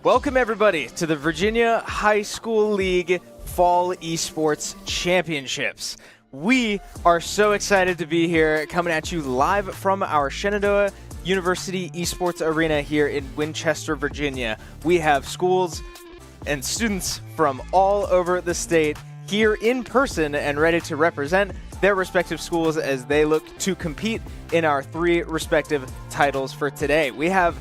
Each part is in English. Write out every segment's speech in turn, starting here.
Welcome, everybody, to the Virginia High School League Fall Esports Championships. We are so excited to be here, coming at you live from our Shenandoah University Esports Arena here in Winchester, Virginia. We have schools and students from all over the state here in person and ready to represent their respective schools as they look to compete in our three respective titles for today. We have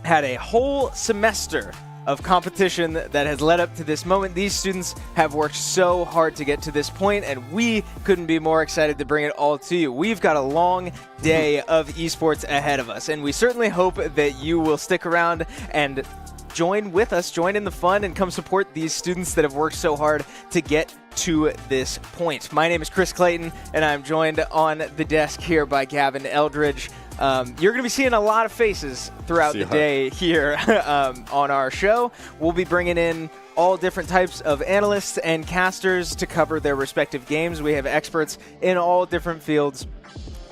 had a whole semester of competition that has led up to this moment. These students have worked so hard to get to this point, and we couldn't be more excited to bring it all to you. We've got a long day of esports ahead of us, and we certainly hope that you will stick around and join with us, join in the fun, and come support these students that have worked so hard to get to this point. My name is Chris Clayton, and I'm joined on the desk here by Gavin Eldridge. You're going to be seeing a lot of faces throughout the day here on our show. We'll be bringing in all different types of analysts and casters to cover their respective games. We have experts in all different fields.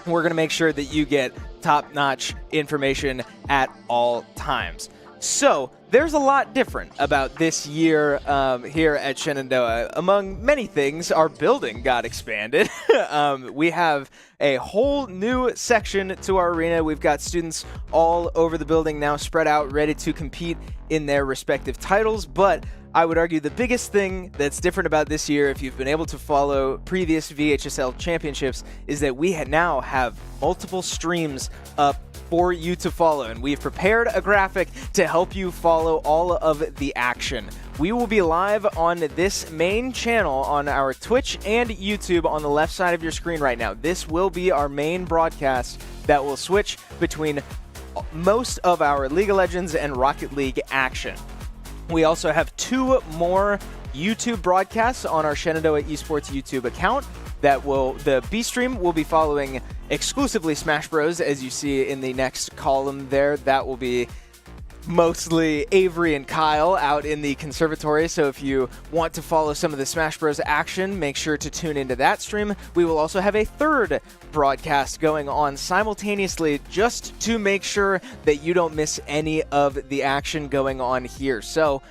We're going to make sure that you get top-notch information at all times. So there's a lot different about this year here at Shenandoah. Among many things, our building got expanded. We have a whole new section to our arena. We've got students all over the building now spread out, ready to compete in their respective titles. But I would argue the biggest thing that's different about this year, if you've been able to follow previous VHSL championships, is that we now have multiple streams up for you to follow, and we've prepared a graphic to help you follow all of the action. We will be live on this main channel on our Twitch and YouTube on the left side of your screen right now. This will be our main broadcast that will switch between most of our League of Legends and Rocket League action. We also have two more YouTube broadcasts on our Shenandoah Esports YouTube account. The B stream will be following exclusively Smash Bros, as you see in the next column there. That will be mostly Avery and Kyle out in the conservatory, so if you want to follow some of the Smash Bros action, make sure to tune into that stream. We will also have a third broadcast going on simultaneously just to make sure that you don't miss any of the action going on here. So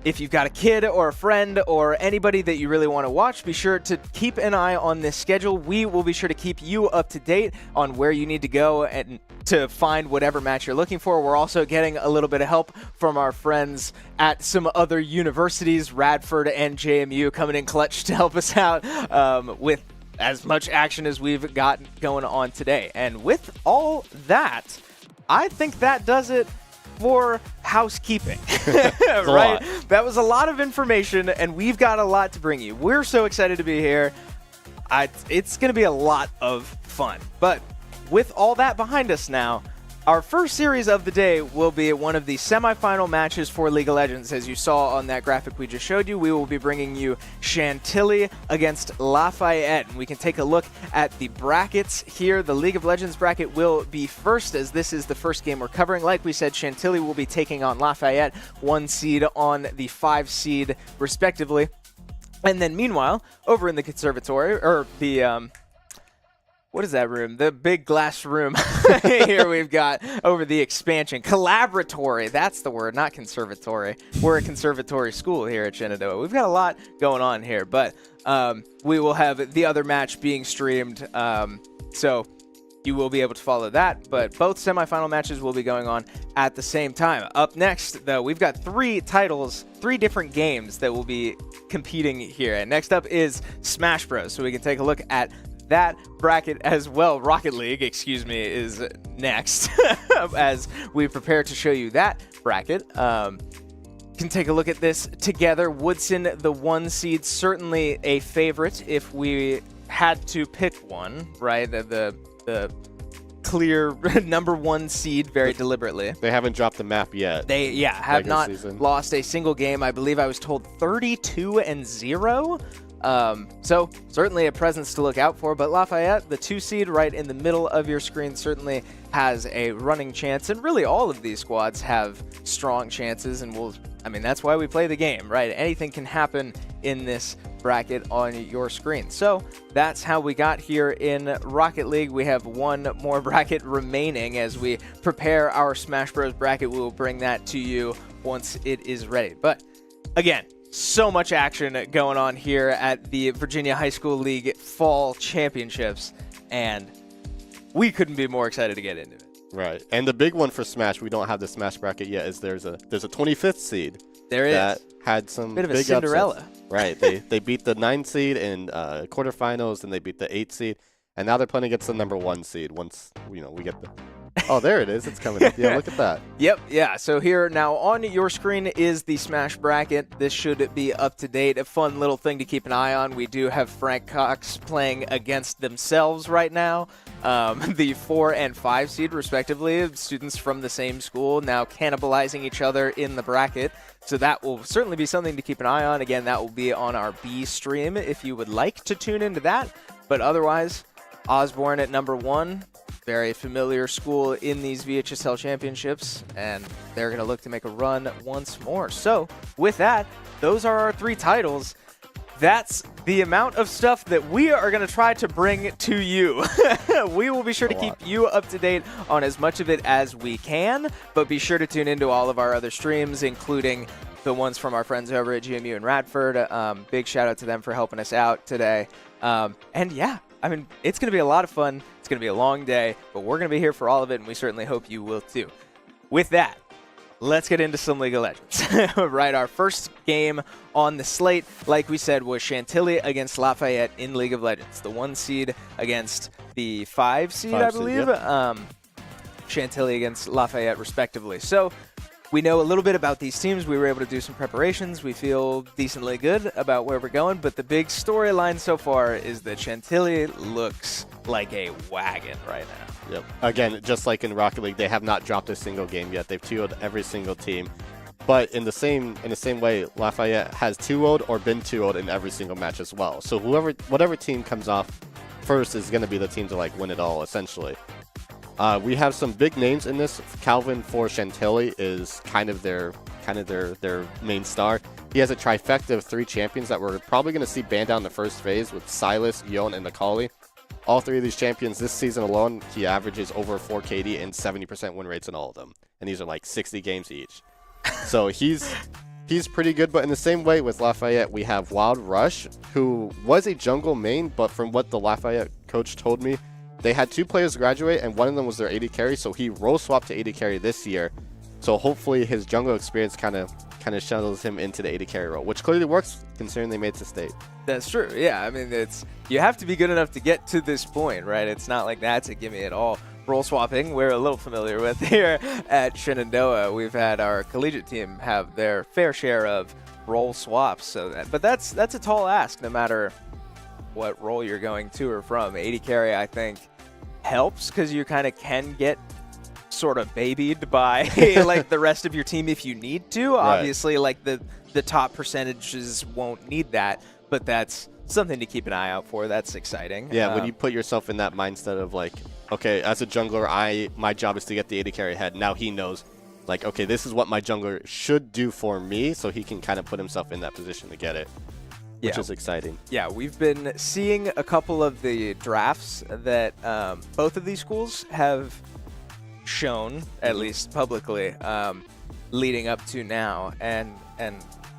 if you've got a kid or a friend or anybody that you really want to watch, be sure to keep an eye on this schedule. We will be sure to keep you up to date on where you need to go and to find whatever match you're looking for. We're also getting a little bit of help from our friends at some other universities, Radford and JMU, coming in clutch to help us out with as much action as we've got going on today. And with all that, I think that does it for housekeeping. Right? That was a lot of information, and we've got a lot to bring you. We're so excited to be here. It's going to be a lot of fun. But with all that behind us now, our first series of the day will be one of the semifinal matches for League of Legends. As you saw on that graphic we just showed you, we will be bringing you Chantilly against Lafayette. And we can take a look at the brackets here. The League of Legends bracket will be first, as this is the first game we're covering. Like we said, Chantilly will be taking on Lafayette, 1 seed on the 5 seed respectively. And then meanwhile, over in the conservatory, or the what is that room? The big glass room here we've got over the expansion. Collaboratory, that's the word, not conservatory. We're a conservatory school here at Shenandoah. We've got a lot going on here, but we will have the other match being streamed, so you will be able to follow that. But both semifinal matches will be going on at the same time. Up next, though, we've got 3 titles, 3 different games that will be competing here. And next up is Smash Bros, so we can take a look at that bracket as well. Rocket League, excuse me, is next as we prepare to show you that bracket. Can take a look at this together. Woodson, the 1 seed, certainly a favorite if we had to pick one, right? The clear number 1 seed very deliberately. They haven't dropped the map yet. They, have not lost a single game. I believe I was told 32-0. So certainly a presence to look out for, but Lafayette, the 2 seed right in the middle of your screen, certainly has a running chance, and really all of these squads have strong chances, and that's why we play the game, right? Anything can happen in this bracket on your screen. So that's how we got here in Rocket League. We have one more bracket remaining as we prepare our Smash Bros bracket. We will bring that to you once it is ready. But again, so much action going on here at the Virginia High School League Fall Championships, and we couldn't be more excited to get into it. Right, and the big one for Smash, we don't have the Smash bracket yet, is there's a 25th seed. There is. That had some bit of big a Cinderella. Upsets. Right, they beat the 9 seed in quarterfinals, and they beat the 8 seed, and now they're playing against the number 1 seed. Once we get the. Oh, there it is. It's coming up. Yeah, look at that. Yep, yeah. So here now on your screen is the Smash bracket. This should be up to date. A fun little thing to keep an eye on. We do have Frank Cox playing against themselves right now. The 4 and 5 seed, respectively, students from the same school now cannibalizing each other in the bracket. So that will certainly be something to keep an eye on. Again, that will be on our B stream if you would like to tune into that. But otherwise, Osborne at number 1. Very familiar school in these VHSL championships, and they're going to look to make a run once more. So with that, those are our 3 titles. That's the amount of stuff that we are going to try to bring to you. We will be sure to keep you up to date on as much of it as we can, but be sure to tune into all of our other streams, including the ones from our friends over at GMU and Radford. Big shout out to them for helping us out today. And yeah, I mean, it's going to be a lot of fun. It's going to be a long day, but we're going to be here for all of it, and we certainly hope you will too. With that, let's get into some League of Legends. Right, our first game on the slate, like we said, was Chantilly against Lafayette in League of Legends. The 1 seed against the 5 seed, I believe. Yep. Chantilly against Lafayette, respectively. So we know a little bit about these teams. We were able to do some preparations. We feel decently good about where we're going, but the big storyline so far is that Chantilly looks like a wagon right now. Yep. Again, just like in Rocket League, they have not dropped a single game yet. They've 2-0'd every single team. But in the same way, Lafayette has 2-0'd or been 2-0'd in every single match as well. So whatever team comes off first is going to be the team to win it all, essentially. We have some big names in this. Calvin for Chantilly is kind of their main star. He has a trifecta of 3 champions that we're probably going to see banned out in the first phase with Silas, Yon, and Akali. All 3 of these champions this season alone, he averages over 4 KD and 70% win rates in all of them. And these are 60 games each. So he's pretty good. But in the same way with Lafayette, we have Wild Rush, who was a jungle main, but from what the Lafayette coach told me, they had 2 players graduate, and one of them was their AD carry, so he role swapped to AD carry this year. So hopefully his jungle experience kind of shuttles him into the AD carry role, which clearly works considering they made it to state. That's true. Yeah, I mean, you have to be good enough to get to this point, right? It's not like that's a gimme at all. Role swapping, we're a little familiar with here at Shenandoah. We've had our collegiate team have their fair share of role swaps, but that's a tall ask no matter what role you're going to or from. AD carry, I think, helps because you kind of can get sort of babied by the rest of your team if you need to. Right. Obviously, the top percentages won't need that, but that's something to keep an eye out for. That's exciting. Yeah, when you put yourself in that mindset of okay, as a jungler, my job is to get the AD carry ahead. Now he knows, okay, this is what my jungler should do for me, so he can kind of put himself in that position to get it. Which is exciting. Yeah, we've been seeing a couple of the drafts that both of these schools have shown, at least publicly, leading up to now. And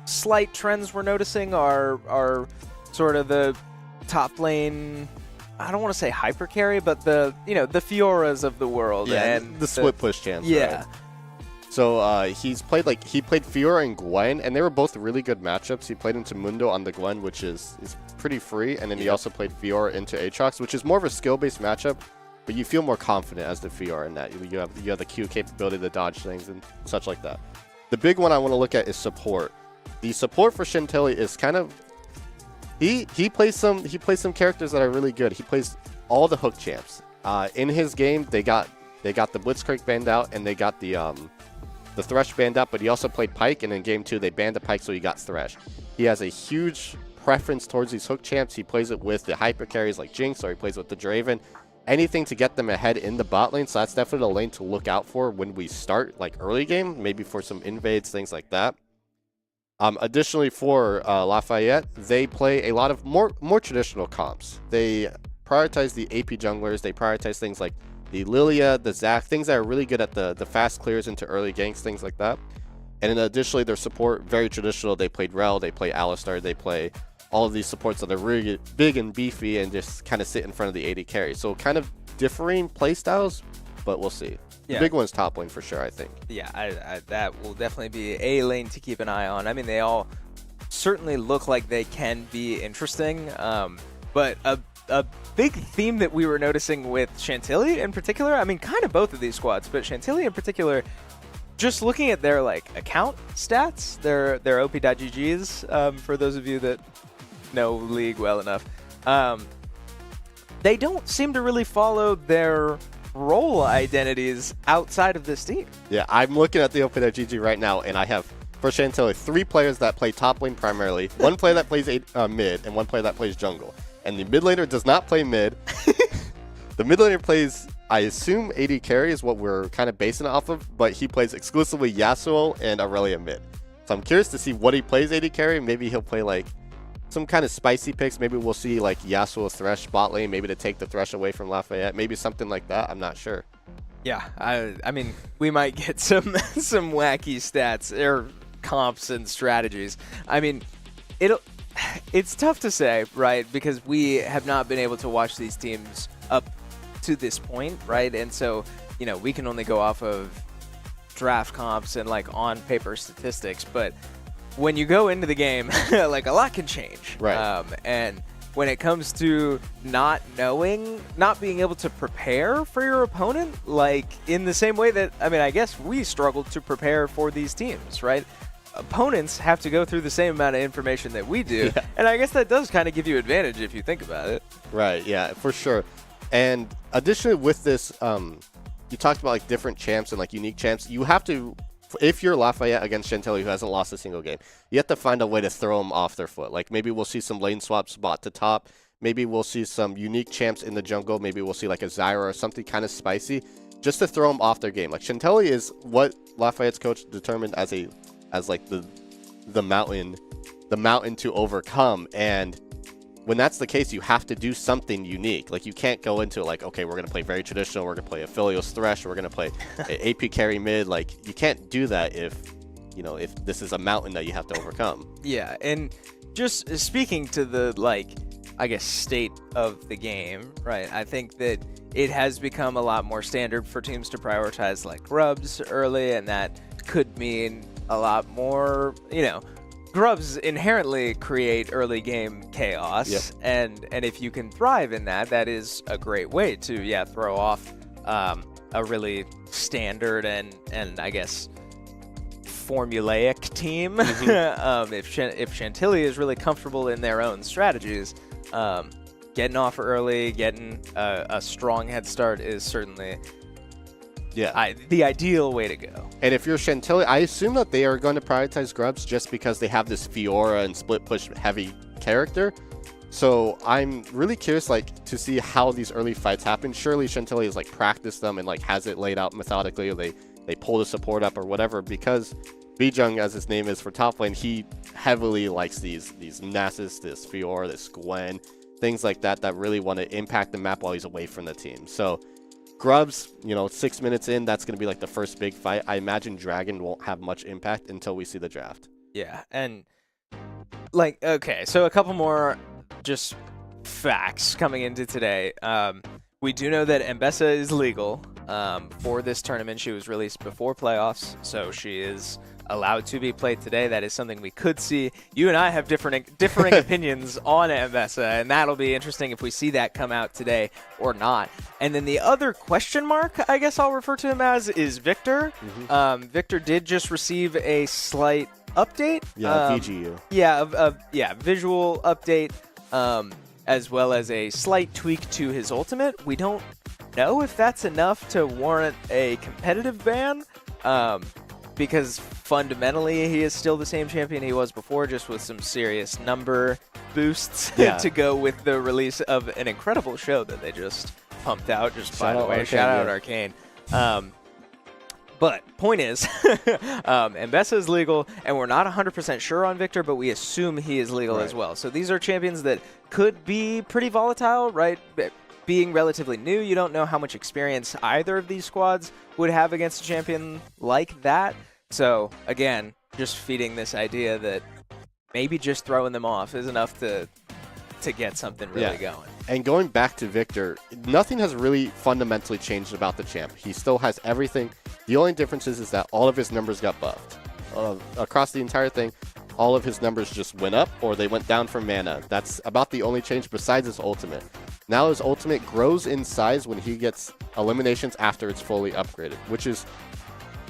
slight trends we're noticing are sort of the top lane, I don't want to say hyper carry, but the Fioras of the world. Yeah, and the split push chance. Yeah. Right? So he played Fiora and Gwen, and they were both really good matchups. He played into Mundo on the Gwen, which is pretty free, and then he also played Fiora into Aatrox, which is more of a skill-based matchup, but you feel more confident as the Fiora in that. You have the Q capability to dodge things and such like that. The big one I want to look at is support. The support for Chantilly is kind of he plays some characters that are really good. He plays all the hook champs. In his game, they got the Blitzcrank banned out, and they got the Thresh banned out, but he also played Pyke, and in Game 2, they banned the Pyke, so he got Thresh. He has a huge preference towards these hook champs. He plays it with the hyper carries like Jinx, or he plays with the Draven. Anything to get them ahead in the bot lane, so that's definitely a lane to look out for when we start, early game, maybe for some invades, things like that. Additionally, for Lafayette, they play a lot of more traditional comps. They prioritize the AP junglers. They prioritize things like the Lilia, the Zac, things that are really good at the fast clears into early ganks, things like that. And then additionally, their support, very traditional. They played Rel, they play Alistar, they play all of these supports that are really big and beefy and just kind of sit in front of the AD carry. So kind of differing play styles, but we'll see. Yeah. The big one's top lane for sure, I think. Yeah, that will definitely be a lane to keep an eye on. I mean, they all certainly look like they can be interesting, but a big theme that we were noticing with Chantilly in particular, I mean, kind of both of these squads, but Chantilly in particular, just looking at their account stats, their OP.GGs, for those of you that know League well enough, they don't seem to really follow their role identities outside of this team. Yeah, I'm looking at the OP.GG right now, and I have, for Chantilly, 3 players that play top lane primarily, 1 player that plays mid, and 1 player that plays jungle. And the mid laner does not play mid. The mid laner plays, I assume, AD carry is what we're kind of basing it off of, but he plays exclusively Yasuo and Aurelia mid. So I'm curious to see what he plays AD carry. Maybe he'll play some kind of spicy picks. Maybe we'll see Yasuo Thresh bot lane, maybe to take the Thresh away from Lafayette. Maybe something like that. I'm not sure. Yeah, I mean, we might get some wacky stats or comps and strategies. I mean, it's tough to say, right? Because we have not been able to watch these teams up to this point, right? And so, we can only go off of draft comps and on paper statistics, but when you go into the game, a lot can change. Right. And when it comes to not being able to prepare for your opponent, in the same way that, I guess we struggled to prepare for these teams, right? Opponents have to go through the same amount of information that we do. Yeah. And I guess that does kind of give you advantage if you think about it. Right, yeah, for sure. And additionally with this, you talked about different champs and unique champs. You have to, if you're Lafayette against Chantilly, who hasn't lost a single game, you have to find a way to throw them off their foot. Maybe we'll see some lane swaps bot to top. Maybe we'll see some unique champs in the jungle. Maybe we'll see a Zyra or something kind of spicy, just to throw them off their game. Chantilly is what Lafayette's coach determined as the mountain to overcome. And when that's the case, you have to do something unique. You can't go into okay, we're going to play very traditional, we're going to play Aphelios Thresh, we're going to play AP carry mid. You can't do that if this is a mountain that you have to overcome. Yeah, and just speaking to the I guess state of the game, right? I think that it has become a lot more standard for teams to prioritize grubs early, and that could mean a lot more, grubs inherently create early game chaos. Yep. And if you can thrive in that, that is a great way to throw off a really standard and I guess formulaic team. Mm-hmm. If Chantilly is really comfortable in their own strategies, getting off early, getting a strong head start is certainly the ideal way to go. And if you're Chantilly, I assume that they are going to prioritize grubs just because they have this Fiora and split push heavy character. So I'm really curious to see how these early fights happen. Surely Chantilly has practiced them and has it laid out methodically, or they pull the support up or whatever, because Bijung, as his name is for top lane, he heavily likes these Nasus, this Fiora, this Gwen, things like that really want to impact the map while he's away from the team. So grubs, 6 minutes in, that's going to be the first big fight. I imagine Dragon won't have much impact until we see the draft. Yeah, and okay, so a couple more just facts coming into today. We do know that Mbessa is legal for this tournament. She was released before playoffs, so she is allowed to be played today. That is something we could see. You and I have differing opinions on Mbessa, and that'll be interesting if we see that come out today or not. And then the other question mark, I guess I'll refer to him as, is Victor. Mm-hmm. Victor did just receive a slight update. Yeah, VGU. Yeah, visual update, as well as a slight tweak to his ultimate. We don't know if that's enough to warrant a competitive ban. Because fundamentally he is still the same champion he was before, just with some serious number boosts to go with the release of an incredible show that they just pumped out. Just by the way, shout out Arcane. But point is, Mbessa is legal, and we're not 100% sure on Victor, but we assume he is legal as well. So these are champions that could be pretty volatile, right? Being relatively new, you don't know how much experience either of these squads would have against a champion like that. So, again, just feeding this idea that maybe just throwing them off is enough to get something really going. And going back to Victor, nothing has really fundamentally changed about the champ. He still has everything. The only difference is that all of his numbers got buffed. Across the entire thing, all of his numbers just went up or they went down for mana. That's about the only change besides his ultimate. Now his ultimate grows in size when he gets eliminations after it's fully upgraded, which is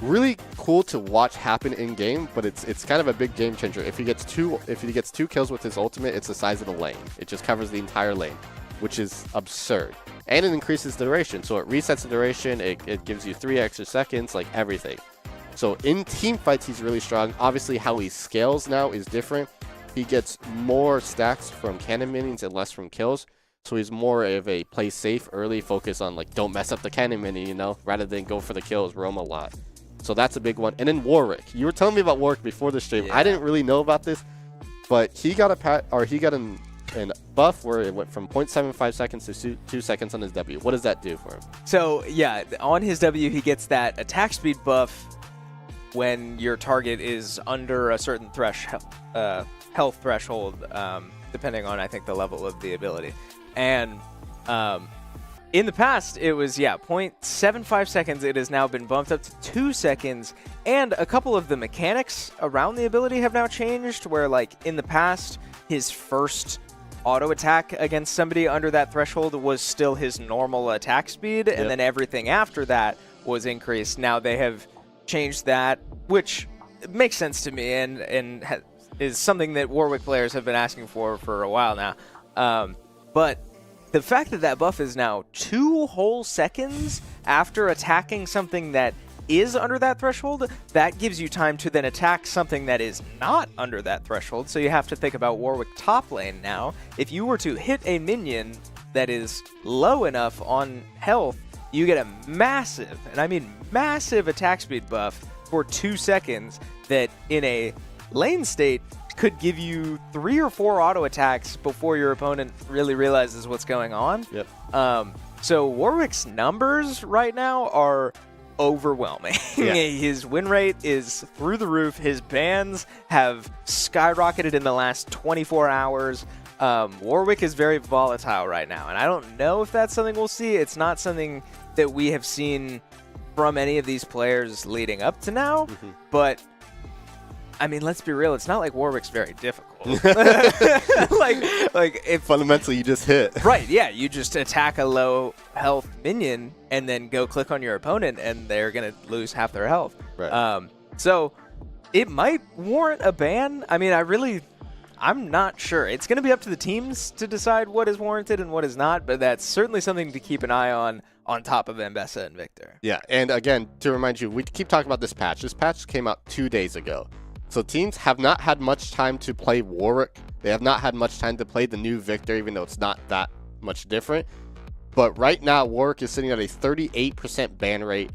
really cool to watch happen in game, but it's kind of a big game changer. If he gets two kills with his ultimate, it's the size of the lane. It just covers the entire lane, which is absurd. And it increases the duration, so it resets the duration, it gives you 3 extra seconds, like everything. So in team fights, he's really strong. Obviously, how he scales now is different. He gets more stacks from cannon minions and less from kills. So he's more of a play safe early, focus on like don't mess up the cannon minion, you know, rather than go for the kills, roam a lot. So that's a big one. And then Warwick. You were telling me about Warwick before the stream. Yeah. I didn't really know about this, but he got an buff where it went from 0.75 seconds to 2 seconds on his W. What does that do for him? So, yeah, on his W, he gets that attack speed buff when your target is under a certain health threshold, depending on, I think, the level of the ability. And in the past, it was, 0.75 seconds. It has now been bumped up to 2 seconds. And a couple of the mechanics around the ability have now changed, where, like, in the past, his first auto attack against somebody under that threshold was still his normal attack speed, and then everything after that was increased. Now they have changed that, which makes sense to me, and is something that Warwick players have been asking for a while now. But the fact that that buff is now 2 whole seconds after attacking something that is under that threshold, that gives you time to then attack something that is not under that threshold. So you have to think about Warwick top lane now. If you were to hit a minion that is low enough on health, you get a massive, and I mean massive, attack speed buff for 2 seconds that in a lane state could give you 3 or 4 auto attacks before your opponent really realizes what's going on. So Warwick's numbers right now are overwhelming. His win rate is through the roof. His bans have skyrocketed in the last 24 hours. Warwick is very volatile right now, and I don't know if that's something we'll see. It's not something that we have seen from any of these players leading up to now, but I mean, let's be real, it's not like Warwick's very difficult. like if fundamentally you just hit. Right, yeah, you just attack a low health minion and then go click on your opponent and they're going to lose half their health. Right. So it might warrant a ban. I mean, I'm not sure. It's going to be up to the teams to decide what is warranted and what is not, but that's certainly something to keep an eye on top of Mbessa and Victor. Yeah, and again, to remind you, we keep talking about this patch. This patch came out 2 days ago. So teams have not had much time to play Warwick. They have not had much time to play the new Victor, even though it's not that much different. But right now, Warwick is sitting at a 38% ban rate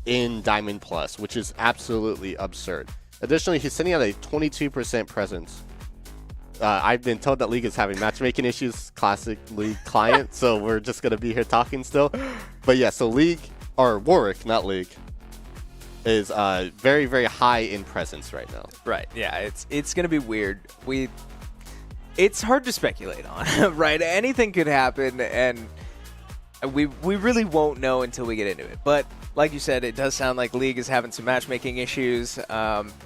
in Diamond Plus, which is absolutely absurd. Additionally, he's sitting at a 22% presence. I've been told that League is having matchmaking issues, classic League client, so we're just going to be here talking still. But yeah, so Warwick, not League, is very, very high in presence right now. Right, yeah, it's going to be weird. It's hard to speculate on, right? Anything could happen, and we really won't know until we get into it. But like you said, it does sound like League is having some matchmaking issues.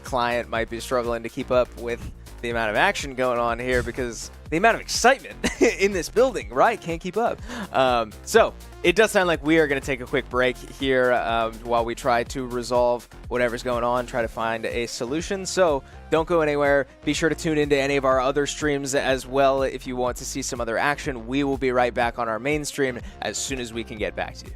Client might be struggling to keep up with the amount of action going on here because the amount of excitement in this building, right? Can't keep up. So it does sound like we are going to take a quick break here while we try to resolve whatever's going on, try to find a solution. So don't go anywhere. Be sure to tune into any of our other streams as well if you want to see some other action. We will be right back on our main stream as soon as we can get back to you.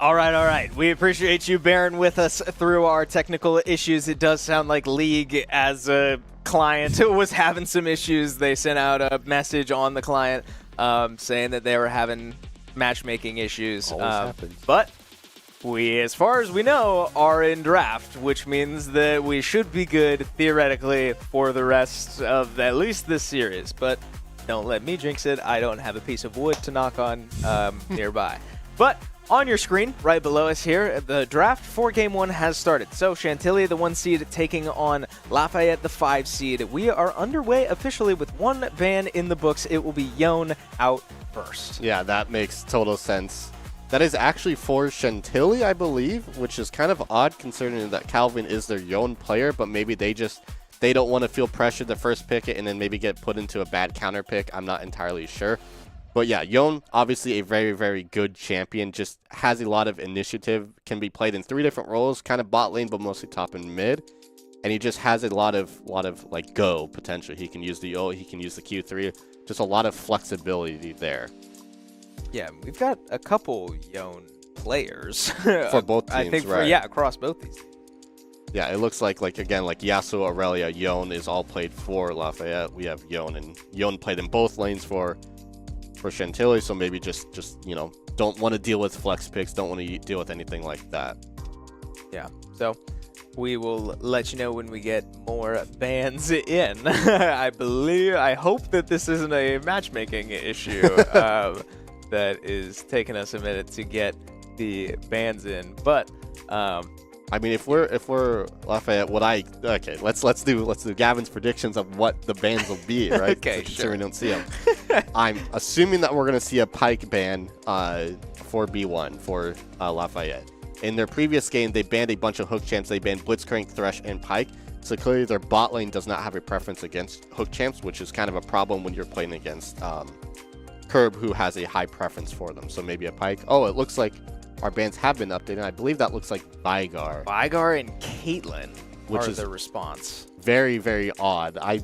All right. We appreciate you bearing with us through our technical issues. It does sound like League as a client was having some issues. They sent out a message on the client saying that they were having matchmaking issues. Always happens. But we, as far as we know, are in draft, which means that we should be good, theoretically, for the rest of at least this series. But don't let me jinx it. I don't have a piece of wood to knock on nearby. But on your screen, right below us here, the draft for Game 1 has started. So Chantilly, the 1 seed, taking on Lafayette, the 5 seed. We are underway officially with one ban in the books. It will be Yon out first. Yeah, that makes total sense. That is actually for Chantilly, I believe, which is kind of odd considering that Calvin is their Yon player, but maybe they don't want to feel pressured to first pick it and then maybe get put into a bad counter pick. I'm not entirely sure. But yeah, Yon, obviously a very, very good champion, just has a lot of initiative, can be played in 3 different roles, kind of bot lane, but mostly top and mid. And he just has a lot of like go potential. He can use the ult, he can use the Q3, just a lot of flexibility there. Yeah, we've got a couple Yon players. For both teams, I think right. Across both these teams. Yeah, it looks like again, like Yasuo, Aurelia, Yon is all played for Lafayette. We have Yon, and Yon played in both lanes for Chantilly, so maybe just you know, don't want to deal with flex picks, don't want to deal with anything like that. Yeah, so we will let you know when we get more bans in. I hope that this isn't a matchmaking issue that is taking us a minute to get the bans in, but I mean, if we're Lafayette, let's do Gavin's predictions of what the bans will be, right? Okay, sure. We don't see them. I'm assuming that we're gonna see a Pyke ban for B1 for Lafayette. In their previous game, they banned a bunch of hook champs. They banned Blitzcrank, Thresh, and Pyke. So clearly, their bot lane does not have a preference against hook champs, which is kind of a problem when you're playing against Curb, who has a high preference for them. So maybe a Pyke. Oh, it looks like our bans have been updated. I believe that looks like Vigar. Vigar and Caitlyn, which is the response. Very, very odd. I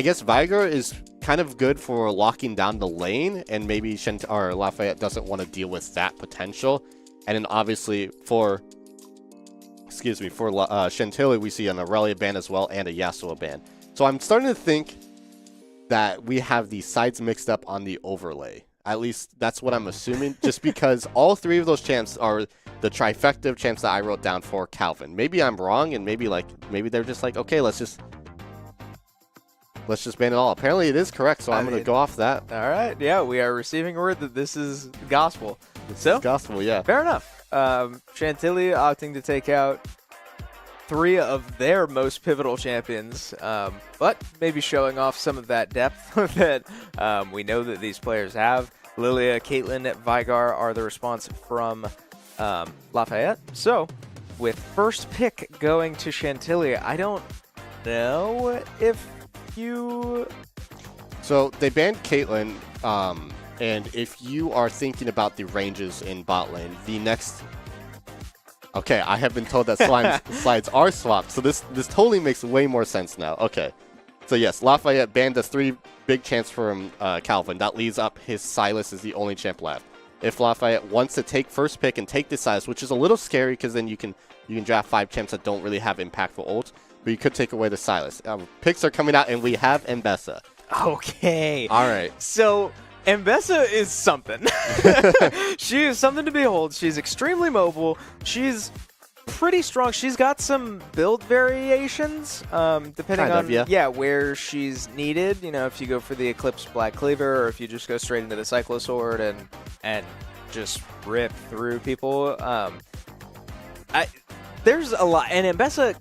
guess Vigar is kind of good for locking down the lane, and maybe Lafayette doesn't want to deal with that potential. And then obviously for Chantilly, we see an Aurelia ban as well and a Yasuo ban. So I'm starting to think that we have the sides mixed up on the overlay. At least that's what I'm assuming, just because all 3 of those champs are the trifecta of champs that I wrote down for Calvin. Maybe I'm wrong, and maybe they're just like, okay, let's just ban it all. Apparently it is correct, so I'm going to go off that. All right, yeah, we are receiving word that this is gospel. This is gospel, yeah. Fair enough. Chantilly opting to take out 3 of their most pivotal champions, but maybe showing off some of that depth that we know that these players have. Lilia, Caitlyn, Vigar are the response from Lafayette. So, with first pick going to Chantilly, I don't know if you... So, they banned Caitlyn, and if you are thinking about the ranges in bot lane, the next... Okay, I have been told that slides are swapped, so this totally makes way more sense now. Okay, so yes, Lafayette banned the 3 big champs from Calvin. That leaves up his Sylas as the only champ left. If Lafayette wants to take first pick and take Decisive, which is a little scary because then you can draft 5 champs that don't really have impactful ults, but you could take away the Sylas. Picks are coming out, and we have Mbessa. Okay. All right. So... Mbessa is something. She is something to behold. She's extremely mobile. She's pretty strong. She's got some build variations, depending on where she's needed. You know, if you go for the Eclipse Black Cleaver, or if you just go straight into the Cyclo Sword and just rip through people. There's a lot, and Mbessa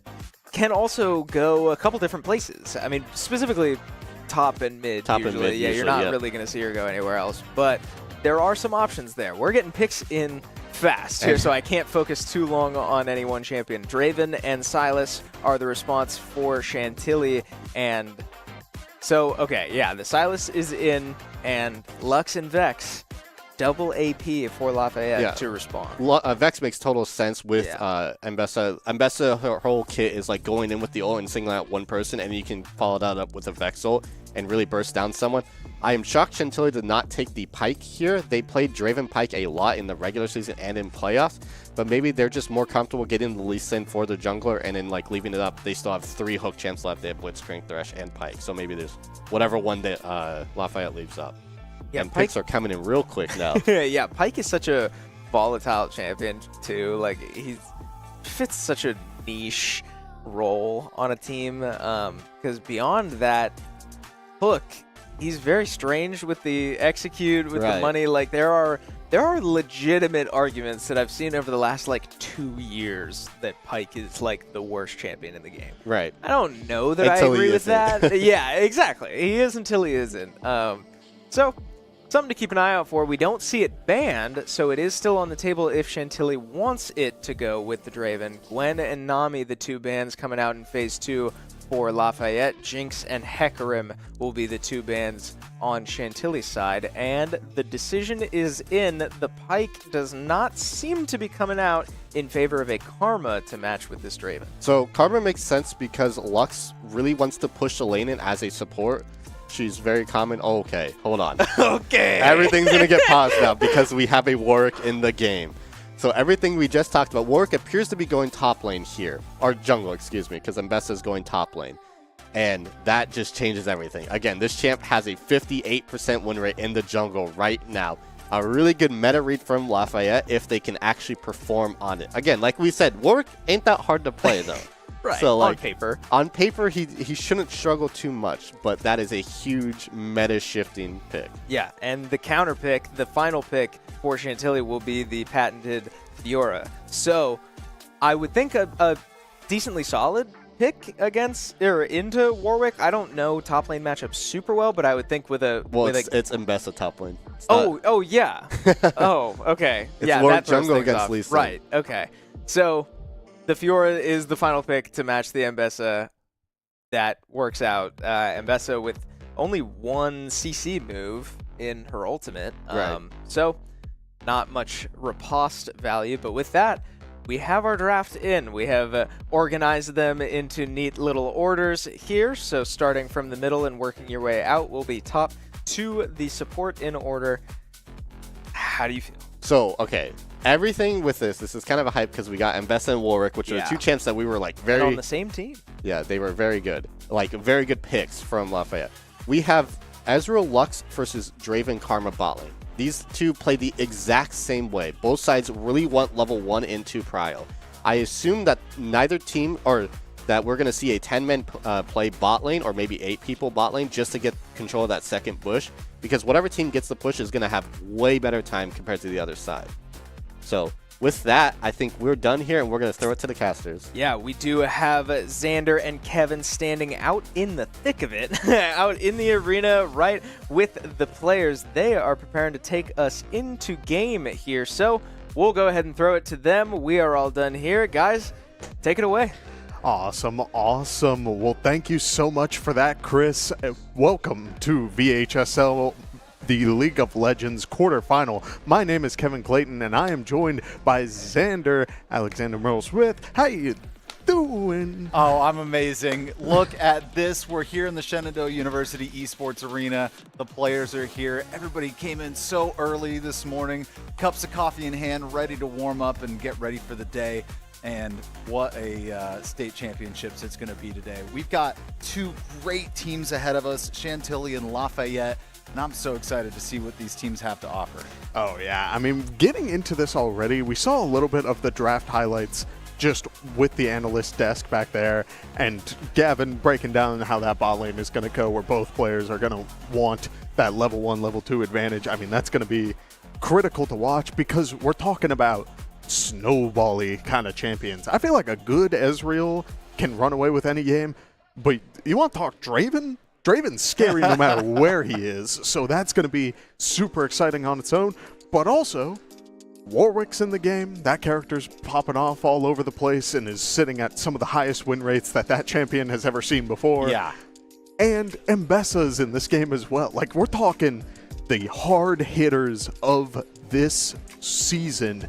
can also go a couple different places. I mean, specifically top and mid usually. Yeah, you're not really going to see her go anywhere else, but there are some options there. We're getting picks in fast here, so I can't focus too long on any one champion. Draven and Sylas are the response for Chantilly, and so, okay, yeah, the Sylas is in, and Lux and Vex double AP for Lafayette to respond. Vex makes total sense with Mbessa. Mbessa, her whole kit is like going in with the ult and singling out one person, and you can follow that up with a Vex ult and really burst down someone. I am shocked Chantilly did not take the Pyke here. They played Draven Pyke a lot in the regular season and in playoffs, but maybe they're just more comfortable getting the Lee Sin for the jungler and then like leaving it up. They still have 3 hook champs left. They have Blitzcrank, Thresh, and Pyke. So maybe there's whatever one that Lafayette leaves up. Yeah, and picks are coming in real quick now. Yeah, Pyke is such a volatile champion too. Like he fits such a niche role on a team. Because beyond that hook, he's very strange with the execute, with the money. Like there are legitimate arguments that I've seen over the last like 2 years that Pyke is like the worst champion in the game. Right. I don't know that I agree with that. Yeah, exactly. He is until he isn't. So something to keep an eye out for. We don't see it banned, so it is still on the table if Chantilly wants it to go with the Draven. Gwen and Nami, the 2 bans coming out in Phase 2 for Lafayette. Jinx and Hecarim will be the 2 bans on Chantilly's side. And the decision is in. The Pyke does not seem to be coming out in favor of a Karma to match with this Draven. So Karma makes sense because Lux really wants to push the lane in as a support. She's very common. Oh, okay, hold on. Okay. Everything's going to get paused now because we have a Warwick in the game. So everything we just talked about, Warwick appears to be going top lane here. Or jungle, excuse me, because Mbessa is going top lane. And that just changes everything. Again, this champ has a 58% win rate in the jungle right now. A really good meta read from Lafayette if they can actually perform on it. Again, like we said, Warwick ain't that hard to play, though. Right, so, like, on paper, he shouldn't struggle too much, but that is a huge meta-shifting pick. Yeah, and the counter pick, the final pick for Chantilly will be the patented Fiora. So I would think a decently solid pick against or into Warwick. I don't know top lane matchups super well, but I would think with a it's Mbessa top lane. Oh yeah. Oh, okay. It's yeah, Warwick that throws jungle things against off. Lee Sin. Right. Okay. So the Fiora is the final pick to match the Mbessa. That works out. Mbessa with only 1 CC move in her ultimate. Right. So not much riposte value, but with that, we have our draft in. We have organized them into neat little orders here. So starting from the middle and working your way out will be top to the support in order. How do you feel? So, okay. Everything with this is kind of a hype because we got Mbessa and Warwick, which are the 2 champs that we were like very... And on the same team. Yeah, they were very good. Like, very good picks from Lafayette. We have Ezreal Lux versus Draven Karma bot lane. These 2 play the exact same way. Both sides really want level 1 and 2 prio. I assume that neither team, or that we're going to see a 10-man play bot lane, or maybe 8 people bot lane, just to get control of that second bush. Because whatever team gets the push is going to have way better time compared to the other side. So with that, I think we're done here, and we're going to throw it to the casters. Yeah, we do have Xander and Kevin standing out in the thick of it, out in the arena, right with the players. They are preparing to take us into game here. So we'll go ahead and throw it to them. We are all done here. Guys, take it away. Awesome, awesome. Well, thank you so much for that, Chris. Welcome to VHSL, the League of Legends quarterfinal. My name is Kevin Clayton, and I am joined by Xander Alexander Merle-Smith. How you doing? Oh, I'm amazing. Look at this. We're here in the Shenandoah University Esports Arena. The players are here. Everybody came in so early this morning, cups of coffee in hand, ready to warm up and get ready for the day. And what a state championships it's going to be today. We've got 2 great teams ahead of us, Chantilly and Lafayette. And I'm so excited to see what these teams have to offer. Oh, yeah. I mean, getting into this already, we saw a little bit of the draft highlights just with the analyst desk back there, and Gavin breaking down how that bot lane is going to go, where both players are going to want that level 1, level 2 advantage. I mean, that's going to be critical to watch because we're talking about snowball-y kind of champions. I feel like a good Ezreal can run away with any game, but you want to talk Draven? Draven's scary no matter where he is, so that's going to be super exciting on its own. But also, Warwick's in the game. That character's popping off all over the place and is sitting at some of the highest win rates that champion has ever seen before. Yeah. And Mbessa's in this game as well. Like, we're talking the hard hitters of this season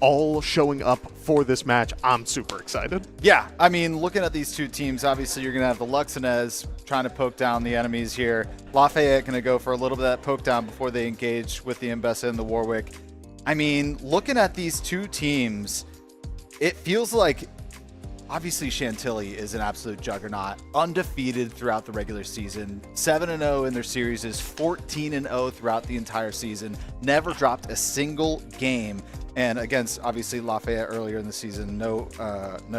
all showing up for this match. I'm super excited. Yeah, I mean, looking at these two teams, obviously you're going to have the Luxonez trying to poke down the enemies here. Lafayette going to go for a little bit of that poke down before they engage with the Mbessa and the Warwick. I mean, looking at these two teams, it feels like obviously Chantilly is an absolute juggernaut, undefeated throughout the regular season, 7-0 in their series, is 14-0 throughout the entire season, never dropped a single game. And against obviously Lafayette earlier in the season, no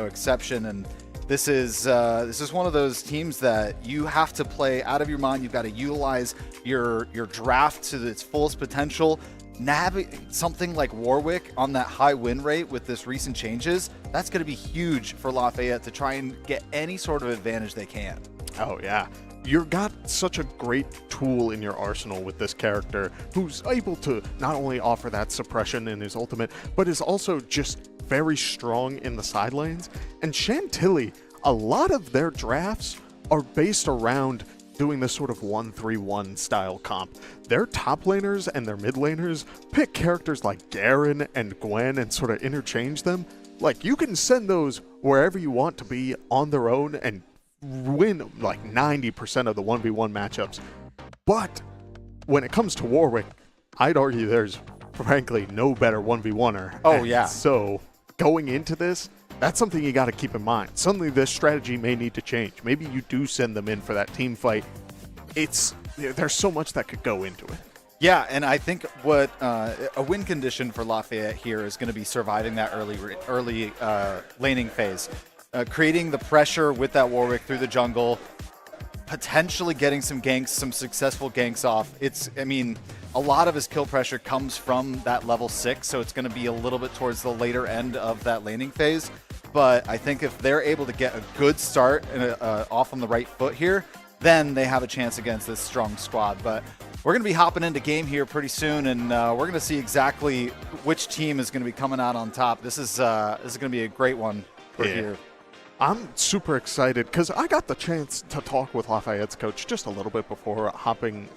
exception. And this is one of those teams that you have to play out of your mind. You've got to utilize your draft to its fullest potential. Navigate something like Warwick on that high win rate with this recent changes. That's going to be huge for Lafayette to try and get any sort of advantage they can. Oh yeah. You've got such a great tool in your arsenal with this character who's able to not only offer that suppression in his ultimate, but is also just very strong in the side lanes. And Chantilly, a lot of their drafts are based around doing this sort of 1-3-1 style comp. Their top laners and their mid laners pick characters like Garen and Gwen and sort of interchange them. Like, you can send those wherever you want to be on their own and win like 90% of the 1v1 matchups. But when it comes to Warwick, I'd argue there's frankly no better 1v1er. Oh, yeah. So going into this, that's something you got to keep in mind. Suddenly this strategy may need to change. Maybe you do send them in for that team fight. There's so much that could go into it. Yeah, and I think what a win condition for Lafayette here is going to be surviving that early laning phase. Creating the pressure with that Warwick through the jungle, potentially getting some ganks, some successful ganks off. I mean, a lot of his kill pressure comes from that level 6, so it's going to be a little bit towards the later end of that laning phase. But I think if they're able to get a good start and off on the right foot here, then they have a chance against this strong squad. But we're going to be hopping into game here pretty soon, and we're going to see exactly which team is going to be coming out on top. This is going to be a great one for here. I'm super excited because I got the chance to talk with Lafayette's coach just a little bit before hopping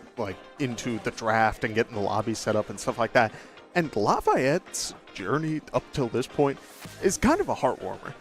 into the draft and getting the lobby set up and stuff like that. And Lafayette's journey up till this point is kind of a heartwarmer.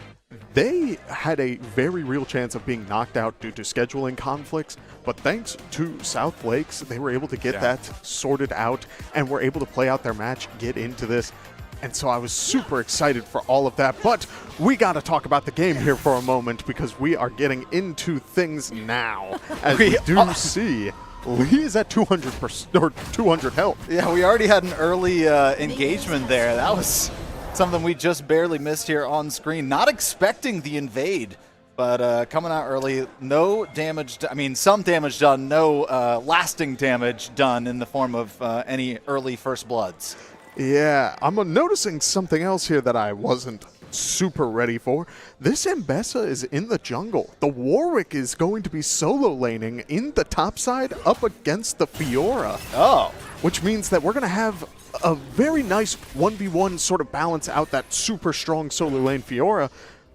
They had a very real chance of being knocked out due to scheduling conflicts, but thanks to South Lakes, they were able to get that sorted out and were able to play out their match, get into this. And so I was super excited for all of that. But we got to talk about the game here for a moment because we are getting into things now. As we do see, Lee is at 200% or 200 health. Yeah, we already had an early engagement there. That was something we just barely missed here on screen. Not expecting the invade, but coming out early. No damage. I mean, some damage done. No lasting damage done in the form of any early first bloods. Yeah, I'm noticing something else here that I wasn't super ready for. This Mbessa is in the jungle. The Warwick is going to be solo laning in the top side up against the Fiora. Oh. Which means that we're going to have a very nice 1v1 sort of balance out that super strong solo lane Fiora.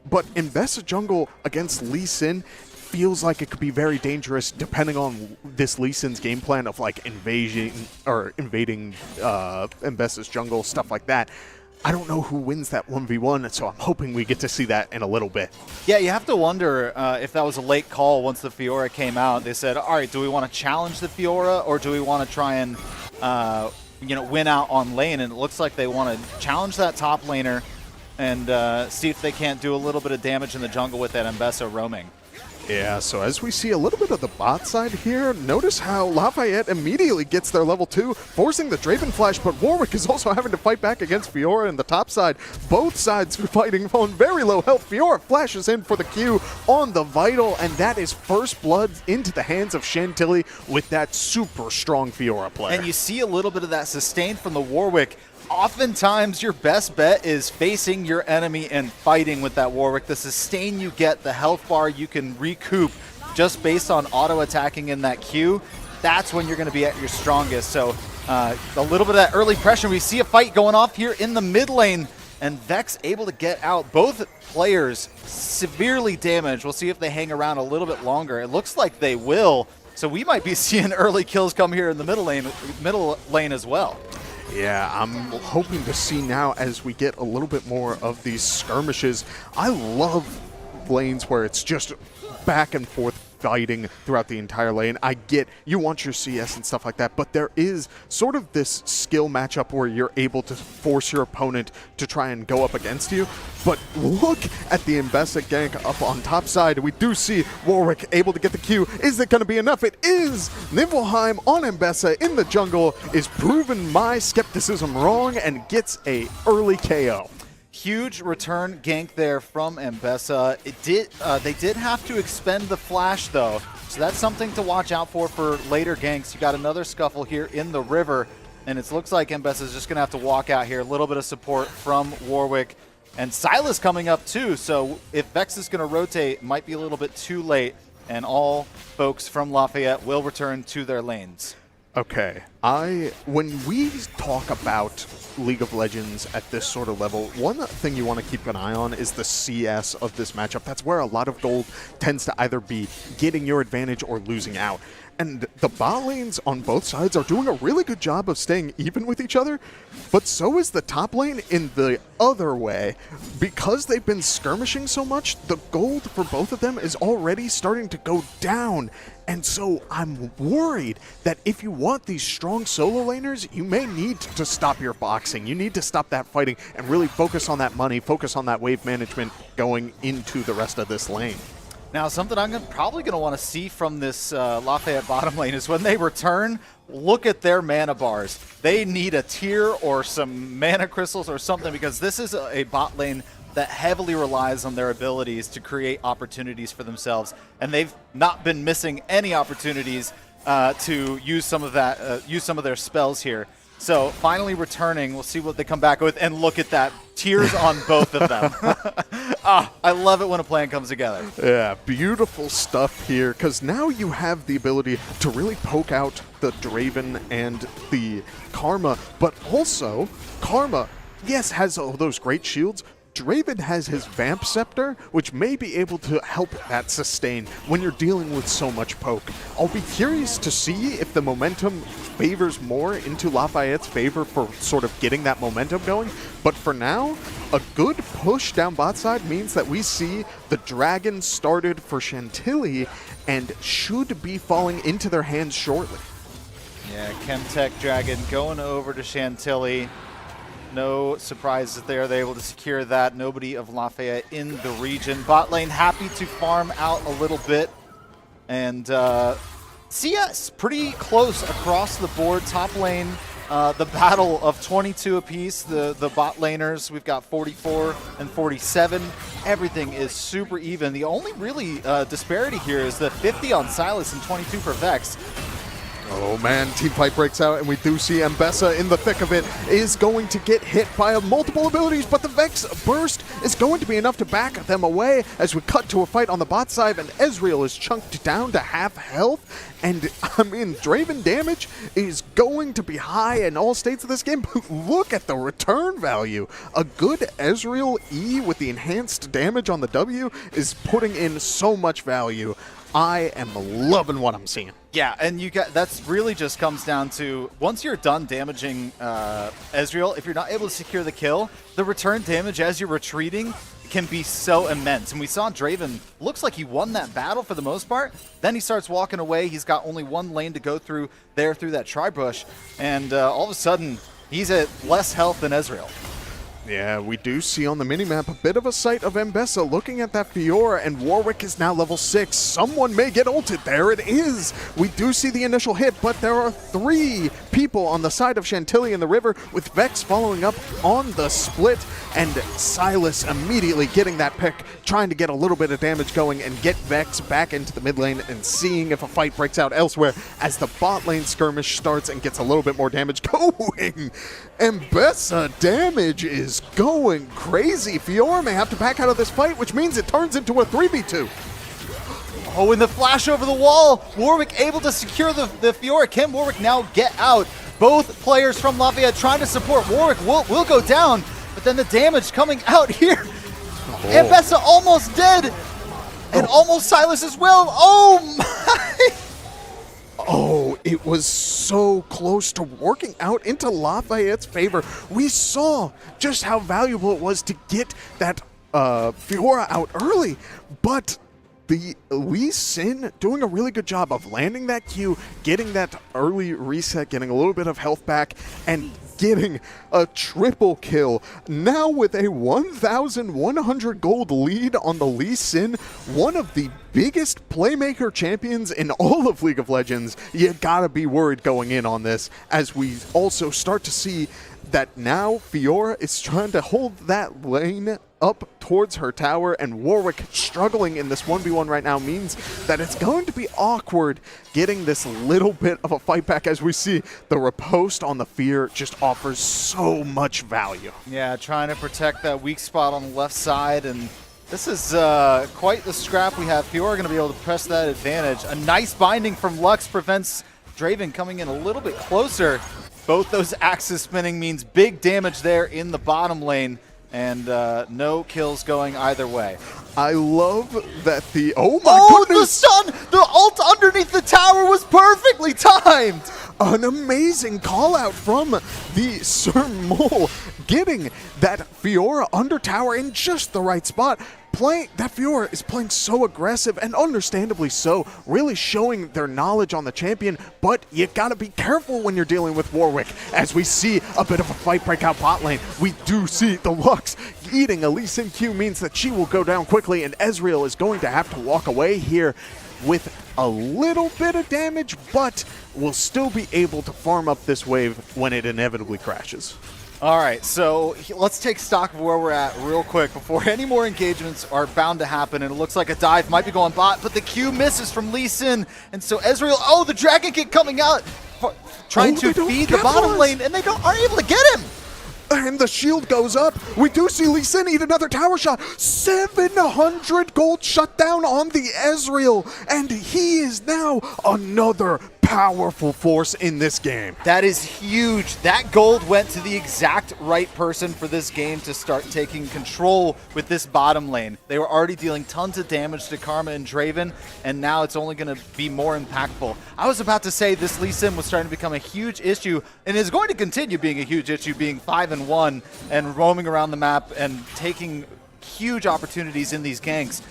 But Mbessa jungle against Lee Sin feels like it could be very dangerous depending on this Lee Sin's game plan of invading Mbessa's jungle, stuff like that. I don't know who wins that 1v1, so I'm hoping we get to see that in a little bit. Yeah, you have to wonder if that was a late call once the Fiora came out. They said, all right, do we want to challenge the Fiora or do we want to try and win out on lane? And it looks like they want to challenge that top laner and see if they can't do a little bit of damage in the jungle with that Mbessa roaming. Yeah, so as we see a little bit of the bot side here, notice how Lafayette immediately gets their level 2, forcing the Draven Flash, but Warwick is also having to fight back against Fiora in the top side. Both sides fighting on very low health. Fiora flashes in for the Q on the Vital, and that is first blood into the hands of Chantilly with that super strong Fiora player. And you see a little bit of that sustain from the Warwick. Oftentimes, your best bet is facing your enemy and fighting with that Warwick. The sustain you get, the health bar you can recoup just based on auto-attacking in that Q, that's when you're going to be at your strongest. So a little bit of that early pressure. We see a fight going off here in the mid lane, and Vex able to get out. Both players severely damaged. We'll see if they hang around a little bit longer. It looks like they will. So we might be seeing early kills come here in the middle lane as well. Yeah, I'm hoping to see now as we get a little bit more of these skirmishes. I love lanes where it's just back and forth fighting throughout the entire lane. I get you want your CS and stuff like that, but there is sort of this skill matchup where you're able to force your opponent to try and go up against you. But look at the Mbessa gank up on top side. We do see Warwick able to get the Q. Is it going to be enough? It is! Niflheim on Mbessa in the jungle is proving my skepticism wrong and gets a early KO. Huge return gank there from Mbessa. They did have to expend the flash though, so that's something to watch out for later ganks. You got another scuffle here in the river, and it looks like Mbessa is just gonna have to walk out here. A little bit of support from Warwick, and Silas coming up too. So if Vex is gonna rotate, it might be a little bit too late, and all folks from Lafayette will return to their lanes. Okay, when we talk about League of Legends at this sort of level, one thing you want to keep an eye on is the CS of this matchup. That's where a lot of gold tends to either be getting your advantage or losing out. And the bot lanes on both sides are doing a really good job of staying even with each other, but so is the top lane in the other way. Because they've been skirmishing so much, the gold for both of them is already starting to go down. And so I'm worried that if you want these strong solo laners, you may need to stop your boxing. You need to stop that fighting and really focus on that money, focus on that wave management going into the rest of this lane. Now, something I'm probably going to want to see from this Lafayette bottom lane is when they return, look at their mana bars. They need a tier or some mana crystals or something, because this is a bot lane that heavily relies on their abilities to create opportunities for themselves, and they've not been missing any opportunities to use some of that, use some of their spells here. So finally returning, we'll see what they come back with, and look at that, tears on both of them. I love it when a plan comes together. Yeah, beautiful stuff here, because now you have the ability to really poke out the Draven and the Karma, but also Karma, yes, has all those great shields. Draven has his Vamp Scepter, which may be able to help that sustain when you're dealing with so much poke. I'll be curious to see if the momentum favors more into Lafayette's favor for sort of getting that momentum going. But for now, a good push down bot side means that we see the Dragon started for Chantilly and should be falling into their hands shortly. Yeah, Chemtech Dragon going over to Chantilly. No surprise that they're able to secure that. Nobody of Lafayette in the region. Bot lane happy to farm out a little bit. And CS pretty close across the board. Top lane, the battle of 22 apiece. The bot laners, we've got 44 and 47. Everything is super even. The only really disparity here is the 50 on Silas and 22 for Vex. Oh man, team fight breaks out, and we do see Mbessa in the thick of it is going to get hit by multiple abilities, but the Vex burst is going to be enough to back them away as we cut to a fight on the bot side, and Ezreal is chunked down to half health. And I mean, Draven damage is going to be high in all states of this game. Look at the return value. A good Ezreal E with the enhanced damage on the W is putting in so much value. I am loving what I'm seeing. Yeah, and that's really just comes down to, once you're done damaging Ezreal, if you're not able to secure the kill, the return damage as you're retreating can be so immense. And we saw Draven, looks like he won that battle for the most part. Then he starts walking away. He's got only one lane to go through there through that tri-bush. And all of a sudden, he's at less health than Ezreal. Yeah, we do see on the minimap a bit of a sight of Mbessa looking at that Fiora, and Warwick is now level 6. Someone may get ulted. There it is. We do see the initial hit, but there are 3 people on the side of Chantilly in the river, with Vex following up on the split, and Silas immediately getting that pick, trying to get a little bit of damage going and get Vex back into the mid lane and seeing if a fight breaks out elsewhere as the bot lane skirmish starts and gets a little bit more damage going. Mbessa damage is going crazy. Fiora may have to back out of this fight, which means it turns into a 3v2. Oh, and the flash over the wall. Warwick able to secure the Fiora. Can Warwick now get out? Both players from Lafayette trying to support. Warwick will go down, but then the damage coming out here. Mbessa almost dead, and almost Silas as well. Oh my! was so close to working out into Lafayette's favor. We saw just how valuable it was to get that Fiora out early, but the Lee Sin doing a really good job of landing that Q, getting that early reset, getting a little bit of health back, and getting a triple kill. Now with a 1,100 gold lead on the Lee Sin, one of the biggest playmaker champions in all of League of Legends. You gotta be worried going in on this, as we also start to see that now Fiora is trying to hold that lane up towards her tower, and Warwick struggling in this 1v1 right now means that it's going to be awkward getting this little bit of a fight back, as we see the riposte on the Fear just offers so much value. Yeah, trying to protect that weak spot on the left side, and this is quite the scrap we have. Fiora going to be able to press that advantage. A nice binding from Lux prevents Draven coming in a little bit closer. Both those axes spinning means big damage there in the bottom lane, and no kills going either way. I love that the, oh my goodness! The stun! The ult underneath the tower was perfectly timed! An amazing call out from the Sir Mole, getting that Fiora under tower in just the right spot. That Fiora is playing so aggressive, and understandably so, really showing their knowledge on the champion, but you gotta be careful when you're dealing with Warwick. As we see a bit of a fight break out bot lane, we do see the Lux eating a Lee Sin Q means that she will go down quickly, and Ezreal is going to have to walk away here with a little bit of damage, but will still be able to farm up this wave when it inevitably crashes. All right, so let's take stock of where we're at real quick before any more engagements are bound to happen, and it looks like a dive might be going bot, but the Q misses from Lee Sin, and so Ezreal, the Dragon Kick coming out, trying to feed the bottom lane, and they aren't able to get him! And the shield goes up. We do see Lee Sin eat another tower shot. 700 gold shutdown on the Ezreal, and he is now another powerful force in this game. That is huge. That gold went to the exact right person for this game to start taking control with this bottom lane. They were already dealing tons of damage to Karma and Draven, and now it's only going to be more impactful. I was about to say this Lee Sin was starting to become a huge issue, and is going to continue being a huge issue, being 5-1 and roaming around the map and taking huge opportunities in these ganks.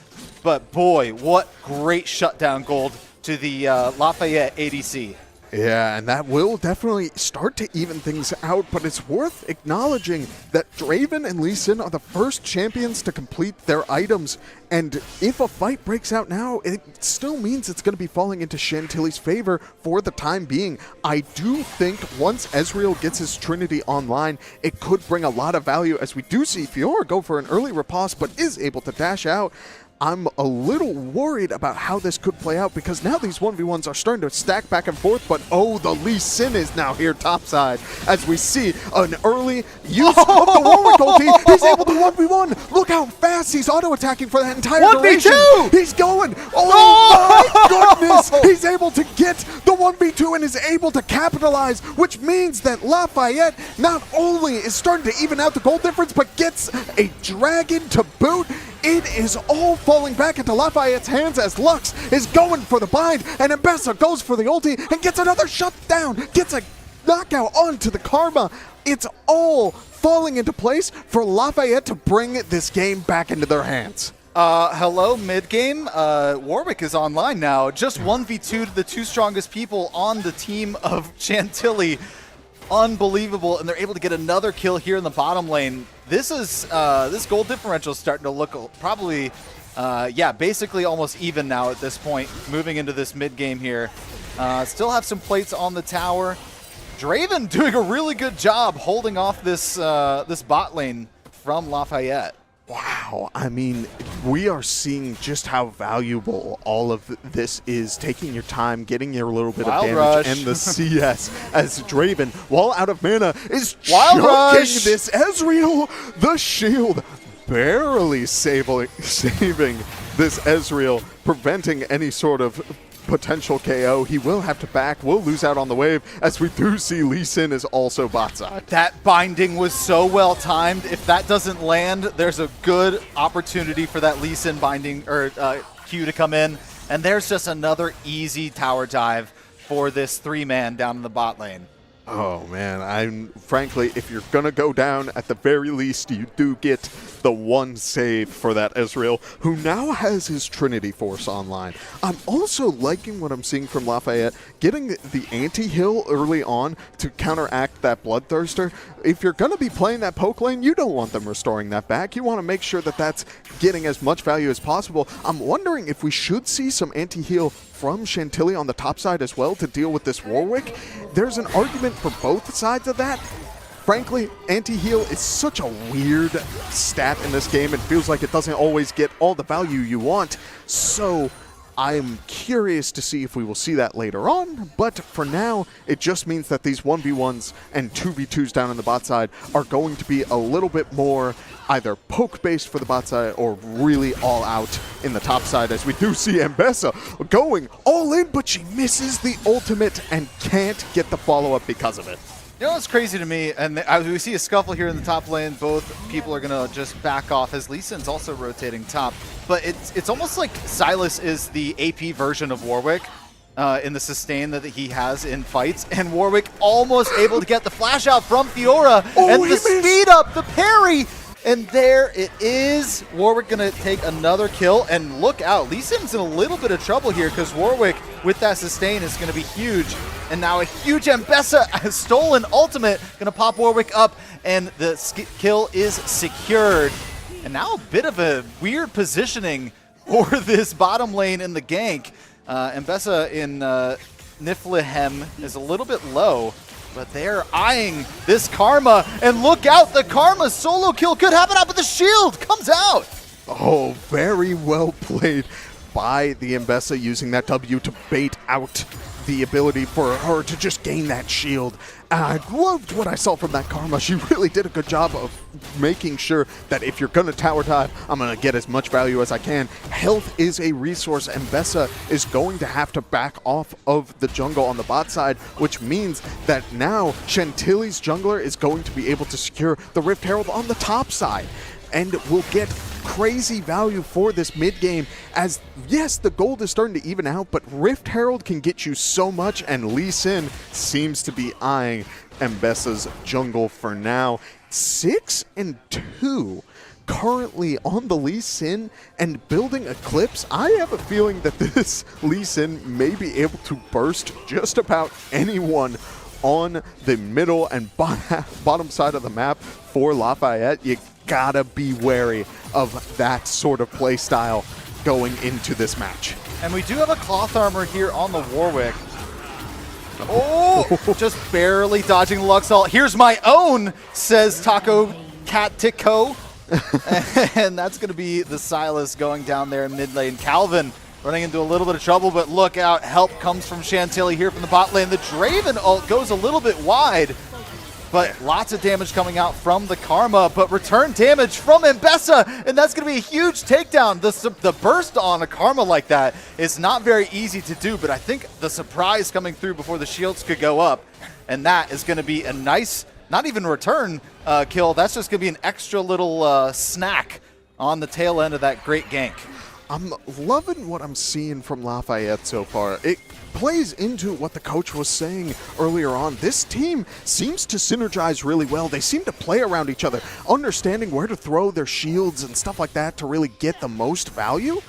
But boy, what great shutdown gold to the Lafayette ADC. Yeah, and that will definitely start to even things out, but it's worth acknowledging that Draven and Lee Sin are the first champions to complete their items, and if a fight breaks out now, it still means it's going to be falling into Chantilly's favor for the time being. I do think once Ezreal gets his Trinity online, it could bring a lot of value, as we do see Fiora go for an early riposte, but is able to dash out. I'm a little worried about how this could play out, because now these 1v1s are starting to stack back and forth, but the Lee Sin is now here topside, as we see an early use of the Warwick ulti. He's able to 1v1. Look how fast he's auto-attacking for that entire duration. 1v2! He's going. Oh my goodness! He's able to get the 1v2 and is able to capitalize, which means that Lafayette not only is starting to even out the gold difference, but gets a dragon to boot. It is all falling back into Lafayette's hands as Lux is going for the bind, and Mbessa goes for the ulti and gets another shutdown, gets a knockout onto the Karma. It's all falling into place for Lafayette to bring this game back into their hands. Hello, mid-game. Warwick is online now. Just 1v2 to the two strongest people on the team of Chantilly. Unbelievable, and they're able to get another kill here in the bottom lane. This is this gold differential is starting to look probably, basically almost even now at this point, moving into this mid-game here. Still have some plates on the tower. Draven doing a really good job holding off this this bot lane from Lafayette. Wow, I mean, we are seeing just how valuable all of this is, taking your time, getting your little bit of damage, and the CS, as Draven, while out of mana, is chucking this Ezreal. The shield barely saving this Ezreal, preventing any sort of potential KO. He will have to back, will lose out on the wave, as we do see Lee Sin is also bot side. That binding was so well timed. If that doesn't land, there's a good opportunity for that Lee Sin binding or Q to come in, and there's just another easy tower dive for this 3-man down in the bot lane. Oh man, frankly, if you're gonna go down, at the very least, you do get the one save for that Ezreal, who now has his Trinity Force online. I'm also liking what I'm seeing from Lafayette, getting the anti-heal early on to counteract that Bloodthirster. If you're gonna be playing that poke lane, you don't want them restoring that back. You want to make sure that that's getting as much value as possible. I'm wondering if we should see some anti-heal from Chantilly on the top side as well to deal with this Warwick. There's an argument for both sides of that. Frankly, anti-heal is such a weird stat in this game. It feels like it doesn't always get all the value you want. So I'm curious to see if we will see that later on, but for now, it just means that these 1v1s and 2v2s down on the bot side are going to be a little bit more either poke-based for the bot side or really all out in the top side, as we do see Mbessa going all in, but she misses the ultimate and can't get the follow-up because of it. You know what's crazy to me, and we see a scuffle here in the top lane. Both people are going to just back off as Lee Sin's also rotating top. But it's almost like Silas is the AP version of Warwick in the sustain that he has in fights. And Warwick almost able to get the flash out from Fiora. And the speed up, the parry. And there it is. Warwick going to take another kill. And look out. Lee Sin's in a little bit of trouble here because Warwick with that sustain is going to be huge. And now a huge Mbessa has stolen ultimate. Going to pop Warwick up. And the kill is secured. And now a bit of a weird positioning for this bottom lane in the gank. Mbessa in Niflheim is a little bit low. But they're eyeing this Karma, and look out, the Karma solo kill could happen out, but the shield comes out. Oh, very well played by the Mbessa, using that W to bait out the ability for her to just gain that shield. And I loved what I saw from that Karma. She really did a good job of making sure that if you're going to tower dive, I'm going to get as much value as I can. Health is a resource, and Mbessa is going to have to back off of the jungle on the bot side, which means that now Chantilly's jungler is going to be able to secure the Rift Herald on the top side. And will get crazy value for this mid game, as yes, the gold is starting to even out, but Rift Herald can get you so much, and Lee Sin seems to be eyeing Mbessa's jungle for now. 6-2 currently on the Lee Sin, and building Eclipse. I have a feeling that this Lee Sin may be able to burst just about anyone on the middle and bottom side of the map for Lafayette. You gotta be wary of that sort of play style going into this match. And we do have a cloth armor here on the Warwick. Oh, just barely dodging the Luxalt. Here's my own, says Taco Cat Tico. And that's going to be the Silas going down there in mid lane. Calvin running into a little bit of trouble, but look out. Help comes from Chantilly here from the bot lane. The Draven ult goes a little bit wide, but lots of damage coming out from the Karma, but return damage from Mbessa, and that's going to be a huge takedown. The burst on a Karma like that is not very easy to do, but I think the surprise coming through before the shields could go up, and that is going to be a nice, not even return kill, that's just going to be an extra little snack on the tail end of that great gank. I'm loving what I'm seeing from Lafayette so far. It plays into what the coach was saying earlier on. This team seems to synergize really well. They seem to play around each other, understanding where to throw their shields and stuff like that to really get the most value.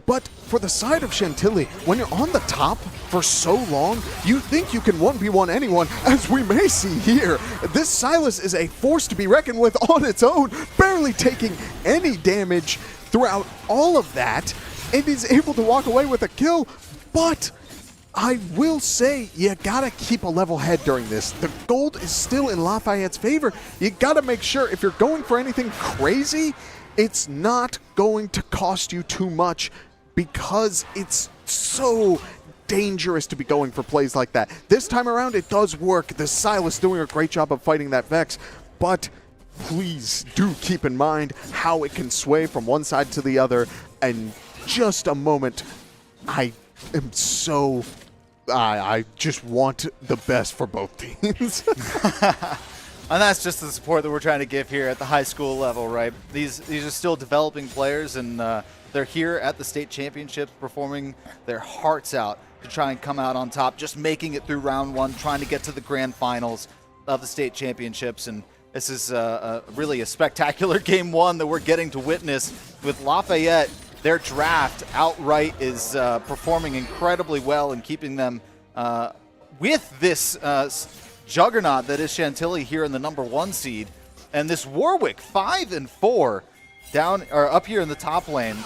But for the side of Chantilly, when you're on the top for so long, you think you can 1v1 anyone, as we may see here. This Silas is a force to be reckoned with on its own, barely taking any damage throughout all of that, and is able to walk away with a kill. But I will say, you gotta keep a level head during this. The gold is still in Lafayette's favor. You gotta make sure if you're going for anything crazy, it's not going to cost you too much, because it's so dangerous to be going for plays like that. This time around, it does work. The Silas doing a great job of fighting that Vex, but please do keep in mind how it can sway from one side to the other. And just a moment, I am so... I just want the best for both teams. And that's just the support that we're trying to give here at the high school level, right? These are still developing players, and they're here at the state championships performing their hearts out. to try and come out on top, just making it through round one, trying to get to the grand finals of the state championships. And this is really a spectacular game one that we're getting to witness with Lafayette. Their draft outright is performing incredibly well and keeping them with this juggernaut that is Chantilly here in the #1 seed. And this Warwick 5-4 down or up here in the top lane.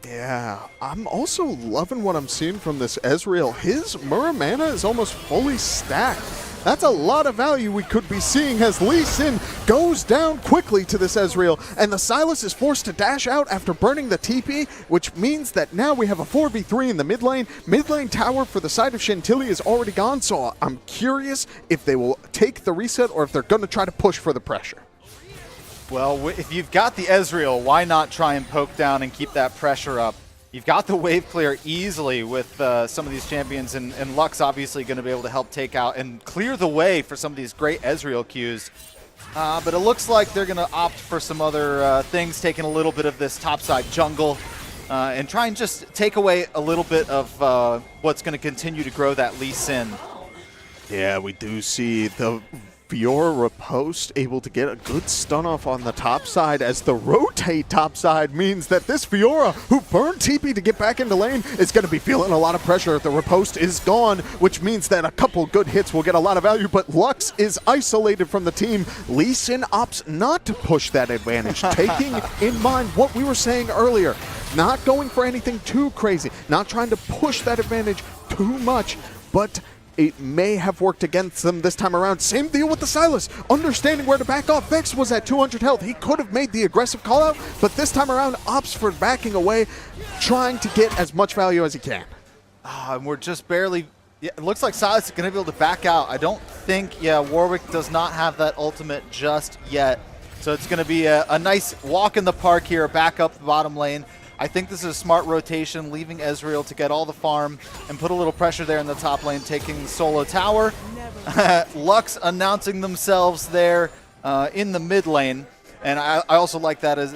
Yeah, I'm also loving what I'm seeing from this Ezreal. His Muramana is almost fully stacked. That's a lot of value we could be seeing as Lee Sin goes down quickly to this Ezreal, and the Sylas is forced to dash out after burning the TP, which means that now we have a 4v3 in the mid lane. Mid lane tower for the side of Chantilly is already gone, so I'm curious if they will take the reset or if they're going to try to push for the pressure. Well, if you've got the Ezreal, why not try and poke down and keep that pressure up? You've got the wave clear easily with some of these champions, and Lux obviously going to be able to help take out and clear the way for some of these great Ezreal queues. But it looks like they're going to opt for some other things, taking a little bit of this topside jungle and try and just take away a little bit of what's going to continue to grow that Lee Sin. Yeah, we do see the Fiora riposte able to get a good stun off on the top side, as the rotate top side means that this Fiora, who burned TP to get back into lane, is going to be feeling a lot of pressure. The riposte is gone, which means that a couple good hits will get a lot of value, but Lux is isolated from the team. Lee Sin opts not to push that advantage, taking in mind what we were saying earlier, not going for anything too crazy, not trying to push that advantage too much, but it may have worked against them this time around. Same deal with the Sylas, understanding where to back off. Vex was at 200 health. He could have made the aggressive call out, but this time around opts for backing away, trying to get as much value as he can. And we're just barely, it looks like Sylas is going to be able to back out. I don't think, Warwick does not have that ultimate just yet. So it's going to be a nice walk in the park here, back up the bottom lane. I think this is a smart rotation, leaving Ezreal to get all the farm and put a little pressure there in the top lane, taking the solo tower. Lux announcing themselves there in the mid lane. And I also like that as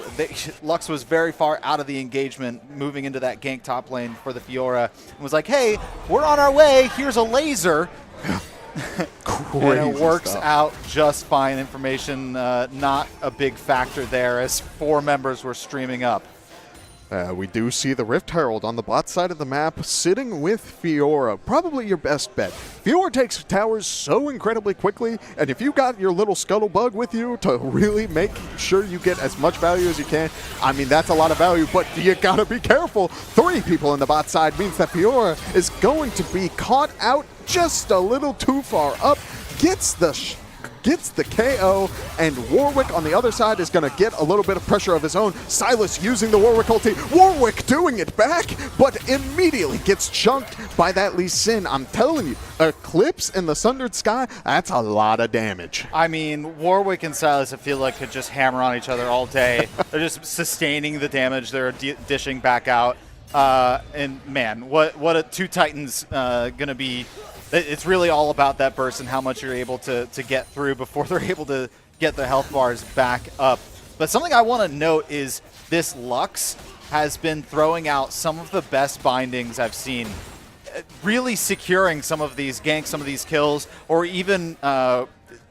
Lux was very far out of the engagement, moving into that gank top lane for the Fiora. And was like, hey, we're on our way. Here's a laser. And it works out just fine. Information not a big factor there as 4 members were streaming up. We do see the Rift Herald on the bot side of the map sitting with Fiora. Probably your best bet. Fiora takes towers so incredibly quickly, and if you got your little Scuttlebug with you to really make sure you get as much value as you can, I mean, that's a lot of value, but you gotta be careful. 3 people in the bot side means that Fiora is going to be caught out just a little too far up, gets the KO, and Warwick on the other side is going to get a little bit of pressure of his own. Sylas using the Warwick ulti. Warwick doing it back, but immediately gets chunked by that Lee Sin. I'm telling you, Eclipse in the Sundered Sky, that's a lot of damage. I mean, Warwick and Sylas, I feel like, could just hammer on each other all day. They're just sustaining the damage they're dishing back out. And man, what a 2 Titans going to be. It's really all about that burst and how much you're able to get through before they're able to get their health bars back up. But something I want to note is this Lux has been throwing out some of the best bindings I've seen, really securing some of these ganks, some of these kills, or even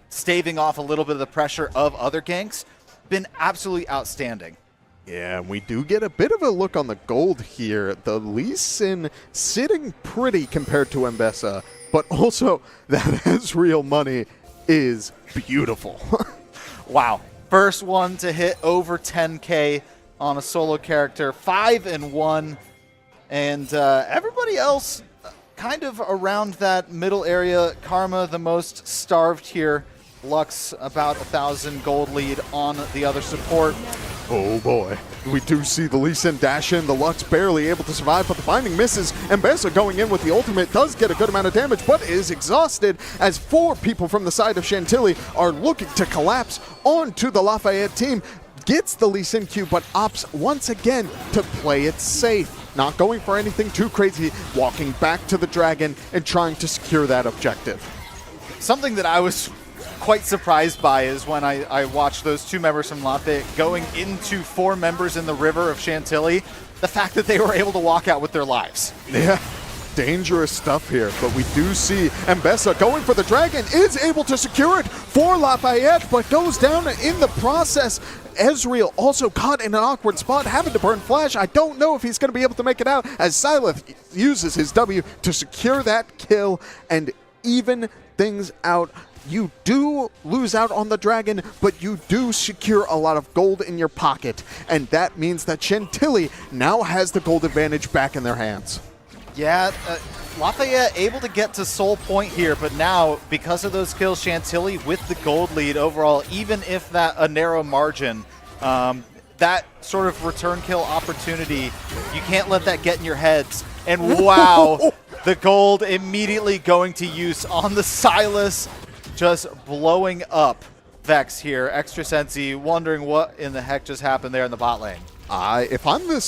staving off a little bit of the pressure of other ganks. Been absolutely outstanding. Yeah, we do get a bit of a look on the gold here. The Lee Sin sitting pretty compared to Mbessa, but also that Ezreal money is beautiful. Wow. First one to hit over 10K on a solo character, 5-1. And everybody else kind of around that middle area. Karma the most starved here. Lux about 1,000 gold lead on the other support. Oh boy. We do see the Lee Sin dash in, the Lux barely able to survive, but the binding misses. Mbessa going in with the ultimate does get a good amount of damage, but is exhausted as 4 people from the side of Chantilly are looking to collapse onto the Lafayette team. Gets the Lee Sin Q, but opts once again to play it safe. Not going for anything too crazy, walking back to the dragon and trying to secure that objective. Something that I was quite surprised by is when I watched those 2 members from Lafayette going into 4 members in the river of Chantilly, the fact that they were able to walk out with their lives. Yeah, dangerous stuff here, but we do see Mbessa going for the dragon, is able to secure it for Lafayette, but goes down in the process. Ezreal also caught in an awkward spot, having to burn flash. I don't know if he's going to be able to make it out as Silith uses his W to secure that kill and even things out. You do lose out on the dragon, but you do secure a lot of gold in your pocket, and that means that Chantilly now has the gold advantage back in their hands. Yeah, Lafayette able to get to Soul Point here, but now, because of those kills, Chantilly with the gold lead overall, even if that a narrow margin, that sort of return kill opportunity, you can't let that get in your heads. And wow, the gold immediately going to use on the Silas, just blowing up Vex here. Extra Sensi wondering what in the heck just happened there in the bot lane. If I'm the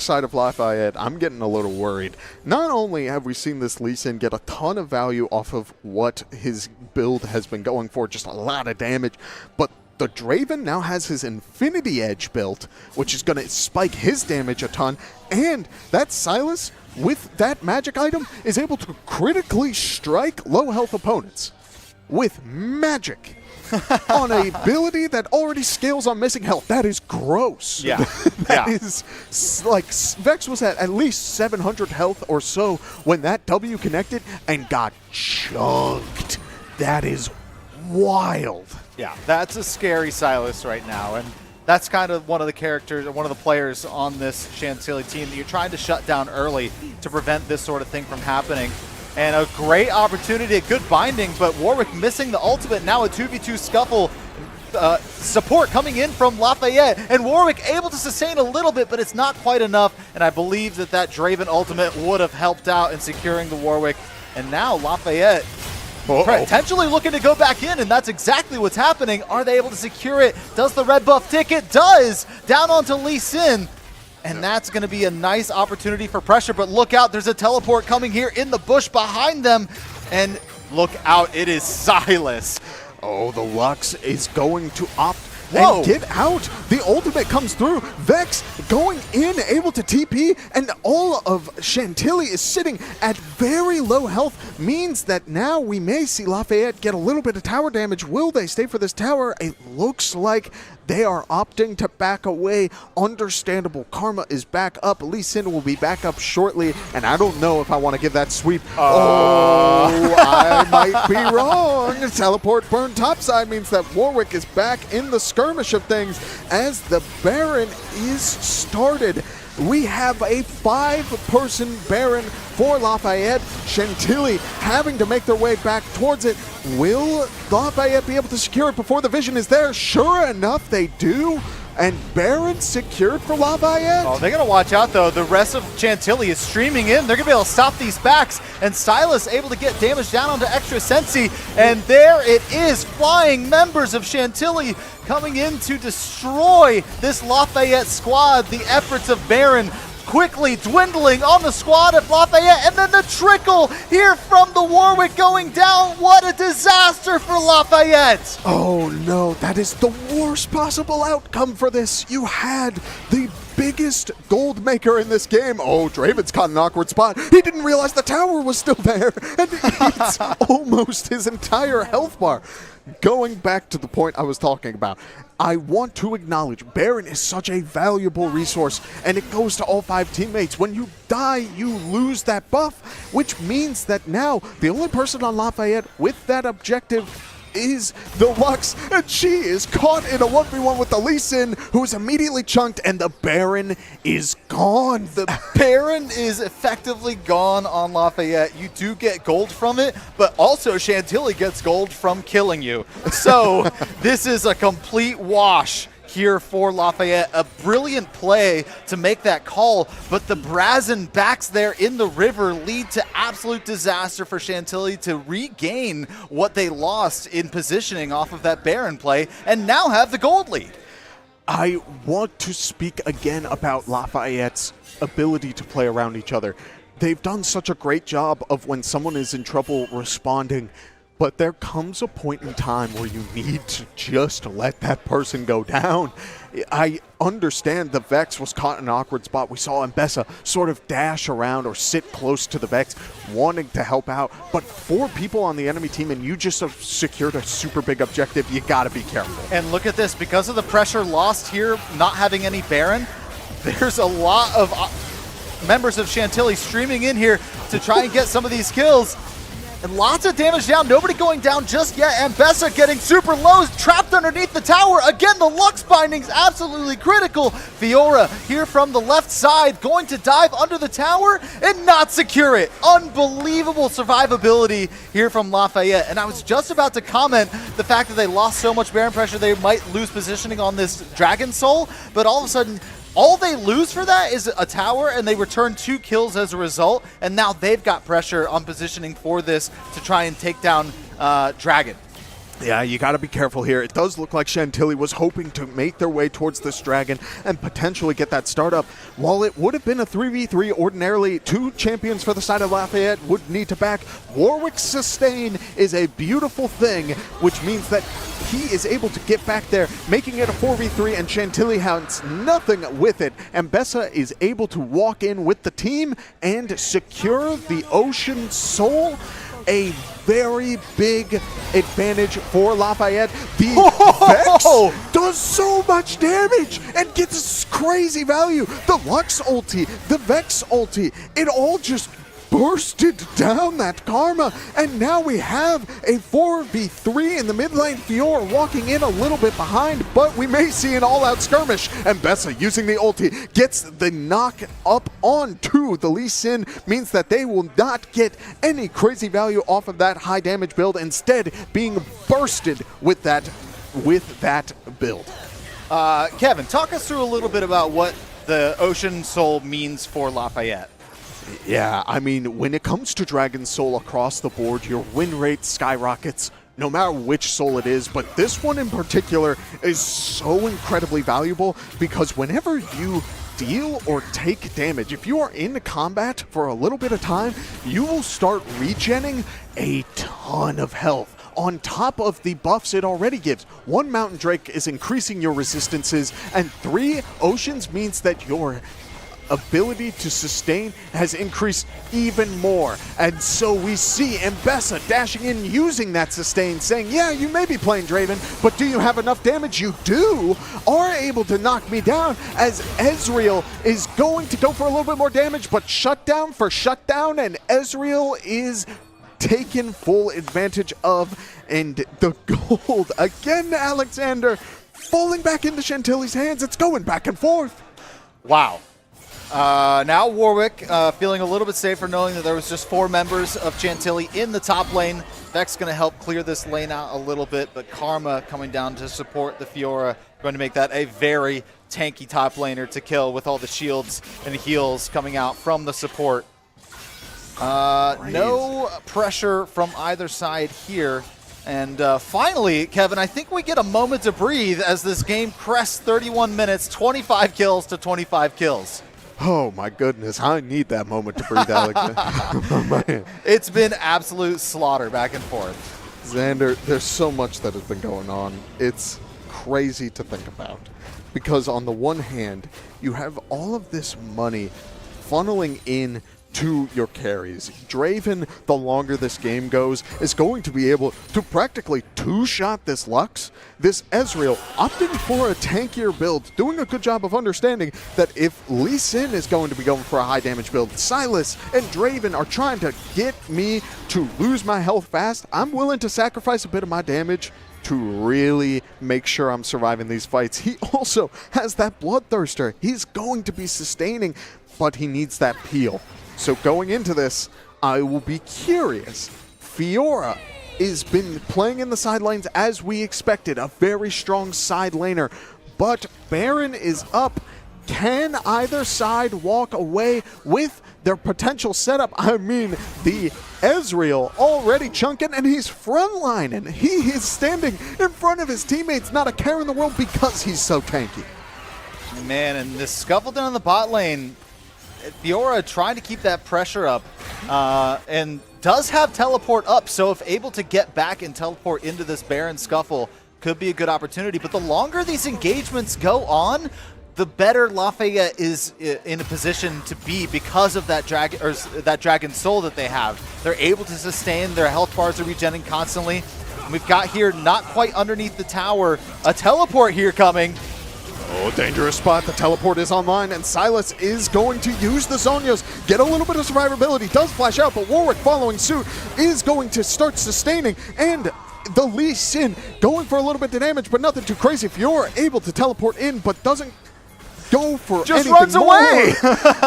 side of Lafayette, I'm getting a little worried. Not only have we seen this Lee Sin get a ton of value off of what his build has been going for, just a lot of damage, but the Draven now has his Infinity Edge built, which is going to spike his damage a ton, and that Silas, with that magic item, is able to critically strike low health opponents with magic. On a ability that already scales on missing health. That is gross. Yeah. That is like Vex was at least 700 health or so when that W connected and got chunked. That is wild. Yeah, that's a scary Silas right now, and that's kind of one of the characters, one of the players on this Chantilly team that you're trying to shut down early to prevent this sort of thing from happening. And a great opportunity, a good binding, but Warwick missing the ultimate. Now a 2v2 scuffle. Support coming in from Lafayette, and Warwick able to sustain a little bit, but it's not quite enough. And I believe that that Draven ultimate would have helped out in securing the Warwick. And now Lafayette potentially looking to go back in, and that's exactly what's happening. Are they able to secure it? Does the red buff tick? It does! Down onto Lee Sin. And that's going to be a nice opportunity for pressure. But look out, there's a teleport coming here in the bush behind them. And look out, it is Silas. Oh, the Lux is going to opt and get out. The ultimate comes through. Vex going in, able to TP, and all of Chantilly is sitting at very low health, means that now we may see Lafayette get a little bit of tower damage. Will they stay for this tower? It looks like they are opting to back away. Understandable. Karma is back up. Lee Sin will be back up shortly, and I don't know if I want to give that sweep. Oh, I might be wrong. Teleport burn topside means that Warwick is back in the skirmish of things as the Baron is started. We have a 5-person Baron for Lafayette. Chantilly having to make their way back towards it. Will Lafayette be able to secure it before the vision is there? Sure enough, they do. And Baron secured for Lafayette. Oh, they're going to watch out, though. The rest of Chantilly is streaming in. They're going to be able to stop these backs. And Silas able to get damage down onto Extra Sensi. And there it is. Flying members of Chantilly coming in to destroy this Lafayette squad. The efforts of Baron quickly dwindling on the squad of Lafayette, and then the trickle here from the Warwick going down. What a disaster for Lafayette! Oh no, that is the worst possible outcome for this. You had the biggest gold maker in this game. Oh, Draven's caught an awkward spot. He didn't realize the tower was still there, and it's almost his entire health bar. Going back to the point I was talking about, I want to acknowledge Baron is such a valuable resource, and it goes to all 5 teammates. When you die, you lose that buff, which means that now the only person on Lafayette with that objective is the Lux, and she is caught in a 1v1 with the Lee Sin, who is immediately chunked, and the Baron is gone. The Baron is effectively gone on Lafayette. You do get gold from it, but also Chantilly gets gold from killing you. So this is a complete wash here for Lafayette. A brilliant play to make that call, but the Brazen backs there in the river lead to absolute disaster for Chantilly to regain what they lost in positioning off of that Baron play and now have the gold lead. I want to speak again about Lafayette's ability to play around each other. They've done such a great job of when someone is in trouble responding, but there comes a point in time where you need to just let that person go down. I understand the Vex was caught in an awkward spot. We saw Mbessa sort of dash around or sit close to the Vex, wanting to help out. But 4 people on the enemy team, and you just have secured a super big objective. You got to be careful. And look at this. Because of the pressure lost here, not having any Baron, there's a lot of members of Chantilly streaming in here to try and get some of these kills. And lots of damage down. Nobody going down just yet. Mbessa getting super low, trapped underneath the tower. Again, the Lux binding's absolutely critical. Fiora here from the left side going to dive under the tower and not secure it. Unbelievable survivability here from Lafayette. And I was just about to comment the fact that they lost so much Baron pressure they might lose positioning on this Dragon Soul, but all of a sudden all they lose for that is a tower, and they return 2 kills as a result, and now they've got pressure on positioning for this to try and take down Dragon. Yeah, you got to be careful here. It does look like Chantilly was hoping to make their way towards this Dragon and potentially get that start up. While it would have been a 3v3, ordinarily 2 champions for the side of Lafayette would need to back. Warwick's sustain is a beautiful thing, which means that he is able to get back there, making it a 4v3, and Chantilly has nothing with it. And Mbessa is able to walk in with the team and secure the Ocean Soul. A very big advantage for Lafayette. The Vex does so much damage and gets crazy value. The Lux ulti, the Vex ulti, it all just bursted down that Karma, and now we have a 4v3 in the mid lane. Fiora walking in a little bit behind, but we may see an all-out skirmish, and Mbessa using the ulti gets the knock up onto the Lee Sin, means that they will not get any crazy value off of that high damage build, instead being bursted with that build. Kevin, talk us through a little bit about what the Ocean Soul means for Lafayette. Yeah, I mean, when it comes to Dragon Soul across the board, your win rate skyrockets no matter which soul it is, but this one in particular is so incredibly valuable because whenever you deal or take damage, if you are in combat for a little bit of time, you will start regenning a ton of health on top of the buffs it already gives. 1 Mountain Drake is increasing your resistances, and 3 Oceans means that your ability to sustain has increased even more. And so we see Mbessa dashing in, using that sustain, saying, yeah, you may be playing Draven, but do you have enough damage? You do, are able to knock me down, as Ezreal is going to go for a little bit more damage, but shutdown for shutdown, and Ezreal is taken full advantage of, and the gold, again, Alexander, falling back into Chantilly's hands. It's going back and forth. Wow. Now Warwick feeling a little bit safer knowing that there was just 4 members of Chantilly in the top lane. Vex going to help clear this lane out a little bit, but Karma coming down to support the Fiora, going to make that a very tanky top laner to kill with all the shields and heals coming out from the support. No pressure from either side here. And finally, Kevin, I think we get a moment to breathe as this game crests 31 minutes, 25 kills to 25 kills. Oh my goodness, I need that moment to breathe, Alexander. It's been absolute slaughter back and forth. Xander, there's so much that has been going on. It's crazy to think about. Because on the one hand, you have all of this money funneling in to your carries. Draven, the longer this game goes, is going to be able to practically 2-shot this Lux. This Ezreal opting for a tankier build, doing a good job of understanding that if Lee Sin is going to be going for a high damage build, Sylas and Draven are trying to get me to lose my health fast, I'm willing to sacrifice a bit of my damage to really make sure I'm surviving these fights. He also has that Bloodthirster. He's going to be sustaining, but he needs that peel. So going into this, I will be curious. Fiora has been playing in the side lanes as we expected, a very strong side laner, but Baron is up. Can either side walk away with their potential setup? I mean, the Ezreal already chunking, and he's frontline, and he is standing in front of his teammates, not a care in the world because he's so tanky. Man, and this scuffle down the bot lane, Fiora trying to keep that pressure up, and does have teleport up, so if able to get back and teleport into this Baron scuffle, could be a good opportunity. But the longer these engagements go on, the better Lafayette is in a position to be because of that dragon soul that they have. They're able to sustain, their health bars are regenerating constantly. We've got here, not quite underneath the tower, a teleport here coming. Oh, dangerous spot. The teleport is online, and Silas is going to use the Zonias. Get a little bit of survivability. Does flash out, but Warwick following suit is going to start sustaining, and the Lee Sin going for a little bit of damage, but nothing too crazy. Fiora able to teleport in, but doesn't go for just anything runs more. away.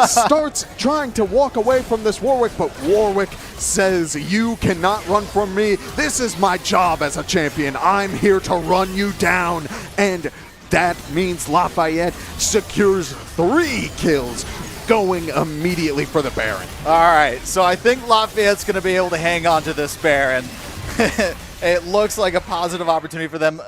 Starts trying to walk away from this Warwick, but Warwick says, you cannot run from me. This is my job as a champion. I'm here to run you down. And that means Lafayette secures 3 kills, going immediately for the Baron. All right, so I think Lafayette's going to be able to hang on to this Baron. It looks like a positive opportunity for them.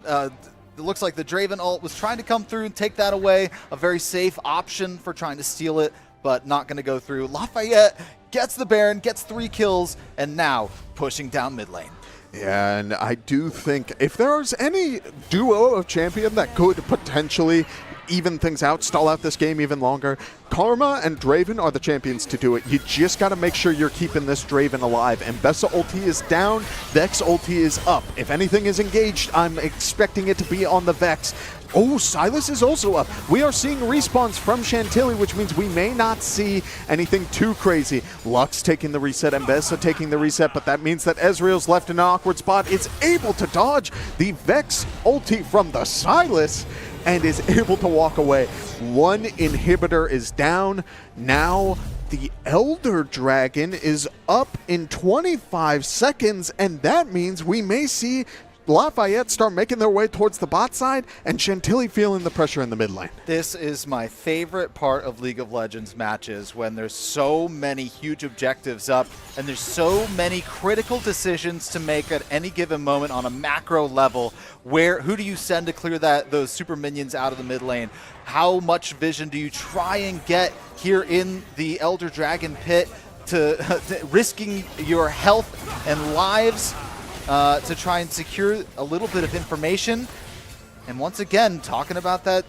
It looks like the Draven ult was trying to come through and take that away. A very safe option for trying to steal it, but not going to go through. Lafayette gets the Baron, gets 3 kills, and now pushing down mid lane. Yeah, and I do think if there's any duo of champion that could potentially even things out, stall out this game even longer, Karma and Draven are the champions to do it. You just got to make sure you're keeping this Draven alive. And Bessa ulti is down, Vex ulti is up. If anything is engaged, I'm expecting it to be on the Vex. Oh, Silas is also up. We are seeing respawns from Chantilly, which means we may not see anything too crazy. Lux taking the reset and Bessa taking the reset, but that means that Ezreal's left in an awkward spot. It's able to dodge the Vex ulti from the Silas and is able to walk away. One inhibitor is down. Now the Elder Dragon is up in 25 seconds, and that means we may see Lafayette start making their way towards the bot side, and Chantilly feeling the pressure in the mid lane. This is my favorite part of League of Legends matches, when there's so many huge objectives up and there's so many critical decisions to make at any given moment on a macro level. Who do you send to clear those super minions out of the mid lane? How much vision do you try and get here in the Elder Dragon pit to risking your health and lives to try and secure a little bit of information? And once again, talking about that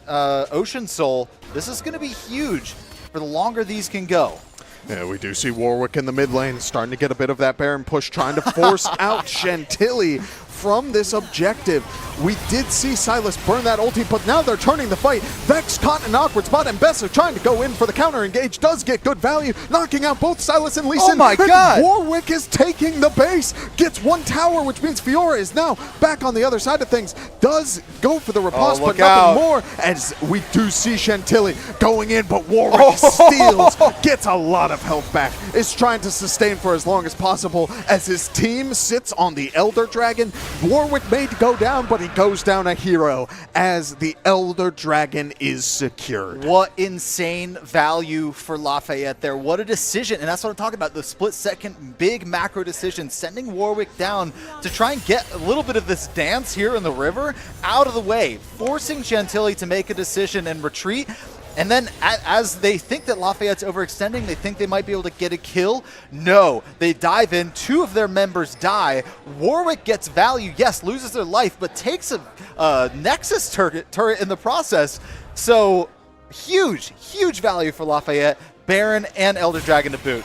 Ocean Soul, this is going to be huge for the longer these can go. Yeah, we do see Warwick in the mid lane starting to get a bit of that Baron push, trying to force out Chantilly from this objective. We did see Silas burn that ulti, but now they're turning the fight. Vex caught in an awkward spot, and Bessa trying to go in for the counter engage, does get good value, knocking out both Silas and Lee Sin. Oh my god! Warwick is taking the base, gets 1 tower, which means Fiora is now back on the other side of things. Does go for the riposte, but nothing more, as we do see Chantilly going in, but Warwick steals, gets a lot of health back, is trying to sustain for as long as possible as his team sits on the Elder Dragon. Warwick may go down, but he goes down a hero as the Elder Dragon is secured. What insane value for Lafayette there. What a decision. And that's what I'm talking about, the split-second big macro decision, sending Warwick down to try and get a little bit of this dance here in the river out of the way, forcing Chantilly to make a decision and retreat. And then as they think that Lafayette's overextending, they think they might be able to get a kill. No, they dive in. 2 of their members die. Warwick gets value, yes, loses their life, but takes a Nexus turret in the process. So huge, huge value for Lafayette, Baron, and Elder Dragon to boot.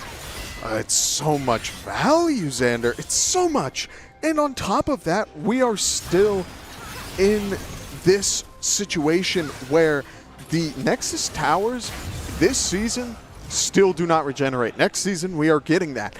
It's so much value, Xander. It's so much. And on top of that, we are still in this situation where the Nexus towers this season still do not regenerate. Next season, we are getting that.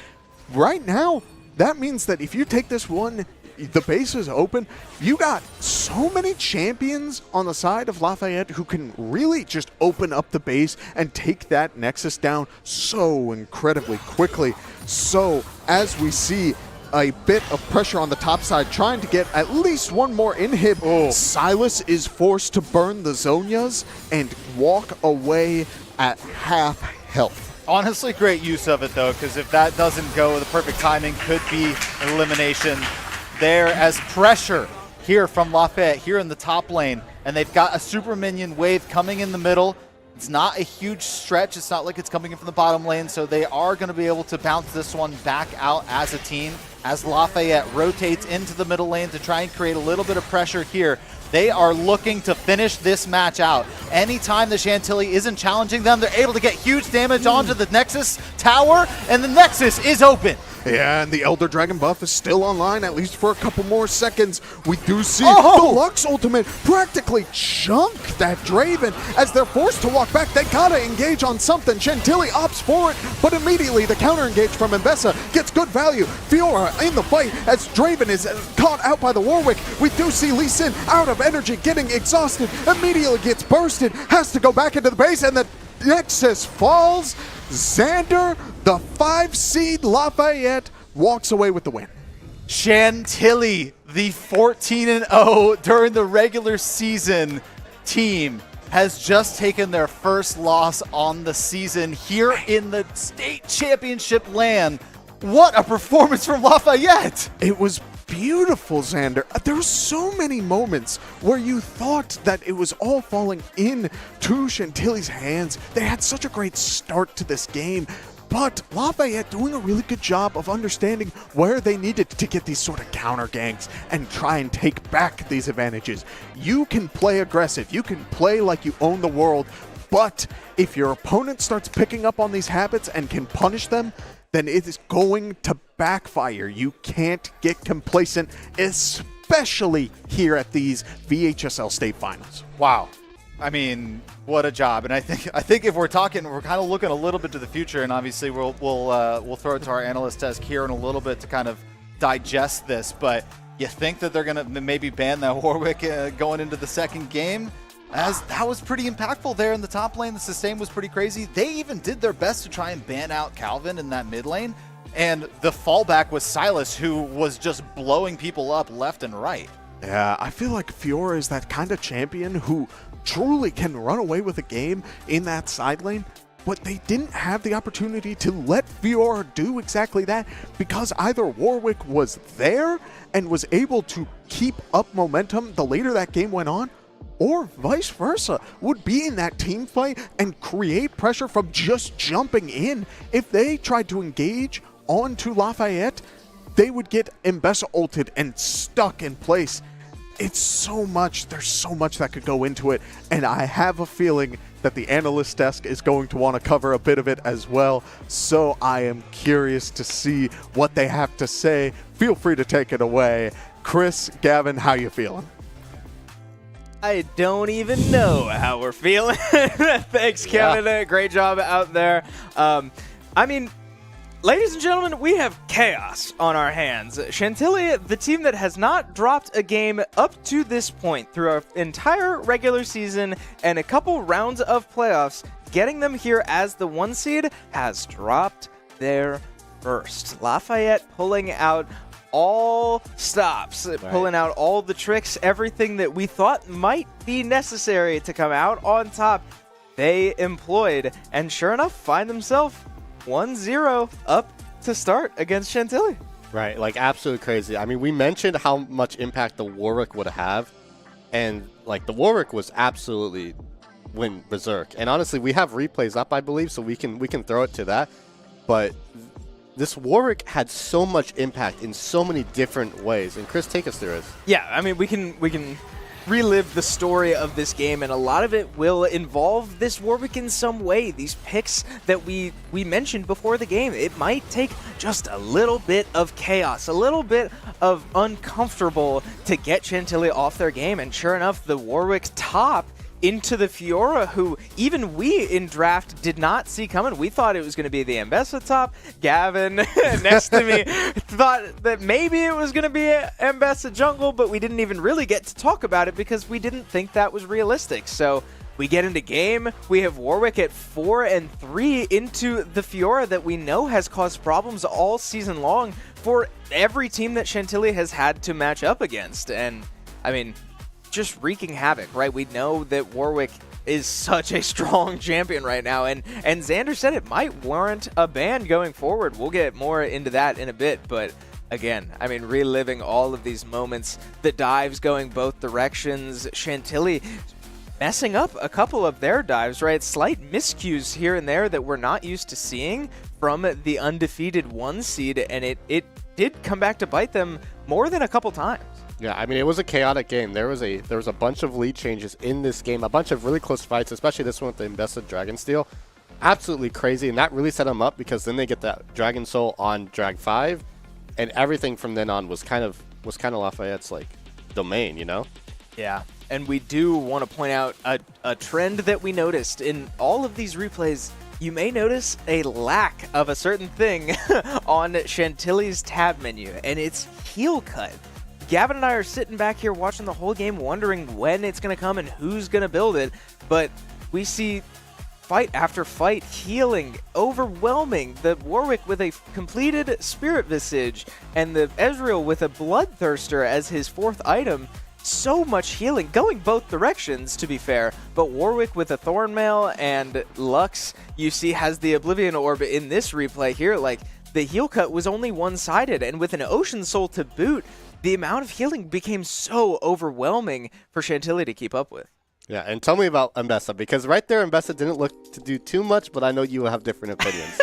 Right now, that means that if you take this one, the base is open. You got so many champions on the side of Lafayette who can really just open up the base and take that Nexus down so incredibly quickly. So, as we see a bit of pressure on the top side, trying to get at least 1 more inhib. Oh. Silas is forced to burn the Zonias and walk away at half health. Honestly, great use of it, though, because if that doesn't go, the perfect timing could be elimination there, as pressure here from Lafayette here in the top lane, and they've got a super minion wave coming in the middle. It's not a huge stretch. It's not like it's coming in from the bottom lane, so they are going to be able to bounce this one back out as a team as Lafayette rotates into the middle lane to try and create a little bit of pressure here. They are looking to finish this match out. Anytime the Chantilly isn't challenging them, they're able to get huge damage onto the Nexus tower, and the Nexus is open. Yeah, and the Elder Dragon buff is still online, at least for a couple more seconds. We do see Oh! the Lux ultimate practically chunk that Draven. As they're forced to walk back, they gotta engage on something. Chantilly opts for it, but immediately the counter engage from Mbessa gets good value. Fiora in the fight as Draven is caught out by the Warwick. We do see Lee Sin out of energy, getting exhausted, immediately gets bursted, has to go back into the base, and the Nexus falls. Xander, the 5 seed Lafayette, walks away with the win. Chantilly, the 14-0 during the regular season team, has just taken their first loss on the season here in the state championship land. What a performance from Lafayette! It was beautiful, Xander. There were so many moments where you thought that it was all falling into Chantilly's hands. They had such a great start to this game, but Lafayette doing a really good job of understanding where they needed to get these sort of counter ganks and try and take back these advantages. You can play aggressive, you can play like you own the world, but if your opponent starts picking up on these habits and can punish them, then it is going to backfire. You can't get complacent, especially here at these VHSL state finals. Wow. I mean, what a job. And I think if we're talking, we're kind of looking a little bit to the future, and obviously we'll throw it to our analyst desk here in a little bit to kind of digest this. But you think that they're going to maybe ban that Warwick going into the second game? As that was pretty impactful there in the top lane. The sustain was pretty crazy. They even did their best to try and ban out Calvin in that mid lane. And the fallback was Silas, who was just blowing people up left and right. Yeah, I feel like Fiora is that kind of champion who truly can run away with a game in that side lane, but they didn't have the opportunity to let Fiora do exactly that because either Warwick was there and was able to keep up momentum the later that game went on, or vice versa, would be in that team fight and create pressure from just jumping in. If they tried to engage onto Lafayette, they would get Mbessa ulted and stuck in place. It's so much, there's so much that could go into it, and I have a feeling that the analyst desk is going to want to cover a bit of it as well, so I am curious to see what they have to say. Feel free to take it away. Chris, Gavin, how you feeling? I don't even know how we're feeling. Thanks, Canada. Yeah. Great job out there. I mean, ladies and gentlemen, we have chaos on our hands. Chantilly, the team that has not dropped a game up to this point through our entire regular season and a couple rounds of playoffs, getting them here as the 1 seed, has dropped their first. Lafayette pulling out all stops, pulling out all the tricks, everything that we thought might be necessary to come out on top, they employed, and sure enough, find themselves 1-0 up to start against Chantilly. Right, like absolutely crazy. I mean, we mentioned how much impact the Warwick would have, and like the Warwick was absolutely went berserk. And honestly, we have replays up, I believe, so we can throw it to that. But this Warwick had so much impact in so many different ways. And Chris, take us through it. Yeah, I mean, we can relive the story of this game, and a lot of it will involve this Warwick in some way. These picks that we mentioned before the game, it might take just a little bit of chaos, a little bit of uncomfortable to get Chantilly off their game, and sure enough, the Warwick top into the Fiora, who even we in draft did not see coming. We thought it was going to be the Mbessa top. Gavin next to me thought that maybe it was going to be Mbessa jungle, but we didn't even really get to talk about it because we didn't think that was realistic. So we get into game. We have Warwick at 4-3 into the Fiora that we know has caused problems all season long for every team that Chantilly has had to match up against. And I mean, just wreaking havoc, right? We know that Warwick is such a strong champion right now, and Xander said it might warrant a ban going forward. We'll get more into that in a bit, but again, I mean, reliving all of these moments, the dives going both directions, Chantilly messing up a couple of their dives, right? Slight miscues here and there that we're not used to seeing from the undefeated 1 seed, and it did come back to bite them more than a couple times. Yeah, I mean, it was a chaotic game. There was a bunch of lead changes in this game, a bunch of really close fights, especially this one with the invested Dragon Steel. Absolutely crazy, and that really set them up because then they get that Dragon Soul on Drag 5, and everything from then on was kind of Lafayette's like domain, you know? Yeah, and we do want to point out a trend that we noticed in all of these replays. You may notice a lack of a certain thing on Chantilly's tab menu, and it's heel cut. Gavin and I are sitting back here watching the whole game wondering when it's going to come and who's going to build it, but we see fight after fight healing, overwhelming. The Warwick with a completed Spirit Visage and the Ezreal with a Bloodthirster as his 4th item. So much healing, going both directions to be fair, but Warwick with a Thornmail and Lux, you see, has the Oblivion Orb in this replay here. Like, the heal cut was only one-sided, and with an Ocean Soul to boot, the amount of healing became so overwhelming for Chantilly to keep up with. Yeah, and tell me about Mbessa, because right there, Mbessa didn't look to do too much, but I know you have different opinions.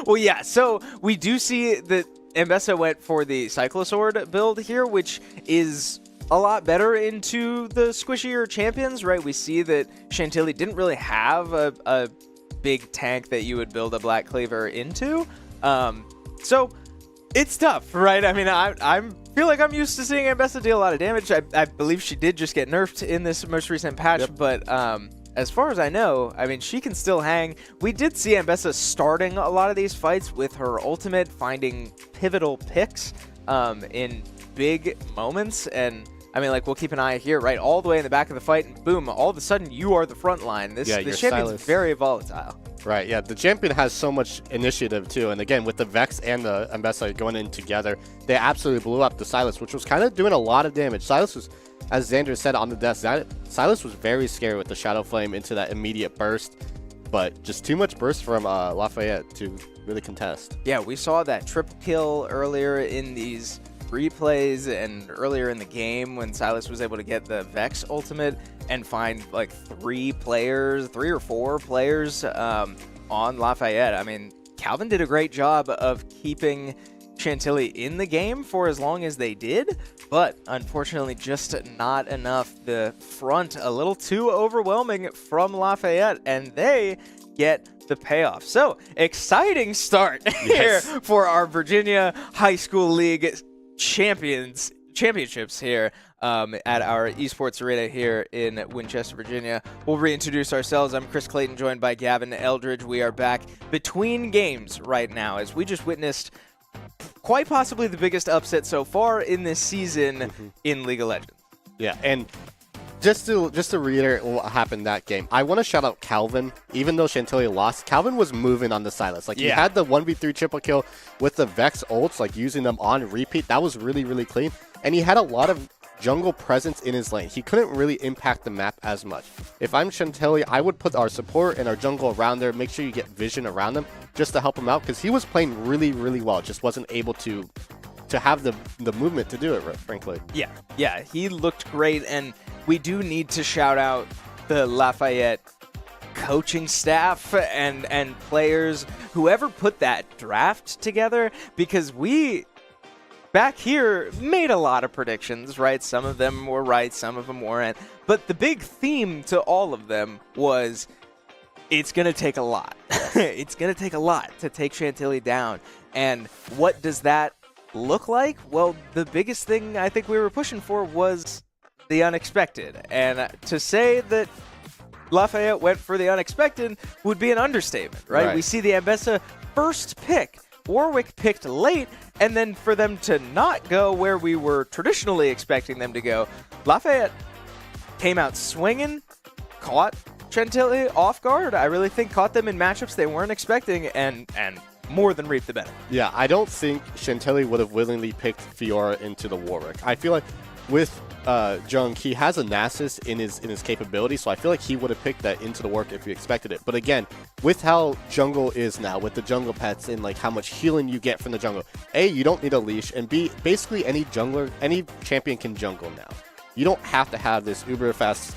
Well, yeah, so we do see that Mbessa went for the Cyclosword build here, which is a lot better into the squishier champions, right? We see that Chantilly didn't really have a big tank that you would build a Black Cleaver into. So it's tough, right? I mean, I feel like I'm used to seeing Mbessa deal a lot of damage. I believe she did just get nerfed in this most recent patch, yep. But as far as I know, I mean, she can still hang. We did see Mbessa starting a lot of these fights with her ultimate, finding pivotal picks in big moments, and I mean, like, we'll keep an eye here, right? All the way in the back of the fight, and boom, all of a sudden, you are the front line. This champion's Silas. very volatile. Right, yeah. The champion has so much initiative, too. And again, with the Vex and the Mbessa going in together, they absolutely blew up the Silas, which was kind of doing a lot of damage. Silas was, as Xander said on the desk, Silas was very scary with the Shadow Flame into that immediate burst. But just too much burst from Lafayette to really contest. Yeah, we saw that triple kill earlier in these replays and earlier in the game when Silas was able to get the Vex ultimate and find like 3 or 4 players on Lafayette. I mean, Calvin did a great job of keeping Chantilly in the game for as long as they did, but unfortunately just not enough. The front a little too overwhelming from Lafayette, and they get the payoff. So, exciting start here for our Virginia High School League championships here at our esports arena here in Winchester, Virginia. We'll reintroduce ourselves. I'm Chris Clayton, joined by Gavin Eldridge. We are back between games right now as we just witnessed quite possibly the biggest upset so far in this season in League of Legends. Yeah, and just to reiterate what happened that game, I want to shout out Calvin. Even though Chantilly lost, Calvin was moving on the Silas. Like, he had the 1v3 triple kill with the Vex ults, like using them on repeat. That was really, really clean. And he had a lot of jungle presence in his lane. He couldn't really impact the map as much. If I'm Chantilly, I would put our support and our jungle around there. Make sure you get vision around them just to help him out, because he was playing really, really well. Just wasn't able to have the movement to do it, frankly. Yeah, he looked great, and we do need to shout out the Lafayette coaching staff and players, whoever put that draft together, because we back here made a lot of predictions, right? Some of them were right, some of them weren't, but the big theme to all of them was it's going to take a lot. It's going to take a lot to take Chantilly down, and what does that look like? Well, the biggest thing I think we were pushing for was the unexpected, and to say that Lafayette went for the unexpected would be an understatement, right? We see the Mbessa first pick, Warwick picked late, and then for them to not go where we were traditionally expecting them to go, Lafayette came out swinging, caught Chantilly off guard. I really think caught them in matchups they weren't expecting, and more than reaped the benefit. Yeah, I don't think Chantilly would have willingly picked Fiora into the Warwick. I feel like with Jung, he has a Nasus in his capability, so I feel like he would have picked that into the work if he expected it. But again, with how jungle is now, with the jungle pets and like how much healing you get from the jungle, A, you don't need a leash, and B, basically any jungler, any champion can jungle now. You don't have to have this uber fast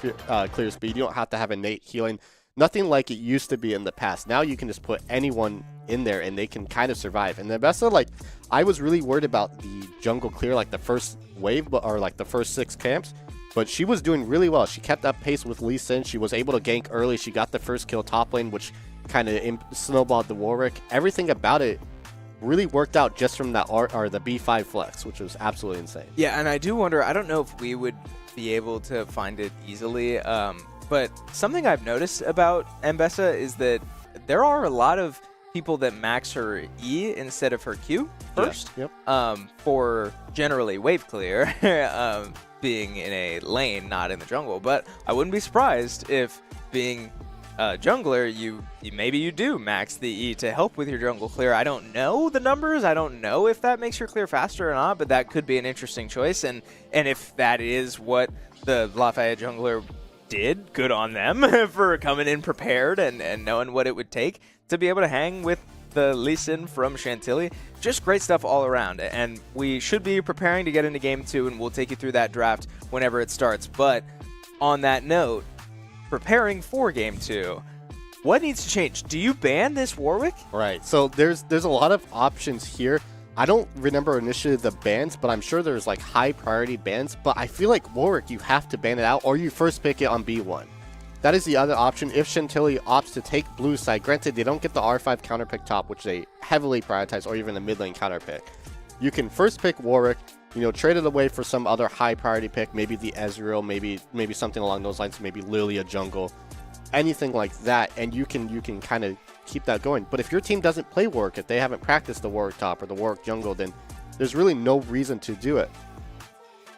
clear speed. You don't have to have innate healing. Nothing like it used to be in the past. Now you can just put anyone in there and they can kind of survive. And the best of, like, I was really worried about the jungle clear, like the first wave, or like the first 6 camps. But she was doing really well. She kept up pace with Lee Sin. She was able to gank early. She got the first kill top lane, which kind of snowballed the Warwick. Everything about it really worked out just from that the B5 flex, which was absolutely insane. Yeah, and I do wonder, I don't know if we would be able to find it easily, but something I've noticed about Mbessa is that there are a lot of people that max her E instead of her Q first, for generally wave clear, being in a lane, not in the jungle. But I wouldn't be surprised if, being a jungler, maybe you do max the E to help with your jungle clear. I don't know the numbers. I don't know if that makes your clear faster or not, but that could be an interesting choice. And if that is what the Lafayette jungler did, good on them for coming in prepared and knowing what it would take to be able to hang with the Lee Sin from Chantilly. Just great stuff all around, and we should be preparing to get into Game 2, and we'll take you through that draft whenever it starts. But on that note, preparing for Game 2, what needs to change? Do you ban this Warwick? Right, so there's a lot of options here. I don't remember initially the bans, but I'm sure there's like high priority bans. But I feel like Warwick, you have to ban it out, or you first pick it on B1. That is the other option if Chantilly opts to take blue side. Granted, they don't get the R5 counter pick top, which they heavily prioritize, or even the mid lane counter pick. You can first pick Warwick, trade it away for some other high priority pick, maybe the Ezreal, maybe something along those lines, maybe Lilia jungle, anything like that, and you can kind of keep that going. But if your team doesn't play Warwick, if they haven't practiced the Warwick top or the Warwick jungle, then there's really no reason to do it.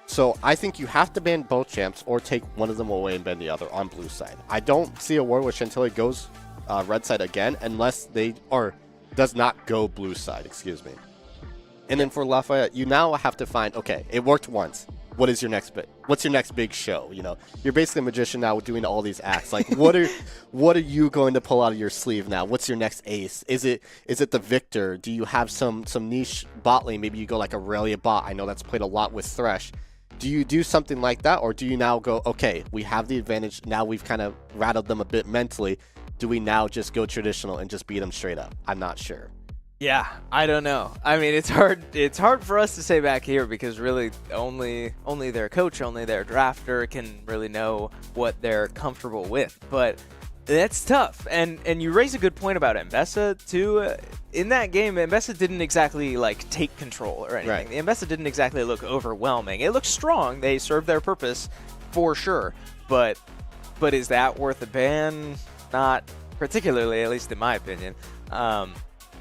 So I think you have to ban both champs or take one of them away and ban the other on blue side. I don't see a world where Chantilly goes red side again unless does not go blue side, excuse me. And then for Lafayette, you now have to find, okay, it worked once. What is your next bit? What's your next big show? You're basically a magician now doing all these acts. Like, what are you going to pull out of your sleeve now? What's your next ace? Is it the Victor? Do you have some niche bot lane? Maybe you go like Aurelia bot. I know that's played a lot with Thresh. Do you do something like that, or do you now go, okay, we have the advantage, now we've kind of rattled them a bit mentally, do we now just go traditional and just beat them straight up? I'm not sure. Yeah, I don't know. I mean, it's hard for us to say back here because really only their coach, only their drafter can really know what they're comfortable with. But that's tough. And you raise a good point about Mbessa too. In that game, Mbessa didn't exactly like take control or anything. Right. The Mbessa didn't exactly look overwhelming. It looked strong. They served their purpose for sure. But is that worth a ban? Not particularly, at least in my opinion.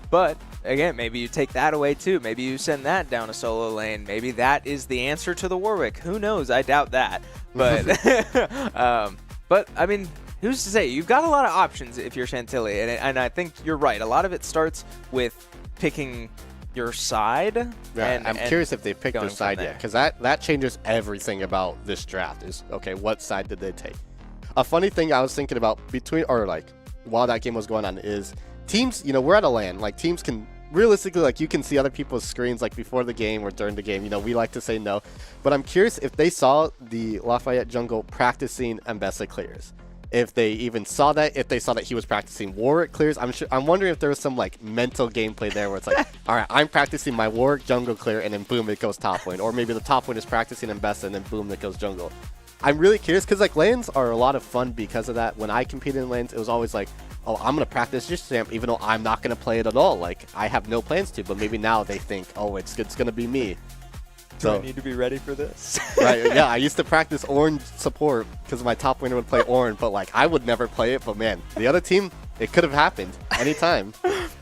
But again, maybe you take that away too. Maybe you send that down a solo lane. Maybe that is the answer to the Warwick. Who knows? I doubt that. But but I mean, who's to say? You've got a lot of options if you're Chantilly, and I think you're right. A lot of it starts with picking your side. Yeah, I'm curious if they picked their side yet, because that changes everything about this draft. Is okay, what side did they take? A funny thing I was thinking about while that game was going on is teams. We're at a LAN. Like, teams can realistically, like, you can see other people's screens like before the game or during the game. We like to say no, but I'm curious if they saw the Lafayette jungle practicing Mbessa clears. If they even saw that, if they saw that he was practicing Warwick clears. I'm wondering if there was some like mental gameplay there where it's like, all right, I'm practicing my Warwick jungle clear, and then boom, it goes top lane. Or maybe the top lane is practicing Mbessa, and then boom, it goes jungle. I'm really curious because like lanes are a lot of fun because of that. When I competed in lanes, it was always like, oh, I'm going to practice this champ even though I'm not going to play it at all. Like, I have no plans to, but maybe now they think, oh, it's going to be me. Do I need to be ready for this? Right, yeah, I used to practice Orange support because my top laner would play Orange, but like I would never play it. But man, the other team, it could have happened anytime.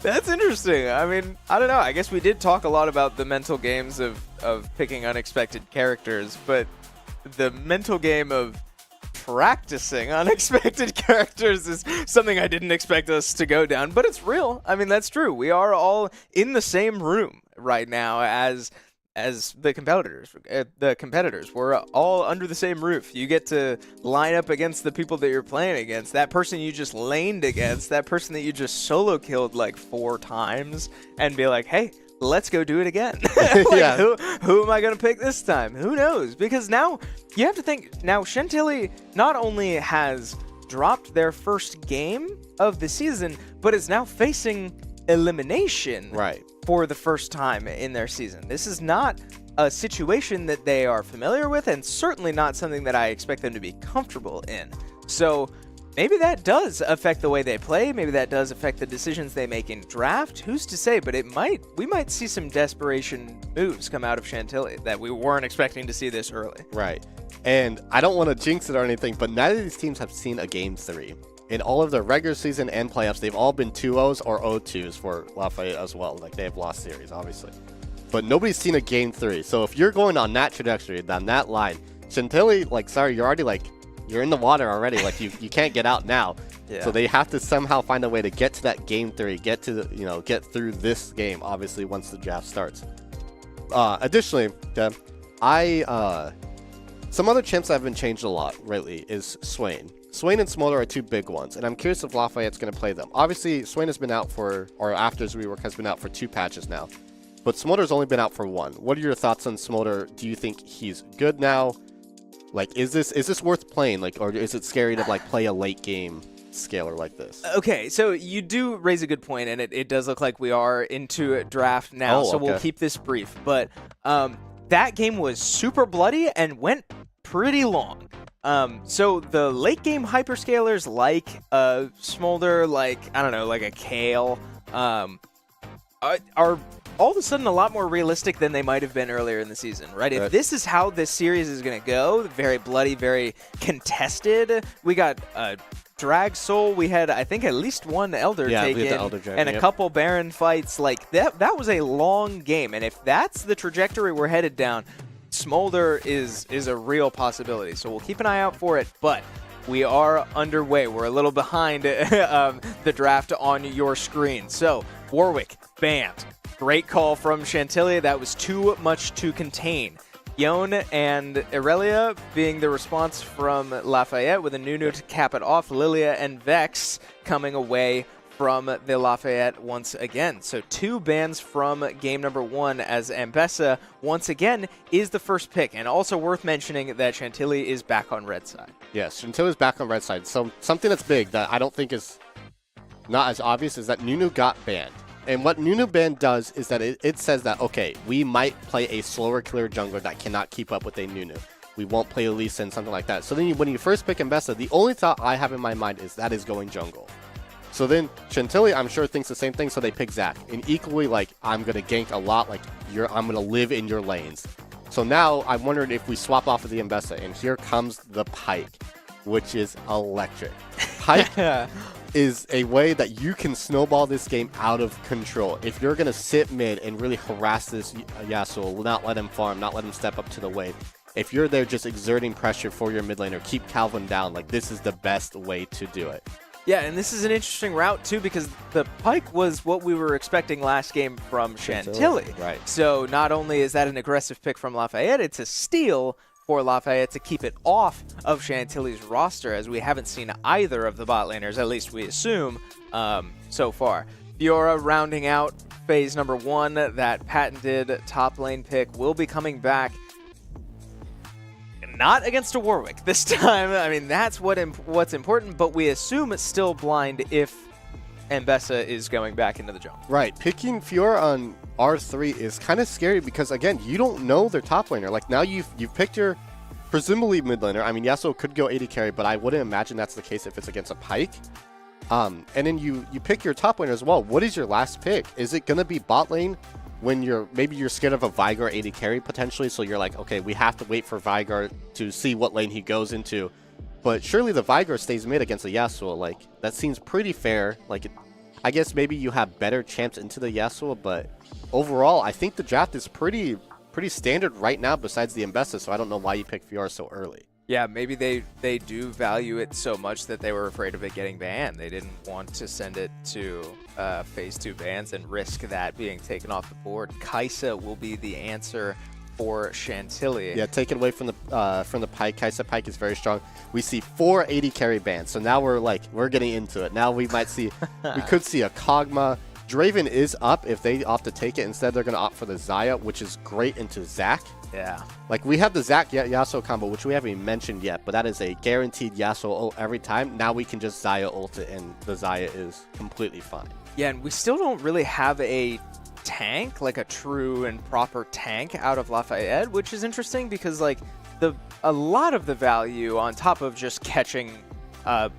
That's interesting. I mean, I don't know. I guess we did talk a lot about the mental games of picking unexpected characters, but the mental game of practicing unexpected characters is something I didn't expect us to go down, but it's real. I mean, that's true. We are all in the same room right now as the competitors. We're all under the same roof. You get to line up against the people that you're playing against. That person you just laned against, that person that you just solo killed like 4 times, and be like, hey, let's go do it again. Like, Yeah. who am I going to pick this time? Who knows? Because now you have to think, now Chantilly not only has dropped their first game of the season, but is now facing elimination Right. for the first time in their season. This is not a situation that they are familiar with, and certainly not something that I expect them to be comfortable in. So maybe that does affect the way they play. Maybe that does affect the decisions they make in draft. Who's to say? But we might see some desperation moves come out of Chantilly that we weren't expecting to see this early. Right. And I don't want to jinx it or anything, but neither of these teams have seen a Game 3. In all of their regular season and playoffs, they've all been 2-0s or 0-2s for Lafayette as well. Like, they have lost series, obviously. But nobody's seen a Game 3. So if you're going on that trajectory, on that line, Chantilly, like, sorry, you're already, like, you're in the water already. Like, you can't get out now. Yeah. So they have to somehow find a way to get to that Game 3, get to the, get through this game, obviously, once the draft starts. Additionally, some other champs that have been changed a lot lately is Swain. Swain and Smolder are two big ones, and I'm curious if Lafayette's going to play them. Obviously, Swain has been out for, or After's Rework has been out for 2 patches now, but Smolder's only been out for 1. What are your thoughts on Smolder? Do you think he's good now? Like, is this worth playing? Like, or is it scary to like play a late game scaler like this? Okay, so you do raise a good point, and it does look like we are into a draft now, so we'll keep this brief. But that game was super bloody and went pretty long. So the late game hyperscalers like Smolder, like, I don't know, like a Kale, are all of a sudden a lot more realistic than they might have been earlier in the season, right? If this is how this series is going to go, very bloody, very contested, we got Drag Soul, we had, I think, at least one Elder taken, and a couple Baron fights. Like, that was a long game, and if that's the trajectory we're headed down, Smolder is a real possibility, so we'll keep an eye out for it, but we are underway. We're a little behind the draft on your screen. So, Warwick, banned. Great call from Chantilly. That was too much to contain. Yon and Aurelia being the response from Lafayette with a Nunu to cap it off. Lilia and Vex coming away from the Lafayette once again. So 2 bans from game number 1 as Ambessa once again is the first pick. And also worth mentioning that Chantilly is back on red side. Yes, Chantilly's back on red side. So something that's big that I don't think is not as obvious is that Nunu got banned. And what Nunu ban does is that it says that, okay, we might play a slower clear jungler that cannot keep up with a Nunu. We won't play Elisa and something like that. So then when you first pick Ambessa, the only thought I have in my mind is that is going jungle. So then Chantilly, I'm sure, thinks the same thing, so they pick Zac. And equally, like, I'm going to gank a lot, like, I'm going to live in your lanes. So now I'm wondering if we swap off of the Ambessa, and here comes the Pike, which is electric. Pike is a way that you can snowball this game out of control. If you're going to sit mid and really harass this Yasuo, not let him farm, not let him step up to the wave, if you're there just exerting pressure for your mid laner, keep Calvin down, like, this is the best way to do it. Yeah, and this is an interesting route, too, because the Pike was what we were expecting last game from Chantilly. Right. So not only is that an aggressive pick from Lafayette, it's a steal for Lafayette to keep it off of Chantilly's roster, as we haven't seen either of the bot laners, at least we assume, so far. Fiora rounding out phase number 1, that patented top lane pick will be coming back. Not against a Warwick this time. I mean, that's what's important, but we assume it's still blind if Ambessa is going back into the jungle. Right. Picking Fiora on R3 is kind of scary because, again, you don't know their top laner. Like, now you've picked your presumably mid laner. I mean, Yasuo could go AD carry, but I wouldn't imagine that's the case if it's against a Pike. And then you pick your top laner as well. What is your last pick? Is it going to be bot lane when maybe you're scared of a Veigar AD carry potentially, so you're like, okay, we have to wait for Veigar to see what lane he goes into. But surely the Veigar stays mid against the Yasuo. Like, that seems pretty fair. Like, I guess maybe you have better champs into the Yasuo, but overall, I think the draft is pretty standard right now besides the Ambessa, so I don't know why you picked Fiora so early. Yeah, maybe they do value it so much that they were afraid of it getting banned. They didn't want to send it to phase 2 bans and risk that being taken off the board. Kaisa will be the answer for Chantilly. Yeah, take it away from the Pike. Kaisa Pike is very strong. We see 4 AD carry bans, so now we're getting into it. Now we might see, we could see a Kog'Maw, Draven is up. If they opt to take it, instead they're going to opt for the Xayah, which is great into Zac. Yeah. Like, we have the Zac Yasuo combo, which we haven't even mentioned yet, but that is a guaranteed Yasuo ult every time. Now we can just Xayah ult it, and the Xayah is completely fine. Yeah, and we still don't really have a tank, like a true and proper tank out of Lafayette, which is interesting because, like, a lot of the value on top of just catching a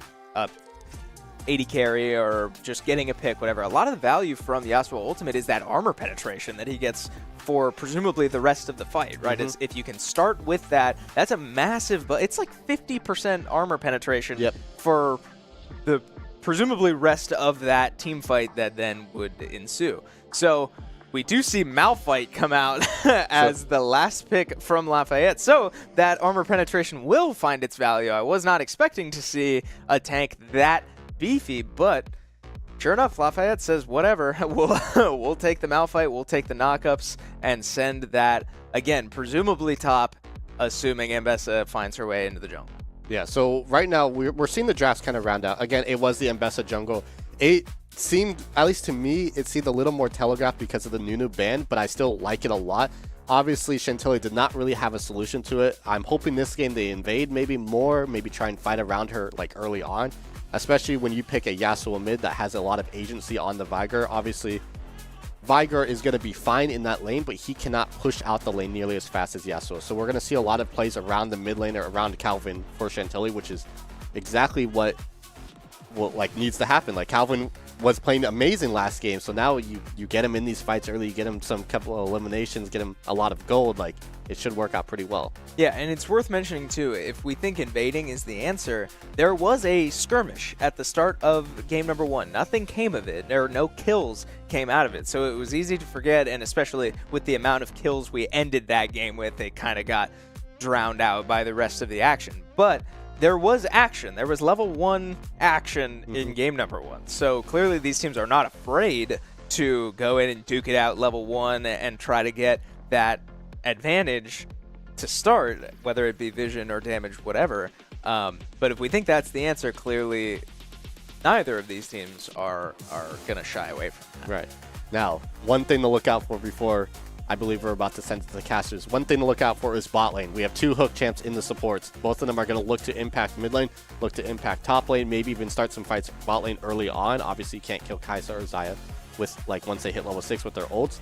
80 carry or just getting a pick, whatever, a lot of the value from the Yasuo ultimate is that armor penetration that he gets for presumably the rest of the fight, right? If you can start with that, that's a massive, but it's like 50% armor penetration for the presumably rest of that team fight that then would ensue. So we do see Malphite come out as the last pick from Lafayette, so that armor penetration will find its value. I was not expecting to see a tank that beefy, but sure enough, Lafayette says, whatever, we'll take the Malphite, we'll take the knockups, and send that, again, presumably top, assuming Ambessa finds her way into the jungle. Yeah, so right now, we're seeing the drafts kind of round out. Again, it was the Ambessa jungle. It seemed, at least to me, it seemed a little more telegraphed because of the Nunu ban, but I still like it a lot. Obviously, Chantilly did not really have a solution to it. I'm hoping this game they invade maybe more, maybe try and fight around her like early on. Especially when you pick a Yasuo mid that has a lot of agency on the Viger. Obviously, Viger is going to be fine in that lane, but he cannot push out the lane nearly as fast as Yasuo. So we're going to see a lot of plays around the mid lane or around Calvin for Chantilly, which is exactly what like needs to happen. Like, Calvin was playing amazing last game, so now you get him in these fights early, you get him some couple of eliminations, get him a lot of gold. Like, it should work out pretty well. Yeah, and it's worth mentioning too, if we think invading is the answer, there was a skirmish at the start of game number 1. Nothing came of it. There were no kills came out of it, so it was easy to forget, and especially with the amount of kills we ended that game with, it kind of got drowned out by the rest of the action. But there was action. There was level 1 action in game number 1. So clearly these teams are not afraid to go in and duke it out level 1 and try to get that advantage to start, whether it be vision or damage, whatever. But if we think that's the answer, clearly neither of these teams are going to shy away from that. Right. Now, one thing to look out for before I believe we're about to send it to the casters. One thing to look out for is bot lane. We have 2 hook champs in the supports. Both of them are going to look to impact mid lane, look to impact top lane, maybe even start some fights bot lane early on. Obviously, you can't kill Kai'Sa or Xayah with, like, once they hit level 6 with their ults.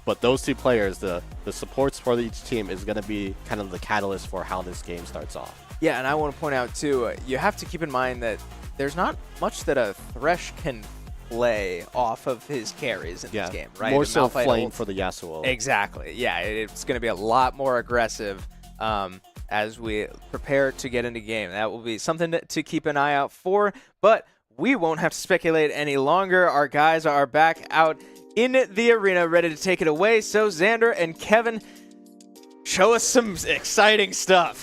But those 2 players, the supports for each team, is going to be kind of the catalyst for how this game starts off. Yeah, and I want to point out, too, you have to keep in mind that there's not much that a Thresh can play off of his carries in this game, right? More so Flame for the Yasuo ult. Exactly. Yeah, it's going to be a lot more aggressive as we prepare to get into game. That will be something to keep an eye out for, but we won't have to speculate any longer. Our guys are back out in the arena, ready to take it away. So Xander and Kevin, show us some exciting stuff.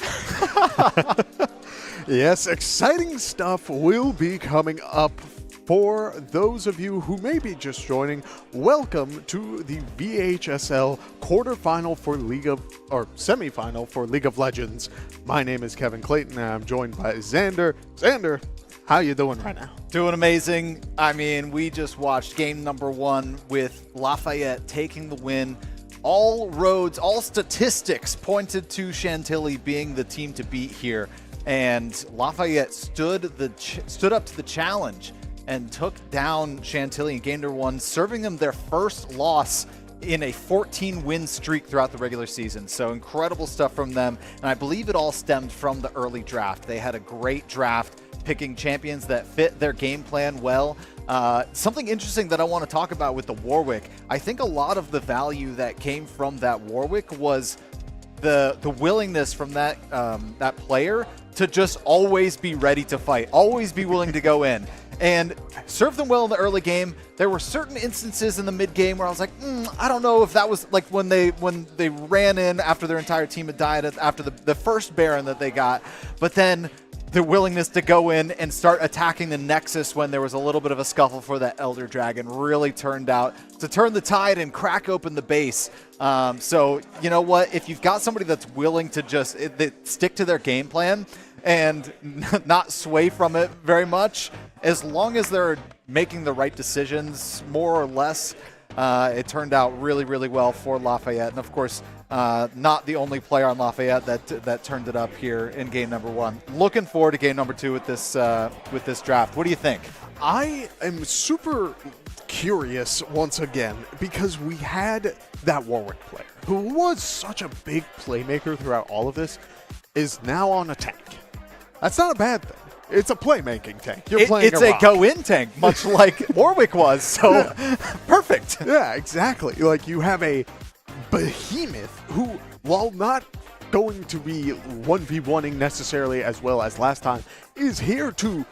Yes, exciting stuff will be coming up. For those of you who may be just joining, welcome to the VHSL quarterfinal for semifinal for League of Legends. My name is Kevin Clayton, and I'm joined by Xander. Xander, how you doing right now? Doing amazing. I mean, we just watched game number 1 with Lafayette taking the win. All roads, all statistics pointed to Chantilly being the team to beat here, and Lafayette stood up to the challenge and took down Chantilly in game number 1, serving them their first loss in a 14-win streak throughout the regular season. So incredible stuff from them, and I believe it all stemmed from the early draft. They had a great draft, picking champions that fit their game plan well. Something interesting that I want to talk about with the Warwick, I think a lot of the value that came from that Warwick was the willingness from that player to just always be ready to fight, always be willing to go in. And served them well in the early game. There were certain instances in the mid game where I was like, I don't know if that was like when they ran in after their entire team had died after the first Baron that they got. But then the willingness to go in and start attacking the Nexus when there was a little bit of a scuffle for that Elder Dragon really turned out to turn the tide and crack open the base. So you know what? If you've got somebody that's willing to just stick to their game plan and not sway from it very much, as long as they're making the right decisions, more or less. It turned out really, really well for Lafayette. And of course, not the only player on Lafayette that turned it up here in game number 1. Looking forward to game number 2 with this draft. What do you think? I am super curious once again because we had that Warwick player who was such a big playmaker throughout all of this is now on a tank. That's not a bad thing. It's a playmaking tank. You're playing it's a a go-in tank, much like Warwick was. So perfect. Yeah, exactly. Like you have a behemoth who, while not going to be 1v1ing necessarily as well as last time, is here to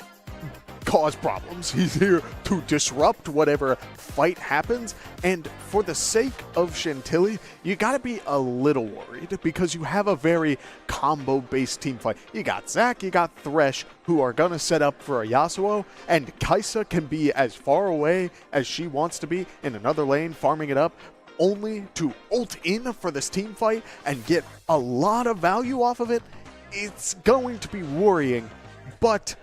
cause problems. He's here to disrupt whatever fight happens. And for the sake of Chantilly, you got to be a little worried because you have a very combo-based team fight. You got Zach, you got Thresh, who are going to set up for a Yasuo, and Kaisa can be as far away as she wants to be in another lane, farming it up, only to ult in for this team fight and get a lot of value off of it. It's going to be worrying, but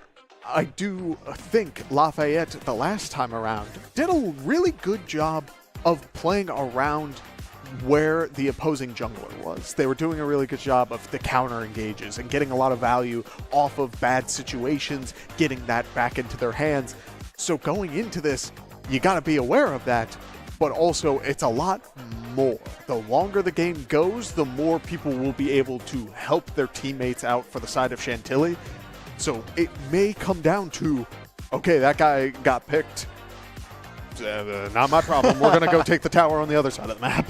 I do think Lafayette, the last time around, did a really good job of playing around where the opposing jungler was. They were doing a really good job of the counter engages and getting a lot of value off of bad situations, getting that back into their hands. So going into this, you got to be aware of that, but also it's a lot more. The longer the game goes, the more people will be able to help their teammates out for the side of Chantilly. So it may come down to, okay, that guy got picked. Not my problem. We're going to go take the tower on the other side of the map.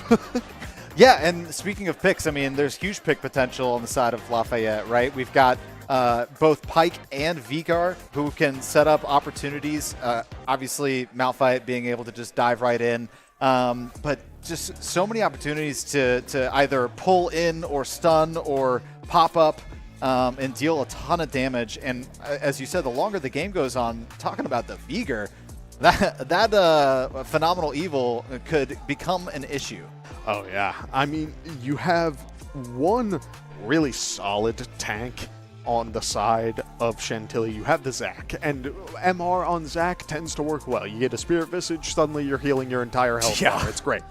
Yeah, and speaking of picks, I mean, there's huge pick potential on the side of Lafayette, right? We've got both Pike and Vigar who can set up opportunities. Obviously, Malphite being able to just dive right in. But just so many opportunities to either pull in or stun or pop up. And deal a ton of damage. And as you said, the longer the game goes on, talking about the Vigar, that phenomenal evil could become an issue. Oh, yeah. I mean, you have one really solid tank on the side of Chantilly. You have the Zac, and MR on Zac tends to work well. You get a Spirit Visage, suddenly you're healing your entire health bar. It's great.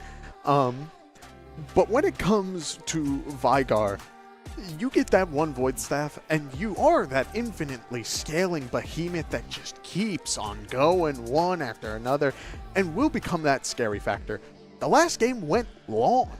But when it comes to Vigar, you get that one Void Staff, and you are that infinitely scaling behemoth that just keeps on going one after another and will become that scary factor. The last game went long,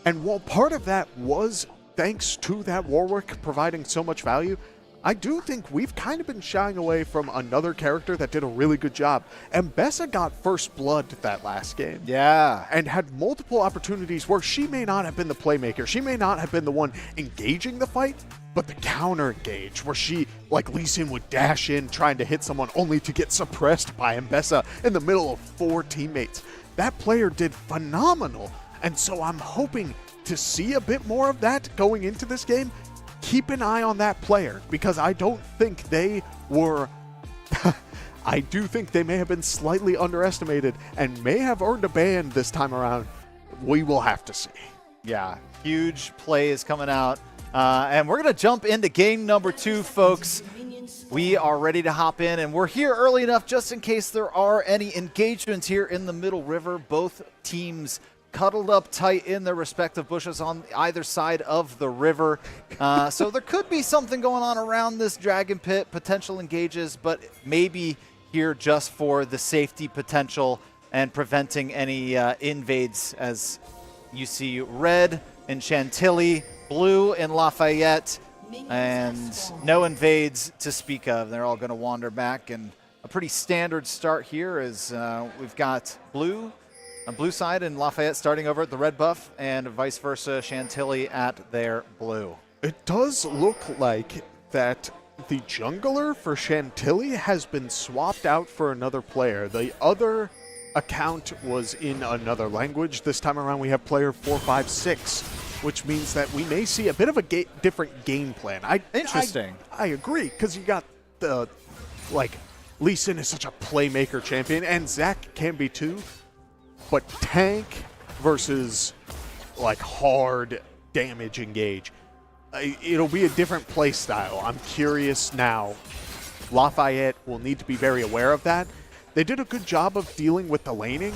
and while part of that was thanks to that Warwick providing so much value, I do think we've kind of been shying away from another character that did a really good job. Mbessa got first blood that last game. Yeah. And had multiple opportunities where she may not have been the playmaker. She may not have been the one engaging the fight, but the counter engage where she, like Lee Sin, would dash in trying to hit someone only to get suppressed by Mbessa in the middle of 4 teammates. That player did phenomenal. And so I'm hoping to see a bit more of that going into this game. Keep an eye on that player because I don't think they were... I do think they may have been slightly underestimated and may have earned a ban this time around. We will have to see. Yeah, huge plays coming out. And we're going to jump into game number 2, folks. We are ready to hop in, and we're here early enough just in case there are any engagements here in the Middle River. Both teams cuddled up tight in their respective bushes on either side of the river. So there could be something going on around this Dragon Pit, potential engages, but maybe here just for the safety potential and preventing any invades, as you see red in Chantilly, blue in Lafayette, and no invades to speak of. They're all going to wander back, and a pretty standard start here is we've got blue on blue side and Lafayette starting over at the red buff, and vice versa, Chantilly at their blue. It does look like that the jungler for Chantilly has been swapped out for another player. The other account was in another language. This time around we have player 456, which means that we may see a bit of a different game plan. Interesting. I agree, because you got the, like, Lee Sin is such a playmaker champion, and Zac can be too. But tank versus, like, hard damage engage, it'll be a different play style. I'm curious now. Lafayette will need to be very aware of that. they did a good job of dealing with the laning.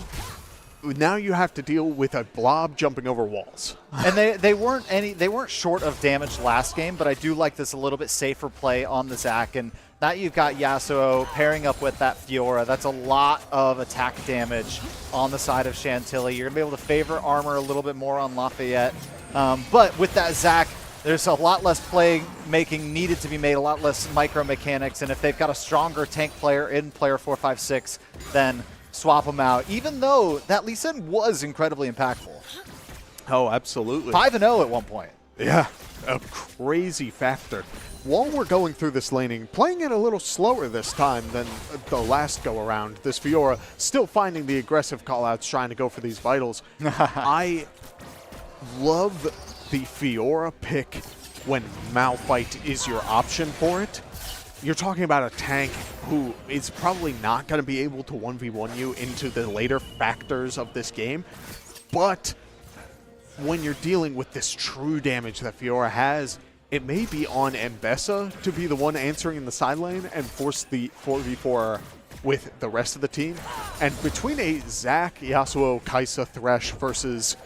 Now you have to deal with a blob jumping over walls. And they weren't short of damage last game, but I do like this a little bit safer play on the Zac. And now you've got Yasuo pairing up with that Fiora. That's a lot of attack damage on the side of Chantilly. You're going to be able to favor armor a little bit more on Lafayette. But with that Zac, there's a lot less play making needed to be made, a lot less micro mechanics. And if they've got a stronger tank player in player 4-5-6, then swap them out, even though that Lee Sin was incredibly impactful. Oh, absolutely. 5-0 at one point. Yeah, a crazy factor. While we're going through this laning, playing it a little slower this time than the last go-around, this Fiora still finding the aggressive callouts, trying to go for these vitals. I love the Fiora pick when Malphite is your option for it. You're talking about a tank who is probably not going to be able to 1v1 you into the later factors of this game, but when you're dealing with this true damage that Fiora has, it may be on Mbessa to be the one answering in the side lane and force the 4v4 with the rest of the team. And between a Zac, Yasuo, Kai'Sa, Thresh versus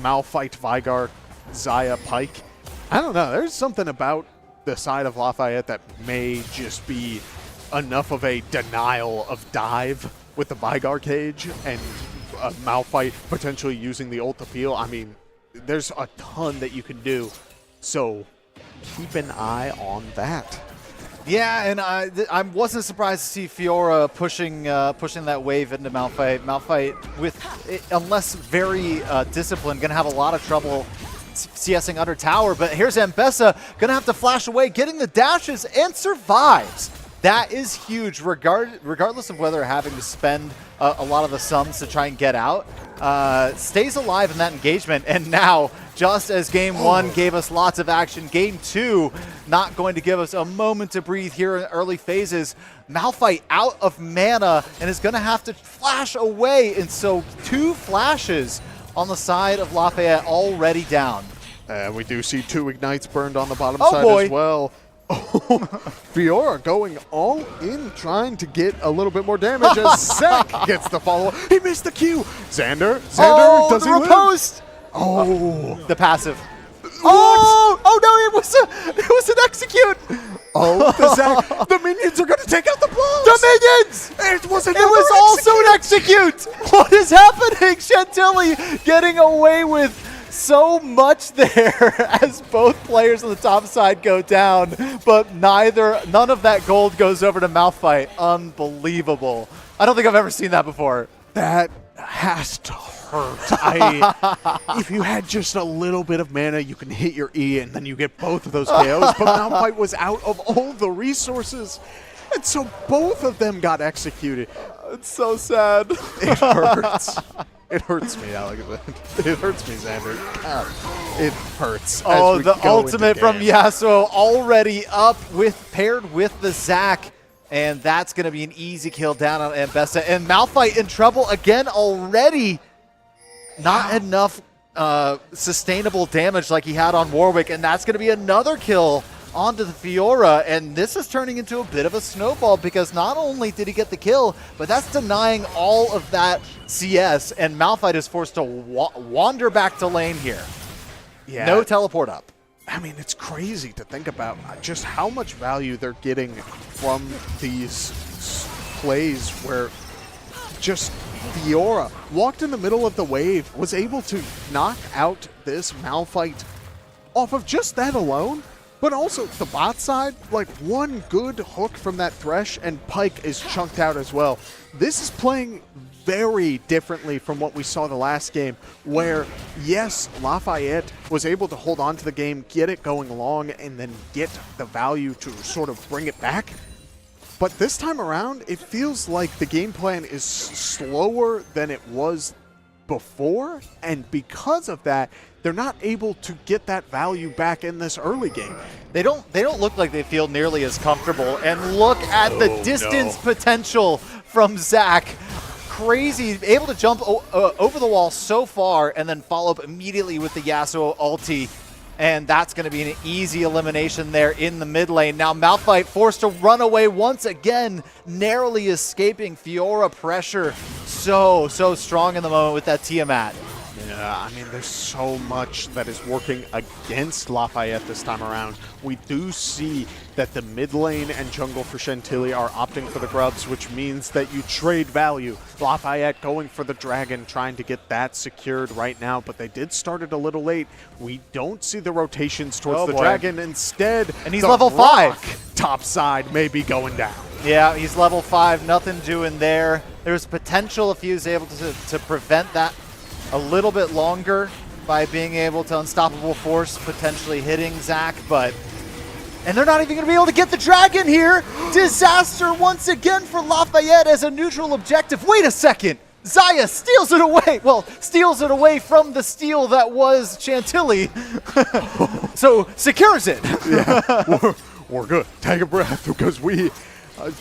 Malphite, Veigar, Xayah, Pyke, I don't know, there's something about the side of Lafayette that may just be enough of a denial of dive with the Veigar cage and Malphite potentially using the ult appeal. I mean, there's a ton that you can do, so keep an eye on that. Yeah, and I wasn't surprised to see Fiora pushing that wave into Malphite. Malphite, unless very disciplined, going to have a lot of trouble CSing under tower, but here's Mbessa going to have to flash away, getting the dashes, and survives. That is huge, regardless of whether having to spend a lot of the sums to try and get out. Stays alive in that engagement, and now, just as Game 1 gave us lots of action, Game 2 not going to give us a moment to breathe here in early phases. Malphite out of mana and is going to have to flash away, and so 2 flashes on the side of Lafayette already down. And we do see 2 ignites burned on the bottom Oh, side boy. as well. Fiora going all in, trying to get a little bit more damage as Zac gets the follow. He missed the Q. Xander, does the he live? riposte! Oh, The passive. Oh no, it was an execute! oh, the Zac, the minions are going to take out the blocks. The minions! It was Also an execute! What is happening? Chantilly getting away with so much there as both players on the top side go down, but none of that gold goes over to Malphite. Unbelievable. I don't think I've ever seen that before. That has to hurt. If you had just a little bit of mana, you can hit your E and then you get both of those KOs, but Malphite was out of all the resources. And so both of them got executed. It's so sad. It hurts. It hurts me, Alex. It hurts me, Xander. God, it hurts. Oh, as we the go ultimate into from game. Yasuo already up paired with the Zac. And that's going to be an easy kill down on Mbessa. And Malphite in trouble again already. Not enough sustainable damage like he had on Warwick. And that's going to be another kill onto the Fiora. And this is turning into a bit of a snowball because not only did he get the kill, but that's denying all of that CS. And Malphite is forced to wander back to lane here. Yeah. No teleport up. I mean, it's crazy to think about just how much value they're getting from these plays where just Fiora walked in the middle of the wave, was able to knock out this Malphite off of just that alone, but also the bot side, like one good hook from that Thresh and Pyke is chunked out as well. This is playing very differently from what we saw the last game, where, yes, Lafayette was able to hold on to the game, get it going along, and then get the value to sort of bring it back. But this time around, it feels like the game plan is slower than it was before, and because of that, they're not able to get that value back in this early game. They don't look like they feel nearly as comfortable. And look at the distance potential from Zac. Crazy, able to jump over the wall so far and then follow up immediately with the Yasuo ulti. and that's going to be an easy elimination there in the mid lane. Now Malphite forced to run away once again, narrowly escaping Fiora pressure. So strong in the moment with that Tiamat. Yeah, I mean, there's so much that is working against Lafayette this time around. We do see that the mid lane and jungle for Chantilly are opting for the grubs, which means that you trade value. Lafayette going for the dragon, trying to get that secured right now, but they did start it a little late. We don't see the rotations towards the dragon. Instead, and he's level 5. Top side may be going down. Yeah, he's level 5, nothing doing there. There's potential if he was able to prevent that a little bit longer by being able to Unstoppable Force potentially hitting Zach, and they're not even going to be able to get the dragon here. Disaster once again for Lafayette as a neutral objective. Wait a second. Zaya steals it away. Well, steals it away from the steal that was Chantilly. So secures it. Yeah, we're good. Take a breath, because we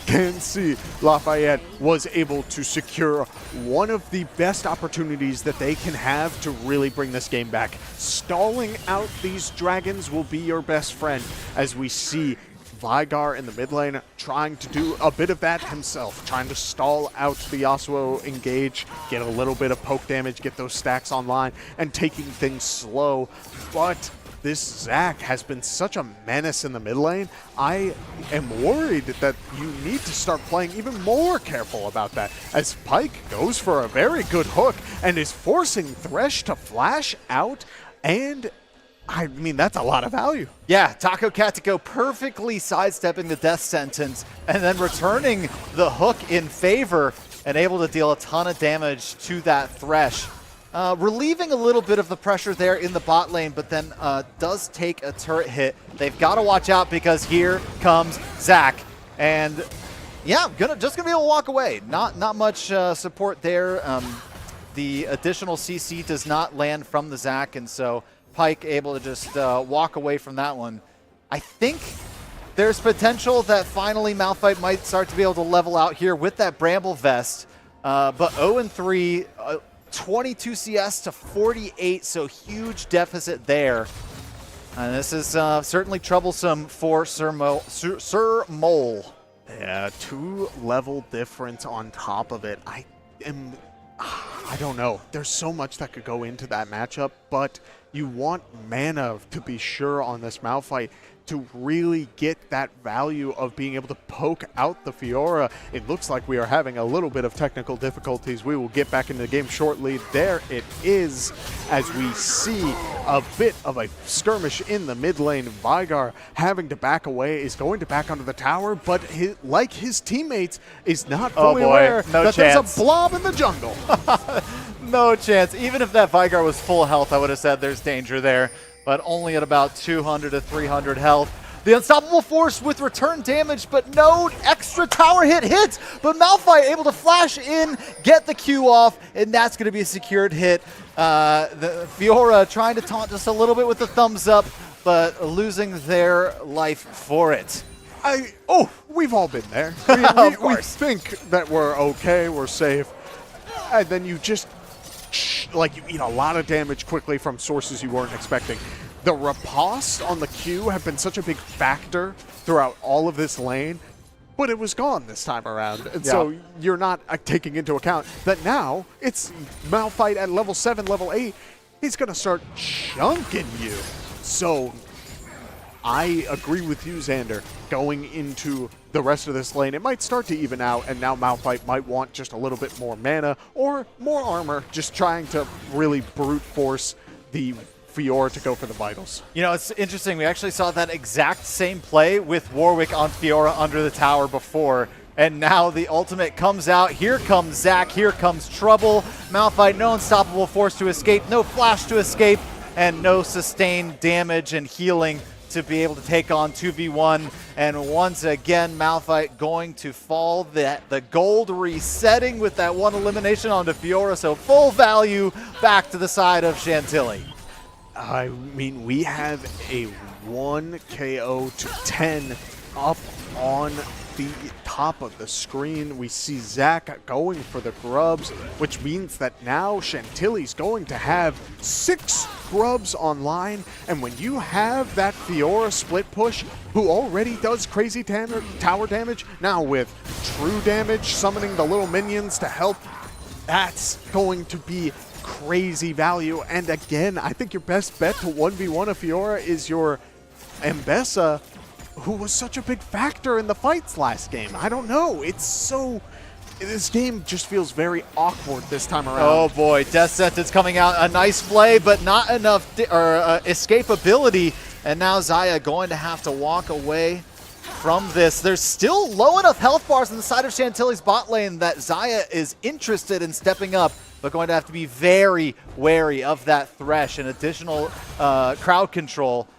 can see Lafayette was able to secure one of the best opportunities that they can have to really bring this game back. Stalling out these dragons will be your best friend, as we see Vigar in the mid lane trying to do a bit of that himself, trying to stall out the Yasuo engage, get a little bit of poke damage, get those stacks online, and taking things slow. But this Zach has been such a menace in the mid lane. I am worried that you need to start playing even more careful about that, as Pyke goes for a very good hook and is forcing Thresh to flash out, and I mean, that's a lot of value. Yeah, Taco Katiko perfectly sidestepping the death sentence and then returning the hook in favor and able to deal a ton of damage to that Thresh. Relieving a little bit of the pressure there in the bot lane, but then does take a turret hit. They've got to watch out, because here comes Zach. And yeah, just gonna be able to walk away. Not much support there. The additional CC does not land from the Zach, and so Pyke able to just walk away from that one. I think there's potential that finally Malphite might start to be able to level out here with that Bramble Vest. But 0-3, 22 CS to 48, so huge deficit there. And this is certainly troublesome for Sir Mole. Yeah, 2 level difference on top of it. I don't know. There's so much that could go into that matchup, but you want mana to be sure on this Malphite to really get that value of being able to poke out the Fiora. It looks like we are having a little bit of technical difficulties. We will get back into the game shortly. There it is, as we see a bit of a skirmish in the mid lane. Vigar having to back away, is going to back onto the tower, but like his teammates, is not fully aware that there's a blob in the jungle. No chance. Even if that Vigar was full health, I would have said there's danger there, but only at about 200 to 300 health. The Unstoppable Force with return damage, but no extra tower hits. But Malphite able to flash in, get the Q off, and that's going to be a secured hit. The Fiora trying to taunt just a little bit with the thumbs up, but losing their life for it. We've all been there. We think that we're okay, we're safe, and then you just you eat a lot of damage quickly from sources you weren't expecting. The riposte on the Q have been such a big factor throughout all of this lane, but it was gone this time around. And so you're not taking into account that now it's Malphite at level 7, level 8. He's going to start chunking you. So I agree with you, Xander. Going into the rest of this lane, it might start to even out, and now Malphite might want just a little bit more mana or more armor, just trying to really brute force the Fiora to go for the vitals. You know, it's interesting. We actually saw that exact same play with Warwick on Fiora under the tower before, and now the ultimate comes out. Here comes Zach. Here comes trouble. Malphite, no Unstoppable Force to escape, no flash to escape, and no sustained damage and healing to be able to take on 2v1. And once again, Malphite going to fall. The gold resetting with that one elimination onto Fiora, so full value back to the side of Chantilly. I mean, we have a 1 KO to 10 up on the top of the screen. We see Zach going for the grubs, which means that now Chantilly's going to have 6 scrubs online, and when you have that Fiora split push, who already does crazy tower damage, now with true damage, summoning the little minions to help, that's going to be crazy value. And again, I think your best bet to 1v1 a Fiora is your Mbessa, who was such a big factor in the fights last game. I don't know. It's so... This game just feels very awkward this time around. Oh boy, Death Sentence coming out. A nice play, but not enough escapability. And now Xayah going to have to walk away from this. There's still low enough health bars on the side of Chantilly's bot lane that Xayah is interested in stepping up, but going to have to be very wary of that Thresh and additional crowd control.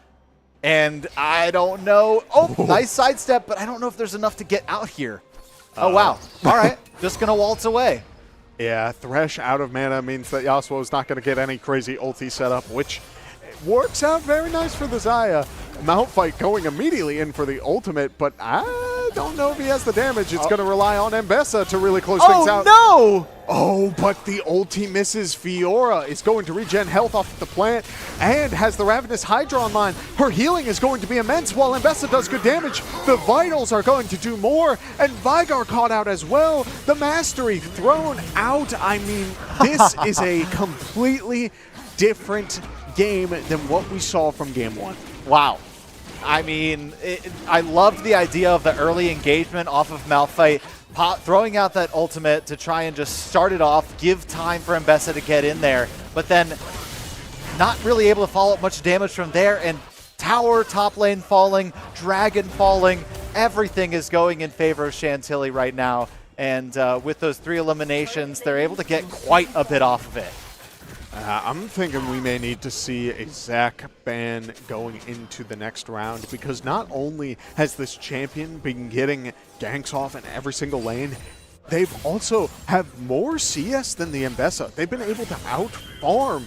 And I don't know. Oh, nice sidestep, but I don't know if there's enough to get out here. Oh, wow. All right. Just going to waltz away. Yeah, Thresh out of mana means that Yasuo is not going to get any crazy ulti setup, which works out very nice for the Xayah. Malphite going immediately in for the ultimate, but I don't know if he has the damage. It's going to rely on Mbessa to really close things out. Oh, no! Oh, but the ulti misses. Fiora is going to regen health off the plant and has the Ravenous Hydra online. Her healing is going to be immense while Mbessa does good damage. The Vitals are going to do more, and Vigar caught out as well. The Mastery thrown out. I mean, this is a completely different game than what we saw from game one. Wow. I mean, I loved the idea of the early engagement off of Malphite, throwing out that ultimate to try and just start it off, give time for Mbessa to get in there, but then not really able to follow up much damage from there, and tower top lane falling, dragon falling, everything is going in favor of Chantilly right now, and with those 3 eliminations, they're able to get quite a bit off of it. I'm thinking we may need to see a Zac ban going into the next round, because not only has this champion been getting ganks off in every single lane, they've also have more CS than the Mbessa. They've been able to out-farm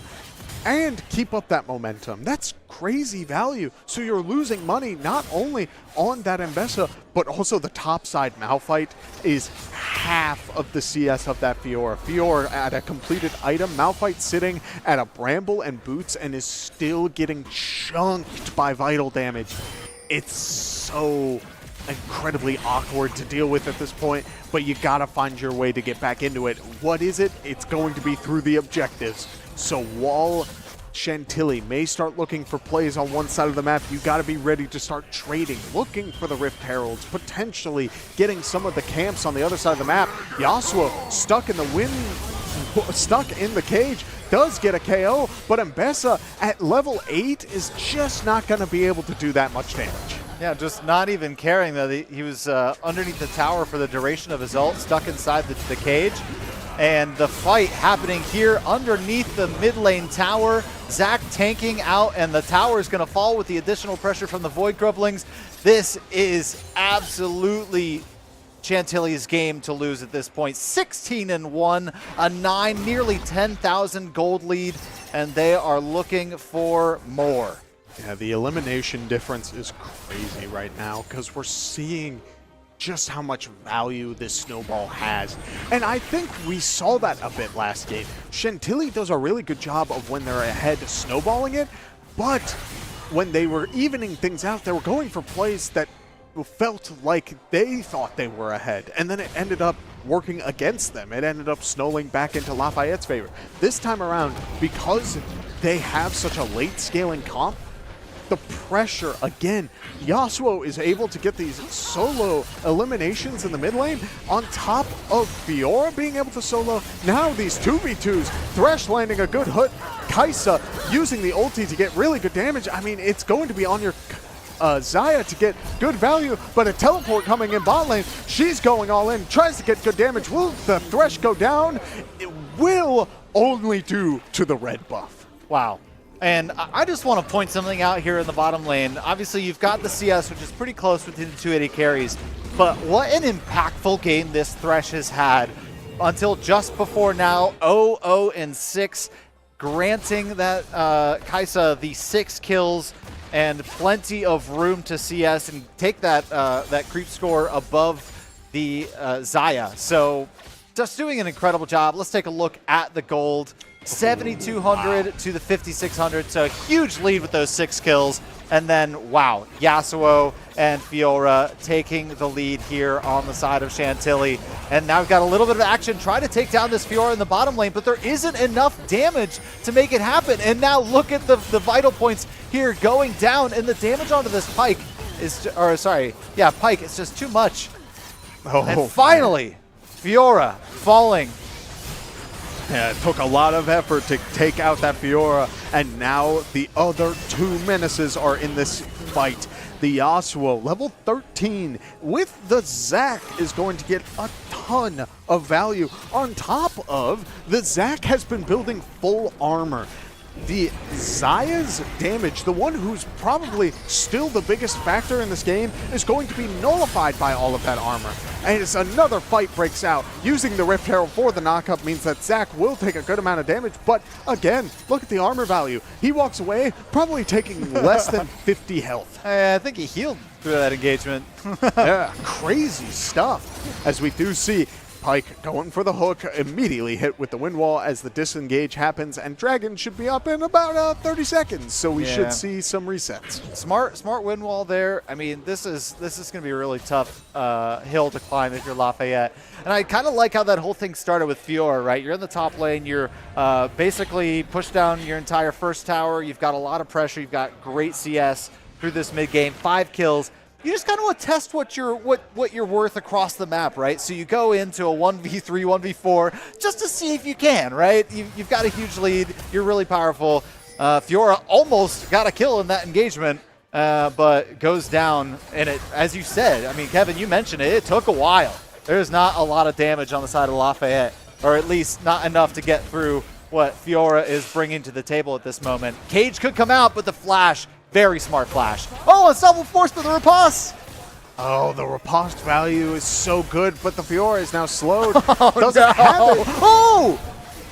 and keep up that momentum. That's crazy value. So you're losing money not only on that Mbessa, but also the top side Malphite is half of the CS of that Fiora. Fiora at a completed item, Malphite sitting at a Bramble and Boots and is still getting chunked by vital damage. It's so incredibly awkward to deal with at this point, but you gotta find your way to get back into it. What is it? It's going to be through the objectives. So while Chantilly may start looking for plays on one side of the map, you got to be ready to start trading, looking for the Rift Heralds, potentially getting some of the camps on the other side of the map. Yasuo stuck in the stuck in the cage, does get a KO, but Mbessa at level 8 is just not going to be able to do that much damage. Yeah, just not even caring that he was underneath the tower for the duration of his ult, stuck inside the cage. And the fight happening here underneath the mid lane tower. Zac tanking out, and the tower is going to fall with the additional pressure from the Void Grublings. This is absolutely Chantilly's game to lose at this point. 16-1, a 9, nearly 10,000 gold lead, and they are looking for more. Yeah, the elimination difference is crazy right now because we're seeing just how much value this snowball has. And I think we saw that a bit last game. Chantilly does a really good job of when they're ahead snowballing it, but when they were evening things out, they were going for plays that felt like they thought they were ahead, and then it ended up working against them. It ended up snowing back into Lafayette's favor. This time around, because they have such a late scaling comp, the pressure, again, Yasuo is able to get these solo eliminations in the mid lane on top of Fiora being able to solo. Now these 2v2s, Thresh landing a good hit, Kaisa using the ulti to get really good damage. I mean, it's going to be on your Xayah to get good value, but a teleport coming in bot lane. She's going all in, tries to get good damage. Will the Thresh go down? It will only do to the red buff. Wow. And I just want to point something out here in the bottom lane. Obviously, you've got the CS, which is pretty close within the 280 carries, but what an impactful game this Thresh has had until just before now. 0-0-6, granting that Kaisa the 6 kills and plenty of room to CS and take that that creep score above the Xayah. So just doing an incredible job. Let's take a look at the gold. 7,200 to the 5,600, so a huge lead with those 6 kills. And then, wow, Yasuo and Fiora taking the lead here on the side of Chantilly. And now we've got a little bit of action trying to take down this Fiora in the bottom lane, but there isn't enough damage to make it happen. And now look at the vital points here going down, and the damage onto this Pike is, Pike, it's just too much. Oh, and finally, Fiora falling. Yeah, it took a lot of effort to take out that Fiora, and now the other 2 menaces are in this fight. The Yasuo, level 13, with the Zac, is going to get a ton of value. On top of, the Zac has been building full armor. The Zaya's damage, the one who's probably still the biggest factor in this game, is going to be nullified by all of that armor. And as another fight breaks out, using the Rift Herald for the knockup means that Zac will take a good amount of damage, but again, look at the armor value. He walks away probably taking less than 50 health. I think he healed through that engagement. Yeah, crazy stuff. As we do see Pike going for the hook, immediately hit with the wind wall as the disengage happens, and Dragon should be up in about 30 seconds, so we should see some resets. Smart wind wall there. I mean, this is going to be a really tough hill to climb if you're Lafayette. And I kind of like how that whole thing started with Fiora, right? You're in the top lane. You're basically pushed down your entire first tower. You've got a lot of pressure. You've got great CS through this mid game. 5 kills. You just kind of want to test what you're worth across the map, right? So you go into a 1v3, 1v4 just to see if you can, right? You've got a huge lead. You're really powerful. Fiora almost got a kill in that engagement, but goes down. And it, as you said, I mean, Kevin, you mentioned it. It took a while. There's not a lot of damage on the side of Lafayette, or at least not enough to get through what Fiora is bringing to the table at this moment. Cage could come out, but the flash. Very smart flash. Oh, it's double force with the riposte. Oh, the riposte value is so good, but the Fiora is now slowed. Oh, Doesn't no. have it. Oh!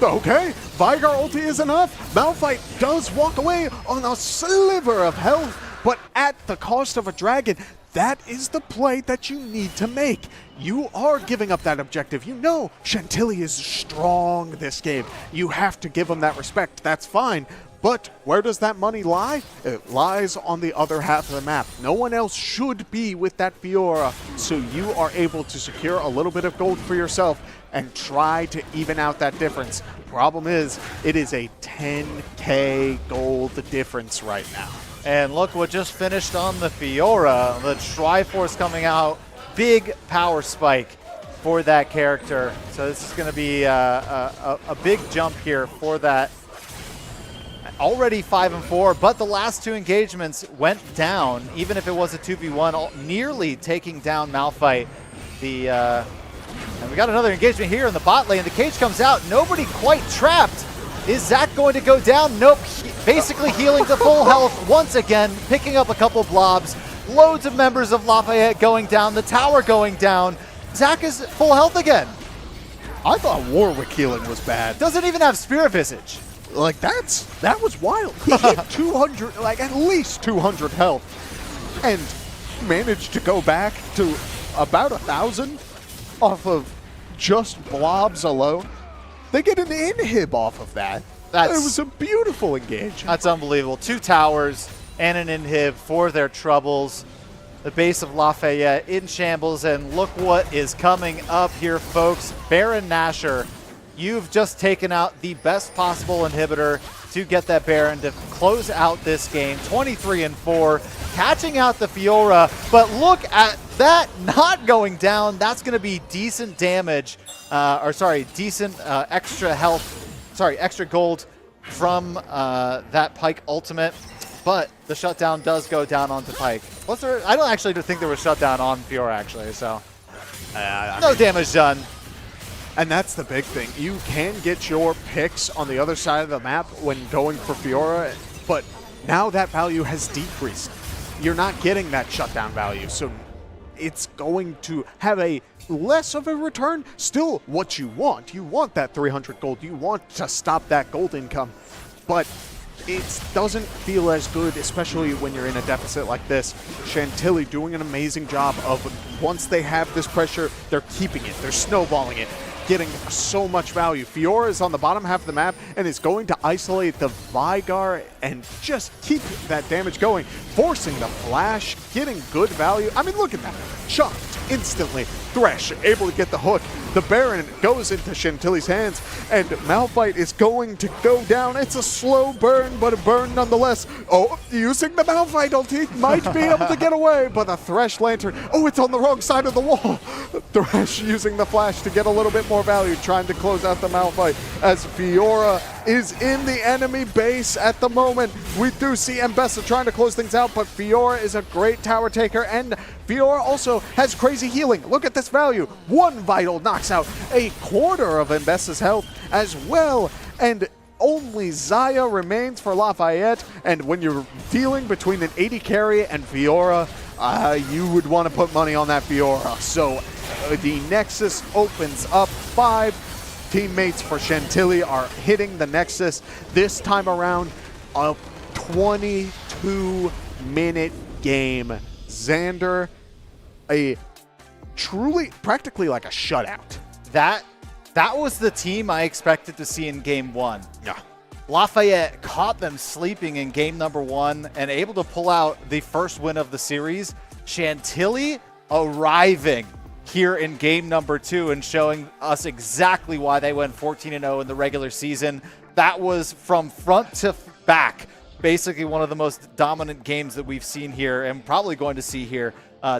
Okay, Vigar ulti is enough. Malphite does walk away on a sliver of health, but at the cost of a dragon. That is the play that you need to make. You are giving up that objective. You know Chantilly is strong this game. You have to give him that respect. That's fine. But where does that money lie? It lies on the other half of the map. No one else should be with that Fiora, so you are able to secure a little bit of gold for yourself and try to even out that difference. Problem is, it is a 10K gold difference right now. And look what just finished on the Fiora. The Triforce coming out. Big power spike for that character. So this is going to be a big jump here for that. Already 5-4, but the last 2 engagements went down, even if it was a 2v1, nearly taking down Malphite. And we got another engagement here in the bot lane. The cage comes out, nobody quite trapped. Is Zac going to go down? Nope, basically healing to full health once again, picking up a couple blobs. Loads of members of Lafayette going down, the tower going down. Zac is full health again. I thought Warwick healing was bad. Doesn't even have Spirit Visage. Like, that was wild. He hit 200, like at least 200 health, and managed to go back to about 1,000 off of just blobs alone. They get an inhib off of that. It was a beautiful engagement. That's unbelievable. 2 towers and an inhib for their troubles. The base of Lafayette in shambles, and look what is coming up here, folks. Baron Nashor. You've just taken out the best possible inhibitor to get that Baron to close out this game. 23-4, catching out the Fiora, but look at that not going down. That's going to be decent damage, decent extra health, extra gold from that Pike ultimate. But the shutdown does go down onto Pike. I don't actually think there was shutdown on Fiora, actually, so no damage done. And that's the big thing. You can get your picks on the other side of the map when going for Fiora, but now that value has decreased. You're not getting that shutdown value, so it's going to have a less of a return. Still what you want. You want that 300 gold. You want to stop that gold income, but it doesn't feel as good, especially when you're in a deficit like this. Chantilly doing an amazing job of, once they have this pressure, they're keeping it, they're snowballing it. getting so much value. Fiora is on the bottom half of the map and is going to isolate the Vigar and just keep that damage going, forcing the flash, getting good value. I mean, look at that. Shocked instantly. Thresh able to get the hook. The Baron goes into Chantilly's hands, and Malphite is going to go down. It's a slow burn, but a burn nonetheless. Oh, using the Malphite ulti, might be able to get away, but the Thresh Lantern, oh, it's on the wrong side of the wall. Thresh using the flash to get a little bit more value, trying to close out the Malphite as Fiora is in the enemy base at the moment. We do see Mbessa trying to close things out, but Fiora is a great tower taker, and Fiora also has crazy healing. Look at this value. One vital knocks out a quarter of Mbessa's health as well, and only Xayah remains for Lafayette. And when you're dealing between an 80 carry and Fiora, you would want to put money on that Fiora. So the Nexus opens up. 5 teammates for Chantilly are hitting the Nexus. This time around, a 22-minute game. Xander, a truly, practically like a shutout. That was the team I expected to see in game 1. Yeah. Lafayette caught them sleeping in game number 1 and able to pull out the first win of the series. Chantilly arriving here in game number 2 and showing us exactly why they went 14-0 in the regular season. That was from front to back, basically one of the most dominant games that we've seen here and probably going to see here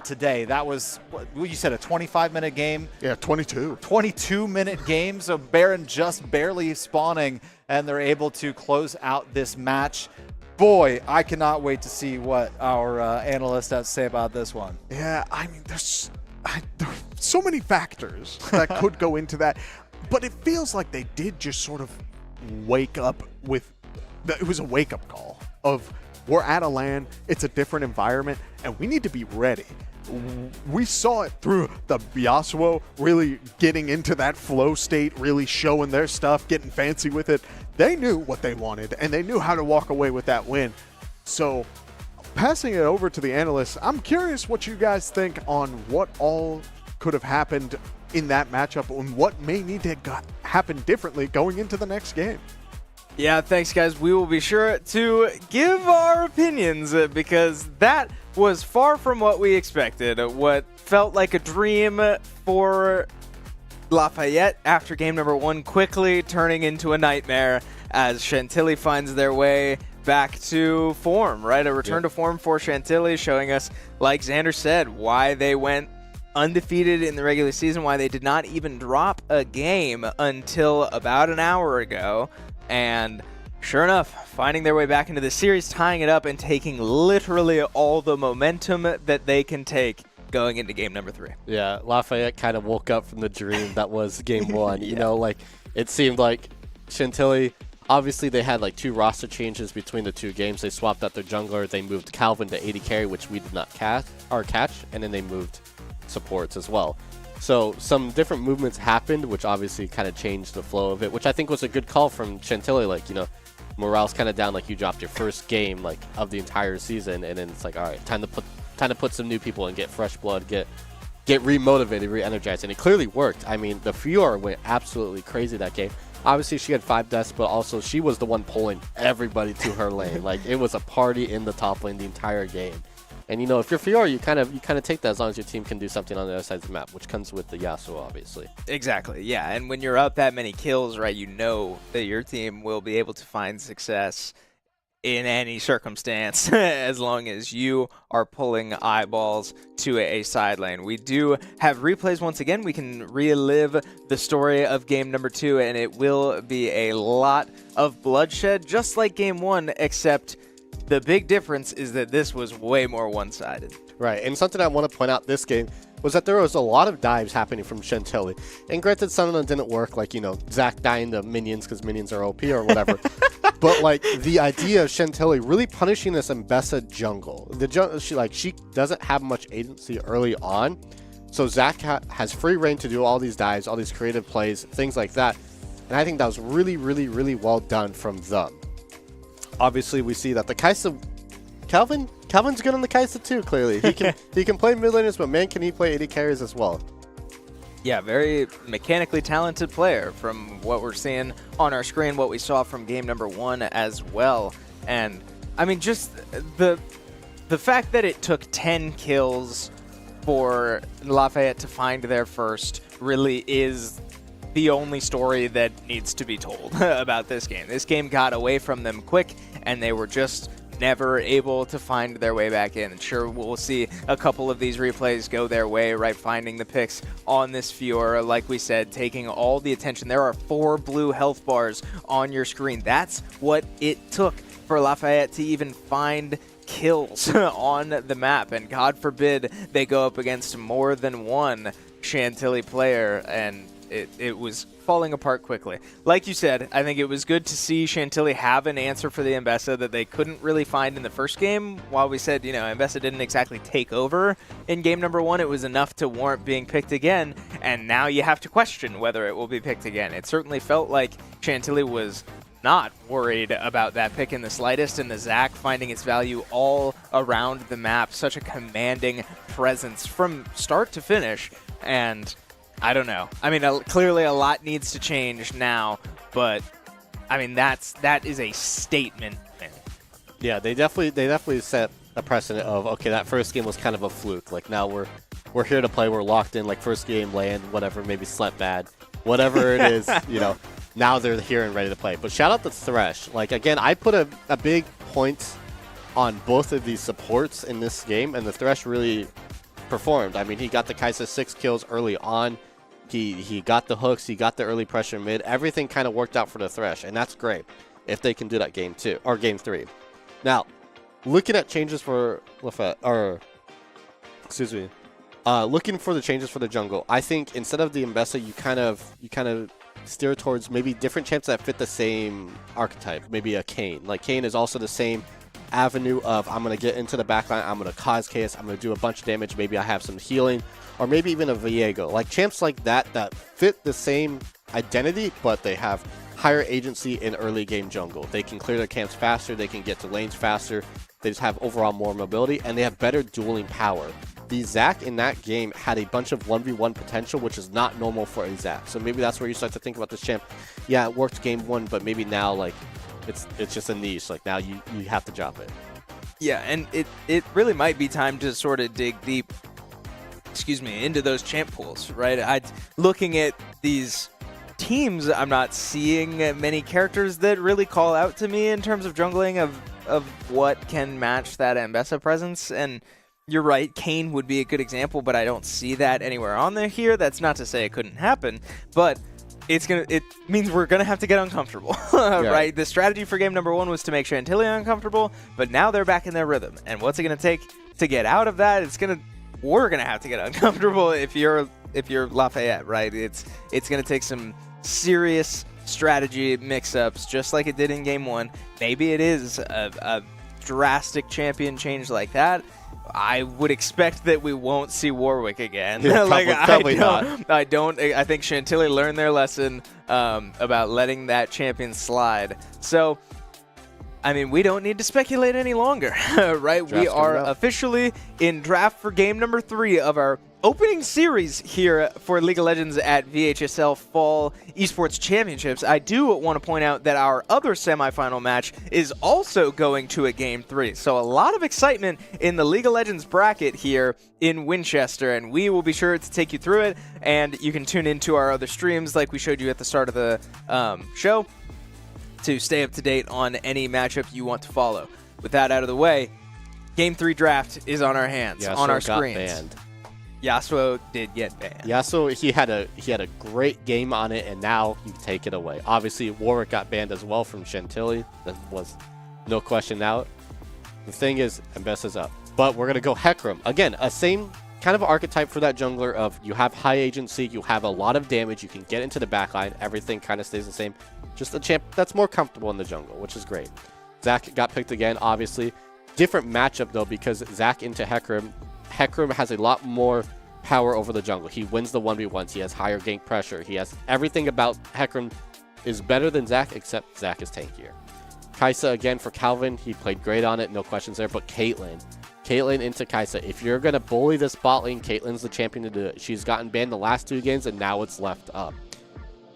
today. That was, what you said, a 25-minute game? Yeah, 22. 22-minute game, so Baron just barely spawning, and they're able to close out this match. Boy, I cannot wait to see what our analysts have to say about this one. Yeah, I mean, there's so many factors that could go into that, but it feels like they did just sort of wake up with, it was a wake-up call of, we're at a LAN, it's a different environment, and we need to be ready. We saw it through the Yasuo really getting into that flow state, really showing their stuff, getting fancy with it. They knew what they wanted, and they knew how to walk away with that win. So, passing it over to the analysts, I'm curious what you guys think on what all could have happened in that matchup and what may need to happen differently going into the next game. Yeah, thanks, guys. We will be sure to give our opinions because that was far from what we expected. What felt like a dream for Lafayette after game number 1 quickly turning into a nightmare as Chantilly finds their way back to form, right? A return to form for Chantilly, showing us, like Xander said, why they went undefeated in the regular season, why they did not even drop a game until about an hour ago. And sure enough, finding their way back into the series, tying it up and taking literally all the momentum that they can take going into game number 3. Yeah, Lafayette kind of woke up from the dream that was game 1. You know, like, it seemed like Chantilly, obviously they had like 2 roster changes between the 2 games. They swapped out their jungler, they moved Calvin to 80 carry, which we did not catch, and then they moved supports as well. So some different movements happened, which obviously kind of changed the flow of it, which I think was a good call from Chantilly. Like, you know, morale's kind of down, like you dropped your first game like of the entire season, and then it's like, all right, time to put some new people and get fresh blood, get re-motivated, re-energized, and it clearly worked. I mean, the Fiora went absolutely crazy that game. Obviously, she had 5 deaths, but also she was the one pulling everybody to her lane. Like, it was a party in the top lane the entire game. And, you know, if you're Fiora, you kind of take that as long as your team can do something on the other side of the map, which comes with the Yasuo, obviously. Exactly, yeah. And when you're up that many kills, right, you know that your team will be able to find success in any circumstance as long as you are pulling eyeballs to a side lane. We do have replays once again. We can relive the story of game number 2, and it will be a lot of bloodshed, just like game 1, except the big difference is that this was way more one-sided. Right, and something I want to point out this game was that there was a lot of dives happening from Chantilly. And granted, some of them didn't work, like, you know, Zach dying to minions because minions are OP or whatever. But, like, the idea of Chantilly really punishing this Mbessa jungle. She doesn't have much agency early on. So Zach has free reign to do all these dives, all these creative plays, things like that. And I think that was really, really, really well done from them. Obviously, we see that the Kaisa, Calvin's good on the Kaisa too, clearly. He can play mid laners, but man, can he play 80 carries as well. Yeah, very mechanically talented player from what we're seeing on our screen, what we saw from game number 1 as well. And I mean, just the fact that it took 10 kills for Lafayette to find their first really is the only story that needs to be told about this game. This game got away from them quick, and they were just never able to find their way back in. And sure, we'll see a couple of these replays go their way, right? Finding the picks on this Fiora, like we said, taking all the attention. There are 4 blue health bars on your screen. That's what it took for Lafayette to even find kills on the map, and God forbid they go up against more than one Chantilly player, and it was falling apart quickly. Like you said, I think it was good to see Chantilly have an answer for the Mbessa that they couldn't really find in the first game. While we said, you know, Mbessa didn't exactly take over in game number 1, it was enough to warrant being picked again, and now you have to question whether it will be picked again. It certainly felt like Chantilly was not worried about that pick in the slightest, and the Zach finding its value all around the map. Such a commanding presence from start to finish, and I don't know. I mean, clearly a lot needs to change now, but I mean, that is a statement. Yeah, they definitely set a precedent of, okay, that first game was kind of a fluke. Like, now we're here to play. We're locked in. Like, first game land, whatever, maybe slept bad, whatever it is, you know. Now they're here and ready to play. But shout out to Thresh. Like, again, I put a big point on both of these supports in this game, and the Thresh really performed. I mean, he got the Kaisa 6 kills early on. He got the hooks. He got the early pressure mid. Everything kind of worked out for the Thresh, and that's great if they can do that game 2 or game 3. Now, looking at changes for Lafayette, or excuse me, looking for the changes for the jungle, I think instead of the Mbessa, you kind of steer towards maybe different champs that fit the same archetype. Maybe a Kayn. Like, Kayn is also the same avenue of, I'm going to get into the backline, I'm going to cause chaos, I'm going to do a bunch of damage, maybe I have some healing, or maybe even a Viego. Like, champs like that fit the same identity, but they have higher agency in early game jungle. They can clear their camps faster, they can get to lanes faster, they just have overall more mobility, and they have better dueling power. The Zac in that game had a bunch of 1v1 potential, which is not normal for a Zac. So maybe that's where you start to think about this champ. Yeah, it worked game 1, but maybe now, like, it's just a niche. Like, now you have to drop it. Yeah, and it really might be time to sort of dig deep, into those champ pools, right? Looking at these teams, I'm not seeing many characters that really call out to me in terms of jungling of what can match that Mbessa presence. And you're right, Kayn would be a good example, but I don't see that anywhere on there here. That's not to say it couldn't happen, but it means we're gonna have to get uncomfortable, right? The strategy for game number 1 was to make Chantilly uncomfortable, but now they're back in their rhythm. And what's it gonna take to get out of that? We're gonna have to get uncomfortable if you're Lafayette, right? It's gonna take some serious strategy mix-ups, just like it did in game 1. Maybe it is a drastic champion change like that. I would expect that we won't see Warwick again. Yeah, probably not. I think Chantilly learned their lesson about letting that champion slide. So, I mean, we don't need to speculate any longer, right? We are officially in draft for game number 3 of our opening series here for League of Legends at VHSL Fall Esports Championships. I do want to point out that our other semifinal match is also going to a game 3. So a lot of excitement in the League of Legends bracket here in Winchester, and we will be sure to take you through it. And you can tune into our other streams like we showed you at the start of the show to stay up to date on any matchup you want to follow. With that out of the way, game 3 draft is on our hands, on our screens. Banned. Yasuo did get banned. Yasuo, he had a great game on it, and now you take it away. Obviously, Warwick got banned as well from Chantilly. That was no question out. The thing is, Mbessa's up. But we're going to go Hecarim. Again, a same kind of archetype for that jungler of you have high agency, you have a lot of damage, you can get into the backline, everything kind of stays the same. Just a champ that's more comfortable in the jungle, which is great. Zac got picked again, obviously. Different matchup, though, because Zac into Hecarim. Hecarim has a lot more power over the jungle. He wins the 1v1s. He has higher gank pressure. He has everything about Hecarim is better than Zac, except Zac is tankier. Kaisa, again, for Calvin. He played great on it. No questions there. But Caitlyn. Caitlyn into Kaisa. If you're going to bully this bot lane, Caitlyn's the champion to do it. She's gotten banned the last 2 games, and now it's left up.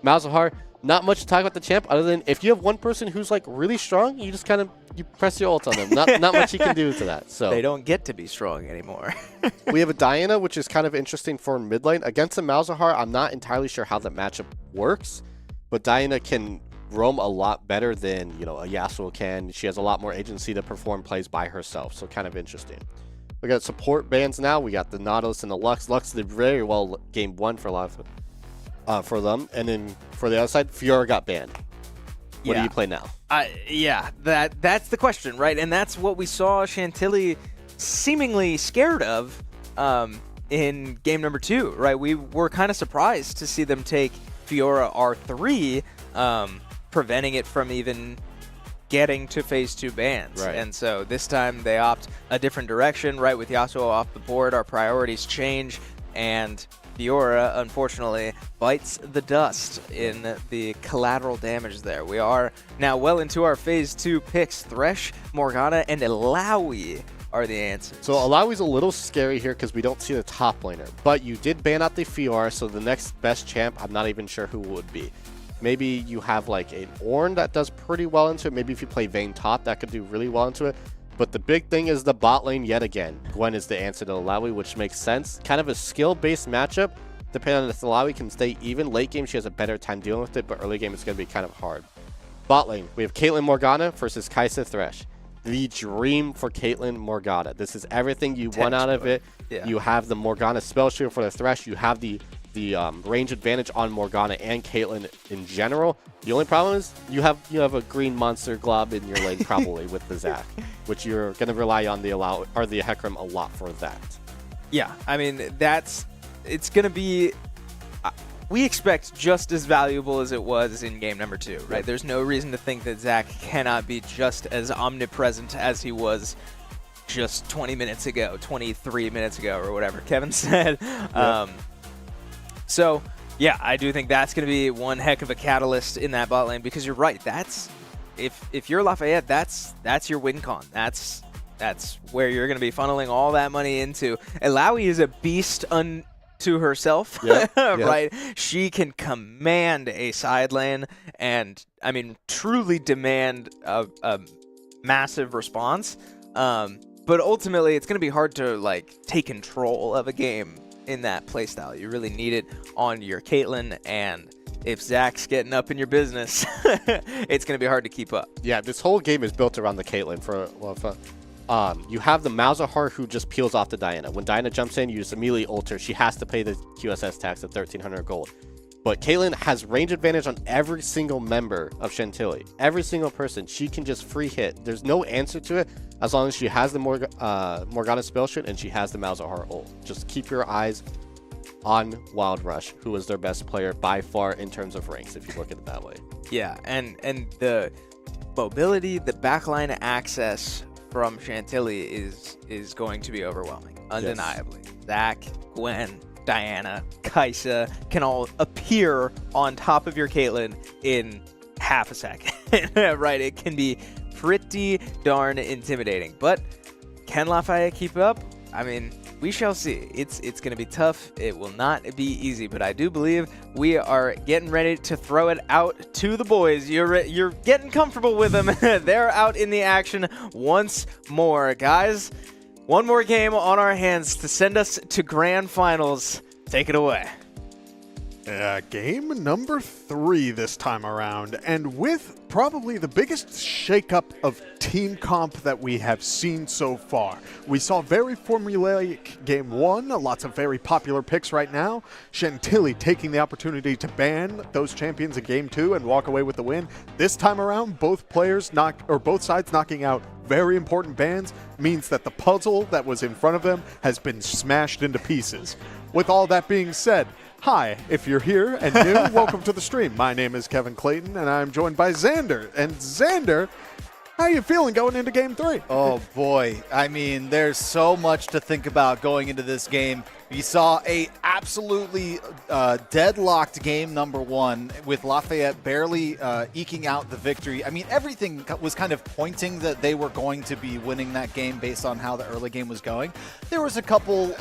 Malzahar, not much to talk about the champ other than if you have one person who's like really strong, you just kind of press your ult on them. Not much you can do to that. So They don't get to be strong anymore. we have a Diana, which is kind of interesting for mid lane. Against a Malzahar, I'm not entirely sure how that matchup works, but Diana can roam a lot better than, you know, a Yasuo can. She has a lot more agency to perform plays by herself, so kind of interesting. We got support bans now. We got the Nautilus and the Lux. Lux did very well game 1 for a lot of for them, and then for the other side, Fiora got banned. What do you play now? Yeah, that's the question, right? And that's what we saw Chantilly seemingly scared of in game number 2, right? We were kind of surprised to see them take Fiora R3, preventing it from even getting to phase 2 bans. Right. And so this time they opt a different direction, right? With Yasuo off the board, our priorities change, and Fiora, unfortunately, bites the dust in the collateral damage there. We are now well into our phase 2 picks. Thresh, Morgana, and Illaoi are the answers. So Illaoi's a little scary here because we don't see the top laner, but you did ban out the Fiora, so the next best champ, I'm not even sure who would be. Maybe you have like an Ornn that does pretty well into it. Maybe if you play Vayne top, that could do really well into it. But the big thing is the bot lane yet again. Gwen is the answer to Illaoi, which makes sense. Kind of a skill-based matchup. Depending on if Illaoi can stay even. Late game, she has a better time dealing with it, but early game, it's going to be kind of hard. Bot lane, we have Caitlyn Morgana versus Kaisa Thresh. The dream for Caitlyn Morgana. This is everything you want out of it. Yeah. You have the Morgana spell shield for the Thresh. You have the range advantage on Morgana and Caitlyn in general. The only problem is you have a green monster glob in your lane probably with the Zac, which you're going to rely on the Hecarim a lot for that. Yeah, I mean, it's going to be, we expect just as valuable as it was in game number 2, right? There's no reason to think that Zac cannot be just as omnipresent as he was just 20 minutes ago, 23 minutes ago, or whatever Kevin said. Yep. So, yeah, I do think that's going to be one heck of a catalyst in that bot lane, because you're right. That's if you're Lafayette, that's your win con. That's where you're going to be funneling all that money into. Illaoi is a beast unto herself, right? She can command a side lane and, I mean, truly demand a massive response. But ultimately, it's going to be hard to like take control of a game in that playstyle. You really need it on your Caitlyn, and if Zac's getting up in your business, it's going to be hard to keep up. Yeah, this whole game is built around the Caitlyn for a lot of fun. You have the Malzahar who just peels off the Diana. When Diana jumps in, you just immediately ult her. She has to pay the QSS tax of 1,300 gold. But Caitlyn has range advantage on every single member of Chantilly. Every single person. She can just free hit. There's no answer to it as long as she has the Morgana spell shit and she has the Malzahar ult. Just keep your eyes on Wild Rush, who is their best player by far in terms of ranks, if you look at it that way. Yeah, and the mobility, the backline access from Chantilly is going to be overwhelming, undeniably. Yes. Zac, Gwen, Diana, Kaisa can all appear on top of your Caitlyn in half a second, right? It can be pretty darn intimidating, but can Lafayette keep up? I mean, we shall see. It's going to be tough. It will not be easy, but I do believe we are getting ready to throw it out to the boys. You're getting comfortable with them. They're out in the action once more. Guys, one more game on our hands to send us to grand finals. Take it away. Game number 3 this time around, and with probably the biggest shakeup of team comp that we have seen so far. We saw very formulaic game 1, lots of very popular picks right now. Chantilly taking the opportunity to ban those champions in game 2 and walk away with the win. This time around, both sides knocking out very important bans means that the puzzle that was in front of them has been smashed into pieces. With all that being said, hi, if you're here and new, welcome to the stream. My name is Kevin Clayton, and I'm joined by Xander. And Xander, How are you feeling going into Game 3? Oh, boy. I mean, there's so much to think about going into this game. We saw a absolutely deadlocked game number 1 with Lafayette barely eking out the victory. I mean, everything was kind of pointing that they were going to be winning that game based on how the early game was going. There was a couple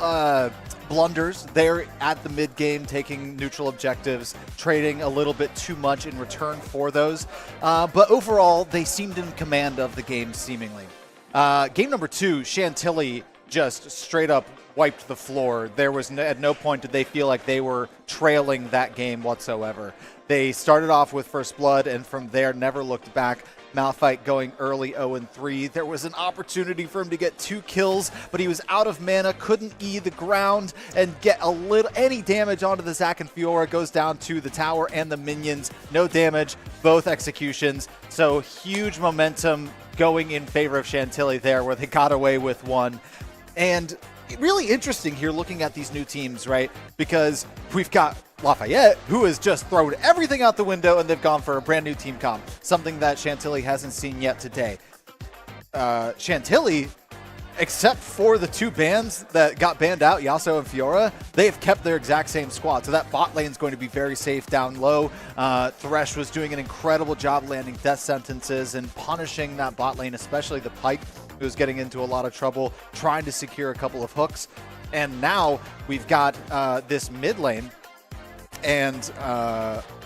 blunders there at the mid-game, taking neutral objectives, trading a little bit too much in return for those. But overall, they seemed in command of the game, seemingly. Game number 2, Chantilly just straight up wiped the floor. There was at no point did they feel like they were trailing that game whatsoever. They started off with first blood, and from there never looked back. Malphite going early 0-3. There was an opportunity for him to get 2 kills, but he was out of mana, couldn't E the ground and get any damage onto the Zac and Fiora. Goes down to the tower and the minions. No damage, both executions. So huge momentum going in favor of Chantilly there, where they got away with 1. And really interesting here looking at these new teams, right? Because we've got Lafayette, who has just thrown everything out the window, and they've gone for a brand new team comp, something that Chantilly hasn't seen yet today. Chantilly, except for the 2 bans that got banned out, Yasuo and Fiora, they have kept their exact same squad. So that bot lane is going to be very safe down low. Thresh was doing an incredible job landing death sentences and punishing that bot lane, especially the Pyke, who was getting into a lot of trouble, trying to secure a couple of hooks. And now we've got this mid lane. And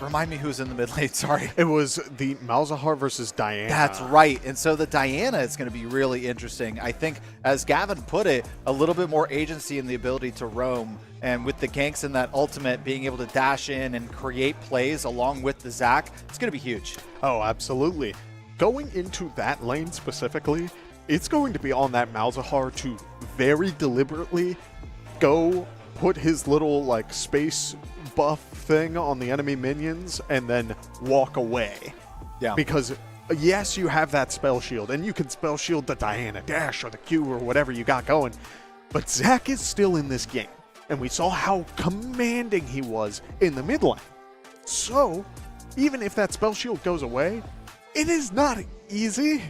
remind me who's in the mid lane, sorry. It was the Malzahar versus Diana. That's right. And so the Diana is going to be really interesting. I think, as Gavin put it, a little bit more agency in the ability to roam. And with the ganks and that ultimate, being able to dash in and create plays along with the Zac, it's going to be huge. Oh, absolutely. Going into that lane specifically, it's going to be on that Malzahar to very deliberately go put his little like space buff thing on the enemy minions and then walk away. Yeah. Because yes, you have that spell shield and you can spell shield the Diana dash or the Q or whatever you got going, but Zac is still in this game and we saw how commanding he was in the mid lane. So even if that spell shield goes away, it is not easy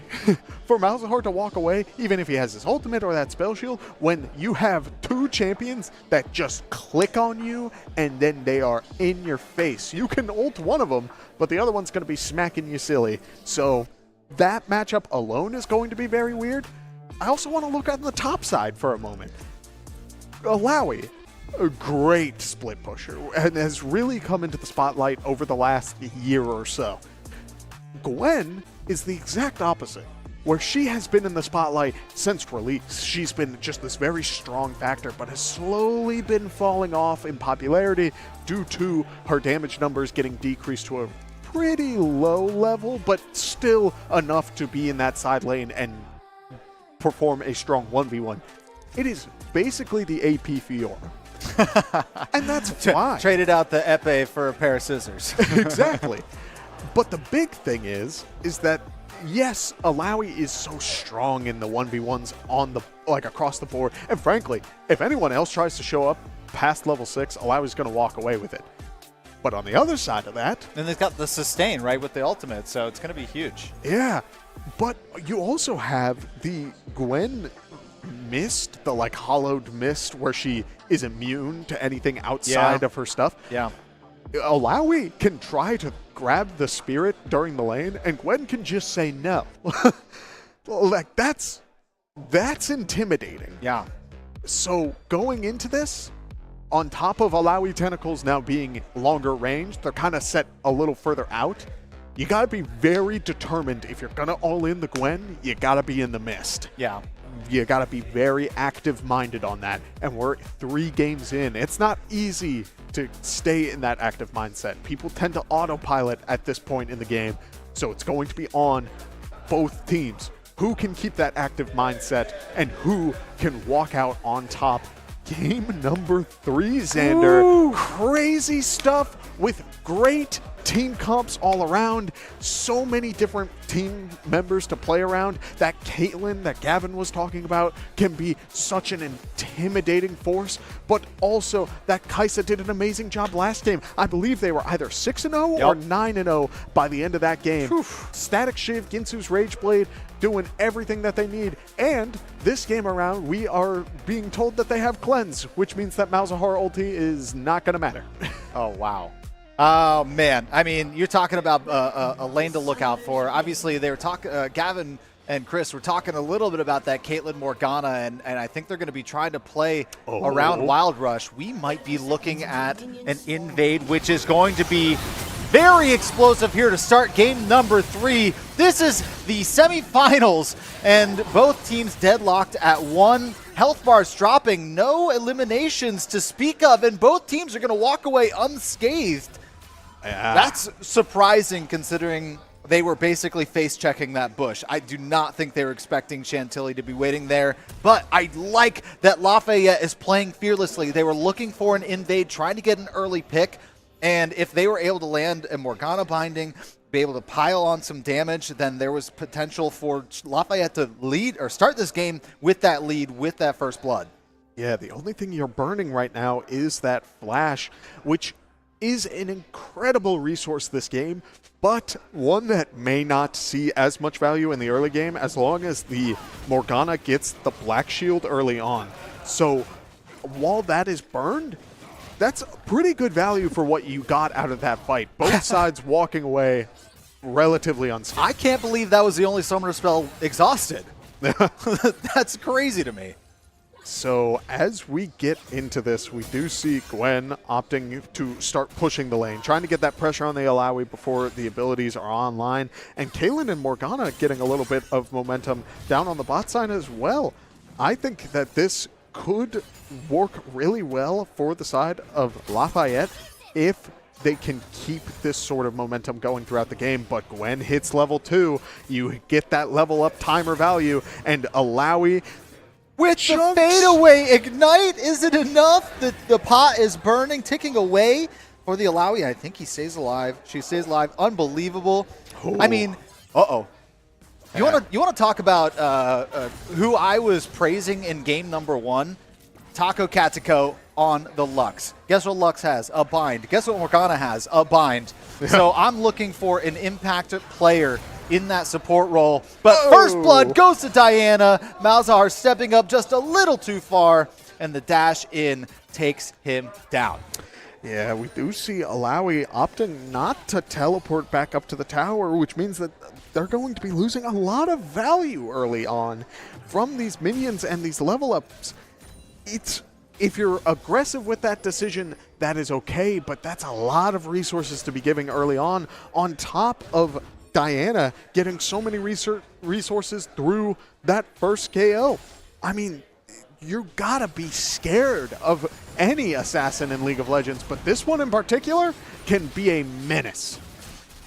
for Malzahar to walk away, even if he has his ultimate or that spell shield, when you have 2 champions that just click on you and then they are in your face. You can ult one of them, but the other one's going to be smacking you silly. So that matchup alone is going to be very weird. I also want to look on the top side for a moment. Alawi, a great split pusher, and has really come into the spotlight over the last year or so. Gwen is the exact opposite, where she has been in the spotlight since release. She's been just this very strong factor, but has slowly been falling off in popularity due to her damage numbers getting decreased to a pretty low level, but still enough to be in that side lane and perform a strong 1v1. It is basically the AP Fiora. And that's fine. Traded out the Epee for a pair of scissors. Exactly. But the big thing is that yes, Alawi is so strong in the 1v1s on the across the board, and frankly, if anyone else tries to show up past level 6, Alawi's going to walk away with it. But on the other side of that, and they've got the sustain right with the ultimate, so it's going to be huge. Yeah, but you also have the Gwen mist, the hollowed mist, where she is immune to anything outside of her stuff. Yeah. Alawi can try to grab the spirit during the lane, and Gwen can just say no. That's intimidating. Yeah. So going into this, on top of Alawi tentacles now being longer range, they're kind of set a little further out. You got to be very determined. If you're going to all in the Gwen, you got to be in the mist. Yeah. You got to be very active-minded on that. And we're 3 games in. It's not easy to stay in that active mindset. People tend to autopilot at this point in the game. So it's going to be on both teams. Who can keep that active mindset and who can walk out on top? Game number 3, Xander. Ooh. Crazy stuff with great team comps all around. So many different team members to play around. That Caitlyn that Gavin was talking about can be such an intimidating force, but also that Kaisa did an amazing job last game. I believe they were either 6-0 or 9-0 by the end of that game. Whew. Static Shiv, Ginsu's Rage Blade, doing everything that they need. And this game around, we are being told that they have cleanse, which means that Malzahar ulti is not going to matter. Oh, wow. Oh, man. I mean, you're talking about a lane to look out for. Obviously, they were talking, Gavin and Chris were talking a little bit about that Caitlyn Morgana, and I think they're going to be trying to play around Wild Rush. We might be looking at an invade, which is going to be very explosive here to start game number 3. This is the semifinals, and both teams deadlocked at 1. Health bars dropping, no eliminations to speak of, and both teams are going to walk away unscathed. That's surprising considering they were basically face-checking that bush. I do not think they were expecting Chantilly to be waiting there, but I like that Lafayette is playing fearlessly. They were looking for an invade, trying to get an early pick, and if they were able to land a Morgana binding, be able to pile on some damage, then there was potential for Lafayette to lead or start this game with that lead, with that first blood. Yeah, the only thing you're burning right now is that flash, which is an incredible resource this game, but one that may not see as much value in the early game as long as the Morgana gets the black shield early on. So while that is burned, that's pretty good value for what you got out of that fight. Both sides walking away relatively unscathed. I can't believe that was the only summoner spell exhausted. That's crazy to me. So as we get into this, we do see Gwen opting to start pushing the lane, trying to get that pressure on the Alawi before the abilities are online, and Kaylin and Morgana getting a little bit of momentum down on the bot side as well. I think that this could work really well for the side of Lafayette if they can keep this sort of momentum going throughout the game. But Gwen hits level 2, you get that level up timer value, and Alawi with the fadeaway ignite, is it enough? The pot is burning, ticking away for the Alawi. I think he stays alive. She stays alive. Unbelievable. Ooh. I mean, You want to talk about who I was praising in game number 1? Taco Katiko on the Lux. Guess what Lux has? A bind. Guess what Morgana has? A bind. So I'm looking for an impact player in that support role. But first blood goes to Diana. Malzahar stepping up just a little too far, and the dash in takes him down. Yeah, we do see Alawi opting not to teleport back up to the tower, which means that they're going to be losing a lot of value early on from these minions and these level ups. If you're aggressive with that decision, that is okay, but that's a lot of resources to be giving early on top of Diana getting so many resources through that first KO. I mean, you gotta be scared of any assassin in League of Legends, but this one in particular can be a menace.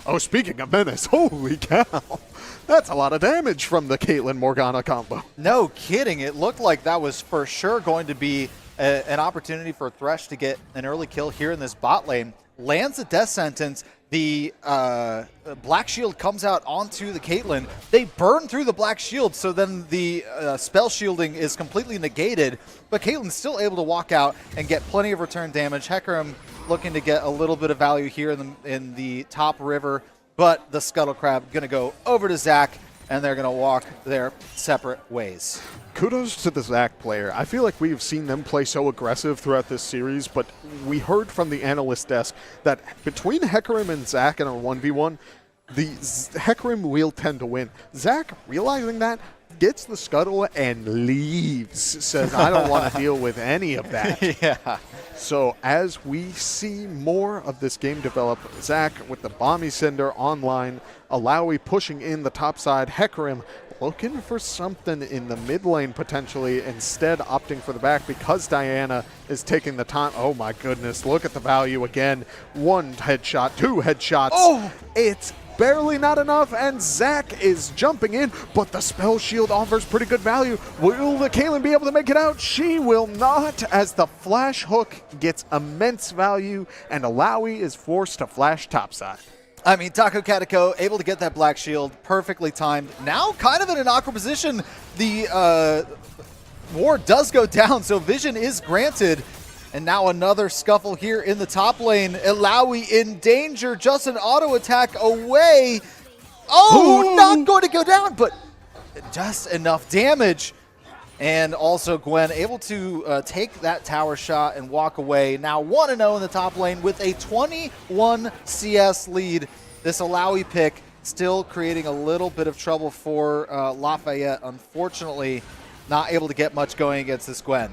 Oh, speaking of menace, holy cow. That's a lot of damage from the Caitlyn Morgana combo. No kidding. It looked like that was for sure going to be an opportunity for Thresh to get an early kill here in this bot lane. Lands a death sentence. The black shield comes out onto the Caitlyn. They burn through the black shield, so then the spell shielding is completely negated, but Caitlyn's still able to walk out and get plenty of return damage. Hecarim looking to get a little bit of value here in the top river, but the Scuttle Crab going to go over to Zach, and they're going to walk their separate ways. Kudos to the Zach player. I feel like we've seen them play so aggressive throughout this series, but we heard from the analyst desk that between Hecarim and Zach in a 1v1, the Hecarim will tend to win. Zach, realizing that, gets the Scuttle and leaves. Says, I don't want to deal with any of that. Yeah. So as we see more of this game develop, Zach with the Bomby Cinder online, Alawi pushing in the top side, Hecarim looking for something in the mid lane potentially, instead opting for the back because Diana is taking the time. Oh my goodness, look at the value again. 1 headshot, 2 headshots. Oh! It's barely not enough, and Zach is jumping in, but the spell shield offers pretty good value. Will the Kaylin be able to make it out? She will not, as the flash hook gets immense value, and Alawi is forced to flash topside. I mean, Taco Katiko able to get that black shield, perfectly timed. Now kind of in an awkward position. The ward does go down, so vision is granted. And now another scuffle here in the top lane. Alawi in danger, just an auto attack away. Oh, not going to go down, but just enough damage. And also Gwen able to take that tower shot and walk away. Now 1-0 in the top lane with a 21 CS lead. This Alawi pick still creating a little bit of trouble for Lafayette. Unfortunately, not able to get much going against this Gwen.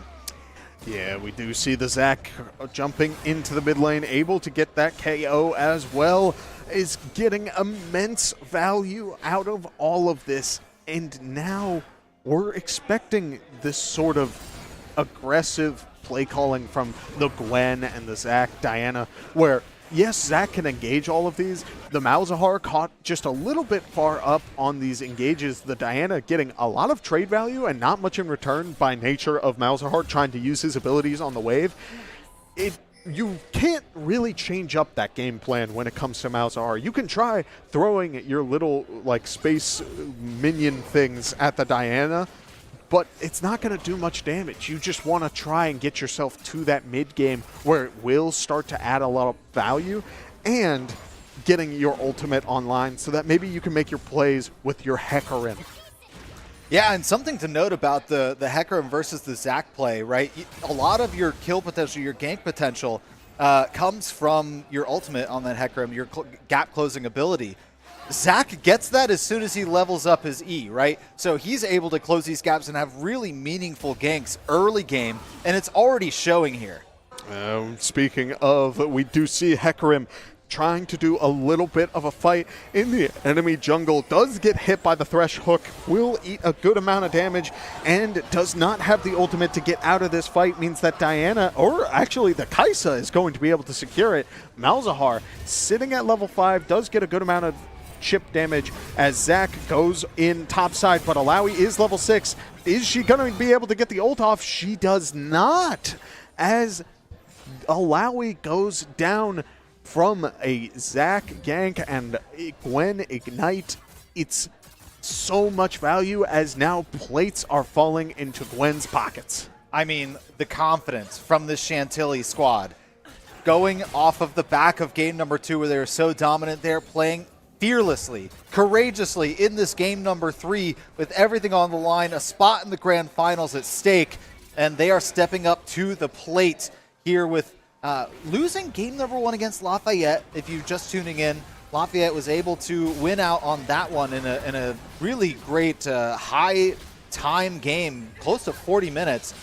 Yeah, we do see the Zach jumping into the mid lane, able to get that KO as well, is getting immense value out of all of this. And now we're expecting this sort of aggressive play calling from the Gwen and the Zach, Diana, where yes, Zach can engage all of these. The Malzahar caught just a little bit far up on these engages. The Diana getting a lot of trade value and not much in return by nature of Malzahar trying to use his abilities on the wave. You can't really change up that game plan when it comes to Malzahar. You can try throwing your little like space minion things at the Diana, but it's not going to do much damage. You just want to try and get yourself to that mid game where it will start to add a lot of value and getting your ultimate online so that maybe you can make your plays with your Hecarim. Yeah, and something to note about the Hecarim versus the Zac play, right? A lot of your kill potential, your gank potential comes from your ultimate on that Hecarim, your gap closing ability. Zac gets that as soon as he levels up his E, right? So he's able to close these gaps and have really meaningful ganks early game, and it's already showing here. Speaking of, we do see Hecarim trying to do a little bit of a fight in the enemy jungle, does get hit by the Thresh hook, will eat a good amount of damage, and does not have the ultimate to get out of this fight. Means that Diana, or actually the Kai'Sa, is going to be able to secure it. Malzahar, sitting at level 5, does get a good amount of chip damage as Zac goes in topside, but Alawi is level 6. Is she going to be able to get the ult off? She does not, as Alawi goes down from a Zac gank and Gwen ignite. It's so much value as now plates are falling into Gwen's pockets. I mean, the confidence from this Chantilly squad going off of the back of game number 2 where they're so dominant. They're playing fearlessly, courageously in this game number 3 with everything on the line, a spot in the grand finals at stake, and they are stepping up to the plate here with losing game number 1 against Lafayette. If you're just tuning in, Lafayette was able to win out on that one in a really great high time game, close to 40 minutes.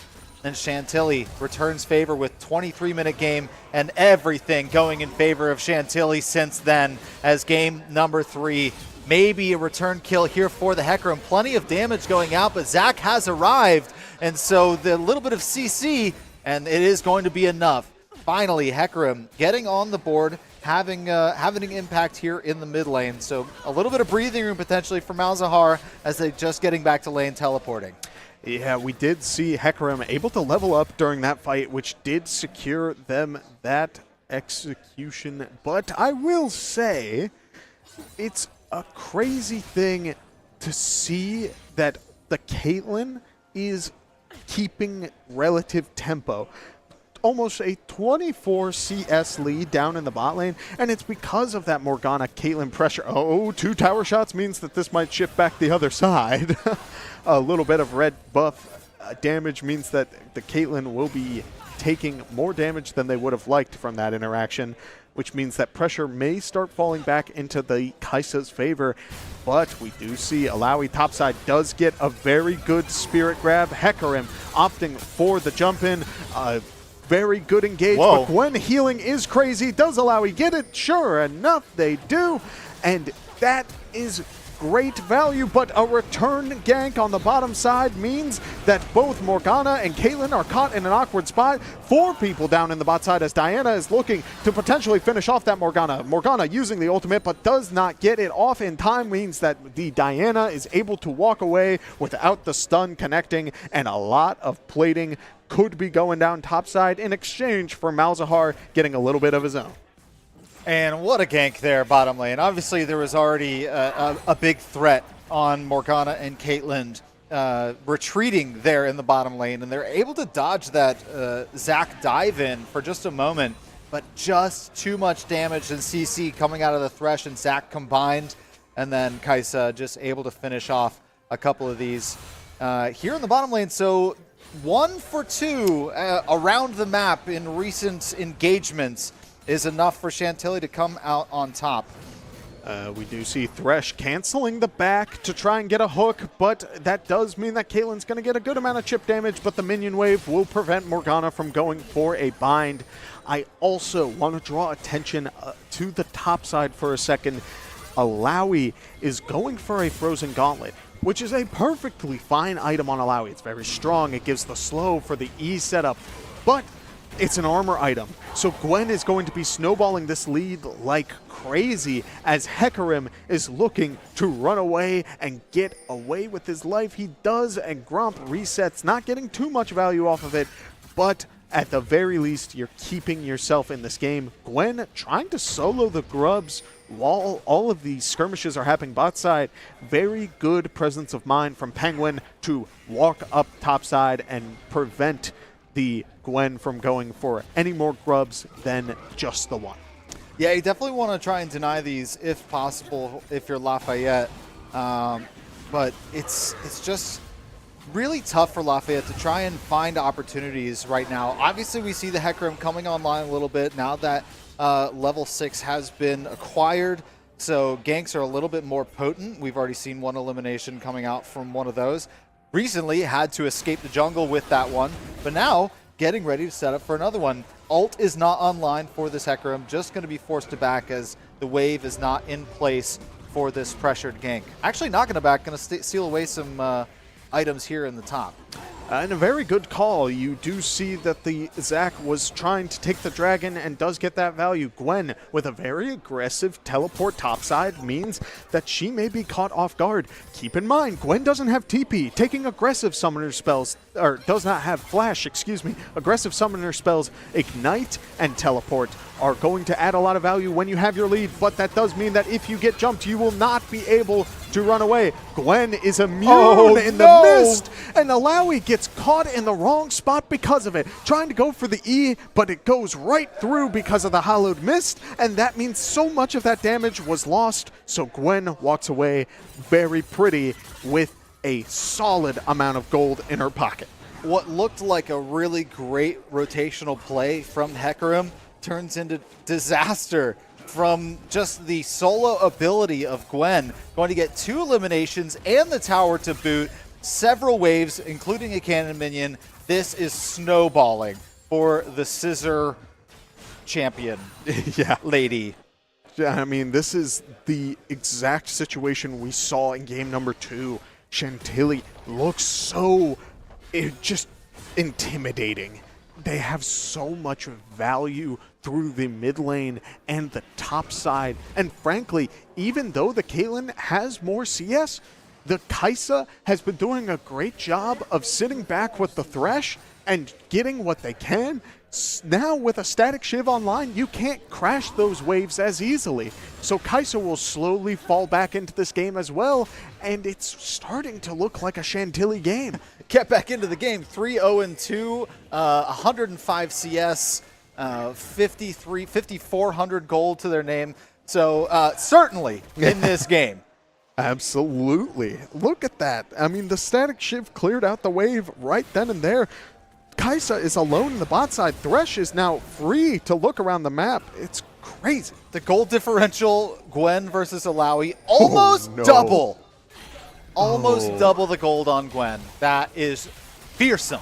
And Chantilly returns favor with 23-minute game, and everything going in favor of Chantilly since then, as game number 3, maybe a return kill here for the Hecarim. Plenty of damage going out, but Zac has arrived, and so the little bit of CC, and it is going to be enough. Finally, Hecarim getting on the board, having an impact here in the mid lane. So a little bit of breathing room potentially for Malzahar as they just getting back to lane teleporting. Yeah, we did see Hecarim able to level up during that fight, which did secure them that execution. But I will say, it's a crazy thing to see that the Caitlyn is keeping relative tempo. Almost a 24 CS lead down in the bot lane, and it's because of that Morgana Caitlyn pressure. Oh, 2 tower shots means that this might shift back the other side. A little bit of red buff damage means that the Caitlyn will be taking more damage than they would have liked from that interaction, which means that pressure may start falling back into the Kai'Sa's favor. But we do see Alawi topside does get a very good spirit grab. Hecarim opting for the jump in. Very good engage, but Gwen healing is crazy. Does Alawi get it? Sure enough, they do. And that is great value, but a return gank on the bottom side means that both Morgana and Caitlyn are caught in an awkward spot. 4 people down in the bot side as Diana is looking to potentially finish off that Morgana. Morgana using the ultimate, but does not get it off in time, means that the Diana is able to walk away without the stun connecting, and a lot of plating could be going down topside in exchange for Malzahar getting a little bit of his own. And what a gank there, bottom lane. Obviously, there was already a big threat on Morgana and Caitlyn retreating there in the bottom lane, and they're able to dodge that Zac dive in for just a moment, but just too much damage and CC coming out of the Thresh and Zac combined, and then Kai'Sa just able to finish off a couple of these here in the bottom lane. So 1 for 2 around the map in recent engagements is enough for Chantilly to come out on top. We do see Thresh canceling the back to try and get a hook, but that does mean that Caitlyn's going to get a good amount of chip damage, but the minion wave will prevent Morgana from going for a bind. I also want to draw attention to the top side for a second. Alawi is going for a Frozen Gauntlet, which is a perfectly fine item on Alawi. It's very strong. It gives the slow for the E setup, but it's an armor item. So Gwen is going to be snowballing this lead like crazy as Hecarim is looking to run away and get away with his life. He does, and Gromp resets, not getting too much value off of it, but at the very least, you're keeping yourself in this game. Gwen trying to solo the grubs while all of these skirmishes are happening bot side. Very good presence of mind from Penguin to walk up top side and prevent the Gwen from going for any more grubs than just the one. Yeah, you definitely want to try and deny these if possible if you're Lafayette. But it's just really tough for Lafayette to try and find opportunities right now. Obviously, we see the Hecarim coming online a little bit now that level 6 has been acquired. So ganks are a little bit more potent. We've already seen one elimination coming out from one of those. Recently had to escape the jungle with that one, but now getting ready to set up for another one. Ult is not online for this Hecarim, just going to be forced to back as the wave is not in place for this pressured gank. Actually not going to back, going to steal away some items here in the top. And a very good call. You do see that the Zac was trying to take the dragon and does get that value. Gwen with a very aggressive teleport topside means that she may be caught off guard. Keep in mind, Gwen doesn't have TP. Taking aggressive summoner spells, or does not have flash, excuse me. Aggressive summoner spells, ignite and teleport are going to add a lot of value when you have your lead, but that does mean that if you get jumped, you will not be able to run away. Gwen is immune in the mist, and Alawi gets caught in the wrong spot because of it. Trying to go for the E, but it goes right through because of the hallowed mist, and that means so much of that damage was lost, so Gwen walks away very pretty with a solid amount of gold in her pocket. What looked like a really great rotational play from Hecarim turns into disaster from just the solo ability of Gwen. Going to get 2 eliminations and the tower to boot, several waves, including a cannon minion. This is snowballing for the scissor champion lady. Yeah, I mean, this is the exact situation we saw in game number 2. Chantilly looks so just intimidating. They have so much value through the mid lane and the top side. And frankly, even though the Caitlyn has more CS, the Kai'Sa has been doing a great job of sitting back with the Thresh and getting what they can. Now with a static Shiv online, you can't crash those waves as easily. So Kai'Sa will slowly fall back into this game as well, and it's starting to look like a Chantilly game. Get back into the game, 3-0-2, 105 CS, 5,400 gold to their name. So certainly in this game. Absolutely. Look at that. I mean, the static Shiv cleared out the wave right then and there. Kai'Sa is alone in the bot side. Thresh is now free to look around the map. It's crazy. The gold differential, Gwen versus Alawi, almost double. Almost double the gold on Gwen. That is fearsome.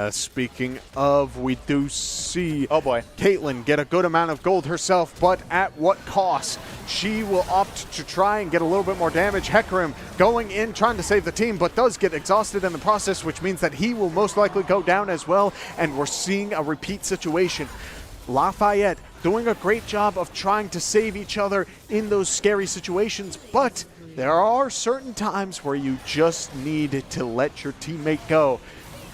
Speaking of, we do see Caitlyn get a good amount of gold herself, but at what cost? She will opt to try and get a little bit more damage. Hecarim going in, trying to save the team, but does get exhausted in the process, which means that he will most likely go down as well, and we're seeing a repeat situation. Lafayette doing a great job of trying to save each other in those scary situations, but there are certain times where you just need to let your teammate go.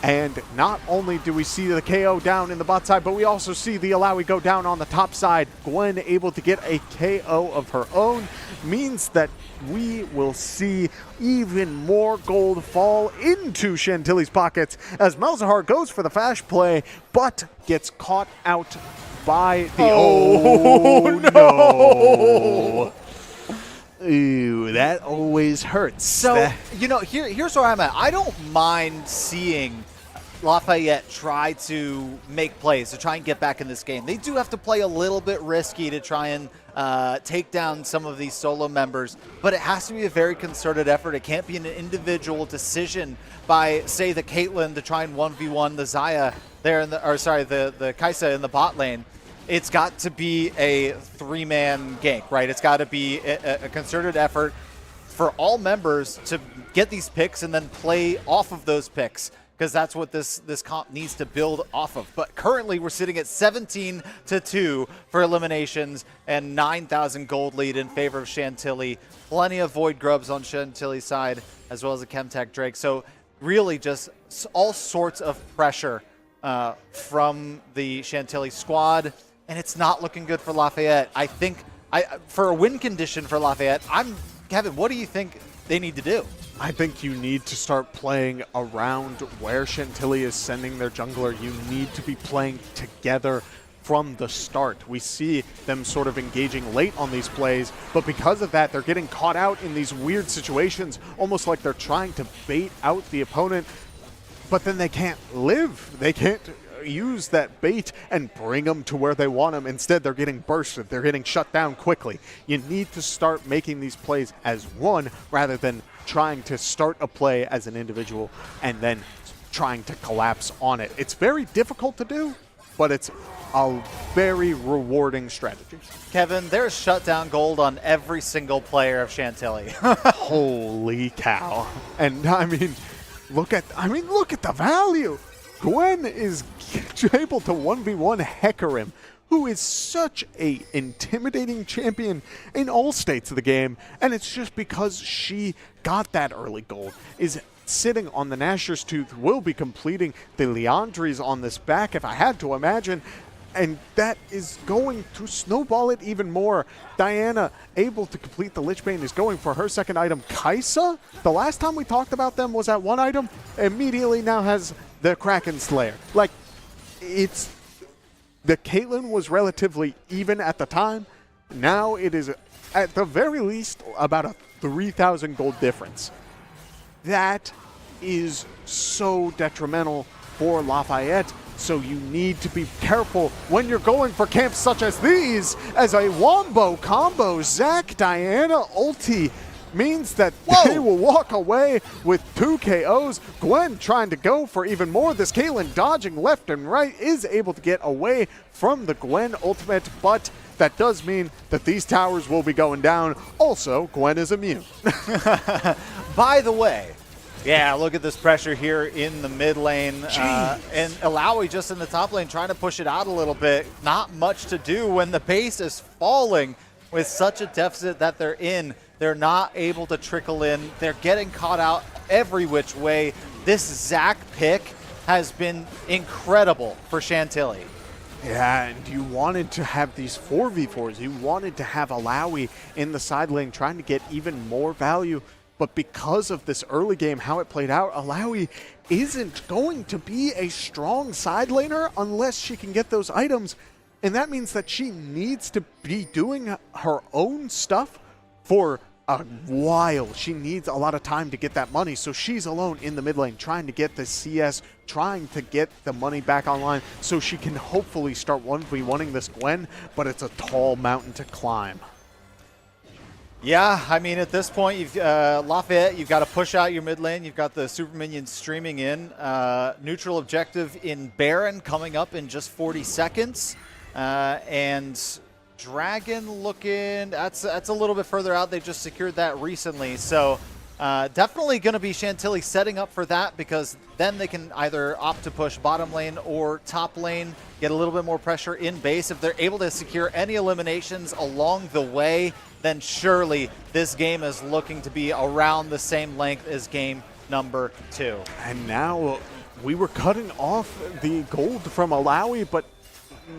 And not only do we see the KO down in the bot side, but we also see the Alawi go down on the top side. Gwen able to get a KO of her own means that we will see even more gold fall into Chantilly's pockets as Malzahar goes for the flash play, but gets caught out by the... Oh, no! Ooh, that always hurts. So, here's where I'm at. I don't mind seeing Lafayette try to make plays, to try and get back in this game. They do have to play a little bit risky to try and take down some of these solo members, but it has to be a very concerted effort. It can't be an individual decision by, say, the Caitlyn to try and 1v1 the Xayah there, the Kaisa in the bot lane. It's got to be a three-man gank, right? It's got to be a concerted effort for all members to get these picks and then play off of those picks, because that's what this comp needs to build off of. But currently we're sitting at 17-2 for eliminations and 9,000 gold lead in favor of Chantilly. Plenty of Void Grubs on Chantilly's side, as well as a Chemtech Drake. So really just all sorts of pressure from the Chantilly squad, and it's not looking good for Lafayette. I think for a win condition for Lafayette, Kevin, what do you think they need to do? I think you need to start playing around where Chantilly is sending their jungler. You need to be playing together from the start. We see them sort of engaging late on these plays, but because of that, they're getting caught out in these weird situations, almost like they're trying to bait out the opponent, but then they can't live. They can't use that bait and bring them to where they want them. Instead, they're getting bursted. They're getting shut down quickly. You need to start making these plays as one rather than trying to start a play as an individual and then trying to collapse on it. It's very difficult to do, but it's a very rewarding strategy. Kevin, there's shutdown gold on every single player of Chantilly. Holy cow. And I mean, look at the value. Gwen is able to 1v1 Hecarim, who is such a intimidating champion in all states of the game, and it's just because she got that early gold, is sitting on the Nashor's Tooth, will be completing the Leandries on this back, if I had to imagine, and that is going to snowball it even more. Diana, able to complete the Lich Bane, is going for her second item. Kaisa, the last time we talked about them was at one item, immediately now has the Kraken Slayer. Like, it's... The Caitlyn was relatively even at the time. Now it is, at the very least, about a 3,000 gold difference. That is so detrimental for Lafayette. So you need to be careful when you're going for camps such as these, as a wombo combo Zac Diana ulti means that they will walk away with 2 KOs. Gwen trying to go for even more. This Caitlyn dodging left and right is able to get away from the Gwen ultimate, but that does mean that these towers will be going down. Also, Gwen is immune. By the way, yeah, look at this pressure here in the mid lane. And Alawi just in the top lane trying to push it out a little bit. Not much to do when the base is falling with such a deficit that they're in. They're not able to trickle in. They're getting caught out every which way. This Zac pick has been incredible for Chantilly. Yeah, and you wanted to have these 4v4s. You wanted to have Alawi in the side lane trying to get even more value. But because of this early game, how it played out, Alawi isn't going to be a strong side laner unless she can get those items. And that means that she needs to be doing her own stuff for a while. She needs a lot of time to get that money. So she's alone in the mid lane trying to get the CS, trying to get the money back online so she can hopefully start 1v1ing this Gwen, but it's a tall mountain to climb. Yeah, I mean, at this point, you've Lafayette, you've got to push out your mid lane. You've got the super minions streaming in. Neutral objective in Baron coming up in just 40 seconds. And Dragon looking, that's a little bit further out. They just secured that recently. So definitely going to be Chantilly setting up for that, because then they can either opt to push bottom lane or top lane, get a little bit more pressure in base. If they're able to secure any eliminations along the way, then surely this game is looking to be around the same length as game number 2. And now we were cutting off the gold from Alawi, but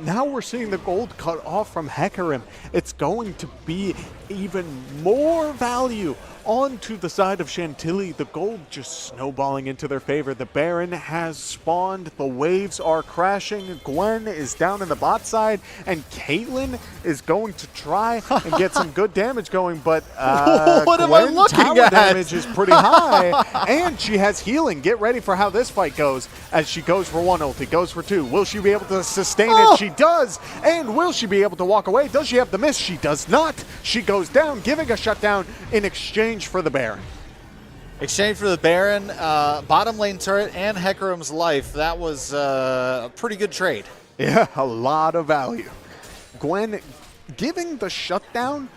now we're seeing the gold cut off from Hecarim. It's going to be even more value onto the side of Chantilly. The gold just snowballing into their favor. The Baron has spawned. The waves are crashing. Gwen is down in the bot side, and Caitlyn is going to try and get some good damage going, but What am I Gwen looking tower at? damage is pretty high, and she has healing. Get ready for how this fight goes as she goes for one ulti, goes for two. Will she be able to sustain it? She does. And will she be able to walk away? Does she have the miss? She does not. She goes down, giving a shutdown in exchange for the Baron. Exchange for the Baron, bottom lane turret, and Hecarim's life. That was a pretty good trade. Yeah, a lot of value. Gwen giving the shutdown,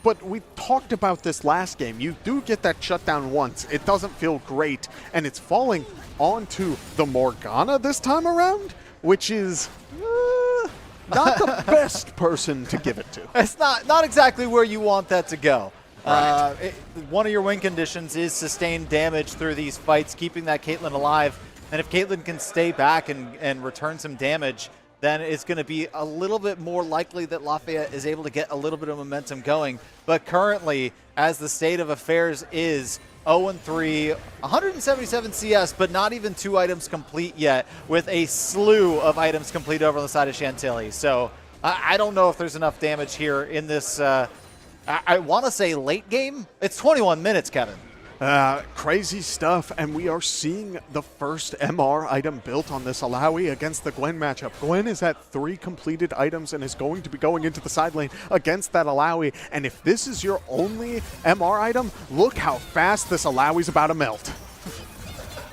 but we talked about this last game. You do get that shutdown once. It doesn't feel great, and it's falling onto the Morgana this time around, which is not the best person to give it to. It's not exactly where you want that to go. Right. One of your win conditions is sustained damage through these fights, keeping that Caitlyn alive. And if Caitlyn can stay back and return some damage, then it's going to be a little bit more likely that Lafayette is able to get a little bit of momentum going. But currently, as the state of affairs is, 0-3, 177 CS, but not even 2 items complete yet, with a slew of items complete over on the side of Chantilly. So I don't know if there's enough damage here in this, I want to say late game. It's 21 minutes, Kevin. Crazy stuff, and we are seeing the first MR item built on this Alawi against the Gwen matchup. Gwen is at 3 completed items and is going to be going into the side lane against that Alawi, and if this is your only MR item, look how fast this Alawi's about to melt.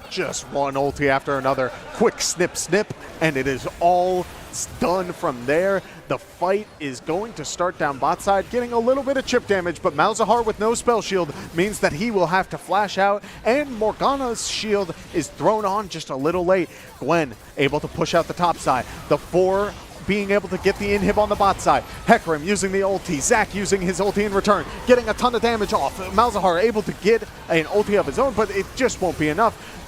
Just one ulti after another, quick snip snip, and it is all done from there. The fight is going to start down bot side, getting a little bit of chip damage, but Malzahar with no spell shield means that he will have to flash out, and Morgana's shield is thrown on just a little late. Gwen able to push out the top side. The 4 being able to get the inhib on the bot side. Hecarim using the ulti. Zac using his ulti in return, getting a ton of damage off. Malzahar able to get an ulti of his own, but it just won't be enough.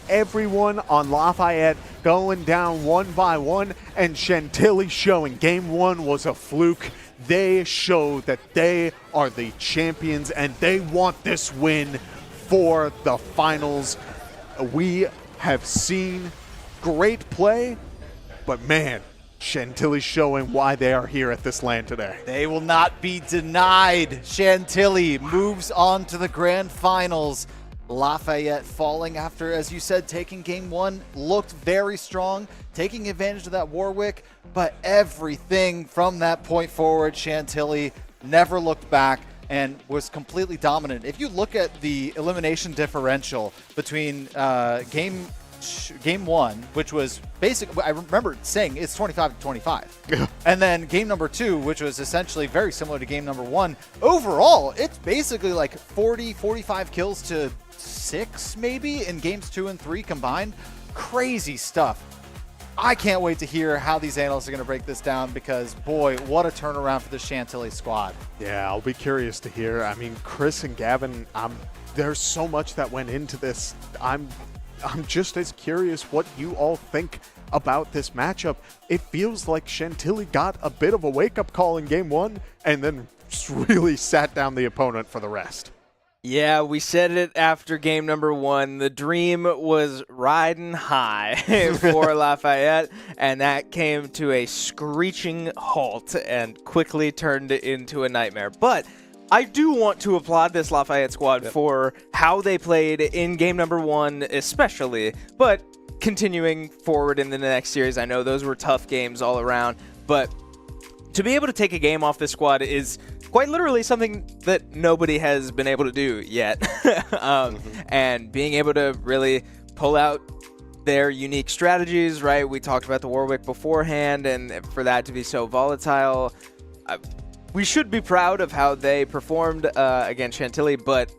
Everyone on Lafayette going down one by one, and Chantilly showing game 1 was a fluke. They show that they are the champions, and they want this win for the finals. We have seen great play, but man, Chantilly showing why they are here at this LAN today. They will not be denied. Chantilly moves on to the grand finals. Lafayette falling after, as you said, taking game 1, looked very strong, taking advantage of that Warwick, but everything from that point forward, Chantilly never looked back and was completely dominant. If you look at the elimination differential between game 1, which was basically, I remember saying it's 25-25. And then game number 2, which was essentially very similar to game number 1. Overall, it's basically like 40-45 kills to 6 maybe in games 2 and 3 combined. Crazy stuff. I can't wait to hear how these analysts are going to break this down, because boy, what a turnaround for the Chantilly squad. Yeah, I'll be curious to hear. I mean, Chris and Gavin, there's so much that went into this. I'm just as curious what you all think about this matchup. It feels like Chantilly got a bit of a wake-up call in game 1 and then really sat down the opponent for the rest. Yeah, we said it after game number 1. The dream was riding high for Lafayette, and that came to a screeching halt and quickly turned into a nightmare. But I do want to applaud this Lafayette squad for how they played in game number 1 especially, but continuing forward in the next series. I know those were tough games all around, but to be able to take a game off this squad is quite literally something that nobody has been able to do yet. And being able to really pull out their unique strategies, right? We talked about the Warwick beforehand, and for that to be so volatile, we should be proud of how they performed against Chantilly, but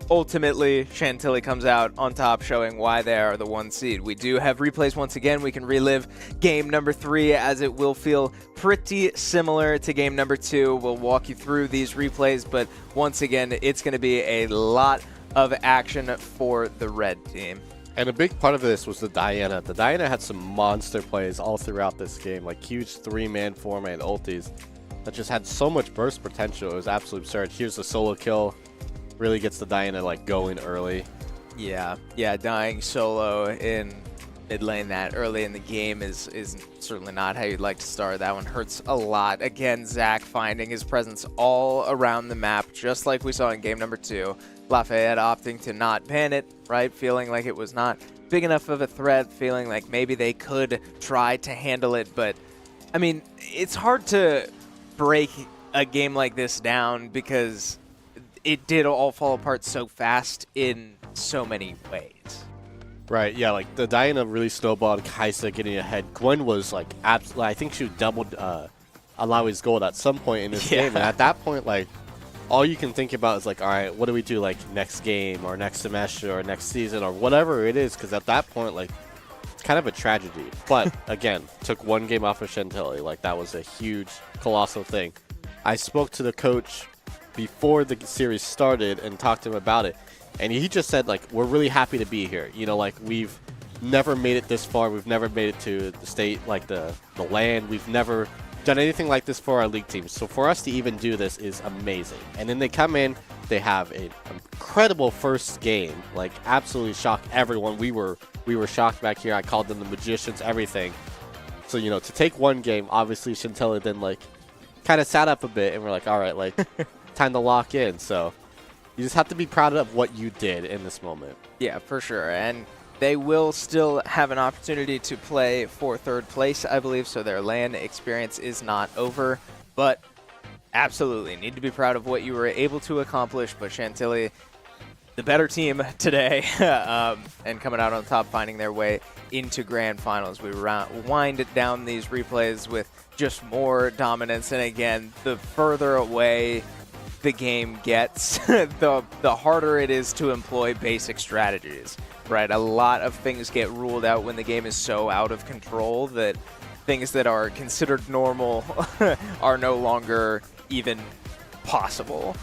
ultimately Chantilly comes out on top, showing why they are the 1 seed. We do have replays once again. We can relive game number 3, as it will feel pretty similar to game number 2. We'll walk you through these replays, but once again, it's going to be a lot of action for the red team. And a big part of this was the Diana. The Diana had some monster plays all throughout this game, like huge 3-man, 4-man ultis that just had so much burst potential. It was absolutely absurd. Here's the solo kill. Really gets the Diana like going early. Yeah, dying solo in mid lane that early in the game is certainly not how you'd like to start. That one hurts a lot. Again, Zach finding his presence all around the map, just like we saw in game number 2. Lafayette opting to not ban it, right? Feeling like it was not big enough of a threat, feeling like maybe they could try to handle it. But, I mean, it's hard to break a game like this down because it did all fall apart so fast in so many ways. Right, yeah, like the Diana really snowballed, Kaisa getting ahead. Gwen was like absolutely, I think she doubled Alawi's gold at some point in this game. And at that point, like, all you can think about is like, all right, what do we do like next game or next semester or next season or whatever it is? Because at that point, like, it's kind of a tragedy. But again, took one game off of Chantilly. Like, that was a huge, colossal thing. I spoke to the coach before the series started and talked to him about it. And he just said, like, we're really happy to be here. You know, like, we've never made it this far. We've never made it to the state, like the land. We've never done anything like this for our league teams. So for us to even do this is amazing. And then they come in, they have an incredible first game, like absolutely shocked everyone. We were shocked back here. I called them the magicians, everything. So, you know, to take one game, obviously Chantilly then like kind of sat up a bit and we're like, all right, like time to lock in. So you just have to be proud of what you did in this moment. Yeah, for sure. And they will still have an opportunity to play for 3rd place, I believe, so their LAN experience is not over. But absolutely need to be proud of what you were able to accomplish. But Chantilly, the better team today, and coming out on top, finding their way into grand finals. We wind down these replays with just more dominance. And again, the further away the game gets, the harder it is to employ basic strategies. Right, a lot of things get ruled out when the game is so out of control that things that are considered normal are no longer even possible.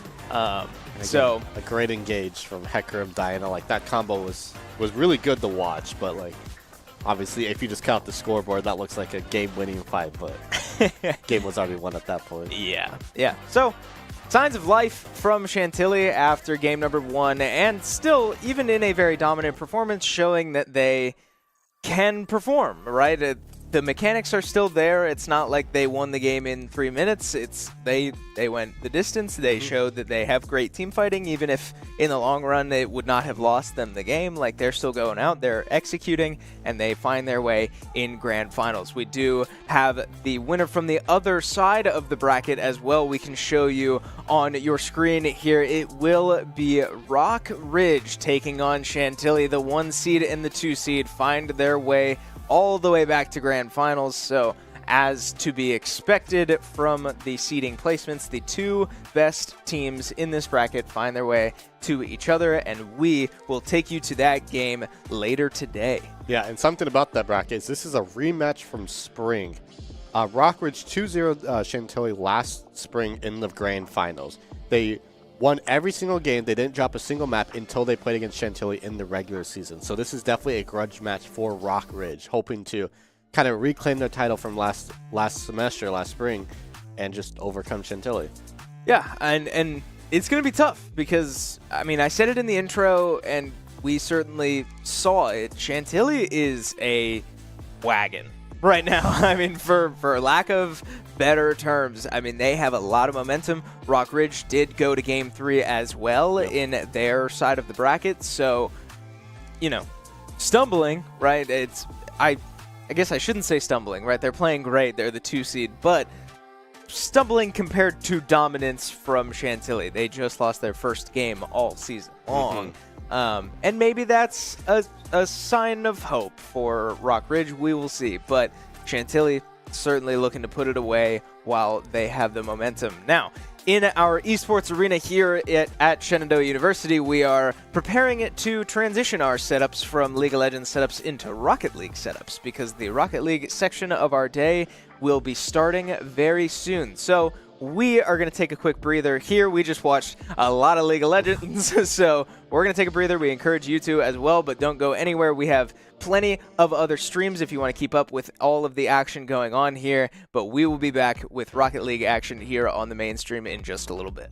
So a great engage from Hecarim Diana, like that combo was really good to watch. But like, obviously, if you just count the scoreboard, that looks like a game-winning fight. But game was already won at that point. Yeah. So. Signs of life from Chantilly after game number 1, and still, even in a very dominant performance, showing that they can perform, right? The mechanics are still there. It's not like they won the game in 3 minutes. It's they went the distance. They showed that they have great team fighting, even if in the long run it would not have lost them the game. Like, they're still going out, they're executing, and they find their way in grand finals. We do have the winner from the other side of the bracket as well. We can show you on your screen here. It will be Rock Ridge taking on Chantilly. The 1 seed and the 2 seed find their way all the way back to grand finals. So, as to be expected from the seeding placements, the 2 best teams in this bracket find their way to each other, and we will take you to that game later today. Yeah, and something about that bracket is this is a rematch from spring. Rockridge 2-0 Chantilly last spring in the grand finals. They won every single game. They didn't drop a single map until they played against Chantilly in the regular season. So this is definitely a grudge match for Rockridge, hoping to kind of reclaim their title from last spring, and just overcome Chantilly. Yeah, and it's going to be tough because, I mean, I said it in the intro, and we certainly saw it. Chantilly is a wagon right now. I mean, for lack of better terms, I mean, they have a lot of momentum. Rockridge did go to game 3 as well in their side of the bracket. So, you know, stumbling, right? I guess I shouldn't say stumbling, right? They're playing great. They're the 2 seed, but stumbling compared to dominance from Chantilly. They just lost their first game all season long. And maybe that's a sign of hope for Rockridge. We will see. But Chantilly certainly looking to put it away while they have the momentum. Now, in our esports arena here at Shenandoah University, we are preparing it to transition our setups from League of Legends setups into Rocket League setups, because the Rocket League section of our day will be starting very soon. So we are going to take a quick breather here. We just watched a lot of League of Legends, so we're going to take a breather. We encourage you to as well, but don't go anywhere. We have plenty of other streams if you want to keep up with all of the action going on here, but we will be back with Rocket League action here on the main stream in just a little bit.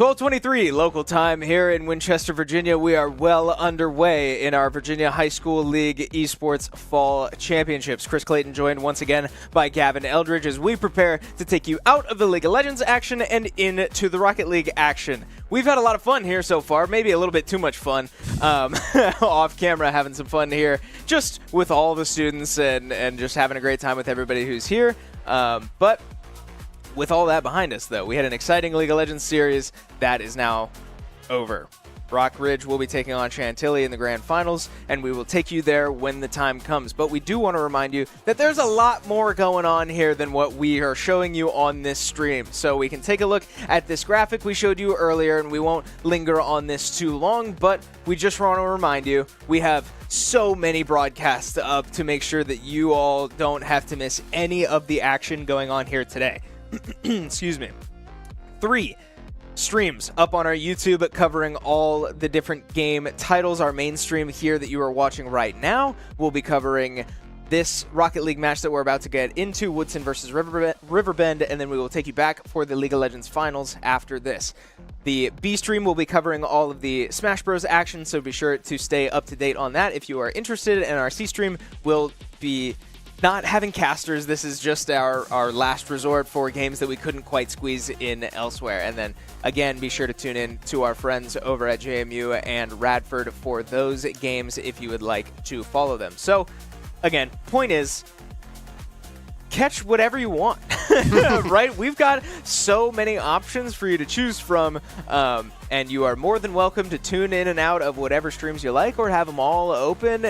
12:23 local time here in Winchester, Virginia. We are well underway in our Virginia High School League Esports Fall Championships. Chris Clayton joined once again by Gavin Eldridge as we prepare to take you out of the League of Legends action and into the Rocket League action. We've had a lot of fun here so far, maybe a little bit too much fun. Off camera, having some fun here, just with all the students and just having a great time with everybody who's here. But with all that behind us, though, we had an exciting League of Legends series that is now over. Rock Ridge will be taking on Chantilly in the grand finals, and we will take you there when the time comes. But we do want to remind you that there's a lot more going on here than what we are showing you on this stream. So we can take a look at this graphic we showed you earlier, and we won't linger on this too long, but we just want to remind you we have so many broadcasts up to make sure that you all don't have to miss any of the action going on here today. Excuse me. 3 streams up on our YouTube covering all the different game titles. Our main stream here that you are watching right now will be covering this Rocket League match that we're about to get into, Woodson versus Riverbend, and then we will take you back for the League of Legends finals after this. The B stream will be covering all of the Smash Bros action, so be sure to stay up to date on that if you are interested, and our C stream will be not having casters. This is just our last resort for games that we couldn't quite squeeze in elsewhere. And then, again, be sure to tune in to our friends over at JMU and Radford for those games if you would like to follow them. So, again, point is, catch whatever you want, right? We've got so many options for you to choose from, and you are more than welcome to tune in and out of whatever streams you like or have them all open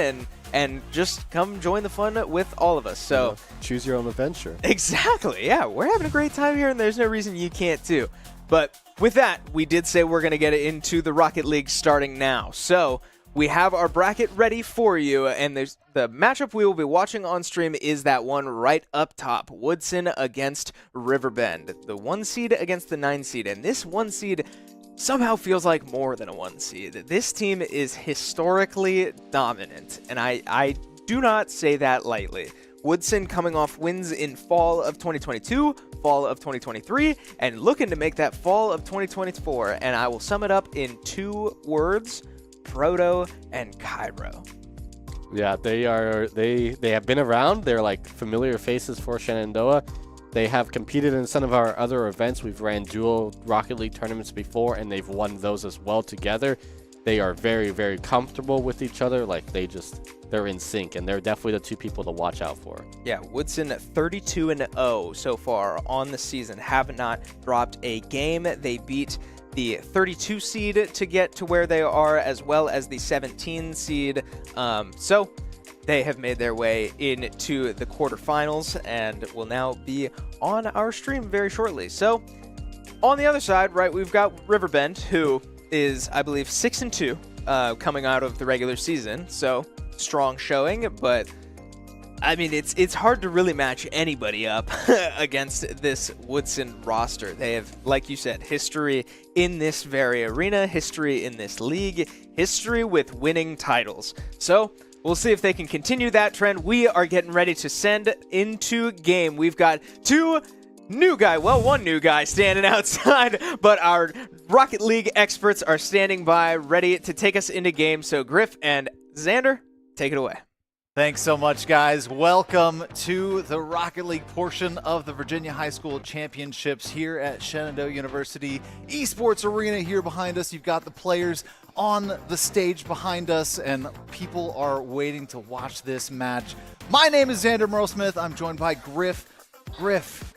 and just come join the fun with all of us. So choose your own adventure. Exactly. Yeah, we're having a great time here, and there's no reason you can't too. But with that, we did say we're going to get into the Rocket League starting now. So we have our bracket ready for you, and there's the matchup we will be watching on stream is that one right up top, Woodson against Riverbend, the 1 seed against the 9 seed, and this 1 seed somehow feels like more than a 1 seed. This team is historically dominant, and I do not say that lightly. Woodson coming off wins in fall of 2022, fall of 2023, and looking to make that fall of 2024, and I will sum it up in 2 words: Proto and Cairo. Yeah, they have been around. They're like familiar faces for Shenandoah. They have competed in some of our other events. We've ran dual Rocket League tournaments before, and they've won those as well together. They are very, very comfortable with each other. Like, they're in sync, and they're definitely the 2 people to watch out for. Yeah, Woodson 32-0 so far on the season, have not dropped a game. They beat the 32 seed to get to where they are, as well as the 17 seed. So they have made their way into the quarterfinals and will now be on our stream very shortly. So on the other side, right, we've got Riverbend, who is, I believe, 6-2 coming out of the regular season. So strong showing, but I mean, it's hard to really match anybody up against this Woodson roster. They have, like you said, history in this very arena, history in this league, history with winning titles. So we'll see if they can continue that trend. We are getting ready to send into game. We've got 1 new guy standing outside, but our Rocket League experts are standing by, ready to take us into game. So Griff and Xander, take it away. Thanks so much, guys. Welcome to the Rocket League portion of the Virginia High School Championships here at Shenandoah University Esports Arena. Here behind us, you've got the players on the stage behind us, and people are waiting to watch this match. My name is Xander Merle-Smith. I'm joined by Griff. Griff,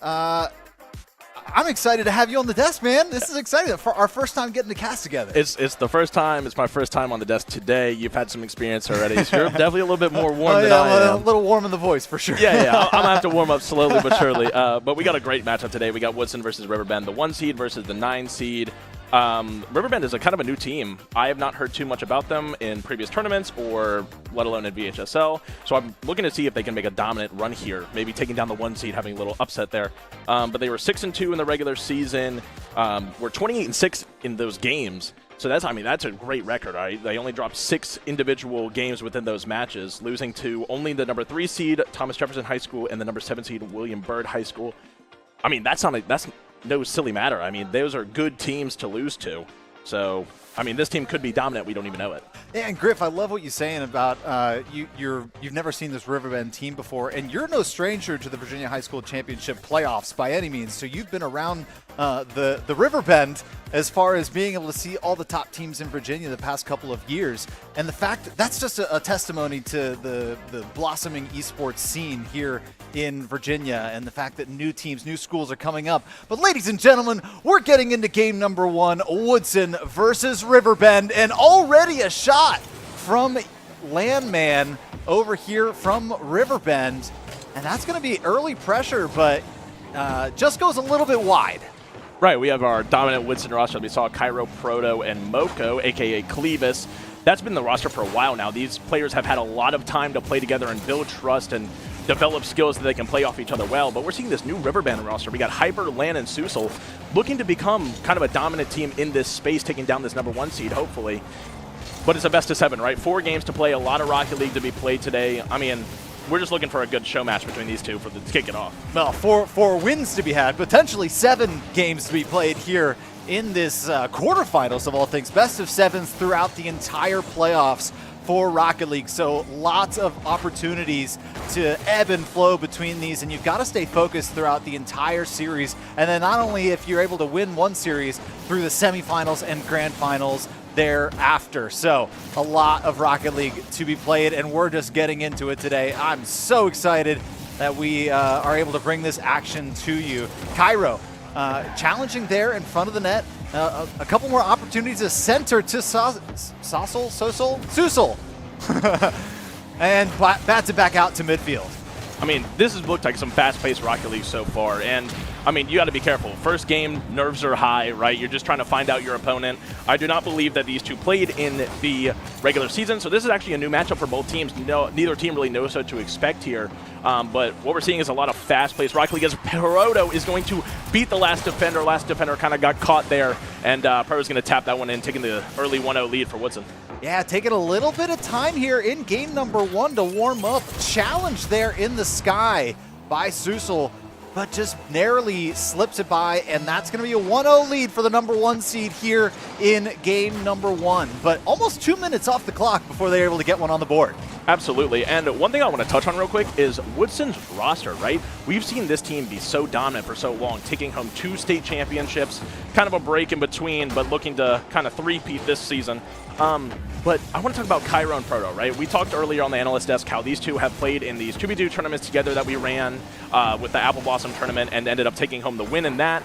I'm excited to have you on the desk, man. This is exciting. For our first time getting to cast together. It's the first time. It's my first time on the desk today. You've had some experience already. So you're definitely a little bit more warm than I am. A little warm in the voice, for sure. Yeah. I'm going to have to warm up slowly but surely. But we got a great matchup today. We got Woodson versus Riverbend, the 1 seed versus the 9 seed. Riverbend is a kind of a new team. I have not heard too much about them in previous tournaments or let alone in VHSL. So I'm looking to see if they can make a dominant run here, maybe taking down the 1 seed, having a little upset there. But they were 6-2 in the regular season. We're 28-6 in those games. So that's a great record, right? They only dropped 6 individual games within those matches, losing to only the number 3 seed, Thomas Jefferson High School, and the number 7 seed, William Byrd High School. I mean, that's no silly matter. I mean, those are good teams to lose to. So, I mean, this team could be dominant. We don't even know it. Yeah, and Griff, I love what you're saying about you've never seen this Riverbend team before, and you're no stranger to the Virginia High School Championship playoffs by any means. So you've been around the Riverbend as far as being able to see all the top teams in Virginia the past couple of years, and the fact that's just a testimony to the blossoming esports scene here in Virginia, and the fact that new teams, new schools are coming up. But ladies and gentlemen, we're getting into game number 1, Woodson versus Riverbend, and already a shot from Landman over here from Riverbend, and that's going to be early pressure, but just goes a little bit wide. Right, we have our dominant Woodson roster. We saw Cairo, Proto, and Moko, a.k.a. Clevis. That's been the roster for a while now. These players have had a lot of time to play together and build trust and develop skills that they can play off each other well. But we're seeing this new Riverbend roster. We got Hyper, Lan, and Susel looking to become kind of a dominant team in this space, taking down this #1 seed, hopefully. But it's a best of 7, right? 4 games to play, a lot of Rocket League to be played today. I mean, we're just looking for a good show match between these two to kick it off. Well, 4 wins to be had, potentially 7 games to be played here in this quarterfinals of all things. Best of 7s throughout the entire playoffs for Rocket League. So lots of opportunities to ebb and flow between these, and you've got to stay focused throughout the entire series. And then not only if you're able to win one series, through the semifinals and grand finals thereafter. So a lot of Rocket League to be played, and we're just getting into it today. I'm so excited that we are able to bring this action to you. Cairo challenging there in front of the net. A couple more opportunities to center to Susel, and bats it back out to midfield. I mean, this has looked like some fast-paced Rocket League so far, and I mean, you got to be careful. First game, nerves are high, right? You're just trying to find out your opponent. I do not believe that these two played in the regular season, so this is actually a new matchup for both teams. No, neither team really knows what to expect here, but what we're seeing is a lot of fast-paced Rocket League as Proto is going to beat the last defender. Last defender kind of got caught there, and Proto's going to tap that one in, taking the early 1-0 lead for Woodson. Yeah, taking a little bit of time here in game number 1 to warm up. Challenge there in the sky by Susel, but just narrowly slips it by, and that's going to be a 1-0 lead for the #1 seed here in game number 1. But almost 2 minutes off the clock before they're able to get one on the board. Absolutely, and one thing I want to touch on real quick is Woodson's roster, right? We've seen this team be so dominant for so long, taking home 2 state championships, kind of a break in between, but looking to kind of three-peat this season. But I want to talk about Cairo and Proto, right? We talked earlier on the analyst desk how these two have played in these 2v2 tournaments together that we ran with the Apple Blossom tournament and ended up taking home the win in that.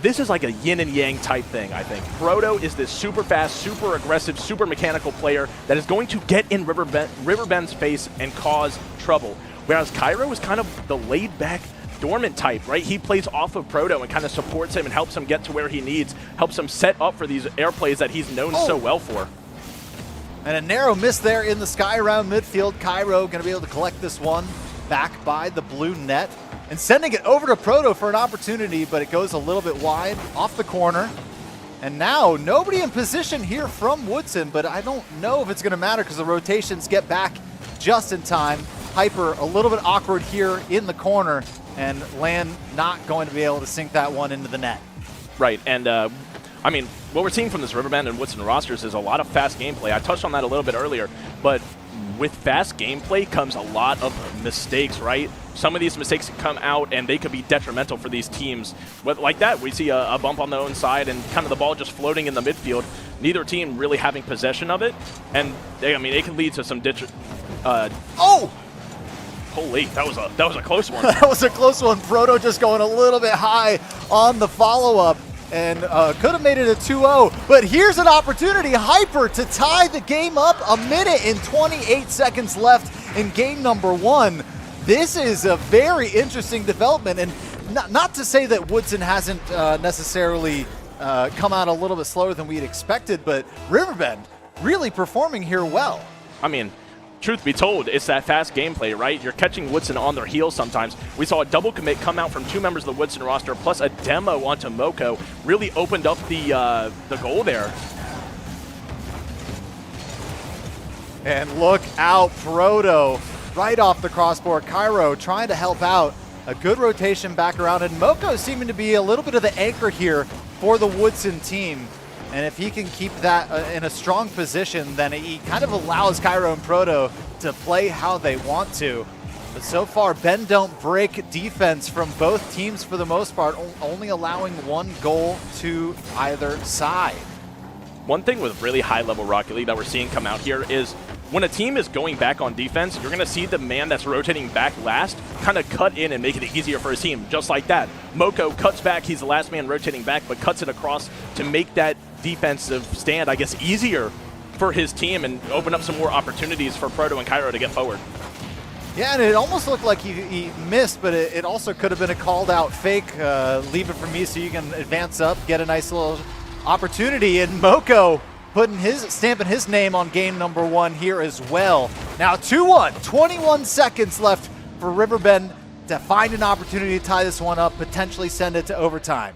This is like a yin and yang type thing, I think. Proto is this super fast, super aggressive, super mechanical player that is going to get in Riverbend's face and cause trouble. Whereas Cairo is kind of the laid-back, dormant type, right? He plays off of Proto and kind of supports him and helps him get to where he needs, helps him set up for these air plays that he's known so well for. And a narrow miss there in the sky around midfield. Cairo going to be able to collect this one back by the blue net and sending it over to Proto for an opportunity, but it goes a little bit wide off the corner. And now nobody in position here from Woodson, but I don't know if it's going to matter because the rotations get back just in time. Hyper a little bit awkward here in the corner, and Lan not going to be able to sink that one into the net. Right, and I mean, what we're seeing from this Riverbend and Woodson rosters is a lot of fast gameplay. I touched on that a little bit earlier, but with fast gameplay comes a lot of mistakes, right? Some of these mistakes come out and they could be detrimental for these teams. But like that, we see a bump on the own side and kind of the ball just floating in the midfield. Neither team really having possession of it, and I mean, it can lead to some Oh! Holy, that was a close one. That was a close one. Proto just going a little bit high on the follow-up, and could have made it a 2-0. But here's an opportunity, Hyper, to tie the game up. 1 minute and 28 seconds left in game number 1. This is a very interesting development, and not to say that Woodson hasn't necessarily come out a little bit slower than we had expected, but Riverbend really performing here well. I mean, truth be told, it's that fast gameplay, right? You're catching Woodson on their heels sometimes. We saw a double commit come out from 2 members of the Woodson roster, plus a demo onto Moko. Really opened up the goal there. And look out, Proto, right off the crossbar. Cairo trying to help out, A good rotation back around, and Moko seeming to be a little bit of the anchor here for the Woodson team. And if he can keep that in a strong position, then he kind of allows Cairo and Proto to play how they want to. But so far, bend don't break defense from both teams for the most part, only allowing one goal to either side. One thing with really high-level Rocket League that we're seeing come out here is when a team is going back on defense, you're going to see the man that's rotating back last kind of cut in and make it easier for his team, just like that. Moko cuts back. He's the last man rotating back, but cuts it across to make that defensive stand, I guess, easier for his team and open up some more opportunities for Proto and Cairo to get forward. Yeah, and it almost looked like he missed, but it also could have been a called out fake. Leave it for me so you can advance up, get a nice little opportunity. And Moko stamping his name on game number 1 here as well. Now 2-1, 21 seconds left for Riverbend to find an opportunity to tie this one up, potentially send it to overtime.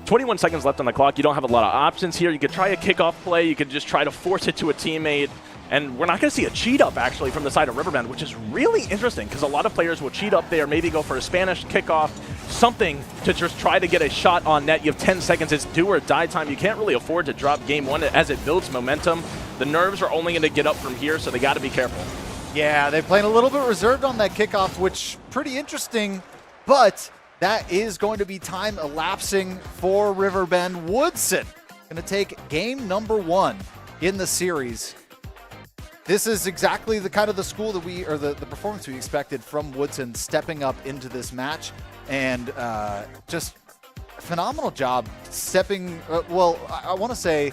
21 seconds left on the clock. You don't have a lot of options here. You could try a kickoff play. You could just try to force it to a teammate. And we're not going to see a cheat up, actually, from the side of Riverbend, which is really interesting because a lot of players will cheat up there, maybe go for a Spanish kickoff, something to just try to get a shot on net. You have 10 seconds. It's do or die time. You can't really afford to drop game 1 as it builds momentum. The nerves are only going to get up from here, so they got to be careful. Yeah, they're playing a little bit reserved on that kickoff, which pretty interesting, but that is going to be time elapsing for Riverbend. Woodson going to take game number 1 in the series. This is exactly the kind of the school that the performance we expected from Woodson stepping up into this match, and just phenomenal job stepping. I want to say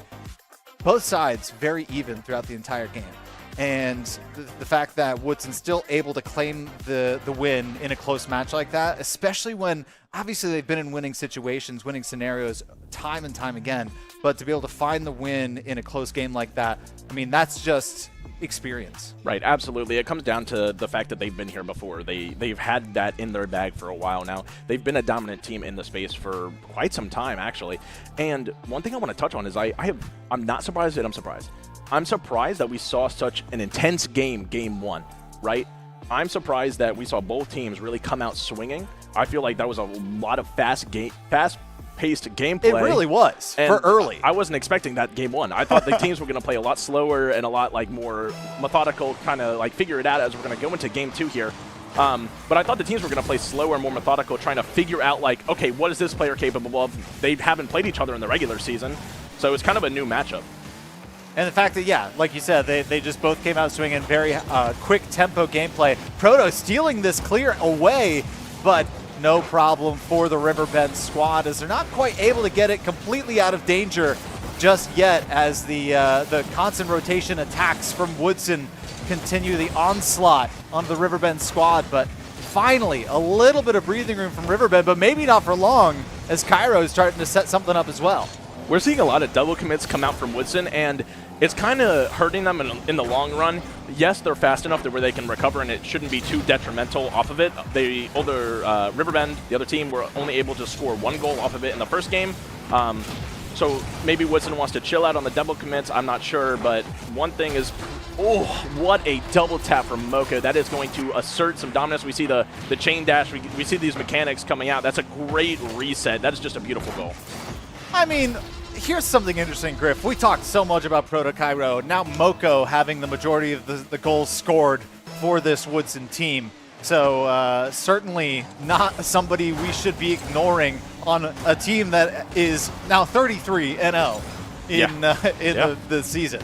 both sides very even throughout the entire game, and the fact that Woodson's still able to claim the win in a close match like that, especially when obviously they've been in winning situations, winning scenarios time and time again, but to be able to find the win in a close game like that, I mean, that's just experience. Right, absolutely. It comes down to the fact that they've been here before. They've had that in their bag for a while now. They've been a dominant team in the space for quite some time, actually. And one thing I want to touch on is I'm not surprised that I'm surprised. I'm surprised that we saw such an intense game 1, right? I'm surprised that we saw both teams really come out swinging. I feel like that was a lot of fast-paced gameplay. It really was, and for early. I wasn't expecting that game 1. I thought the teams were going to play a lot slower and a lot more methodical, kind of figure it out as we're going to go into game 2 here. But I thought the teams were going to play slower and more methodical, trying to figure out okay, what is this player capable of? They haven't played each other in the regular season, so it's kind of a new matchup. And the fact that, yeah, like you said, they just both came out swinging, very quick tempo gameplay. Proto stealing this clear away, but no problem for the Riverbend squad as they're not quite able to get it completely out of danger just yet as the constant rotation attacks from Woodson continue the onslaught on the Riverbend squad. But finally, a little bit of breathing room from Riverbend, but maybe not for long as Cairo is starting to set something up as well. We're seeing a lot of double commits come out from Woodson, and it's kind of hurting them in the long run. Yes, they're fast enough to where they can recover, and it shouldn't be too detrimental off of it. Riverbend, the other team, were only able to score 1 goal off of it in the first game. So maybe Woodson wants to chill out on the double commits. I'm not sure, but one thing is, oh, what a double tap from Moko. That is going to assert some dominance. We see the chain dash. We see these mechanics coming out. That's a great reset. That is just a beautiful goal. I mean, here's something interesting, Griff. We talked so much about Proto Cairo. Now Moko having the majority of the goals scored for this Woodson team. So certainly not somebody we should be ignoring on a team that is now 33-0 in the season.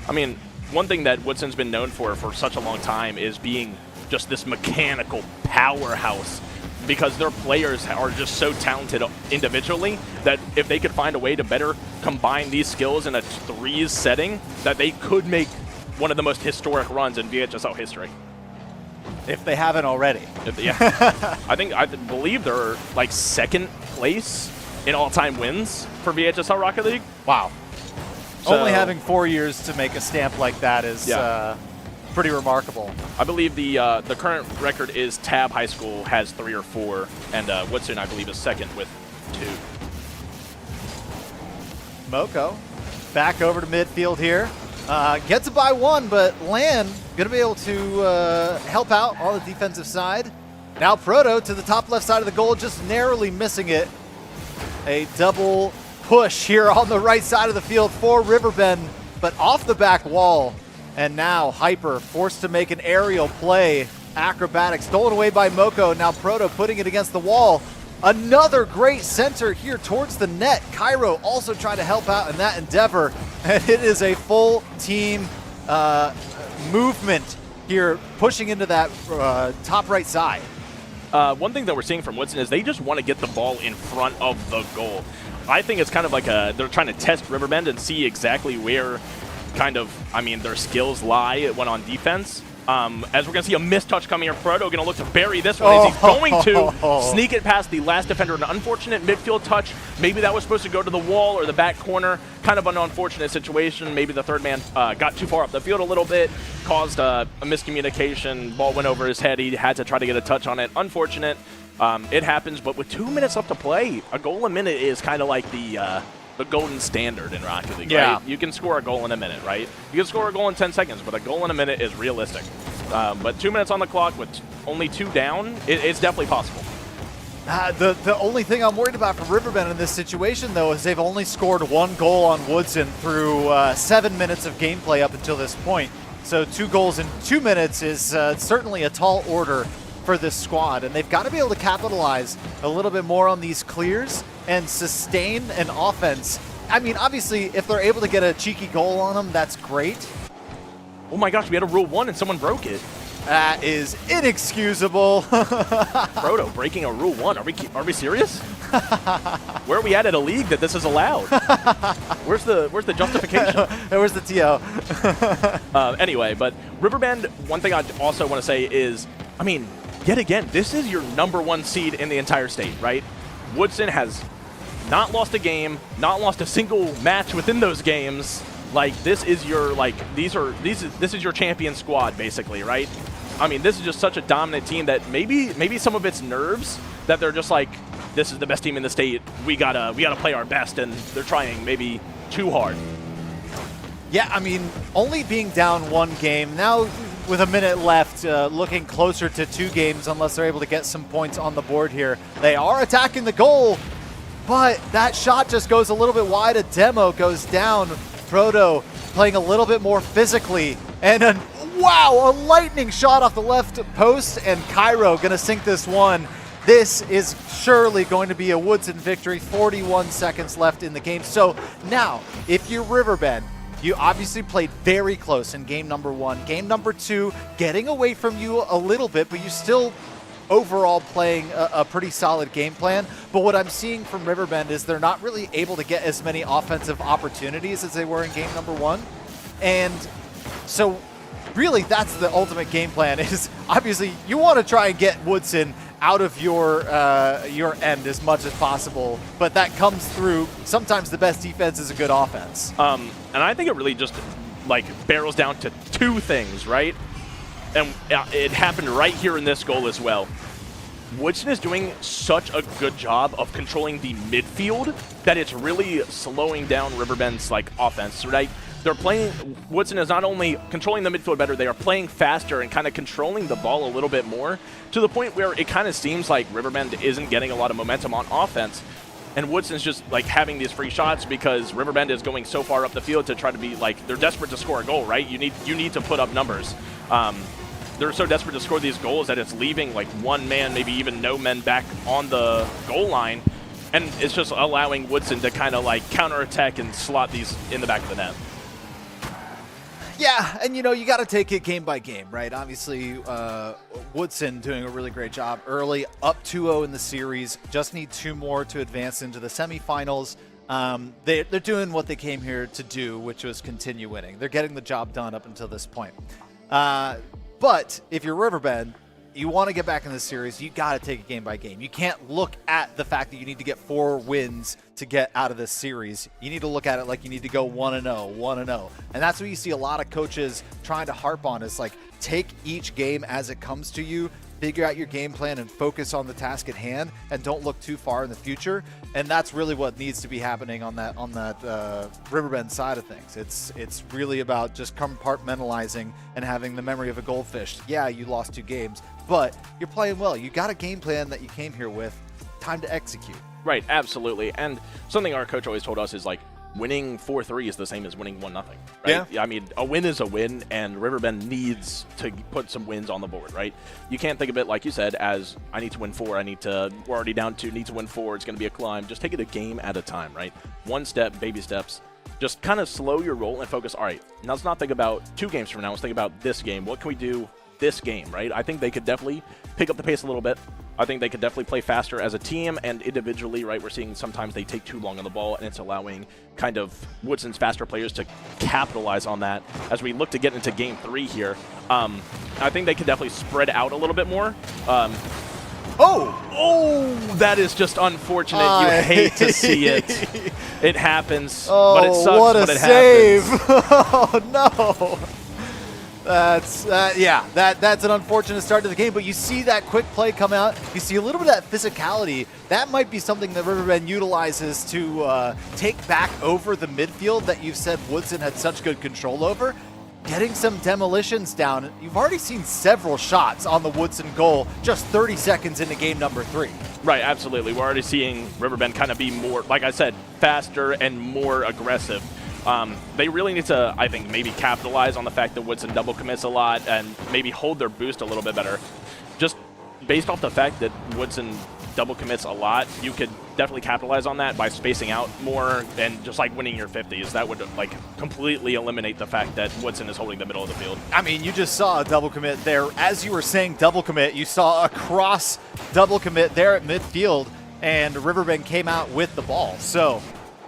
I mean, one thing that Woodson's been known for such a long time is being just this mechanical powerhouse, because their players are just so talented individually that if they could find a way to better combine these skills in a 3s setting, that they could make one of the most historic runs in VHSL history. If they haven't already. I believe they're second place in all-time wins for VHSL Rocket League. Wow. So, only having 4 years to make a stamp like that is pretty remarkable. I believe the current record is Tab High School has 3 or 4, and Woodson, I believe, is second with 2. Moko back over to midfield here. Gets it by 1, but Lan going to be able to help out on the defensive side. Now Proto to the top left side of the goal, just narrowly missing it. A double push here on the right side of the field for Riverbend, but off the back wall. And now Hyper forced to make an aerial play. Acrobatics stolen away by Moko. Now Proto putting it against the wall. Another great center here towards the net. Cairo also trying to help out in that endeavor. And it is a full team movement here, pushing into that top right side. One thing that we're seeing from Woodson is they just want to get the ball in front of the goal. I think it's kind of like they're trying to test Riverbend and see exactly where their skills lie when on defense. As we're going to see a missed touch coming here. Proto going to look to bury this one as he's going to sneak it past the last defender. An unfortunate midfield touch. Maybe that was supposed to go to the wall or the back corner. Kind of an unfortunate situation. Maybe the third man got too far up the field a little bit, caused a miscommunication. Ball went over his head. He had to try to get a touch on it. Unfortunate. It happens, but with 2 minutes left to play, a goal a minute is kind of like the golden standard in Rocket League, right? You can score a goal in a minute, right? You can score a goal in 10 seconds, but a goal in a minute is realistic. But 2 minutes on the clock with only 2 down, it's definitely possible. The only thing I'm worried about for Riverbend in this situation, though, is they've only scored 1 goal on Woodson through 7 minutes of gameplay up until this point. So 2 goals in 2 minutes is certainly a tall order for this squad, and they've got to be able to capitalize a little bit more on these clears and sustain an offense. I mean, obviously, if they're able to get a cheeky goal on them, that's great. Oh my gosh, we had a Rule 1 and someone broke it. That is inexcusable. Proto breaking a Rule 1. Are we serious? Where are we at a league that this is allowed? Where's the justification? Where's the TO? Anyway, but Riverbend, one thing I also want to say is, I mean, yet again, this is your #1 seed in the entire state, right? Woodson has not lost a game, not lost a single match within those games. Like, this is your this is your champion squad, basically, right? I mean, this is just such a dominant team that maybe some of it's nerves that they're just like, this is the best team in the state. We gotta play our best, and they're trying maybe too hard. Yeah, I mean, only being down 1 game now. With a minute left, looking closer to 2 games unless they're able to get some points on the board here. They are attacking the goal, but that shot just goes a little bit wide. A demo goes down. Proto playing a little bit more physically. And wow, a lightning shot off the left post, and Cairo going to sink this one. This is surely going to be a Woodson victory. 41 seconds left in the game. So now, if you're Riverbend, you obviously played very close in game #1. Game #2, getting away from you a little bit, but you still overall playing a pretty solid game plan. But what I'm seeing from Riverbend is they're not really able to get as many offensive opportunities as they were in game #1. And so really that's the ultimate game plan is obviously you want to try and get Woodson out of your end as much as possible, but that comes through. Sometimes the best defense is a good offense. And I think it really just barrels down to 2 things, right? And it happened right here in this goal as well. Woodson is doing such a good job of controlling the midfield that it's really slowing down Riverbend's offense, right? They're playing, Woodson is not only controlling the midfield better, they are playing faster and kind of controlling the ball a little bit more, to the point where it kind of seems like Riverbend isn't getting a lot of momentum on offense. And Woodson's just having these free shots because Riverbend is going so far up the field to try to be they're desperate to score a goal, right? You need to put up numbers. They're so desperate to score these goals that it's leaving 1 man, maybe even no men back on the goal line. And it's just allowing Woodson to kind of counterattack and slot these in the back of the net. Yeah, and you got to take it game by game, right? Obviously, Woodson doing a really great job early, up 2-0 in the series. Just need 2 more to advance into the semifinals. They're doing what they came here to do, which was continue winning. They're getting the job done up until this point. But if you're Riverbend, you want to get back in this series, you got to take it game by game. You can't look at the fact that you need to get 4 wins to get out of this series. You need to look at it like you need to go 1-0, 1-0. And that's what you see a lot of coaches trying to harp on is take each game as it comes to you, figure out your game plan and focus on the task at hand, and don't look too far in the future. And that's really what needs to be happening on that Riverbend side of things. It's really about just compartmentalizing and having the memory of a goldfish. Yeah, you lost 2 games, but you're playing well. You got a game plan that you came here with. Time to execute. Right, absolutely. And something our coach always told us is like winning 4-3 is the same as winning 1-0. Right? Yeah. I mean, a win is a win, and Riverbend needs to put some wins on the board, right? You can't think of it, like you said, as I need to win 4, we're already down 2, need to win 4, it's going to be a climb. Just take it a game at a time, right? One step, baby steps. Just kind of slow your roll and focus. All right, now let's not think about 2 games from now. Let's think about this game. What can we do this game, right? I think they could definitely pick up the pace a little bit. I think they could definitely play faster as a team and individually, right? We're seeing sometimes they take too long on the ball, and it's allowing kind of Woodson's faster players to capitalize on that. As we look to get into Game 3 here, I think they could definitely spread out a little bit more. Oh, that is just unfortunate. You hate to see it. It happens, but it sucks, what a but it save. happens. Oh, no. That's an unfortunate start to the game, but you see that quick play come out. You see a little bit of that physicality. That might be something that Riverbend utilizes to take back over the midfield that you've said Woodson had such good control over. Getting some demolitions down. You've already seen several shots on the Woodson goal just 30 seconds into game number 3. Right, absolutely. We're already seeing Riverbend kind of be more, like I said, faster and more aggressive. They really need to, I think, maybe capitalize on the fact that Woodson double commits a lot and maybe hold their boost a little bit better. Just based off the fact that Woodson double commits a lot, you could definitely capitalize on that by spacing out more and just like winning your 50s. That would like completely eliminate the fact that Woodson is holding the middle of the field. I mean, you just saw a double commit there. As you were saying double commit, you saw a cross double commit there at midfield, and Riverbend came out with the ball. So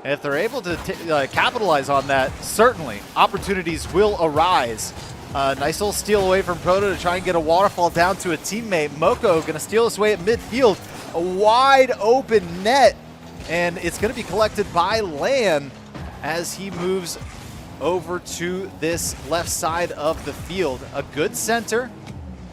if they're able to capitalize on that, certainly opportunities will arise. Nice little steal away from Proto to try and get a waterfall down to a teammate. Moko going to steal his way at midfield. A wide open net, and it's going to be collected by Lan as he moves over to this left side of the field. A good center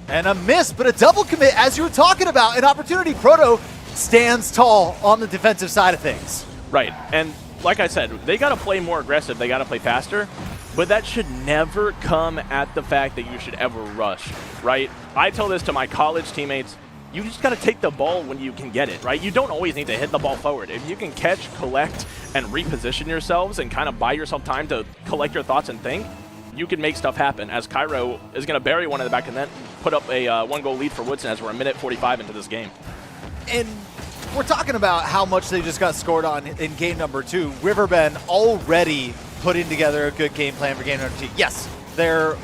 and a miss, but a double commit, as you were talking about, an opportunity. Proto stands tall on the defensive side of things. Right, and like I said, they got to play more aggressive, they got to play faster, but that should never come at the fact that you should ever rush, right? I tell this to my college teammates, you just got to take the ball when you can get it, right? You don't always need to hit the ball forward. If you can catch, collect, and reposition yourselves and kind of buy yourself time to collect your thoughts and think, you can make stuff happen, as Cairo is going to bury one in the back and then put up a 1-goal lead for Woodson as we're a minute 45 into this game. And we're talking about how much they just got scored on in game number 2. Riverbend already putting together a good game plan for game number 2. Yes, they're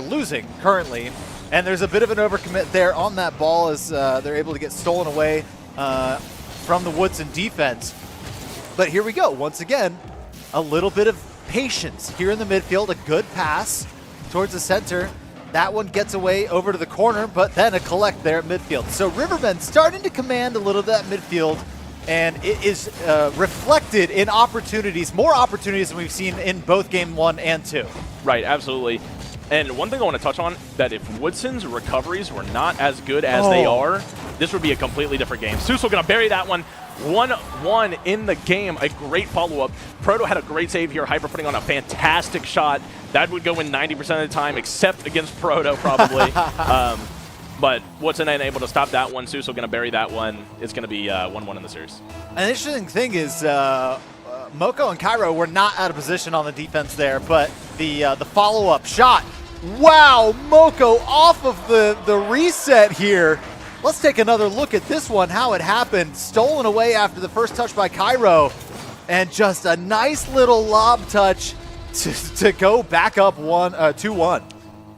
losing currently, and there's a bit of an overcommit there on that ball as they're able to get stolen away from the Woodson defense. But here we go. Once again, a little bit of patience here in the midfield. A good pass towards the center. That one gets away over to the corner, but then a collect there at midfield. So Riverbend starting to command a little bit of that midfield, and it is reflected in opportunities, more opportunities than we've seen in both game 1 and 2. Right, absolutely. And one thing I want to touch on, that if Woodson's recoveries were not as good as they are, this would be a completely different game. Suso going to bury that one. 1-1 in the game. A great follow-up. Proto had a great save here. Hyper putting on a fantastic shot. That would go in 90% of the time, except against Proto, probably. But Woodson ain't able to stop that one. Suso going to bury that one. It's going to be 1-1 in the series. An interesting thing is Moko and Cairo were not out of position on the defense there, but the follow-up shot. Wow, Moko off of the reset here. Let's take another look at this one, how it happened. Stolen away after the first touch by Cairo, and just a nice little lob touch to go back up 2-1.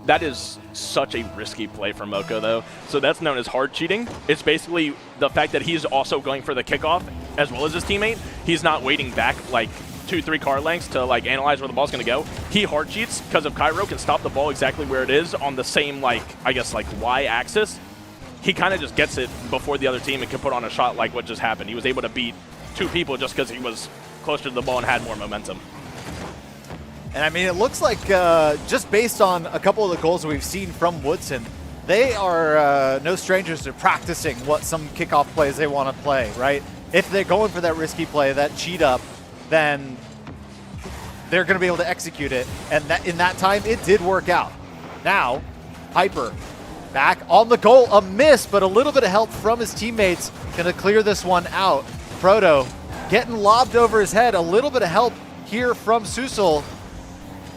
That is such a risky play from Moko, though. So that's known as hard cheating. It's basically the fact that he's also going for the kickoff as well as his teammate. He's not waiting back like 2-3 car lengths to like analyze where the ball's going to go. He hard cheats because if Cairo can stop the ball exactly where it is on the same like, I guess like Y axis, he kind of just gets it before the other team and can put on a shot like what just happened. He was able to beat 2 people just because he was closer to the ball and had more momentum. And I mean, it looks like just based on a couple of the goals that we've seen from Woodson, they are no strangers to practicing what some kickoff plays they want to play, right? If they're going for that risky play, that cheat up, then they're going to be able to execute it. And that in that time, it did work out. Now, Hyper Back on the goal, a miss, but a little bit of help from his teammates. Gonna clear this one out. Proto getting lobbed over his head. A little bit of help here from Susul,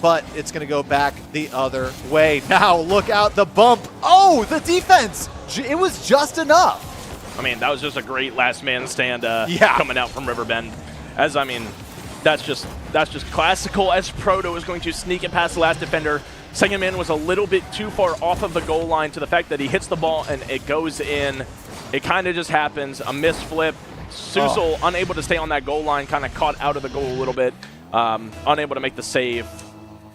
but it's gonna go back the other way. Now look out, the bump. Oh, the defense. It was just enough. I mean, that was just a great last man stand coming out from Riverbend. As I mean, that's just classical as Proto is going to sneak it past the last defender. Second man was a little bit too far off of the goal line to the fact that he hits the ball and it goes in. It kind of just happens. A missed flip. Susul unable to stay on that goal line, kind of caught out of the goal a little bit. Unable to make the save.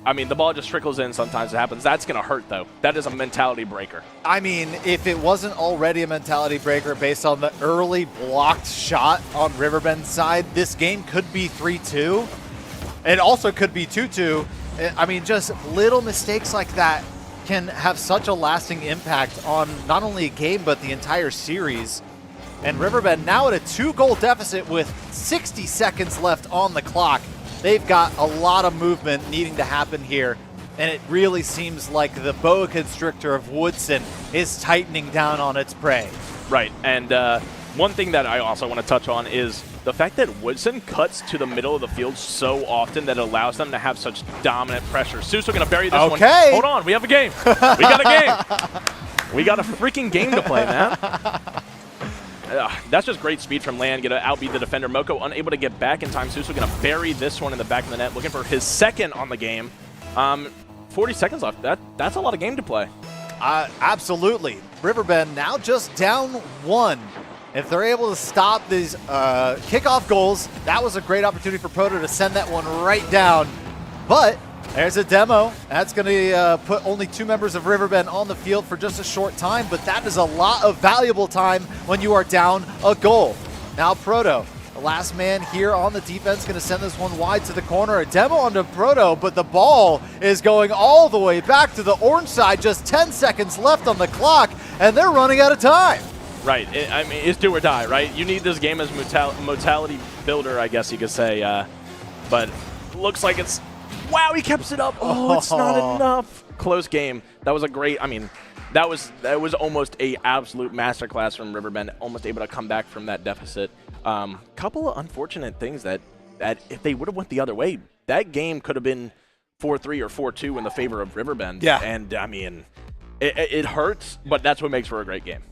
I mean, the ball just trickles in sometimes. It happens. That's going to hurt, though. That is a mentality breaker. I mean, if it wasn't already a mentality breaker based on the early blocked shot on Riverbend's side, this game could be 3-2. It also could be 2-2. I mean, just little mistakes like that can have such a lasting impact on not only a game, but the entire series. And Riverbend now at a 2-goal deficit with 60 seconds left on the clock. They've got a lot of movement needing to happen here, and it really seems like the boa constrictor of Woodson is tightening down on its prey. Right, and one thing that I also want to touch on is the fact that Woodson cuts to the middle of the field so often that it allows them to have such dominant pressure. Susul going to bury this one. Hold on, we have a game. We got a game. We got a freaking game to play, man. That's just great speed from Land, going to outbeat the defender. Moko unable to get back in time. Susul going to bury this one in the back of the net, looking for his second on the game. 40 seconds left. That's a lot of game to play. Absolutely. Riverbend now just down 1. If they're able to stop these kickoff goals, that was a great opportunity for Proto to send that one right down. But there's a demo. That's going to put only 2 members of Riverbend on the field for just a short time, but that is a lot of valuable time when you are down a goal. Now Proto, the last man here on the defense, going to send this one wide to the corner. A demo onto Proto, but the ball is going all the way back to the orange side. Just 10 seconds left on the clock, and they're running out of time. Right. I mean, it's do or die, right? You need this game as mortality builder, I guess you could say. But looks like it's... Wow, he keeps it up. Oh, it's not enough. Close game. That was a great... I mean, that was almost a absolute masterclass from Riverbend, almost able to come back from that deficit. Couple of unfortunate things that if they would have went the other way, that game could have been 4-3 or 4-2 in the favor of Riverbend. Yeah. And, I mean, it hurts, but that's what makes for a great game.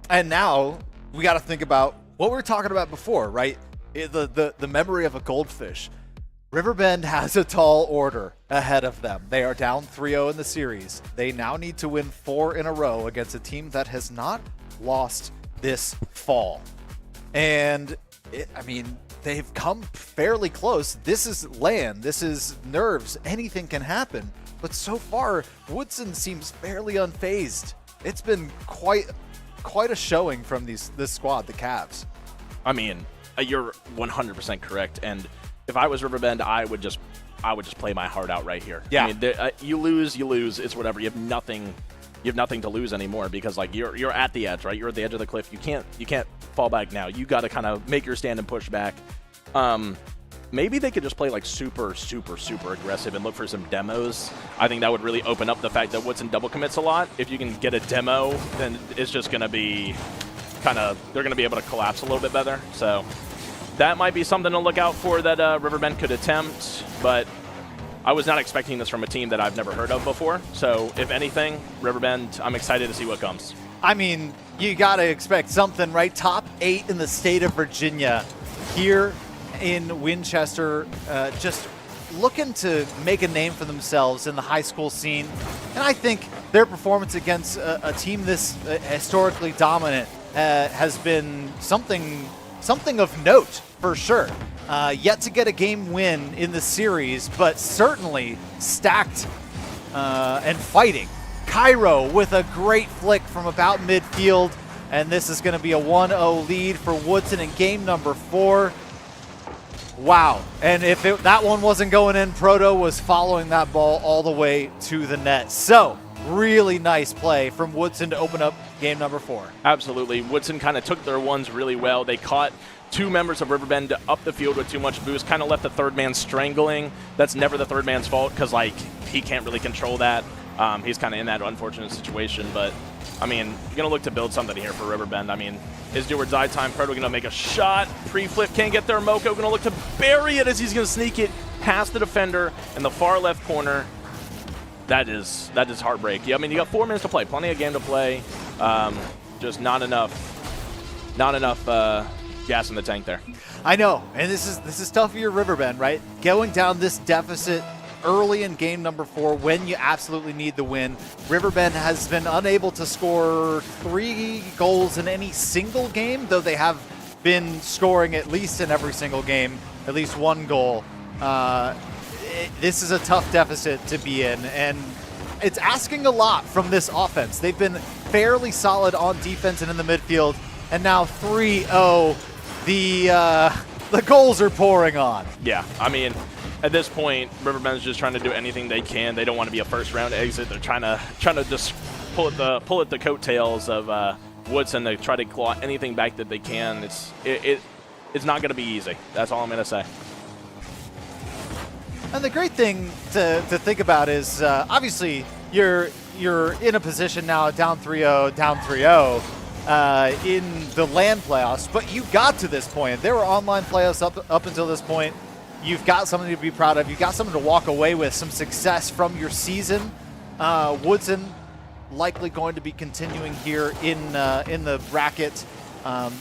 And now we got to think about what we were talking about before, right? The memory of a goldfish. Riverbend has a tall order ahead of them. They are down 3-0 in the series. They now need to win 4 in a row against a team that has not lost this fall. And, I mean, they've come fairly close. This is Land. This is nerves. Anything can happen. But so far, Woodson seems fairly unfazed. It's been quite a showing from this squad, the Cavs. I mean, you're 100% correct. And if I was Riverbend, I would just play my heart out right here. Yeah. I mean, you lose. It's whatever. You have nothing to lose anymore because like you're at the edge, right? You're at the edge of the cliff. You can't fall back now. You got to kind of make your stand and push back. Maybe they could just play like super aggressive and look for some demos. I think that would really open up the fact that Woodson double commits a lot. If you can get a demo, then it's just going to be they're going to be able to collapse a little bit better. So that might be something to look out for that Riverbend could attempt, but I was not expecting this from a team that I've never heard of before. So if anything, Riverbend, I'm excited to see what comes. I mean, you got to expect something, right? Top 8 in the state of Virginia here in Winchester, just looking to make a name for themselves in the high school scene. And I think their performance against a team this historically dominant has been something of note for sure. Yet to get a game win in the series, but certainly stacked and fighting. Cairo with a great flick from about midfield, and this is going to be a 1-0 lead for Woodson in game number 4. Wow. And if that one wasn't going in, Proto was following that ball all the way to the net. So, really nice play from Woodson to open up game number 4. Absolutely. Woodson kind of took their ones really well. They caught 2 members of Riverbend up the field with too much boost, kind of left the third man strangling. That's never the third man's fault because, like, he can't really control that. He's kind of in that unfortunate situation, but I mean, you're going to look to build something here for Riverbend. I mean, is do or die time. Proto going to make a shot. Pre-flip, can't get there. Moko going to look to bury it as he's going to sneak it past the defender in the far left corner. That is heartbreak. Yeah, I mean, you got 4 minutes to play. Plenty of game to play. Just not enough gas in the tank there. I know, and this is tough for your Riverbend, right? Going down this deficit early in game number 4 when you absolutely need the win. Riverbend has been unable to score 3 goals in any single game, though they have been scoring at least in every single game, at least 1 goal. This is a tough deficit to be in, and it's asking a lot from this offense. They've been fairly solid on defense and in the midfield, and now 3-0. The goals are pouring on. Yeah, I mean, at this point, Riverbend's just trying to do anything they can. They don't want to be a first-round exit. They're trying to just pull at the coattails of Woodson to try to claw anything back that they can. It's not going to be easy. That's all I'm going to say. And the great thing to think about is obviously you're in a position now down 3-0 in the LAN playoffs, but you got to this point. There were online playoffs up until this point. You've got something to be proud of. You've got something to walk away with, some success from your season. Woodson likely going to be continuing here in the bracket,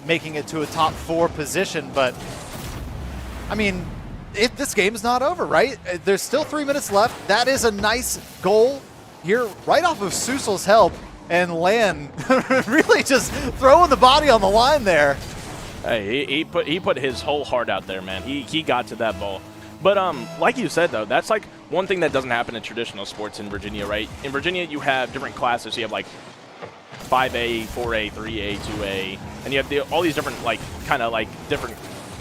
making it to a top 4 position. But, I mean, this game is not over, right? There's still 3 minutes left. That is a nice goal here right off of Susel's help. And Lan really just throwing the body on the line there. Hey, he put his whole heart out there, man. He got to that ball. But like you said, though, that's like one thing that doesn't happen in traditional sports in Virginia, right? In Virginia, you have different classes. You have like 5A, 4A, 3A, 2A, and you have all these different different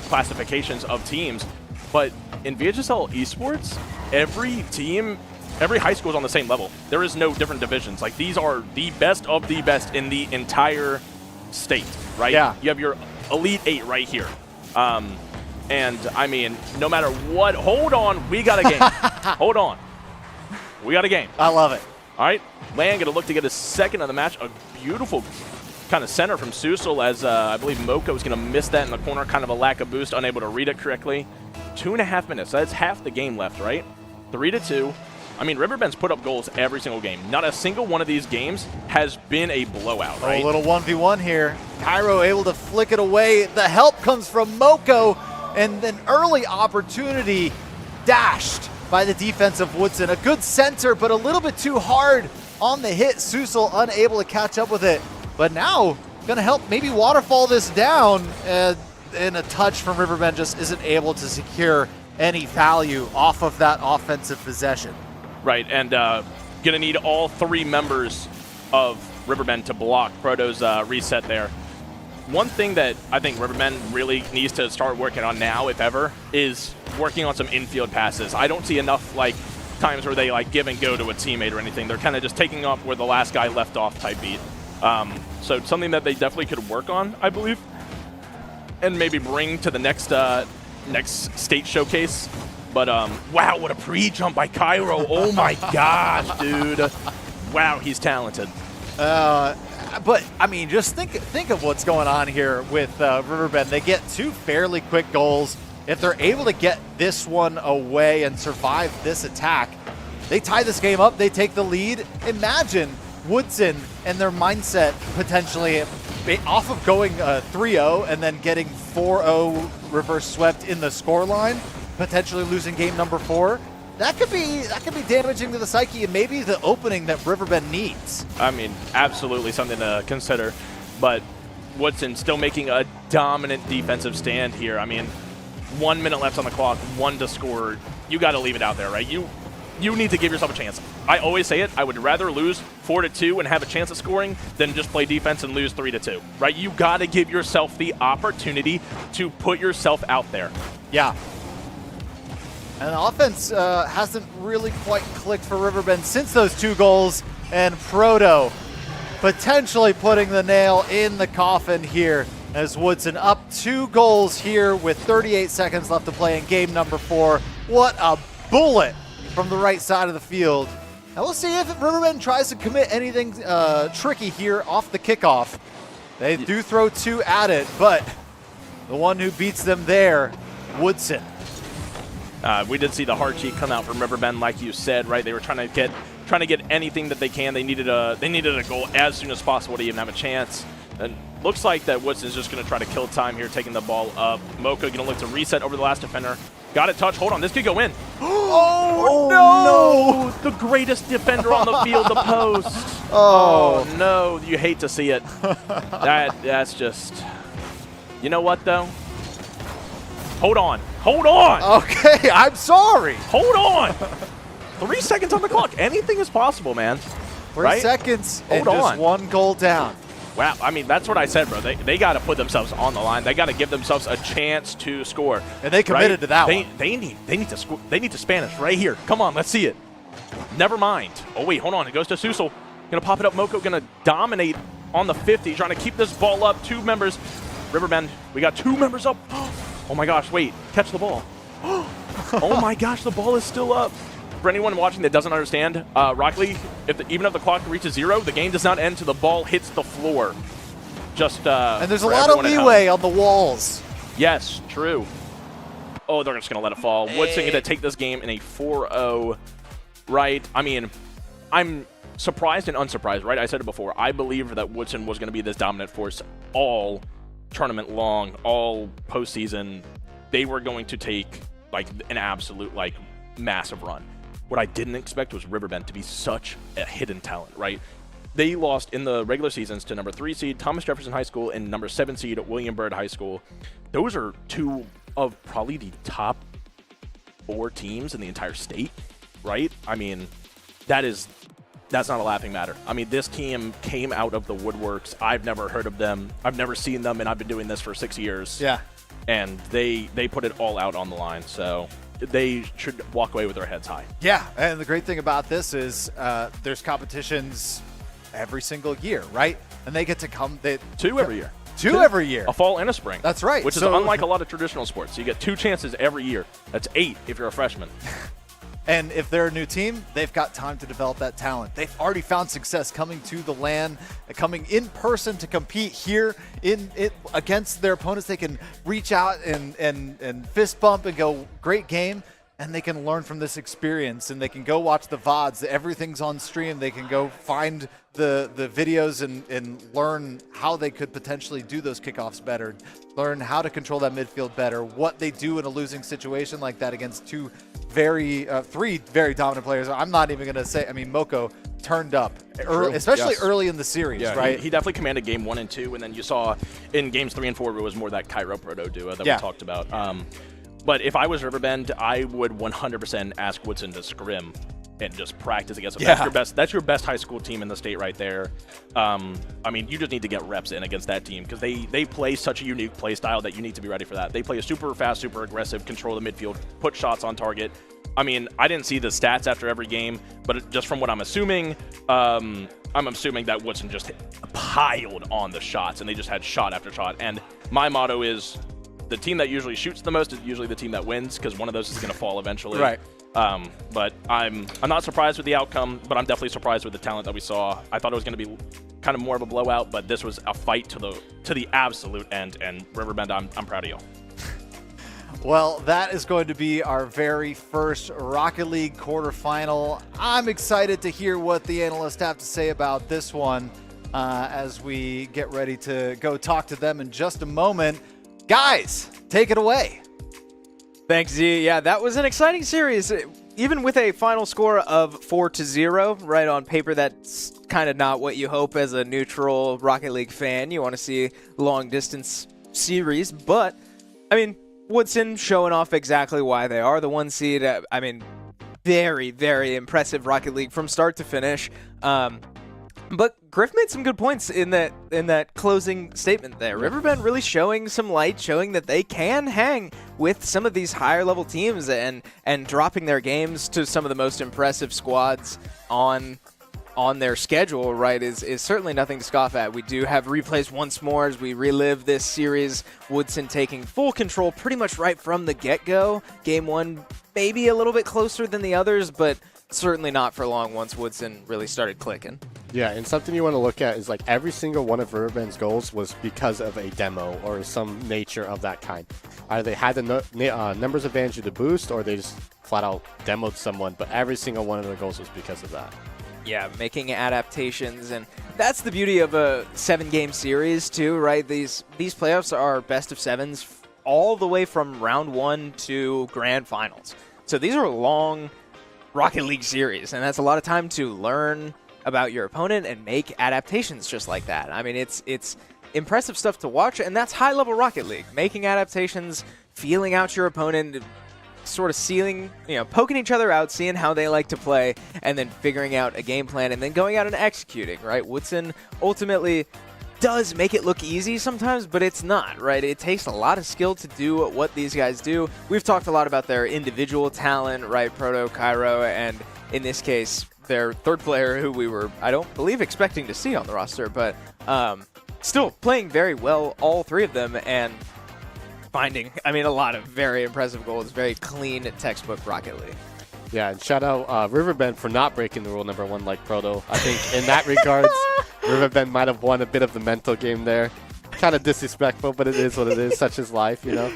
classifications of teams. But in VHSL Esports, every high school is on the same level. There is no different divisions. Like, these are the best of the best in the entire state, right? Yeah. You have your Elite 8 right here. And, I mean, no matter what, hold on, we got a game. Hold on. We got a game. I love it. All right, Lan going to look to get his second of the match. A beautiful kind of center from Susel as I believe Moko is going to miss that in the corner. Kind of a lack of boost, unable to read it correctly. 2.5 minutes. That's half the game left, right? 3-2. I mean, Riverbend's put up goals every single game. Not a single one of these games has been a blowout, right? A little 1v1 here. Cairo able to flick it away. The help comes from Moko, and an early opportunity dashed by the defense of Woodson. A good center, but a little bit too hard on the hit. Susel unable to catch up with it. But now, going to help maybe waterfall this down. And a touch from Riverbend just isn't able to secure any value off of that offensive possession. Right, and going to need all 3 members of Riverbend to block Proto's reset there. One thing that I think Riverbend really needs to start working on now, if ever, is working on some infield passes. I don't see enough times where they give and go to a teammate or anything. They're kind of just taking off where the last guy left off type beat. So it's something that they definitely could work on, I believe, and maybe bring to the next state showcase. But, wow, what a pre-jump by Cairo. Oh, my gosh, dude. Wow, he's talented. But, I mean, just think of what's going on here with Riverbend. They get 2 fairly quick goals. If they're able to get this one away and survive this attack, they tie this game up. They take the lead. Imagine Woodson and their mindset potentially off of going 3-0 and then getting 4-0 reverse swept in the scoreline, potentially losing game number 4. That could be damaging to the psyche and maybe the opening that Riverbend needs. I mean, absolutely something to consider. But Woodson still making a dominant defensive stand here. I mean, 1 minute left on the clock, 1 to score. You got to leave it out there, right? You need to give yourself a chance. I always say it. I would rather lose 4-2 and have a chance of scoring than just play defense and lose 3-2, right? You got to give yourself the opportunity to put yourself out there. Yeah. And the offense hasn't really quite clicked for Riverbend since those 2 goals. And Proto potentially putting the nail in the coffin here as Woodson up 2 goals here with 38 seconds left to play in game number 4. What a bullet from the right side of the field Now we'll see if Riverbend tries to commit anything tricky here off the kickoff. They do throw 2 at it, but the one who beats them there, Woodson. We did see the hard cheat come out from Riverbend, like you said, right? They were trying to get anything that they can. They needed a goal as soon as possible to even have a chance. And looks like that Woodson's just going to try to kill time here, taking the ball up. Mocha going to look to reset over the last defender. Got it touch. Hold on, this could go in. Oh, no! The greatest defender on the field, the post. Oh no! You hate to see it. That's just. You know what though? Hold on. Hold on. Okay, I'm sorry. Hold on. 3 seconds on the clock. Anything is possible, man. 3 seconds and Hold just on. 1 goal down. Wow, I mean, that's what I said, bro. They got to put themselves on the line. They got to give themselves a chance to score. And they committed to that one. They need to score. They need to Spanish right here. Come on, let's see it. Never mind. Oh, wait, hold on. It goes to Susel. Going to pop it up. Moko going to dominate on the 50, trying to keep this ball up. 2 members. Riverbend, we got 2 members up. Oh, my gosh, wait. Catch the ball. Oh, my gosh, the ball is still up. For anyone watching that doesn't understand, Rocket League, even if the clock reaches 0, the game does not end until the ball hits the floor. Just and there's a lot of leeway on the walls. Yes, true. Oh, they're just going to let it fall. Woodson going to take this game in a 4-0, right? I mean, I'm surprised and unsurprised, right? I said it before. I believe that Woodson was going to be this dominant force all tournament long, all postseason. They were going to take, like, an absolute, like, massive run. What I didn't expect was Riverbend to be such a hidden talent, right? They lost in the regular seasons to number 3 seed Thomas Jefferson High School and number 7 seed William Byrd High School. Those are 2 of probably the top 4 teams in the entire state, right? I mean, that's not a laughing matter. I mean, this team came out of the woodworks. I've never heard of them. I've never seen them, and I've been doing this for 6 years. Yeah. And they put it all out on the line, so they should walk away with their heads high. Yeah, and the great thing about this is there's competitions every single year, right? And they get to come. 2 every year. 2 every year. A fall and a spring. That's right. Which is unlike a lot of traditional sports. You get 2 chances every year. That's 8 if you're a freshman. And if they're a new team, they've got time to develop that talent. They've already found success coming to the LAN, coming in person to compete here against their opponents. They can reach out and fist bump and go, great game. And they can learn from this experience, and they can go watch the VODs. Everything's on stream. They can go find the videos and learn how they could potentially do those kickoffs better, learn how to control that midfield better, what they do in a losing situation like that against 3 very dominant players. I'm not even going to say, I mean, Moko turned up, especially early in the series, right? He definitely commanded game 1 and 2, and then you saw in games 3 and 4 it was more that Cairo Proto duo that we talked about. But if I was Riverbend, I would 100% ask Woodson to scrim and just practice against them. That's your best high school team in the state right there. I mean, you just need to get reps in against that team because they play such a unique play style that you need to be ready for that. They play a super fast, super aggressive, control the midfield, put shots on target. I mean, I didn't see the stats after every game, but just from what I'm assuming that Woodson just piled on the shots, and they just had shot after shot. And my motto is, the team that usually shoots the most is usually the team that wins, because one of those is going to fall eventually. Right. But I'm not surprised with the outcome, but I'm definitely surprised with the talent that we saw. I thought it was going to be kind of more of a blowout, but this was a fight to the absolute end. And Riverbend, I'm proud of you. Well, that is going to be our very first Rocket League quarterfinal. I'm excited to hear what the analysts have to say about this one as we get ready to go talk to them in just a moment. Guys, take it away. Thanks, Z. Yeah, that was an exciting series. Even with a final score of 4-0, right on paper, that's kind of not what you hope as a neutral Rocket League fan. You want to see long-distance series, but, I mean, Woodson showing off exactly why they are the 1 seed. I mean, very, very impressive Rocket League from start to finish. But Griff made some good points in that closing statement there. Riverbend really showing some light, showing that they can hang with some of these higher level teams and dropping their games to some of the most impressive squads on their schedule, right, is certainly nothing to scoff at. We do have replays once more as we relive this series. Woodson taking full control pretty much right from the get-go. Game 1 maybe a little bit closer than the others, but certainly not for long once Woodson really started clicking. Yeah, and something you want to look at is like every single one of Riverbend's goals was because of a demo or some nature of that kind. Either they had the numbers advantage of the boost, or they just flat out demoed someone, but every single one of their goals was because of that. Yeah, making adaptations, and that's the beauty of a 7-game series too, right? These playoffs are best of 7s all the way from round 1 to grand finals. So these are long Rocket League series, and that's a lot of time to learn about your opponent and make adaptations just like that. I mean, it's impressive stuff to watch, and that's high-level Rocket League. Making adaptations, feeling out your opponent, sort of poking each other out, seeing how they like to play, and then figuring out a game plan, and then going out and executing, right? Woodson ultimately does make it look easy sometimes, but it's not, right? It takes a lot of skill to do what these guys do. We've talked a lot about their individual talent, right? Proto, Cairo, and in this case, their third player who we were, I don't believe, expecting to see on the roster, but still playing very well, all three of them, and finding, I mean, a lot of very impressive goals, very clean textbook Rocket League. Yeah, and shout out Riverbend for not breaking the rule number 1 like Proto. I think in that regards, Riverbend might have won a bit of the mental game there. Kind of disrespectful, but it is what it is. Such is life, you know?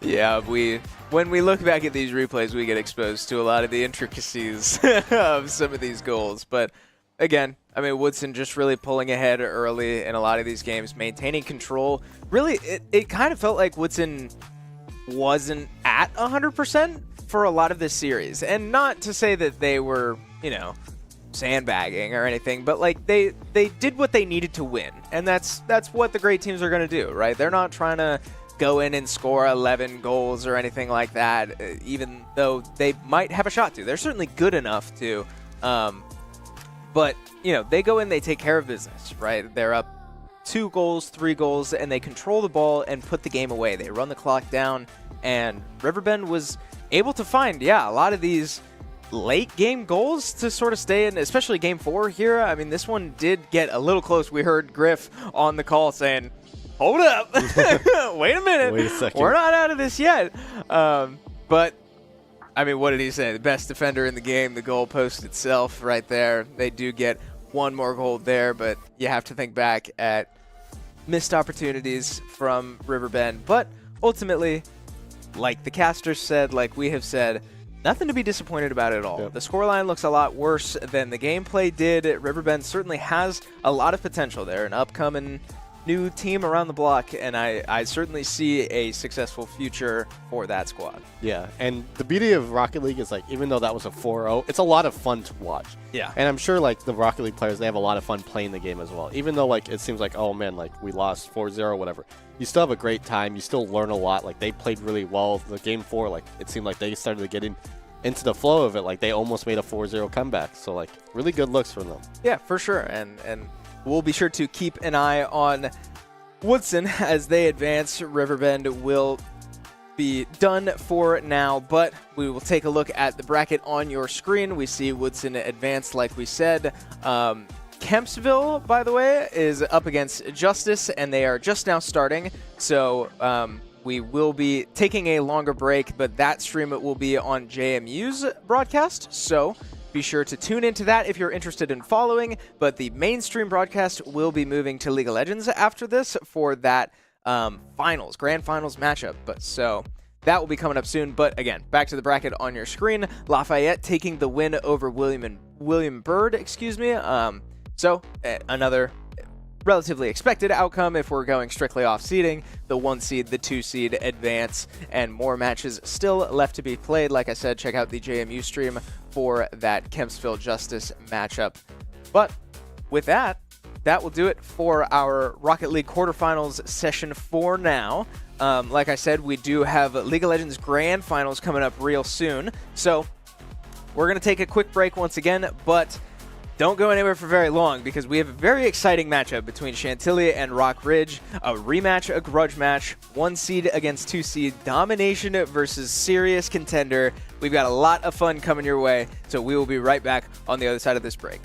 Yeah, when we look back at these replays, we get exposed to a lot of the intricacies of some of these goals. But again, I mean, Woodson just really pulling ahead early in a lot of these games, maintaining control. Really, it kind of felt like Woodson wasn't at 100% for a lot of this series. And not to say that they were, sandbagging or anything, but like they did what they needed to win. And that's what the great teams are going to do, right? They're not trying to go in and score 11 goals or anything like that, even though they might have a shot to. They're certainly good enough to, but, they go in, they take care of business, right? They're up 2 goals, 3 goals, and they control the ball and put the game away. They run the clock down, and Riverbend was able to find, a lot of these late game goals to sort of stay in, especially game 4 here. I mean, this one did get a little close. We heard Griff on the call saying, hold up, wait a minute, Wait a second. We're not out of this yet. But, I mean, what did he say? The best defender in the game, the goal post itself right there. They do get one more goal there, but you have to think back at missed opportunities from Riverbend. But ultimately, like the casters said, like we have said, nothing to be disappointed about at all. Yep. The scoreline looks a lot worse than the gameplay did. Riverbend certainly has a lot of potential there, an upcoming new team around the block, and I certainly see a successful future for that squad. Yeah, and the beauty of Rocket League is, like, even though that was a 4-0, it's a lot of fun to watch. Yeah. And I'm sure, like, the Rocket League players, they have a lot of fun playing the game as well. Even though, like, it seems like, oh, man, like, we lost 4-0 or whatever. You still have a great time. You still learn a lot. Like, they played really well. The game 4, like, it seemed like they started to get into the flow of it. Like, they almost made a 4-0 comeback. So, like, really good looks from them. Yeah, for sure. And we'll be sure to keep an eye on Woodson as they advance. Riverbend will be done for now, but we will take a look at the bracket on your screen. We see Woodson advance, like we said. Kempsville, by the way, is up against Justice, and they are just now starting. So we will be taking a longer break, but that stream will be on JMU's broadcast. So be sure to tune into that if you're interested in following. But the mainstream broadcast will be moving to League of Legends after this for that grand finals matchup. So that will be coming up soon. But again, back to the bracket on your screen. Lafayette taking the win over William Byrd, So another relatively expected outcome if we're going strictly off seeding. The 1 seed, the 2 seed advance, and more matches still left to be played. Like I said, check out the JMU stream for that Kempsville Justice matchup. But with that will do it for our Rocket League quarterfinals session for now. Like I said, we do have League of Legends Grand Finals coming up real soon. So we're going to take a quick break once again, but don't go anywhere for very long because we have a very exciting matchup between Chantilly and Rock Ridge, a rematch, a grudge match, 1 seed against 2 seed, domination versus serious contender. We've got a lot of fun coming your way, so we will be right back on the other side of this break.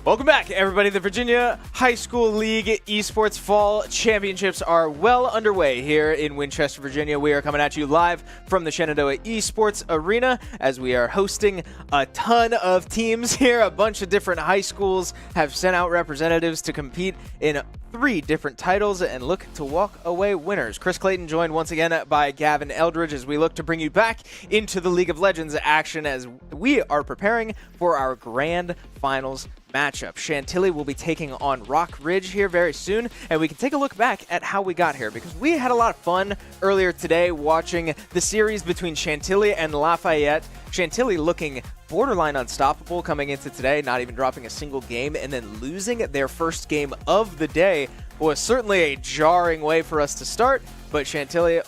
Welcome back, everybody. The Virginia High School League Esports Fall Championships are well underway here in Winchester, Virginia. We are coming at you live from the Shenandoah Esports Arena as we are hosting a ton of teams here. A bunch of different high schools have sent out representatives to compete in 3 different titles and look to walk away winners. Chris Clayton joined once again by Gavin Eldridge as we look to bring you back into the League of Legends action as we are preparing for our grand finals matchup. Chantilly will be taking on Rock Ridge here very soon, and we can take a look back at how we got here because we had a lot of fun earlier today watching the series between Chantilly and Lafayette. Chantilly looking borderline unstoppable coming into today, not even dropping a single game, and then losing their first game of the day was certainly a jarring way for us to start, but Chantilly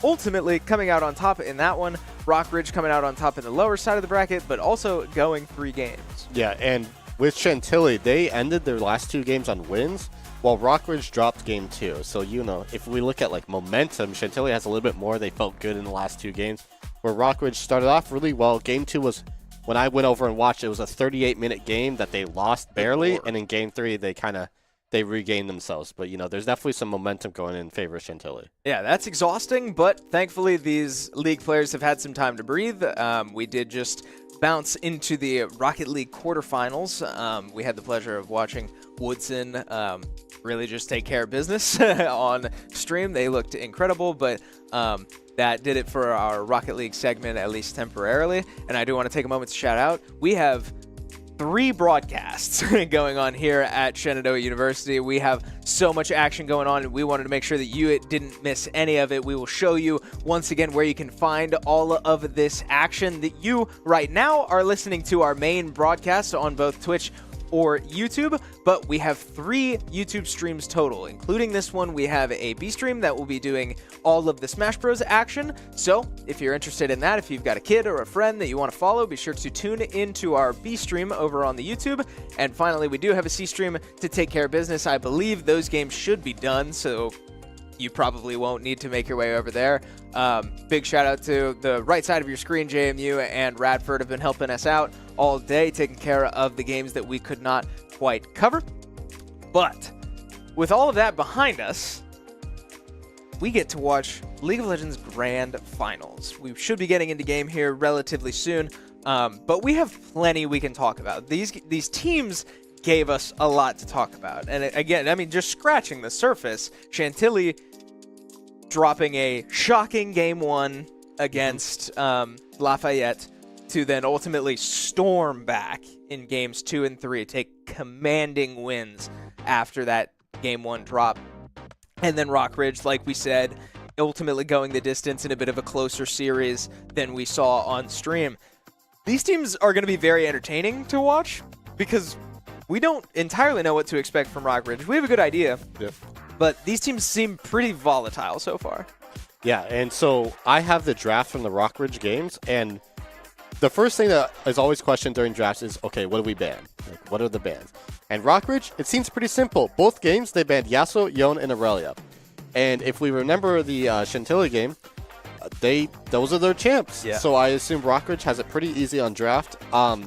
ultimately coming out on top in that one. Rock Ridge coming out on top in the lower side of the bracket, but also going 3 games. Yeah, and with Chantilly, they ended their last 2 games on wins, while Rockridge dropped game 2. So, if we look at like momentum, Chantilly has a little bit more. They felt good in the last 2 games, where Rockridge started off really well. Game 2 was, when I went over and watched, it was a 38-minute game that they lost barely, and in game 3, they regained themselves. But, there's definitely some momentum going in favor of Chantilly. Yeah, that's exhausting, but thankfully these league players have had some time to breathe. We did just bounce into the Rocket League quarterfinals. We had the pleasure of watching Woodson really just take care of business on stream. They looked incredible, but that did it for our Rocket League segment, at least temporarily. And I do want to take a moment to shout out. We have 3 broadcasts going on here at Shenandoah University. We have so much action going on, and we wanted to make sure that you didn't miss any of it. We will show you once again where you can find all of this action that you right now are listening to our main broadcast on both Twitch or YouTube, but we have 3 YouTube streams total, including this one. We have a B stream that will be doing all of the Smash Bros action. So if you're interested in that, if you've got a kid or a friend that you want to follow, be sure to tune into our B stream over on the YouTube. And finally, we do have a C stream to take care of business. I believe those games should be done, so you probably won't need to make your way over there. Big shout out to the right side of your screen. JMU and Radford have been helping us out all day, taking care of the games that we could not quite cover. But with all of that behind us, we get to watch League of Legends Grand Finals. We should be getting into game here relatively soon, but we have plenty we can talk about. These teams gave us a lot to talk about. And again, I mean, just scratching the surface, Chantilly dropping a shocking game 1 against Lafayette to then ultimately storm back in games 2 and 3, take commanding wins after that game 1 drop. And then Rock Ridge, like we said, ultimately going the distance in a bit of a closer series than we saw on stream. These teams are going to be very entertaining to watch because we don't entirely know what to expect from Rock Ridge. We have a good idea, but these teams seem pretty volatile so far. Yeah, and so I have the draft from the Rock Ridge games, and the first thing that is always questioned during drafts is, okay, what do we ban? Like, what are the bans? And Rock Ridge, it seems pretty simple. Both games, they banned Yasuo, Yone, and Aurelia. And if we remember the Chantilly game, those are their champs. Yeah. So I assume Rock Ridge has it pretty easy on draft.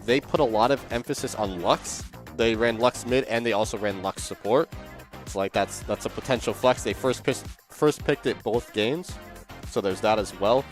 They put a lot of emphasis on Lux. They ran Lux mid, and they also ran Lux support. So like that's a potential flex. They first picked it both games, so there's that as well.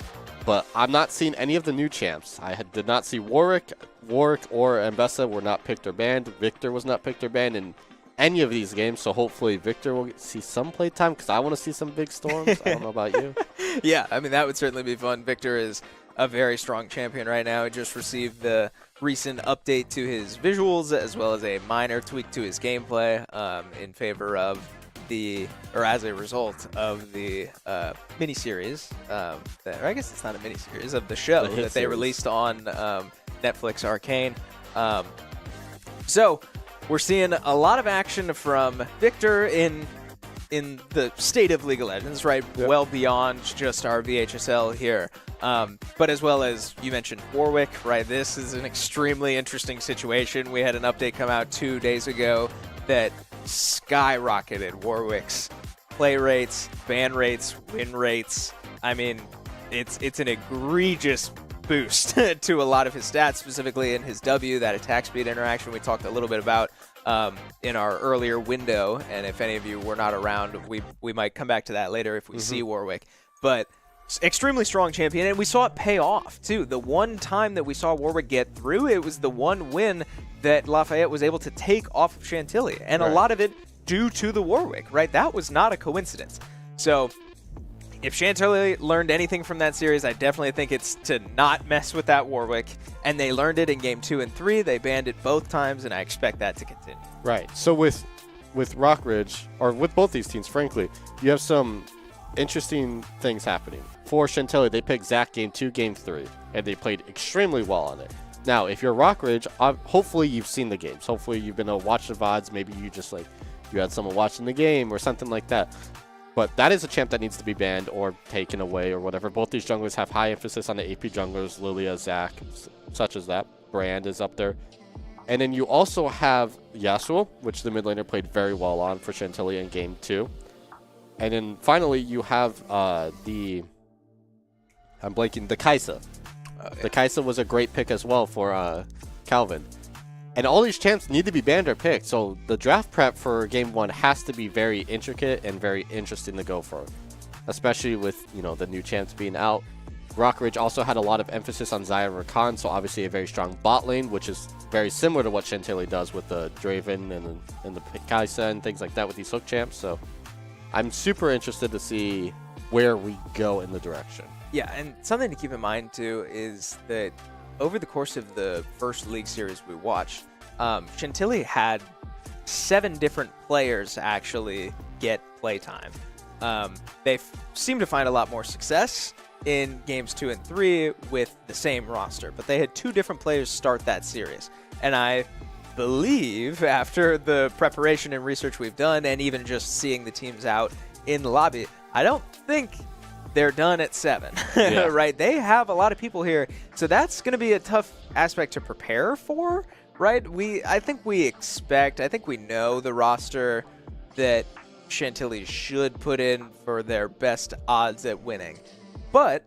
But I'm not seeing any of the new champs. I did not see Warwick or Mbessa were not picked or banned. Victor was not picked or banned in any of these games. So hopefully Victor will see some playtime because I want to see some big storms. I don't know about you. Yeah, I mean, that would certainly be fun. Victor is a very strong champion right now. He just received the recent update to his visuals as well as a minor tweak to his gameplay in favor of as a result of the miniseries, or I guess it's not a miniseries, of the show that they released on Netflix Arcane. So we're seeing a lot of action from Victor in the state of League of Legends, right? Yep. Well beyond just our VHSL here. But as well as you mentioned Warwick, right? This is an extremely interesting situation. We had an update come out 2 days ago that skyrocketed Warwick's play rates, ban rates, win rates. I mean, it's an egregious boost to a lot of his stats, specifically in his W, that attack speed interaction we talked a little bit about in our earlier window. And if any of you were not around, we might come back to that later if we see Warwick. But extremely strong champion, and we saw it pay off, too. The one time that we saw Warwick get through, it was the one win that Lafayette was able to take off of Chantilly. And a lot of it due to the Warwick, right? That was not a coincidence. So if Chantilly learned anything from that series, I definitely think it's to not mess with that Warwick. And they learned it in game 2 and 3. They banned it both times, and I expect that to continue. Right. So with Rockridge, or with both these teams, frankly, you have some interesting things happening. For Chantilly, they picked Zach game 2, game 3, and they played extremely well on it. Now, if you're Rockridge, hopefully you've seen the games. Hopefully you've been able to watch the VODs. Maybe you just you had someone watching the game or something like that. But that is a champ that needs to be banned or taken away or whatever. Both these junglers have high emphasis on the AP junglers, Lilia, Zach, such as that. Brand is up there. And then you also have Yasuo, which the mid laner played very well on for Chantilly in game 2. And then finally you have the Kaisa. The Kaisa was a great pick as well for Calvin. And all these champs need to be banned or picked, so the draft prep for Game 1 has to be very intricate and very interesting to go for, especially with, the new champs being out. Rockridge also had a lot of emphasis on Xayah Rakan, so obviously a very strong bot lane, which is very similar to what Chantilly does with the Draven and the Kaisa and things like that with these hook champs, so I'm super interested to see where we go in the direction. Yeah, and something to keep in mind, too, is that over the course of the first League Series we watched, Chantilly had 7 different players actually get playtime. They seem to find a lot more success in games 2 and 3 with the same roster, but they had 2 different players start that series. And I believe after the preparation and research we've done, and even just seeing the teams out in the lobby, I don't think they're done at 7, right? They have a lot of people here, so that's going to be a tough aspect to prepare for, right? I think we know the roster that Chantilly should put in for their best odds at winning, but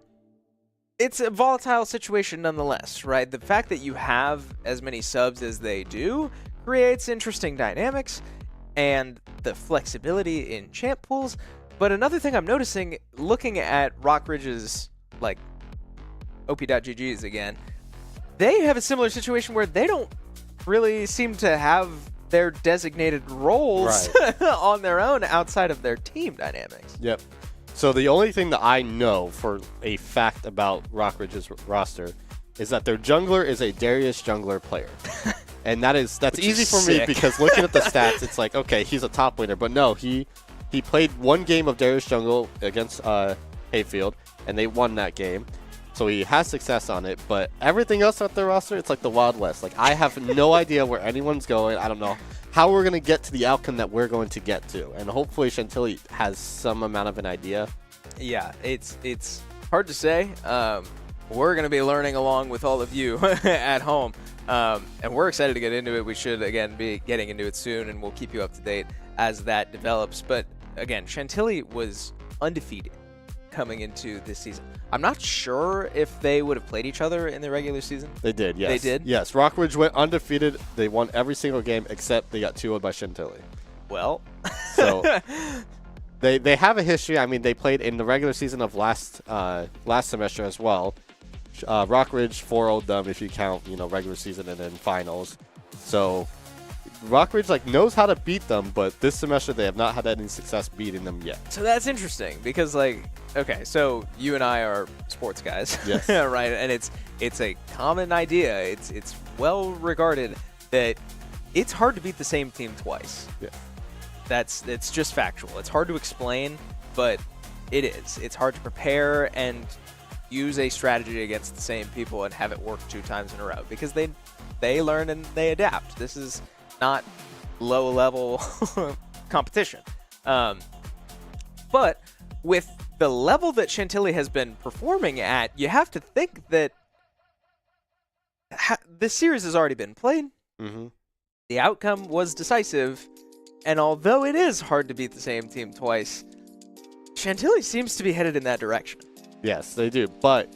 it's a volatile situation nonetheless, right? The fact that you have as many subs as they do creates interesting dynamics and the flexibility in champ pools. But another thing I'm noticing, looking at Rockridge's OP.GGs again, they have a similar situation where they don't really seem to have their designated roles on their own outside of their team dynamics. Yep. So the only thing that I know for a fact about Rockridge's roster is that their jungler is a Darius jungler player. And that's easy for me because looking at the stats, it's like, okay, he's a top laner. But no, he played one game of Darius jungle against Hayfield, and they won that game. So he has success on it. But everything else on their roster, it's like the Wild West. Like, I have no idea where anyone's going. I don't know how we're going to get to the outcome that we're going to get to. And hopefully Chantilly has some amount of an idea. Yeah, it's hard to say. We're going to be learning along with all of you at home. And we're excited to get into it. We should, again, be getting into it soon, and we'll keep you up to date as that develops. But, again, Chantilly was undefeated coming into this season. I'm not sure if they would have played each other in the regular season. They did, yes. They did? Yes, Rockridge went undefeated. They won every single game except they got 2-0 by Chantilly. Well. So they have a history. I mean, they played in the regular season of last semester as well. Rockridge 4-0'd them if you count, regular season and then finals. So Rockridge knows how to beat them, but this semester they have not had any success beating them yet. So that's interesting because, okay, so you and I are sports guys, yes, right? And it's a common idea. It's well regarded that it's hard to beat the same team twice. Yeah, it's just factual. It's hard to explain, but it is. It's hard to prepare and use a strategy against the same people and have it work 2 times in a row because they learn and they adapt. This is not low-level competition. But with the level that Chantilly has been performing at, you have to think that this series has already been played. Mm-hmm. The outcome was decisive, and although it is hard to beat the same team twice, Chantilly seems to be headed in that direction. Yes, they do. But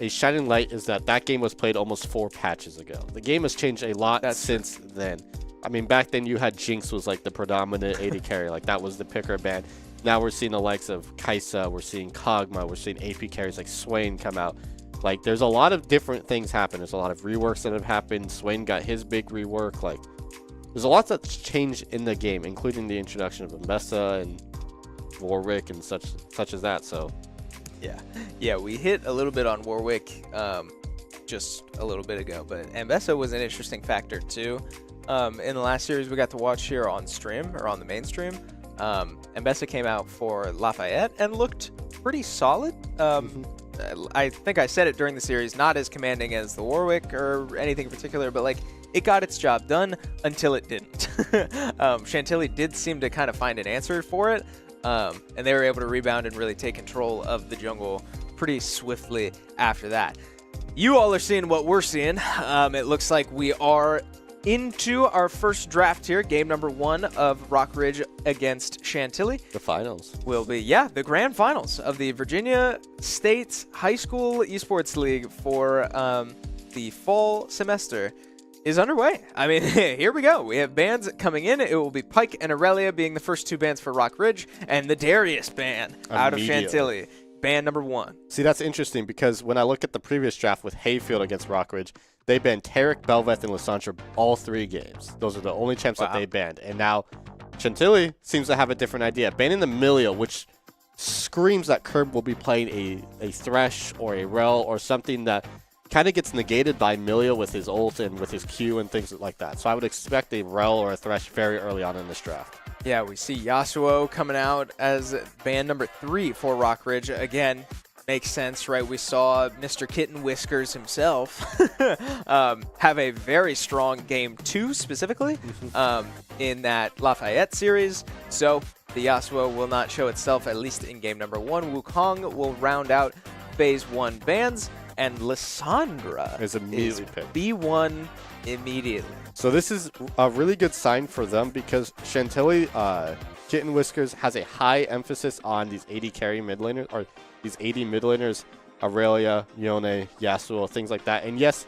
a shining light is that game was played almost 4 patches ago. The game has changed a lot since then. I mean, back then you had Jinx was like the predominant AD carry. Like that was the picker ban. Now we're seeing the likes of Kaisa, we're seeing Kog'Maw, we're seeing AP carries like Swain come out. Like there's a lot of different things happen. There's a lot of reworks that have happened. Swain got his big rework. Like there's a lot that's changed in the game, including the introduction of Mbessa and Warwick and such as that. So yeah, we hit a little bit on Warwick just a little bit ago, but Mbessa was an interesting factor too. In the last series we got to watch here on stream, or on the main stream, Mbessa came out for Lafayette and looked pretty solid. I think I said it during the series, not as commanding as the Warwick or anything in particular, but like it got its job done until it didn't. Chantilly did seem to kind of find an answer for it, and they were able to rebound and really take control of the jungle pretty swiftly after that. You all are seeing what we're seeing. It looks like we are into our first draft here. Game number 1 of Rock Ridge against Chantilly. the finals. Will be, the grand finals of the Virginia State High School Esports League for the fall semester is underway. I mean, here we go. We have bans coming in. It will be Pike and Aurelia being the first 2 bans for Rock Ridge, and the Darius ban out of Chantilly. Ban number 1. See, that's interesting because when I look at the previous draft with Hayfield against Rockridge, they banned Tarek, Belveth, and Lysandra all 3 games. Those are the only champs that they banned. And now Chantilly seems to have a different idea. Banning the Milio, which screams that Curb will be playing a Thresh or a Rel or something that kind of gets negated by Milio with his ult and with his Q and things like that. So I would expect a Rel or a Thresh very early on in this draft. Yeah, we see Yasuo coming out as ban number 3 for Rock Ridge. Again, makes sense, right? We saw Mr. Kitten Whiskers himself have a very strong game 2 specifically in that Lafayette series. So the Yasuo will not show itself, at least in game number 1. Wukong will round out phase 1 bans, and Lysandra is immediately picked. B1 immediately. So this is a really good sign for them because Chantilly, Kitten Whiskers has a high emphasis on these AD carry mid laners, or these AD mid laners, Aurelia, Yone, Yasuo, things like that. And yes,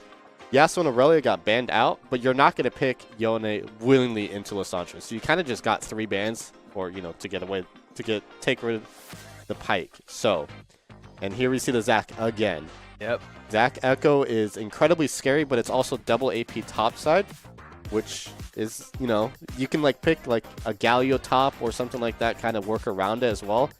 Yasuo and Aurelia got banned out, but you're not going to pick Yone willingly into Lysandra. So you kind of just got 3 bans, or to get away, take rid of the Pike. So, and here we see the Zac again. Yep. Zac Echo is incredibly scary, but it's also double AP topside, which is, you can pick a Galio top or something like that, kind of work around it as well.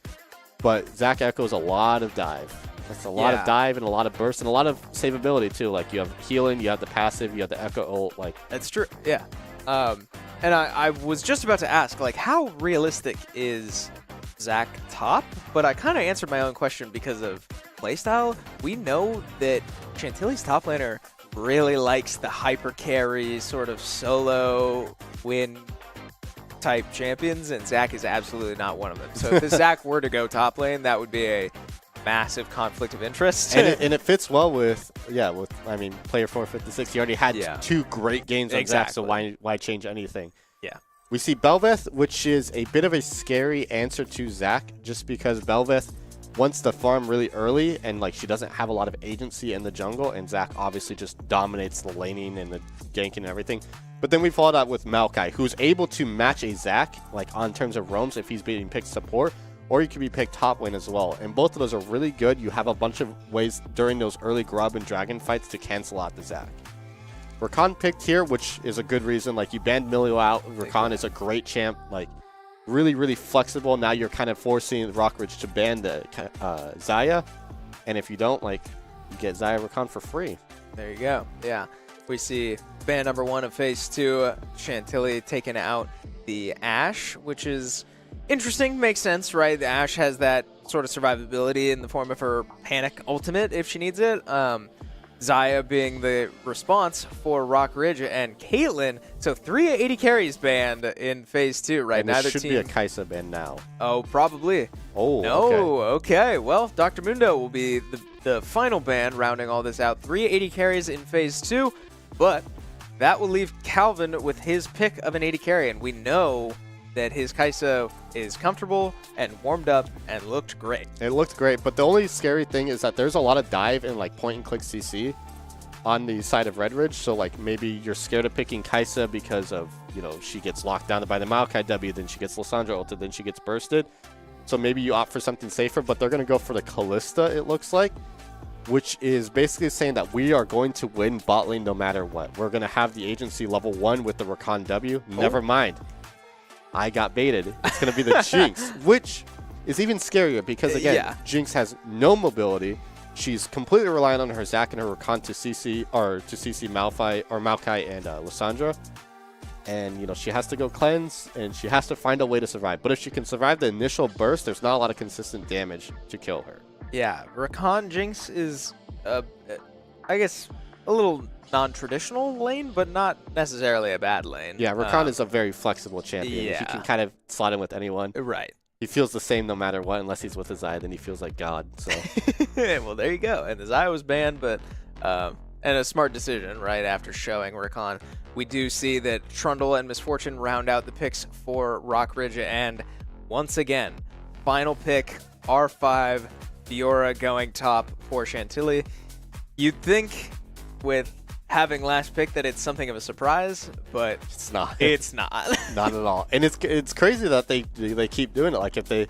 But Zac Echo is a lot of dive. That's a lot of dive and a lot of burst and a lot of savability too. Like you have healing, you have the passive, you have the Echo ult. That's true. Yeah. And I was just about to ask, how realistic is Zac top? But I kind of answered my own question because of playstyle. We know that Chantilly's top laner really likes the hyper carry sort of solo win type champions, and Zac is absolutely not one of them. So if the Zac were to go top lane, that would be a massive conflict of interest. And it fits well with player 456. He already had 2 great games on Zac, so why change anything? Yeah. We see Belveth, which is a bit of a scary answer to Zac, just because Belveth wants to farm really early, and she doesn't have a lot of agency in the jungle, and Zac obviously just dominates the laning and the ganking and everything. But then we followed up with Maokai, who's able to match a Zac, on terms of roams if he's being picked support, or he could be picked top lane as well. And both of those are really good. You have a bunch of ways during those early Grub and Dragon fights to cancel out the Zac. Rakan picked here, which is a good reason. You banned Milio out. Rakan is a great champ. Really, really flexible. Now you're kind of forcing Rockridge to ban the Xayah. And if you don't, you get Xayah Rakan for free. There you go. Yeah. We see ban number 1 of phase 2, Chantilly taking out the Ashe, which is interesting. Makes sense, right? The Ashe has that sort of survivability in the form of her panic ultimate if she needs it. Xayah being the response for Rock Ridge and Caitlyn. So 3 AD carries banned in phase 2, right? And there should be a Kaisa ban now. Oh, probably. Oh, no. Okay. Well, Dr. Mundo will be the final ban, rounding all this out. 3 AD carries in phase 2, but that will leave Calvin with his pick of an AD carry, and we know that his Kaisa is comfortable and warmed up and looked great. It looked great, but the only scary thing is that there's a lot of dive and point and click CC. on the side of Red Ridge. So like maybe you're scared of picking Kaisa because of, she gets locked down by the Maokai W, then she gets Lysandra ulted, then she gets bursted. So maybe you opt for something safer, but they're going to go for the Kalista, it looks like, which is basically saying that we are going to win bot lane no matter what. We're going to have the agency level 1 with the Rakan W. Never mind. I got baited. It's going to be the Jinx, which is even scarier because, again, Jinx has no mobility. She's completely reliant on her Zac and her Rakan to CC Maokai and Lysandra. And, she has to go cleanse, and she has to find a way to survive. But if she can survive the initial burst, there's not a lot of consistent damage to kill her. Yeah, Rakan Jinx is, I guess, a little non-traditional lane, but not necessarily a bad lane. Yeah, Rakan is a very flexible champion. Yeah. He can kind of slot in with anyone. Right. He feels the same no matter what, unless he's with his eye, then he feels like God. So, well, there you go. And his eye was banned, but and a smart decision, right, after showing Rakan. We do see that Trundle and Misfortune round out the picks for Rockridge, and once again, final pick, R5, Fiora going top for Chantilly. You'd think with having last pick that it's something of a surprise, but it's not. It's not. Not at all. And it's crazy that they keep doing it. Like if they,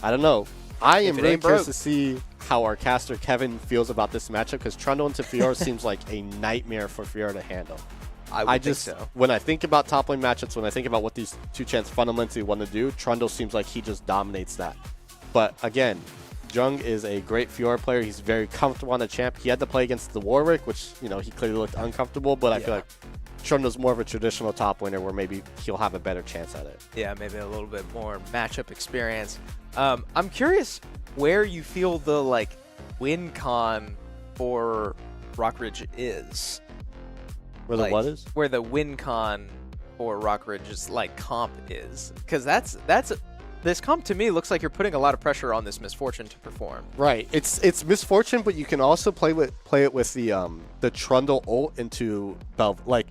I don't know. I am really curious to see how our caster Kevin feels about this matchup, because Trundle into Fiora seems like a nightmare for Fiora to handle. I just think so. When I think about top lane matchups, when I think about what these two champs fundamentally want to do, Trundle seems like he just dominates that. But again, Jung is a great Fiora player. He's very comfortable on the champ. He had to play against the Warwick, which, he clearly looked uncomfortable, but I feel like Trundle's more of a traditional top laner where maybe he'll have a better chance at it. Yeah, maybe a little bit more matchup experience. I'm curious where you feel the win con for Rockridge is. Where the what is? Where the win con for Rockridge's comp is, because that's this comp to me looks like you're putting a lot of pressure on this Misfortune to perform. Right. It's Misfortune, but you can also play it with the Trundle ult into Bel'Veth.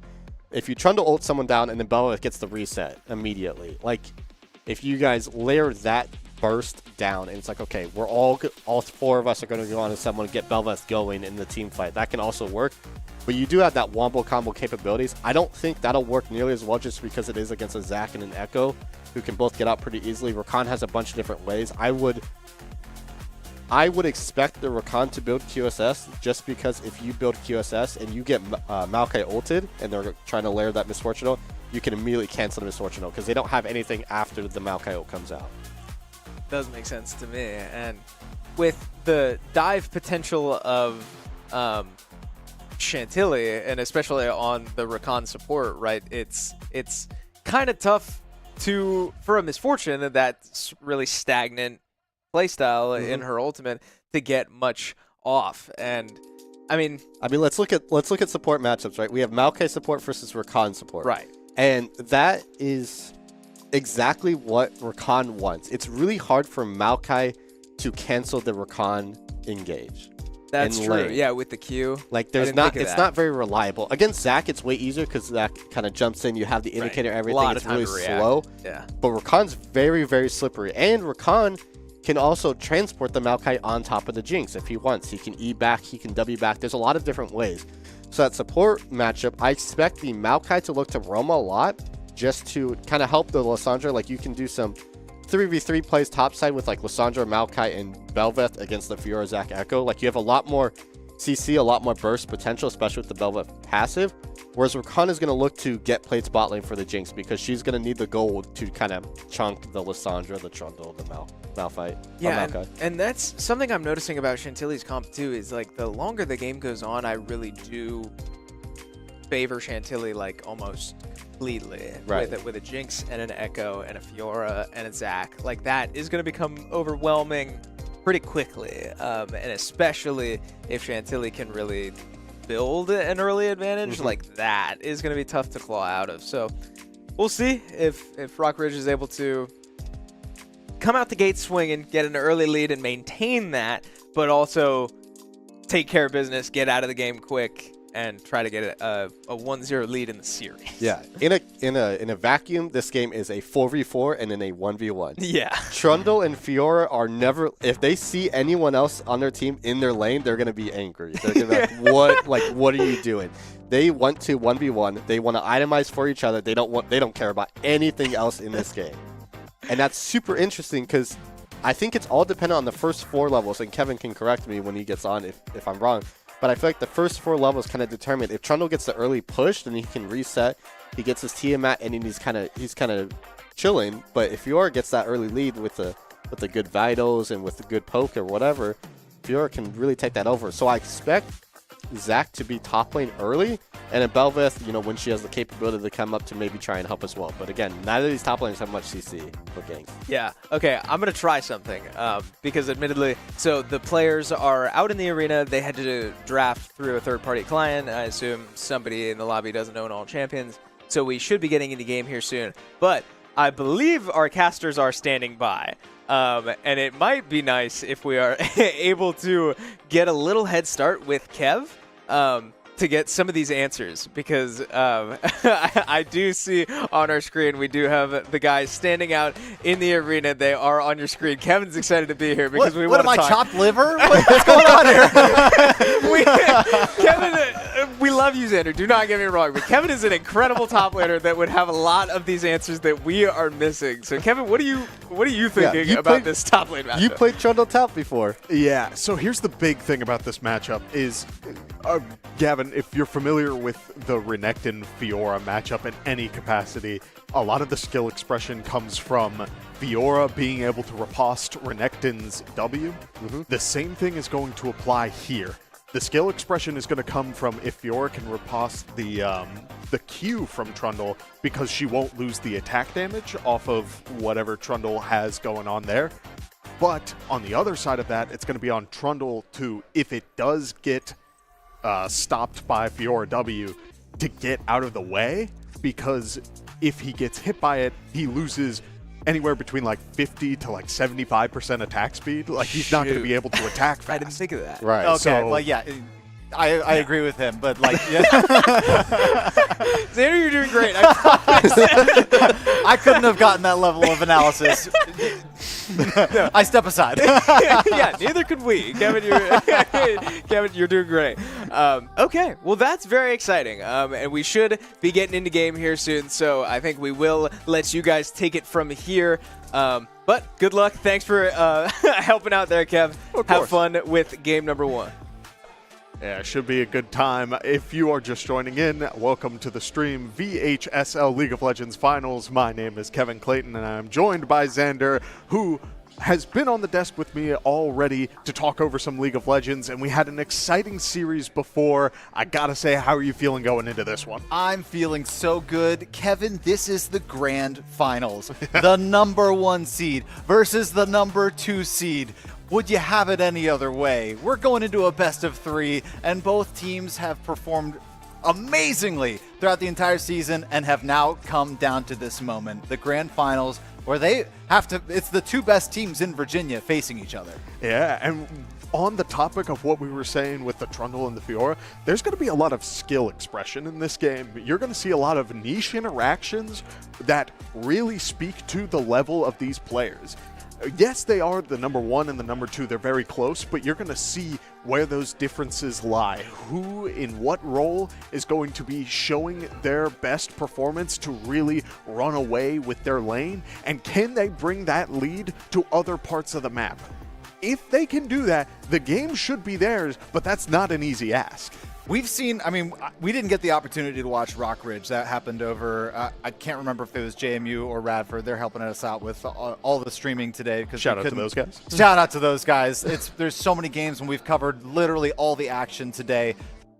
If you Trundle ult someone down and then Bel'Veth gets the reset immediately. If you guys layer that burst down and it's okay, we're all 4 of us are going to go on to someone and get Bel'Veth going in the team fight. That can also work. But you do have that wombo combo capabilities. I don't think that'll work nearly as well just because it is against a Zac and an Echo who can both get out pretty easily. Rakan has a bunch of different ways. I would expect the Rakan to build QSS just because if you build QSS and you get Maokai ulted and they're trying to layer that Misfortune ult, you can immediately cancel the Misfortune ult because they don't have anything after the Maokai ult comes out. Does make sense to me. And with the dive potential of Chantilly, and especially on the Rakan support, right, it's kind of tough for a Misfortune that's really stagnant playstyle in her ultimate to get much off. And I mean let's look at support matchups, right? We have Maokai support versus Rakan support, right? And that is exactly what Rakan wants. It's really hard for Maokai to cancel the Rakan engage. That's true. Yeah, with the Q. It's not very reliable. Against Zac, it's way easier because Zac kind of jumps in. You have the indicator, everything. It's really slow. Yeah. But Rakan's very, very slippery. And Rakan can also transport the Maokai on top of the Jinx if he wants. He can E back, he can W back. There's a lot of different ways. So that support matchup, I expect the Maokai to look to Roma a lot just to kind of help the Lysandra. You can do some 3v3 plays topside with Lysandra, Maokai, and Bel'Veth against the Fiora Zac Echo. You have a lot more CC, a lot more burst potential, especially with the Bel'Veth passive. Whereas Rakan is going to look to get plates bot lane for the Jinx because she's going to need the gold to kind of chunk the Lysandra, the Trundle, the Malphite. Yeah, and that's something I'm noticing about Chantilly's comp too, is the longer the game goes on, I really do favor Chantilly almost completely, right, with a Jinx and an Echo and a Fiora and a Zac. That is going to become overwhelming pretty quickly, and especially if Chantilly can really build an early advantage, that is going to be tough to claw out of. So we'll see if Rockridge is able to come out the gate swinging, get an early lead and maintain that, but also take care of business, get out of the game quick, and try to get a 1-0 lead in the series. Yeah, in a vacuum, this game is a 4v4 and in a 1v1. Yeah. Trundle and Fiora are never. If they see anyone else on their team in their lane, they're gonna be angry. They're gonna be like, "What? Like, what are you doing?" They want to 1v1. They want to itemize for each other. They don't care about anything else in this game, and that's super interesting because I think it's all dependent on the first 4 levels. And Kevin can correct me when he gets on if I'm wrong. But I feel like the first 4 levels kind of determine if Trundle gets the early push, then he can reset. He gets his Tiamat, and then he's kind of chilling. But if Fiora gets that early lead with the good vitals and with the good poke or whatever, Fiora can really take that over. So I expect Zach to be top lane early, and then Belveth, when she has the capability to come up to maybe try and help as well. But again, neither of these top laners have much CC for ganks. Yeah. Okay, I'm going to try something because admittedly, so the players are out in the arena. They had to draft through a third-party client. I assume somebody in the lobby doesn't own all champions. So we should be getting into game here soon. But I believe our casters are standing by. And it might be nice if we are able to get a little head start with Kev to get some of these answers, because I do see on our screen we do have the guys standing out in the arena. They are on your screen. Kevin's excited to be here because we want to talk. What am I, chopped liver? What's going on here? Kevin, we love you, Xander. Do not get me wrong, but Kevin is an incredible top laner that would have a lot of these answers that we are missing. So, Kevin, what are you thinking about this top lane matchup? You played Trundle top before. Yeah, so here's the big thing about this matchup is, Gavin, if you're familiar with the Renekton-Fiora matchup in any capacity, a lot of the skill expression comes from Fiora being able to riposte Renekton's W. The same thing is going to apply here. The skill expression is going to come from if Fiora can riposte the Q from Trundle, because she won't lose the attack damage off of whatever Trundle has going on there. But on the other side of that, it's going to be on Trundle to, if it does get stopped by Fiora W, to get out of the way, because if he gets hit by it, he loses anywhere between like 50 to like 75% attack speed. Like, he's not going to be able to attack fast. I didn't think of that. Right. Okay, So- well, yeah. I agree with him, but like, yeah. Xander, you're doing great. I promise. I couldn't have gotten that level of analysis. I step aside. Yeah, neither could we. Kevin, you're doing great. Okay, well, that's very exciting. And we should be getting into game here soon, so I think we will let you guys take it from here. But good luck. Thanks for helping out there, Kev. Have fun with game number 1. Yeah, it should be a good time. If you are just joining in, welcome to the stream, VHSL League of Legends Finals. My name is Kevin Clayton, and I'm joined by Xander, who has been on the desk with me already to talk over some League of Legends, and we had an exciting series before. I gotta say, how are you feeling going into this one? I'm feeling so good. Kevin, this is the grand finals. The number 1 seed versus the number 2 seed. Would you have it any other way? We're going into a best of 3, and both teams have performed amazingly throughout the entire season and have now come down to this moment, the grand finals, where they have to, it's the 2 best teams in Virginia facing each other. Yeah, and on the topic of what we were saying with the Trundle and the Fiora, there's going to be a lot of skill expression in this game. You're going to see a lot of niche interactions that really speak to the level of these players. Yes, they are the number 1 and the number 2. They're very close, but you're going to see where those differences lie. Who, in what role, is going to be showing their best performance to really run away with their lane? And can they bring that lead to other parts of the map? If they can do that, the game should be theirs, but that's not an easy ask. We've seen, I mean, we didn't get the opportunity to watch Rockridge. That happened over, I can't remember if it was JMU or Radford. They're helping us out with all the streaming today. Shout out to those guys. Shout out to those guys. There's so many games, and we've covered literally all the action today,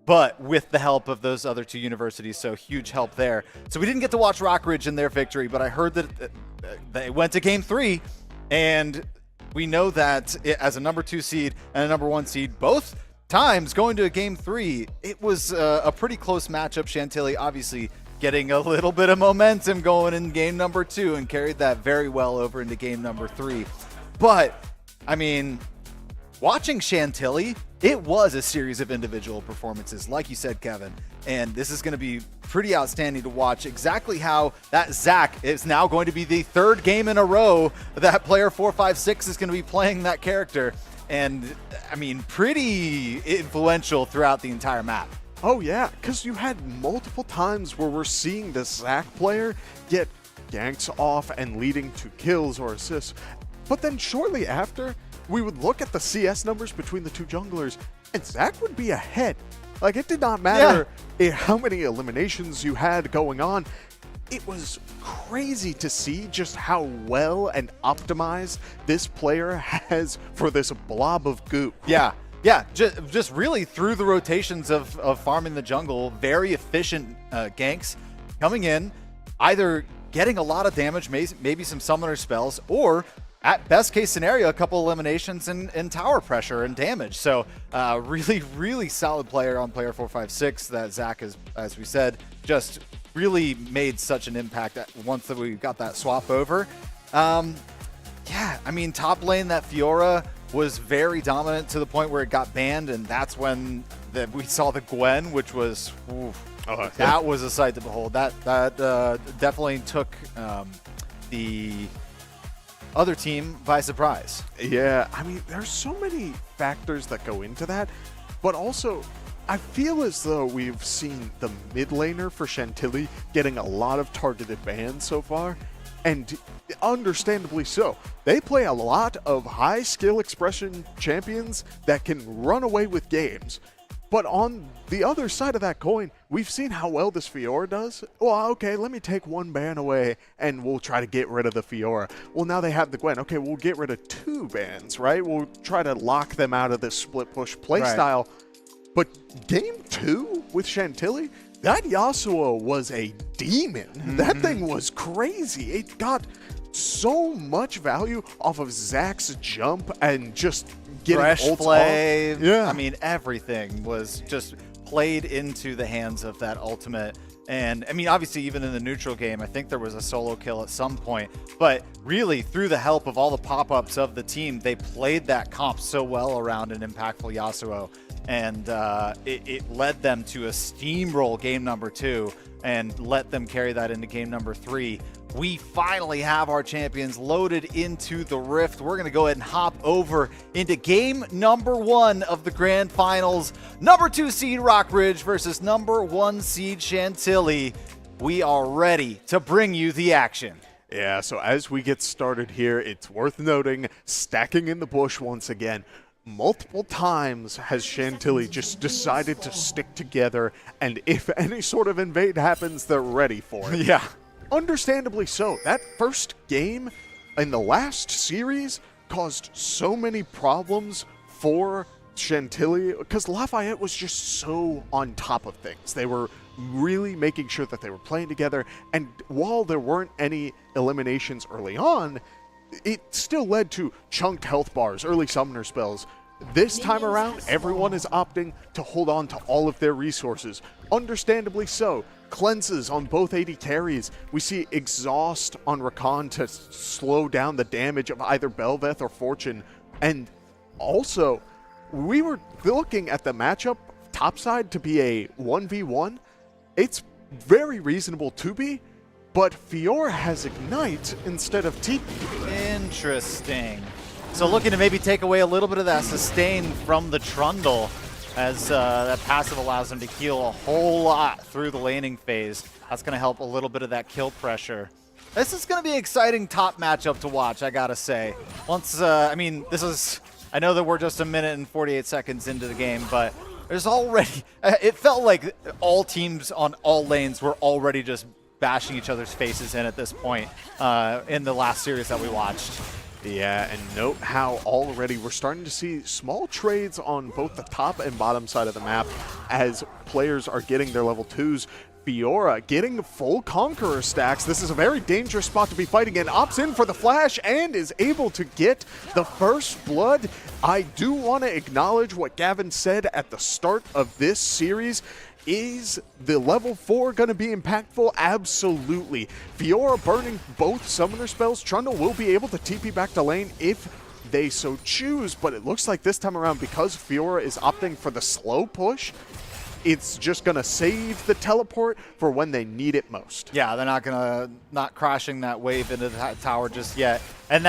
but with the help of those other 2 universities, so huge help there. So we didn't get to watch Rockridge in their victory, but I heard that they went to game 3, and we know that as a number 2 seed and a number 1 seed, both times going to a game 3, it was a pretty close matchup. Chantilly obviously getting a little bit of momentum going in game number 2 and carried that very well over into game number 3. But, I mean, watching Chantilly it was a series of individual performances, like you said, Kevin. And this is going to be pretty outstanding to watch exactly how that Zach is now going to be the third game in a row that player 456 is going to be playing that character. And, I mean, pretty influential throughout the entire map. Oh, yeah, because you had multiple times where we're seeing the Zach player get ganks off and leading to kills or assists. But then shortly after, we would look at the CS numbers between the two junglers, and Zach would be ahead. Like, it did not matter how many eliminations you had going on. It was crazy to see just how well and optimized this player has for this blob of goop. Yeah, just really through the rotations of farming the jungle, very efficient ganks coming in, either getting a lot of damage, maybe some summoner spells, or at best case scenario, a couple eliminations and tower pressure and damage. So really, really solid player on player 456 that Zach, as we said, just really made such an impact once that we got that swap over. Yeah, I mean, top lane, that Fiora was very dominant to the point where it got banned, and that's when we saw the Gwen, which was, that was a sight to behold. That definitely took the other team by surprise. Yeah, I mean, there's so many factors that go into that, but also I feel as though we've seen the mid laner for Chantilly getting a lot of targeted bans so far, and understandably so. They play a lot of high skill expression champions that can run away with games. But on the other side of that coin, we've seen how well this Fiora does. Well, okay, let me take one ban away and we'll try to get rid of the Fiora. Well, now they have the Gwen. Okay, we'll get rid of 2 bans, right? We'll try to lock them out of this split push playstyle. But game 2 with Chantilly, that Yasuo was a demon. That thing was crazy. It got so much value off of Zach's jump and just getting ults flame. Yeah. I mean, everything was just played into the hands of that ultimate. And I mean, obviously, even in the neutral game, I think there was a solo kill at some point. But really, through the help of all the pop-ups of the team, they played that comp so well around an impactful Yasuo. And it led them to a steamroll game number 2 and let them carry that into game number 3. We finally have our champions loaded into the Rift. We're going to go ahead and hop over into game number 1 of the grand finals. Number 2 seed Rockridge versus number 1 seed Chantilly. We are ready to bring you the action. Yeah, so as we get started here, it's worth noting, stacking in the bush once again. Multiple times has Chantilly just decided to stick together, and if any sort of invade happens, they're ready for it. Yeah. Understandably so. That first game in the last series caused so many problems for Chantilly because Lafayette was just so on top of things. They were really making sure that they were playing together, and while there weren't any eliminations early on, it still led to chunked health bars, early summoner spells. This time around, everyone is opting to hold on to all of their resources. Understandably so. Cleanses on both AD carries. We see Exhaust on Rakan to slow down the damage of either Belveth or Fortune. And also, we were looking at the matchup topside to be a 1v1. It's very reasonable to be, but Fiora has Ignite instead of TP. Interesting. So looking to maybe take away a little bit of that sustain from the Trundle, as that passive allows him to heal a whole lot through the laning phase. That's going to help a little bit of that kill pressure. This is going to be an exciting top matchup to watch, I got to say. Once, I mean, I know that we're just 1 minute and 48 seconds into the game, but there's already, it felt like all teams on all lanes were already just bashing each other's faces in at this point in the last series that we watched. Yeah, and note how already we're starting to see small trades on both the top and bottom side of the map as players are getting their level 2s. Fiora getting full Conqueror stacks. This is a very dangerous spot to be fighting in. Opts in for the flash and is able to get the first blood. I do want to acknowledge what Gavin said at the start of this series. Is the level 4 going to be impactful? Absolutely. Fiora burning both summoner spells. Trundle will be able to TP back to lane if they so choose. But it looks like this time around, because Fiora is opting for the slow push, it's just going to save the teleport for when they need it most. Yeah, they're not crashing that wave into the tower just yet. And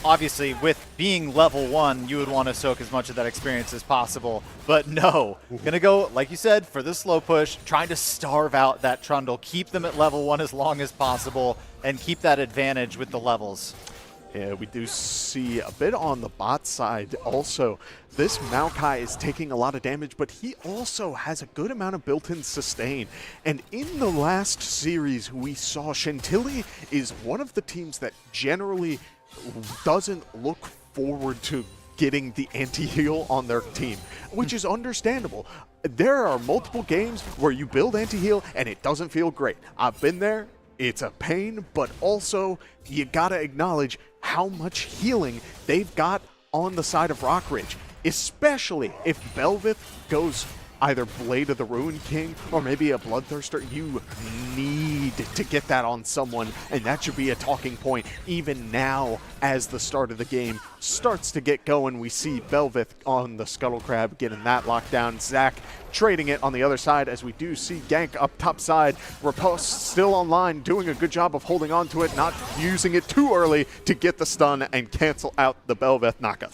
obviously, with being level 1, you would want to soak as much of that experience as possible. But no, going to go, like you said, for the slow push, trying to starve out that Trundle, keep them at level 1 as long as possible, and keep that advantage with the levels. Yeah, we do see a bit on the bot side also. This Maokai is taking a lot of damage, but he also has a good amount of built-in sustain. And in the last series, we saw Chantilly is one of the teams that generally doesn't look forward to getting the anti-heal on their team, which is understandable. There are multiple games where you build anti-heal and it doesn't feel great. I've been there. It's a pain, but also you gotta acknowledge how much healing they've got on the side of Rockridge, especially if Belvith goes either Blade of the Ruin King or maybe a Bloodthirster. You need to get that on someone, and that should be a talking point even now as the start of the game starts to get going. We see Belvith on the Scuttle Crab getting that lockdown. Zach trading it on the other side, as we do see Gank up top side. Riposte still online, doing a good job of holding on to it, not using it too early to get the stun and cancel out the Belveth knockup.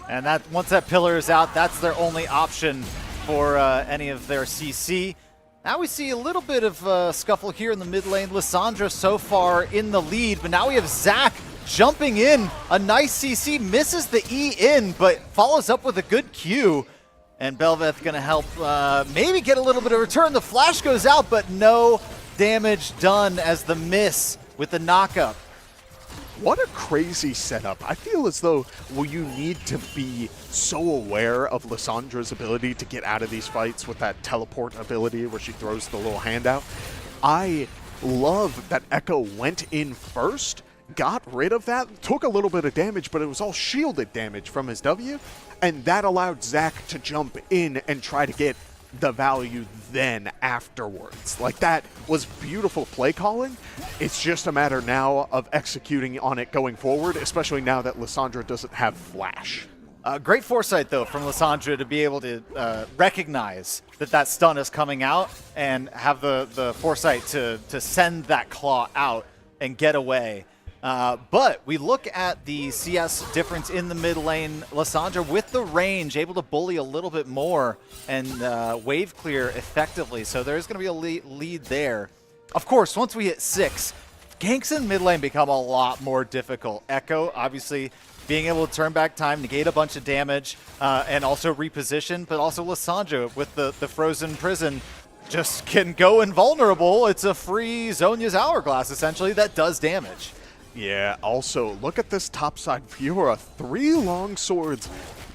And that once that pillar is out, that's their only option for any of their CC. Now we see a little bit of scuffle here in the mid lane. Lissandra so far in the lead, but now we have Zach jumping in. A nice CC, misses the E in, but follows up with a good Q. And Belveth gonna help maybe get a little bit of return. The flash goes out, but no damage done as the miss with the knockup. What a crazy setup. I feel as though you need to be so aware of Lissandra's ability to get out of these fights with that teleport ability where she throws the little hand out. I love that Echo went in first, got rid of that, took a little bit of damage, but it was all shielded damage from his W, and that allowed Zach to jump in and try to get the value then afterwards. Like, that was beautiful play calling. It's just a matter now of executing on it going forward, especially now that Lissandra doesn't have flash. Great foresight, though, from Lissandra to be able to recognize that stun is coming out and have the foresight to send that claw out and get away. But we look at the CS difference in the mid lane. Lissandra with the range, able to bully a little bit more and wave clear effectively. So there's going to be a lead there. Of course, once we hit 6, ganks in mid lane become a lot more difficult. Echo, obviously, being able to turn back time, negate a bunch of damage, and also reposition. But also Lissandra with the frozen prison just can go invulnerable. It's a free Zhonya's Hourglass, essentially, that does damage. Yeah, also, look at this topside Fiora. 3 long swords,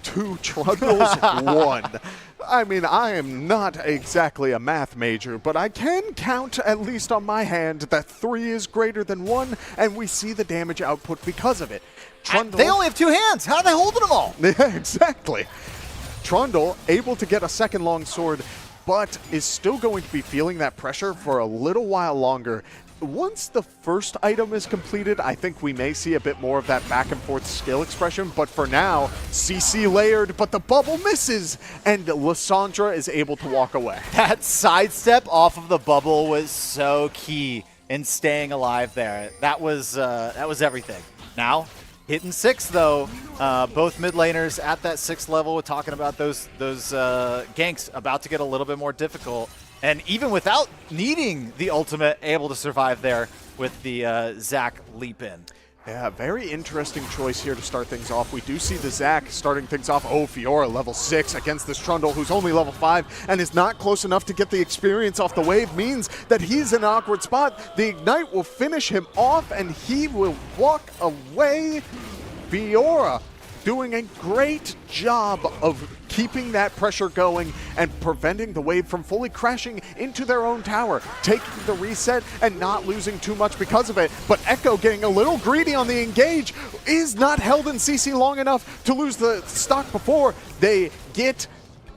2 trundles, 1. I mean, I am not exactly a math major, but I can count, at least on my hand, that 3 is greater than 1, and we see the damage output because of it. Trundle, they only have 2 hands. How are they holding them all? Yeah, exactly. Trundle able to get a second long sword, but is still going to be feeling that pressure for a little while longer. Once the first item is completed, I think we may see a bit more of that back and forth skill expression, but for now, CC layered, but the bubble misses, and Lissandra is able to walk away. That sidestep off of the bubble was so key in staying alive there. That was everything. Now, hitting 6 though, both mid laners at that 6th level. We're talking about those ganks about to get a little bit more difficult. And even without needing the ultimate, able to survive there with the Zac leap in. Yeah, very interesting choice here to start things off. We do see the Zac starting things off. Oh, Fiora level 6 against this Trundle, who's only level 5 and is not close enough to get the experience off the wave, means that he's in an awkward spot. The Ignite will finish him off, and he will walk away. Fiora doing a great job of keeping that pressure going and preventing the wave from fully crashing into their own tower, taking the reset and not losing too much because of it. But Echo getting a little greedy on the engage, is not held in CC long enough to lose the stock before they get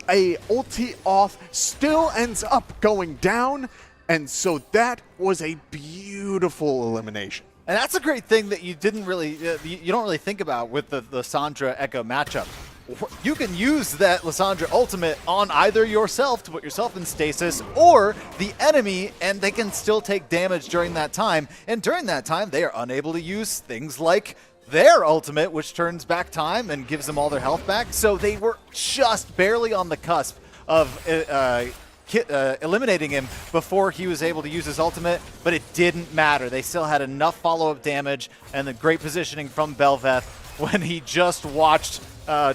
a ulti off, still ends up going down, and so that was a beautiful elimination. And that's a great thing that you didn't really, you don't really think about with the Lissandra Echo matchup. You can use that Lissandra ultimate on either yourself to put yourself in stasis or the enemy, and they can still take damage during that time. And during that time, they are unable to use things like their ultimate, which turns back time and gives them all their health back. So they were just barely on the cusp of eliminating him before he was able to use his ultimate, but it didn't matter. They still had enough follow-up damage and the great positioning from Belveth when he just watched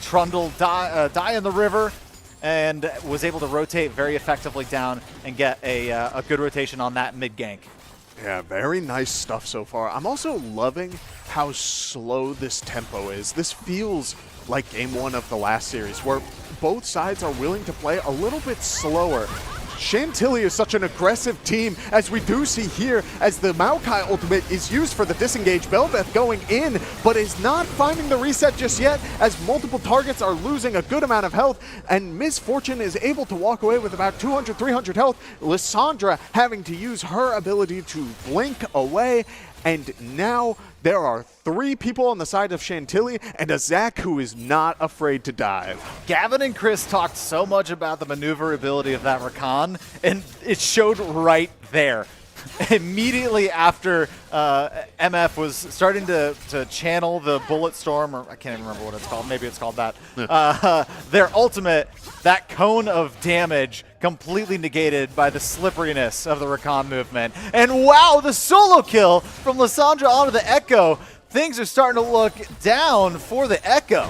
Trundle die in the river and was able to rotate very effectively down and get a good rotation on that mid gank. Yeah, very nice stuff so far. I'm also loving how slow this tempo is. This feels like game one of the last series, where both sides are willing to play a little bit slower. Chantilly is such an aggressive team, as we do see here, as the Maokai ultimate is used for the disengage. Belveth going in, but is not finding the reset just yet, as multiple targets are losing a good amount of health, and Misfortune is able to walk away with about 200, 300 health. Lissandra having to use her ability to blink away, and now there are 3 people on the side of Chantilly and a Zach who is not afraid to dive. Gavin and Chris talked so much about the maneuverability of that Rakan, and it showed right there. Immediately after MF was starting to channel the Bullet Storm, or I can't even remember what it's called, maybe it's called that, their ultimate, that cone of damage completely negated by the slipperiness of the Rakan movement. And wow, the solo kill from Lissandra onto the Echo. Things are starting to look down for the Echo.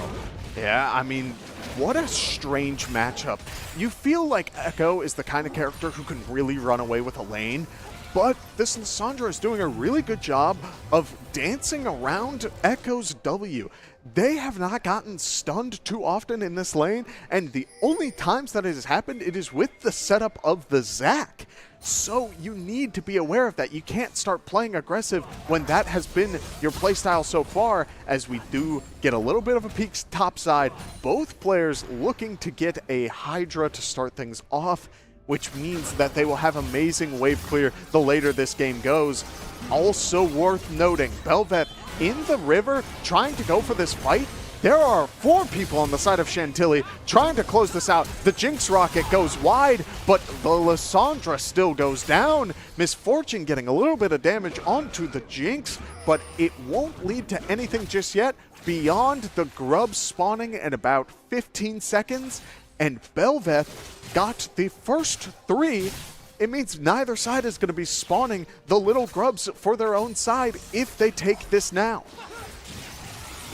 Yeah, I mean, what a strange matchup. You feel like Echo is the kind of character who can really run away with a lane, but this Lissandra is doing a really good job of dancing around Echo's W. They have not gotten stunned too often in this lane, and the only times that it has happened, it is with the setup of the Zac. So you need to be aware of that. You can't start playing aggressive when that has been your playstyle so far, as we do get a little bit of a peek topside. Both players looking to get a Hydra to start things off, which means that they will have amazing wave clear the later this game goes. Also worth noting, Belveth in the river trying to go for this fight. There are 4 people on the side of Chantilly trying to close this out. The Jinx rocket goes wide, but the Lissandra still goes down. Misfortune getting a little bit of damage onto the Jinx, but it won't lead to anything just yet beyond the grubs spawning in about 15 seconds. And Belveth got the first 3. It means neither side is going to be spawning the little grubs for their own side if they take this now.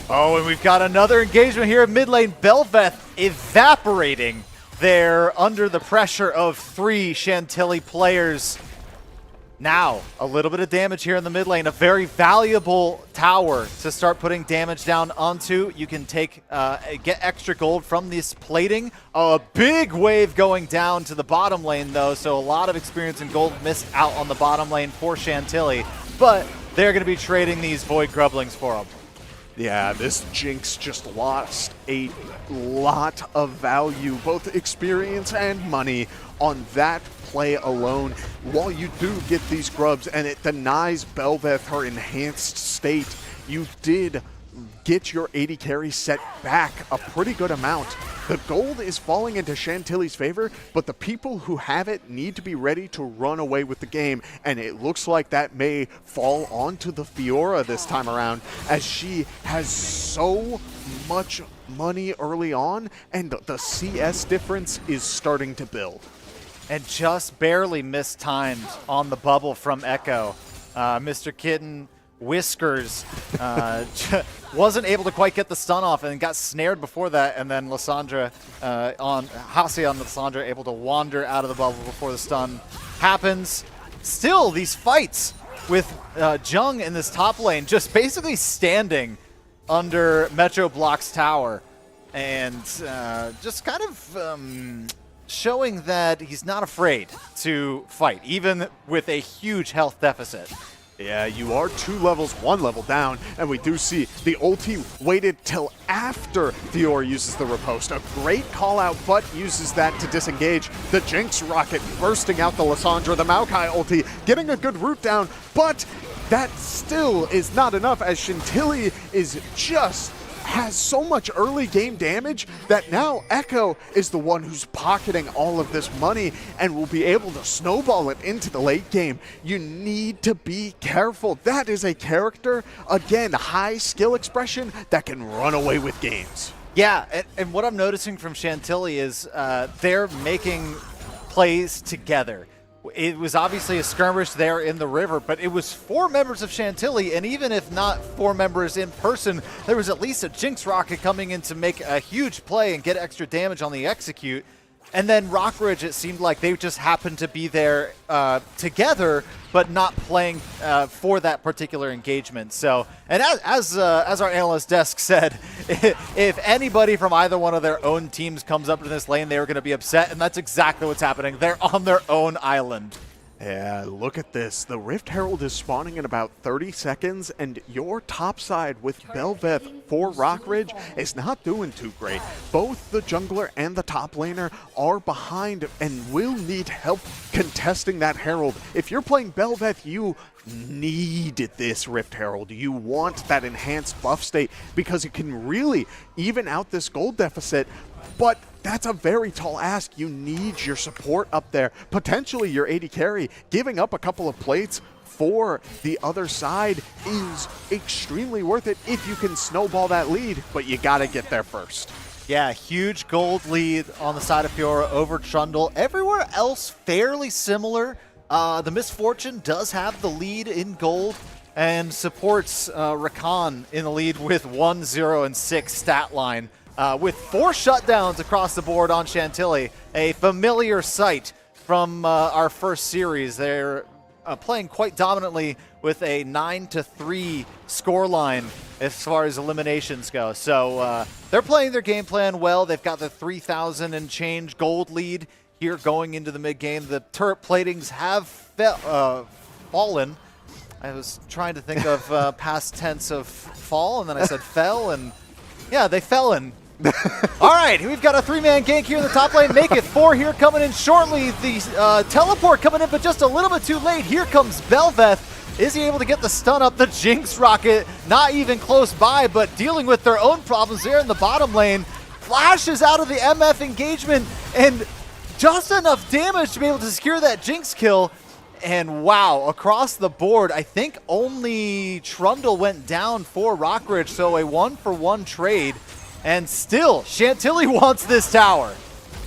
Oh, and we've got another engagement here in mid lane. Belveth evaporating there under the pressure of 3 Chantilly players. Now, a little bit of damage here in the mid lane. A very valuable tower to start putting damage down onto. You can take get extra gold from this plating. A big wave going down to the bottom lane, though, so a lot of experience and gold missed out on the bottom lane for Chantilly. But they're going to be trading these Void Grublings for them. Yeah, this Jinx just lost a lot of value, both experience and money, on that play alone. While you do get these grubs and it denies Belveth her enhanced state, you did get your 80 carry set back a pretty good amount. The gold is falling into Chantilly's favor, but the people who have it need to be ready to run away with the game, and it looks like that may fall onto the Fiora this time around, as she has so much money early on, and the CS difference is starting to build. And just barely mistimed on the bubble from Echo. Mr. Kitten Whiskers wasn't able to quite get the stun off and got snared before that, and then Lissandra on Lissandra able to wander out of the bubble before the stun happens. Still, these fights with Jung in this top lane just basically standing under Metro Block's tower and just kind of showing that he's not afraid to fight, even with a huge health deficit. Yeah, you are 2 levels, 1 level down, and we do see the ulti waited till after Fiora uses the riposte. A great call out, but uses that to disengage. The Jinx rocket bursting out the Lissandra, the Maokai ulti, getting a good root down, but that still is not enough, as Chantilly has so much early game damage that now Echo is the one who's pocketing all of this money and will be able to snowball it into the late game. You need to be careful. That is a character, again, high skill expression that can run away with games. Yeah, and what I'm noticing from Chantilly is they're making plays together. It was obviously a skirmish there in the river, but it was 4 members of Chantilly, and even if not 4 members in person, there was at least a Jinx Rocket coming in to make a huge play and get extra damage on the execute. And then Rockridge, it seemed like they just happened to be there together, but not playing for that particular engagement. So, and as our analyst desk said, if anybody from either one of their own teams comes up to this lane, they were going to be upset, and that's exactly what's happening. They're on their own island. Yeah, look at this. The Rift Herald is spawning in about 30 seconds, and your top side with Belveth for Rockridge is not doing too great. Both the jungler and the top laner are behind and will need help contesting that Herald. If you're playing Belveth, you need this Rift Herald. You want that enhanced buff state because it can really even out this gold deficit, but that's a very tall ask. You need your support up there, potentially your AD carry. Giving up a couple of plates for the other side is extremely worth it if you can snowball that lead, but you gotta get there first. Yeah, huge gold lead on the side of Fiora over Trundle. Everywhere else fairly similar. The Misfortune does have the lead in gold and supports Rakan in the lead with 1, 0, and 6 stat line. With 4 shutdowns across the board on Chantilly, a familiar sight from our first series. They're playing quite dominantly with a 9-3 scoreline as far as eliminations go. So they're playing their game plan well. They've got the 3,000 and change gold lead here going into the mid game. The turret platings have fallen. I was trying to think of past tense of fall, and then I said fell, and yeah, they fell in. All right, we've got a 3-man gank here in the top lane. Make it 4 here coming in shortly. The teleport coming in, but just a little bit too late. Here comes Belveth. Is he able to get the stun up? The Jinx Rocket not even close by, but dealing with their own problems there in the bottom lane. Flashes out of the MF engagement, and just enough damage to be able to secure that Jinx kill. And wow, across the board, I think only Trundle went down for Rockridge, so a 1-for-1 trade. And still, Chantilly wants this tower.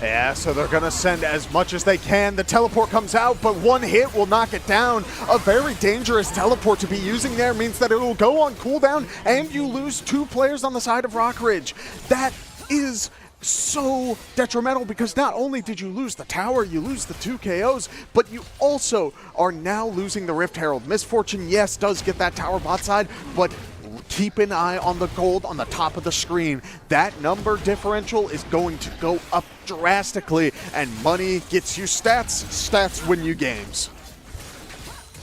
Yeah, so they're going to send as much as they can. The teleport comes out, but 1 hit will knock it down. A very dangerous teleport to be using there means that it will go on cooldown, and you lose 2 players on the side of Rockridge. That is so detrimental because not only did you lose the tower, you lose the 2 KOs, but you also are now losing the Rift Herald. Misfortune, yes, does get that tower bot side, but keep an eye on the gold on the top of the screen. That number differential is going to go up drastically, and money gets you stats. Stats win you games.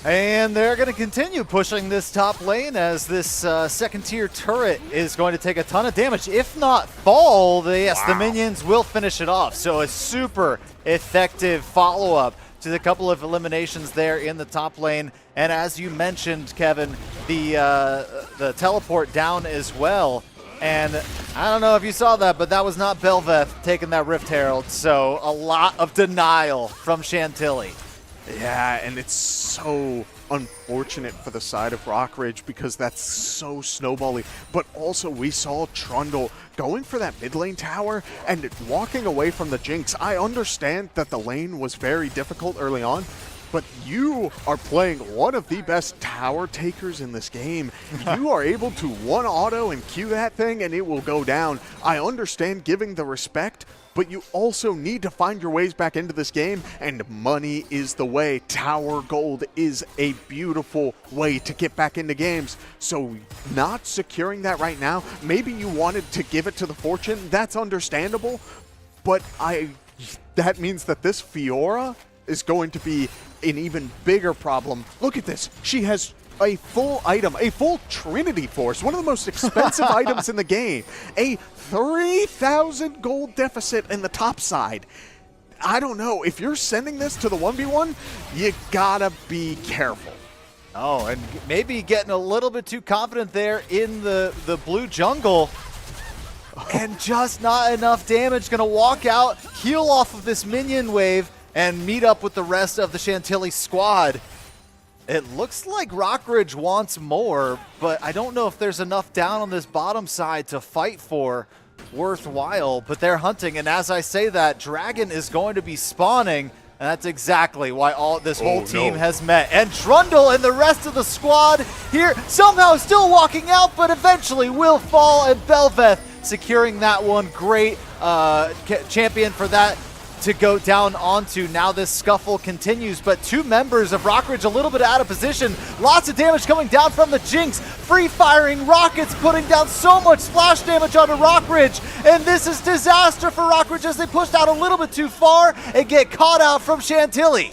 And they're going to continue pushing this top lane as this second-tier turret is going to take a ton of damage. If not fall, the minions will finish it off. So a super effective follow-up to the couple of eliminations there in the top lane. And as you mentioned, Kevin, the teleport down as well. And I don't know if you saw that, but that was not Belveth taking that Rift Herald. So a lot of denial from Chantilly. Yeah, and it's so unfortunate for the side of Rockridge because that's so snowbally. But also we saw Trundle going for that mid lane tower and walking away from the Jinx. I understand that the lane was very difficult early on, but you are playing one of the best tower takers in this game. You are able to one auto and Q that thing and it will go down. I understand giving the respect, but you also need to find your ways back into this game, and money is the way. Tower gold is a beautiful way to get back into games. So not securing that right now, maybe you wanted to give it to the Fortune, that's understandable, but that means that this Fiora is going to be an even bigger problem. Look at this. She has a full item, a full Trinity Force, one of the most expensive items in the game. A 3,000 gold deficit in the top side. I don't know. If you're sending this to the 1v1, you gotta be careful. Oh, and maybe getting a little bit too confident there in the blue jungle. And just not enough damage. Going to walk out, heal off of this minion wave, and meet up with the rest of the Chantilly squad. It looks like Rockridge wants more, but I don't know if there's enough down on this bottom side to fight for worthwhile. But they're hunting, and as I say that, Dragon is going to be spawning. And that's exactly why this whole team has met. And Trundle and the rest of the squad here somehow still walking out, but eventually will fall, and Belveth securing that one. Great champion for that to go down onto. Now this scuffle continues, but two members of Rockridge a little bit out of position. Lots of damage coming down from the Jinx. Free firing rockets putting down so much splash damage onto Rockridge, and this is disaster for Rockridge as they pushed out a little bit too far and get caught out from Chantilly.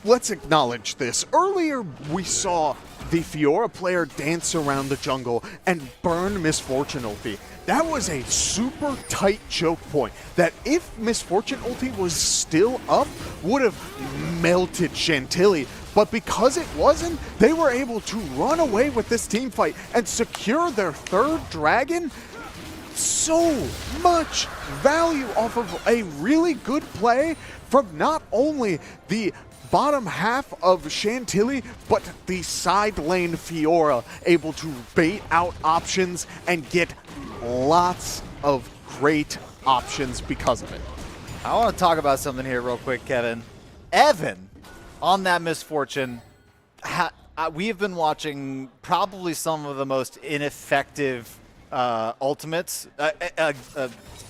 Let's acknowledge this. Earlier we saw the Fiora player dance around the jungle and burn Misfortune ulti. That was a super tight choke point that if Misfortune ulti was still up, would have melted Chantilly. But because it wasn't, they were able to run away with this team fight and secure their third dragon. So much value off of a really good play from not only the bottom half of Chantilly, but the side lane Fiora able to bait out options and get lots of great options because of it. I want to talk about something here real quick, Kevin. Evan, on that Misfortune, we have been watching probably some of the most ineffective ultimates,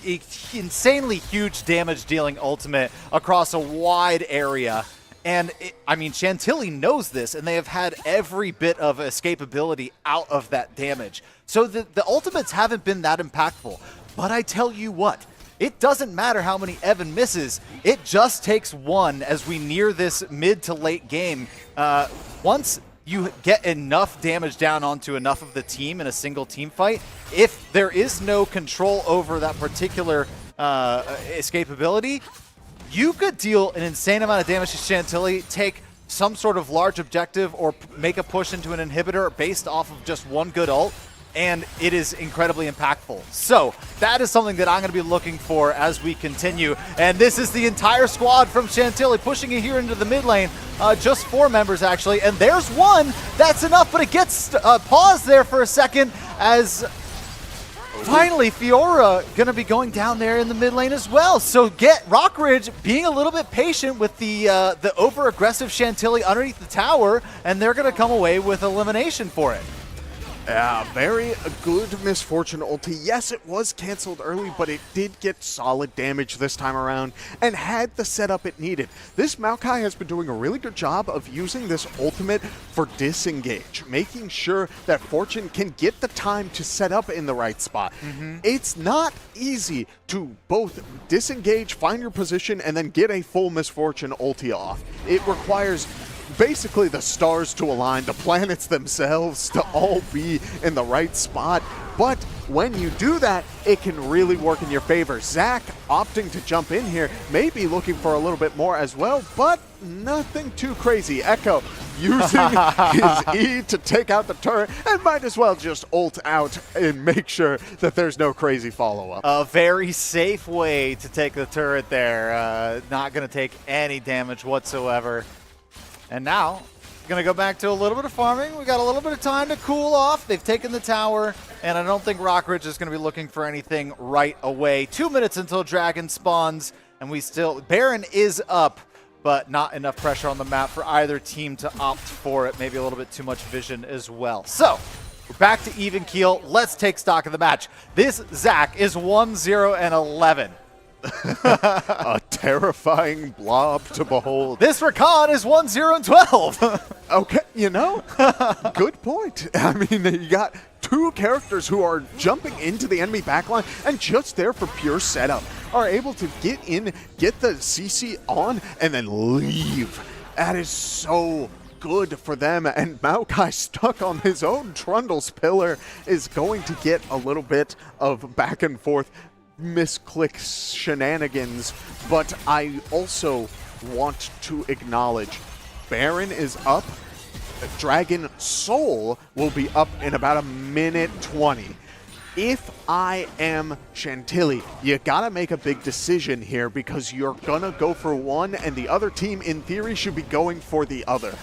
insanely huge damage dealing ultimate across a wide area. And I mean, Chantilly knows this, and they have had every bit of escapability out of that damage. So the ultimates haven't been that impactful. But I tell you what, it doesn't matter how many Evan misses. It just takes one as we near this mid to late game. Once you get enough damage down onto enough of the team in a single team fight, if there is no control over that particular escapability, you could deal an insane amount of damage to Chantilly, take some sort of large objective, or make a push into an inhibitor based off of just one good ult, and it is incredibly impactful. So that is something that I'm going to be looking for as we continue. And this is the entire squad from Chantilly pushing it here into the mid lane. Just 4 members, actually. And there's one. That's enough, but it gets paused there for a second as finally Fiora going to be going down there in the mid lane as well. So get Rockridge being a little bit patient with the over-aggressive Chantilly underneath the tower, and they're going to come away with elimination for it. Yeah, very good Misfortune ulti. Yes, it was canceled early, but it did get solid damage this time around and had the setup it needed. This Maokai has been doing a really good job of using this ultimate for disengage, making sure that Fortune can get the time to set up in the right spot. It's not easy to both disengage, find your position, and then get a full Misfortune ulti off. It requires basically the stars to align, the planets themselves to all be in the right spot. But when you do that, it can really work in your favor. Zach opting to jump in here, maybe looking for a little bit more as well, but nothing too crazy. Echo using his E to take out the turret, and might as well just ult out and make sure that there's no crazy follow-up. A very safe way to take the turret there. Not going to take any damage whatsoever. And now, going to go back to a little bit of farming. We got a little bit of time to cool off. They've taken the tower, and I don't think Rockridge is going to be looking for anything right away. 2 minutes until Dragon spawns, and Baron is up, but not enough pressure on the map for either team to opt for it. Maybe a little bit too much vision as well. So, we're back to even keel. Let's take stock of the match. This Zach is 1-0-11. A terrifying blob to behold. This Rakan is 1-0-12. Okay, good point. I mean, you got 2 characters who are jumping into the enemy backline and just there for pure setup, are able to get in, get the CC on, and then leave. That is so good for them, and Maokai stuck on his own Trundle's pillar is going to get a little bit of back and forth misclick shenanigans, but I also want to acknowledge Baron is up, Dragon Soul will be up in about a minute 20. If I am Chantilly, you gotta make a big decision here because you're gonna go for one and the other team in theory should be going for the other.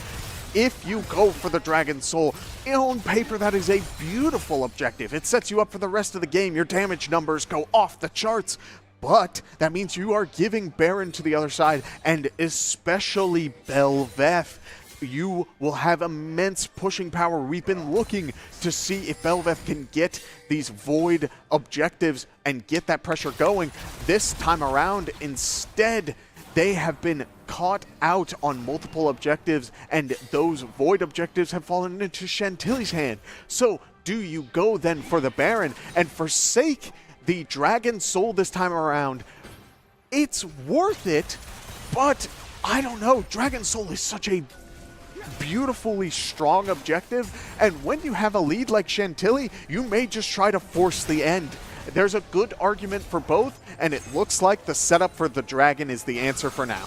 If you go for the Dragon Soul, on paper that is a beautiful objective. It sets you up for the rest of the game. Your damage numbers go off the charts. But that means you are giving Baron to the other side, and especially Belveth. You will have immense pushing power. We've been looking to see if Belveth can get these void objectives and get that pressure going. This time around, instead, they have been caught out on multiple objectives, and those void objectives have fallen into Chantilly's hand. So do you go then for the Baron and forsake the Dragon Soul this time around? It's worth it, but I don't know. Dragon Soul is such a beautifully strong objective, and when you have a lead like Chantilly, you may just try to force the end. There's a good argument for both, and it looks like the setup for the Dragon is the answer for now.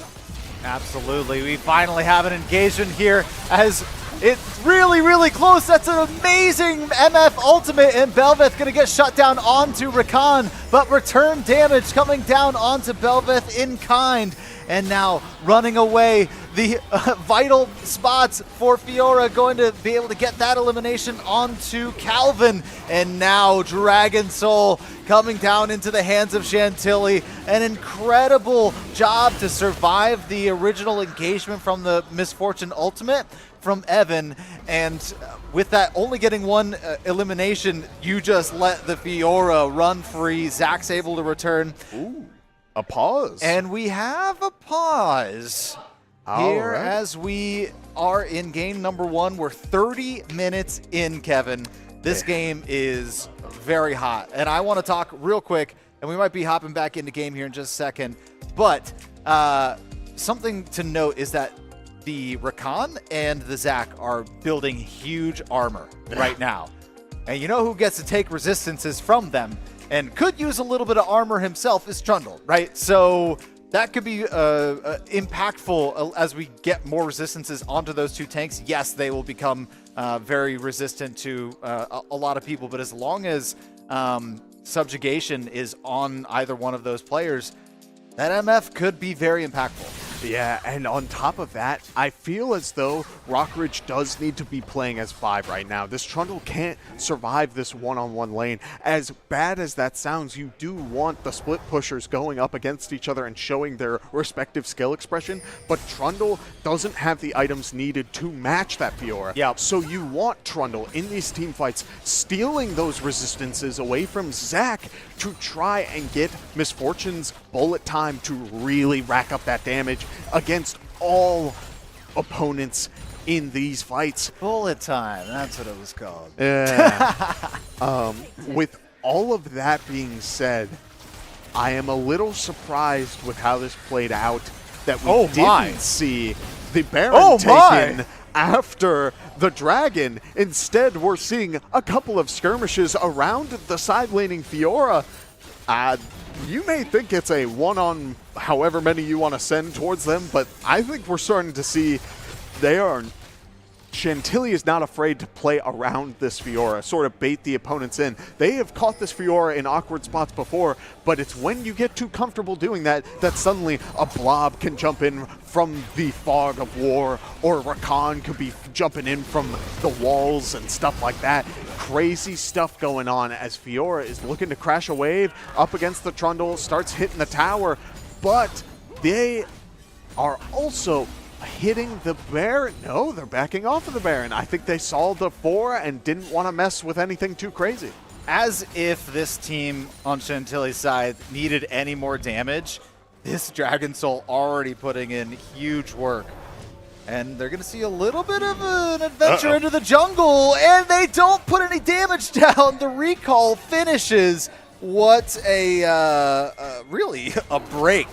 Absolutely. We finally have an engagement here as it's really, really close. That's an amazing MF ultimate, and Belveth going to get shut down onto Rakan, but return damage coming down onto Belveth in kind. And now running away, the vital spots for Fiora going to be able to get that elimination onto Calvin. And now Dragon Soul coming down into the hands of Chantilly. An incredible job to survive the original engagement from the Misfortune ultimate from Evan. And with that only getting one elimination, you just let the Fiora run free. Zach's able to return. Ooh. A pause. And we have a pause here right. as we are in game number 1. We're 30 minutes in, Kevin. This game is very hot. And I want to talk real quick, and we might be hopping back into game here in just a second. But something to note is that the Rakan and the Zach are building huge armor right now. And you know who gets to take resistances from them and could use a little bit of armor himself is Trundle, right? So that could be impactful as we get more resistances onto those two tanks. Yes, they will become very resistant to a lot of people, but as long as subjugation is on either one of those players, that MF could be very impactful. Yeah, and on top of that, I feel as though Rockridge does need to be playing as 5 right now. This Trundle can't survive this one-on-one lane. As bad as that sounds, you do want the split pushers going up against each other and showing their respective skill expression, but Trundle doesn't have the items needed to match that Fiora. Yep. So you want Trundle in these team fights, stealing those resistances away from Zach to try and get Misfortune's bullet time to really rack up that damage against all opponents in these fights. Bullet time, that's what it was called. Yeah. With all of that being said, I am a little surprised with how this played out, that we didn't see the Baron taken after the Dragon. Instead, we're seeing a couple of skirmishes around the side laning Fiora. You may think it's a one-on however many you want to send towards them, but I think we're starting to see Chantilly is not afraid to play around this Fiora, sort of bait the opponents in. They have caught this Fiora in awkward spots before, but it's when you get too comfortable doing that that suddenly a blob can jump in from the fog of war, or Rakan could be jumping in from the walls and stuff like that. Crazy stuff going on as Fiora is looking to crash a wave up against the Trundle, starts hitting the tower, but they are also hitting the Baron. No, they're backing off of the Baron. I think they saw the 4 and didn't want to mess with anything too crazy. As if this team on Chantilly's side needed any more damage, this Dragon Soul already putting in huge work. And they're going to see a little bit of an adventure into the jungle, and they don't put any damage down. The recall finishes. What a, really, a break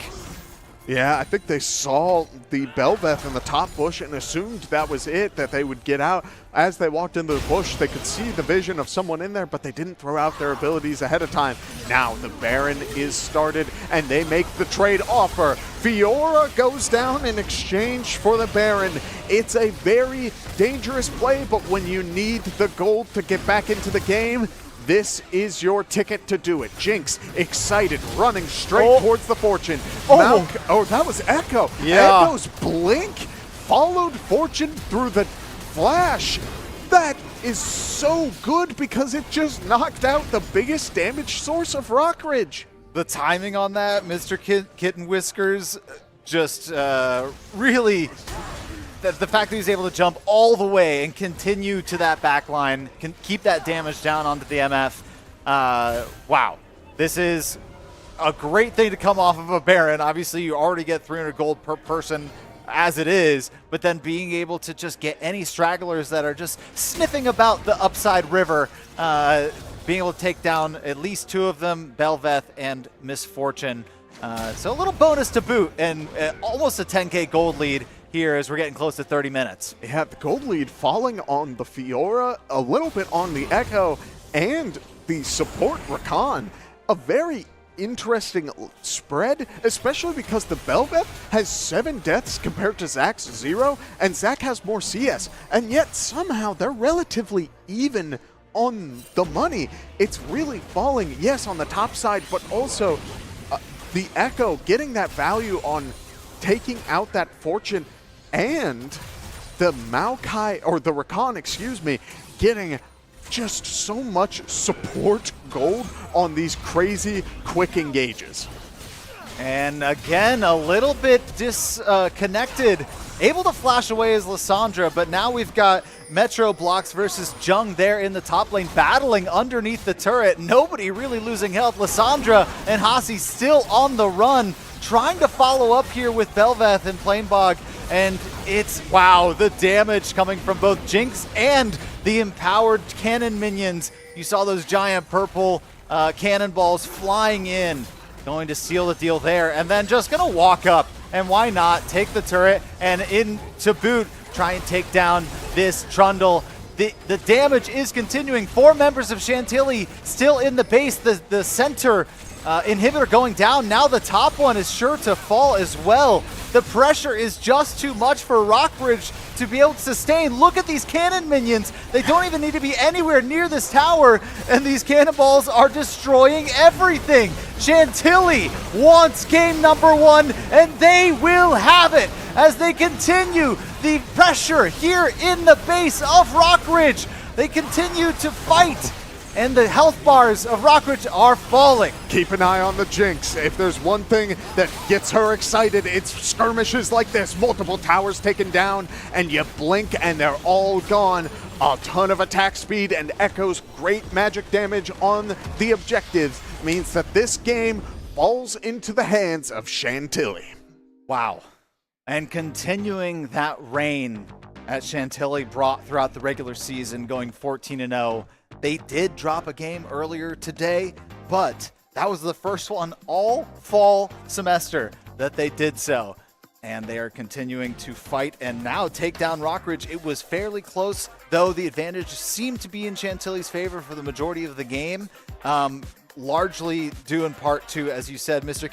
Yeah, I think they saw the Belveth in the top bush and assumed that was it, that they would get out. As they walked into the bush, they could see the vision of someone in there, but they didn't throw out their abilities ahead of time. Now the Baron is started, and they make the trade offer. Fiora goes down in exchange for the Baron. It's a very dangerous play, but when you need the gold to get back into the game, this is your ticket to do it. Jinx, excited, running straight towards the Fortune. Oh, that was Echo. Yeah. Echo's blink followed Fortune through the flash. That is so good because it just knocked out the biggest damage source of Rockridge. The timing on that, Mr. Kitten Whiskers, just really... The fact that he's able to jump all the way and continue to that back line, can keep that damage down onto the MF. Wow. This is a great thing to come off of a Baron. Obviously, you already get 300 gold per person as it is, but then being able to just get any stragglers that are just sniffing about the upside river, being able to take down at least 2 of them, Belveth and Misfortune. So a little bonus to boot, and almost a 10k gold lead here as we're getting close to 30 minutes. Yeah, the gold lead falling on the Fiora, a little bit on the Echo, and the support Rakan. A very interesting spread, especially because the Belveth has 7 deaths compared to Zach's 0, and Zach has more CS, and yet somehow they're relatively even on the money. It's really falling, yes, on the top side, but also the Echo getting that value on taking out that Fortune, and the Maokai, or the Rakan, excuse me, getting just so much support gold on these crazy quick engages. And again, a little bit disconnected. Able to flash away as Lissandra, but now we've got Metro Blocks versus Jung there in the top lane, battling underneath the turret. Nobody really losing health. Lissandra and Hasi still on the run, trying to follow up here with Belveth and Planebog. And it's, wow, the damage coming from both Jinx and the empowered cannon minions. You saw those giant purple cannonballs flying in, going to seal the deal there, and then just gonna walk up, and why not take the turret and in to boot, try and take down this Trundle. The damage is continuing. 4 members of Chantilly still in the base. The center inhibitor going down. Now the top one is sure to fall as well. The pressure is just too much for Rockridge to be able to sustain. Look at these cannon minions. They don't even need to be anywhere near this tower, and these cannonballs are destroying everything. Chantilly wants game number 1, and they will have it as they continue the pressure here in the base of Rockridge. They continue to fight, and the health bars of Rockridge are falling. Keep an eye on the Jinx. If there's one thing that gets her excited, it's skirmishes like this. Multiple towers taken down, and you blink and they're all gone. A ton of attack speed and Echo's great magic damage on the objectives means that this game falls into the hands of Chantilly. Wow. And continuing that reign that Chantilly brought throughout the regular season, going 14-0. They did drop a game earlier today, but that was the first one all fall semester that they did so. And they are continuing to fight and now take down Rockridge. It was fairly close, though the advantage seemed to be in Chantilly's favor for the majority of the game. Largely due in part to, as you said, Mr.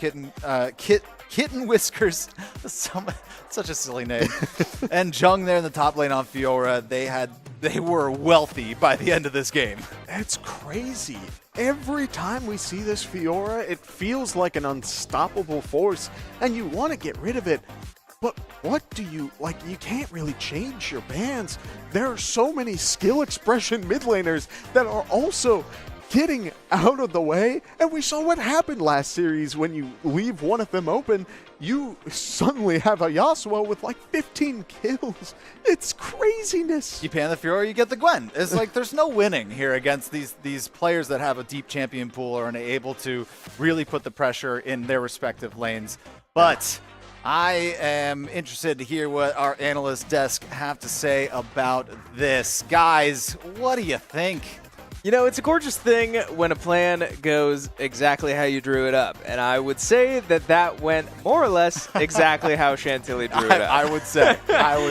Kitten Whiskers, such a silly name, and Jung there in the top lane on Fiora. They were wealthy by the end of this game. It's crazy. Every time we see this Fiora, it feels like an unstoppable force, and you want to get rid of it. But what do you, you can't really change your bans. There are so many skill expression mid laners that are also getting out of the way, and we saw what happened last series. When you leave one of them open, you suddenly have a Yasuo with 15 kills. It's craziness. You pan the Fiora, you get the Gwen. It's like there's no winning here against these players that have a deep champion pool or are able to really put the pressure in their respective lanes. But I am interested to hear what our analyst desk have to say about this. Guys, what do you think? You know, it's a gorgeous thing when a plan goes exactly how you drew it up. And I would say that went more or less exactly how Chantilly drew it up. I would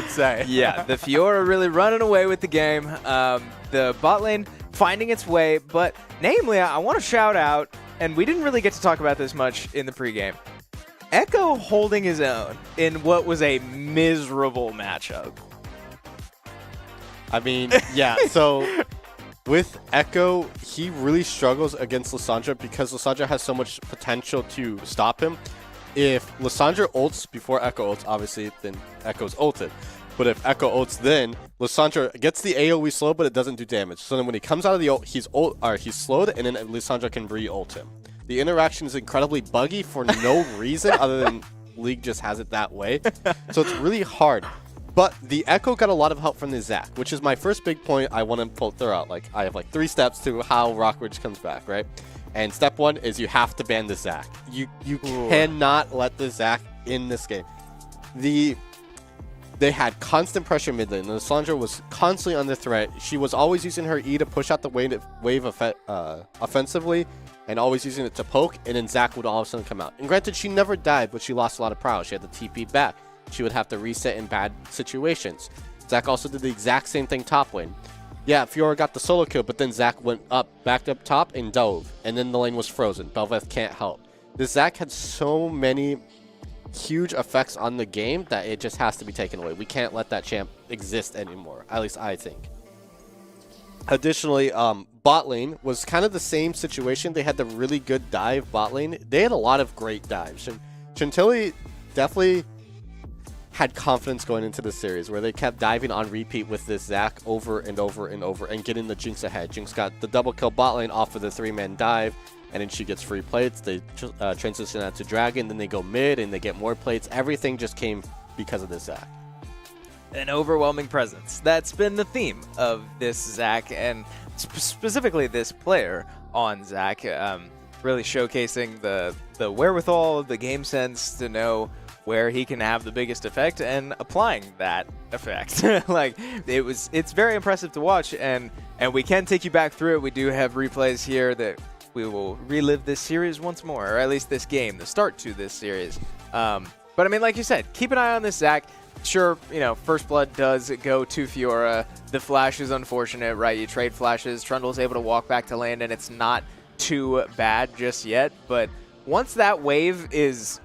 say. Yeah, the Fiora really running away with the game. The bot lane finding its way. But namely, I want to shout out, and we didn't really get to talk about this much in the pregame, Echo holding his own in what was a miserable matchup. I mean, yeah, so with Echo, he really struggles against Lissandra because Lissandra has so much potential to stop him. If Lissandra ults before Echo ults, obviously, then Echo's ulted. But if Echo ults then, Lissandra gets the AoE slow, but it doesn't do damage. So then when he comes out of the ult, he's slowed, and then Lissandra can re-ult him. The interaction is incredibly buggy for no reason other than League just has it that way. So it's really hard. But the Echo got a lot of help from the Zac, which is my first big point I want to throw out. Like, I have like 3 steps to how Rockridge comes back, right? And step 1 is you have to ban the Zac. You cannot let the Zac in this game. They had constant pressure mid lane. Lissandra was constantly under threat. She was always using her E to push out the wave offensively, and always using it to poke, and then Zac would all of a sudden come out. And granted, she never died, but she lost a lot of prowess. She had the TP back. She would have to reset in bad situations. Zac also did the exact same thing top lane. Yeah, Fiora got the solo kill, but then Zac went up, backed up top, and dove. And then the lane was frozen. Bel'Veth can't help. This Zac had so many huge effects on the game that it just has to be taken away. We can't let that champ exist anymore. At least I think. Additionally, bot lane was kind of the same situation. They had the really good dive bot lane. They had a lot of great dives. Chantilly definitely had confidence going into this series where they kept diving on repeat with this Zac over and over and over and getting the Jinx ahead. Jinx got the double kill bot lane off of the 3-man dive, and then she gets free plates. They transition that to Dragon, then they go mid and they get more plates. Everything just came because of this Zac. An overwhelming presence. That's been the theme of this Zac, and specifically this player on Zac, really showcasing the wherewithal, the game sense to know where he can have the biggest effect and applying that effect. Like, it's very impressive to watch, and we can take you back through it. We do have replays here that we will relive this series once more, or at least this game, the start to this series. But I mean, like you said, keep an eye on this Zac. Sure, you know, First Blood does go to Fiora. The flash is unfortunate, right? You trade flashes. Trundle's able to walk back to land, and it's not too bad just yet. But once that wave is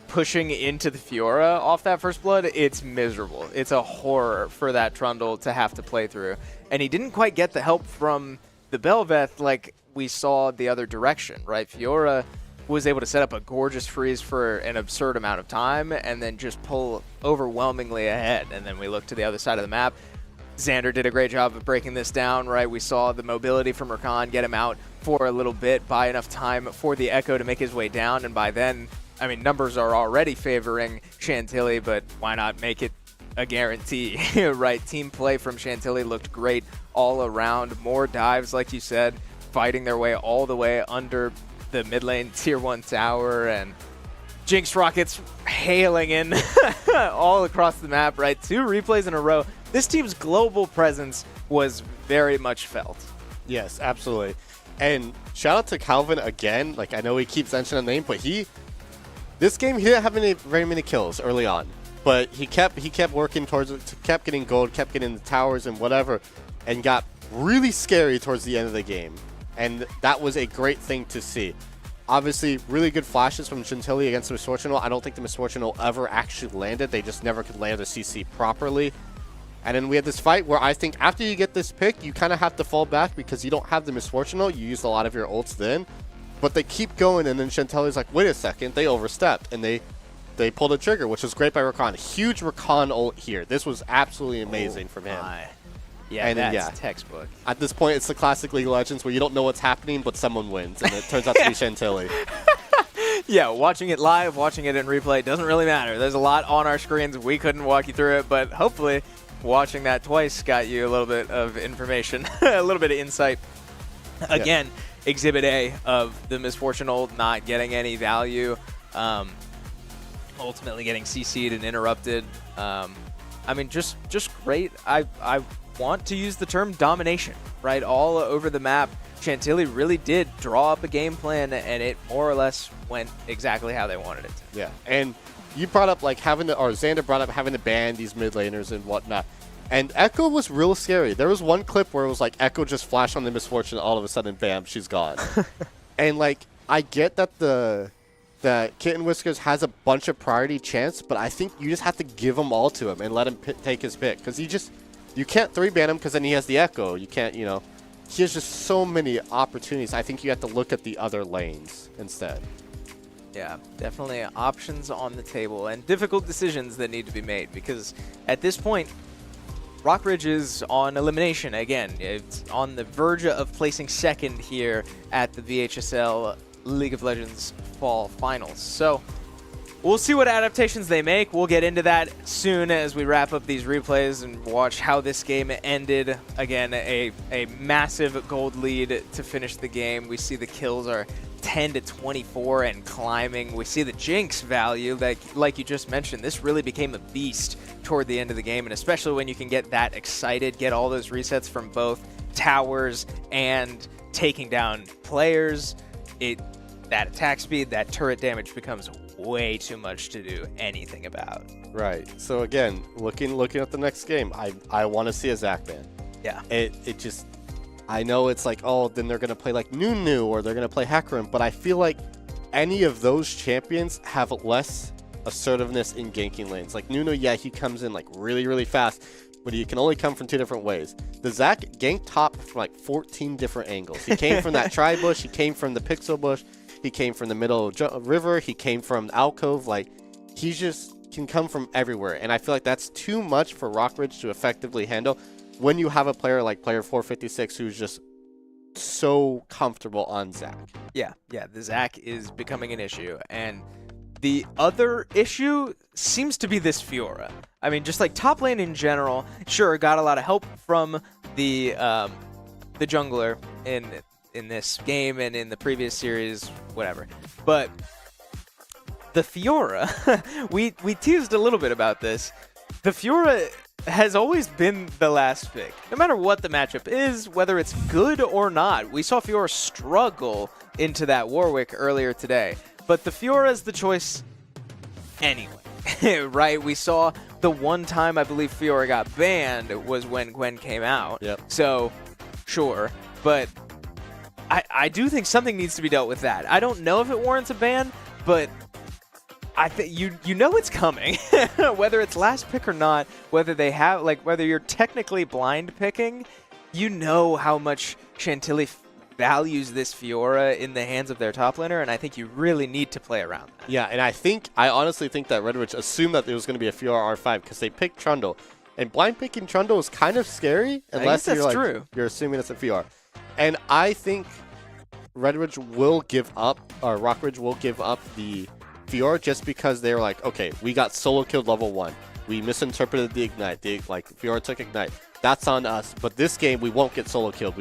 pushing into the Fiora off that First Blood, it's miserable. It's a horror for that Trundle to have to play through. And he didn't quite get the help from the Bel'Veth like we saw the other direction, right? Fiora was able to set up a gorgeous freeze for an absurd amount of time and then just pull overwhelmingly ahead. And then we look to the other side of the map. Xander did a great job of breaking this down, right? We saw the mobility from Rakan get him out for a little bit, buy enough time for the Echo to make his way down, and by then, I mean, numbers are already favoring Chantilly, but why not make it a guarantee, right? Team play from Chantilly looked great all around. More dives, like you said, fighting their way all the way under the mid lane tier 1 tower, and Jinx rockets hailing in all across the map, right? 2 replays in a row. This team's global presence was very much felt. Yes, absolutely. And shout out to Calvin again. Like, I know he keeps mentioning the name, but this game he didn't have very many kills early on, but he kept working towards it, kept getting gold, kept getting the towers and whatever, and got really scary towards the end of the game. And that was a great thing to see. Obviously, really good flashes from Chantilly against the Misfortunal. I don't think the Misfortunal ever actually landed. They just never could land a CC properly. And then we had this fight where I think after you get this pick, you kind of have to fall back because you don't have the Misfortunal. You used a lot of your ults then. But they keep going, and then Chantilly's like, wait a second, they overstepped. And they pulled a trigger, which was great by Rakan. Huge Rakan ult here. This was absolutely amazing from him. Yeah, and that's textbook. At this point, it's the classic League of Legends where you don't know what's happening, but someone wins, and it turns out to be Chantilly. Yeah, watching it live, watching it in replay, doesn't really matter. There's a lot on our screens. We couldn't walk you through it, but hopefully watching that twice got you a little bit of information, a little bit of insight. Again, yeah. Exhibit A of the Misfortunal not getting any value, ultimately getting CC'd and interrupted. I mean, just great. I want to use the term domination, right? All over the map. Chantilly really did draw up a game plan, and it more or less went exactly how they wanted it to. Yeah, and you brought up like Xander brought up having to ban these mid laners and whatnot. And Echo was real scary. There was one clip where it was like Echo just flashed on the misfortune, all of a sudden, bam, she's gone. And like, I get that the Kitten Whiskers has a bunch of priority chance, but I think you just have to give them all to him and let him take his pick. Because you can't 3-ban him because then he has the Echo. You can't, he has just so many opportunities. I think you have to look at the other lanes instead. Yeah, definitely options on the table and difficult decisions that need to be made, because at this point, Rockridge is on elimination again. It's on the verge of placing second here at the VHSL League of Legends Fall Finals. So we'll see what adaptations they make. We'll get into that soon as we wrap up these replays and watch how this game ended. Again, a massive gold lead to finish the game. We see the kills are 10 to 24 and climbing. We see the Jinx value, like you just mentioned. This really became a beast toward the end of the game, and especially when you can get that excited, get all those resets from both towers and taking down players. That attack speed, that turret damage becomes way too much to do anything about. Right. So again, looking at the next game, I want to see a Zac ban. Yeah. It just, I know it's like, oh, then they're gonna play like Nunu or they're gonna play Hecarim, but I feel like any of those champions have less assertiveness in ganking lanes. Like Nunu, yeah, he comes in like really, really fast, but he can only come from 2 different ways. The Zac ganked top from like 14 different angles. He came from that tri-bush, he came from the pixel bush, he came from the middle river, he came from the alcove. Like, he just can come from everywhere. And I feel like that's too much for Rockridge to effectively handle when you have a player like player 456 who's just so comfortable on Zac. Yeah, the Zac is becoming an issue. And the other issue seems to be this Fiora. I mean, just like top lane in general, sure, got a lot of help from the jungler in this game and in the previous series, whatever. But the Fiora, we teased a little bit about this. The Fiora has always been the last pick. No matter what the matchup is, whether it's good or not. We saw Fiora struggle into that Warwick earlier today. But the Fiora is the choice anyway, right? We saw the one time I believe Fiora got banned was when Gwen came out. Yep. So, sure. But I do think something needs to be dealt with that. I don't know if it warrants a ban, but I think you know it's coming. Whether it's last pick or not, whether they have whether you're technically blind picking, you know how much Chantilly values this Fiora in the hands of their top laner, and I think you really need to play around that. Yeah, and I honestly think that Red Witch assumed that it was going to be a Fiora R5 because they picked Trundle. And blind picking Trundle is kind of scary unless you're assuming it's a Fiora. And I think Rockridge will give up the Fiora just because they're like, okay, we got solo killed level 1. We misinterpreted the Ignite. Fiora took Ignite. That's on us. But this game, we won't get solo killed.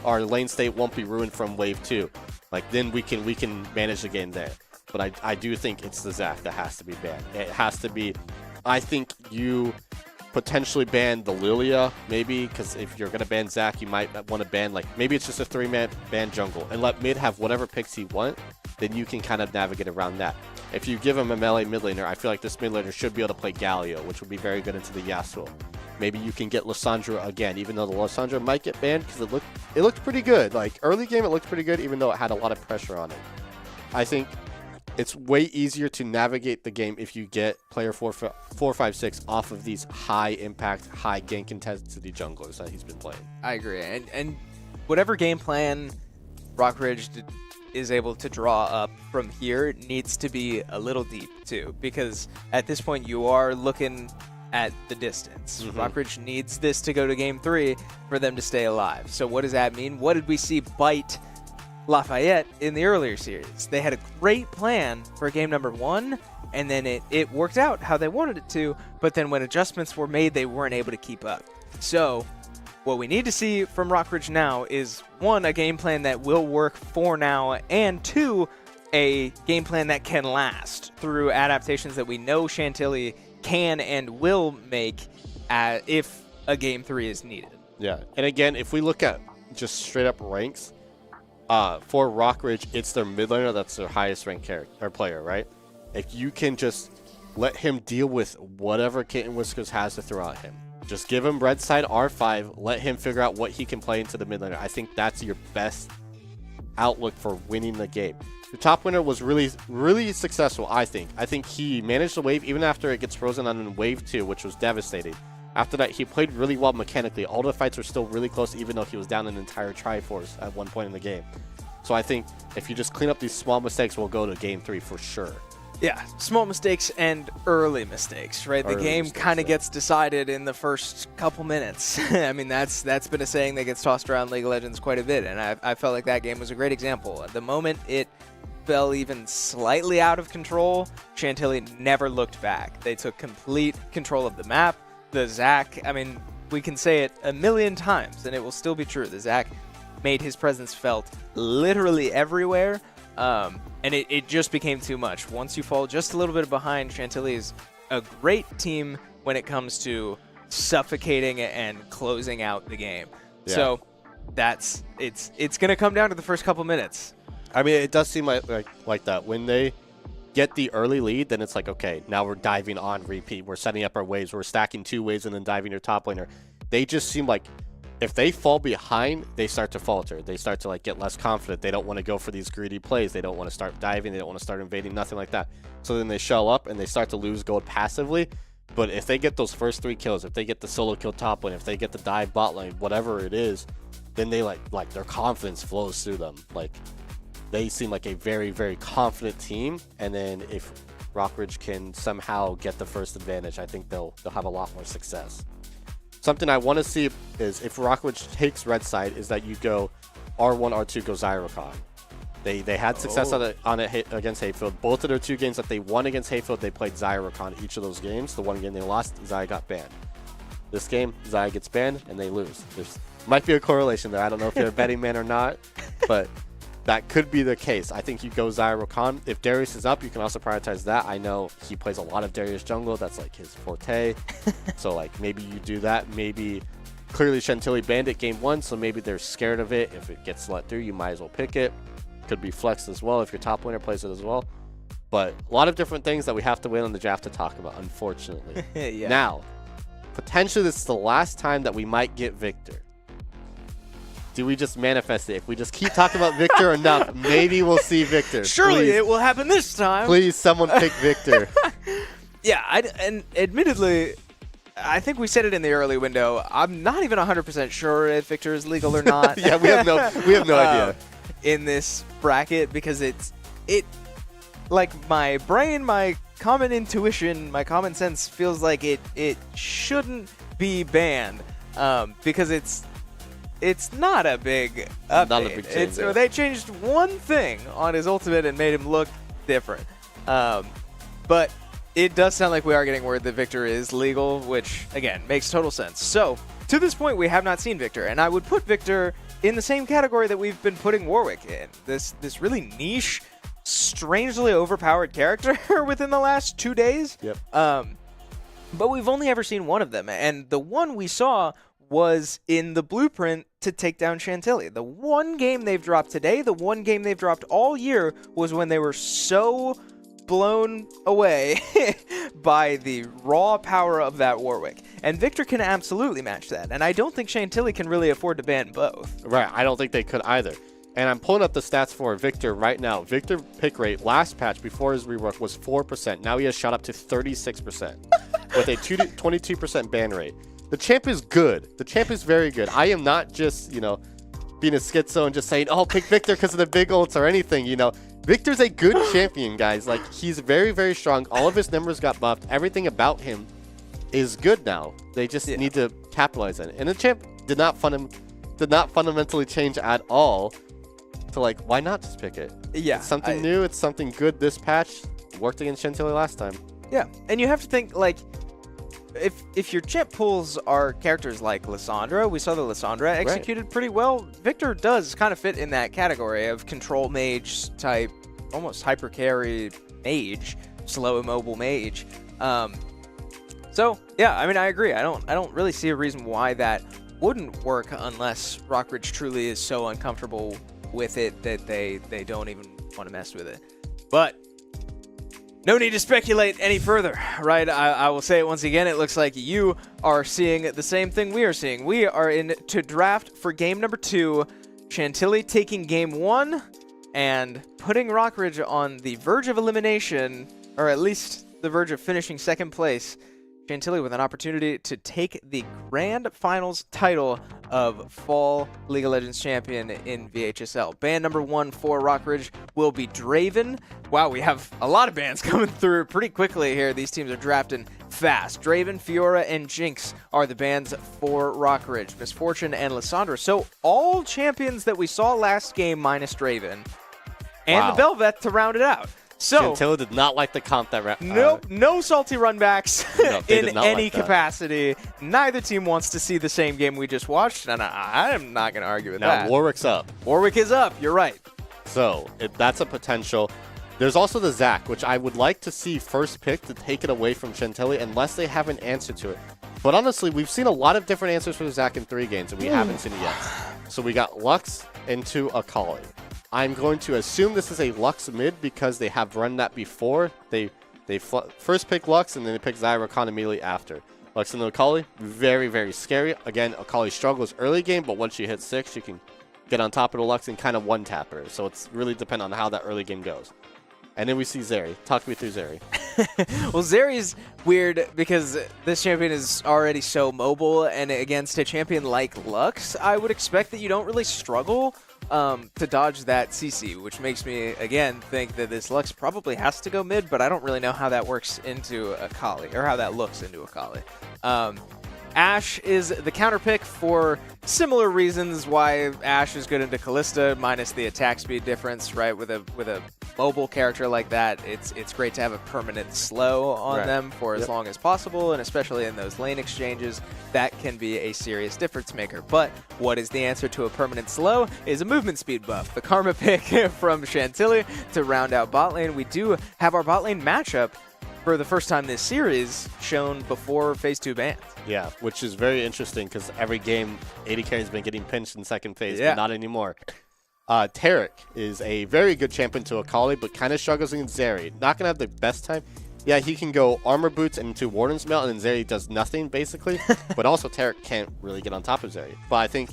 Our lane state won't be ruined from wave 2. Then we can manage the game there. But I do think it's the Zac that has to be banned. It has to be. I think you potentially ban the Lilia, maybe, because if you're going to ban Zac, you might want to ban, maybe it's just a 3-man ban jungle, and let mid have whatever picks he want, then you can kind of navigate around that. If you give him a melee mid laner, I feel like this mid laner should be able to play Galio, which would be very good into the Yasuo. Maybe you can get Lissandra again, even though the Lissandra might get banned, because it looked pretty good. Early game, it looked pretty good, even though it had a lot of pressure on it. I think it's way easier to navigate the game if you get player 456 off of these high impact, high gank intensity junglers that he's been playing. I agree. And whatever game plan Rockridge is able to draw up from here needs to be a little deep too, because at this point you are looking at the distance. Rockridge needs this to go to game 3 for them to stay alive. So what does that mean? What did we see bite Lafayette in the earlier series? They had a great plan for game number 1, and then it worked out how they wanted it to, but then when adjustments were made, they weren't able to keep up. So what we need to see from Rockridge now is, 1, a game plan that will work for now, and 2, a game plan that can last through adaptations that we know Chantilly can and will make if a game 3 is needed. Yeah, and again, if we look at just straight up ranks, for Rockridge, it's their mid laner that's their highest ranked character or player, right? If you can just let him deal with whatever Kitten Whiskers has to throw at him, just give him red side R5, let him figure out what he can play into the mid laner. I think that's your best outlook for winning the game. The top winner was really, really successful, I think. I think he managed the wave even after it gets frozen on wave 2, which was devastating. After that, he played really well mechanically. All the fights were still really close, even though he was down an entire Triforce at one point in the game. So I think if you just clean up these small mistakes, we'll go to game 3 for sure. Yeah, small mistakes and early mistakes, right? The game kind of gets decided in the first couple minutes. I mean, that's been a saying that gets tossed around League of Legends quite a bit, and I felt like that game was a great example. At the moment it fell even slightly out of control, Chantilly never looked back. They took complete control of the map. The Zac, I mean, we can say it a million times, and it will still be true. The Zac made his presence felt literally everywhere. And it just became too much. Once you fall just a little bit behind, Chantilly is a great team when it comes to suffocating and closing out the game. Yeah. So it's going to come down to the first couple minutes. I mean, it does seem like that. When they get the early lead, then it's like, okay, now we're diving on repeat. We're setting up our waves. We're stacking 2 waves and then diving your top laner. They just seem like if they fall behind, they start to falter. They start to get less confident. They don't want to go for these greedy plays. They don't want to start diving. They don't want to start invading, nothing like that. So then they shell up and they start to lose gold passively. But if they get those first 3 kills, if they get the solo kill top lane, if they get the dive bot lane, whatever it is, then they like their confidence flows through them. Like they seem like a very, very confident team. And then if Rockridge can somehow get the first advantage, I think they'll have a lot more success. Something I want to see is if Rockridge takes red side is that you go R1, R2, go Zyrocon. They had success on it against Hayfield. Both of their 2 games that they won against Hayfield, they played Zyrocon each of those games. The one game they lost, Zai got banned. This game, Zai gets banned and they lose. There's might be a correlation there. I don't know if you're a betting man or not, but that could be the case. I think you go Zyrocon. If Darius is up, you can also prioritize that. I know he plays a lot of Darius jungle. That's like his forte. So like maybe you do that. Maybe clearly Chantilly banned it game 1, so maybe they're scared of it. If it gets let through, you might as well pick it. Could be flexed as well if your top laner plays it as well. But a lot of different things that we have to win on the draft to talk about, unfortunately. Yeah. Now, potentially this is the last time that we might get Victor. Do we just manifest it? If we just keep talking about Victor enough, maybe we'll see Victor. Surely Please. it will happen this time. Please, someone pick Victor. Yeah, and admittedly, I think we said it in the early window. I'm not even 100% sure if Victor is legal or not. Yeah, we have no idea. In this bracket, because like my brain, my common intuition, my common sense feels like it shouldn't be banned because it's not a big update. Not a big change. They changed one thing on his ultimate and made him look different. But it does sound like we are getting word that Victor is legal, which, again, makes total sense. So, to this point, we have not seen Victor, and I would put Victor in the same category that we've been putting Warwick in. This really niche, strangely overpowered character within the last 2 days. Yep. But we've only ever seen one of them, and the one we saw was in the blueprint to take down Chantilly. The one game they've dropped today, the one game they've dropped all year, was when they were so blown away by the raw power of that Warwick. And Victor can absolutely match that, and I don't think Chantilly can really afford to ban both. Right, I don't think they could either. And I'm pulling up the stats for Victor right now. Victor pick rate last patch before his rework was 4%. Now he has shot up to 36% with a 22% ban rate. The champ is good. The champ is very good. I am not just, being a schizo and just saying, oh, pick Victor because of the big ults or anything, Victor's a good champion, guys. Like, he's very, very strong. All of his numbers got buffed. Everything about him is good now. They just need to capitalize on it. And the champ did not fundamentally change at all. So, why not just pick it? Yeah. It's something new. It's something good this patch. Worked against Chantilly last time. Yeah, and you have to think, if your champ pools are characters like Lissandra, we saw the Lissandra executed pretty well. Victor does kind of fit in that category of control mage type, almost hyper carry mage, slow immobile mage. So yeah, I mean, I agree. I don't really see a reason why that wouldn't work unless Rockridge truly is so uncomfortable with it that they don't even want to mess with it. But no need to speculate any further, right? I will say it once again. It looks like you are seeing the same thing we are seeing. We are in to draft for game number 2. Chantilly taking game 1 and putting Rockridge on the verge of elimination, or at least the verge of finishing second place. Chantilly with an opportunity to take the Grand Finals title of Fall League of Legends champion in VHSL. Band number 1 for Rockridge will be Draven. Wow, we have a lot of bands coming through pretty quickly here. These teams are drafting fast. Draven, Fiora, and Jinx are the bands for Rockridge. Misfortune and Lissandra. So all champions that we saw last game minus Draven. And Wow. the Belvet to round it out. So Chantilly did not like the comp that round. nope, no salty runbacks No, they in did not any like that. capacity. Neither team wants to see the same game we just watched, and I am not going to argue with Now that. Warwick's up. Warwick is up. You're right. So that's a potential. There's also the Zac, which I would like to see first pick to take it away from Chantilly unless they have an answer to it. But honestly, we've seen a lot of different answers for the Zac in 3 games, and we haven't seen it yet. So we got Lux into Akali. I'm going to assume this is a Lux mid because they have run that before. They first pick Lux, and then they pick Zyra Khan immediately after. Lux into Akali, very, very scary. Again, Akali struggles early game, but once she hits 6, she can get on top of the Lux and kind of one-tap her. So it's really dependent on how that early game goes. And then we see Zeri. Talk me through Zeri. Well, Zeri's weird because this champion is already so mobile, and against a champion like Lux, I would expect that you don't really struggle to dodge that CC, which makes me, again, think that this Lux probably has to go mid, but I don't really know how that works into Akali, or how that looks into Akali. Ashe is the counter pick for similar reasons why Ashe is good into Callista, minus the attack speed difference, right? With a mobile character like that, it's great to have a permanent slow on them for as long as possible, and especially in those lane exchanges, that can be a serious difference maker. But what is the answer to a permanent slow is a movement speed buff. The Karma pick from Chantilly to round out bot lane. We do have our bot lane matchup for the first time this series shown before Phase 2 bans. Yeah, which is very interesting because every game, AD carry has been getting pinched in second phase, Yeah. but not anymore. Tarek is a very good champion to Akali, but kind of struggles against Zeri. Not going to have the best time. Yeah, he can go armor boots into Warden's Mail, and then Zeri does nothing, basically. But also, Tarek can't really get on top of Zeri. But I think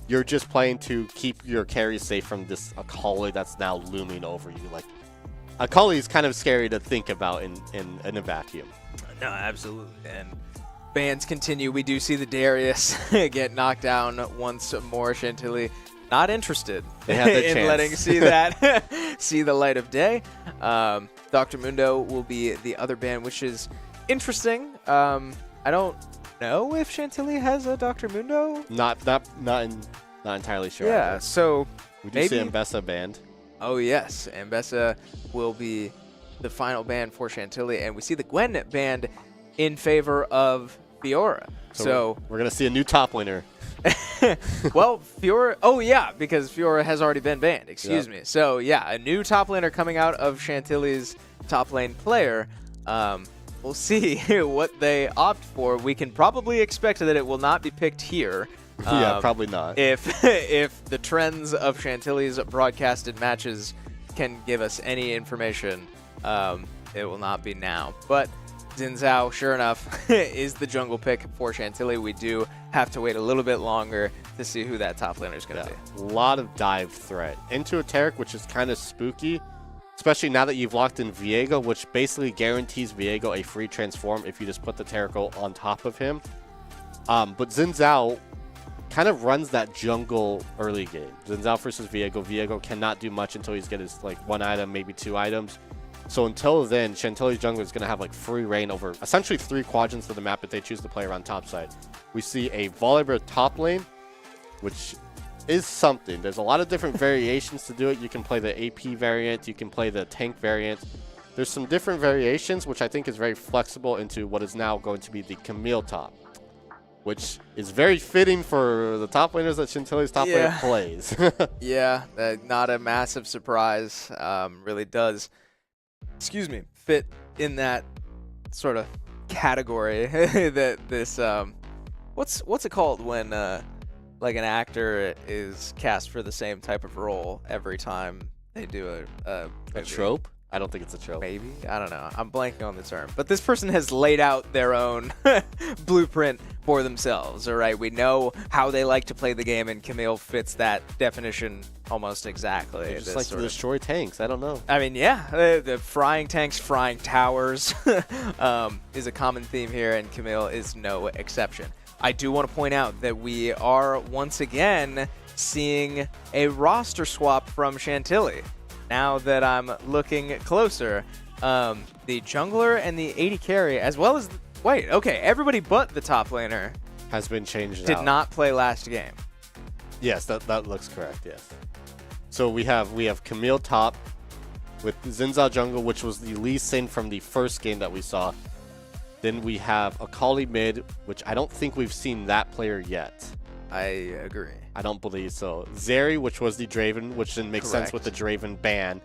you're just playing to keep your carries safe from this Akali that's now looming over you. Like, Akali is kind of scary to think about in a vacuum. No, absolutely. And bans continue. We do see the Darius get knocked down once more. Chantilly not interested They had their in chance. letting see that see the light of day. Dr. Mundo will be the other ban, which is interesting. I don't know if Chantilly has a Dr. Mundo. Not entirely sure. Yeah, either. so We do maybe. see Mbessa banned. Oh yes, Ambessa will be the final ban for Chantilly, and we see the Gwen banned in favor of Fiora. So we're going to see a new top laner. well, Fiora, oh yeah, because Fiora has already been banned, excuse me. So yeah, a new top laner coming out of Chantilly's top lane player. We'll see what they opt for. We can probably expect that it will not be picked here. Yeah, probably not. If the trends of Chantilly's broadcasted matches can give us any information, it will not be now. But Xin Zhao, sure enough, is the jungle pick for Chantilly. We do have to wait a little bit longer to see who that top laner is going to be. A lot of dive threat into a Tarek, which is kind of spooky, especially now that you've locked in Viego, which basically guarantees Viego a free transform if you just put the Tarek on top of him. But Xin Zhao kind of runs that jungle early game. Xin Zhao versus Viego. Viego cannot do much until he's get his like 1 item, maybe 2 items. So until then, Chantilly's jungle is going to have like free reign over essentially 3 quadrants of the map if they choose to play around top side. We see a Volibear top lane, which is something. There's a lot of different variations to do it. You can play the AP variant. You can play the tank variant. There's some different variations, which I think is very flexible into what is now going to be the Camille top, which is very fitting for the top laners that Chantilly's top laner plays. Yeah, not a massive surprise. Really does, fit in that sort of category that this what's it called when like an actor is cast for the same type of role every time they do a A trope? I don't think it's a trope. Maybe? I don't know. I'm blanking on the term. But this person has laid out their own blueprint for themselves, all right? We know how they like to play the game, and Camille fits that definition almost exactly. They just like to destroy tanks. I don't know. I mean, yeah, the frying tanks, frying towers is a common theme here, and Camille is no exception. I do want to point out that we are once again seeing a roster swap from Chantilly. Now that I'm looking closer, the jungler and the AD carry, as well as everybody but the top laner Has been changed did out. not play last game. Yes, that looks correct, yes. So we have Camille top with Zinza jungle, which was the Lee Sin from the first game that we saw. Then we have Akali mid, which I don't think we've seen that player yet. I agree. I don't believe so. Zeri, which was the Draven, which didn't make sense with the Draven ban.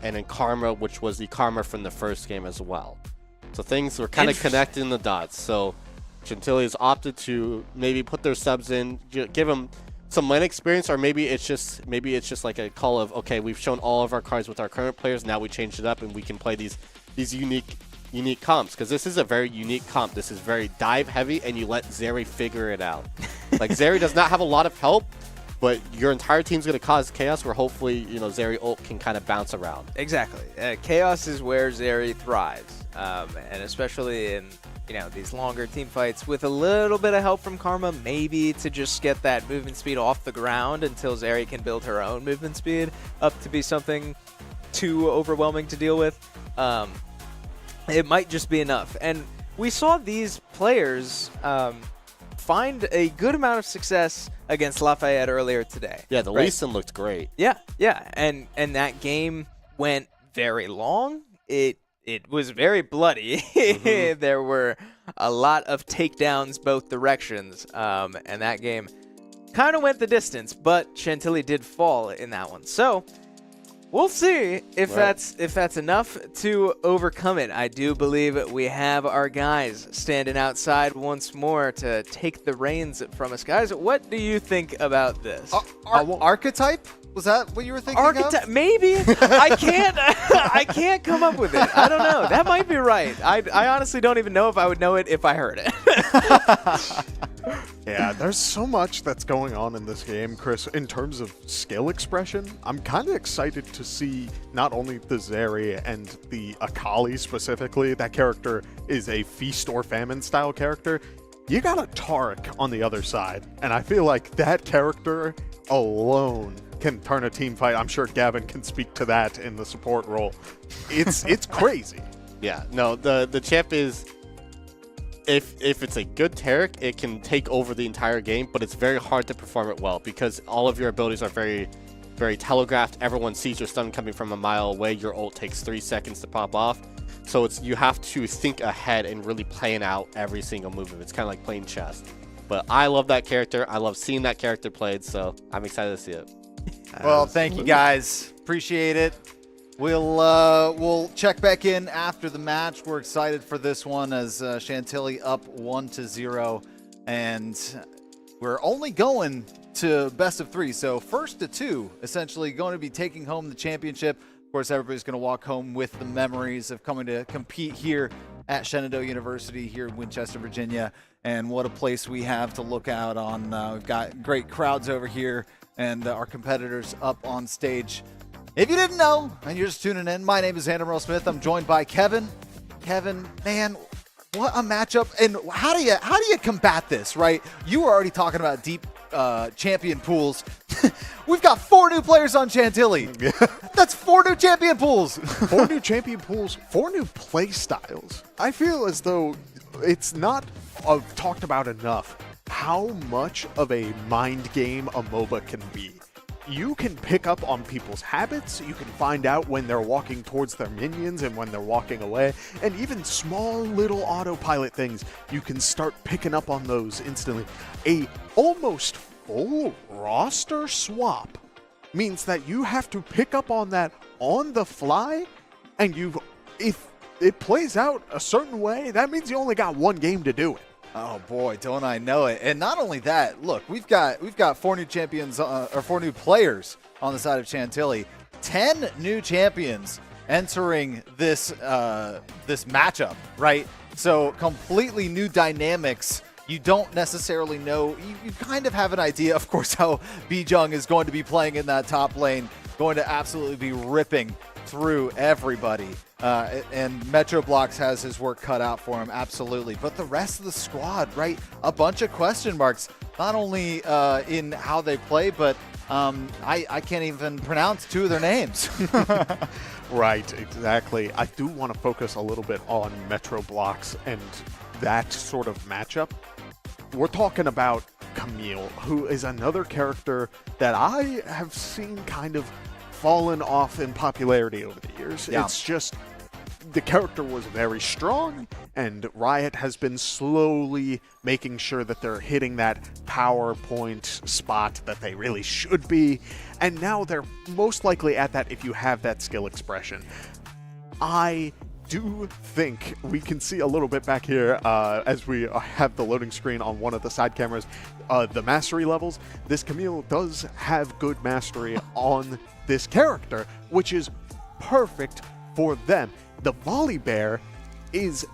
And then Karma, which was the Karma from the first game as well. So things were kind of connecting the dots. So Chantilly has opted to maybe put their subs in, give them some lane experience, or maybe it's just like a call of, okay, we've shown all of our cards with our current players, now we changed it up and we can play these unique comps, because this is a very unique comp. This is very dive heavy, and you let Zeri figure it out. Like, Zeri does not have a lot of help, but your entire team's going to cause chaos where hopefully, Zeri ult can kind of bounce around. Exactly. Chaos is where Zeri thrives, and especially in these longer team fights with a little bit of help from Karma, maybe to just get that movement speed off the ground until Zeri can build her own movement speed up to be something too overwhelming to deal with. It might just be enough. And we saw these players find a good amount of success against Lafayette earlier today. Yeah, the Lee Sin looked great. Yeah. And that game went very long. It was very bloody. Mm-hmm. There were a lot of takedowns both directions, and that game kind of went the distance, but Chantilly did fall in that one. So we'll see if that's enough to overcome it. I do believe we have our guys standing outside once more to take the reins from us. Guys, what do you think about this? Archetype? Was that what you were thinking of? Maybe. I can't come up with it. I don't know. That might be right. I honestly don't even know if I would know it if I heard it. Yeah, there's so much that's going on in this game, Chris, in terms of skill expression. I'm kind of excited to see not only the Zeri and the Akali specifically. That character is a feast or famine style character. You got a Taric on the other side, and I feel like that character alone can turn a team fight. I'm sure Gavin can speak to that in the support role. It's crazy. Yeah, no, the champ is, if it's a good Taric, it can take over the entire game, but it's very hard to perform it well because all of your abilities are very, very telegraphed. Everyone sees your stun coming from a mile away. Your ult takes 3 seconds to pop off. So you have to think ahead and really plan out every single move. It's kind of like playing chess. But I love that character. I love seeing that character played, so I'm excited to see it. Well, thank you guys. Appreciate it. We'll check back in after the match. We're excited for this one as Chantilly up 1-0, and we're only going to best of 3. So first to 2, essentially going to be taking home the championship. Of course, everybody's going to walk home with the memories of coming to compete here at Shenandoah University here in Winchester, Virginia. And what a place we have to look out on. We've got great crowds over here and our competitors up on stage. If you didn't know, and you're just tuning in, my name is Andrew Merle Smith. I'm joined by Kevin. Kevin, man, what a matchup. And how do you combat this, right? You were already talking about deep champion pools. We've got 4 new players on Chantilly. That's 4 new champion pools. 4 new champion pools, 4 new play styles. I feel as though it's not talked about enough how much of a mind game a MOBA can be. You can pick up on people's habits, you can find out when they're walking towards their minions and when they're walking away, and even small little autopilot things, you can start picking up on those instantly. A almost full roster swap means that you have to pick up on that on the fly, and if it plays out a certain way, that means you only got 1 game to do it. Oh boy, don't I know it! And not only that, look, we've got 4 new champions or 4 new players on the side of Chantilly. 10 new champions entering this this matchup, right? So completely new dynamics. You don't necessarily know. You kind of have an idea, of course, how Bijung is going to be playing in that top lane, going to absolutely be ripping through everybody. And Metro Blocks has his work cut out for him, absolutely. But the rest of the squad, right? A bunch of question marks, not only in how they play, but I can't even pronounce 2 of their names. Right, exactly. I do want to focus a little bit on Metro Blocks and that sort of matchup. We're talking about Camille, who is another character that I have seen kind of fallen off in popularity over the years. Yeah. It's just the character was very strong, and Riot has been slowly making sure that they're hitting that PowerPoint spot that they really should be, and now they're most likely at that if you have that skill expression. I do think we can see a little bit back here as we have the loading screen on one of the side cameras, the mastery levels. This Camille does have good mastery on this character, which is perfect for them. The Volibear is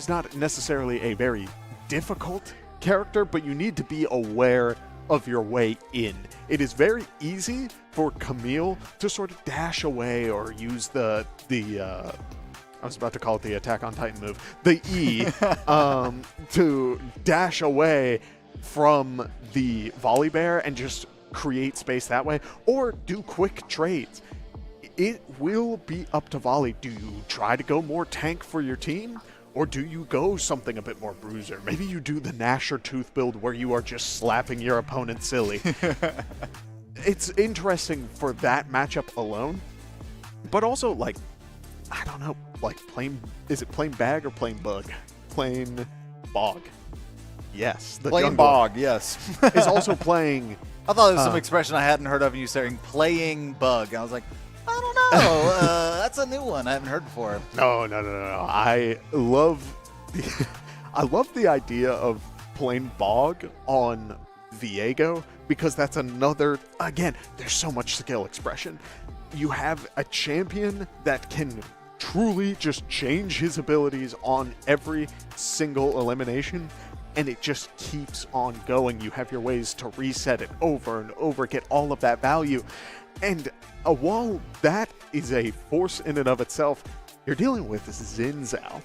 not necessarily a very difficult character, but you need to be aware of your way in. It is very easy for Camille to sort of dash away or use the I was about to call it the Attack on Titan move, the E, to dash away from the Volibear and just create space that way, or do quick trades. It will be up to Volley. Do you try to go more tank for your team, or do you go something a bit more bruiser? Maybe you do the Gnasher Tooth build where you are just slapping your opponent silly. It's interesting for that matchup alone, but also, like, I don't know, like, is it plain bag or plain bug? Plain bog. Yes. The Playing jungler bog, yes. is also playing. I thought it was some expression I hadn't heard of, and you saying playing bug. I was like, I don't know. That's a new one I haven't heard before. No. I love the idea of playing bog on Viego, because that's another, again, there's so much skill expression. You have a champion that can truly just change his abilities on every single elimination, and it just keeps on going. You have your ways to reset it over and over, get all of that value. And while that is a force in and of itself, you're dealing with Xin Zhao.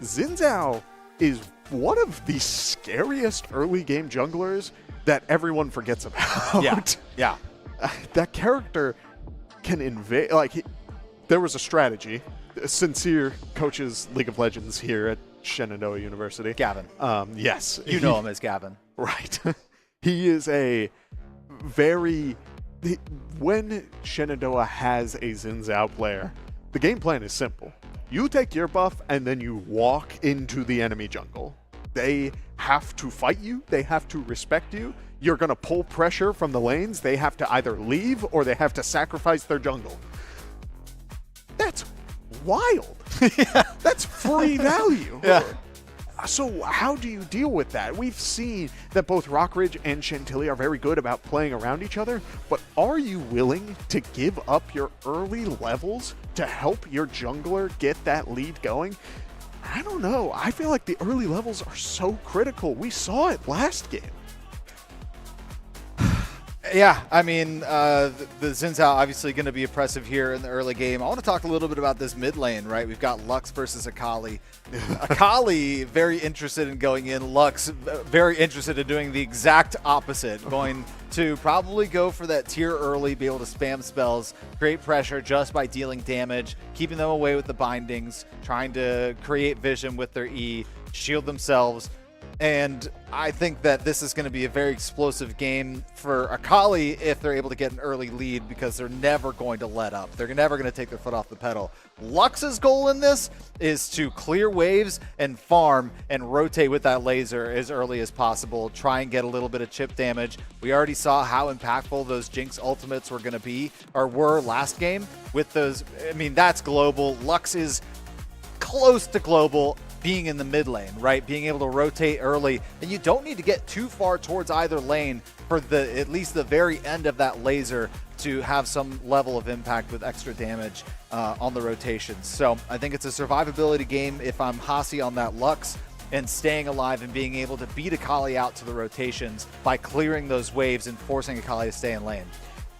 Xin Zhao is one of the scariest early game junglers that everyone forgets about. Yeah. That character can invade. There was a strategy. Sincere coaches League of Legends here at Shenandoah University. Gavin. Yes. You know him as Gavin. Right. He is a very... When Shenandoah has a Xin Zhao player, the game plan is simple. You take your buff, and then you walk into the enemy jungle. They have to fight you. They have to respect you. You're going to pull pressure from the lanes. They have to either leave or they have to sacrifice their jungle. That's wild. That's free value. Yeah. So how do you deal with that? We've seen that both Rockridge and Chantilly are very good about playing around each other, but are you willing to give up your early levels to help your jungler get that lead going? I don't know. I feel like the early levels are so critical. We saw it last game. Yeah, I mean, the Xin Zhao obviously going to be oppressive here in the early game. I want to talk a little bit about this mid lane, right? We've got Lux versus Akali. Akali very interested in going in. Lux very interested in doing the exact opposite, going to probably go for that tier early, be able to spam spells, create pressure just by dealing damage, keeping them away with the bindings, trying to create vision with their E, shield themselves. And I think that this is going to be a very explosive game for Akali if they're able to get an early lead, because they're never going to let up. They're never going to take their foot off the pedal. Lux's goal in this is to clear waves and farm and rotate with that laser as early as possible, try and get a little bit of chip damage. We already saw how impactful those Jinx ultimates were going to be, or were last game with those. I mean, that's global. Lux is close to global. being in the mid lane, right? Being able to rotate early, and you don't need to get too far towards either lane for at least the very end of that laser to have some level of impact with extra damage on the rotations. So I think it's a survivability game if I'm Hasi on that Lux, and staying alive and being able to beat Akali out to the rotations by clearing those waves and forcing Akali to stay in lane.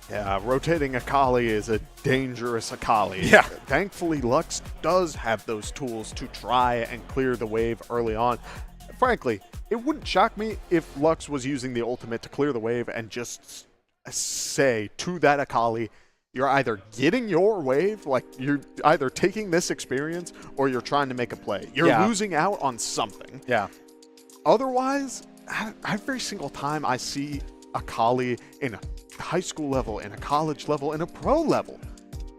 Yeah, rotating Akali is a dangerous Akali. Yeah. Thankfully, Lux does have those tools to try and clear the wave early on. Frankly, it wouldn't shock me if Lux was using the ultimate to clear the wave and just say to that Akali, you're either getting your wave, like you're either taking this experience or you're trying to make a play. You're losing out on something. Yeah. Otherwise, every single time I see Akali in a high school level, in a college level, in a pro level,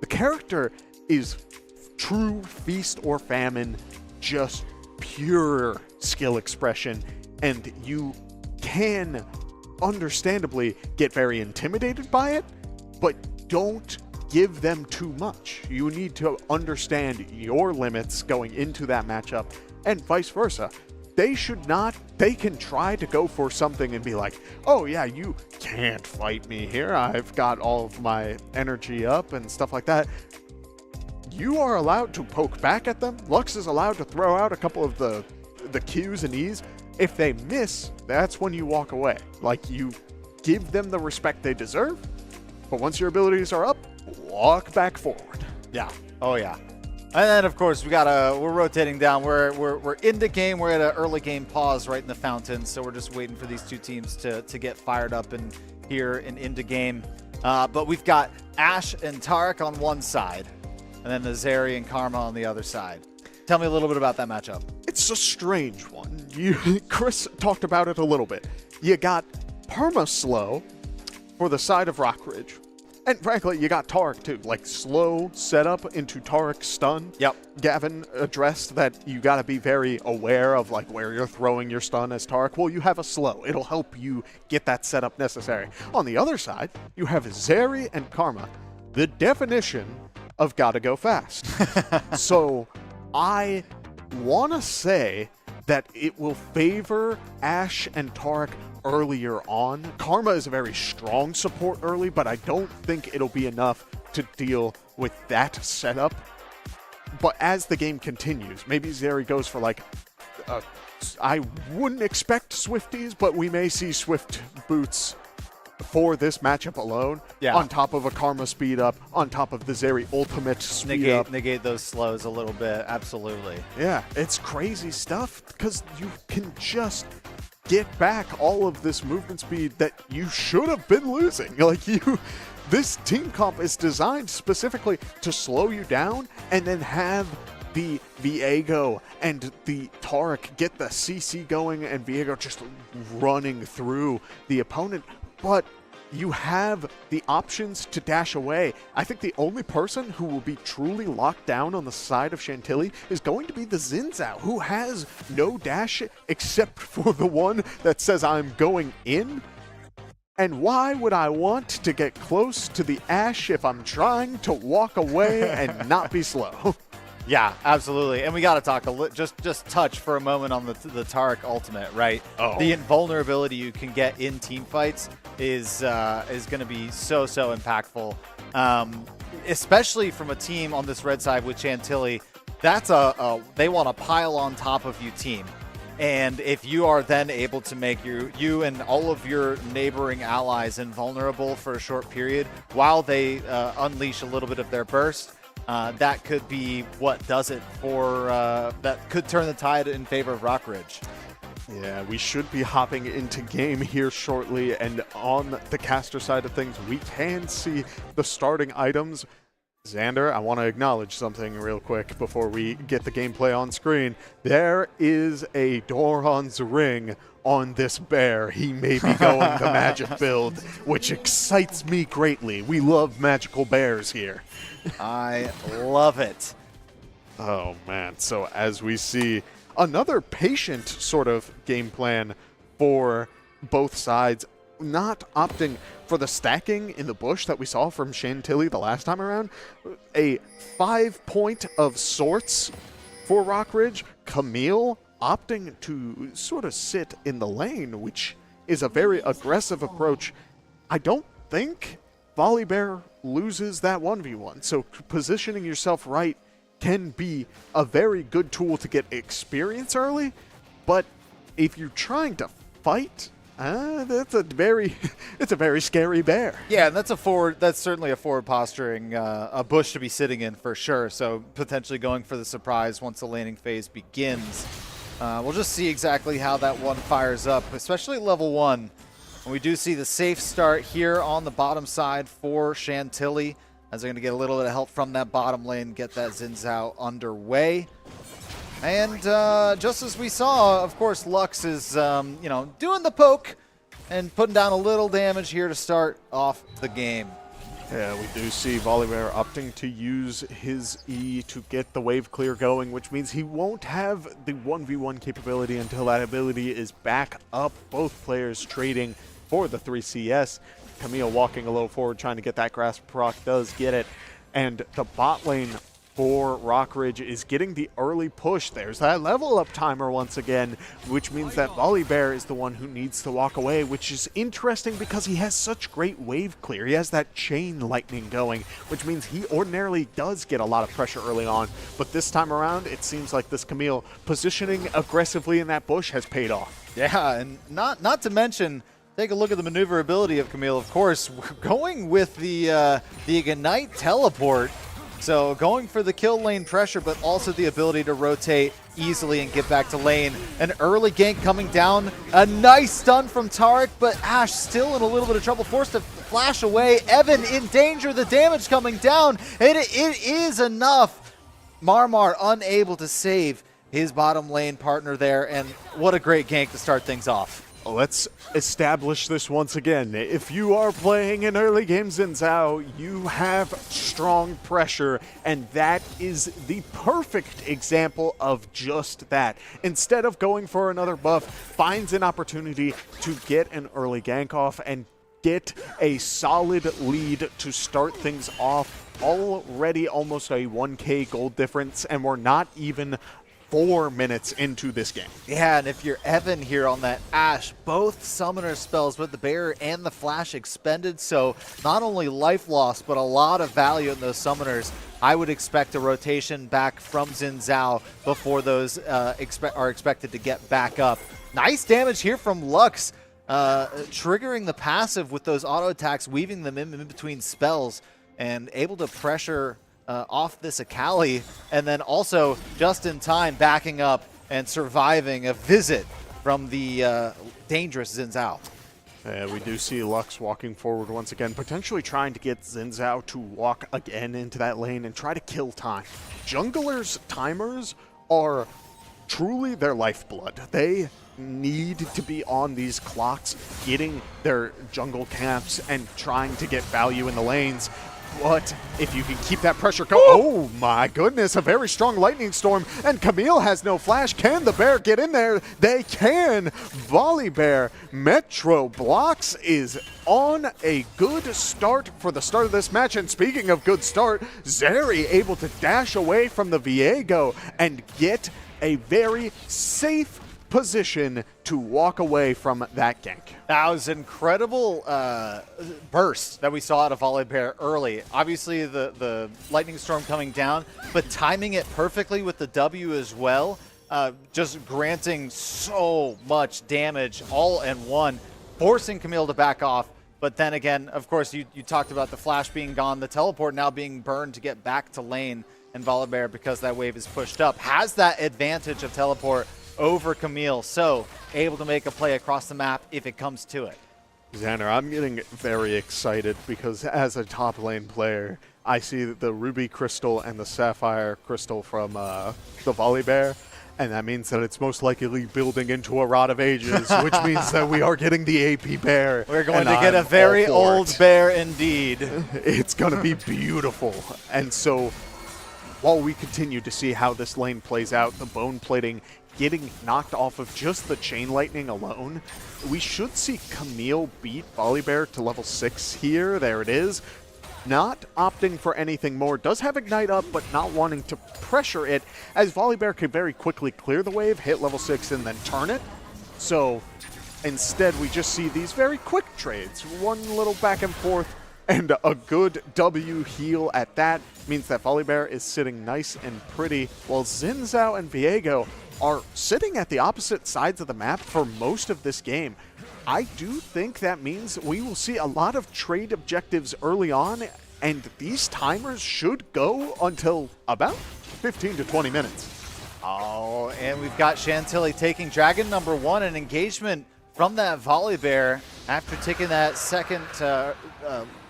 the character is true feast or famine, just pure skill expression, and you can understandably get very intimidated by it, but don't give them too much. You need to understand your limits going into that matchup, and vice versa. They should not, they can try to go for something and be like, oh yeah, you can't fight me here. I've got all of my energy up and stuff like that. You are allowed to poke back at them. Lux is allowed to throw out a couple of the Qs and Es. If they miss, that's when you walk away. Like, you give them the respect they deserve, but once your abilities are up, walk back forward. Yeah. Oh yeah. And then of course we're rotating down. We're into game. We're at an early game pause right in the fountain, so we're just waiting for these two teams to get fired up and here and into game. But we've got Ash and Tarek on one side, and then the Zeri and Karma on the other side. Tell me a little bit about that matchup. It's a strange one. Chris talked about it a little bit. You got Perma-Slow for the side of Rockridge. And frankly, you got Tarek too. Like, slow setup into Tarek's stun. Yep. Gavin addressed that you got to be very aware of like where you're throwing your stun as Tarek. Well, you have a slow. It'll help you get that setup necessary. On the other side, you have Zeri and Karma, the definition of gotta go fast. So I want to say that it will favor Ash and Tarek earlier on. Karma is a very strong support early, but I don't think it'll be enough to deal with that setup. But as the game continues, maybe Zeri goes for like, I wouldn't expect Swifties, but we may see Swift boots for this matchup alone, on top of a Karma speed up, on top of the Zeri ultimate speed up. Negate those slows a little bit, absolutely. Yeah, it's crazy stuff because you can just get back all of this movement speed that you should have been losing. Like, this team comp is designed specifically to slow you down and then have the Viego and the Tarek get the CC going and Viego just running through the opponent. But you have the options to dash away. I think the only person who will be truly locked down on the side of Chantilly is going to be the Xin Zhao, who has no dash except for the one that says I'm going in. And why would I want to get close to the Ashe if I'm trying to walk away and not be slow? Yeah, absolutely. And we got to talk just touch for a moment on the Tarek ultimate, right? Oh. The invulnerability you can get in team fights is going to be so impactful, especially from a team on this red side with Chantilly. That's they want to pile on top of you team. And if you are then able to make you and all of your neighboring allies invulnerable for a short period while they unleash a little bit of their burst, that could be what does it for, that could turn the tide in favor of Rockridge. Yeah, we should be hopping into game here shortly, and on the caster side of things, we can see the starting items. Xander, I want to acknowledge something real quick before we get the gameplay on screen. There is a Doran's ring on this bear. He may be going the magic build, which excites me greatly. We love magical bears here. I love it. Oh, man. So as we see, another patient sort of game plan for both sides, not opting for the stacking in the bush that we saw from Chantilly the last time around. A 5 point of sorts for Rockridge Camille opting to sort of sit in the lane, which is a very aggressive approach. I don't think Volibear loses that 1v1, so positioning yourself right can be a very good tool to get experience early, but if you're trying to fight, it's a very scary bear. Yeah, and that's certainly a forward posturing a bush to be sitting in for sure. So potentially going for the surprise once the laning phase begins. We'll just see exactly how that one fires up, especially level 1. And we do see the safe start here on the bottom side for Chantilly, as they're going to get a little bit of help from that bottom lane, get that Xin Zhao underway. And just as we saw, of course, Lux is, doing the poke and putting down a little damage here to start off the game. Yeah, we do see Volibear opting to use his E to get the wave clear going, which means he won't have the 1v1 capability until that ability is back up. Both players trading for the 3CS. Camille walking a little forward, trying to get that grasp proc, does get it. And the bot lane for Rockridge is getting the early push. There's that level up timer once again, which means that Volibear is the one who needs to walk away, which is interesting because he has such great wave clear. He has that chain lightning going, which means he ordinarily does get a lot of pressure early on. But this time around, it seems like this Camille positioning aggressively in that bush has paid off. Yeah, and not to mention, take a look at the maneuverability of Camille. Of course, we're going with the Ignite teleport. So going for the kill lane pressure, but also the ability to rotate easily and get back to lane. An early gank coming down. A nice stun from Tarek, but Ash still in a little bit of trouble. Forced to flash away. Evan in danger. The damage coming down. It is enough. Marmar unable to save his bottom lane partner there. And what a great gank to start things off. Let's establish this once again. If you are playing in early games in Zhao, you have strong pressure, and that is the perfect example of just that. Instead of going for another buff, finds an opportunity to get an early gank off and get a solid lead to start things off. Already almost a 1k gold difference, and we're not even 4 minutes into this game. Yeah, and if you're Evan here on that Ash, both summoner spells with the Bear and the Flash expended, so not only life loss, but a lot of value in those summoners. I would expect a rotation back from Xin Zhao before those are expected to get back up. Nice damage here from Lux, triggering the passive with those auto attacks, weaving them in between spells, and able to pressure off this Akali, and then also just in time backing up and surviving a visit from the dangerous Xin Zhao. We do see Lux walking forward once again, potentially trying to get Xin Zhao to walk again into that lane and try to kill time. Junglers' timers are truly their lifeblood. They need to be on these clocks, getting their jungle camps and trying to get value in the lanes. But if you can keep that pressure going, oh my goodness, a very strong lightning storm, and Camille has no flash. Can the bear get in there? They can. Volibear Metro Blocks is on a good start for the start of this match. And speaking of good start, Zeri able to dash away from the Viego and get a very safe position to walk away from that gank. That was incredible burst that we saw out of Volibear early. Obviously the lightning storm coming down, but timing it perfectly with the W as well, just granting so much damage all in one, forcing Camille to back off. But then again, of course, you talked about the flash being gone, the teleport now being burned to get back to lane, and Volibear, because that wave is pushed up, has that advantage of teleport over Camille, so able to make a play across the map if it comes to it. Xander, I'm getting very excited because as a top lane player, I see the Ruby Crystal and the Sapphire Crystal from the Volibear, and that means that it's most likely building into a Rod of Ages, which means that we are getting the AP bear. We're going to get a very old bear indeed. It's going to be beautiful. And so while we continue to see how this lane plays out, the bone plating getting knocked off of just the chain lightning alone, we should see Camille beat Volibear to level 6 here. There it is. not opting for anything more. Does have Ignite up, but not wanting to pressure it, as Volibear could very quickly clear the wave, hit level 6, and then turn it. So instead, we just see these very quick trades. One little back and forth, and a good W heal at that means that Volibear is sitting nice and pretty, while Xin Zhao and Viego are sitting at the opposite sides of the map for most of this game. I do think that means we will see a lot of trade objectives early on, and these timers should go until about 15 to 20 minutes. Oh, and we've got Chantilly taking Dragon number 1, an engagement from that Volibear after taking that second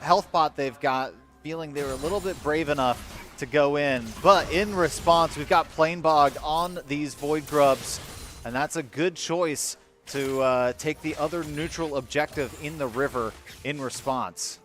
health bot they've got, feeling they were a little bit brave enough to go in. But in response, we've got Planebog on these Void Grubs, and that's a good choice to take the other neutral objective in the river in response.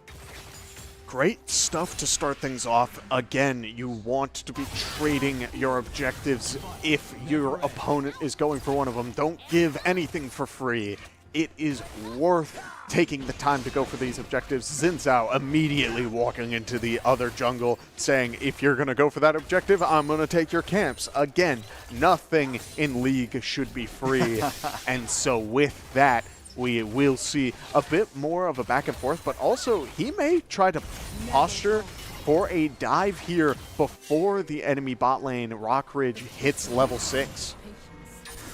Great stuff to start things off. Again, you want to be trading your objectives if your opponent is going for one of them. Don't give anything for free. It is worth taking the time to go for these objectives. Xin Zhao immediately walking into the other jungle saying, if you're going to go for that objective, I'm going to take your camps. Again, nothing in League should be free. And so with that, we will see a bit more of a back and forth, but also he may try to posture for a dive here before the enemy bot lane Rockridge hits level 6.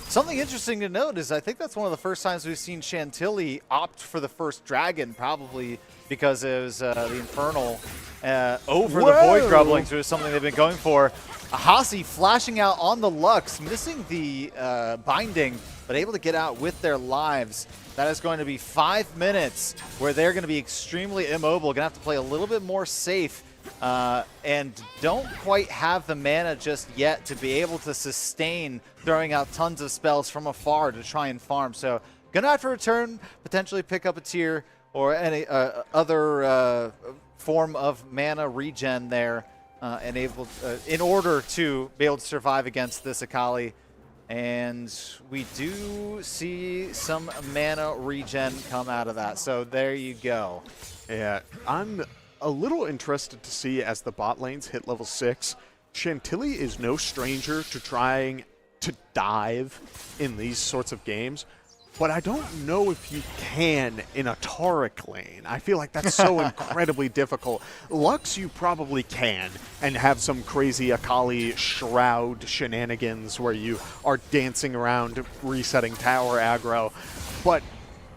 Something interesting to note is I think that's one of the first times we've seen Chantilly opt for the first dragon, probably because it was the Infernal over the Void Grubblings, which is something they've been going for. Hasi flashing out on the Lux, missing the binding, but able to get out with their lives. That is going to be 5 minutes where they're going to be extremely immobile, going to have to play a little bit more safe, and don't quite have the mana just yet to be able to sustain throwing out tons of spells from afar to try and farm. So going to have to return, potentially pick up a tier or any other form of mana regen there, and able in order to be able to survive against this Akali. And we do see some mana regen come out of that. So there you go. Yeah, I'm a little interested to see as the bot lanes hit level 6. Chantilly is no stranger to trying to dive in these sorts of games, but I don't know if you can in a Taric lane. I feel like that's so incredibly difficult. Lux, you probably can, and have some crazy Akali Shroud shenanigans where you are dancing around resetting tower aggro. But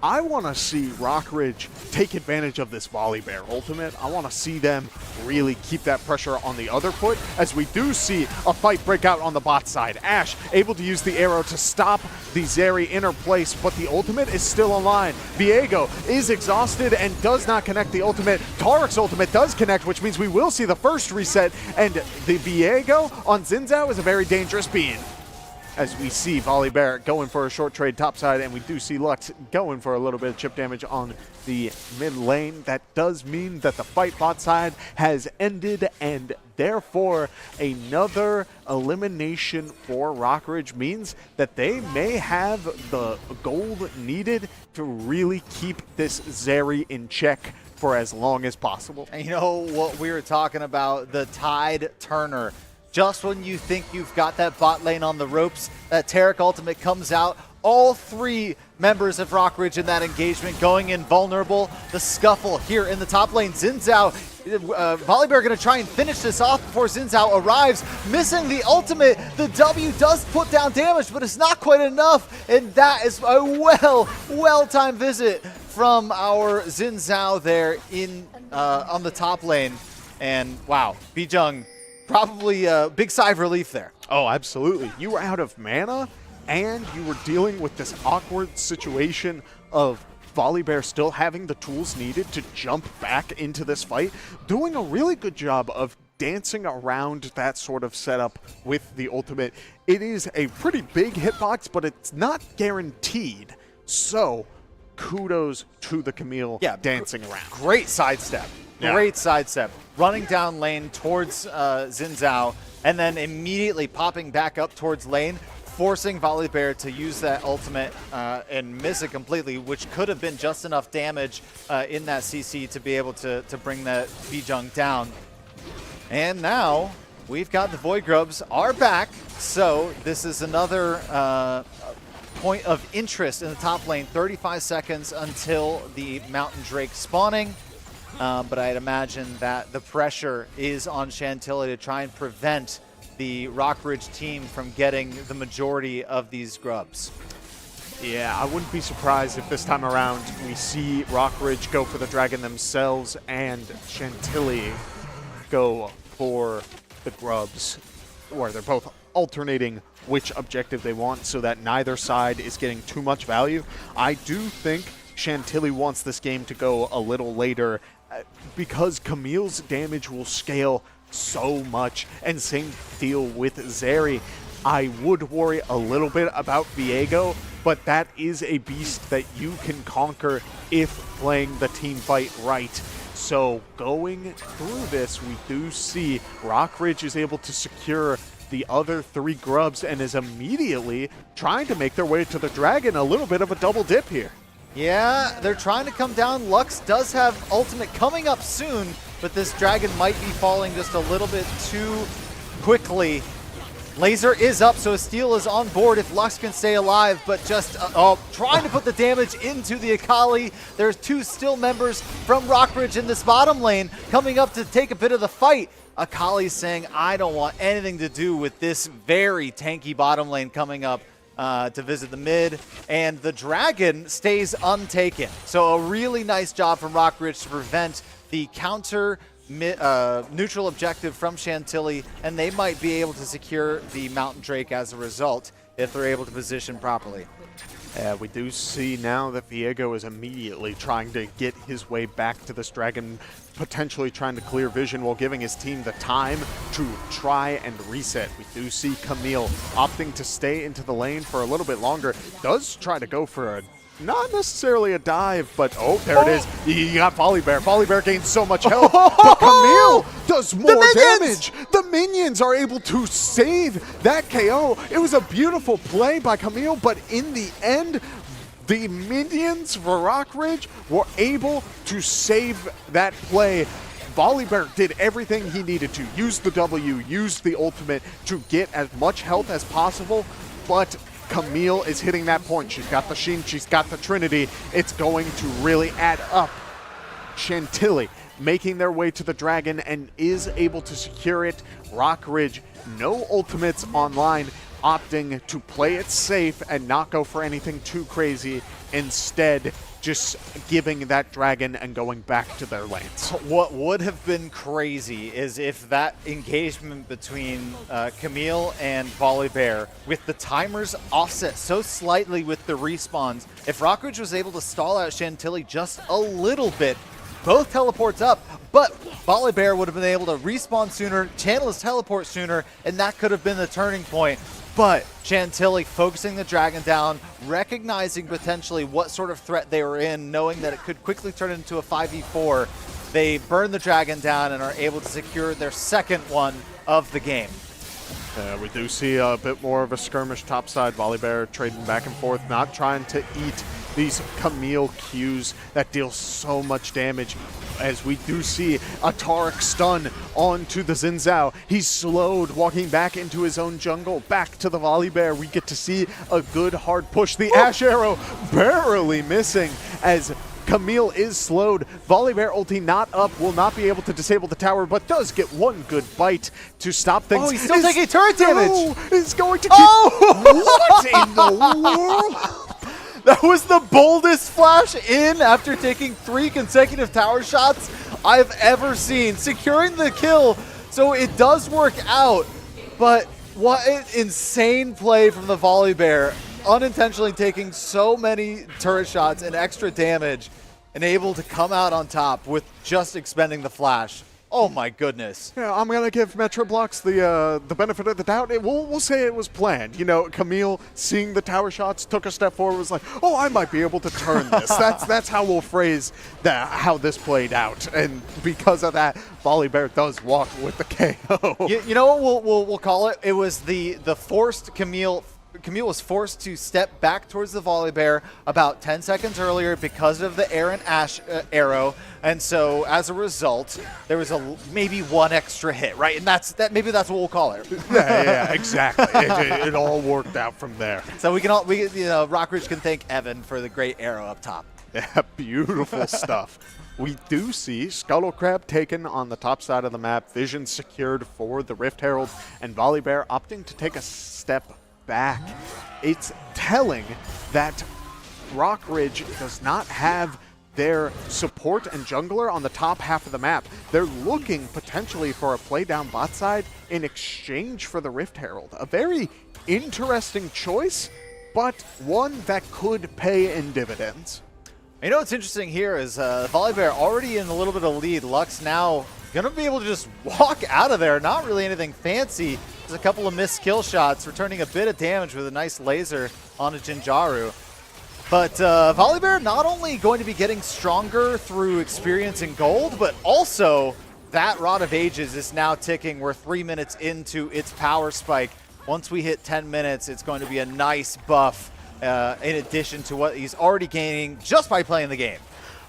I want to see Rockridge take advantage of this Volibear ultimate. I want to see them really keep that pressure on the other foot, as we do see a fight break out on the bot side. Ashe able to use the arrow to stop the Zeri inner place, but the ultimate is still online. Viego is exhausted and does not connect the ultimate. Taric's ultimate does connect, which means we will see the first reset, and the Viego on Xin Zhao is a very dangerous being. As we see Volibear going for a short trade topside, and we do see Lux going for a little bit of chip damage on the mid lane. That does mean that the fight bot side has ended, and therefore another elimination for Rockridge means that they may have the gold needed to really keep this Zeri in check for as long as possible. And you know what we were talking about, the Tide Turner. Just when you think you've got that bot lane on the ropes, that Taric ultimate comes out. All three members of Rockridge in that engagement going invulnerable. The scuffle here in the top lane. Xin Zhao, Volibear going to try and finish this off before Xin Zhao arrives. Missing the ultimate. The W does put down damage, but it's not quite enough. And that is a well-timed visit from our Xin Zhao there in on the top lane. And wow, Bijung, probably a big sigh of relief there. Oh, absolutely. You were out of mana, and you were dealing with this awkward situation of Volibear still having the tools needed to jump back into this fight, doing a really good job of dancing around that sort of setup with the ultimate. It is a pretty big hitbox, but it's not guaranteed. So, kudos to the Camille dancing around. Great sidestep. Great sidestep. Running down lane towards Xin Zhao, and then immediately popping back up towards lane, forcing Volibear to use that ultimate and miss it completely, which could have been just enough damage in that CC to be able to bring that Bijung down. And now we've got the Void Grubs are back, so this is another point of interest in the top lane. 35 seconds until the Mountain Drake spawning. But I'd imagine that the pressure is on Chantilly to try and prevent the Rockridge team from getting the majority of these grubs. Yeah, I wouldn't be surprised if this time around we see Rockridge go for the dragon themselves and Chantilly go for the grubs, where they're both alternating which objective they want so that neither side is getting too much value. I do think Chantilly wants this game to go a little later because Camille's damage will scale so much, and same deal with Zeri. I would worry a little bit about Viego, but that is a beast that you can conquer if playing the team fight right. So going through this, we do see Rockridge is able to secure the other 3 grubs and is immediately trying to make their way to the dragon. A little bit of a double dip here. Yeah, they're trying to come down. Lux does have ultimate coming up soon, but this dragon might be falling just a little bit too quickly. Laser is up, so Steel is on board if Lux can stay alive, but just trying to put the damage into the Akali. There's 2 still members from Rockridge in this bottom lane coming up to take a bit of the fight. Akali saying, I don't want anything to do with this very tanky bottom lane coming up to visit the mid, and the dragon stays untaken. So a really nice job from Rockridge to prevent the counter neutral objective from Chantilly, and they might be able to secure the Mountain Drake as a result if they're able to position properly. We do see now that Viego is immediately trying to get his way back to this dragon, potentially trying to clear vision while giving his team the time to try and reset. We do see Camille opting to stay into the lane for a little bit longer. Does try to go for a, not necessarily a dive, but there it is. You got Volibear. Volibear gains so much health, but Camille does more damage. The minions are able to save that KO. It was a beautiful play by Camille, but in the end, the minions for Rockridge were able to save that play. Volibear did everything he needed to. Use the W, use the ultimate to get as much health as possible, but Camille is hitting that point. She's got the Sheen, she's got the Trinity. It's going to really add up. Chantilly making their way to the dragon and is able to secure it. Rockridge, no ultimates online, opting to play it safe and not go for anything too crazy. Instead, just giving that dragon and going back to their lanes. What would have been crazy is if that engagement between Camille and Volibear, with the timers offset so slightly with the respawns, if Rockridge was able to stall out Chantilly just a little bit, both teleports up, but Volibear would have been able to respawn sooner, channel his teleport sooner, and that could have been the turning point. But Chantilly focusing the dragon down, recognizing potentially what sort of threat they were in, knowing that it could quickly turn into a 5v4. They burn the dragon down and are able to secure their second one of the game. We do see a bit more of a skirmish topside. Volibear trading back and forth, not trying to eat these Camille Qs that deal so much damage. As we do see a Taric stun onto the Xin Zhao. He's slowed, walking back into his own jungle, back to the Volibear. We get to see a good hard push. The Ash Arrow barely missing as Camille is slowed. Volibear ulti not up, will not be able to disable the tower, but does get one good bite to stop things. Oh, he's still taking turret damage! No, is going to keep... What in the world? That was the boldest flash in after taking 3 consecutive tower shots I've ever seen. Securing the kill, so it does work out, but what an insane play from the Volibear. Unintentionally taking so many turret shots and extra damage and able to come out on top with just expending the flash. Oh my goodness. Yeah, I'm going to give Metroblox the benefit of the doubt. We'll say it was planned. You know, Camille, seeing the tower shots, took a step forward, was like, oh, I might be able to turn this. That's how we'll phrase how this played out. And because of that, Volibear does walk with the KO. You know what we'll call it? It was the forced Camille Camille was forced to step back towards the volley bear about 10 seconds earlier because of the Aaron Ash arrow, and so as a result, there was maybe one extra hit, right? And maybe that's what we'll call it. Yeah, exactly. It all worked out from there. So Rockridge can thank Evan for the great arrow up top. Yeah, beautiful stuff. We do see Scuttle Crab taken on the top side of the map, vision secured for the Rift Herald, and Volley Bear opting to take a step back. It's telling that Rockridge does not have their support and jungler on the top half of the map. They're looking potentially for a play down bot side in exchange for the Rift Herald. A very interesting choice, but one that could pay in dividends. You know what's interesting here is Volley Bear already in a little bit of lead. Lux now going to be able to just walk out of there. Not really anything fancy. There's a couple of missed kill shots, returning a bit of damage with a nice laser on a Jinjaru. But Volley Bear not only going to be getting stronger through experience and gold, but also that Rod of Ages is now ticking. We're 3 minutes into its power spike. Once we hit 10 minutes, it's going to be a nice buff in addition to what he's already gaining just by playing the game.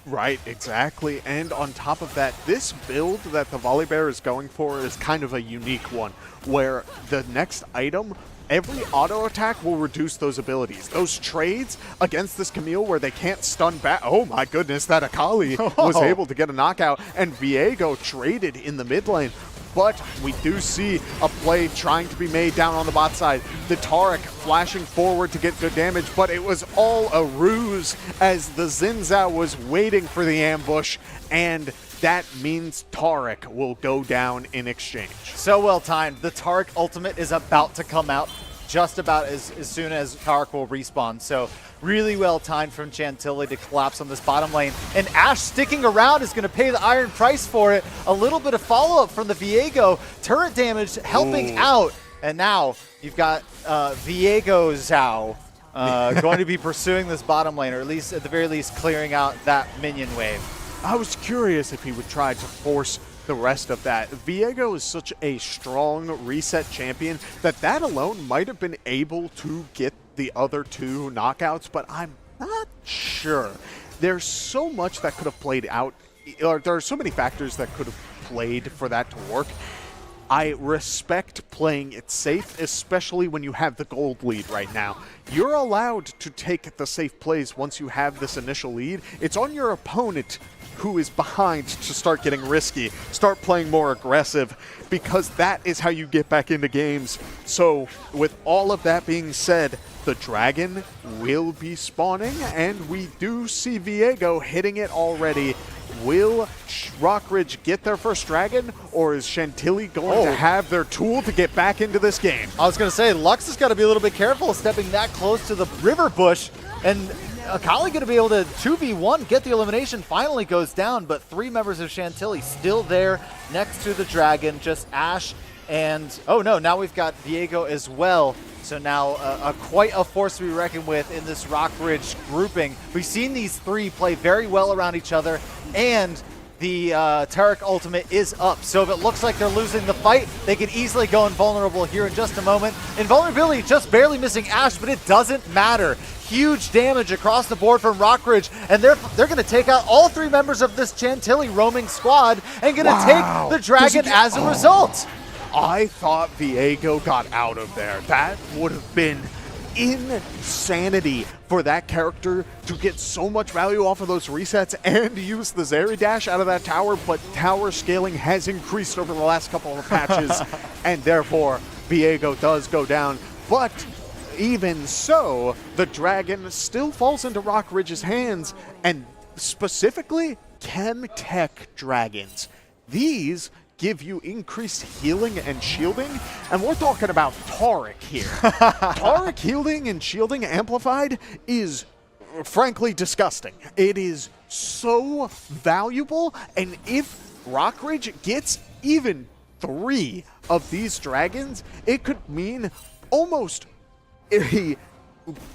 Right, exactly. And on top of that, this build that the Volley Bear is going for is kind of a unique one, where the next item, every auto attack will reduce those abilities. Those trades against this Camille where they can't stun back. Oh my goodness, that Akali was able to get a knockout, and Viego traded in the mid lane. But we do see a play trying to be made down on the bot side. The Taric flashing forward to get good damage, but it was all a ruse as the Xin Zhao was waiting for the ambush, and that means Taric will go down in exchange. So well timed. The Taric ultimate is about to come out just about as soon as Taric will respawn. So really well timed from Chantilly to collapse on this bottom lane. And Ash sticking around is going to pay the iron price for it. A little bit of follow-up from the Viego. Turret damage helping out. And now you've got Viego Zhao going to be pursuing this bottom lane, or at least at the very least clearing out that minion wave. I was curious if he would try to force the rest of that. Viego is such a strong reset champion that alone might have been able to get the other two knockouts, but I'm not sure. There's so much that could have played out, or there are so many factors that could have played for that to work. I respect playing it safe, especially when you have the gold lead right now. You're allowed to take the safe plays once you have this initial lead. It's on your opponent who is behind to start getting risky, start playing more aggressive, because that is how you get back into games. So with all of that being said, the dragon will be spawning, and we do see Viego hitting it already. Will Rockridge get their first dragon, or is Chantilly going to have their tool to get back into this game? I was going to say, Lux has got to be a little bit careful stepping that close to the river bush, and Akali going to be able to 2v1, get the elimination, finally goes down, but 3 members of Chantilly still there next to the dragon, just Ash and, oh no, now we've got Viego as well. So now quite a force to be reckoned with in this Rockridge grouping. We've seen these 3 play very well around each other, and the Taric ultimate is up. So if it looks like they're losing the fight, they could easily go invulnerable here in just a moment. Invulnerability just barely missing Ash, but it doesn't matter. Huge damage across the board from Rockridge, and they're going to take out all 3 members of this Chantilly roaming squad and going to take the dragon as a result. I thought Viego got out of there. That would have been insanity for that character to get so much value off of those resets and use the Zeri dash out of that tower, but tower scaling has increased over the last couple of patches, and therefore Viego does go down. But even so, the dragon still falls into Rockridge's hands, and specifically Chemtech dragons. These give you increased healing and shielding, and we're talking about Taric here. Taric healing and shielding amplified is frankly disgusting. It is so valuable, and if Rockridge gets even 3 of these dragons, it could mean almost a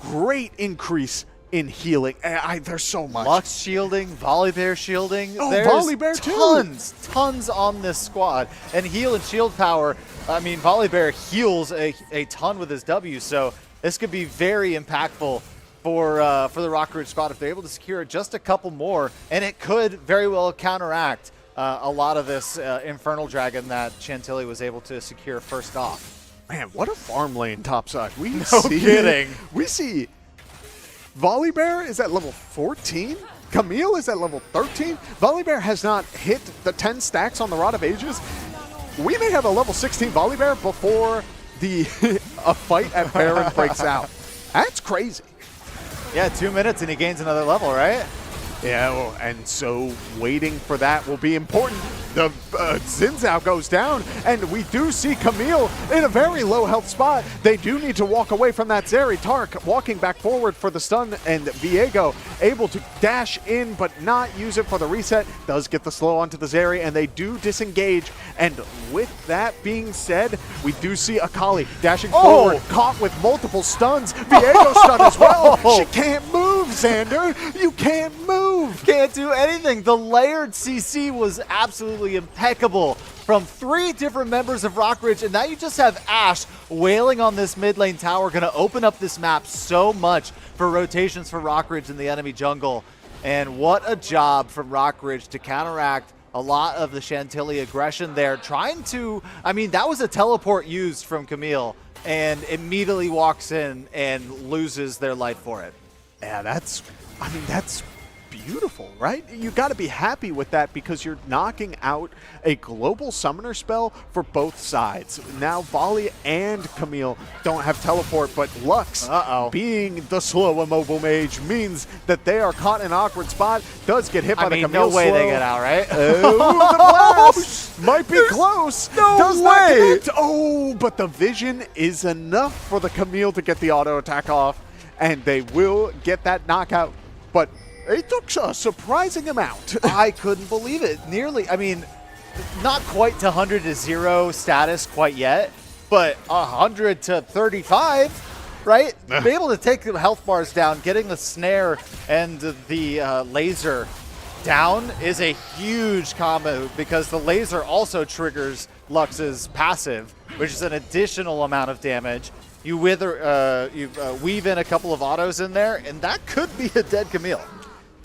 great increase in healing. There's so much. Lux shielding, Volley Bear shielding. Oh, There's Volley Bear too. Tons on this squad. And heal and shield power, I mean, Volley Bear heals a ton with his W, so This could be very impactful for the Rockridge squad if they're able to secure just a couple more, and it could very well counteract a lot of this Infernal Dragon that Chantilly was able to secure first off. Man, what a farm lane topside. No kidding. We see Volibear is at level 14. Camille is at level 13. Volibear has not hit the 10 stacks on the Rod of Ages. We may have a level 16 Volibear before a fight at Baron breaks out. That's crazy. Yeah, 2 minutes and he gains another level, right? Yeah, well, and so waiting for that will be important. The Zinzao goes down, and we do see Camille in a very low health spot. They do need to walk away from that Zeri. Tark walking back forward for the stun, and Viego able to dash in but not use it for the reset. Does get the slow onto the Zeri, and they do disengage. And with that being said, we do see Akali dashing forward, caught with multiple stuns. Viego stun as well. She can't move, Xander. You can't move. Can't do anything. The layered CC was absolutely impeccable from 3 different members of Rockridge, and now you just have Ashe wailing on this mid lane tower, going to open up this map so much for rotations for Rockridge in the enemy jungle. And what a job from Rockridge to counteract a lot of the Chantilly aggression there, trying to, I mean, that was a teleport used from Camille, and immediately walks in and loses their life for it. Yeah, that's beautiful, right? You got to be happy with that because you're knocking out a global summoner spell for both sides. Now Volley and Camille don't have teleport, but Lux, being the slow immobile mage, means that they are caught in an awkward spot. Does get hit by the Camille no way slow. they get out, right? Oh, the blast might be close. No Does way. not connect. Oh, but the vision is enough for the Camille to get the auto attack off, and they will get that knockout. But it took a surprising amount. I couldn't believe it. Nearly, I mean, not quite to 100 to 0 status quite yet, but 100 to 35, right? Be able to take the health bars down, getting the snare and the laser down is a huge combo because the laser also triggers Lux's passive, which is an additional amount of damage. You weave in a couple of autos in there, and that could be a dead Camille.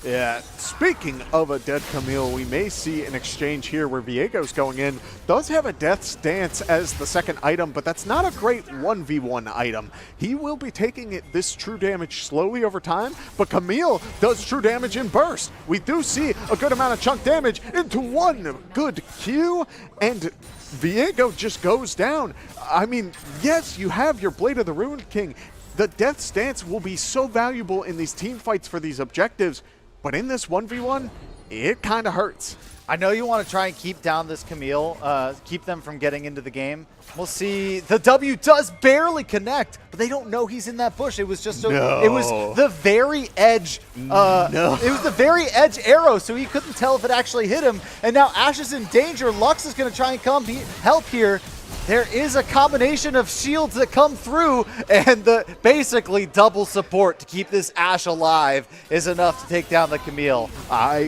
Yeah, speaking of a dead Camille, we may see an exchange here where Viego's going in. Does have a Death's Dance as the second item, but that's not a great 1v1 item. He will be taking this true damage slowly over time, but Camille does true damage in burst. We do see a good amount of chunk damage into one good Q, and Viego just goes down. I mean, yes, you have your Blade of the Ruined King. The Death's Dance will be so valuable in these team fights for these objectives, but in this 1v1, it kind of hurts. I know you want to try and keep down this Camille, keep them from getting into the game. We'll see. The W does barely connect, but they don't know he's in that bush. It was just it was the very edge. It was the very edge arrow, so he couldn't tell if it actually hit him. And now Ashe is in danger. Lux is going to try and come help here. There is a combination of shields that come through, and the basically double support to keep this Ashe alive is enough to take down the Camille. I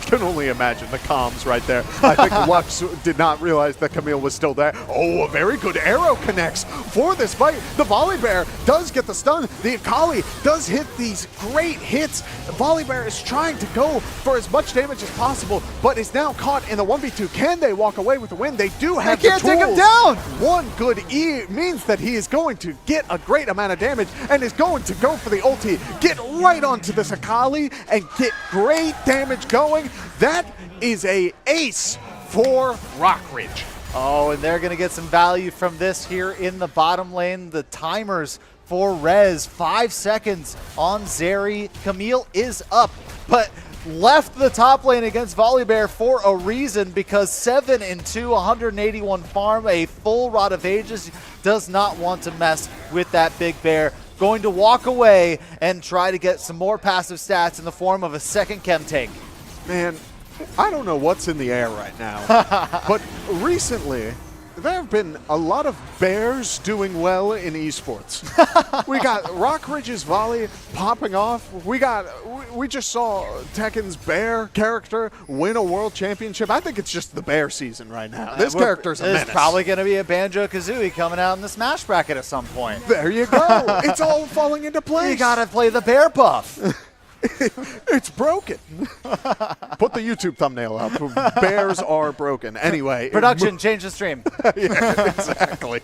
can only imagine the comms right there. I think Lux did not realize that Camille was still there. Oh, a very good arrow connects for this fight. The Volibear does get the stun. The Akali does hit these great hits. Volibear is trying to go for as much damage as possible, but is now caught in the 1v2. Can they walk away with the win? They do have the tools. Take him down. One good E means that he is going to get a great amount of damage and is going to go for the ulti, get right onto this Akali, and get great damage going. That is a ace for Rockridge. Oh, and they're going to get some value from this here in the bottom lane. The timers for Rez, 5 seconds on Zeri. Camille is up, but left the top lane against Volibear for a reason, because 7-2, 181 farm, a full Rod of Ages, does not want to mess with that big bear. Going to walk away and try to get some more passive stats in the form of a second chem tank. Man, I don't know what's in the air right now, but recently there have been a lot of bears doing well in esports. We got Rockridge's volley popping off. We just saw Tekken's bear character win a world championship. I think it's just the bear season right now. This character's a menace. There's probably going to be a Banjo-Kazooie coming out in the Smash bracket at some point. There you go. It's all falling into place. You got to play the bear buff. It's broken. Put the YouTube thumbnail up. Bears are broken. Anyway. Production, change the stream. Yeah, exactly.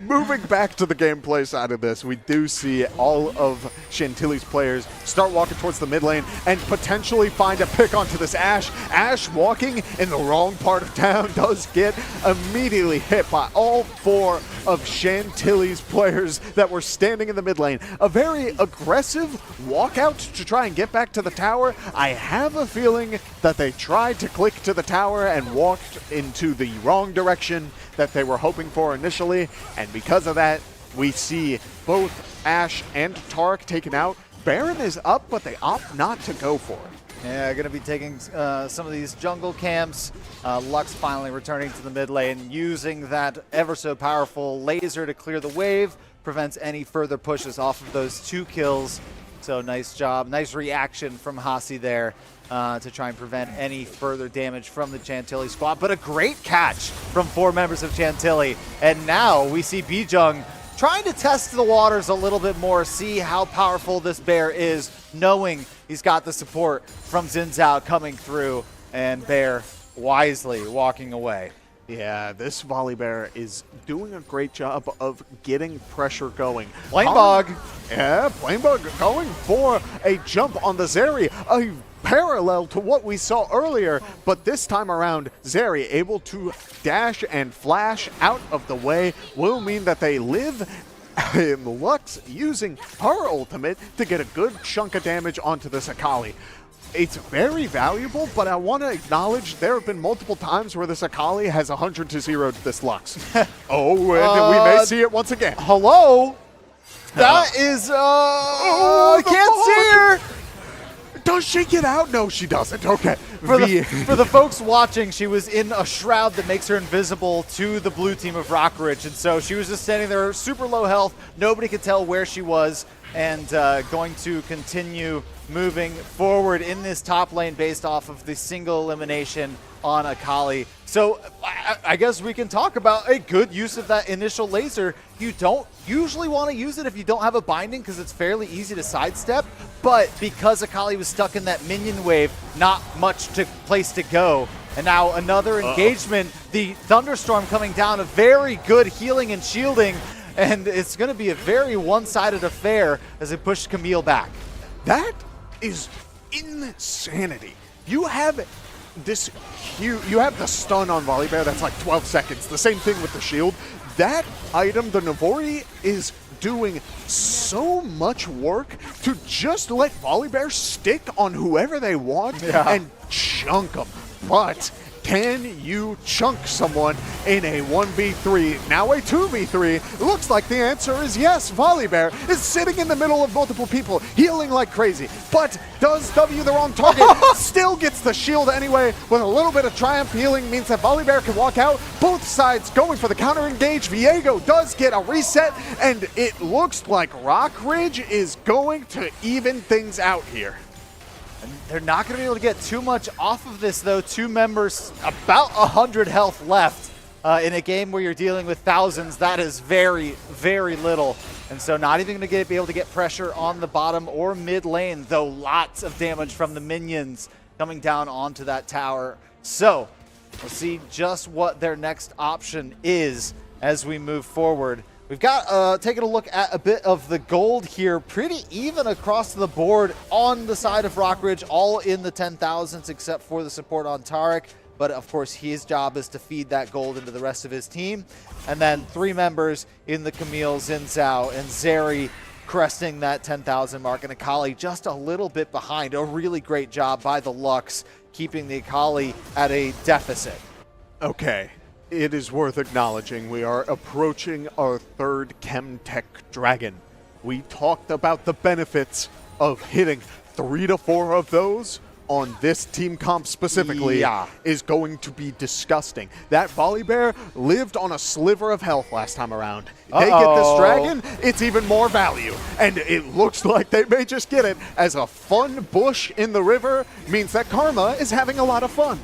Moving back to the gameplay side of this, we do see all of Chantilly's players start walking towards the mid lane and potentially find a pick onto this Ashe. Ashe walking in the wrong part of town does get immediately hit by all 4 of Chantilly's players that were standing in the mid lane. A very aggressive walkout to try and get back to the tower. I have a feeling that they tried to click to the tower and walked into the wrong direction that they were hoping for initially, and because of that, we see both Ashe and Tarek taken out. Baron is up, but they opt not to go for it. Yeah, going to be taking some of these jungle camps. Lux finally returning to the mid lane, using that ever so powerful laser to clear the wave, prevents any further pushes off of those 2 kills. So nice job, nice reaction from Hasi there to try and prevent any further damage from the Chantilly squad. But a great catch from 4 members of Chantilly. And now we see Bijung trying to test the waters a little bit more, see how powerful this bear is, knowing he's got the support from Xin Zhao coming through, and Bear wisely walking away. Yeah, this volley bear is doing a great job of getting pressure going. Planebug. Yeah, Planebug going for a jump on the Zeri. A parallel to what we saw earlier, but this time around, Zeri able to dash and flash out of the way will mean that they live. And Lux using her ultimate to get a good chunk of damage onto this Akali. It's very valuable, but I want to acknowledge there have been multiple times where this Akali has 100-0 to this Lux. Oh, and we may see it once again. Hello? That is, I can't see her. Does she get out? No, she doesn't. Okay. For the folks watching, she was in a shroud that makes her invisible to the blue team of Rockridge, and so she was just standing there, super low health. Nobody could tell where she was, and going to continue moving forward in this top lane based off of the single elimination on Akali. So I guess we can talk about a good use of that initial laser. You don't usually want to use it if you don't have a binding because it's fairly easy to sidestep, but because Akali was stuck in that minion wave, not much place to go. And now another engagement, the Thunderstorm coming down, a very good healing and shielding, and it's going to be a very one-sided affair as they push Camille back. That is insanity. You have this huge, you have the stun on Volibear that's like 12 seconds. The same thing with the shield. That item, the Navori, is doing so much work to just let Volibear stick on whoever they want and chunk them. But can you chunk someone in a 1v3, now a 2v3? Looks like the answer is yes. Volibear is sitting in the middle of multiple people, healing like crazy. But does W the wrong target, still gets the shield anyway. With a little bit of triumph healing means that Volibear can walk out. Both sides going for the counter engage. Viego does get a reset, and it looks like Rockridge is going to even things out here. They're not going to be able to get too much off of this, though. 2 members, about 100 health left in a game where you're dealing with thousands. That is very, very little. And so not even going to be able to get pressure on the bottom or mid lane, though lots of damage from the minions coming down onto that tower. So we'll see just what their next option is as we move forward. We've got taking a look at a bit of the gold here, pretty even across the board on the side of Rockridge, all in the 10,000s except for the support on Tarek. But of course, his job is to feed that gold into the rest of his team. And then 3 members in the Camille, Xin Zhao, and Zeri cresting that 10,000 mark. And Akali just a little bit behind. A really great job by the Lux, keeping the Akali at a deficit. Okay. It is worth acknowledging we are approaching our 3rd Chemtech Dragon. We talked about the benefits of hitting 3 to 4 of those on this team comp specifically Yeah. is going to be disgusting. That Volley Bear lived on a sliver of health last time around. They get this dragon, it's even more value. And it looks like they may just get it as a fun bush in the river means that Karma is having a lot of fun.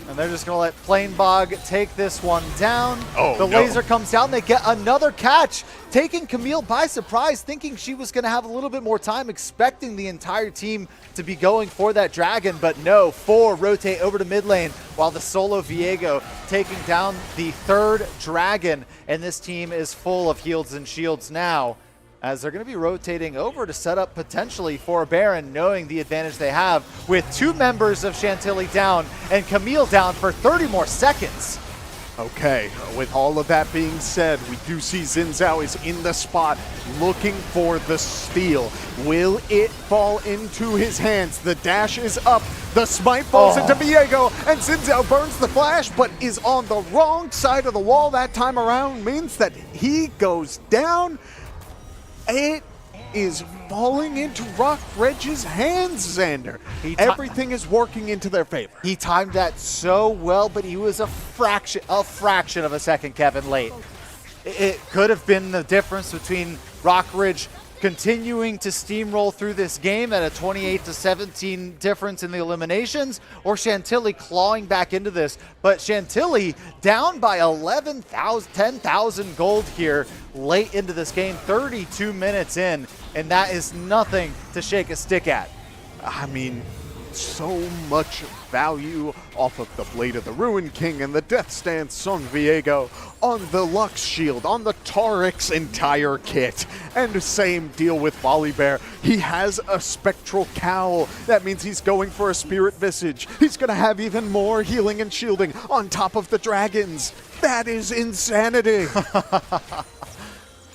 And they're just going to let Plain Bog take this one down. Oh, the no. laser comes down. They get another catch, taking Camille by surprise, thinking she was going to have a little bit more time, expecting the entire team to be going for that dragon. But no, 4 rotate over to mid lane while the solo Viego taking down the 3rd dragon. And this team is full of heals and shields now, as they're going to be rotating over to set up potentially for a Baron, knowing the advantage they have with 2 members of Chantilly down and Camille down for 30 more seconds. Okay, with all of that being said, we do see Xin Zhao is in the spot looking for the steal. Will it fall into his hands? The dash is up, the smite falls into Viego, and Xin Zhao burns the flash, but is on the wrong side of the wall that time around, means that he goes down. It is falling into Rock Reg's hands, Xander. Everything is working into their favor. He timed that so well, but he was a fraction of a second, Kevin, late. It could have been the difference between Rockridge continuing to steamroll through this game at a 28-17 difference in the eliminations, or Chantilly clawing back into this. But Chantilly down by 10,000 gold here late into this game, 32 minutes in, and that is nothing to shake a stick at. I mean, so much value off of the Blade of the Ruin King and the Death Stance on Viego, on the Lux Shield, on the Taurik's entire kit. And same deal with Volley Bear. He has a Spectral Cowl. That means he's going for a Spirit Visage. He's going to have even more healing and shielding on top of the dragons. That is insanity.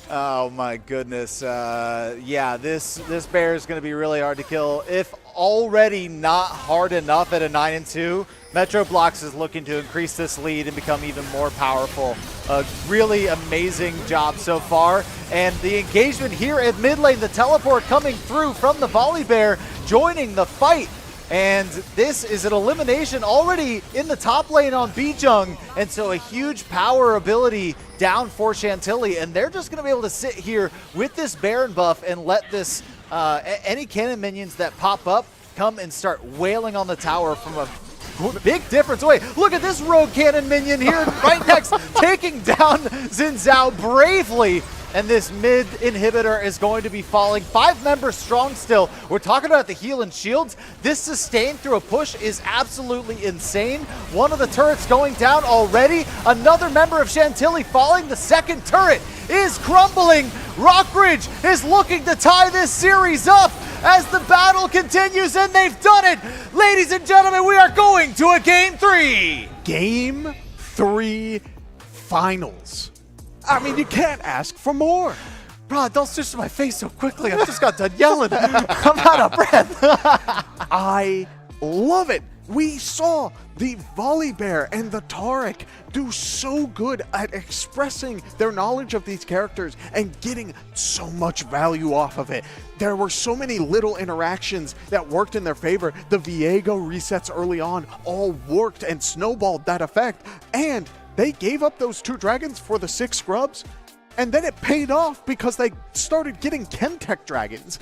Oh my goodness. Yeah, this bear is going to be really hard to kill. If already not hard enough at a 9-2, Metro Blocks is looking to increase this lead and become even more powerful. A really amazing job so far. And the engagement here at mid lane, the teleport coming through from the Volley Bear, joining the fight. And this is an elimination already in the top lane on Bijung, and so a huge power ability down for Chantilly, and they're just going to be able to sit here with this Baron buff and let this any cannon minions that pop up come and start wailing on the tower from a big difference away. Look at this rogue cannon minion here right next, taking down Xin Zhao bravely. And this mid inhibitor is going to be falling. 5 members strong still. We're talking about the heal and shields. This sustain through a push is absolutely insane. One of the turrets going down already. Another member of Chantilly falling. The second turret is crumbling. Rockridge is looking to tie this series up as the battle continues, and they've done it. Ladies and gentlemen, we are going to a Game 3. Game 3 finals. I mean, you can't ask for more. Bro, don't switch to my face so quickly. I just got done yelling. I'm out of breath. I love it. We saw the Volley Bear and the Taurik do so good at expressing their knowledge of these characters and getting so much value off of it. There were so many little interactions that worked in their favor. The Viego resets early on all worked and snowballed that effect. And they gave up those 2 dragons for the 6 scrubs, and then it paid off because they started getting Chemtech dragons.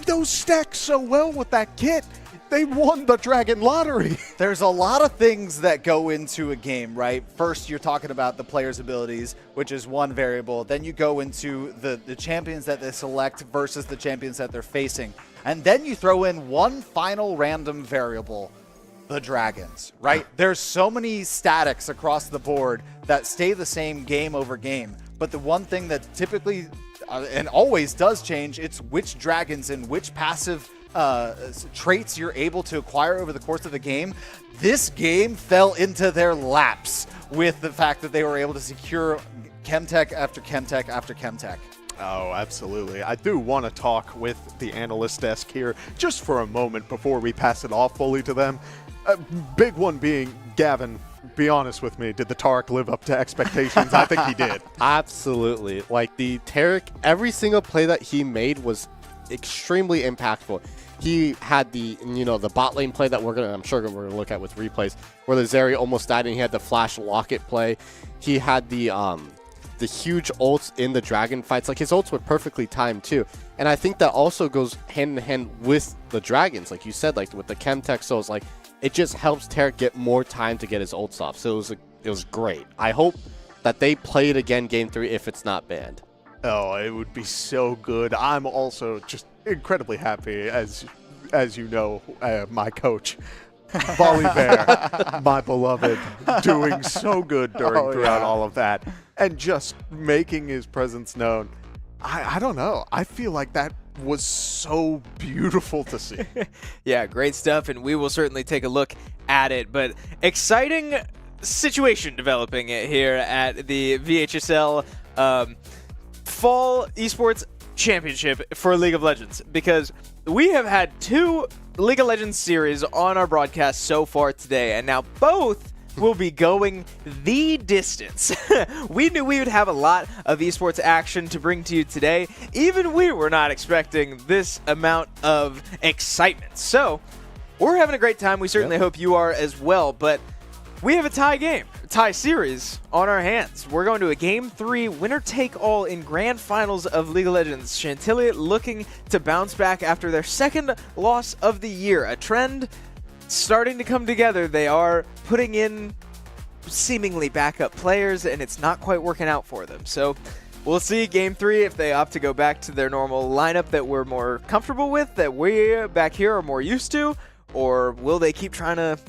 Those stacked so well with that kit. They won the dragon lottery. There's a lot of things that go into a game, right? First, you're talking about the players' abilities, which is one variable. Then you go into the champions that they select versus the champions that they're facing. And then you throw in one final random variable. The dragons, right? There's so many statics across the board that stay the same game over game. But the one thing that typically and always does change, it's which dragons and which passive traits you're able to acquire over the course of the game. This game fell into their laps with the fact that they were able to secure Chemtech after Chemtech after Chemtech. Oh, absolutely. I do want to talk with the analyst desk here just for a moment before we pass it off fully to them. A big one being, Gavin, be honest with me, did the Taurik live up to expectations? I think he did. Absolutely. Like the Taurik, every single play that he made was extremely impactful. He had the bot lane play that I'm sure we're gonna look at with replays, where the Zeri almost died and he had the flash locket play. He had the huge ults in the dragon fights. Like, his ults were perfectly timed too. And I think that also goes hand in hand with the dragons, like you said, like with the Chemtech souls. Like, it just helps Tarek get more time to get his ults off. So it was great. I hope that they play it again Game 3 if it's not banned. Oh, it would be so good. I'm also just incredibly happy, as you know, my coach, Volley Bear, my beloved, doing so good throughout all of that, and just making his presence known. I don't know. I feel like that was so beautiful to see. Yeah, great stuff, and we will certainly take a look at it. But exciting situation developing here at the VHSL Fall Esports Championship for League of Legends, because we have had 2 League of Legends series on our broadcast so far today, and now both will be going the distance. We knew we would have a lot of esports action to bring to you today. Even we were not expecting this amount of excitement. So we're having a great time. We certainly hope you are as well, but we have a tie series on our hands. We're going to a Game 3 winner-take-all in Grand Finals of League of Legends. Chantilly looking to bounce back after their 2nd loss of the year. A trend starting to come together. They are putting in seemingly backup players, and it's not quite working out for them. So we'll see Game 3 if they opt to go back to their normal lineup that we're more comfortable with, that we back here are more used to, or will they keep trying to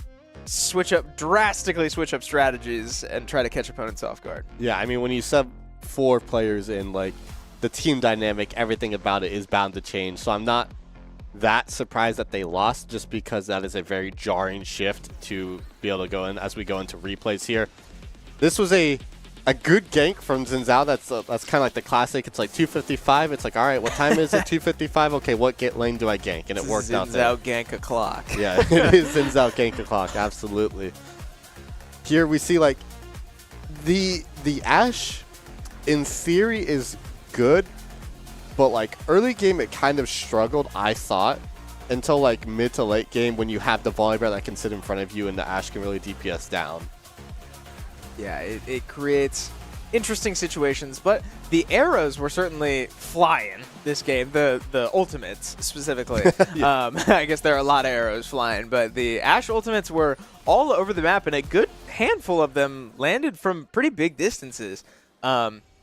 drastically switch up strategies and try to catch opponents off guard. Yeah, I mean, when you sub 4 players in, like, the team dynamic, everything about it is bound to change. So I'm not that surprised that they lost, just because that is a very jarring shift to be able to go in as we go into replays here. This was a good gank from Zinzao. That's kind of like the classic. It's like 2:55. It's like, all right, what time is it? 2:55. Okay, what lane do I gank? And it worked out there. Zinzao gank o'clock. Yeah, it is Zinzao gank o'clock. Absolutely. Here we see, like, the Ashe in theory is good, but like early game it kind of struggled, I thought, until like mid to late game when you have the Volley Bear that can sit in front of you and the Ashe can really DPS down. Yeah, it creates interesting situations, but the arrows were certainly flying this game, the ultimates specifically. I guess there are a lot of arrows flying, but the Ashe ultimates were all over the map, and a good handful of them landed from pretty big distances.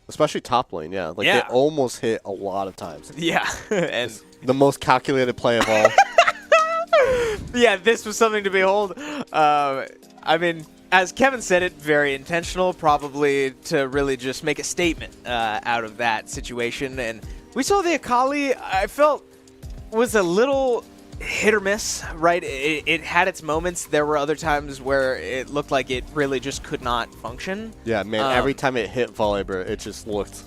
Especially top lane, yeah. Like, they almost hit a lot of times. Yeah. And it's the most calculated play of all. Yeah, this was something to behold. I mean, as Kevin said, it very intentional, probably to really just make a statement out of that situation. And we saw the Akali, I felt, was a little hit or miss, right? It had its moments. There were other times where it looked like it really just could not function. Yeah, man, every time it hit Volleyber, it just looked...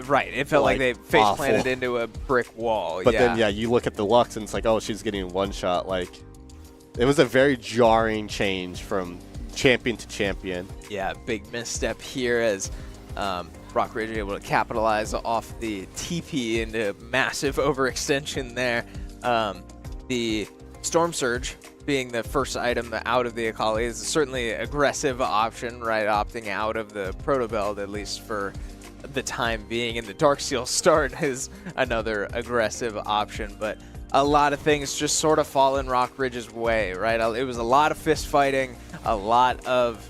Right, it felt like they face-planted into a brick wall. But then, yeah, you look at the Lux and it's like, oh, she's getting one shot. Like, it was a very jarring change from champion to champion. Yeah, big misstep here as Rock Ridge able to capitalize off the TP into massive overextension there. The Storm Surge being the first item out of the Akali is certainly an aggressive option, right? Opting out of the Proto Belt, at least for the time being, and the Darksteel start is another aggressive option, but a lot of things just sort of fall in Rock Ridge's way, right? It was a lot of fist fighting, a lot of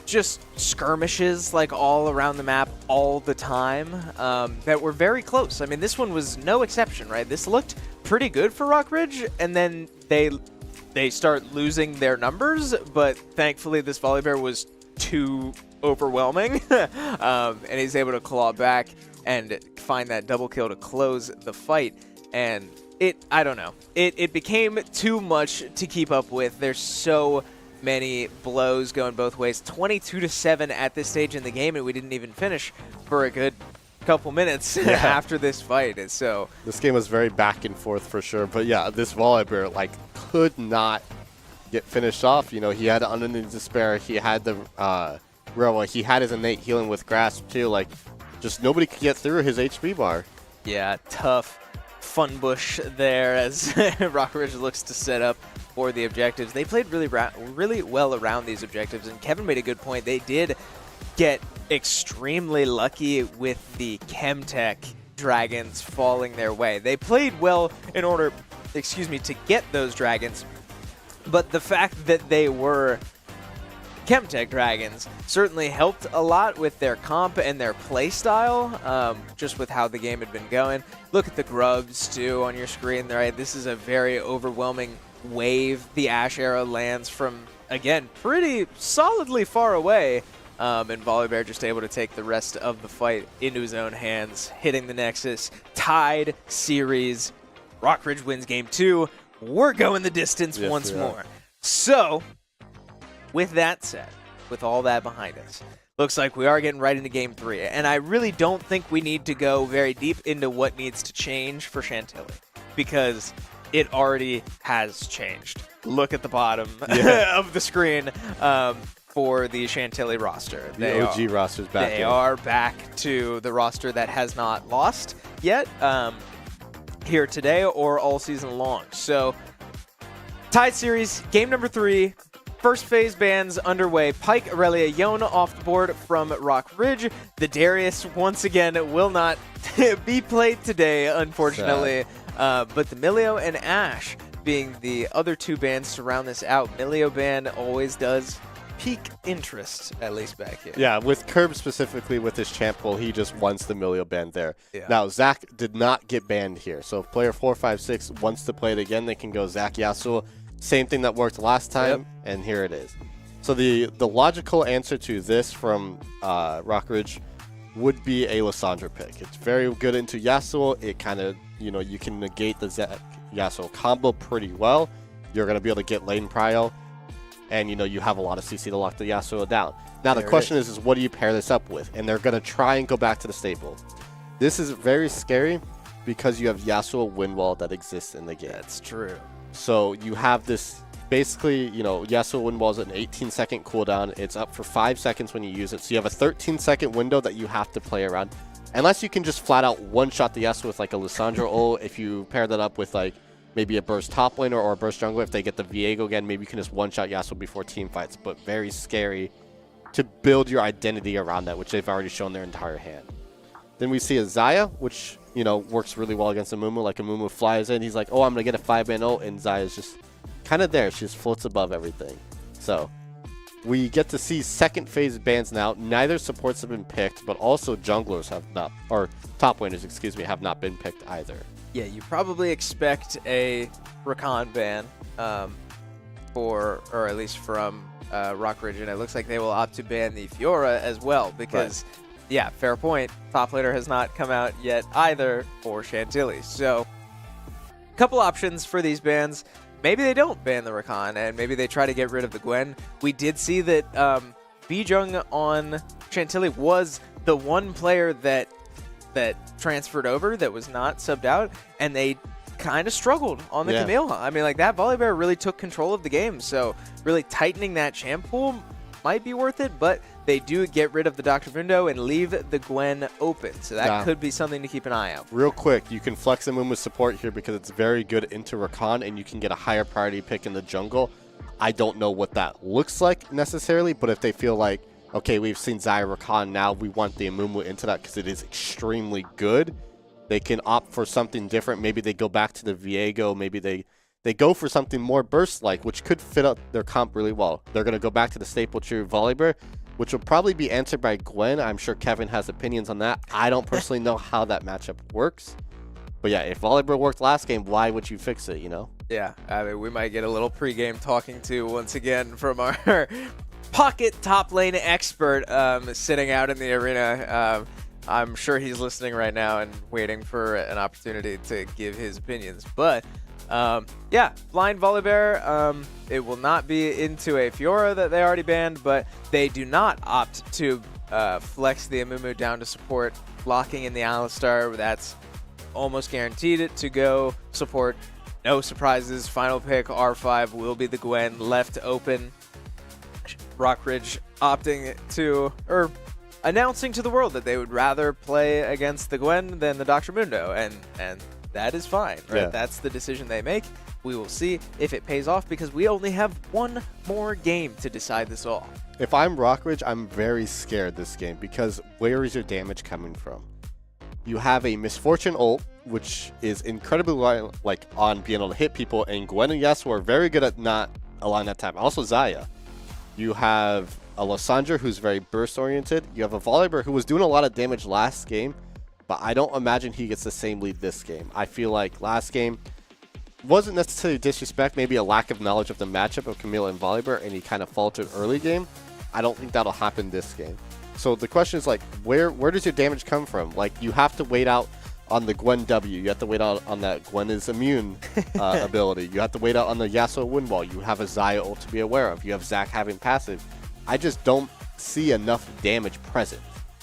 just skirmishes like all around the map all the time that were very close. I mean, this one was no exception, right? This looked pretty good for Rock Ridge, and then they start losing their numbers, but thankfully this Volley Bear was too overwhelming, and he's able to claw back and find that double kill to close the fight. And I don't know, it became too much to keep up with. There's so many blows going both ways. 22-7 at this stage in the game, and we didn't even finish for a good couple minutes after this fight. And so this game was very back and forth for sure. But yeah, this Volley Bear like could not get finished off. You know, he had Unending Despair, he had the he had his innate healing with Grasp too. Like, just nobody could get through his HP bar. Yeah, tough fun bush there as Rockridge looks to set up for the objectives. They played really well around these objectives, and Kevin made a good point. They did get extremely lucky with the Chemtech dragons falling their way. They played well in order, to get those dragons, but the fact that they were Chemtech dragons certainly helped a lot with their comp and their play style, just with how the game had been going. Look at the grubs too on your screen, right? This is a very overwhelming wave. The Ash arrow lands from, again, pretty solidly far away, and Volibear just able to take the rest of the fight into his own hands, hitting the Nexus. Tied series. Rockridge wins game 2. We're going the distance once more. So, with that said, with all that behind us, looks like we are getting right into game 3. And I really don't think we need to go very deep into what needs to change for Chantilly, because it already has changed. Look at the bottom of the screen for the Chantilly roster. The OG roster's back. They are back to the roster that has not lost yet here today or all season long. So, tied series, game number 3. First phase bans underway. Pike, Aurelia, Yone off the board from Rockridge. The Darius, once again, will not be played today, unfortunately. But the Milio and Ash being the other 2 bans to round this out. Milio ban always does pique interest, at least back here. Yeah, with Curb specifically with his champ pool, he just wants the Milio ban there. Yeah. Now, Zach did not get banned here. So if player 456 wants to play it again, they can go Zach Yasuo. Same thing that worked last time, and here it is. So the logical answer to this from Rockridge would be a Lissandra pick. It's very good into Yasuo. It kind of, you can negate the Zach Yasuo combo pretty well. You're going to be able to get lane prio, and you have a lot of CC to lock the Yasuo down. Now the question is what do you pair this up with? And they're going to try and go back to the staple. This is very scary because you have Yasuo wind wall that exists in the game. That's true. So you have this, basically, Yasuo wind wall is an 18-second cooldown. It's up for 5 seconds when you use it. So you have a 13-second window that you have to play around. Unless you can just flat out one-shot the Yasuo with like a Lissandra ult. If you pair that up with like maybe a burst top laner or a burst jungler, if they get the Viego again, maybe you can just one-shot Yasuo before team fights. But very scary to build your identity around that, which they've already shown their entire hand. Then we see a Xayah, which works really well against Amumu. Like Amumu flies in, he's like, oh, I'm going to get a 5-man ult, and Xayah's just kind of there. She just floats above everything. So we get to see second phase bans now. Neither supports have been picked, but also junglers have not, or top laners, have not been picked either. Yeah, you probably expect a Rakan ban or at least from Rockridge, and it looks like they will opt to ban the Fiora as well because... Right. Yeah, fair point. Top laner has not come out yet either for Chantilly. So, a couple options for these bans. Maybe they don't ban the Rakan, and maybe they try to get rid of the Gwen. We did see that Bijung on Chantilly was the one player that transferred over that was not subbed out, and they kind of struggled on the Camille. I mean, like, that Volibear really took control of the game, so really tightening that champ pool might be worth it, but they do get rid of the Dr. Mundo and leave the Gwen open. So that could be something to keep an eye out. Real quick, you can flex them with support here because it's very good into Rakan, and you can get a higher priority pick in the jungle. I don't know what that looks like necessarily, but if they feel like, okay, we've seen Xayah Rakan, now we want the Amumu into that because it is extremely good, they can opt for something different. Maybe they go back to the Viego. Maybe they go for something more burst-like, which could fit up their comp really well. They're going to go back to the staple tier Volibear, which will probably be answered by Gwen. I'm sure Kevin has opinions on that. I don't personally know how that matchup works. But yeah, if Volibear worked last game, why would you fix it, Yeah, I mean, we might get a little pregame talking to once again from our pocket top lane expert sitting out in the arena. I'm sure he's listening right now and waiting for an opportunity to give his opinions. But yeah, blind Volibear, it will not be into a Fiora that they already banned, but they do not opt to flex the Amumu down to support, locking in the Alistar. That's almost guaranteed to go support. No surprises. Final pick, R5, will be the Gwen, left open. Rockridge opting to, or announcing to the world that they would rather play against the Gwen than the Dr. Mundo, and that is fine, right? Yeah. That's the decision they make. We will see if it pays off because we only have one more game to decide this all. If I'm Rockridge, I'm very scared this game because where is your damage coming from? You have a Misfortune ult, which is incredibly like on being able to hit people, and Gwen and Yasuo are very good at not allowing that time. Also Xayah. You have a Lysandra who's very burst oriented. You have a Volibear who was doing a lot of damage last game, but I don't imagine he gets the same lead this game. I feel like last game wasn't necessarily disrespect, maybe a lack of knowledge of the matchup of Camille and Volibear, and he kind of faltered early game. I don't think that'll happen this game. So the question is, like, where does your damage come from? Like, you have to wait out on the Gwen W. You have to wait out on that Gwen is immune ability. You have to wait out on the Yasuo wind wall. You have a Xayah ult to be aware of. You have Zac having passive. I just don't see enough damage present.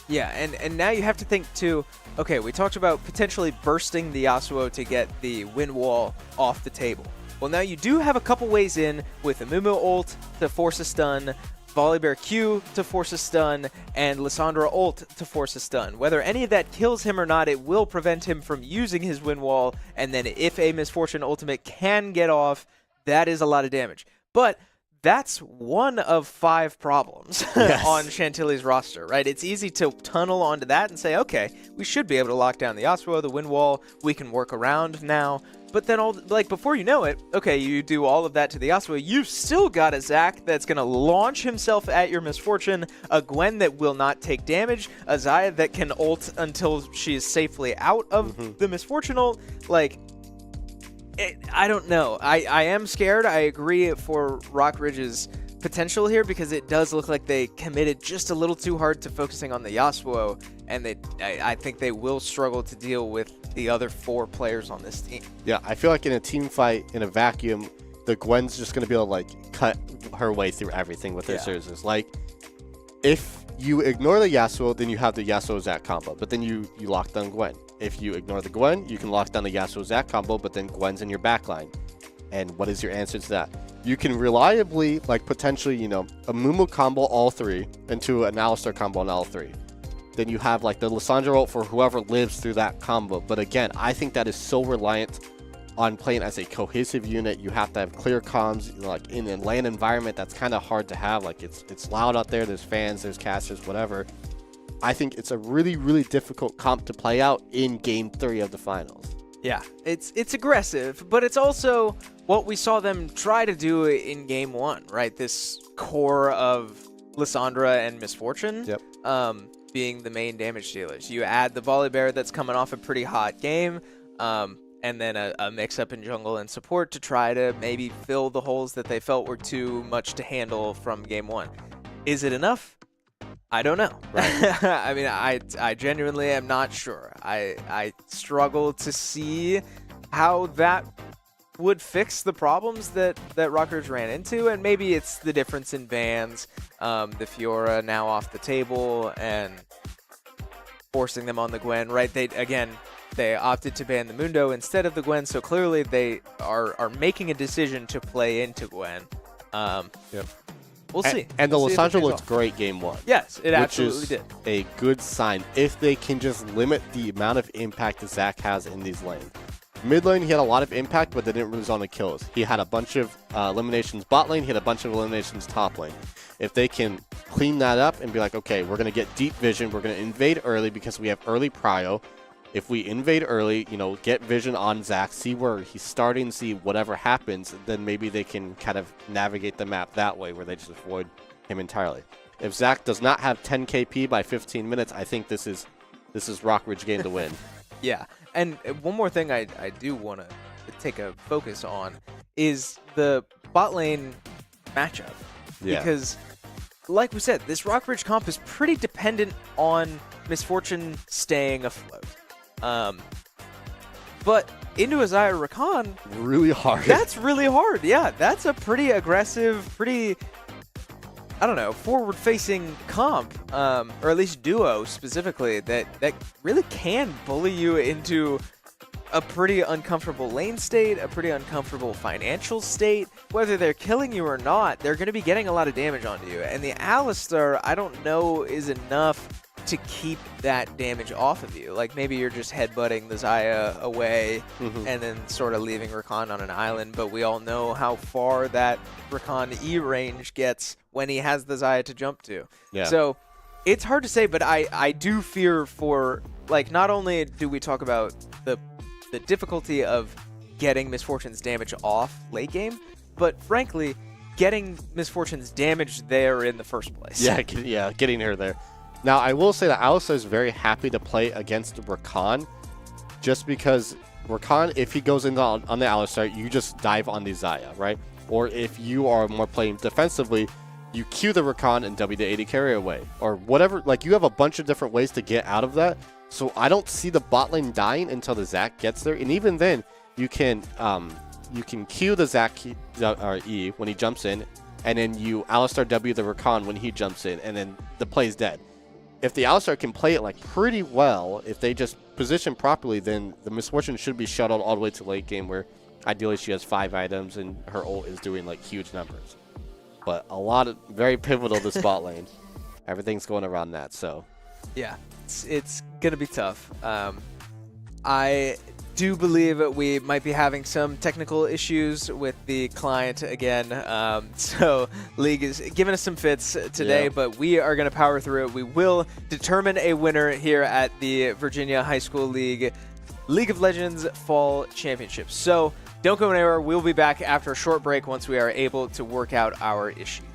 Yeah, and now you have to think too, okay, we talked about potentially bursting the Yasuo to get the wind wall off the table. Well, now you do have a couple ways in with the Mumu ult to force a stun, Volibear Q to force a stun, and Lysandra ult to force a stun. Whether any of that kills him or not, it will prevent him from using his wind wall, and then if a Misfortune ultimate can get off, that is a lot of damage. But that's one of 5 problems on Chantilly's roster, right? It's easy to tunnel onto that and say, okay, we should be able to lock down the Yasuo, the wind wall, we can work around now. But then, before you know it, okay, you do all of that to the Yasuo, you've still got a Zac that's going to launch himself at your Misfortune, a Gwen that will not take damage, a Xayah that can ult until she is safely out of the Misfortune ult. Like, I don't know. I am scared. I agree for Rockridge's potential here because it does look like they committed just a little too hard to focusing on the Yasuo, and I think they will struggle to deal with the other 4 players on this team. Yeah, I feel like in a team fight, in a vacuum, the Gwen's just going to be able to, like, cut her way through everything with her surges. Like, if you ignore the Yasuo, then you have the Yasuo-Zac combo, but then you lock down Gwen. If you ignore the Gwen, you can lock down the Yasuo-Zac combo, but then Gwen's in your backline. And what is your answer to that? You can reliably, like, potentially, you know, a Mumu combo all 3 into an Alistar combo on all 3. Then you have, like, the Lysandra ult for whoever lives through that combo. But again, I think that is so reliant on playing as a cohesive unit. You have to have clear comms, you know, like in a LAN environment that's kind of hard to have. Like, it's loud out there, there's fans, there's casters, whatever. I think it's a really, really difficult comp to play out in Game 3 of the finals. Yeah, it's aggressive, but it's also what we saw them try to do in Game 1, right? This core of Lysandra and Misfortune being the main damage dealers. You add the Volibear that's coming off a pretty hot game, and then a mix-up in jungle and support to try to maybe fill the holes that they felt were too much to handle from Game 1. Is it enough? I don't know. Right. I mean, I genuinely am not sure. I struggle to see how that would fix the problems that Rockridge ran into, and maybe it's the difference in bans, the Fiora now off the table, and forcing them on the Gwen, right? They opted to ban the Mundo instead of the Gwen, so clearly they are making a decision to play into Gwen. We'll see. And the Lysandra looked great Game 1. Yes, it absolutely did. A good sign if they can just limit the amount of impact that Zac has in these lanes. Mid lane, he had a lot of impact, but they didn't really result in kills. He had a bunch of eliminations bot lane, he had a bunch of eliminations top lane. If they can clean that up and be like, okay, we're going to get deep vision, we're going to invade early because we have early prio. If we invade early, you know, get vision on Zac, see where he's starting, see whatever happens, then maybe they can kind of navigate the map that way where they just avoid him entirely. If Zac does not have 10 KP by 15 minutes, I think this is Rockridge game to win. Yeah, and one more thing I do want to take a focus on is the bot lane matchup. Yeah. Because, like we said, this Rockridge comp is pretty dependent on Misfortune staying afloat. But into a Xayah Rakan, really hard. That's really hard. Yeah, that's a pretty aggressive, pretty, I don't know, forward-facing comp, or at least duo specifically, that really can bully you into a pretty uncomfortable lane state, a pretty uncomfortable financial state. Whether they're killing you or not, they're going to be getting a lot of damage onto you. And the Alistar, I don't know, is enough to keep that damage off of you. Like maybe you're just headbutting the Xayah away and then sort of leaving Rakan on an island, but we all know how far that Rakan E range gets when he has the Xayah to jump to. Yeah. So it's hard to say, but I do fear for, like, not only do we talk about the difficulty of getting Misfortune's damage off late game, but frankly, getting Misfortune's damage there in the first place. Yeah, getting her there. Now, I will say that Alistar is very happy to play against Rakan, just because Rakan, if he goes in on the Alistar, you just dive on the Xayah, right? Or if you are more playing defensively, you Q the Rakan and W the 80 carry away. Or whatever, like you have a bunch of different ways to get out of that. So I don't see the bot lane dying until the Zac gets there. And even then, you can Q the Zac E when he jumps in, and then you Alistar W the Rakan when he jumps in, and then the play's dead. If the Alistar can play it like pretty well, if they just position properly, then the Misfortune should be shuttled all the way to late game, where ideally she has 5 items and her ult is doing like huge numbers. But a lot of very pivotal to spot lane. Everything's going around that, so Yeah, it's gonna be tough. I do believe we might be having some technical issues with the client again. So League is giving us some fits today, but we are going to power through it. We will determine a winner here at the Virginia High School League of Legends Fall Championship. So don't go anywhere. We'll be back after a short break once we are able to work out our issues.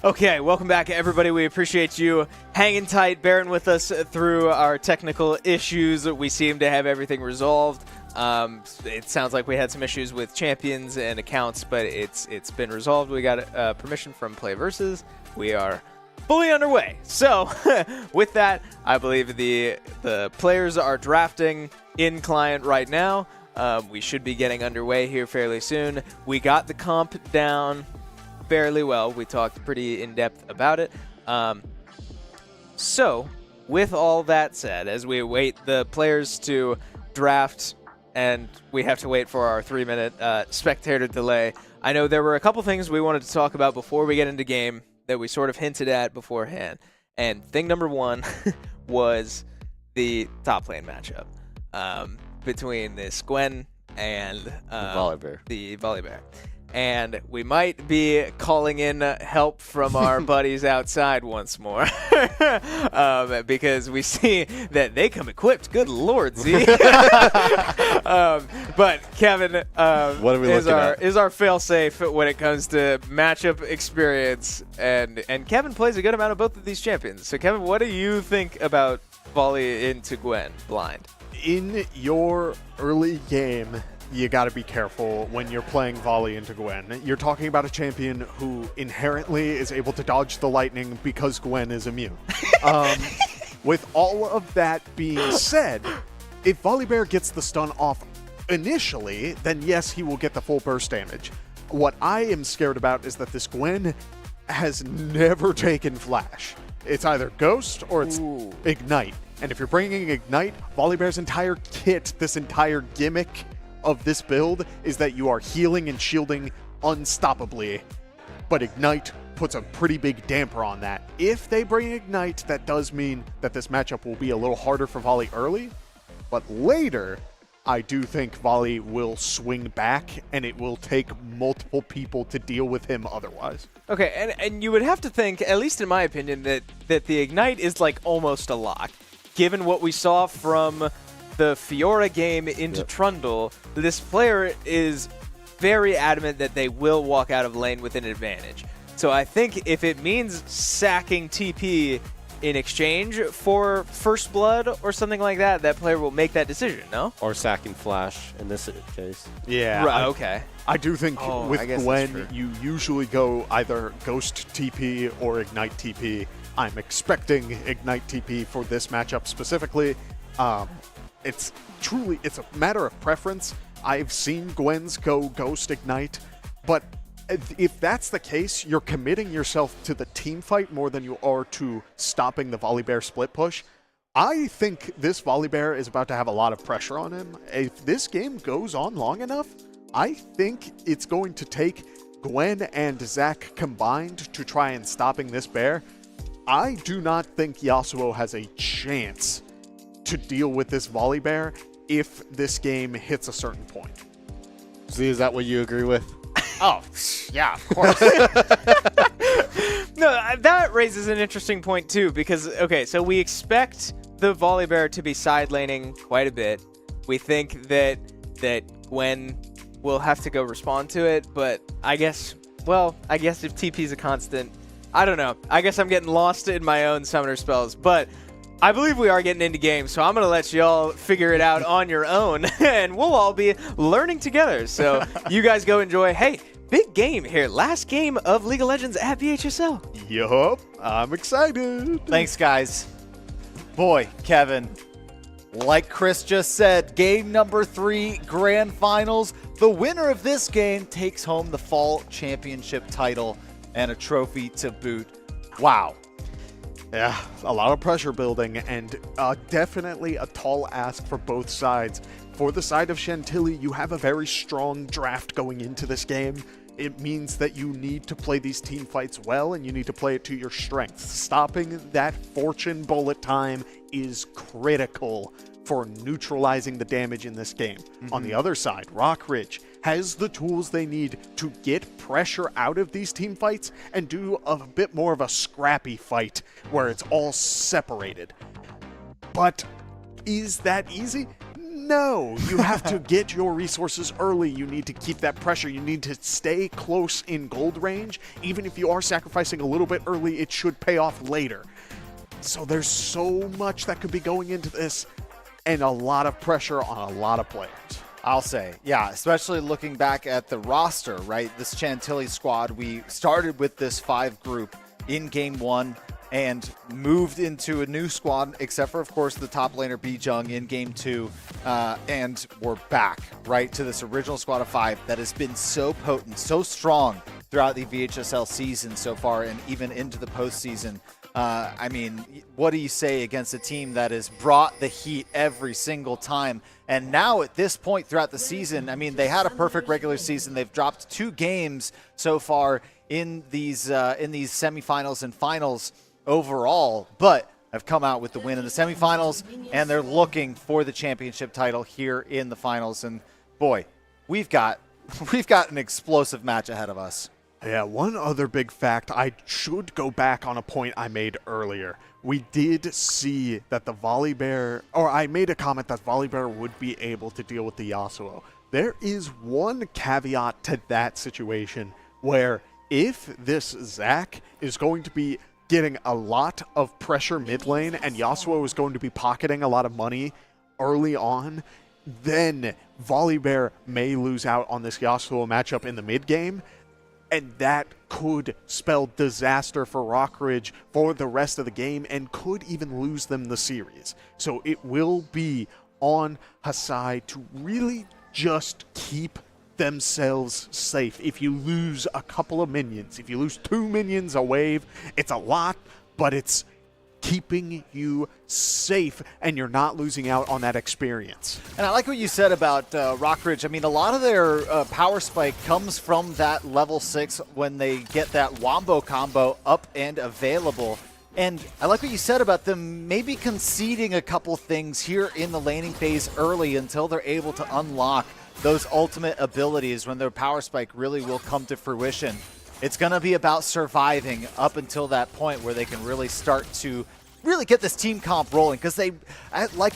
Okay, welcome back, everybody. We appreciate you hanging tight, bearing with us through our technical issues. We seem to have everything resolved. It sounds like we had some issues with champions and accounts, but it's been resolved. We got permission from Play Versus. We are fully underway. So, with that, I believe the players are drafting in client right now. We should be getting underway here fairly soon. We got the comp down fairly well. We talked pretty in-depth about it. So, with all that said, as we await the players to draft and we have to wait for our 3-minute spectator delay, I know there were a couple things we wanted to talk about before we get into game that we sort of hinted at beforehand. And thing number one was the top lane matchup between this Gwen and the Volibear. And we might be calling in help from our buddies outside once more because we see that they come equipped. Good Lord, Z. But Kevin what are we is our fail-safe when it comes to matchup experience. And Kevin plays a good amount of both of these champions. So, Kevin, what do you think about volley into Gwen blind? In your early game, you got to be careful when you're playing volley into Gwen. You're talking about a champion who inherently is able to dodge the lightning because Gwen is immune. With all of that being said, if Volibear gets the stun off initially, then yes, he will get the full burst damage. What I am scared about is that this Gwen has never taken flash. It's either Ghost or it's Ignite. And if you're bringing Ignite, Volibear's entire kit, this entire gimmick of this build is that you are healing and shielding unstoppably, but Ignite puts a pretty big damper on that. If they bring Ignite, that does mean that this matchup will be a little harder for Volley early, but later, I do think Volley will swing back, and it will take multiple people to deal with him otherwise. Okay, and you would have to think, at least in my opinion, that the Ignite is like almost a lock, given what we saw from the Fiora game into Trundle. This player is very adamant that they will walk out of lane with an advantage. So I think if it means sacking TP in exchange for First Blood or something like that, that player will make that decision, no? Or sacking Flash in this case. Yeah. Right, okay. I do think with Gwen, true. you usually go either Ghost TP or Ignite TP. I'm expecting Ignite TP for this matchup specifically. It's a matter of preference. I've seen Gwen's go Ghost Ignite, but if that's the case, you're committing yourself to the team fight more than you are to stopping the Volibear split push. I think this Volibear is about to have a lot of pressure on him. If this game goes on long enough, I think it's going to take Gwen and Zac combined to try and stopping this bear. I do not think Yasuo has a chance to deal with this Volibear if this game hits a certain point. Z, is that what you agree with? Oh, yeah, of course. No, that raises an interesting point too, because, okay, so we expect the Volibear to be side laning quite a bit. We think that Gwen will have to go respond to it, but I guess if TP's a constant, I don't know. I guess I'm getting lost in my own summoner spells, but I believe we are getting into games, so I'm going to let you all figure it out on your own, and we'll all be learning together. So you guys go enjoy. Hey, big game here. Last game of League of Legends at VHSL. Yup, I'm excited. Thanks, guys. Boy, Kevin, like Chris just said, game number 3, Grand Finals. The winner of this game takes home the Fall Championship title and a trophy to boot. Wow. Yeah, a lot of pressure building, and definitely a tall ask for both sides. For the side of Chantilly, you have a very strong draft going into this game. It means that you need to play these team fights well, and you need to play it to your strengths. Stopping that fortune bullet time is critical for neutralizing the damage in this game. On the other side, Rockridge has the tools they need to get pressure out of these team fights and do a bit more of a scrappy fight where it's all separated. But is that easy? No, you have to get your resources early. You need to keep that pressure. You need to stay close in gold range. Even if you are sacrificing a little bit early, it should pay off later. So there's so much that could be going into this and a lot of pressure on a lot of players. I'll say, yeah, especially looking back at the roster, right? This Chantilly squad, we started with this 5 group in game 1 and moved into a new squad, except for, of course, the top laner Bijung in game 2. And we're back, right, to this original squad of 5 that has been so potent, so strong throughout the VHSL season so far and even into the postseason. I mean, what do you say against a team that has brought the heat every single time? And now at this point throughout the season, I mean, they had a perfect regular season. They've dropped 2 games so far in these semifinals and finals overall, but have come out with the win in the semifinals, and they're looking for the championship title here in the finals. And boy, we've got an explosive match ahead of us. Yeah, one other big fact, I should go back on a point I made earlier. We did see that the Volibear, or I made a comment that Volibear would be able to deal with the Yasuo. There is one caveat to that situation where if this Zac is going to be getting a lot of pressure mid lane and Yasuo is going to be pocketing a lot of money early on, then Volibear may lose out on this Yasuo matchup in the mid game. And that could spell disaster for Rockridge for the rest of the game and could even lose them the series. So it will be on Hasai to really just keep themselves safe. If you lose a couple of minions, if you lose 2 minions a wave, it's a lot, but it's keeping you safe and you're not losing out on that experience. And I like what you said about Rockridge. I mean, a lot of their power spike comes from that level 6 when they get that Wombo combo up and available. And I like what you said about them maybe conceding a couple things here in the laning phase early until they're able to unlock those ultimate abilities when their power spike really will come to fruition. It's going to be about surviving up until that point where they can really start to really get this team comp rolling, because they, like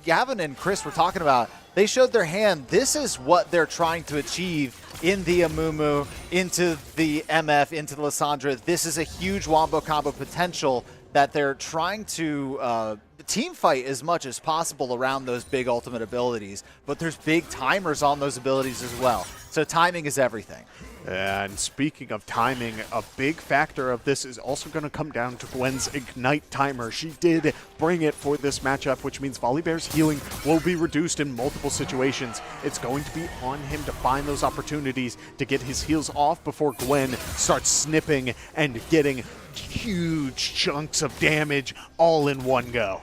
Gavin and Chris were talking about, they showed their hand. This is what they're trying to achieve in the Amumu, into the MF, into the Lissandra. This is a huge Wombo combo potential that they're trying to team fight as much as possible around those big ultimate abilities, but there's big timers on those abilities as well. So timing is everything. And speaking of timing, a big factor of this is also going to come down to Gwen's Ignite timer. She did bring it for this matchup, which means Volibear's healing will be reduced in multiple situations. It's going to be on him to find those opportunities to get his heals off before Gwen starts snipping and getting huge chunks of damage all in one go.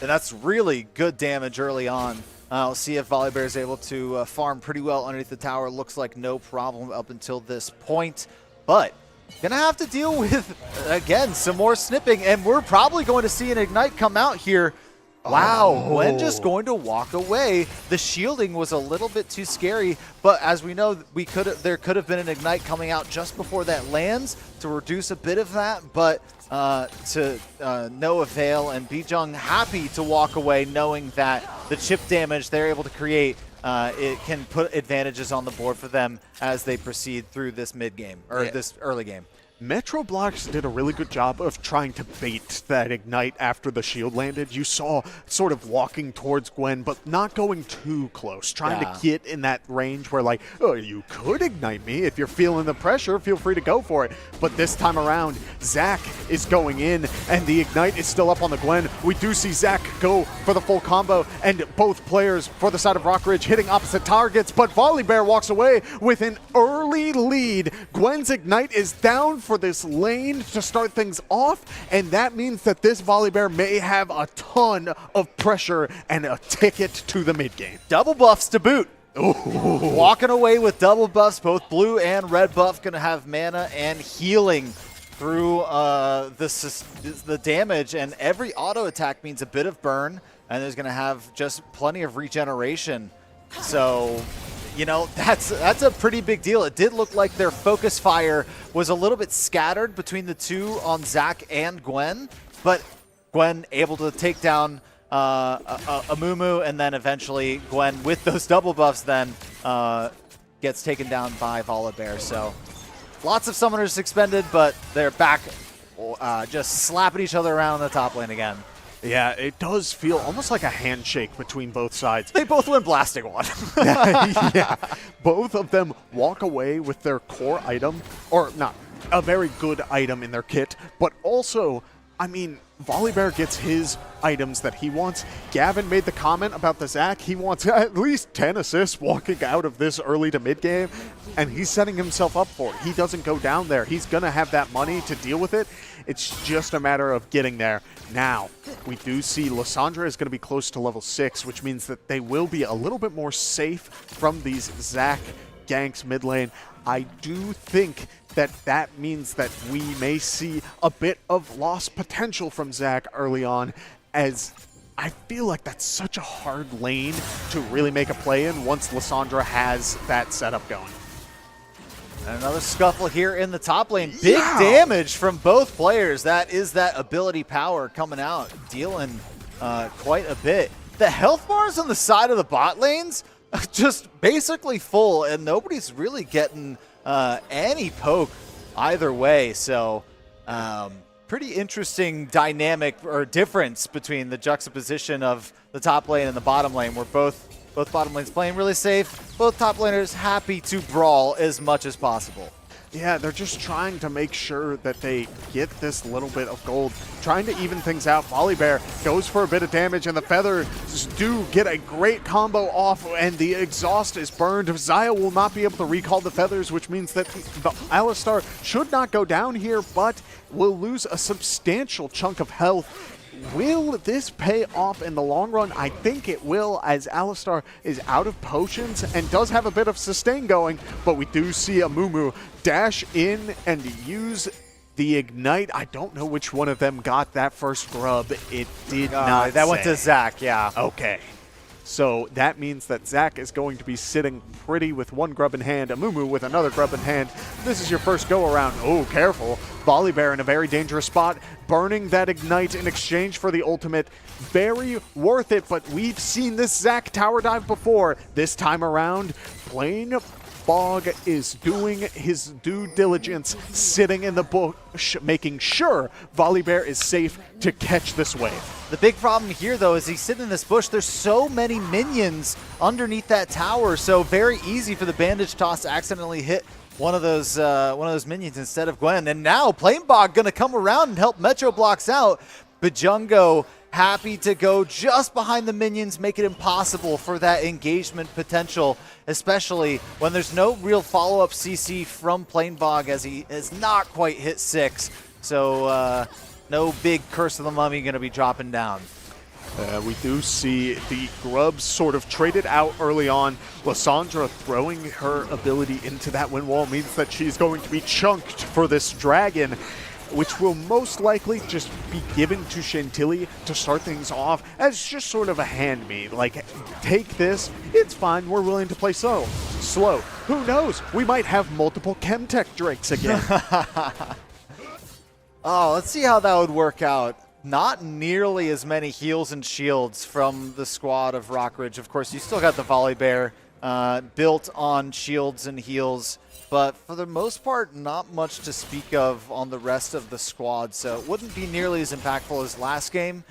And that's really good damage early on. We'll see if Volibear is able to farm pretty well underneath the tower. Looks like no problem up until this point. But gonna have to deal with, again, some more snipping. And we're probably going to see an Ignite come out here. Wow, Gwen just going to walk away. The shielding was a little bit too scary, but as we know, there could have been an Ignite coming out just before that lands to reduce a bit of that, but to no avail, and Bijung happy to walk away knowing that the chip damage they're able to create, it can put advantages on the board for them as they proceed through this mid game, or this early game. Metro Blocks did a really good job of trying to bait that Ignite after the shield landed. You saw sort of walking towards Gwen, but not going too close, trying to get in that range where, like, oh, you could Ignite me. If you're feeling the pressure, feel free to go for it. But this time around, Zac is going in, and the Ignite is still up on the Gwen. We do see Zac go for the full combo, and both players for the side of Rockridge hitting opposite targets, but Volibear walks away with an early lead. Gwen's Ignite is down for this lane to start things off, and that means that this Volibear may have a ton of pressure and a ticket to the mid game. Double buffs to boot. Ooh. Walking away with double buffs, both blue and red buff going to have mana and healing through the damage, and every auto attack means a bit of burn, and there's going to have just plenty of regeneration. So, you know, that's a pretty big deal. It did look like their focus fire was a little bit scattered between the two on Zac and Gwen, but Gwen able to take down Amumu, and then eventually Gwen with those double buffs then gets taken down by Volibear. So lots of summoners expended, but they're back just slapping each other around in the top lane again. Yeah, it does feel almost like a handshake between both sides. They both went blasting one. Yeah, both of them walk away with their core item, or not, a very good item in their kit, but also, I mean, Volibear gets his items that he wants. Gavin made the comment about the Zac. He wants at least 10 assists walking out of this early to mid game, and he's setting himself up for it. He doesn't go down there. He's going to have that money to deal with it. It's just a matter of getting there. Now, we do see Lissandra is going to be close to level 6, which means that they will be a little bit more safe from these Zac ganks mid lane. I do think that means that we may see a bit of lost potential from Zac early on, as I feel like that's such a hard lane to really make a play in once Lissandra has that setup going. And another scuffle here in the top lane. Big damage from both players. That is that ability power coming out, dealing quite a bit. The health bars on the side of the bot lanes just basically full, and nobody's really getting any poke either way. So pretty interesting dynamic or difference between the juxtaposition of the top lane and the bottom lane, where both bottom lanes playing really safe, both top laners happy to brawl as much as possible. Yeah, they're just trying to make sure that they get this little bit of gold, trying to even things out. Volibear goes for a bit of damage, and the feathers do get a great combo off, and the exhaust is burned. Xayah will not be able to recall the feathers, which means that the Alistar should not go down here, but will lose a substantial chunk of health. Will this pay off in the long run? I think it will, as Alistar is out of potions and does have a bit of sustain going, but we do see Amumu dash in and use the Ignite. I don't know which one of them got that first grub. It did not That say. went to Zac, yeah. Okay. So that means that Zac is going to be sitting pretty with one grub in hand, Amumu with another grub in hand. This is your first go around. Oh, careful. Volibear in a very dangerous spot, burning that Ignite in exchange for the ultimate. Very worth it, but we've seen this Zac tower dive before. This time around, Plain Bog is doing his due diligence, sitting in the bush, making sure Volibear is safe to catch this wave. The big problem here, though, is he's sitting in this bush. There's so many minions underneath that tower, so very easy for the bandage toss to accidentally hit one of those minions instead of Gwen. And now Planebog going to come around and help Metro Blocks out. Bajungo happy to go just behind the minions, make it impossible for that engagement potential, especially when there's no real follow-up CC from Planebog, as he has not quite hit 6. So no big Curse of the Mummy going to be dropping down. We do see the grubs sort of traded out early on. Lissandra throwing her ability into that wind wall means that she's going to be chunked for this dragon, which will most likely just be given to Chantilly to start things off as just sort of a hand me. Like, take this, it's fine, we're willing to play slow. Who knows? We might have multiple Chemtech Drakes again. Oh, let's see how that would work out. Not nearly as many heals and shields from the squad of Rockridge. Of course, you still got the Volibear built on shields and heals, but for the most part, not much to speak of on the rest of the squad, so it wouldn't be nearly as impactful as last game.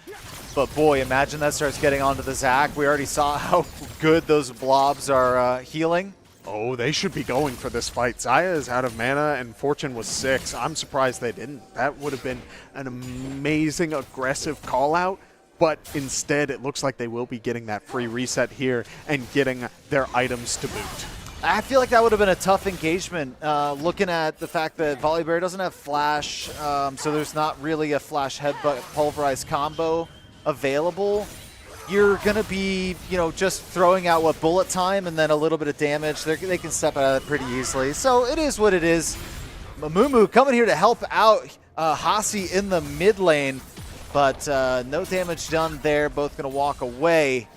But boy, imagine that starts getting onto the Zac. We already saw how good those blobs are healing. Oh, they should be going for this fight. Xayah is out of mana and Fortune was 6. I'm surprised they didn't. That would have been an amazing aggressive call out, but instead it looks like they will be getting that free reset here and getting their items to boot. I feel like that would have been a tough engagement, looking at the fact that Volibear doesn't have Flash, so there's not really a Flash Headbutt Pulverize combo available. You're going to be, just throwing out, bullet time and then a little bit of damage. They can step out of it pretty easily. So it is what it is. Amumu coming here to help out Hasi in the mid lane, but no damage done there. Both going to walk away.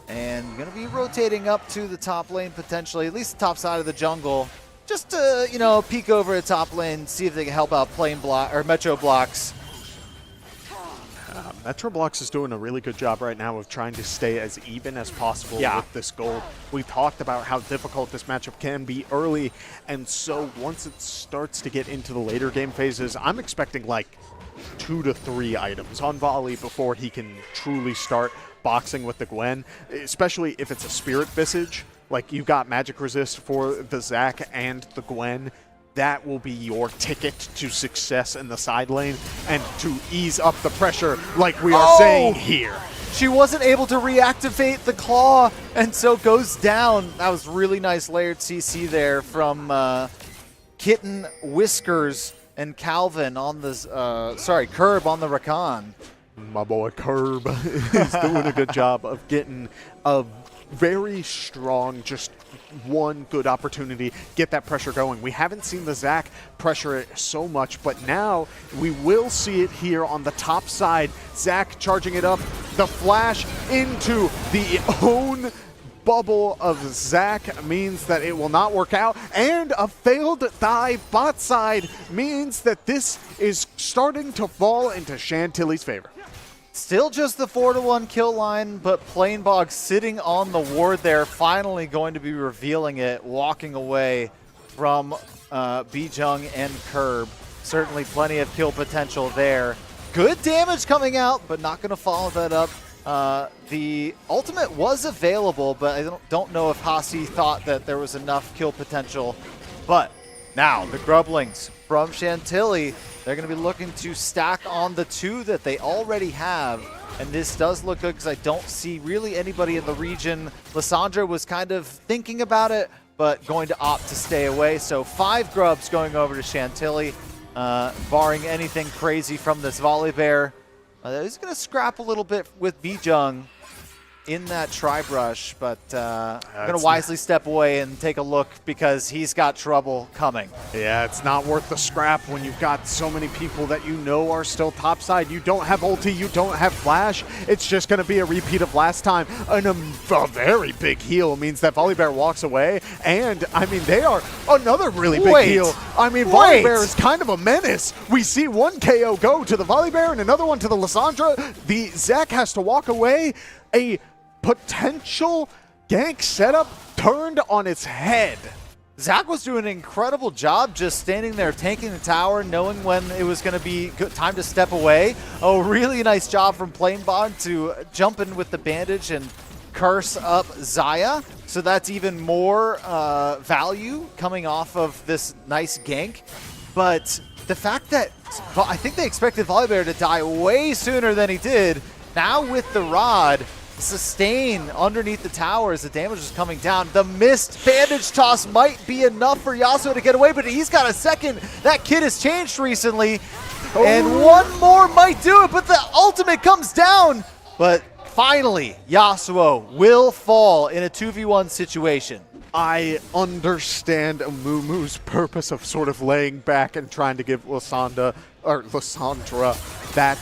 And going to be rotating up to the top lane potentially, at least the top side of the jungle, just to, peek over the top lane, see if they can help out Metro Blocks. Metroblox is doing a really good job right now of trying to stay as even as possible with this gold. We talked about how difficult this matchup can be early, and so once it starts to get into the later game phases, I'm expecting like 2 to 3 items on Volley before he can truly start boxing with the Gwen, especially if it's a Spirit Visage. Like, you've got Magic Resist for the Zac and the Gwen. That will be your ticket to success in the side lane and to ease up the pressure like we are saying here. She wasn't able to reactivate the claw and so goes down. That was really nice layered CC there from Kitten, Whiskers, and Calvin on the, Curb on the Rakan. My boy Curb is doing a good job of getting a very strong, just one good opportunity, get that pressure going. We haven't seen the Zac pressure it so much, but now we will see it here on the top side. Zac charging it up, the flash into the own bubble of Zac means that it will not work out, and a failed dive bot side means that this is starting to fall into Chantilly's favor. Still just the 4-1 kill line, but Planebog sitting on the ward there, finally going to be revealing it, walking away from Bijung and Curb. Certainly plenty of kill potential there. Good damage coming out, but not going to follow that up. The ultimate was available, but I don't know if Hasi thought that there was enough kill potential. But now the Grublings from Chantilly, they're going to be looking to stack on the 2 that they already have. And this does look good because I don't see really anybody in the region. Lissandra was kind of thinking about it, but going to opt to stay away. So 5 grubs going over to Chantilly, barring anything crazy from this Volibear. He's going to scrap a little bit with Bijung in that Tri-Brush, but I'm going to wisely step away and take a look because he's got trouble coming. Yeah, it's not worth the scrap when you've got so many people that you know are still topside. You don't have ulti, you don't have flash. It's just going to be a repeat of last time. And a very big heal means that Volibear walks away. And, I mean, they are another really big heal. I mean, Volibear is kind of a menace. We see one KO go to the Volibear and another one to the Lissandra. The Zac has to walk away. A potential gank setup turned on its head. Zac was doing an incredible job just standing there tanking the tower, knowing when it was going to be good time to step away. Oh, really nice job from Planebog to jump in with the bandage and curse up Xayah. So that's even more value coming off of this nice gank. But the fact that I think they expected Volibear to die way sooner than he did. Now with the rod, sustain underneath the tower as the damage is coming down. The missed bandage toss might be enough for Yasuo to get away, but he's got a second. That kid has changed recently, and one more might do it, but the ultimate comes down. But finally, Yasuo will fall in a 2v1 situation. I understand Amumu's purpose of sort of laying back and trying to give Lissandra that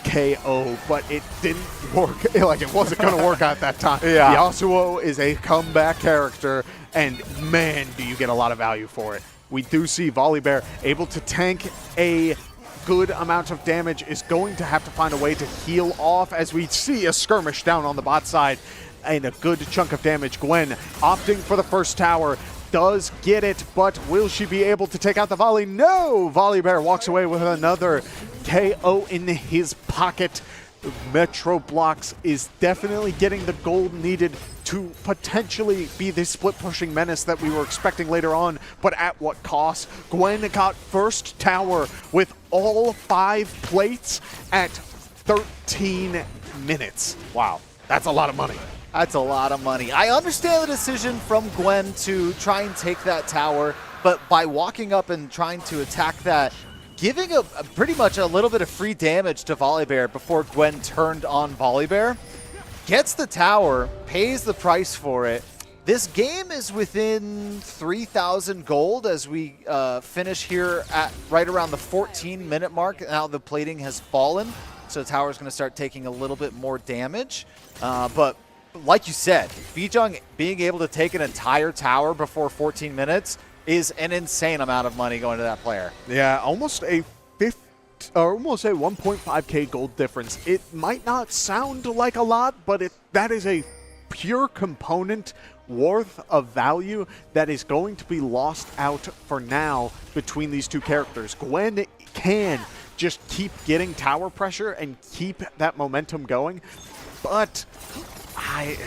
KO, but it didn't work. Like, it wasn't going to work out that time. Yeah. Yasuo is a comeback character, and man, do you get a lot of value for it. We do see Volibear able to tank a good amount of damage, is going to have to find a way to heal off as we see a skirmish down on the bot side and a good chunk of damage. Gwen opting for the first tower, does get it, but will she be able to take out the volley? No! Volibear walks away with another KO in his pocket. Metroblox is definitely getting the gold needed to potentially be the split-pushing menace that we were expecting later on, but at what cost? Gwen got first tower with all 5 plates at 13 minutes. Wow, that's a lot of money. That's a lot of money. I understand the decision from Gwen to try and take that tower, but by walking up and trying to attack that, giving a pretty much a little bit of free damage to Volibear before Gwen turned on Volibear, gets the tower, pays the price for it. This game is within 3,000 gold as we finish here at right around the 14-minute mark. Now the plating has fallen, so the tower is going to start taking a little bit more damage. But like you said, Bijung being able to take an entire tower before 14 minutes is an insane amount of money going to that player. Yeah, almost a or almost a 1.5k gold difference. It might not sound like a lot, but that is a pure component worth of value that is going to be lost out for now between these two characters. Gwen can just keep getting tower pressure and keep that momentum going, but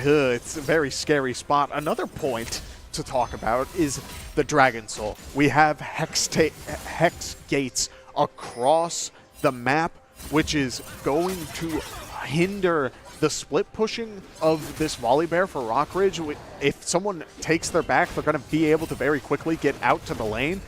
it's a very scary spot. Another point to talk about is the Dragon Soul. We have hex gates across the map, which is going to hinder the split pushing of this Volibear for Rockridge. If someone takes their back, they're going to be able to very quickly get out to the lane.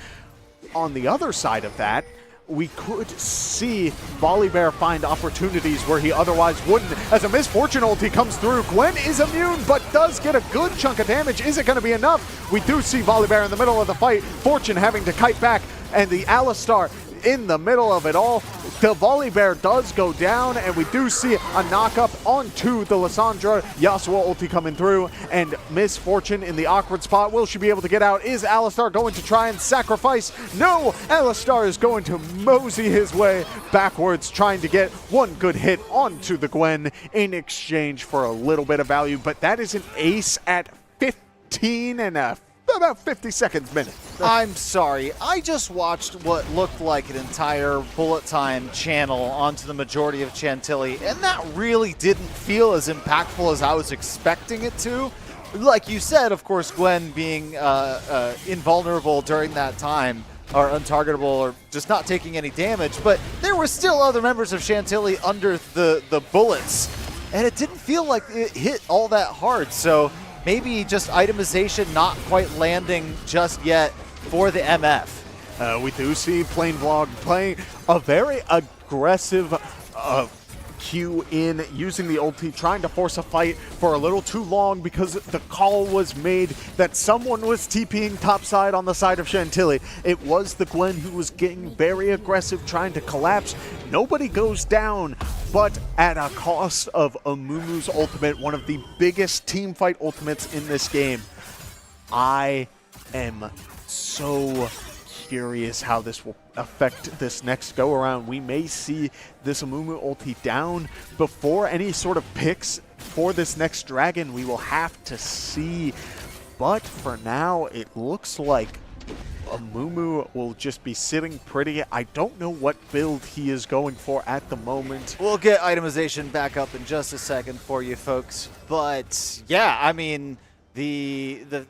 On the other side of that, we could see Volibear find opportunities where he otherwise wouldn't. As a Misfortune ulti comes through, Gwen is immune, but does get a good chunk of damage. Is it going to be enough? We do see Volibear in the middle of the fight. Fortune having to kite back, and the Alistar in the middle of it all. The Volibear does go down, and we do see a knock-up onto the Lissandra. Yasuo ulti coming through, and Misfortune in the awkward spot. Will she be able to get out? Is Alistar going to try and sacrifice? No! Alistar is going to mosey his way backwards, trying to get one good hit onto the Gwen in exchange for a little bit of value, but that is an ace at 15 and about 50 seconds minute. I'm sorry. I just watched what looked like an entire bullet time channel onto the majority of Chantilly, and that really didn't feel as impactful as I was expecting it to. Like you said, of course, Gwen being invulnerable during that time, or untargetable, or just not taking any damage, but there were still other members of Chantilly under the bullets, and it didn't feel like it hit all that hard. So maybe just itemization not quite landing just yet for the MF. We do see Plain Vlog playing a very aggressive Q in, using the ulti, trying to force a fight for a little too long because the call was made that someone was TPing topside on the side of Chantilly. It was the Gwen who was getting very aggressive, trying to collapse. Nobody goes down, but at a cost of Amumu's ultimate, one of the biggest team fight ultimates in this game. I am so curious how this will affect this next go around. We may see this Amumu ulti down before any sort of picks for this next dragon. We will have to see, but for now it looks like Amumu will just be sitting pretty. I don't know what build he is going for at the moment. We'll get itemization back up in just a second for you folks, but yeah, I mean, the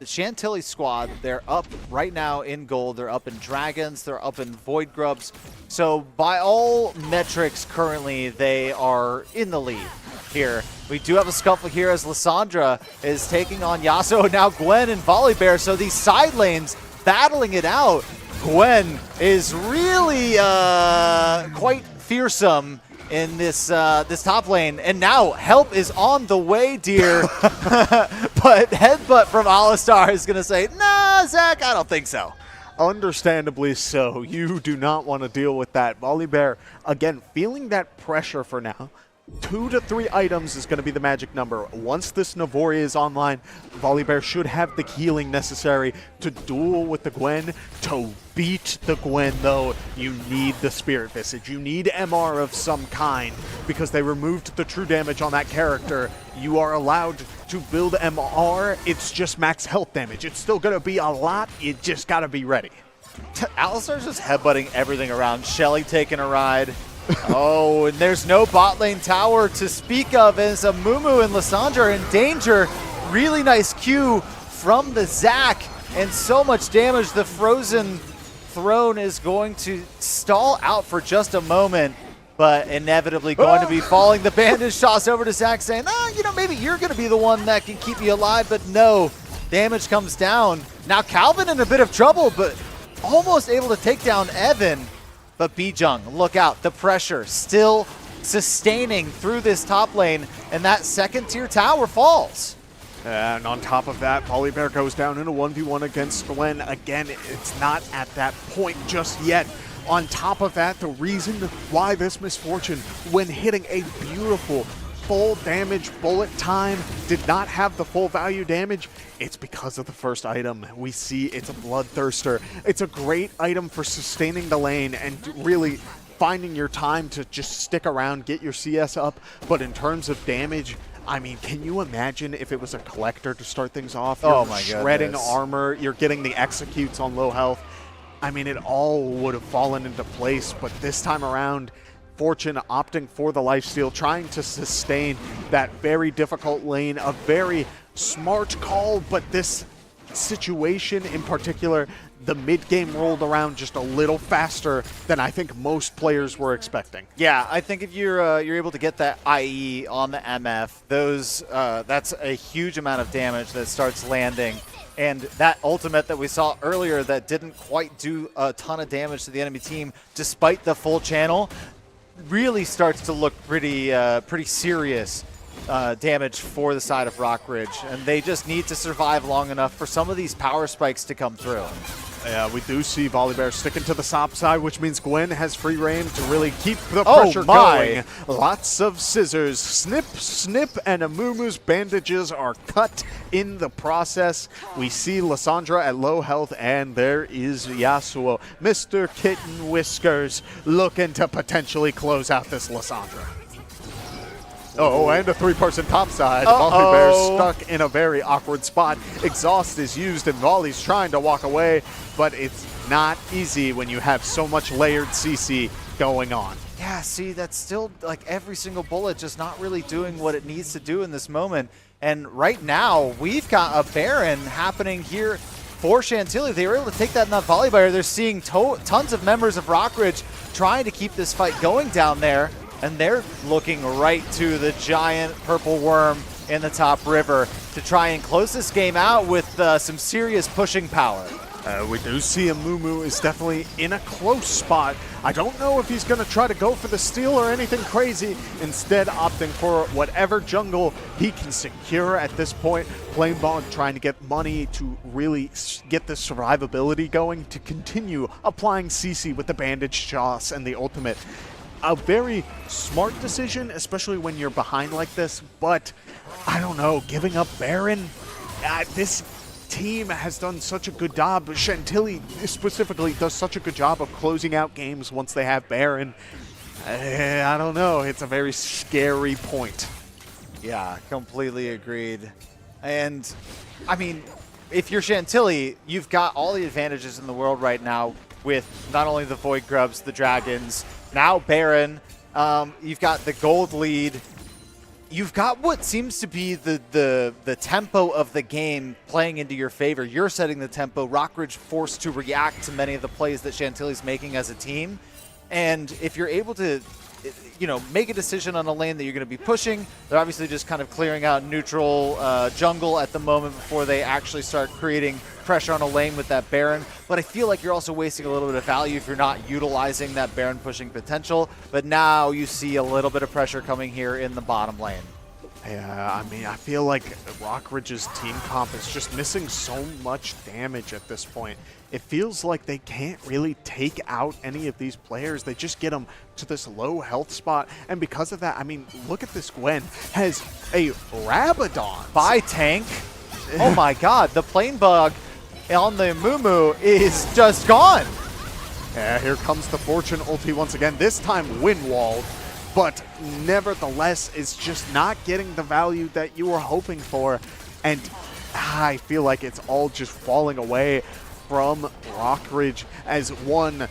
Chantilly squad, they're up right now in gold, they're up in dragons, they're up in void grubs. So by all metrics currently, they are in the lead here. We do have a scuffle here as Lissandra is taking on Yasuo, now Gwen and Volibear. So these side lanes battling it out. Gwen is really quite fearsome in this this top lane, and now help is on the way, dear. But headbutt from Alistar is going to say, nah, Zach, I don't think so. Understandably so. You do not want to deal with that. Volibear, again, feeling that pressure for now. 2 to 3 items is going to be the magic number. Once this Navori is online, Volibear should have the healing necessary to duel with the Gwen. To beat the Gwen, though, you need the Spirit Visage. You need MR of some kind, because they removed the true damage on that character. You are allowed to build MR. It's just max health damage. It's still going to be a lot. You just got to be ready. Alistar's just headbutting everything around. Shelly taking a ride. Oh, and there's no bot lane tower to speak of as Amumu and Lissandra are in danger. Really nice Q from the Zac, and so much damage. The Frozen Throne is going to stall out for just a moment, but inevitably going to be falling. The bandage toss over to Zac saying, you know, maybe you're going to be the one that can keep you alive, but no. Damage comes down. Now Calvin in a bit of trouble, but almost able to take down Evan. But Bijung, look out. The pressure still sustaining through this top lane, and that second tier tower falls. And on top of that, Volibear goes down in a 1v1 against Gwen. Again, it's not at that point just yet. On top of that, the reason why this Misfortune, when hitting a beautiful full damage bullet time, did not have the full value damage, it's because of the first item. We see it's a Bloodthirster. It's a great item for sustaining the lane and really finding your time to just stick around, get your CS up. But in terms of damage, I mean, can you imagine if it was a collector to start things off? You're my shredding goodness. armor, you're getting the executes on low health. I mean, it all would have fallen into place, but this time around, Fortune opting for the lifesteal, trying to sustain that very difficult lane, a very smart call, but this situation in particular, the mid game rolled around just a little faster than I think most players were expecting. Yeah, I think if you're able to get that IE on the MF, that's a huge amount of damage that starts landing. And that ultimate that we saw earlier that didn't quite do a ton of damage to the enemy team despite the full channel really starts to look pretty serious damage for the side of Rockridge. And they just need to survive long enough for some of these power spikes to come through. Yeah, we do see Volibear sticking to the top side, which means Gwen has free reign to really keep the pressure going. Lots of scissors. Snip, snip, and Amumu's bandages are cut in the process. We see Lysandra at low health, and there is Yasuo. Mr. Kitten Whiskers looking to potentially close out this Lysandra. Oh, and a three-person topside. Volibear stuck in a very awkward spot. Exhaust is used, and Volley's trying to walk away, but it's not easy when you have so much layered CC going on. Yeah, see, that's still like every single bullet just not really doing what it needs to do in this moment. And right now, we've got a Baron happening here for Chantilly. They were able to take that in that Volibear. They're seeing tons of members of Rockridge trying to keep this fight going down there. And they're looking right to the giant purple worm in the top river to try and close this game out with some serious pushing power. We do see Amumu is definitely in a close spot. I don't know if he's going to try to go for the steal or anything crazy, instead opting for whatever jungle he can secure at this point. Flamebog trying to get money to really get the survivability going, to continue applying CC with the bandage toss and the ultimate. A very smart decision, especially when you're behind like this, but I don't know, giving up Baron, this team has done such a good job. Chantilly specifically does such a good job of closing out games once they have Baron. I don't know, it's a very scary point. Yeah, completely agreed. And, I mean, if you're Chantilly, you've got all the advantages in the world right now with not only the Void Grubs, the Dragons, now Baron, you've got the gold lead. You've got what seems to be the tempo of the game playing into your favor. You're setting the tempo. Rockridge forced to react to many of the plays that Chantilly's making as a team. And if you're able to, make a decision on a lane that you're going to be pushing, they're obviously just kind of clearing out neutral jungle at the moment before they actually start creating pressure on a lane with that Baron. But I feel like you're also wasting a little bit of value if you're not utilizing that Baron pushing potential. But now you see a little bit of pressure coming here in the bottom lane. Yeah, I mean, I feel like Rockridge's team comp is just missing so much damage at this point. It feels like they can't really take out any of these players. They just get them to this low health spot. And because of that, I mean, look at this Gwen. Has a Rabadon. By tank. Oh my god, the plane bug on the Mumu is just gone. Yeah, here comes the Fortune ulti once again. This time wind-walled, but nevertheless is just not getting the value that you were hoping for. And I feel like it's all just falling away from Rockridge as one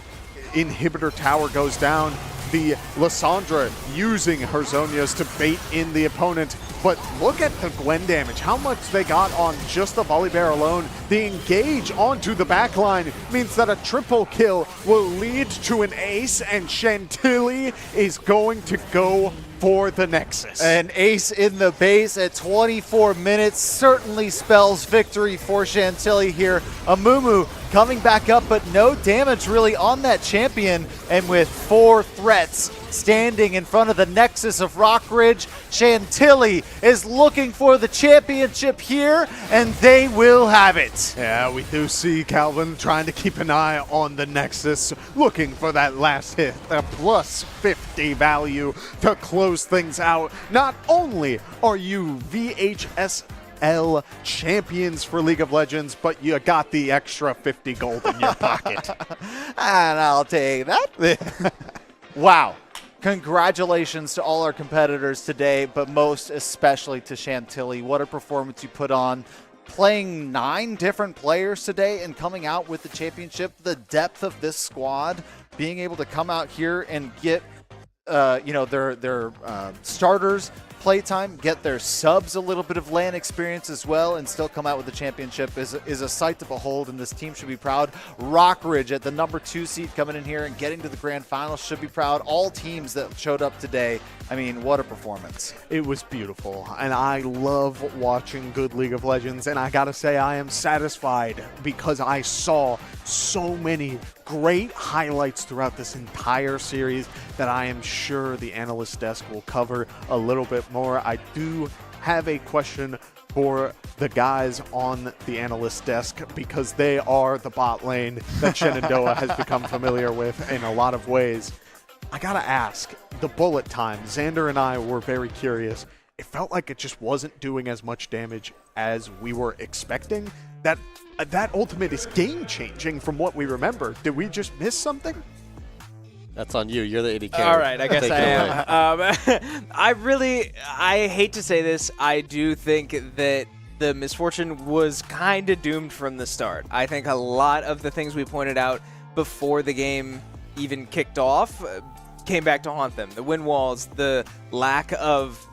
inhibitor tower goes down. The Lysandra using her Zonias to bait in the opponent. But look at the Gwen damage, how much they got on just the Volibear alone. The engage onto the backline means that a triple kill will lead to an ace, and Chantilly is going to go for the Nexus. An ace in the base at 24 minutes certainly spells victory for Chantilly here. Amumu coming back up, but no damage really on that champion. And with 4 threats standing in front of the Nexus of Rockridge, Chantilly is looking for the championship here, and they will have it. Yeah, we do see Calvin trying to keep an eye on the Nexus, looking for that last hit, the plus 50 value to close things out. Not only are you VHSL champions for League of Legends, but you got the extra 50 gold in your pocket. And I'll take that. Wow. Congratulations to all our competitors today, but most especially to Chantilly. What a performance you put on. Playing 9 different players today and coming out with the championship. The depth of this squad, being able to come out here and get their starters playtime, get their subs a little bit of LAN experience as well, and still come out with the championship is a sight to behold, and this team should be proud. Rockridge at the number 2 seed coming in here and getting to the grand final should be proud. All teams that showed up today, I mean, what a performance. It was beautiful, and I love watching good League of Legends, and I gotta say I am satisfied because I saw so many great highlights throughout this entire series that I am sure the analyst desk will cover a little bit more. I do have a question for the guys on the analyst desk because they are the bot lane that Shenandoah has become familiar with in a lot of ways. I gotta ask, the bullet time, Xander and I were very curious. It felt like it just wasn't doing as much damage as we were expecting. That ultimate is game-changing from what we remember. Did we just miss something? That's on you. You're the 80K. All right, I guess I am. I hate to say this. I do think that the misfortune was kind of doomed from the start. I think a lot of the things we pointed out before the game even kicked off came back to haunt them. The wind walls, the lack of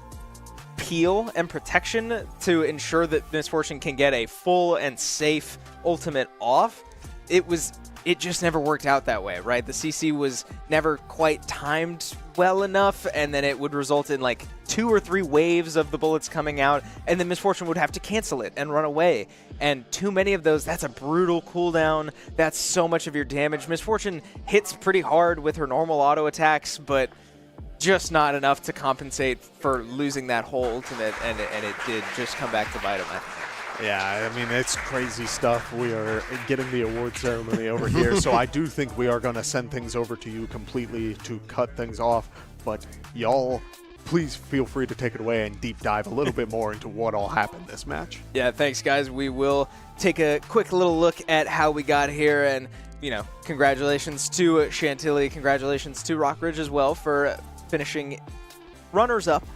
peel and protection to ensure that Misfortune can get a full and safe ultimate off. It just never worked out that way, right? The CC was never quite timed well enough, and then it would result in like 2 or 3 waves of the bullets coming out, and then Misfortune would have to cancel it and run away. And too many of those, that's a brutal cooldown. That's so much of your damage. Misfortune hits pretty hard with her normal auto attacks, but just not enough to compensate for losing that whole ultimate, and it did just come back to bite him, I think. Yeah, I mean, it's crazy stuff. We are getting the award ceremony over here, so I do think we are going to send things over to you completely to cut things off. But y'all, please feel free to take it away and deep dive a little bit more into what all happened this match. Yeah, thanks, guys. We will take a quick little look at how we got here, and, you know, congratulations to Chantilly. Congratulations to Rockridge as well for finishing runners-up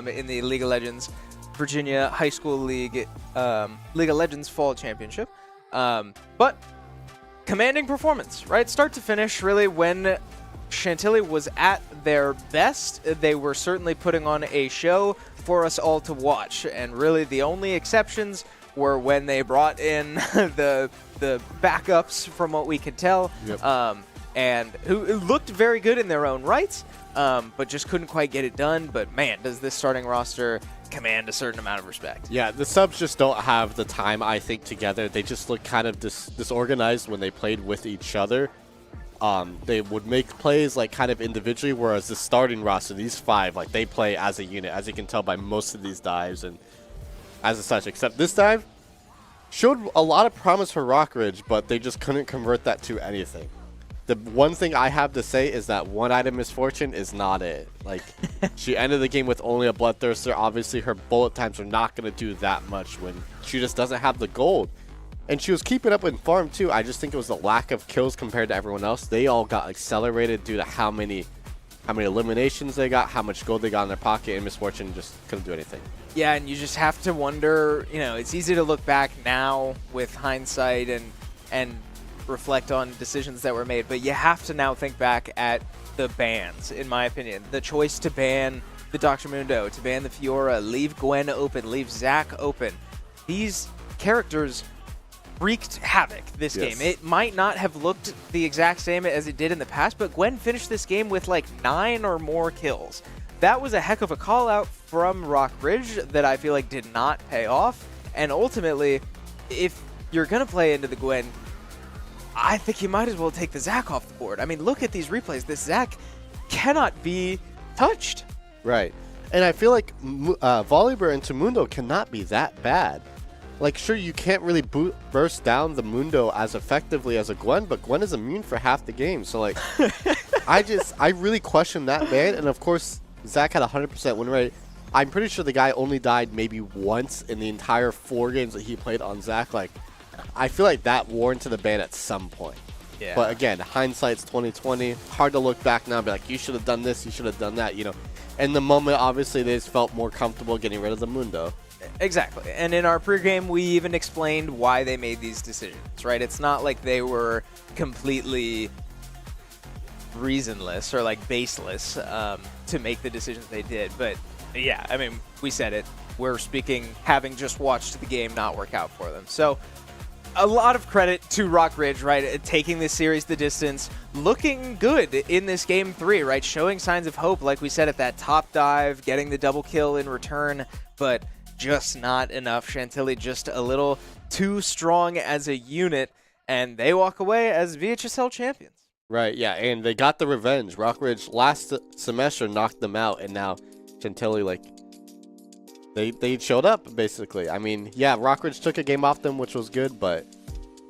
in the League of Legends Virginia High School League League of Legends Fall Championship. But commanding performance, right? Start to finish, really, when Chantilly was at their best. They were certainly putting on a show for us all to watch. And really the only exceptions were when they brought in the backups, from what we could tell, and who looked very good in their own rights, but just couldn't quite get it done. But man, does this starting roster command a certain amount of respect. Yeah, the subs just don't have the time, I think, together. They just look kind of disorganized when they played with each other. They would make plays like kind of individually, whereas the starting roster, these 5, like they play as a unit, as you can tell by most of these dives and as such. Except this dive showed a lot of promise for Rockridge, but they just couldn't convert that to anything. The one thing I have to say is that one item Misfortune is not it. Like, she ended the game with only a Bloodthirster. Obviously, her bullet times are not going to do that much when she just doesn't have the gold. And she was keeping up in farm, too. I just think it was the lack of kills compared to everyone else. They all got accelerated due to how many eliminations they got, how much gold they got in their pocket, and Misfortune just couldn't do anything. Yeah, and you just have to wonder, you know, it's easy to look back now with hindsight and reflect on decisions that were made, but you have to now think back at the bans, in my opinion. The choice to ban the Dr. Mundo, to ban the Fiora, leave Gwen open, leave Zac open. These characters wreaked havoc this game. It might not have looked the exact same as it did in the past, but Gwen finished this game with like 9 or more kills. That was a heck of a call out from Rockridge that I feel like did not pay off, and ultimately, if you're going to play into the Gwen, I think you might as well take the Zac off the board. I mean, look at these replays. This Zac cannot be touched. Right. And I feel like Volibear into Mundo cannot be that bad. Like, sure, you can't really burst down the Mundo as effectively as a Gwen, but Gwen is immune for half the game. So, like, I really question that ban. And, of course, Zac had a 100% win rate. I'm pretty sure the guy only died maybe once in the entire 4 games that he played on Zac. Like, I feel like that warranted the ban at some point. Yeah. But again, hindsight's 2020. Hard to look back now and be like, you should have done this, you should have done that, In the moment, obviously, they just felt more comfortable getting rid of the Mundo. Exactly. And in our pregame, we even explained why they made these decisions, right? It's not like they were completely reasonless or baseless to make the decisions they did. But yeah, I mean, we said it. We're speaking having just watched the game not work out for them. So a lot of credit to Rock Ridge, right? Taking this series the distance, looking good in this game 3, right? Showing signs of hope, like we said, at that top dive, getting the double kill in return, but just not enough. Chantilly just a little too strong as a unit, and they walk away as VHSL champions. Right, yeah, and they got the revenge. Rock Ridge last semester knocked them out, and now Chantilly, they showed up, basically. I mean, yeah, Rock Ridge took a game off them, which was good, but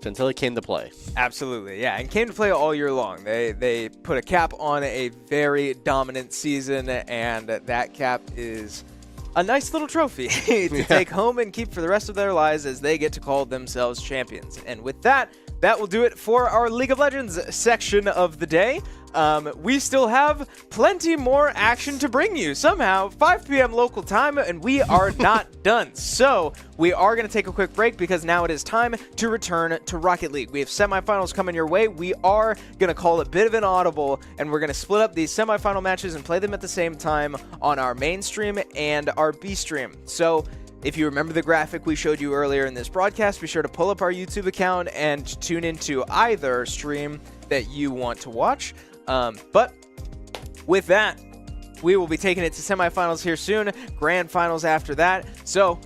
Chantilly came to play. Absolutely, yeah, and came to play all year long. They put a cap on a very dominant season, and that cap is a nice little trophy to take home and keep for the rest of their lives as they get to call themselves champions. And with that, that will do it for our League of Legends section of the day. We still have plenty more action to bring you. Somehow, 5 p.m. local time, and we are not done. So we are going to take a quick break because now it is time to return to Rocket League. We have semifinals coming your way. We are going to call a bit of an audible, and we're going to split up these semifinal matches and play them at the same time on our main stream and our B stream. So if you remember the graphic we showed you earlier in this broadcast, be sure to pull up our YouTube account and tune into either stream that you want to watch. But with that, we will be taking it to semifinals here soon, grand finals after that. So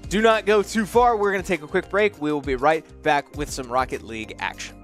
do not go too far. We're going to take a quick break. We will be right back with some Rocket League action.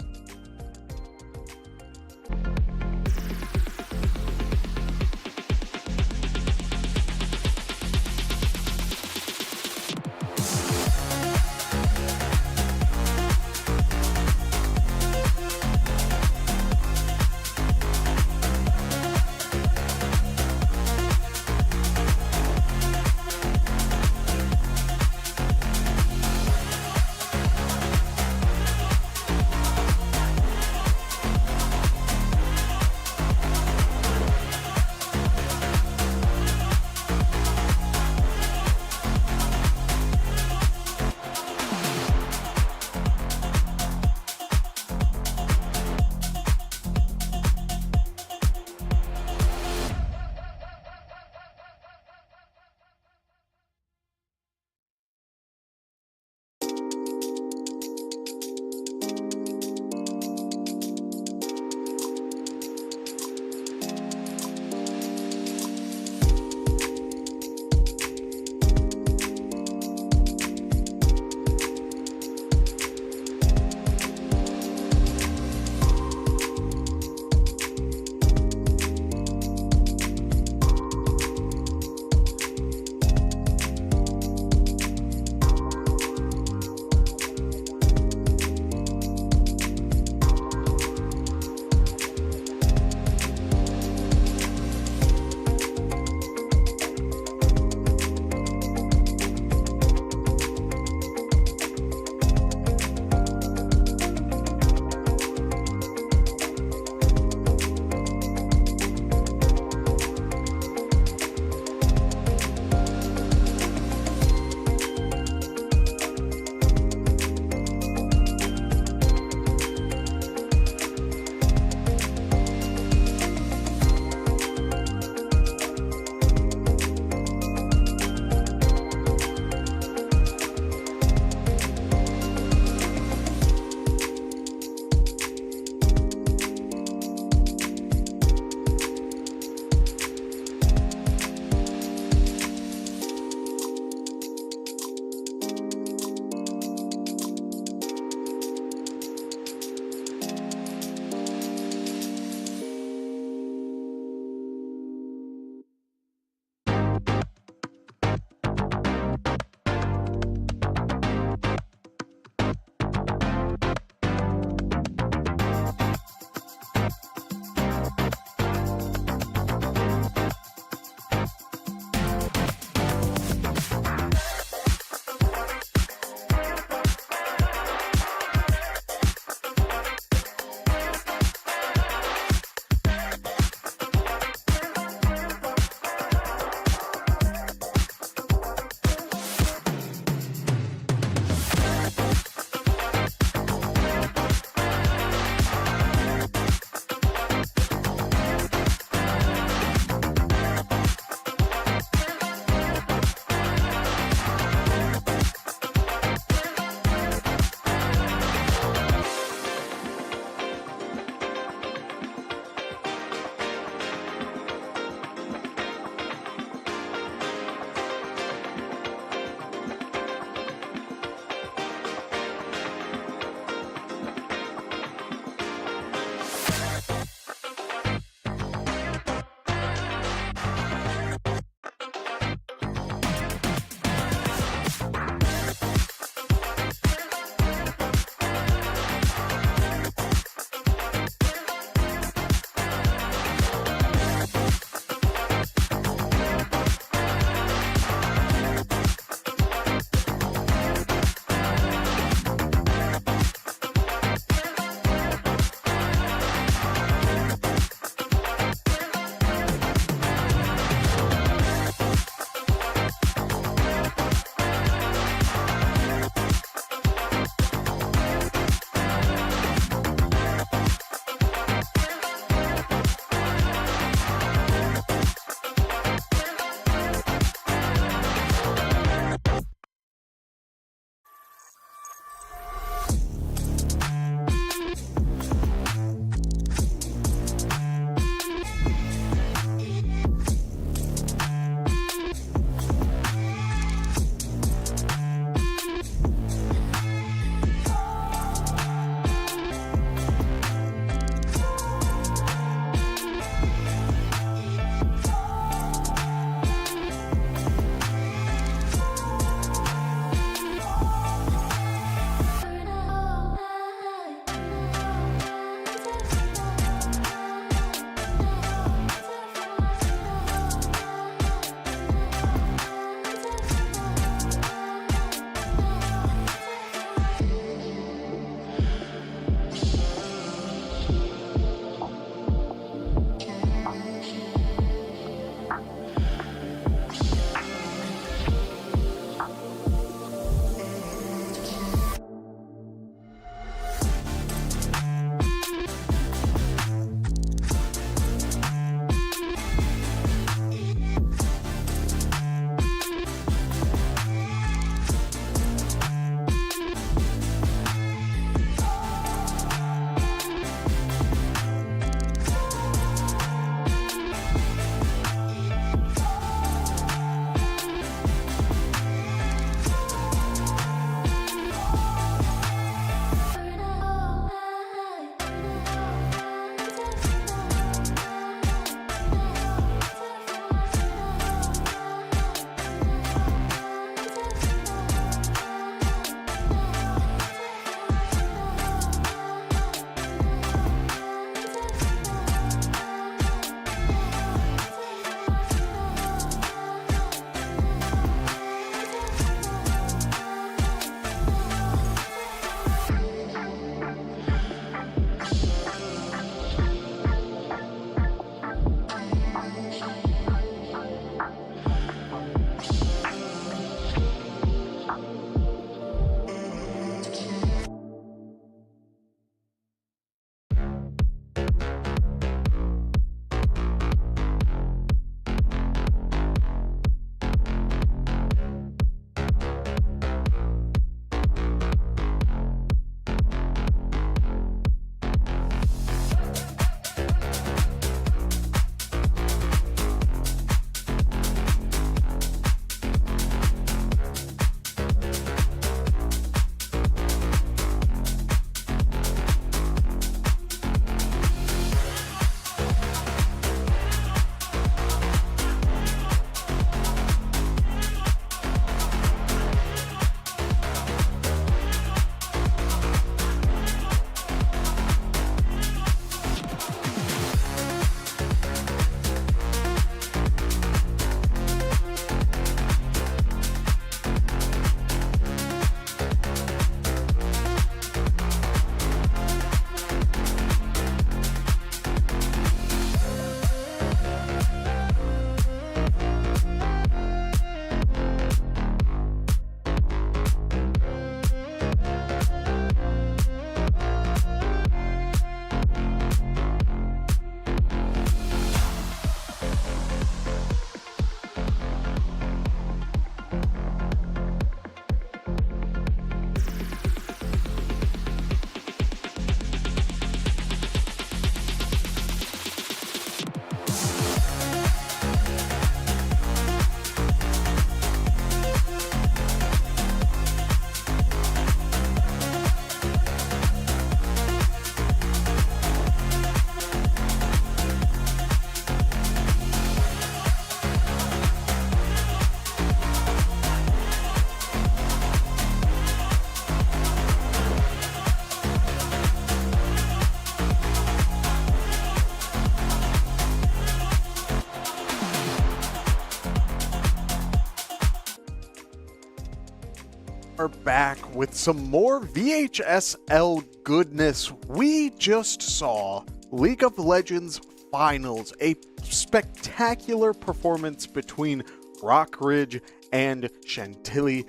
are back with some more VHSL goodness. We just saw League of Legends Finals, a spectacular performance between Rockridge and Chantilly.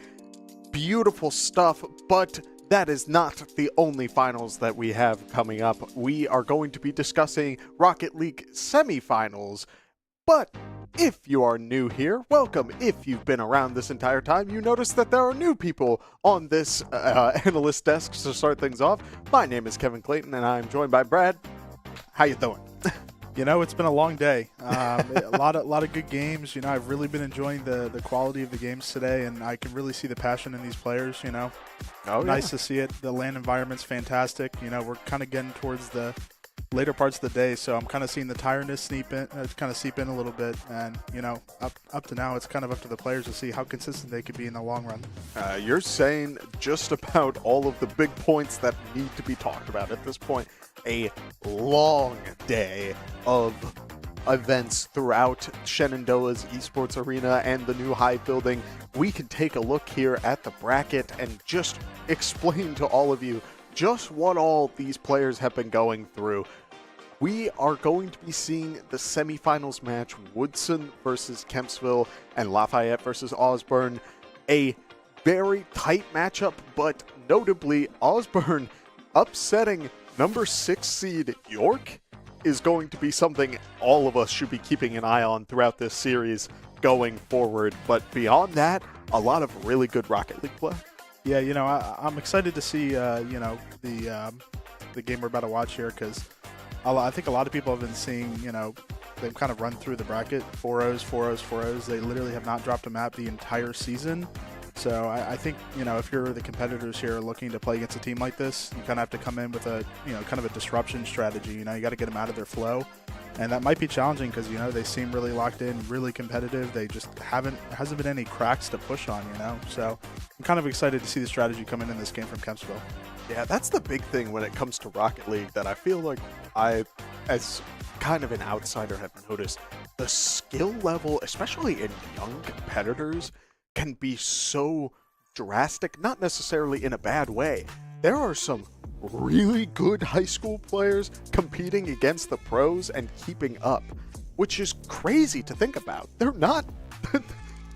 Beautiful stuff, but that is not the only finals that we have coming up. We are going to be discussing Rocket League semifinals, but if you are new here, welcome. If you've been around this entire time, you notice that there are new people on this analyst desk to start things off. My name is Kevin Clayton, and I'm joined by Brad. How you doing? You know, it's been a long day. A lot of good games. You know, I've really been enjoying the quality of the games today, and I can really see the passion in these players, you know. Nice to see it. The land environment's fantastic. You know, we're kind of getting towards the later parts of the day, so I'm kind of seeing the tiredness seep in a little bit. And, you know, up to now, it's kind of up to the players to see how consistent they could be in the long run. You're saying just about all of the big points that need to be talked about at this point. A long day of events throughout Shenandoah's Esports Arena and the new Hive building. We can take a look here at the bracket and just explain to all of you just what all these players have been going through. We are going to be seeing the semifinals match, Woodson versus Kempsville and Lafayette versus Osborne. A very tight matchup, but notably Osborne upsetting number 6 seed York is going to be something all of us should be keeping an eye on throughout this series going forward. But beyond that, a lot of really good Rocket League play. Yeah, you know, I'm excited to see, you know, the game we're about to watch here, because I think a lot of people have been seeing, you know, they've kind of run through the bracket, 4-0s, 4-0s, 4-0s. They literally have not dropped a map the entire season. So I think, you know, if you're the competitors here looking to play against a team like this, you kind of have to come in with a, you know, kind of a disruption strategy. You know, you got to get them out of their flow. And that might be challenging because, you know, they seem really locked in, really competitive. They just hasn't been any cracks to push on, you know. So I'm kind of excited to see the strategy come in this game from Kempsville. Yeah, that's the big thing when it comes to Rocket League that I feel like I, as kind of an outsider, have noticed. The skill level, especially in young competitors, can be so drastic, not necessarily in a bad way. There are some really good high school players competing against the pros and keeping up, which is crazy to think about. They're not,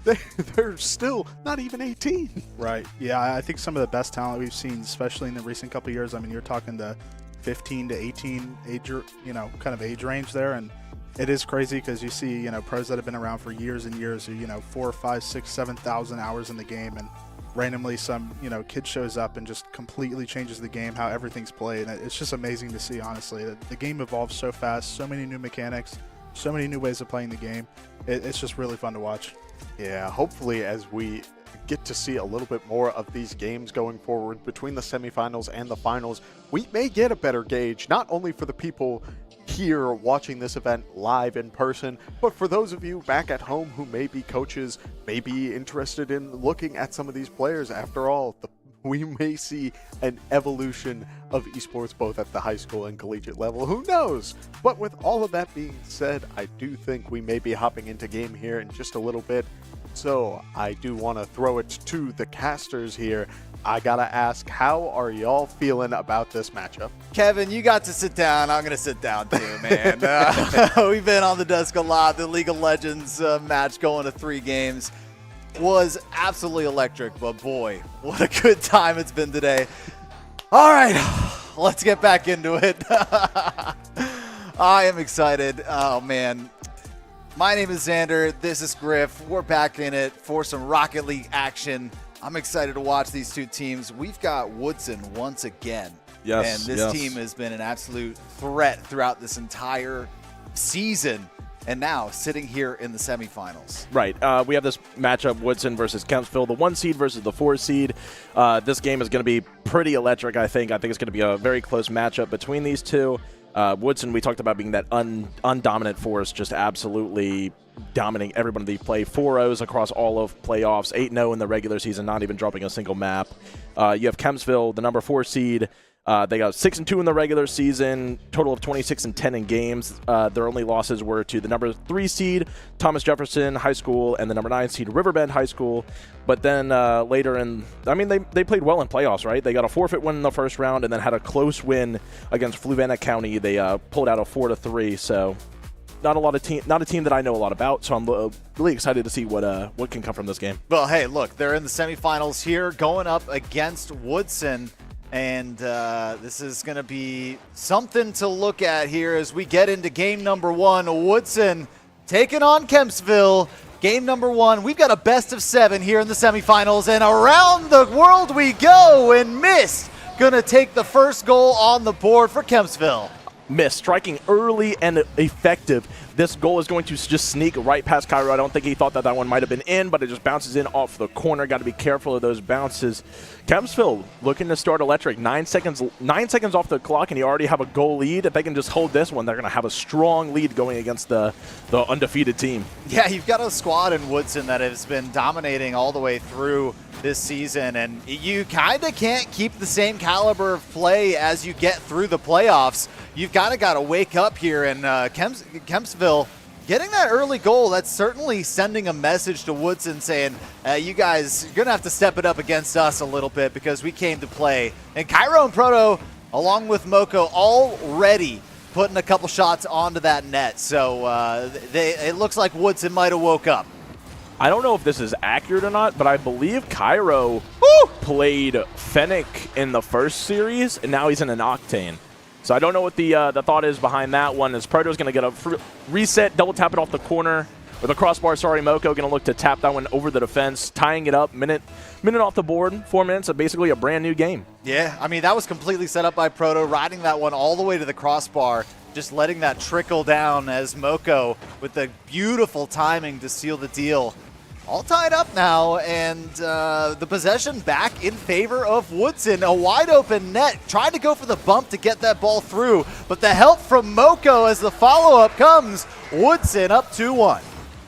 they're still not even 18. Right. Yeah, I think some of the best talent we've seen, especially in the recent couple of years, I mean, you're talking the 15 to 18 age, you know, kind of age range there. And it is crazy because you see, you know, pros that have been around for years and years, you know, 4, 5, 6, 7,000 hours in the game, and randomly some, you know, kid shows up and just completely changes the game, how everything's played. And it's just amazing to see, honestly. The game evolves so fast, so many new mechanics, so many new ways of playing the game. It's just really fun to watch. Yeah, hopefully as we get to see a little bit more of these games going forward between the semifinals and the finals, we may get a better gauge, not only for the people here watching this event live in person, but for those of you back at home who may be coaches, may be interested in looking at some of these players. After all, we may see an evolution of esports both at the high school and collegiate level. Who knows? But with all of that being said, I do think we may be hopping into game here in just a little bit. So I do want to throw it to the casters here. I gotta ask, how are y'all feeling about this matchup? Kevin, you got to sit down. I'm going to sit down too, man. We've been on the desk a lot. The League of Legends match going to 3 games was absolutely electric, but boy, what a good time it's been today. All right, let's get back into it. I am excited. Oh, man. My name is Xander. This is Griff. We're back in it for some Rocket League action. I'm excited to watch these two teams. We've got Woodson once again. Yes, and this team has been an absolute threat throughout this entire season. And now sitting here in the semifinals. Right. We have this matchup, Woodson versus Kempsville, the 1 seed versus the 4 seed. This game is going to be pretty electric, I think. I think it's going to be a very close matchup between these two. Woodson, we talked about being that undominant force, just absolutely dominating everyone they play. 4-0s across all of playoffs, 8-0 in the regular season, not even dropping a single map. You have Kempsville, the number 4 seed, They got 6-2 in the regular season, total of 26-10 in games. Their only losses were to the number 3 seed, Thomas Jefferson High School, and the number 9 seed, Riverbend High School. But then later they played well in playoffs, right? They got a forfeit win in the first round and then had a close win against Fluvanna County. They pulled out a 4-3, so not a team that I know a lot about. So I'm really excited to see what can come from this game. Well, hey, look, they're in the semifinals here, going up against Woodson. And this is going to be something to look at here as we get into game number 1. Woodson taking on Kempsville. Game number 1. We've got a best of 7 here in the semifinals. And around the world we go. And Mist going to take the first goal on the board for Kempsville. Mist striking early and effective. This goal is going to just sneak right past Cairo. I don't think he thought that one might have been in, but it just bounces in off the corner. Got to be careful of those bounces. Kempsville looking to start electric. 9 seconds off the clock, and you already have a goal lead. If they can just hold this one, they're going to have a strong lead going against the undefeated team. Yeah, you've got a squad in Woodson that has been dominating all the way through this season, and you kind of can't keep the same caliber of play as you get through the playoffs. You've got to wake up here, and Kempsville getting that early goal, that's certainly sending a message to Woodson saying, you guys, you're going to have to step it up against us a little bit because we came to play. And Cairo and Proto, along with Moko, already putting a couple shots onto that net. So it looks like Woodson might have woke up. I don't know if this is accurate or not, but I believe Cairo played Fennec in the first series, and now he's in an Octane. So I don't know what the thought is behind that one. As Proto's going to get a reset, double tap it off the corner. With a crossbar, Moko going to look to tap that one over the defense, tying it up, minute off the board, 4 minutes, so basically a brand new game. Yeah, I mean, that was completely set up by Proto, riding that one all the way to the crossbar, just letting that trickle down as Moko, with the beautiful timing to seal the deal. All tied up now, and the possession back in favor of Woodson. A wide open net, tried to go for the bump to get that ball through, but the help from Moko as the follow-up comes. Woodson up 2-1.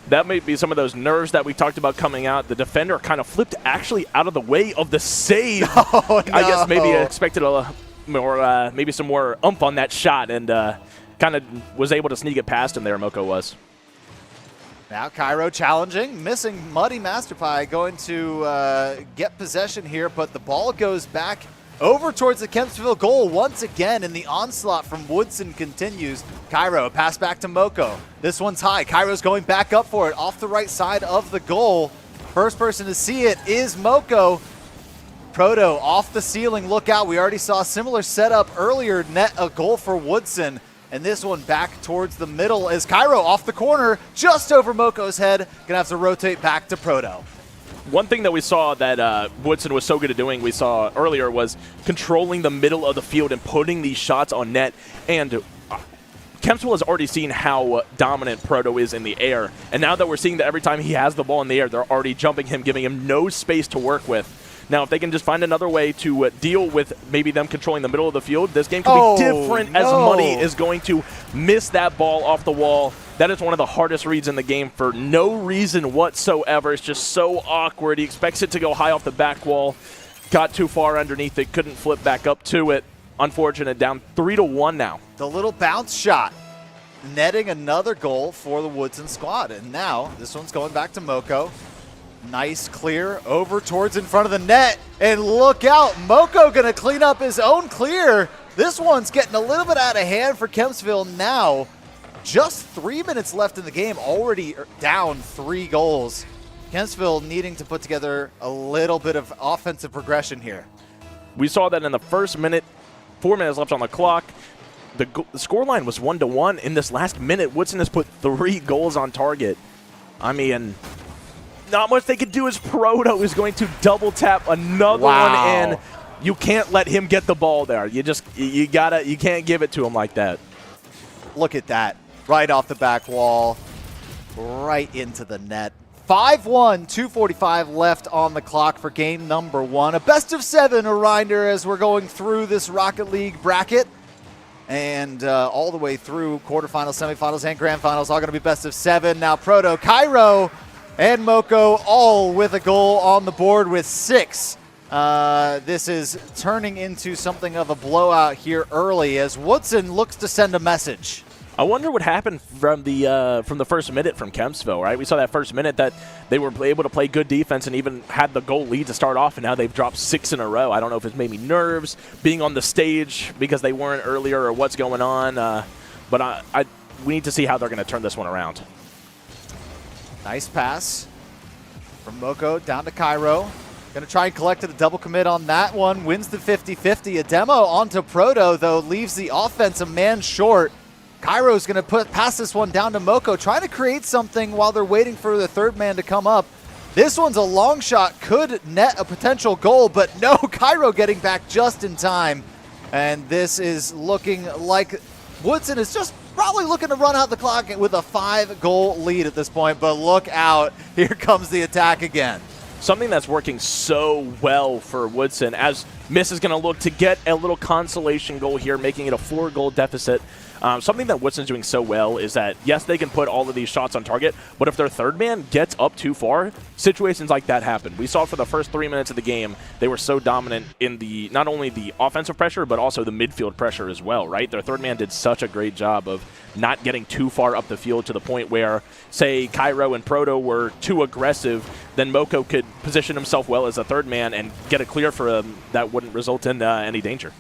That may be some of those nerves that we talked about coming out. The defender kind of flipped actually out of the way of the save. Oh, no. I guess maybe expected maybe some more oomph on that shot, and kind of was able to sneak it past him there, Moko was. Now Cairo challenging, missing Muddy Masterpie, going to get possession here, but the ball goes back over towards the Kempsville goal once again, and the onslaught from Woodson continues. Cairo, pass back to Moko. This one's high. Cairo's going back up for it off the right side of the goal. First person to see it is Moko. Proto off the ceiling, look out. We already saw a similar setup earlier, net a goal for Woodson. And this one back towards the middle as Cairo off the corner, just over Moko's head. Gonna have to rotate back to Proto. One thing that we saw that Woodson was so good at doing, we saw earlier, was controlling the middle of the field and putting these shots on net. And Kempsville has already seen how dominant Proto is in the air. And now that we're seeing that every time he has the ball in the air, they're already jumping him, giving him no space to work with. Now, if they can just find another way to deal with maybe them controlling the middle of the field, this game could be different as Muddy is going to miss that ball off the wall. That is one of the hardest reads in the game for no reason whatsoever. It's just so awkward. He expects it to go high off the back wall. Got too far underneath it, couldn't flip back up to it. Unfortunate, down 3-1 now. The little bounce shot, netting another goal for the Woodson squad. And now, this one's going back to Moko. Nice clear over towards in front of the net, and look out, Moko gonna clean up his own clear. This one's getting a little bit out of hand for Kempsville now. Just 3 minutes left in the game, already down 3 goals. Kempsville needing to put together a little bit of offensive progression here. We saw that in the first minute, 4 minutes left on the clock. The scoreline was 1-1. In this last minute, Woodson has put 3 goals on target. I mean, not much they could do as Proto is going to double tap another one in. You can't let him get the ball there. You can't give it to him like that. Look at that. Right off the back wall. Right into the net. 5-1, 2:45 left on the clock for game number 1. A best of 7 reminder as we're going through this Rocket League bracket. And all the way through quarterfinals, semifinals, and grand finals, all going to be best of 7. Now Proto, Cairo, and Moko all with a goal on the board with 6 this is turning into something of a blowout here early as Woodson looks to send a message. I wonder what happened from the first minute from Kempsville, right? We saw that first minute that they were able to play good defense and even had the goal lead to start off, and now they've dropped 6 in a row. I don't know if it's maybe nerves, being on the stage because they weren't earlier, or what's going on, but we need to see how they're going to turn this one around. Nice pass from Moko down to Cairo. Going to try and collect a double commit on that one. Wins the 50-50. A demo onto Proto, though, leaves the offense a man short. Cairo's going to pass this one down to Moko, trying to create something while they're waiting for the third man to come up. This one's a long shot, could net a potential goal, but no, Cairo getting back just in time. And this is looking like Woodson is just probably looking to run out the clock with a 5-goal lead at this point, but look out. Here comes the attack again. Something that's working so well for Woodson, as Miss is going to look to get a little consolation goal here, making it a 4-goal deficit. Something that Woodson's doing so well is that, yes, they can put all of these shots on target, but if their third man gets up too far, situations like that happen. We saw for the first 3 minutes of the game, they were so dominant in not only the offensive pressure, but also the midfield pressure as well, right? Their third man did such a great job of not getting too far up the field to the point where, say, Cairo and Proto were too aggressive, then Moko could position himself well as a third man and get a clear for him that wouldn't result in any danger.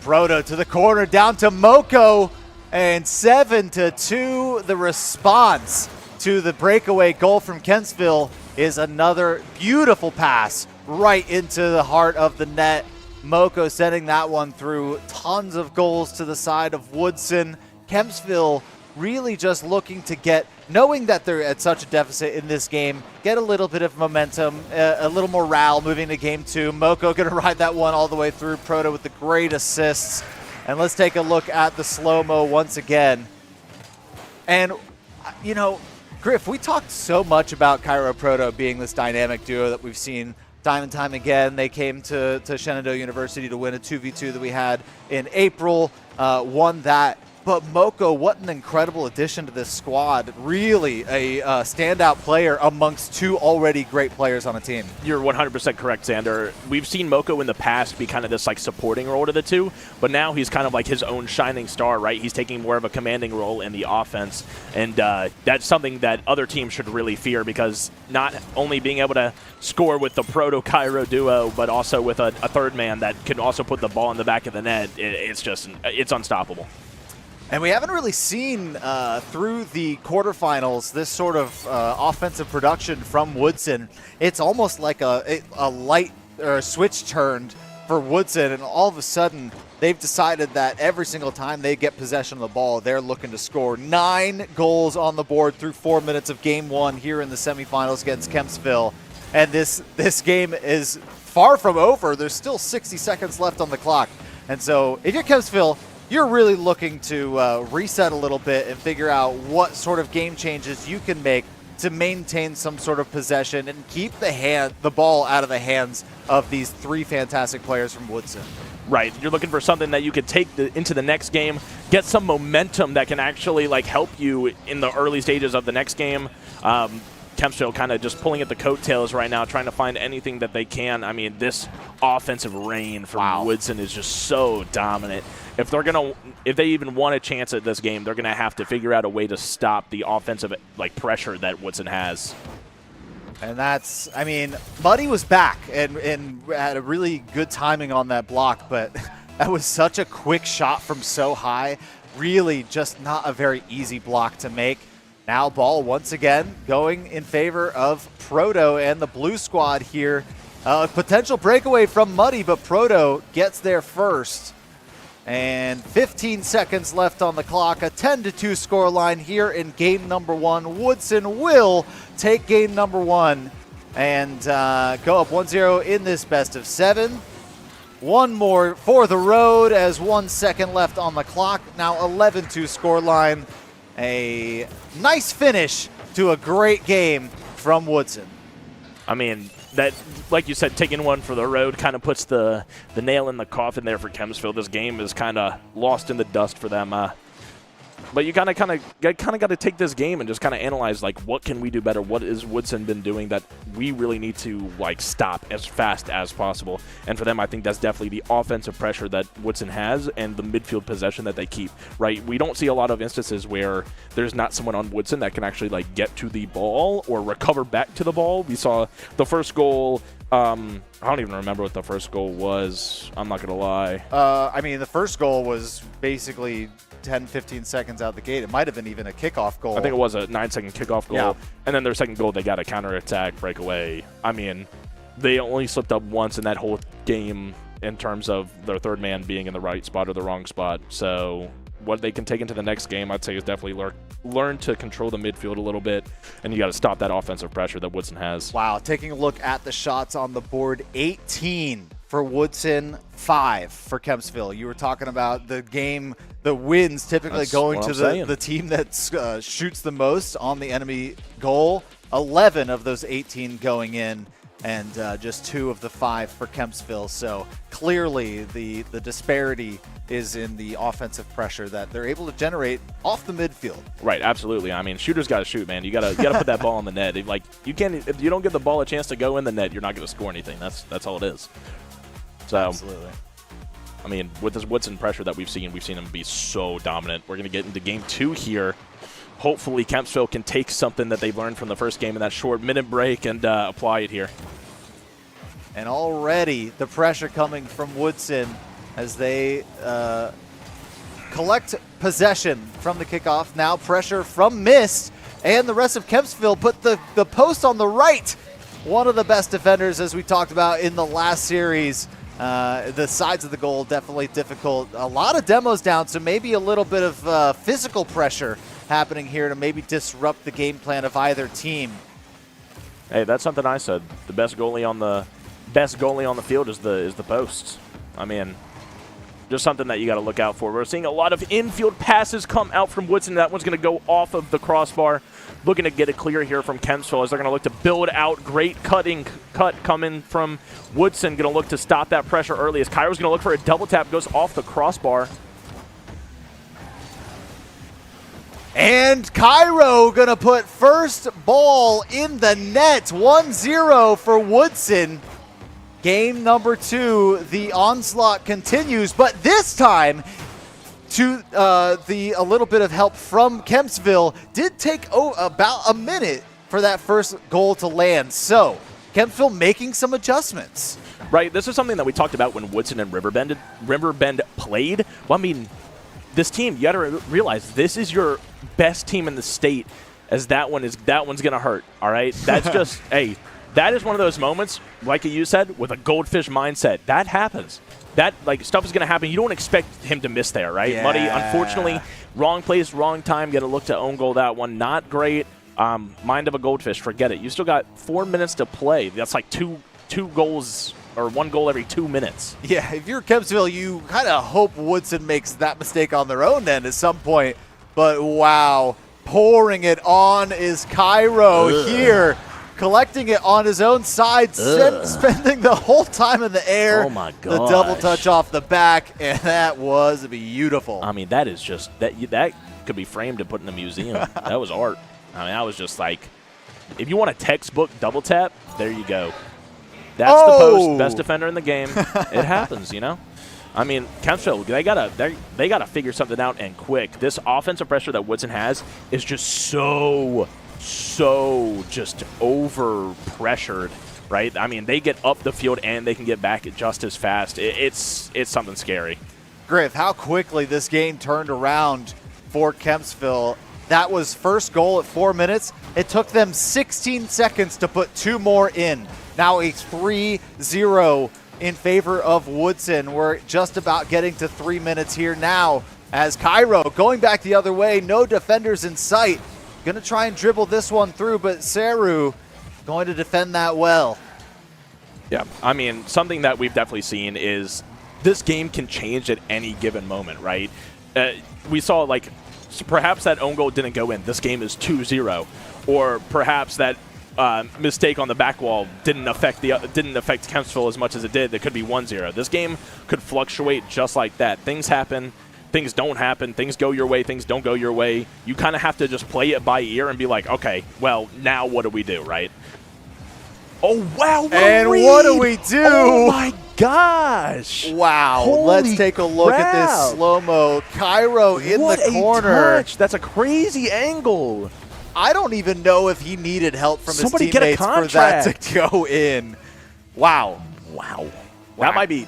Proto to the corner, down to Moko, and 7-2. The response to the breakaway goal from Kentsville is another beautiful pass right into the heart of the net. Moko sending that one through. Tons of goals to the side of Woodson. Kempsville really just looking to get, knowing that they're at such a deficit in this game, get a little bit of momentum, a little morale moving to game 2. Moko going to ride that one all the way through. Proto with the great assists. And let's take a look at the slow-mo once again. And, you know, Griff, we talked so much about Cairo Proto being this dynamic duo that we've seen time and time again. They came to Shenandoah University to win a 2v2 that we had in April, won that. But Moko, what an incredible addition to this squad. Really a standout player amongst 2 already great players on a team. You're 100% correct, Xander. We've seen Moko in the past be kind of this like supporting role to the 2, but now he's kind of like his own shining star, right? He's taking more of a commanding role in the offense, and that's something that other teams should really fear, because not only being able to score with the Proto-Cairo duo, but also with a third man that can also put the ball in the back of the net, it's unstoppable. And we haven't really seen through the quarterfinals this sort of offensive production from Woodson. It's almost like a light or a switch turned for Woodson, and all of a sudden they've decided that every single time they get possession of the ball, they're looking to score. 9 goals on the board through 4 minutes of game 1 here in the semifinals against Kempsville. And this game is far from over. There's still 60 seconds left on the clock. And so if you're Kempsville, you're really looking to reset a little bit and figure out what sort of game changes you can make to maintain some sort of possession and keep the ball out of the hands of these 3 fantastic players from Woodson. Right, you're looking for something that you could take into the next game, get some momentum that can actually like help you in the early stages of the next game. Kempsville kind of just pulling at the coattails right now, trying to find anything that they can. I mean, this offensive reign from Woodson is just so dominant. If they even want a chance at this game, they're gonna have to figure out a way to stop the offensive like pressure that Woodson has. And that's, I mean, Muddy was back and had a really good timing on that block, but that was such a quick shot from so high. Really just not a very easy block to make. Now ball once again going in favor of Proto and the blue squad here. Potential breakaway from Muddy, but Proto gets there first. And 15 seconds left on the clock. A 10-2 scoreline here in game number 1. Woodson will take game number 1 and go up 1-0 in this best of 7. One more for the road as 1 second left on the clock. Now 11-2 scoreline. A nice finish to a great game from Woodson. I mean, that, like you said, taking one for the road kind of puts the nail in the coffin there for Kempsville. This game is kind of lost in the dust for them. But you kind of got to take this game and just kind of analyze, like, what can we do better? What has Woodson been doing that we really need to, like, stop as fast as possible? And for them, I think that's definitely the offensive pressure that Woodson has and the midfield possession that they keep, right? We don't see a lot of instances where there's not someone on Woodson that can actually, like, get to the ball or recover back to the ball. We saw the first goal. I don't even remember what the first goal was. I'm not going to lie. I mean, the first goal was basically 10, 15 seconds out the gate. It might have been even a kickoff goal. I think it was a 9-second kickoff goal. Yeah. And then their second goal, they got a counterattack breakaway. I mean, they only slipped up once in that whole game in terms of their third man being in the right spot or the wrong spot. So what they can take into the next game, I'd say, is definitely learn to control the midfield a little bit, and you got to stop that offensive pressure that Woodson has. Wow, taking a look at the shots on the board, 18 for Woodson, 5 for Kempsville. You were talking about the game, the wins typically That's going what to I'm the team that shoots the most on the enemy goal. 11 of those 18 going in, and just 2 of the 5 for Kempsville. So clearly the disparity is in the offensive pressure that they're able to generate off the midfield. Right, absolutely. I mean, shooters got to shoot, man. You got to put that ball in the net. Like, you can't, if you don't give the ball a chance to go in the net, you're not going to score anything. That's all it is. So, absolutely. I mean, with this Woodson pressure that we've seen him be so dominant. We're going to get into game 2 here. Hopefully, Kempsville can take something that they've learned from the first game in that short minute break and apply it here. And already the pressure coming from Woodson as they collect possession from the kickoff. Now pressure from Mist and the rest of Kempsville, but the post on the right, one of the best defenders as we talked about in the last series. The sides of the goal definitely difficult. A lot of demos down, so maybe a little bit of physical pressure happening here to maybe disrupt the game plan of either team. Hey, that's something I said. The best goalie on the field is the post. I mean, just something that you got to look out for. We're seeing a lot of infield passes come out from Woodson. That one's going to go off of the crossbar. Looking to get it clear here from Kempsville as they're going to look to build out. Great cut coming from Woodson. Going to look to stop that pressure early as Cairo's going to look for a double tap. Goes off the crossbar. And Cairo going to put first ball in the net. 1-0 for Woodson. Game number 2, the onslaught continues, but this time to a little bit of help from Kempsville. Did take about a minute for that first goal to land. So Kempsville making some adjustments. Right, this is something that we talked about when Woodson and Riverbend played. Well, I mean, this team, you got to realize this is your best team in the state, as that one's going to hurt. All right, that's just hey. That is one of those moments, like you said, with a goldfish mindset. That happens. That, like, stuff is going to happen. You don't expect him to miss there, right? Yeah. Muddy, unfortunately, wrong place, wrong time. Got to look to own goal that one. Not great. Mind of a goldfish. Forget it. You still got 4 minutes to play. That's like two goals or 1 goal every 2 minutes. Yeah, if you're Kempsville, you kind of hope Woodson makes that mistake on their own then at some point. But, wow, pouring it on is Cairo here. Collecting it on his own side, spending the whole time in the air. Oh, my The gosh. double touch off the back, and that was beautiful. I mean, that is just that could be framed and put in a museum. That was art. I mean, that was just like, if you want a textbook double tap, there you go. That's the post, best defender in the game. It happens, you know. I mean, Kempsville, they gotta figure something out and quick. This offensive pressure that Woodson has is just so just over pressured, right? I mean, they get up the field and they can get back just as fast. It's something scary. Griff, how quickly this game turned around for Kempsville. That was first goal at 4 minutes. It took them 16 seconds to put 2 more in. Now a 3-0 in favor of Woodson. We're just about getting to 3 minutes here now as Cairo going back the other way. No defenders in sight. Going to try and dribble this one through, but Seru going to defend that well. Yeah, I mean, something that we've definitely seen is this game can change at any given moment, right? We saw, like, perhaps that own goal didn't go in. This game is 2-0. Or perhaps that mistake on the back wall didn't affect Kempsville as much as it did. It could be 1-0. This game could fluctuate just like that. Things happen. things don't happen, things go your way, things don't go your way. You kind of have to just play it by ear and be like, okay, well, now what do we do, right? Oh, wow. What do we do? Oh, my gosh. Wow. Holy Let's take a look at this crap. slow-mo. Cairo in What the corner. a touch. That's a crazy angle. I don't even know if he needed help from Somebody his get a teammates for that contract. to go in. Wow. Wow. That might be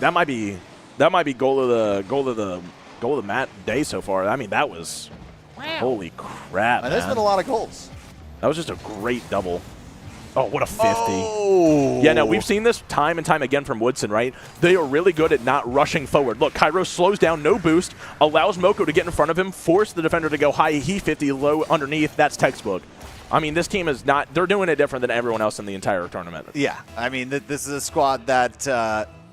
goal of the mat day so far. I mean, that was holy crap. And there's man. been a lot of goals. That was just a great double. Oh, what a 50. Oh. Yeah, no, we've seen this time and time again from Woodson, right? They are really good at not rushing forward. Look, Cairo slows down, no boost, allows Moko to get in front of him, force the defender to go high, he 50, low underneath. That's textbook. I mean, this team is not – they're doing it different than everyone else in the entire tournament. Yeah. I mean, this is a squad that,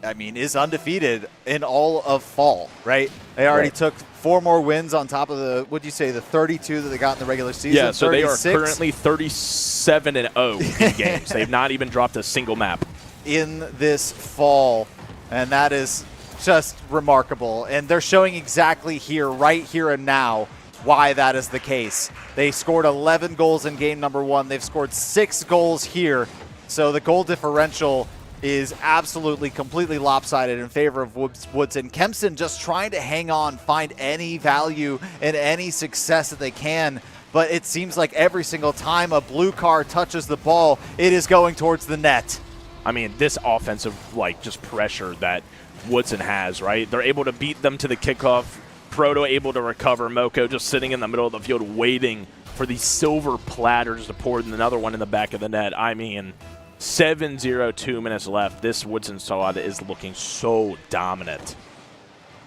is undefeated in all of fall, right? They already took 4 more wins on top of the, what'd you say, the 32 that they got in the regular season? Yeah, so 36? they are currently 37-0 in games. They've not even dropped a single map. In this fall, and that is just remarkable. And they're showing exactly here, right here and now, why that is the case. They scored 11 goals in game number 1. They've scored 6 goals here. So the goal differential is absolutely completely lopsided in favor of Woodson. Kempston just trying to hang on, find any value and any success that they can. But it seems like every single time a blue car touches the ball, it is going towards the net. I mean, this offensive, just pressure that Woodson has, right? They're able to beat them to the kickoff. Proto able to recover. Moko just sitting in the middle of the field waiting for these silver platters to pour another one in the back of the net. I mean, 7-0, 2 minutes left. This Woodson squad is looking so dominant.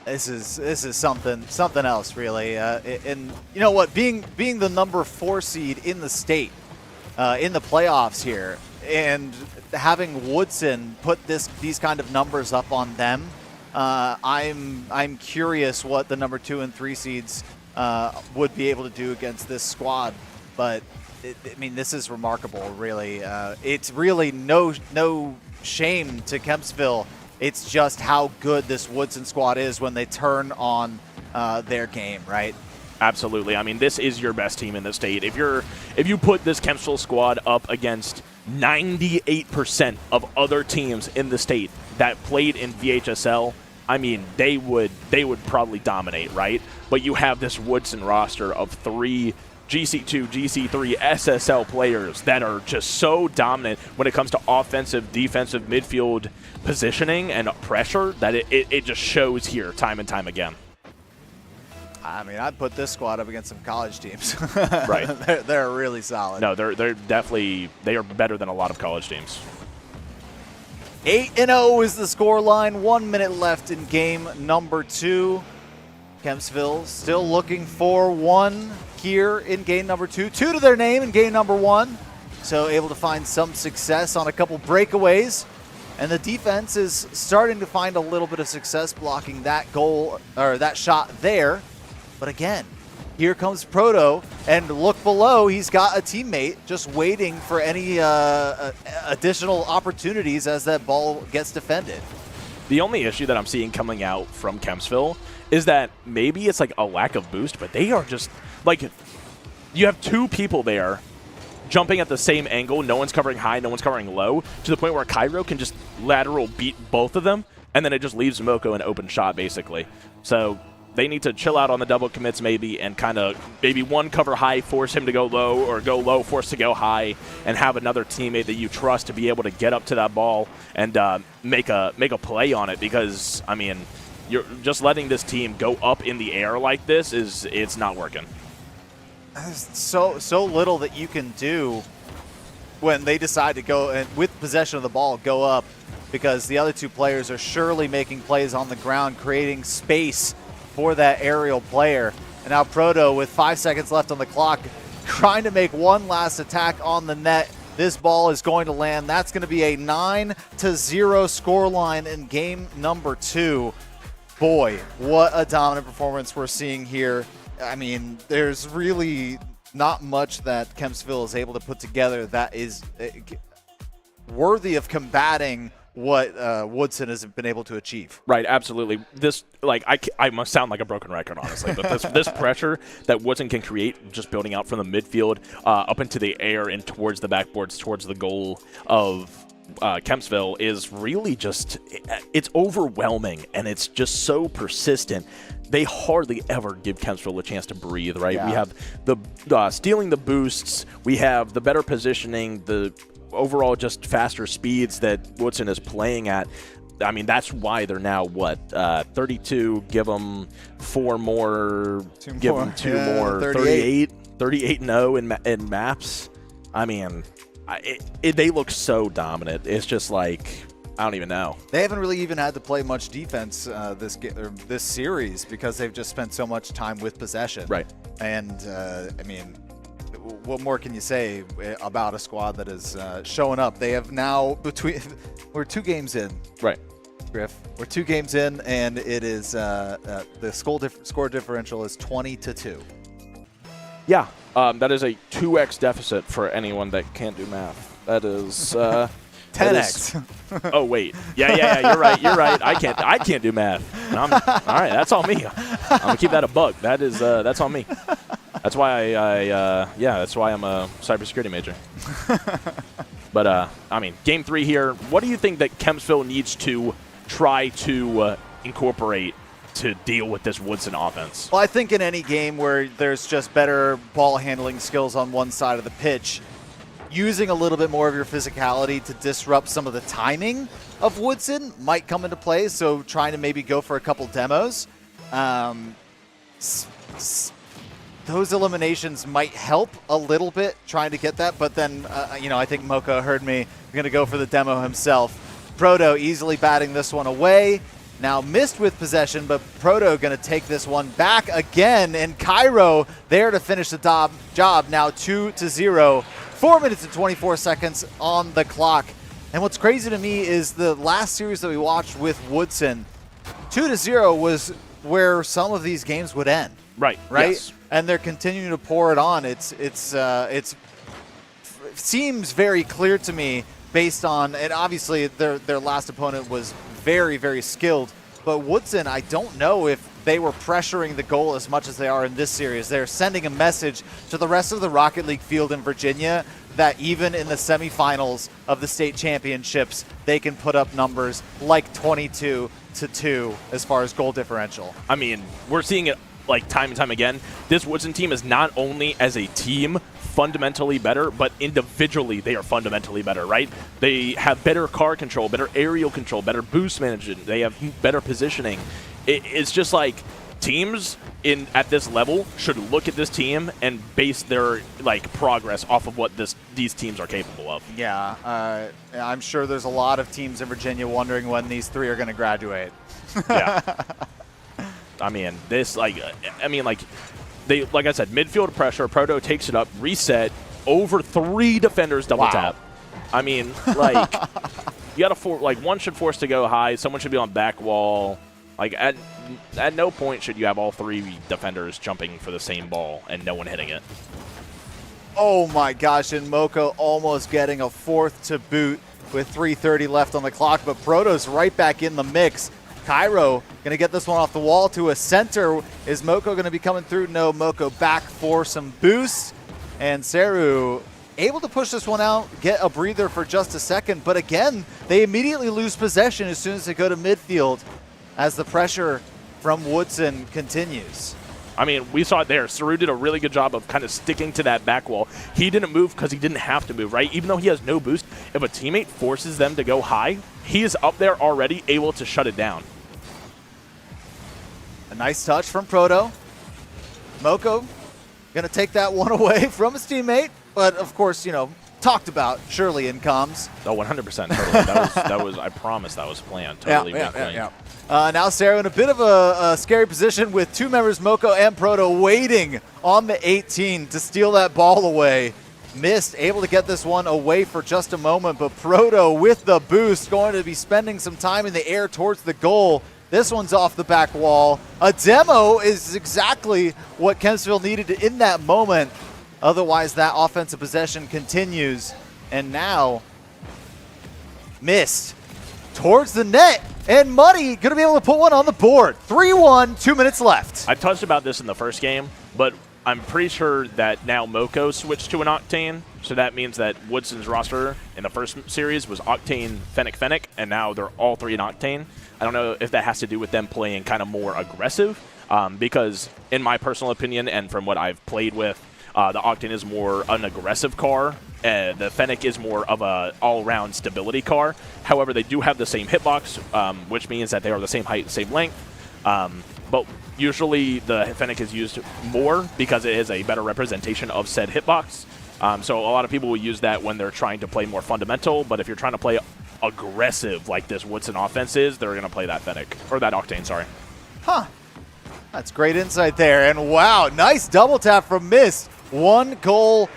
This is something else, really. And you know what? Being the number 4 seed in the state, in the playoffs here, and having Woodson put these kind of numbers up on them, I'm curious what the number 2 and 3 seeds would be able to do against this squad. But this is remarkable, really. It's really no shame to Kempsville. It's just how good this Woodson squad is when they turn on their game, right? Absolutely. I mean, this is your best team in the state. If you put this Kempsville squad up against 98% of other teams in the state that played in VHSL, I mean, they would probably dominate, right? But you have this Woodson roster of 3 GC2, GC3, SSL players that are just so dominant when it comes to offensive, defensive, midfield positioning and pressure that it just shows here time and time again. I mean, I'd put this squad up against some college teams. Right. They're really solid. No, they're definitely – they are better than a lot of college teams. 8-0 is the scoreline. 1 minute left in game number 2. Kempsville still looking for 1 here in game number 2. 2 to their name in game number 1. So able to find some success on a couple breakaways. And the defense is starting to find a little bit of success blocking that goal, or that shot there. But again, here comes Proto, and look below, he's got a teammate just waiting for any additional opportunities as that ball gets defended. The only issue that I'm seeing coming out from Kempsville is that maybe it's like a lack of boost, but they are just like, you have 2 people there jumping at the same angle. No one's covering high, no one's covering low, to the point where Cairo can just lateral beat both of them, and then it just leaves Moko an open shot, basically. So they need to chill out on the double commits maybe and kind of maybe one cover high, force him to go low, or go low, force to go high, and have another teammate that you trust to be able to get up to that ball and make a play on it. Because, I mean, you're just letting this team go up in the air like this it's not working. There's so little that you can do when they decide to go and with possession of the ball go up, because the other 2 players are surely making plays on the ground, creating space for that aerial player. And now Proto, with 5 seconds left on the clock, trying to make one last attack on the net. This ball is going to land. That's going to be a 9-0 scoreline in game number 2. Boy, what a dominant performance we're seeing here. I mean, there's really not much that Kempsville is able to put together that is worthy of combating what Woodson has been able to achieve. Right, absolutely. This, like, I must sound like a broken record, honestly, but this pressure that Woodson can create, just building out from the midfield up into the air and towards the backboards, towards the goal of Kempsville, is really just, it's overwhelming, and it's just so persistent. They hardly ever give Kempsville a chance to breathe, right? Yeah. We have the stealing the boosts, we have the better positioning, the overall just faster speeds that Woodson is playing at. I mean, that's why they're now, 32, give them 4 more, give them 2 more, 38-0 in maps. I mean, they look so dominant. It's just like, I don't even know. They haven't really even had to play much defense this series because they've just spent so much time with possession. Right. And, I mean, what more can you say about a squad that is showing up? They have now we're 2 games in. Right. Griff. We're 2 games in, and it is the score differential is 20-2. Yeah, that is a 2x deficit for anyone that can't do math. That is 10x. Oh wait, yeah. You're right. I can't do math. And all right. That's on me. I'm gonna keep that a bug. That's on me. That's why that's why I'm a cybersecurity major. But I mean, game 3 here. What do you think that Kempsville needs to try to incorporate to deal with this Woodson offense? Well, I think in any game where there's just better ball handling skills on one side of the pitch, using a little bit more of your physicality to disrupt some of the timing of Woodson might come into play. So trying to maybe go for a couple demos. Those eliminations might help a little bit trying to get that. But then, I think Mocha heard me. I'm going to go for the demo himself. Proto easily batting this one away. Now missed with possession, but Proto going to take this one back again. And Cairo there to finish the job. Now 2-0. 4 minutes and 24 seconds on the clock. And what's crazy to me is the last series that we watched with Woodson, 2-0 was where some of these games would end. Right. Yes. And they're continuing to pour it on. It seems very clear to me based on, and obviously their last opponent was very, very skilled. But Woodson, I don't know if they were pressuring the goal as much as they are in this series. They're sending a message to the rest of the Rocket League field in Virginia that even in the semifinals of the state championships, they can put up numbers like 22-2 as far as goal differential. I mean, we're seeing it like time and time again. This Woodson team is not only as a team fundamentally better, but individually they are fundamentally better, right? They have better car control, better aerial control, better boost management. They have better positioning. It's just like teams at this level should look at this team and base their progress off of what these teams are capable of. Yeah, I'm sure there's a lot of teams in Virginia wondering when these 3 are going to graduate. Yeah. I mean, they, like I said, midfield pressure, Proto takes it up, reset, over 3 defenders double tap. I mean, you got to one should force to go high, someone should be on back wall. Like at no point should you have all 3 defenders jumping for the same ball and no one hitting it. Oh my gosh, and Mocha almost getting a 4th to boot with 3:30 left on the clock, but Proto's right back in the mix. Cairo going to get this one off the wall to a center. Is Moko going to be coming through? No, Moko back for some boost. And Seru able to push this one out, get a breather for just a second. But again, they immediately lose possession as soon as they go to midfield as the pressure from Woodson continues. I mean, we saw it there. Seru did a really good job of kind of sticking to that back wall. He didn't move because he didn't have to move, right? Even though he has no boost, if a teammate forces them to go high, he is up there already able to shut it down. A nice touch from Proto. Moko going to take that one away from his teammate, but of course, talked about surely in comms. Oh, 100%. Totally. that was. I promise that was planned. Totally. Yeah. Now Sarah in a bit of a scary position with 2 members, Moko and Proto, waiting on the 18 to steal that ball away. Missed, able to get this one away for just a moment, but Proto with the boost going to be spending some time in the air towards the goal. This one's off the back wall. A demo is exactly what Kempsville needed in that moment. Otherwise, that offensive possession continues. And now, missed. towards the net, and Muddy going to be able to put one on the board. 3-1, 2 minutes left. I touched about this in the first game, but I'm pretty sure that now Moko switched to an Octane, so that means that Woodson's roster in the first series was Octane, Fennec, and now they're all three in Octane. I don't know if that has to do with them playing kind of more aggressive, because in my personal opinion and from what I've played with, the Octane is more an aggressive car. The Fennec is more of a all-round stability car. However, they do have the same hitbox, which means that they are the same height, same length. But usually the Fennec is used more because it is a better representation of said hitbox. So a lot of people will use that when they're trying to play more fundamental, but if you're trying to play aggressive like this Woodson offense is, they're going to play that Fennec, or that Octane, sorry. Huh. That's great insight there. And wow, nice double tap from Mist. One goal,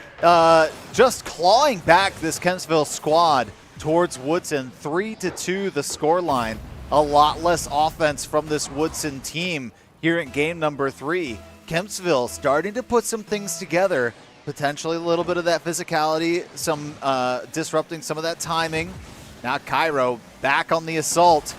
just clawing back this Kempsville squad towards Woodson. 3-2 the scoreline. A lot less offense from this Woodson team here in game number 3. Kempsville starting to put some things together, potentially a little bit of that physicality, some disrupting some of that timing. Now Cairo back on the assault.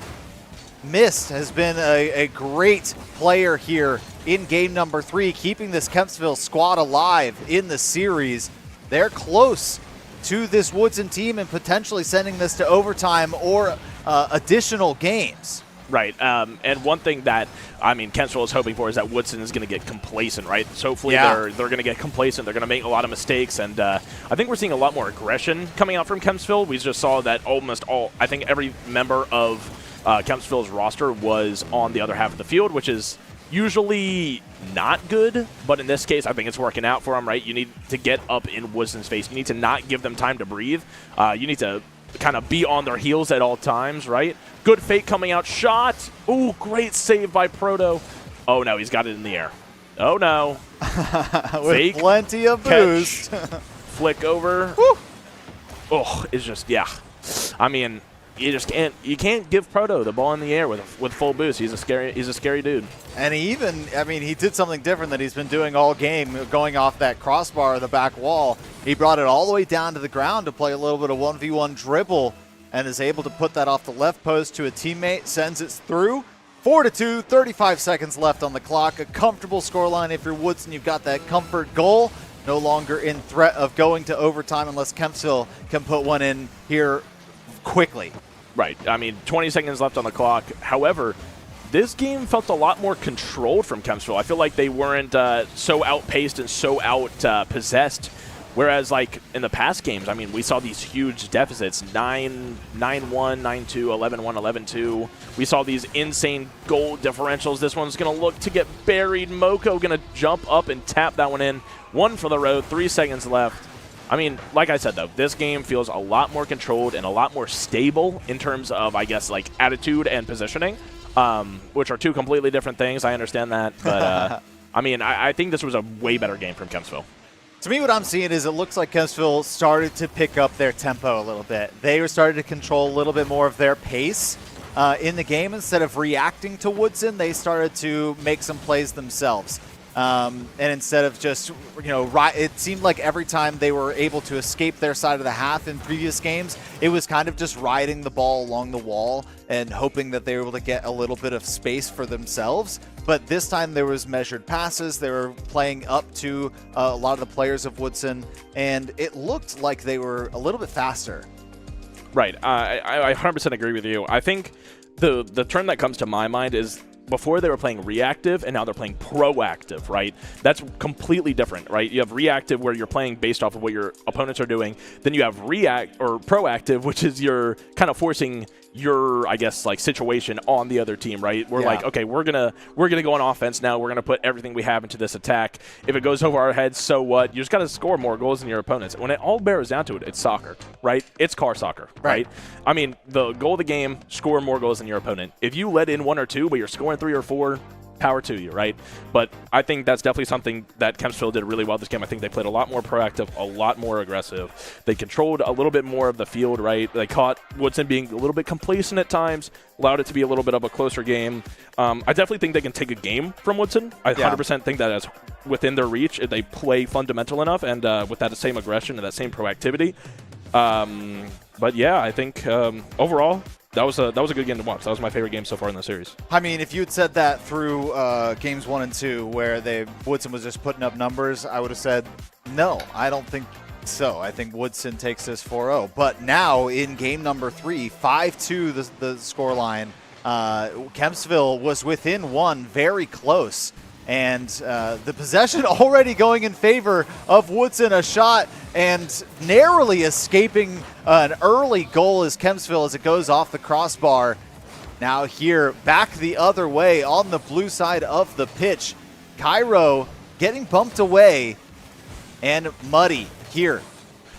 Mist has been a great player here in game number 3, keeping this Kempsville squad alive in the series. They're close to this Woodson team and potentially sending this to overtime or additional games. Right, and one thing that, I mean, Kempsville is hoping for is that Woodson is going to get complacent, right? So hopefully they're going to get complacent. They're going to make a lot of mistakes, and I think we're seeing a lot more aggression coming out from Kempsville. We just saw that I think every member of Kempsville's roster was on the other half of the field, which is usually not good, but in this case, I think it's working out for them, right? You need to get up in Woodson's face. You need to not give them time to breathe. You need to kind of be on their heels at all times, right? Good fake coming out. Shot. Ooh, great save by Proto. Oh, no, he's got it in the air. Oh, no. With fake, plenty of boost. Flick over. Woo. Oh, it's just, yeah. I mean, you can't give Proto the ball in the air with full boost. He's a scary dude. And he did something different that he's been doing all game, going off that crossbar of the back wall. He brought it all the way down to the ground to play a little bit of 1v1 dribble and is able to put that off the left post to a teammate, sends it through. 4-2, 35 seconds left on the clock. A comfortable scoreline if you're Woodson. You've got that comfort goal. No longer in threat of going to overtime unless Kempsville can put one in here quickly. Right. I mean, 20 seconds left on the clock. However, this game felt a lot more controlled from Kempsville. I feel like they weren't so outpaced and so out-possessed. Whereas, like, in the past games, I mean, we saw these huge deficits, 9-1, 9-2, 11-1, 11-2. We saw these insane goal differentials. This one's going to look to get buried. Moko going to jump up and tap that one in. One for the road, 3 seconds left. I mean, like I said, though, this game feels a lot more controlled and a lot more stable in terms of, I guess, like, attitude and positioning, which are two completely different things. I understand that. But, I mean, I think this was a way better game from Kempsville. To me, what I'm seeing is it looks like Kempsville started to pick up their tempo a little bit. They were starting to control a little bit more of their pace in the game. Instead of reacting to Woodson, they started to make some plays themselves. And instead of just, it seemed like every time they were able to escape their side of the half in previous games, it was kind of just riding the ball along the wall and hoping that they were able to get a little bit of space for themselves. But this time there was measured passes. They were playing up to a lot of the players of Woodson, and it looked like they were a little bit faster. Right. I 100% agree with you. I think the term that comes to my mind is before they were playing reactive and now they're playing proactive, right? That's completely different, right? You have reactive where you're playing based off of what your opponents are doing. Then you have proactive, which is you're kind of forcing your, I guess, like situation on the other team, right? We're like, okay, we're gonna go on offense now. We're gonna put everything we have into this attack. If it goes over our heads, so what? You just gotta score more goals than your opponents. When it all bears down to it, it's soccer, right? It's car soccer, right? I mean, the goal of the game: score more goals than your opponent. If you let in 1 or 2, but you're scoring 3 or 4, power to you, right? But I think that's definitely something that Kempsville did really well this game. I think they played a lot more proactive, a lot more aggressive. They controlled a little bit more of the field, right? They caught Woodson being a little bit complacent at times, allowed it to be a little bit of a closer game. I definitely think they can take a game from Woodson. I 100% think that is within their reach if they play fundamental enough and with that same aggression and that same proactivity. But yeah, I think overall, that was a good game to watch. That was my favorite game so far in the series. I mean, if you had said that through games 1 and 2, where Woodson was just putting up numbers, I would have said, no, I don't think so. I think Woodson takes this 4-0. But now in game number 3, 5-2 the scoreline. Kempsville was within 1, very close. And the possession already going in favor of Woodson, a shot, and narrowly escaping an early goal as Kempsville as it goes off the crossbar. Now here, back the other way on the blue side of the pitch. Cairo getting bumped away, and Muddy here.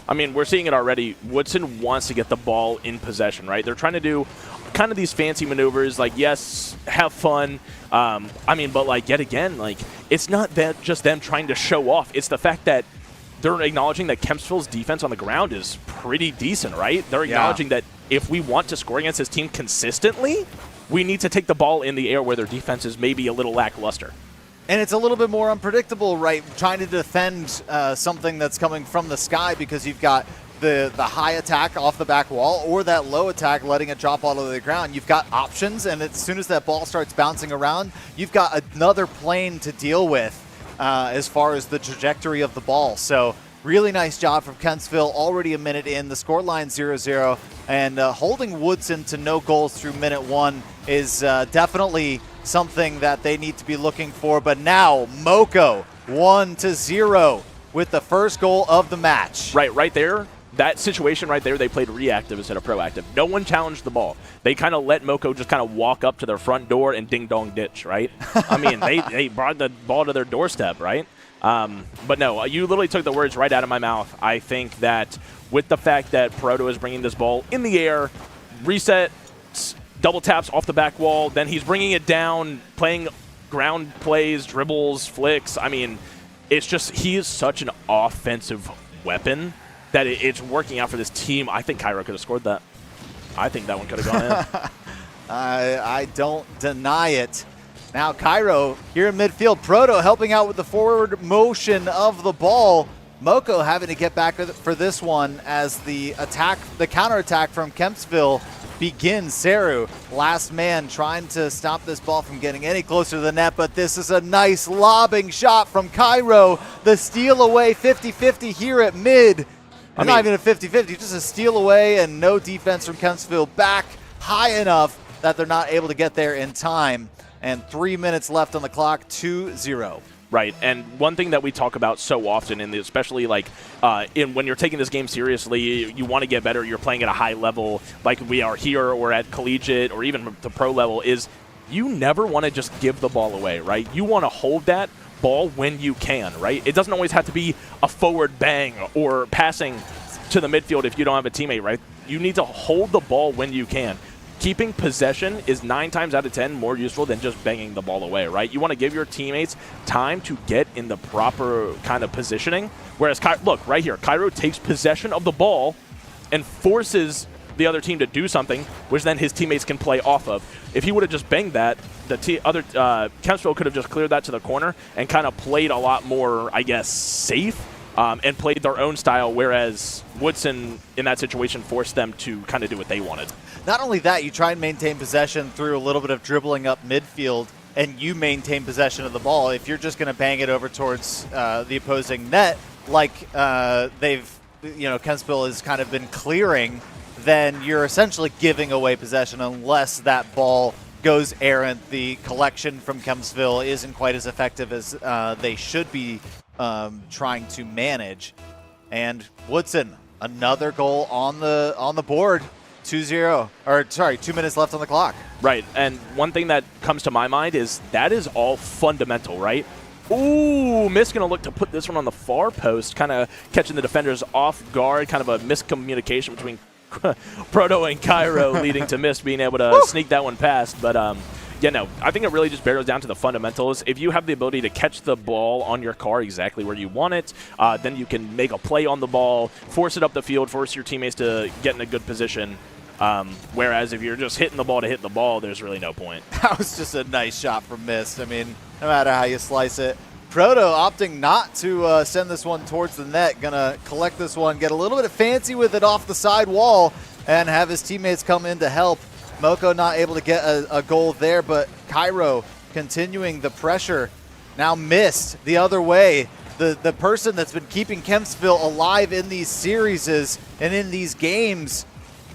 I mean, we're seeing it already. Woodson wants to get the ball in possession, right? They're trying to do kind of these fancy maneuvers, like, yes, have fun. I mean, but, like, yet again, like, it's not that just them trying to show off. It's the fact that they're acknowledging that Kempsville's defense on the ground is pretty decent, right? They're acknowledging that if we want to score against this team consistently, we need to take the ball in the air where their defense is maybe a little lackluster. And it's a little bit more unpredictable, right? Trying to defend something that's coming from the sky, because you've got the high attack off the back wall or that low attack letting it drop all to the ground. You've got options, and as soon as that ball starts bouncing around, you've got another plane to deal with as far as the trajectory of the ball. So really nice job from Kempsville. Already a minute in, the scoreline 0-0, and holding Woodson to no goals through minute 1 is definitely something that they need to be looking for. But now Moko 1-0 with the first goal of the match. Right there. That situation right there, they played reactive instead of proactive. No one challenged the ball. They kind of let Moko just kind of walk up to their front door and ding-dong ditch, right? I mean, they brought the ball to their doorstep, right? But no, you literally took the words right out of my mouth. I think that with the fact that Proto is bringing this ball in the air, reset, double taps off the back wall, then he's bringing it down, playing ground plays, dribbles, flicks. I mean, it's just he is such an offensive weapon that it's working out for this team. I think Cairo could have scored that. I think that one could have gone in. I don't deny it. Now Cairo here in midfield. Proto helping out with the forward motion of the ball. Moko having to get back for this one as the counterattack from Kempsville begins. Seru, last man, trying to stop this ball from getting any closer to the net, but this is a nice lobbing shot from Cairo. The steal away, 50-50 here at mid. Not even a 50-50, just a steal away, and no defense from Kempsville back high enough that they're not able to get there in time. And 3 minutes left on the clock, 2-0. Right, and one thing that we talk about so often, and especially like when you're taking this game seriously, you want to get better, you're playing at a high level like we are here or at collegiate or even the pro level, is you never want to just give the ball away, right? You want to hold that ball when you can, right? It doesn't always have to be a forward bang or passing to the midfield if you don't have a teammate, right? You need to hold the ball when you can. Keeping possession is 9 times out of 10 more useful than just banging the ball away, right? You want to give your teammates time to get in the proper kind of positioning. Whereas, look, right here, Cairo takes possession of the ball and forces the other team to do something, which then his teammates can play off of. If he would have just banged that, the other Kempsville could have just cleared that to the corner and kind of played a lot more, I guess, safe and played their own style, whereas Woodson in that situation forced them to kind of do what they wanted. Not only that, you try and maintain possession through a little bit of dribbling up midfield, and you maintain possession of the ball. If you're just going to bang it over towards the opposing net, like Kempsville has kind of been clearing, then you're essentially giving away possession unless that ball goes errant. The collection from Kempsville isn't quite as effective as they should be trying to manage. And Woodson, another goal on the board. 2-0, or sorry, 2 minutes left on the clock. Right, and one thing that comes to my mind is that is all fundamental, right? Ooh, Miss going to look to put this one on the far post, kind of catching the defenders off guard, kind of a miscommunication between Proto and Cairo leading to Miss being able to sneak that one past. But, yeah, no, I think it really just barrels down to the fundamentals. If you have the ability to catch the ball on your car exactly where you want it, then you can make a play on the ball, force it up the field, force your teammates to get in a good position. Whereas if you're just hitting the ball to hit the ball, there's really no point. That was just a nice shot from Mist. I mean, no matter how you slice it. Proto opting not to send this one towards the net. Gonna collect this one, get a little bit fancy with it off the side wall, and have his teammates come in to help. Moko not able to get a goal there, but Cairo continuing the pressure. Now missed the other way. The person that's been keeping Kempsville alive in these series and in these games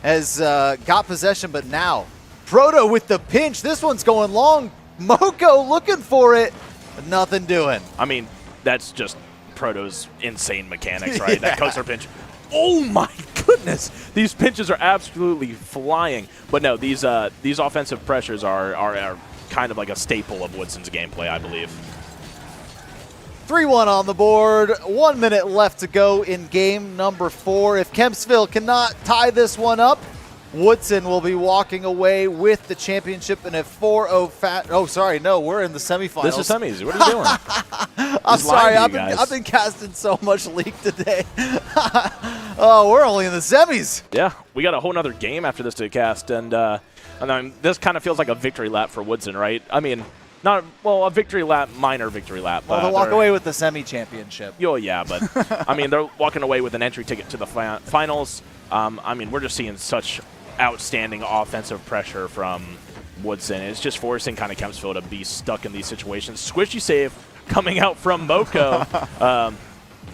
has got possession, but now Proto with the pinch. This one's going long. Moko looking for it, but nothing doing. I mean, that's just Proto's insane mechanics, right? Yeah. That coaster pinch. Oh my goodness! These pinches are absolutely flying. But no, these offensive pressures are kind of like a staple of Woodson's gameplay, I believe. 3-1 on the board. 1 minute left to go in game number 4. If Kempsville cannot tie this one up, Woodson will be walking away with the championship in a 4-0 Oh, sorry, no, we're in the semifinals. This is semis. What are you doing? I'm Just lying sorry, to you guys. I've been casting so much League today. Oh, we're only in the semis. Yeah, we got a whole nother game after this to cast, and I mean, this kind of feels like a victory lap for Woodson, right? I mean, a victory lap, minor victory lap. Well, they'll walk away with the semi-championship. Oh, yeah, but I mean, they're walking away with an entry ticket to the finals. I mean, we're just seeing such outstanding offensive pressure from Woodson. It's just forcing kind of Kempsville to be stuck in these situations. Squishy save coming out from Moko.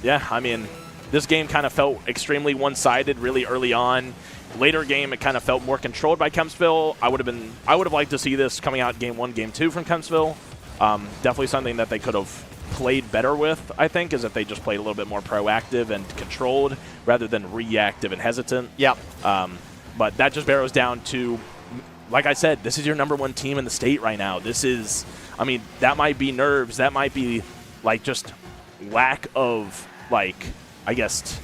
Yeah, I mean, this game kind of felt extremely one-sided really early on. Later game, it kind of felt more controlled by Kempsville. I would have liked to see this coming out game 1, game 2 from Kempsville. Definitely something that they could have played better with, I think, is if they just played a little bit more proactive and controlled rather than reactive and hesitant. Yep. But that just barrels down to, like I said, this is your #1 team in the state right now. This is, I mean, that might be nerves. That might be, like, just lack of, like, I guess,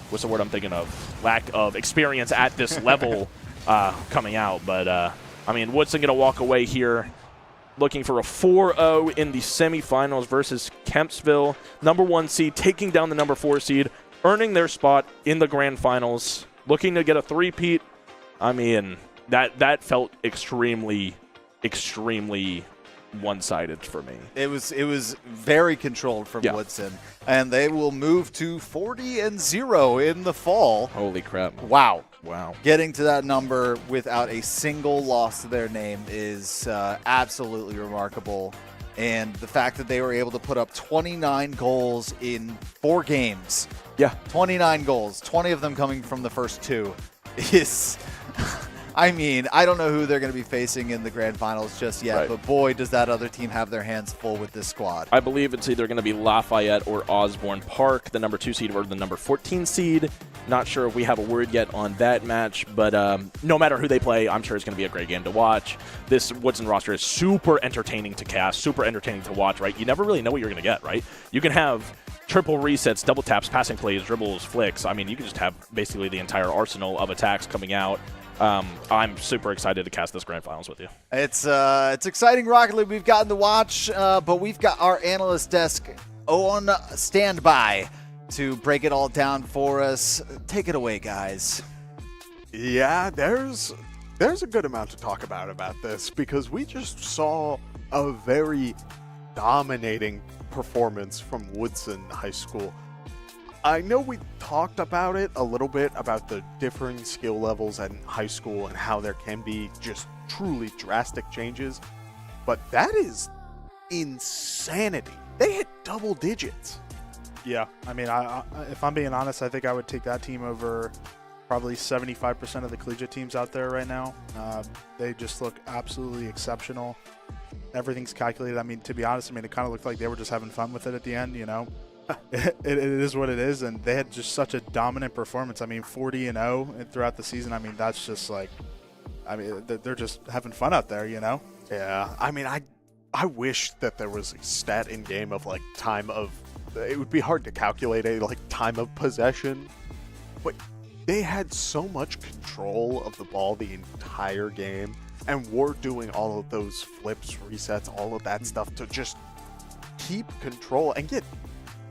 what's the word I'm thinking of? Lack of experience at this level coming out. But, I mean, Woodson going to walk away here looking for a 4-0 in the semifinals versus Kempsville. #1 seed taking down the #4 seed, earning their spot in the grand finals, looking to get a three-peat. I mean, that felt extremely, extremely one-sided for me. It was very controlled from Woodson, and they will move to 40-0 in the fall. Holy crap. Wow. Wow. Getting to that number without a single loss to their name is absolutely remarkable. And the fact that they were able to put up 29 goals in 4 games. Yeah. 29 goals, 20 of them coming from the first 2 is... I mean, I don't know who they're going to be facing in the grand finals just yet, but boy, does that other team have their hands full with this squad. I believe it's either going to be Lafayette or Osborne Park, the #2 seed or the #14 seed. Not sure if we have a word yet on that match, but no matter who they play, I'm sure it's going to be a great game to watch. This Woodson roster is super entertaining to cast, super entertaining to watch, right? You never really know what you're going to get, right? You can have triple resets, double taps, passing plays, dribbles, flicks. I mean, you can just have basically the entire arsenal of attacks coming out. I'm super excited to cast this grand finals with you. It's exciting Rocket League we've gotten to watch, but we've got our analyst desk on standby to break it all down for us. Take it away, guys. Yeah, there's a good amount to talk about this because we just saw a very dominating performance from Woodson High School. I know we talked about it a little bit about the differing skill levels in high school and how there can be just truly drastic changes, but that is insanity. They hit double digits. Yeah, I mean, if I'm being honest, I think I would take that team over probably 75% of the collegiate teams out there right now. They just look absolutely exceptional. Everything's calculated. I mean, to be honest, it kind of looked like they were just having fun with it at the end, you know. It is what it is, and they had just such a dominant performance. I mean, 40-0 throughout the season. I mean, that's just like, I mean, they're just having fun out there, you know? Yeah, I mean, I wish that there was a stat in game of like time of, it would be hard to calculate a like time of possession, but they had so much control of the ball the entire game, and were doing all of those flips, resets, all of that stuff to just keep control and get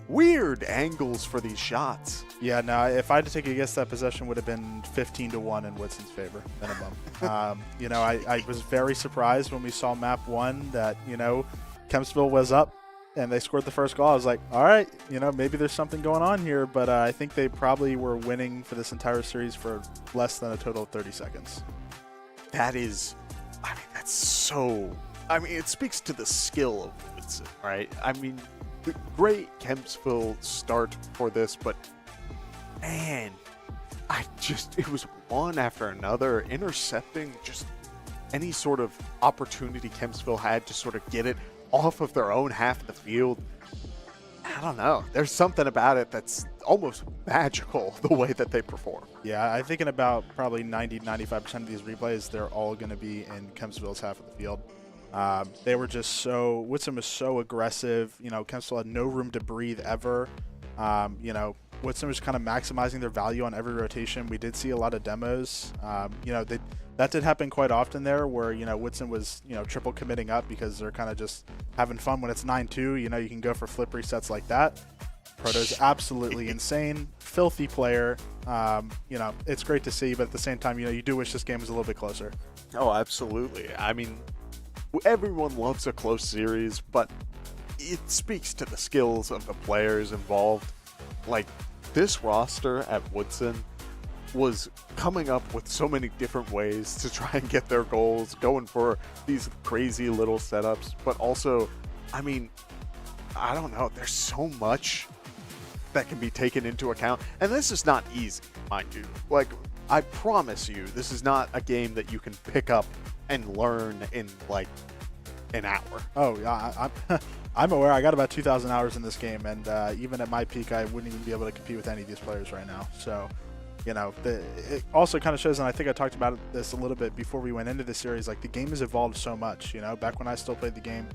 weird angles for these shots. Yeah, no, if I had to take a guess, that possession would have been 15-1 in Woodson's favor, minimum. You know, I was very surprised when we saw map 1 that, you know, Kempsville was up and they scored the first goal. I was like, all right, you know, maybe there's something going on here, but I think they probably were winning for this entire series for less than a total of 30 seconds. that is, I mean, that's so, I mean, it speaks to the skill of Woodson, right? I mean, the great Kempsville start for this, but man, it was one after another, intercepting just any sort of opportunity Kempsville had to sort of get it off of their own half of the field. I don't know. There's something about it that's almost magical, the way that they perform. Yeah, I'm thinking about probably 90-95% of these replays, they're all going to be in Kempsville's half of the field. They were just so, Woodson was so aggressive. You know, Kempsville had no room to breathe ever. You know, Woodson was kind of maximizing their value on every rotation. We did see a lot of demos. You know, that did happen quite often there where, you know, Woodson was, you know, triple committing up because they're kind of just having fun when it's 9-2. You know, you can go for flip resets like that. Proto's absolutely insane, filthy player. You know, it's great to see, but at the same time, you know, you do wish this game was a little bit closer. Oh, absolutely. I mean, everyone loves a close series, but it speaks to the skills of the players involved. Like, this roster at Woodson was coming up with so many different ways to try and get their goals, going for these crazy little setups, but also, I mean, I don't know, there's so much that can be taken into account, and this is not easy, mind you. Like, I promise you, this is not a game that you can pick up and learn in, like, an hour. Oh, yeah, I'm aware. I got about 2,000 hours in this game, and even at my peak, I wouldn't even be able to compete with any of these players right now. So, you know, it also kind of shows, and I think I talked about this a little bit before we went into this series, like, the game has evolved so much. You know, back when I still played the game,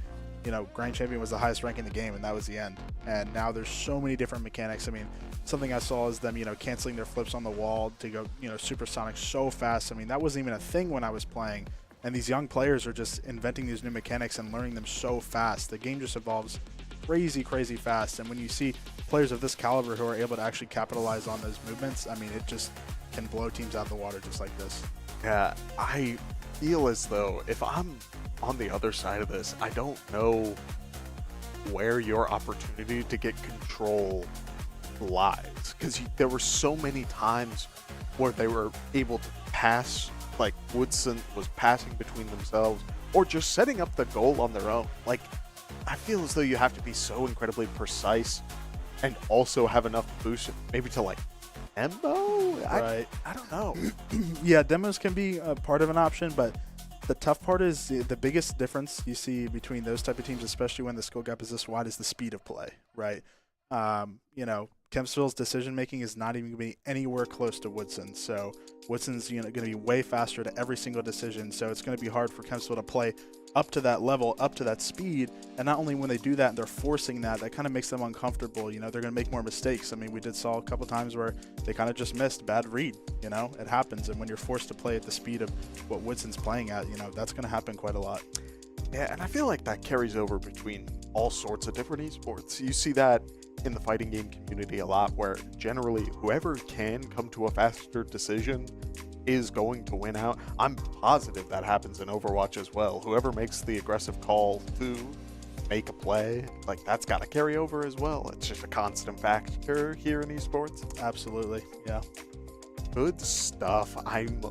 you know, Grand Champion was the highest rank in the game, and that was the end. And now there's so many different mechanics. I mean, something I saw is them, you know, canceling their flips on the wall to go, you know, supersonic so fast. I mean, that wasn't even a thing when I was playing. And these young players are just inventing these new mechanics and learning them so fast. The game just evolves crazy, crazy fast. And when you see players of this caliber who are able to actually capitalize on those movements, I mean, it just can blow teams out of the water just like this. Yeah, I feel as though if I'm on the other side of this, I don't know where your opportunity to get control lies. Because there were so many times where they were able to pass, like Woodson was passing between themselves, or just setting up the goal on their own. Like, I feel as though you have to be so incredibly precise and also have enough boost maybe to, like, tempo? Right. I don't know. Yeah, demos can be a part of an option, but the tough part is the biggest difference you see between those type of teams, especially when the skill gap is this wide, is the speed of play, right? You know, Kempsville's decision making is not even going to be anywhere close to Woodson. So Woodson's, you know, going to be way faster to every single decision. So it's going to be hard for Kempsville to play up to that level, up to that speed. And not only when they do that and they're forcing that, that kind of makes them uncomfortable. You know, they're going to make more mistakes. I mean, we saw a couple times where they kind of just missed bad read. You know, it happens. And when you're forced to play at the speed of what Woodson's playing at, you know, that's going to happen quite a lot. Yeah, and I feel like that carries over between all sorts of different esports. You see that in the fighting game community a lot, where generally whoever can come to a faster decision is going to win out. I'm positive that happens in Overwatch as well. Whoever makes the aggressive call to make a play, like, that's got to carry over as well. It's just a constant factor here in esports. Absolutely. Yeah. Good stuff. I'm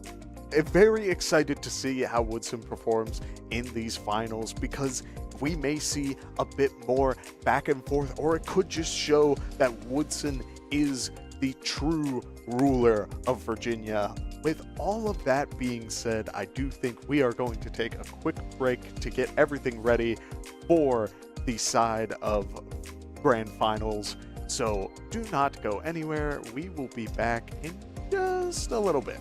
very excited to see how Woodson performs in these finals, because we may see a bit more back and forth, or it could just show that Woodson is the true ruler of Virginia. With all of that being said, I do think we are going to take a quick break to get everything ready for the side of Grand Finals. So do not go anywhere. We will be back in just a little bit.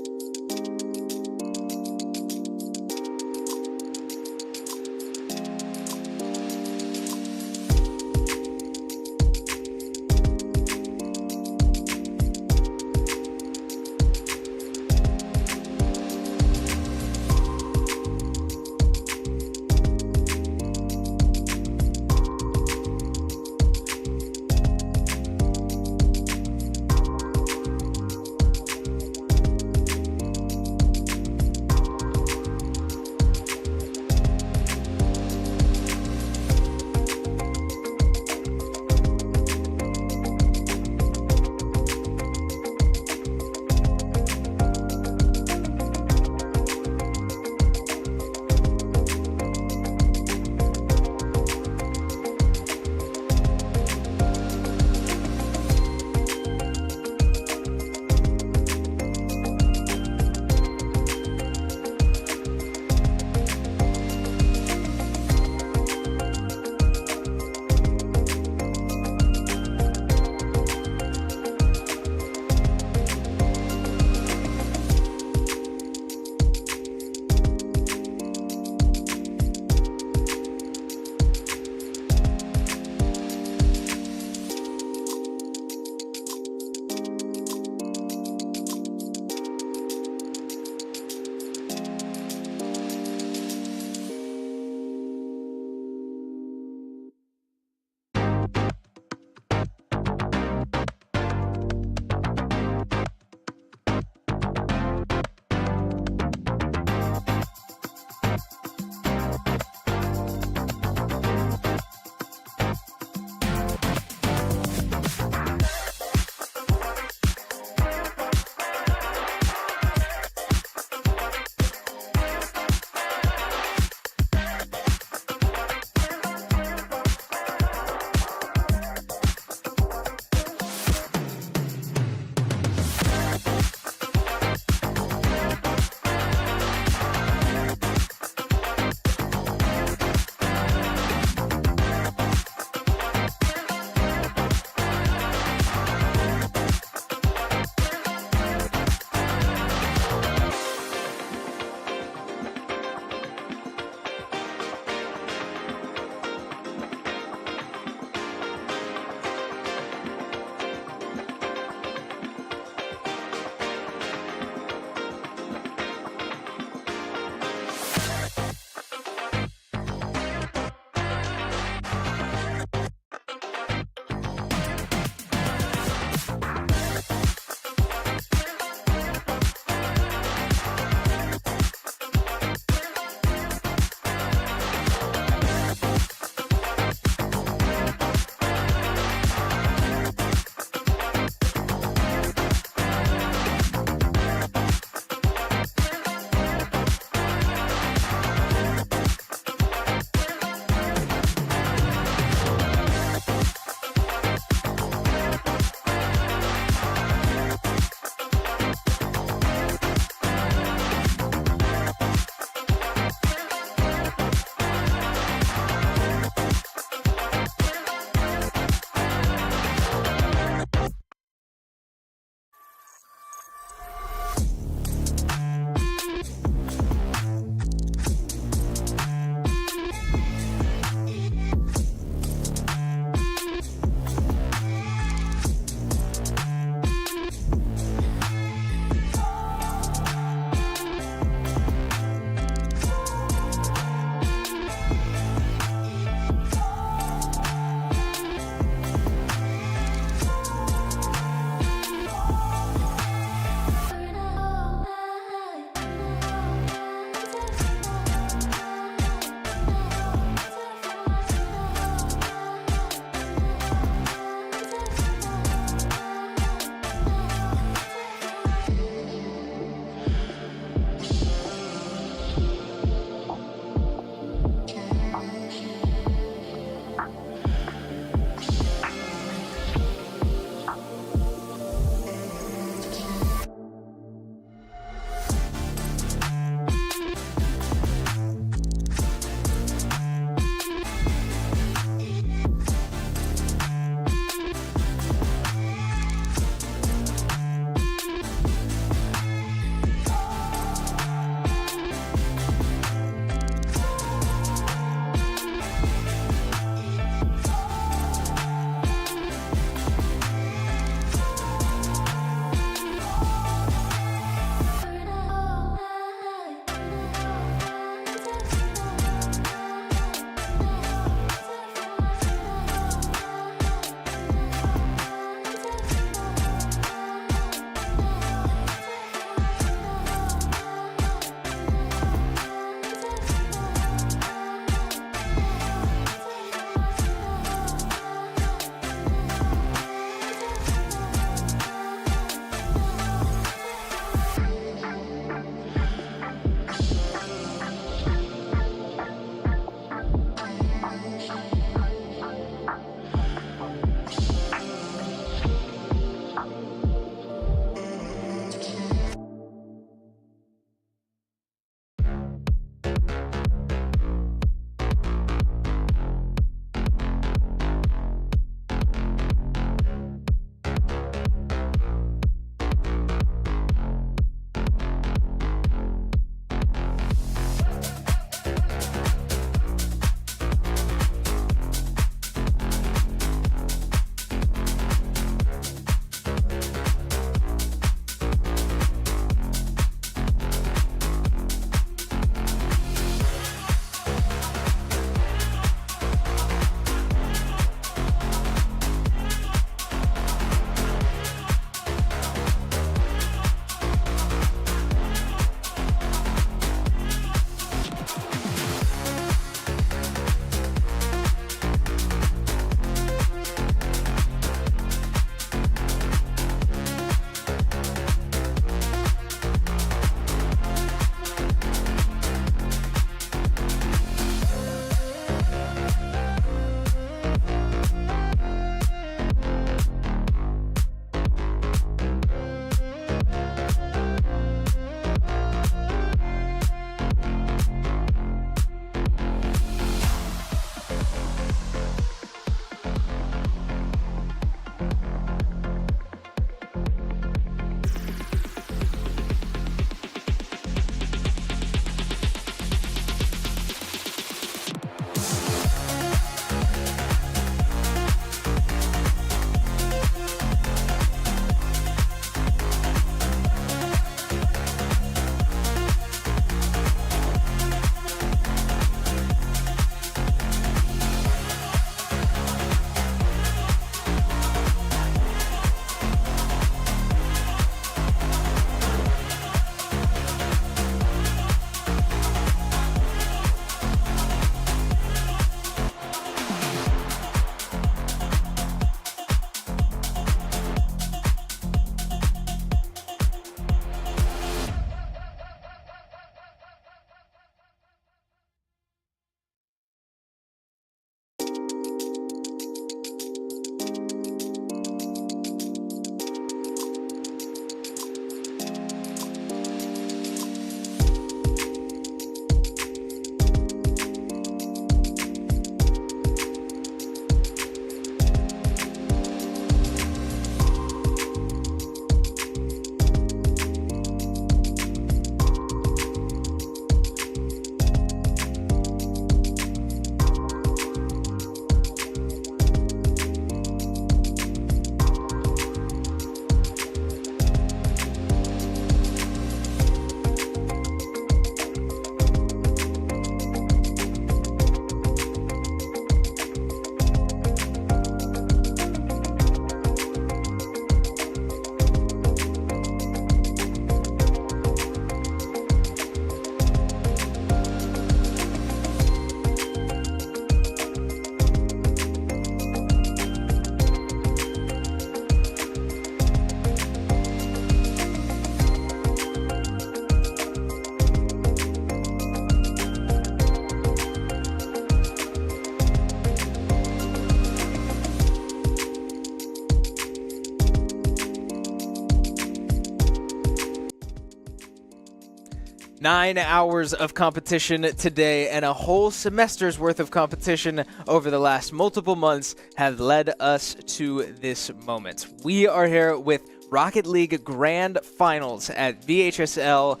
9 hours of competition today and a whole semester's worth of competition over the last multiple months have led us to this moment. We are here with Rocket League Grand Finals at VHSL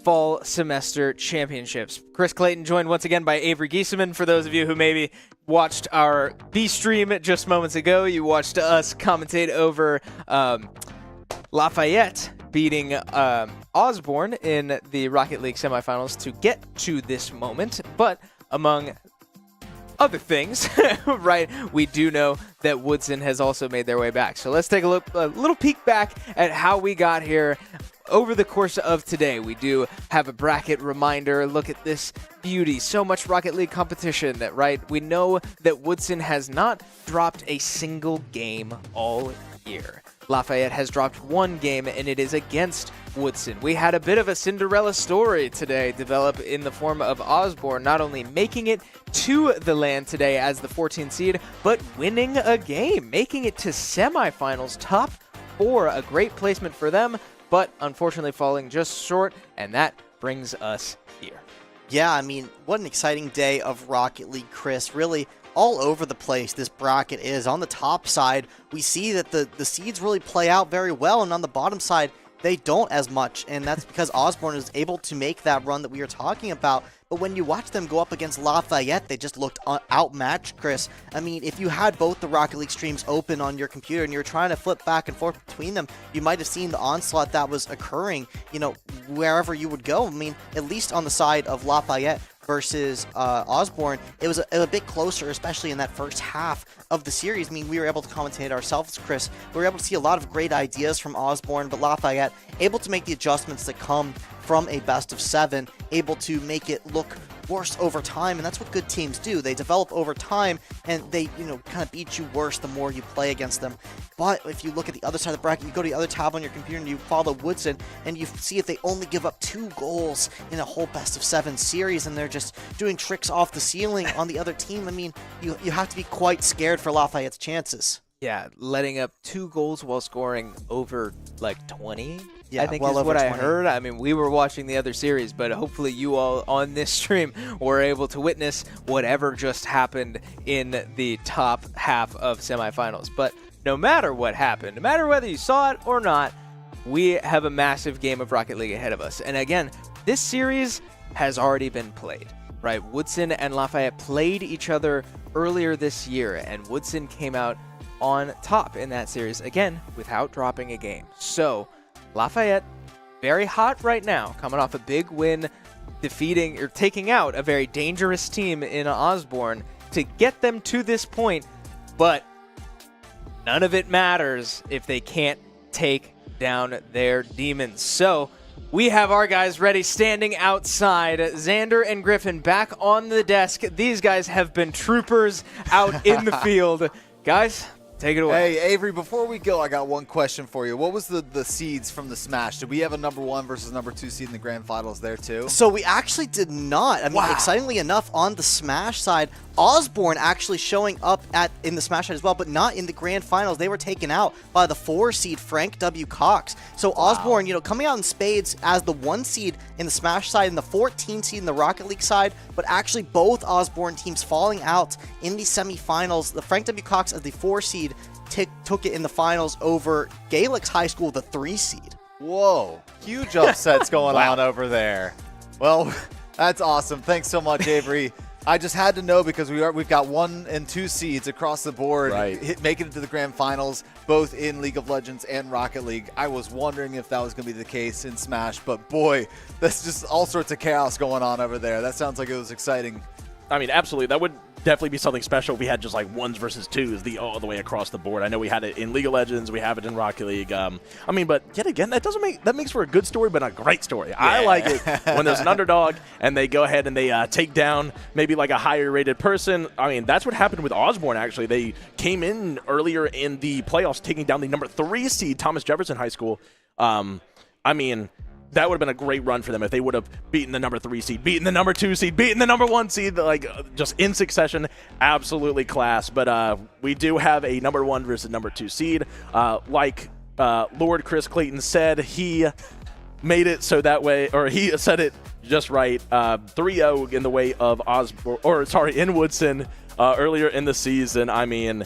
Fall Semester Championships. Chris Clayton joined once again by Avery Giesemann. For those of you who maybe watched our B-stream just moments ago, you watched us commentate over Lafayette beating Osborne in the Rocket League semifinals to get to this moment. But among other things, right, we do know that Woodson has also made their way back. So let's take a little peek back at how we got here over the course of today. We do have a bracket reminder. Look at this beauty. So much Rocket League competition, that right? We know that Woodson has not dropped a single game all year. Lafayette has dropped one game, and it is against Woodson. We had a bit of a Cinderella story today develop in the form of Osborne not only making it to the LAN today as the 14th seed, but winning a game, making it to semifinals, top 4, a great placement for them, but unfortunately falling just short, and that brings us here. Yeah, I mean, what an exciting day of Rocket League, Chris. Really, all over the place this bracket is. On the top side, we see that the seeds really play out very well, and on the bottom side, they don't as much, and that's because Osborne is able to make that run that we were talking about. But when you watch them go up against Lafayette, they just looked outmatched, Chris. I mean, if you had both the Rocket League streams open on your computer and you're trying to flip back and forth between them, you might have seen the onslaught that was occurring, you know, wherever you would go. I mean, at least on the side of Lafayette versus Osborne, it was a bit closer, especially in that first half of the series. I mean, we were able to commentate ourselves, Chris. We were able to see a lot of great ideas from Osborne, but Lafayette able to make the adjustments that come from a best of 7, able to make it look worse over time, and that's what good teams do. They develop over time, and they, you know, kind of beat you worse the more you play against them. But if you look at the other side of the bracket, you go to the other tab on your computer and you follow Woodson, and you see if they only give up 2 goals in a whole best of 7 series, and they're just doing tricks off the ceiling on the other team. I mean, you have to be quite scared for Lafayette's chances. Yeah, letting up 2 goals while scoring over like 20. Yeah, I think well is what over I 20. heard. I mean, we were watching the other series, but hopefully you all on this stream were able to witness whatever just happened in the top half of semifinals. But no matter what happened, no matter whether you saw it or not, we have a massive game of Rocket League ahead of us. And again, this series has already been played, right? Woodson and Lafayette played each other earlier this year, and Woodson came out on top in that series, again, without dropping a game. So Lafayette, very hot right now, coming off a big win, defeating or taking out a very dangerous team in Osborne to get them to this point, but none of it matters if they can't take down their demons. So we have our guys ready, standing outside. Xander and Griffin back on the desk. These guys have been troopers out in the field. Guys, take it away. Hey, Avery, before we go, I got one question for you. What was the seeds from the Smash? Did we have a number 1 versus number 2 seed in the grand finals there, too? So we actually did not. I mean, excitingly enough, on the Smash side, Osborne actually showing up in the Smash side as well, but not in the grand finals. They were taken out by the 4 seed, Frank W. Cox. So Osborne, you know, coming out in spades as the 1 seed in the Smash side and the 14 seed in the Rocket League side, but actually both Osborne teams falling out in the semifinals. The Frank W. Cox as the 4 seed took it in the finals over Galix High School, the 3 seed. Whoa, huge upsets going on over there. Well, that's awesome. Thanks so much, Avery. I just had to know because we've got 1 and 2 seeds across the board making it to the grand finals, both in League of Legends and Rocket League. I was wondering if that was going to be the case in Smash, but boy, that's just all sorts of chaos going on over there. That sounds like it was exciting. I mean, absolutely. That would definitely be something special if we had just like 1s versus 2s all the way across the board. I know we had it in League of Legends, we have it in Rocket League. I mean, but yet again, that makes for a good story, but a great story. Yeah. I like it when there's an underdog and they go ahead and they take down maybe like a higher rated person. I mean, that's what happened with Osborne, actually. They came in earlier in the playoffs taking down the number 3 seed, Thomas Jefferson High School. I mean, that would have been a great run for them if they would have beaten the number 3 seed, beaten the number 2 seed, beaten the number 1 seed, like just in succession. Absolutely class. But we do have a number 1 versus number 2 seed. Like Lord Chris Clayton said, he made it so that way, or he said it just right. 3-0 in the way of in Woodson earlier in the season. I mean,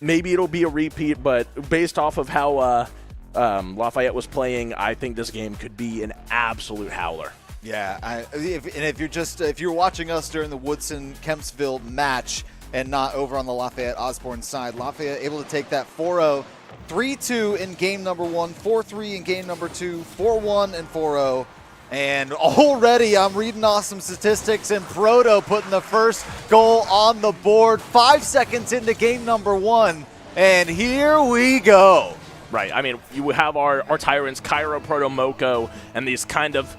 maybe it'll be a repeat, but based off of how Lafayette was playing, I think this game could be an absolute howler. Yeah, if you're watching us during the Woodson-Kempsville match and not over on the Lafayette Osborne side, Lafayette able to take that 4-0, 3-2 in game number 1, 4-3 in game number 2, 4-1 and 4-0. And already I'm reading off some statistics, and Proto putting the first goal on the board 5 seconds into game number 1. And here we go. Right. I mean, you have our tyrants, Cairo, Proto, Moko, and these kind of,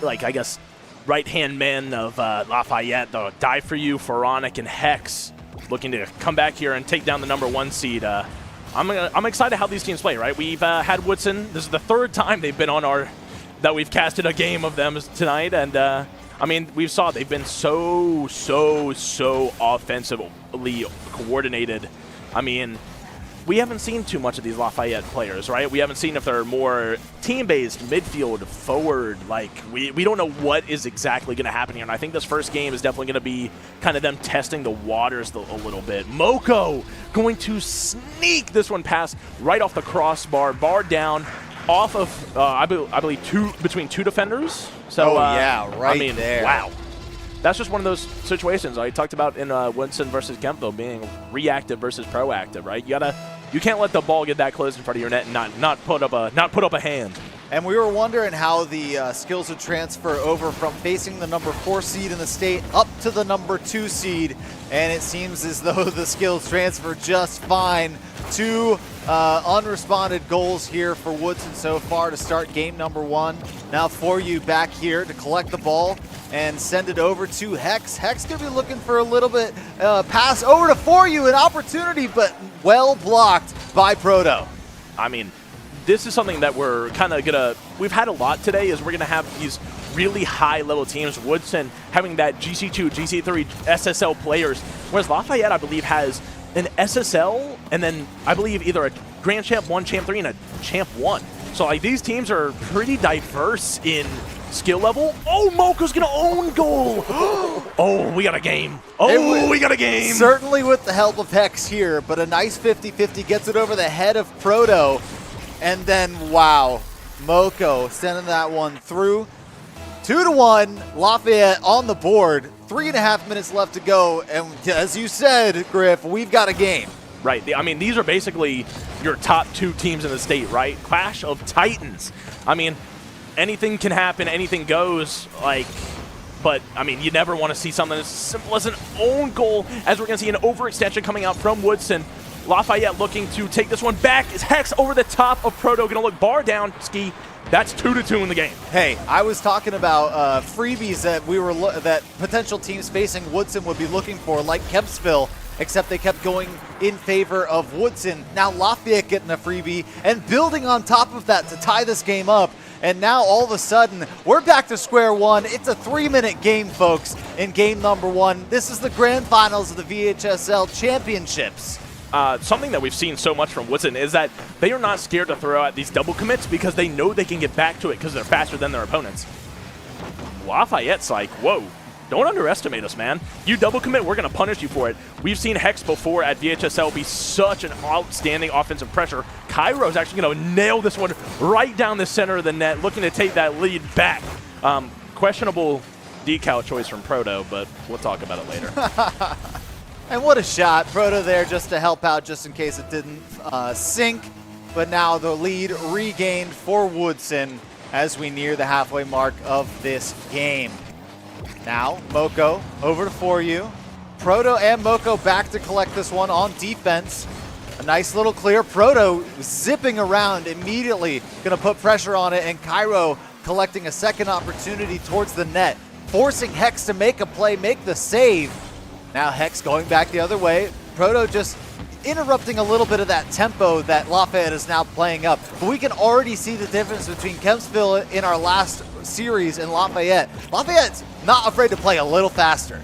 like, I guess, right-hand men of Lafayette, the Die For You, Pharaonic, and Hex, looking to come back here and take down the number 1 seed. I'm excited how these teams play, right? We've had Woodson. This is the 3rd time they've been on that we've casted a game of them tonight, and I mean, we saw they've been so offensively coordinated. I mean, we haven't seen too much of these Lafayette players, right? We haven't seen if they're more team-based, midfield, forward. Like, we don't know what is exactly going to happen here, and I think this first game is definitely going to be kind of them testing the waters a little bit. Moko going to sneak this one past right off the crossbar, bar down, off of, I believe, between 2 defenders. So, right I mean, there. Wow. That's just one of those situations I talked about in Woodson versus Kempville, being reactive versus proactive, right? You can't let the ball get that close in front of your net and not put up a hand. And we were wondering how the skills would transfer over from facing the number 4 seed in the state up to the number 2 seed, and it seems as though the skills transfer just fine. 2 unresponded goals here for Woodson so far to start game number 1. Now For You back here to collect the ball and send it over to Hex. Hex could be looking for a little bit pass over to For You, an opportunity, but well blocked by Proto. I mean, this is something that we're kind of we've had a lot today, is we're gonna have these really high level teams. Woodson having that GC2, GC3, SSL players, whereas Lafayette, I believe, has an SSL and then I believe either a Grand Champ 1, Champ 3, and a Champ 1. So like, these teams are pretty diverse in skill level. Oh, Moko's gonna own goal. Oh, we got a game. Oh, we got a game. Certainly with the help of Hex here, but a nice 50-50 gets it over the head of Proto. And then, wow, Moko sending that one through. 2-1, Lafayette on the board. 3.5 minutes left to go. And as you said, Griff, we've got a game. Right. I mean, these are basically your top 2 teams in the state, right? Clash of Titans. I mean, anything can happen, anything goes, like, but I mean, you never want to see something as simple as an own goal, as we're going to see an overextension coming out from Woodson. Lafayette looking to take this one back. Is Hex over the top of Proto, going to look bar down, Ski. That's 2-2 in the game. Hey, I was talking about freebies that potential teams facing Woodson would be looking for, like Kempsville, except they kept going in favor of Woodson. Now Lafayette getting a freebie and building on top of that to tie this game up. And now all of a sudden, we're back to square one. It's a 3-minute game, folks, in game number 1. This is the grand finals of the VHSL championships. Something that we've seen so much from Woodson is that they are not scared to throw out these double commits because they know they can get back to it because they're faster than their opponents. Lafayette's like, whoa, don't underestimate us, man. You double commit, we're going to punish you for it. We've seen Hex before at VHSL be such an outstanding offensive pressure. Cairo's actually going to nail this one right down the center of the net, looking to take that lead back. Questionable decal choice from Proto, but we'll talk about it later. And what a shot. Proto there just to help out just in case it didn't sink. But now the lead regained for Woodson as we near the halfway mark of this game. Now, Moko over to For You. Proto and Moko back to collect this one on defense. A nice little clear. Proto zipping around immediately. Going to put pressure on it. And Cairo collecting a second opportunity towards the net. Forcing Hex to make a play, make the save. Now Hex going back the other way. Proto just interrupting a little bit of that tempo that Lafayette is now playing up. But we can already see the difference between Kempsville in our last series and Lafayette. Lafayette's not afraid to play a little faster.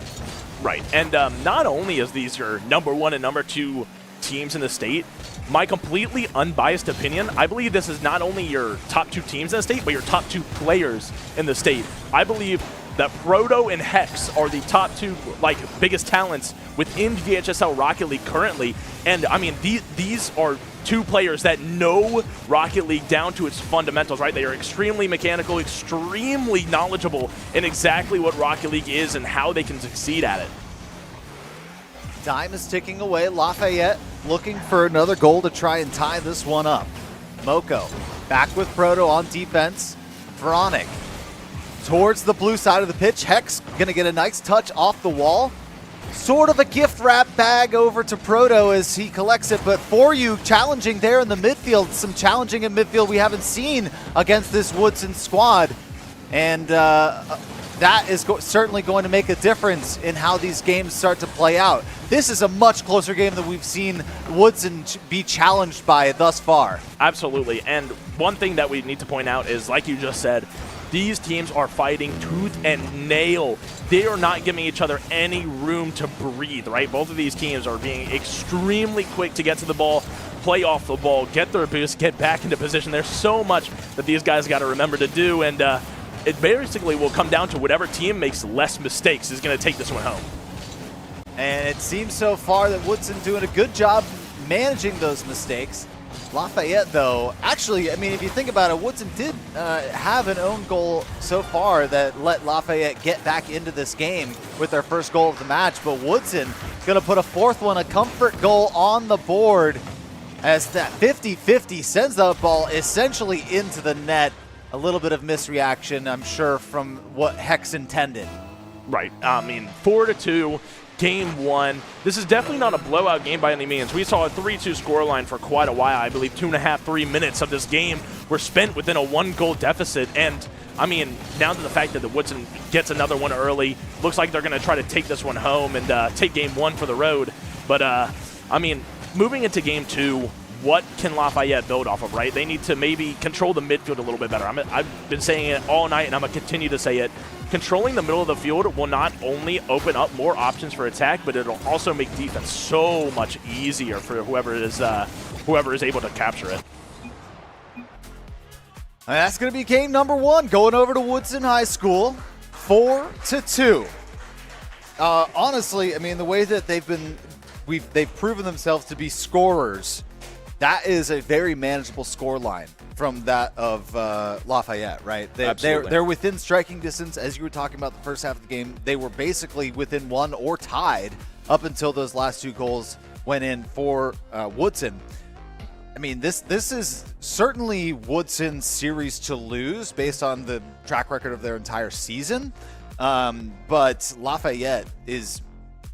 Right, and not only is these your number 1 and number 2 teams in the state, my completely unbiased opinion, I believe this is not only your top 2 teams in the state, but your top 2 players in the state. I believe that Proto and Hex are the top 2 biggest talents within VHSL Rocket League currently. And I mean, these are 2 players that know Rocket League down to its fundamentals, right? They are extremely mechanical, extremely knowledgeable in exactly what Rocket League is and how they can succeed at it. Time is ticking away. Lafayette looking for another goal to try and tie this one up. Moko back with Proto on defense. Veronic towards the blue side of the pitch. Hex gonna get a nice touch off the wall. Sort of a gift wrap bag over to Proto as he collects it, but for you, challenging there in the midfield. Some challenging in midfield we haven't seen against this Woodson squad. And that is certainly going to make a difference in how these games start to play out. This is a much closer game than we've seen Woodson be challenged by thus far. Absolutely. And one thing that we need to point out is, like you just said, these teams are fighting tooth and nail. They are not giving each other any room to breathe, right? Both of these teams are being extremely quick to get to the ball, play off the ball, get their boost, get back into position. There's so much that these guys got to remember to do, and it basically will come down to whatever team makes less mistakes is going to take this one home. And it seems so far that Woodson doing a good job managing those mistakes. Lafayette, though, actually, I mean, if you think about it, Woodson did have an own goal so far that let Lafayette get back into this game with their first goal of the match. But Woodson going to put a 4th one, a comfort goal on the board as that 50-50 sends the ball essentially into the net. A little bit of misreaction, I'm sure, from what Hex intended. Right. I mean, 4-2. Game 1. This is definitely not a blowout game by any means. We saw a 3-2 scoreline for quite a while. I believe 2.5–3 minutes of this game were spent within a 1-goal deficit. And, I mean, now to the fact that the Woodson gets another one early, looks like they're going to try to take this one home and take Game 1 for the road. But, I mean, moving into Game 2, what can Lafayette build off of, right? They need to maybe control the midfield a little bit better. I've been saying it all night, and I'm going to continue to say it. Controlling the middle of the field will not only open up more options for attack, but it'll also make defense so much easier for whoever is able to capture it. And that's going to be game number 1, going over to Woodson High School, 4-2. Honestly, I mean, the way that they've proven themselves to be scorers, that is a very manageable score line from that of Lafayette, right? They're within striking distance. As you were talking about the first half of the game, they were basically within 1 or tied up until those last 2 goals went in for Woodson. I mean, this is certainly Woodson's series to lose based on the track record of their entire season. But Lafayette is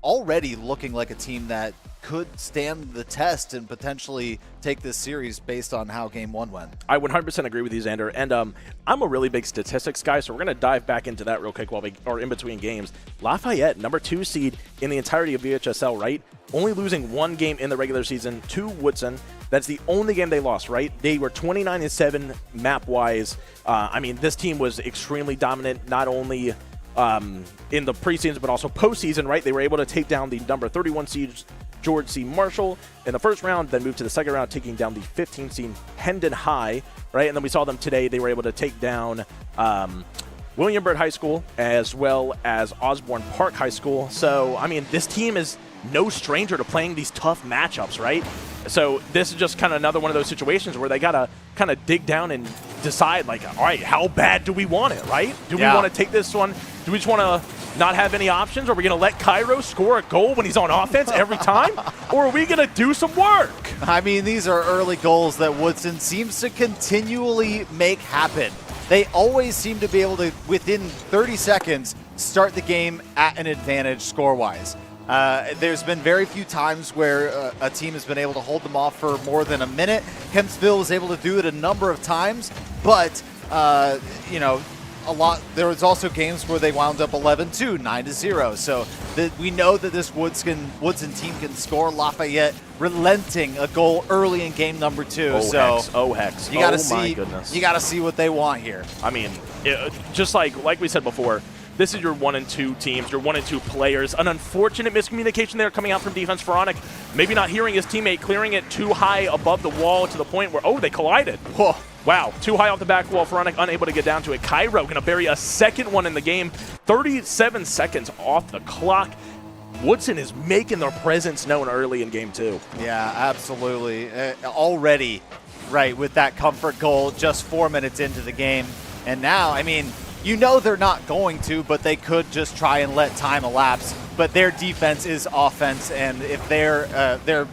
already looking like a team that could stand the test and potentially take this series based on how Game 1 went. I 100% agree with you, Xander. And I'm a really big statistics guy, so we're going to dive back into that real quick or in between games. Lafayette, number 2 seed in the entirety of VHSL, right? Only losing 1 game in the regular season to Woodson. That's the only game they lost, right? They were 29-7 map-wise. I mean, this team was extremely dominant, not only in the preseason, but also postseason, right? They were able to take down the number 31 seed George C. Marshall in the first round, then moved to the second round, taking down the 15 seed Hendon High, right? And then we saw them today. They were able to take down William Byrd High School as well as Osborne Park High School. So, I mean, this team is no stranger to playing these tough matchups, right? So this is just kind of another one of those situations where they got to kind of dig down and decide, like, all right, how bad do we want it, right? Do we want to take this one? Do we just want to not have any options? Are we going to let Cairo score a goal when he's on offense every time? Or are we going to do some work? I mean, these are early goals that Woodson seems to continually make happen. They always seem to be able to, within 30 seconds, start the game at an advantage score-wise. There's been very few times where a team has been able to hold them off for more than a minute. Kempsville was able to do it a number of times, but, you know, there was also games where they wound up 11-2, 9-0. So we know that this Woodson team can score. Lafayette relenting a goal early in game number 2. Hex. You got to see what they want here. I mean, just like we said before, This is your 1 and 2 teams, your 1 and 2 players. An unfortunate miscommunication there coming out from defense. Veronic maybe not hearing his teammate, clearing it too high above the wall to the point where, oh, they collided. Whoa. Wow, too high off the back wall. Veronic unable to get down to it. Cairo going to bury a second one in the game. 37 seconds off the clock. Woodson is making their presence known early in game 2. Yeah, absolutely. Already, right, with that comfort goal just 4 minutes into the game. And now, I mean, you know they're not going to, but they could just try and let time elapse. But their defense is offense, and if their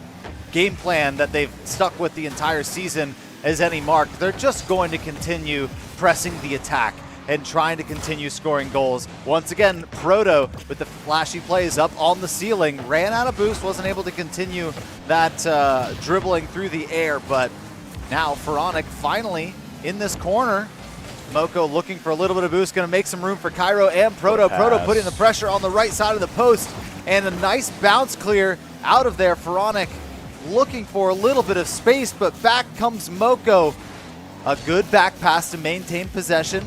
game plan that they've stuck with the entire season is any mark, they're just going to continue pressing the attack and trying to continue scoring goals. Once again, Proto with the flashy plays up on the ceiling, ran out of boost, wasn't able to continue that dribbling through the air, but now Veronic finally in this corner. Moko looking for a little bit of boost, going to make some room for Cairo and Proto. Proto putting the pressure on the right side of the post, and a nice bounce clear out of there. Veronic looking for a little bit of space, but back comes Moko. A good back pass to maintain possession.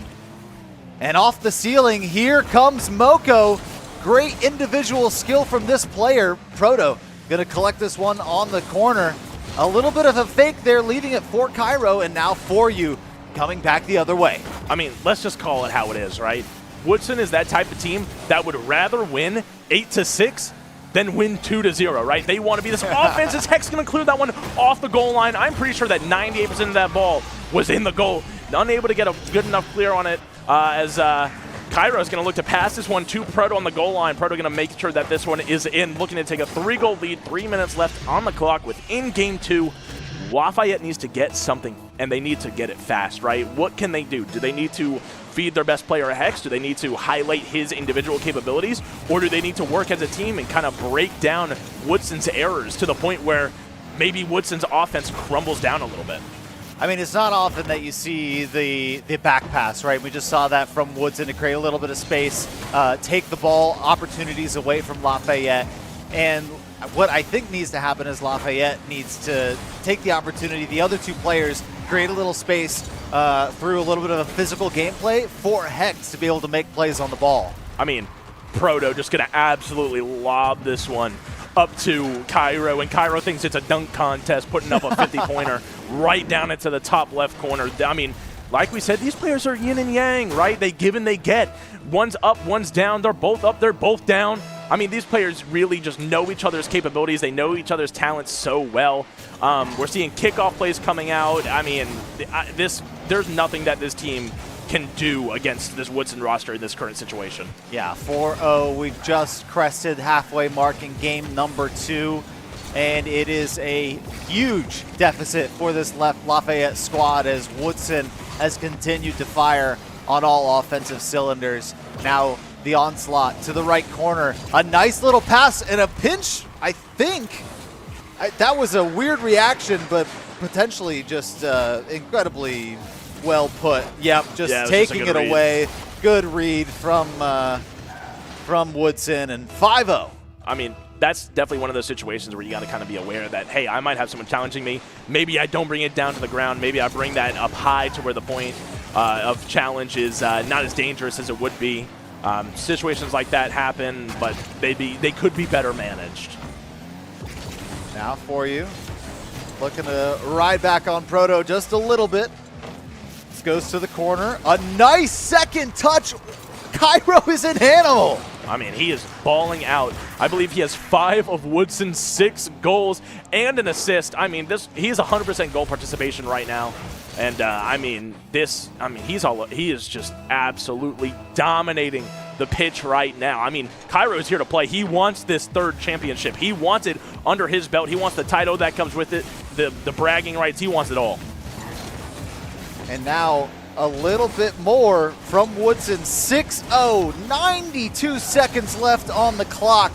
And off the ceiling, here comes Moko. Great individual skill from this player. Proto going to collect this one on the corner. A little bit of a fake there, leaving it for Cairo, and now for you. Coming back the other way. I mean, let's just call it how it is, right? Woodson is that type of team that would rather win 8-6 than win 2-0, right? They want to be this offense. Is Hex going to clear that one off the goal line? I'm pretty sure that 98% of that ball was in the goal. Unable to get a good enough clear on it as Cairo is going to look to pass this one to Proto on the goal line. Proto going to make sure that this one is in, looking to take a 3-goal lead, 3 minutes left on the clock within game 2. Lafayette needs to get something, and they need to get it fast, right? What can they do? Do they need to feed their best player a Hex? Do they need to highlight his individual capabilities? Or do they need to work as a team and kind of break down Woodson's errors to the point where maybe Woodson's offense crumbles down a little bit? I mean, it's not often that you see the back pass, right? We just saw that from Woodson to create a little bit of space, take the ball opportunities away from Lafayette. And what I think needs to happen is Lafayette needs to take the opportunity, the other two players, create a little space through a little bit of a physical gameplay for Hex to be able to make plays on the ball. I mean, Proto just going to absolutely lob this one up to Cairo, and Cairo thinks it's a dunk contest, putting up a 50-pointer right down into the top left corner. I mean, like we said, these players are yin and yang, right? They give and they get. One's up, one's down. They're both up, they're both down. I mean, these players really just know each other's capabilities. They know each other's talents so well. We're seeing kickoff plays coming out. I mean, there's nothing that this team can do against this Woodson roster in this current situation. Yeah, 4-0. We've just crested halfway mark in game number 2, and it is a huge deficit for this Lafayette squad as Woodson has continued to fire on all offensive cylinders. Now the onslaught to the right corner. A nice little pass and a pinch, I think. That was a weird reaction, but potentially just incredibly well put. Yep, just taking it away. Good read from Woodson, and 5-0. I mean, that's definitely one of those situations where you got to kind of be aware that, hey, I might have someone challenging me. Maybe I don't bring it down to the ground. Maybe I bring that up high to where the point of challenge is not as dangerous as it would be. Situations like that happen, but they could be better managed. Now for you, looking to ride back on Proto just a little bit. This goes to the corner. A nice second touch. Cairo is an animal. I mean, he is balling out. I believe he has 5 of Woodson's 6 goals and an assist. I mean, he's 100% goal participation right now. And he is just absolutely dominating the pitch right now. I mean, Cairo is here to play. He wants this 3rd championship. He wants it under his belt. He wants the title that comes with it, the bragging rights. He wants it all. And now a little bit more from Woodson. 6-0, 92 seconds left on the clock.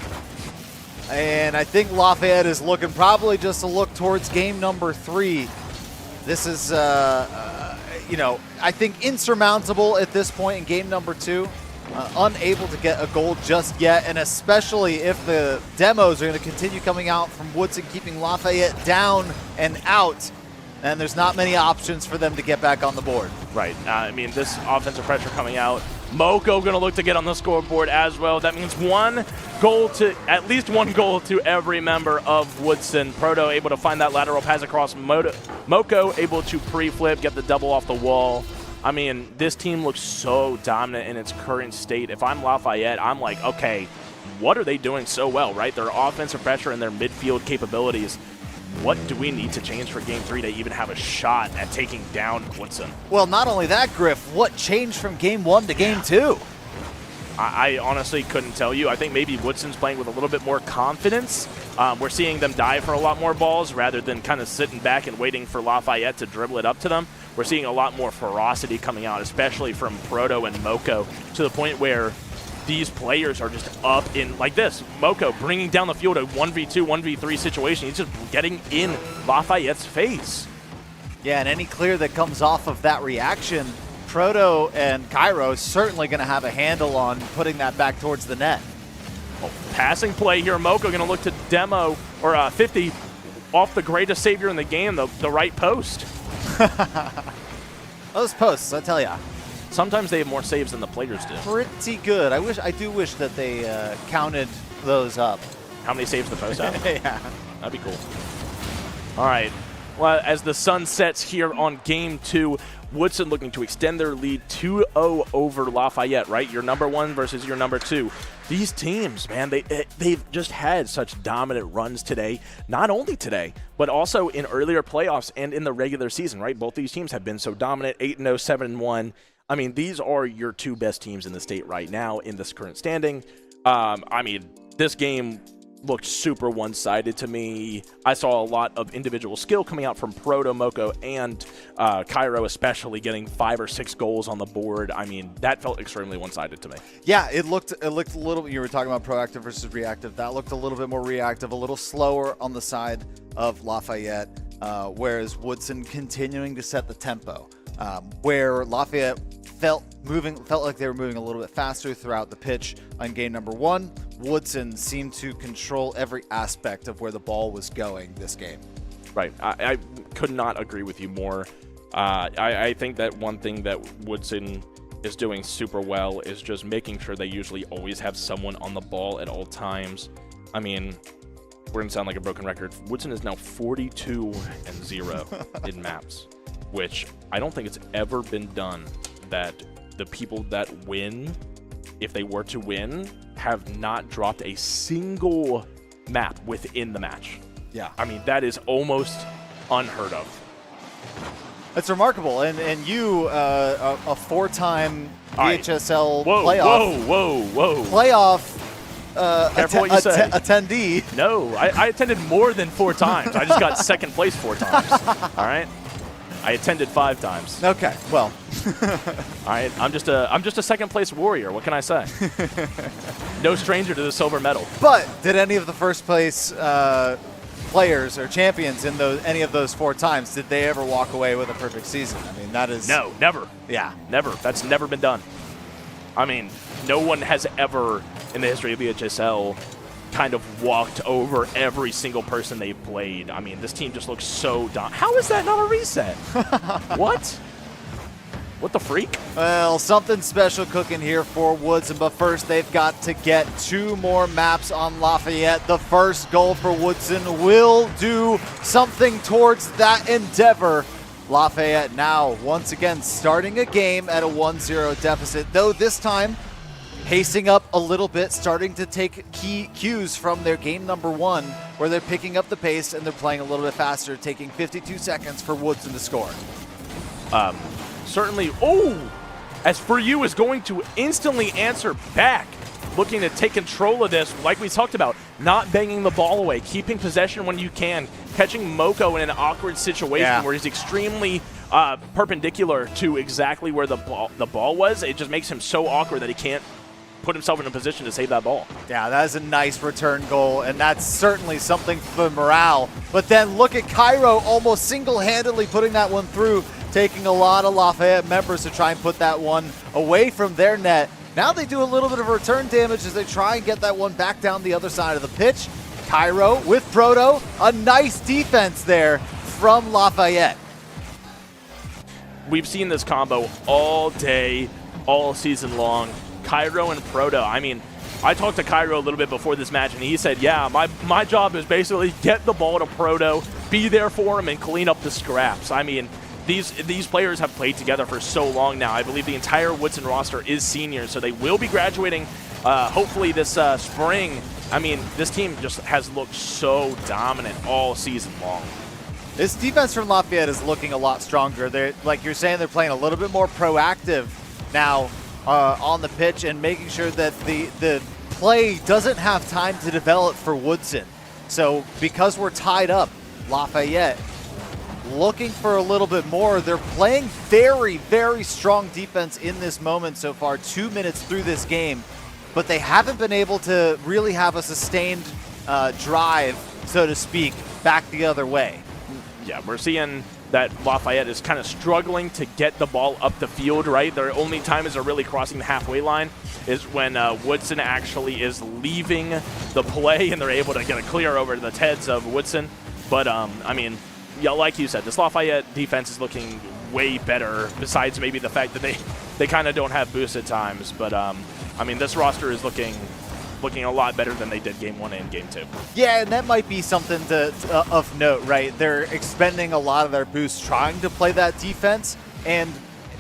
And I think Lafayette is looking probably just to look towards game number 3. This is, I think insurmountable at this point in game number 2. Unable to get a goal just yet, and especially if the demos are going to continue coming out from Woodson, keeping Lafayette down and out, and there's not many options for them to get back on the board. Right. I mean, this offensive pressure coming out, Moko going to look to get on the scoreboard as well. That means at least one goal to every member of Woodson. Proto able to find that lateral pass across. Moko able to pre-flip, get the double off the wall. I mean, this team looks so dominant in its current state. If I'm Lafayette, I'm like, okay, what are they doing so well, right? Their offensive pressure and their midfield capabilities. What do we need to change for Game 3 to even have a shot at taking down Woodson? Well, not only that, Griff, what changed from Game 1 to Game 2? I honestly couldn't tell you. I think maybe Woodson's playing with a little bit more confidence. We're seeing them dive for a lot more balls rather than kind of sitting back and waiting for Lafayette to dribble it up to them. We're seeing a lot more ferocity coming out, especially from Proto and Moko, to the point where these players are just up in, like this, Moko bringing down the field a 1v2, 1v3 situation. He's just getting in Lafayette's face. Yeah, and any clear that comes off of that reaction, Proto and Cairo is certainly going to have a handle on putting that back towards the net. Oh, passing play here. Moko going to look to demo, or 50 off the greatest savior in the game, the right post. Those posts, I tell ya. Sometimes they have more saves than the players do. Pretty good. I do wish that they counted those up. How many saves the post have? Yeah. That'd be cool. All right. Well, as the sun sets here on Game 2, Woodson looking to extend their lead 2-0 over Lafayette, right? Your number 1 versus your number 2. These teams, man, they've just had such dominant runs today. Not only today, but also in earlier playoffs and in the regular season, right? Both these teams have been so dominant, 8-0, 7-1. I mean, these are your 2 best teams in the state right now in this current standing. I mean, this game looked super one-sided to me. I saw a lot of individual skill coming out from Proto, Moko, and Cairo, especially getting 5 or 6 goals on the board. I mean, that felt extremely one-sided to me. Yeah, it looked a little. You were talking about proactive versus reactive. That looked a little bit more reactive, a little slower on the side of Lafayette, whereas Woodson continuing to set the tempo. Where Lafayette felt like they were moving a little bit faster throughout the pitch on game number 1. Woodson seemed to control every aspect of where the ball was going this game. Right. I could not agree with you more. I think that one thing that Woodson is doing super well is just making sure they usually always have someone on the ball at all times. I mean, we're going to sound like a broken record. Woodson is now 42-0 in maps, which I don't think it's ever been done that the people that win, if they were to win, have not dropped a single map within the match. Yeah. I mean, that is almost unheard of. It's remarkable. And you, a 4-time VHSL playoff. Whoa. Playoff Careful what you say. Attendee. No, I attended more than 4 times. I just got second place 4 times. All right? I attended 5 times. Okay, well. All right, I'm just a second place warrior. What can I say? No stranger to the silver medal. But did any of the first place players or champions in any of those 4 times, did they ever walk away with a perfect season? I mean, that is... No, never. Yeah. Never. That's never been done. I mean, no one has ever in the history of VHSL kind of walked over every single person they've played. I mean, this team just looks so dumb. How is that not a reset? What? What the freak? Well, something special cooking here for Woodson, but first they've got to get 2 more maps on Lafayette. The first goal for Woodson will do something towards that endeavor. Lafayette now once again starting a game at a 1-0 deficit, though this time pacing up a little bit, starting to take key cues from their game number 1, where they're picking up the pace and they're playing a little bit faster, taking 52 seconds for Woodson to score. Certainly. Oh, as For You is going to instantly answer back, looking to take control of this, like we talked about, not banging the ball away, keeping possession when you can, catching Moko in an awkward situation where he's extremely perpendicular to exactly where the ball was. It just makes him so awkward that he can't put himself in a position to save that ball. Yeah, that is a nice return goal, and that's certainly something for morale. But then look at Cairo almost single-handedly putting that one through, taking a lot of Lafayette members to try and put that one away from their net. Now they do a little bit of return damage as they try and get that one back down the other side of the pitch. Cairo with Proto, a nice defense there from Lafayette. We've seen this combo all day. all season long. Cairo and Proto, I mean, I talked to Cairo a little bit before this match, and he said, yeah, my job is basically get the ball to Proto, be there for him, and clean up the scraps. I mean, these players have played together for so long now. I believe the entire Woodson roster is seniors, so they will be graduating hopefully this spring. I mean, this team just has looked so dominant all season long. This defense from Lafayette is looking a lot stronger. They're, like you're saying, they're playing a little bit more proactive now on the pitch and making sure that the play doesn't have time to develop for Woodson. So because we're tied up, Lafayette looking for a little bit more. They're playing very, very strong defense in this moment so far, 2 minutes through this game, but they haven't been able to really have a sustained drive, so to speak, back the other way. Yeah, we're seeing that Lafayette is kind of struggling to get the ball up the field, right? Their only time as they're really crossing the halfway line is when Woodson actually is leaving the play and they're able to get a clear over the heads of Woodson. But, I mean, yeah, like you said, this Lafayette defense is looking way better, besides maybe the fact that they kind of don't have boost at times. But, I mean, this roster is looking a lot better than they did Game 1 and Game 2. Yeah, and that might be something of note, right? They're expending a lot of their boosts trying to play that defense, and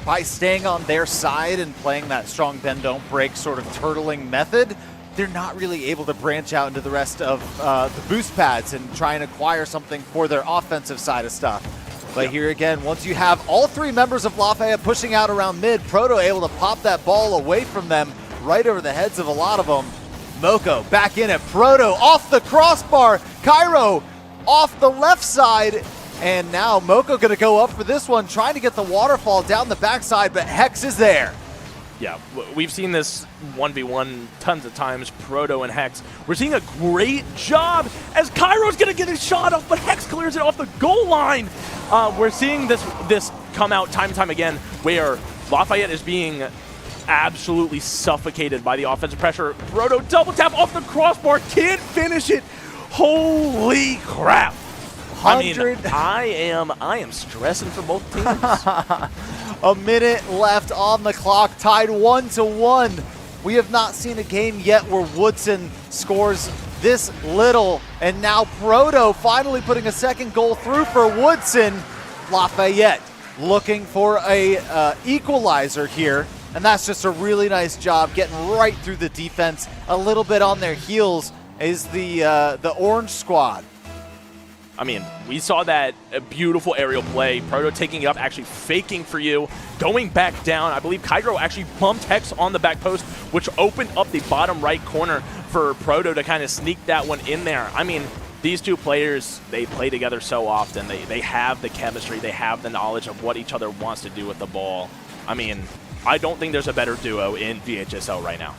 by staying on their side and playing that strong bend don't break sort of turtling method, they're not really able to branch out into the rest of the boost pads and try and acquire something for their offensive side of stuff. But here again, once you have all three members of Lafayette pushing out around mid, Proto able to pop that ball away from them right over the heads of a lot of them. Moko back in at Proto, off the crossbar. Cairo off the left side. And now Moko going to go up for this one, trying to get the waterfall down the backside, but Hex is there. Yeah, we've seen this 1v1 tons of times, Proto and Hex. We're seeing a great job as Cairo's going to get his shot off, but Hex clears it off the goal line. We're seeing this come out time and time again, where Lafayette is being absolutely suffocated by the offensive pressure. Proto double tap off the crossbar, can't finish it. Holy crap. I mean, I am stressing for both teams. A minute left on the clock, tied 1-1. We have not seen a game yet where Woodson scores this little, and now Proto finally putting a second goal through for Woodson. Lafayette looking for a equalizer here. And that's just a really nice job getting right through the defense. A little bit on their heels is the Orange squad. I mean, we saw that beautiful aerial play. Proto taking it up, actually faking for you, going back down. I believe Cairo actually bumped Hex on the back post, which opened up the bottom right corner for Proto to kind of sneak that one in there. I mean, these two players, they play together so often. They have the chemistry. They have the knowledge of what each other wants to do with the ball. I mean, I don't think there's a better duo in VHSL right now.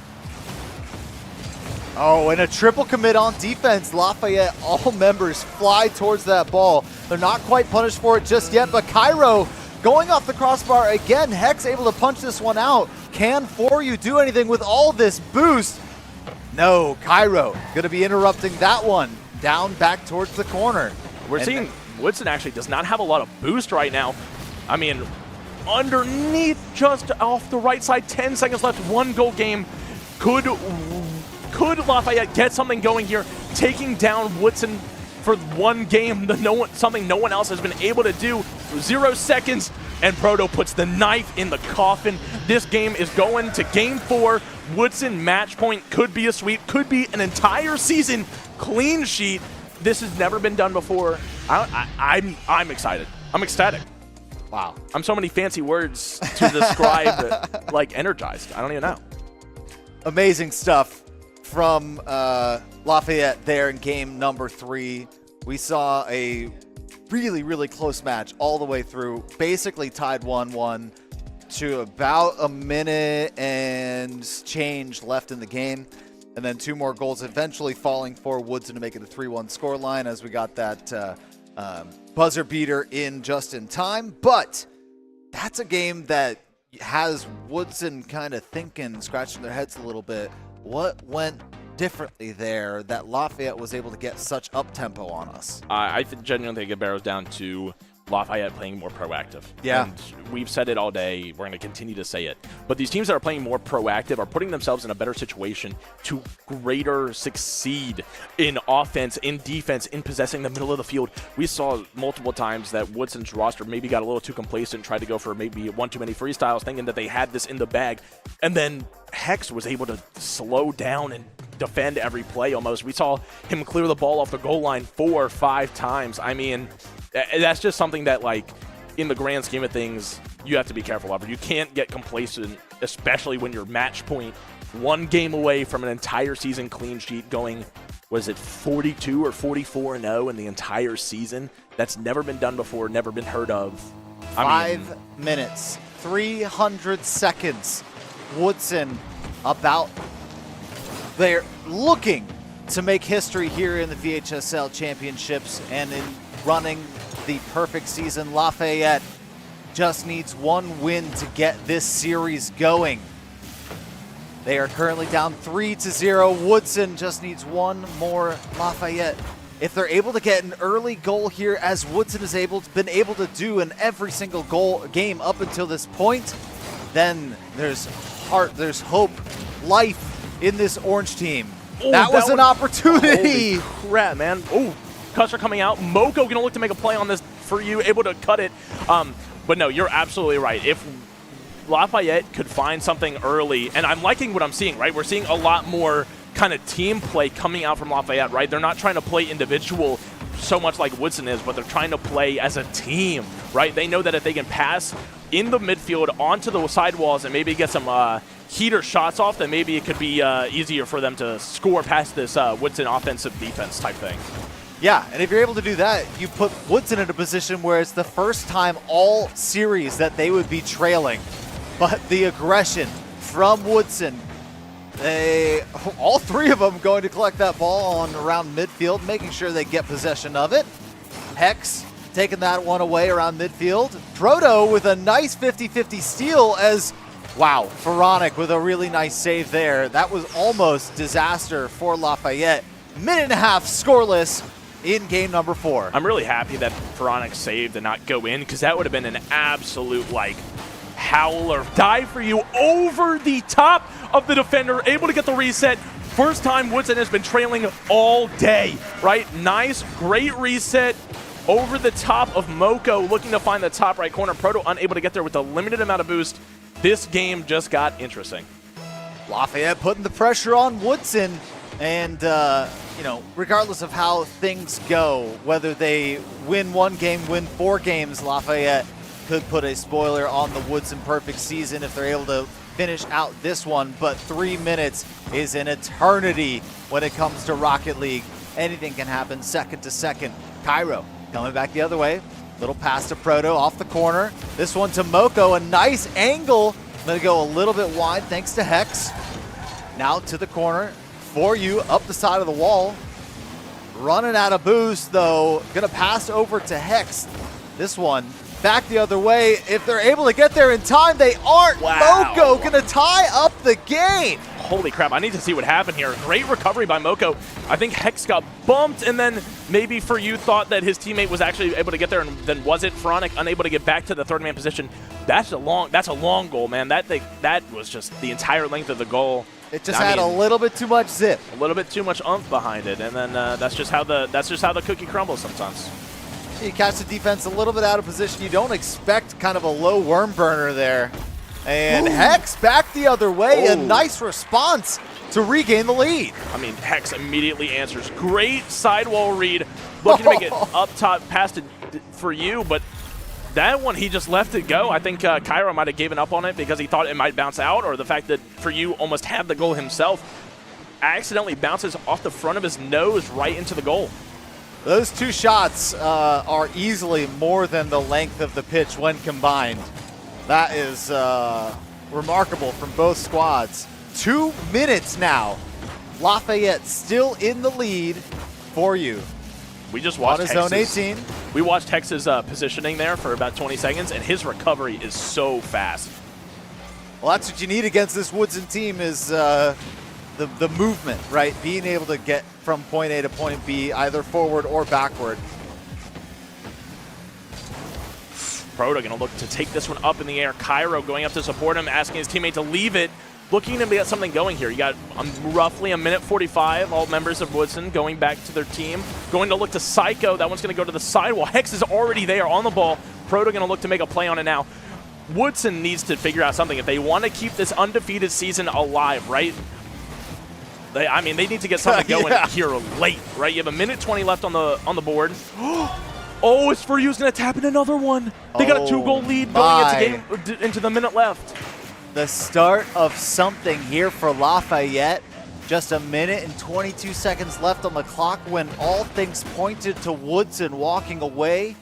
Oh, and a triple commit on defense. Lafayette, all members fly towards that ball. They're not quite punished for it just yet, but Cairo going off the crossbar again. Hex able to punch this one out. Can For You do anything with all this boost? No, Cairo going to be interrupting that one. Down back towards the corner. We're seeing Woodson actually does not have a lot of boost right now. I mean, underneath, just off the right side, 10 seconds left, 1 goal game. Could Lafayette get something going here, taking down Woodson for 1 game, something no one else has been able to do? 0 seconds, and Proto puts the knife in the coffin. This game is going to Game 4. Woodson match point, could be a sweep, could be an entire season clean sheet. This has never been done before. I'm excited. I'm ecstatic. Wow. I'm so many fancy words to describe like energized. I don't even know. Amazing stuff from Lafayette there in game number 3. We saw a really, really close match all the way through, basically tied 1-1 to about a minute and change left in the game. And then 2 more goals eventually falling for Woodson to make it a 3-1 scoreline as we got that buzzer beater in just in time. But that's a game that has Woodson kind of thinking, scratching their heads a little bit. What went differently there that Lafayette was able to get such up-tempo on us? I genuinely think it barrels down to Lafayette playing more proactive. Yeah. And we've said it all day. We're going to continue to say it. But these teams that are playing more proactive are putting themselves in a better situation to greater succeed in offense, in defense, in possessing the middle of the field. We saw multiple times that Woodson's roster maybe got a little too complacent, tried to go for maybe one too many freestyles, thinking that they had this in the bag. And then Hex was able to slow down and defend every play almost. We saw him clear the ball off the goal line 4 or 5 times. I mean, that's just something that, like, in the grand scheme of things, you have to be careful of. You can't get complacent, especially when you're match point 1 game away from an entire season clean sheet going, was it 42 or 44-0 in the entire season? That's never been done before, never been heard of. 5 minutes, 300 seconds. Woodson they're looking to make history here in the VHSL championships and in running the perfect season. Lafayette just needs 1 win to get this series going. They are currently down 3-0. Woodson just needs 1 more. Lafayette, if they're able to get an early goal here, as Woodson has been able to do in every single game up until this point, then there's there's hope, life in this orange team. Ooh, that was an opportunity. Holy crap, man. Oh, Custer coming out. Moko going to look to make a play on this for you, able to cut it. But no, you're absolutely right. If Lafayette could find something early, and I'm liking what I'm seeing, right? We're seeing a lot more kind of team play coming out from Lafayette, right? They're not trying to play individual so much like Woodson is, but they're trying to play as a team, right? They know that if they can pass in the midfield onto the sidewalls and maybe get some heater shots off, then maybe it could be easier for them to score past this Woodson offensive defense type thing. Yeah, and if you're able to do that, you put Woodson in a position where it's the first time all series that they would be trailing. But the aggression from Woodson, all 3 of them going to collect that ball on around midfield, making sure they get possession of it. Hex taking that one away around midfield. Proto with a nice 50-50 steal as, wow, Pharaonic with a really nice save there. That was almost disaster for Lafayette. Minute and a half scoreless in game number 4. I'm really happy that Pharaonic saved and not go in, because that would have been an absolute, like, howler. Dive for you over the top of the defender, able to get the reset. First time Woodson has been trailing all day, right? Nice, great reset over the top of Moko, looking to find the top right corner. Proto unable to get there with a limited amount of boost. This game just got interesting. Lafayette putting the pressure on Woodson, and regardless of how things go, whether they win 1 game, win 4 games, Lafayette could put a spoiler on the Woodson perfect season if they're able to finish out this one. But 3 minutes is an eternity when it comes to Rocket League. Anything can happen second to second. Cairo coming back the other way. Little pass to Proto off the corner. This one to Moko, a nice angle. Gonna go a little bit wide thanks to Hex. Now to the corner for you, up the side of the wall. Running out of boost though. Gonna pass over to Hex. This one back the other way. If they're able to get there in time, they aren't. Wow. Moko gonna tie up the game. Holy crap, I need to see what happened here. Great recovery by Moko. I think Hex got bumped, and then maybe For You thought that his teammate was actually able to get there, and then was it Pharaonic unable to get back to the 3rd-man position? That's a long goal, man. That was just the entire length of the goal. It just had a little bit too much zip. A little bit too much oomph behind it, and then that's just how the cookie crumbles sometimes. You catch the defense a little bit out of position. You don't expect kind of a low worm burner there. And Hex back the other way. A nice response to regain the lead. I mean, Hex immediately answers. Great sidewall read. Looking to make it up top past it For You, but that one he just left it go. I think Cairo might have given up on it because he thought it might bounce out, or the fact that For You almost had the goal himself. Accidentally bounces off the front of his nose right into the goal. Those 2 shots are easily more than the length of the pitch when combined. That is remarkable from both squads. 2 minutes now. Lafayette still in the lead For You. We just watched on his own 18. We watched Hex's positioning there for about 20 seconds, and his recovery is so fast. Well, that's what you need against this Woodson team is the movement, right? Being able to get from point A to point B, either forward or backward. Proto going to look to take this one up in the air. Cairo going up to support him, asking his teammate to leave it. Looking to get something going here. You got roughly a minute 45. All members of Woodson going back to their team. Going to look to Psycho. That one's going to go to the sidewall. Hex is already there on the ball. Proto going to look to make a play on it now. Woodson needs to figure out something if they want to keep this undefeated season alive, right? I mean, they need to get something going here late, right? You have a minute 20 left on the board. Oh, it's for you. He's going to tap in another one. They got a 2-goal lead going into the minute left. The start of something here for Lafayette. Just a minute and 22 seconds left on the clock when all things pointed to Woodson walking away.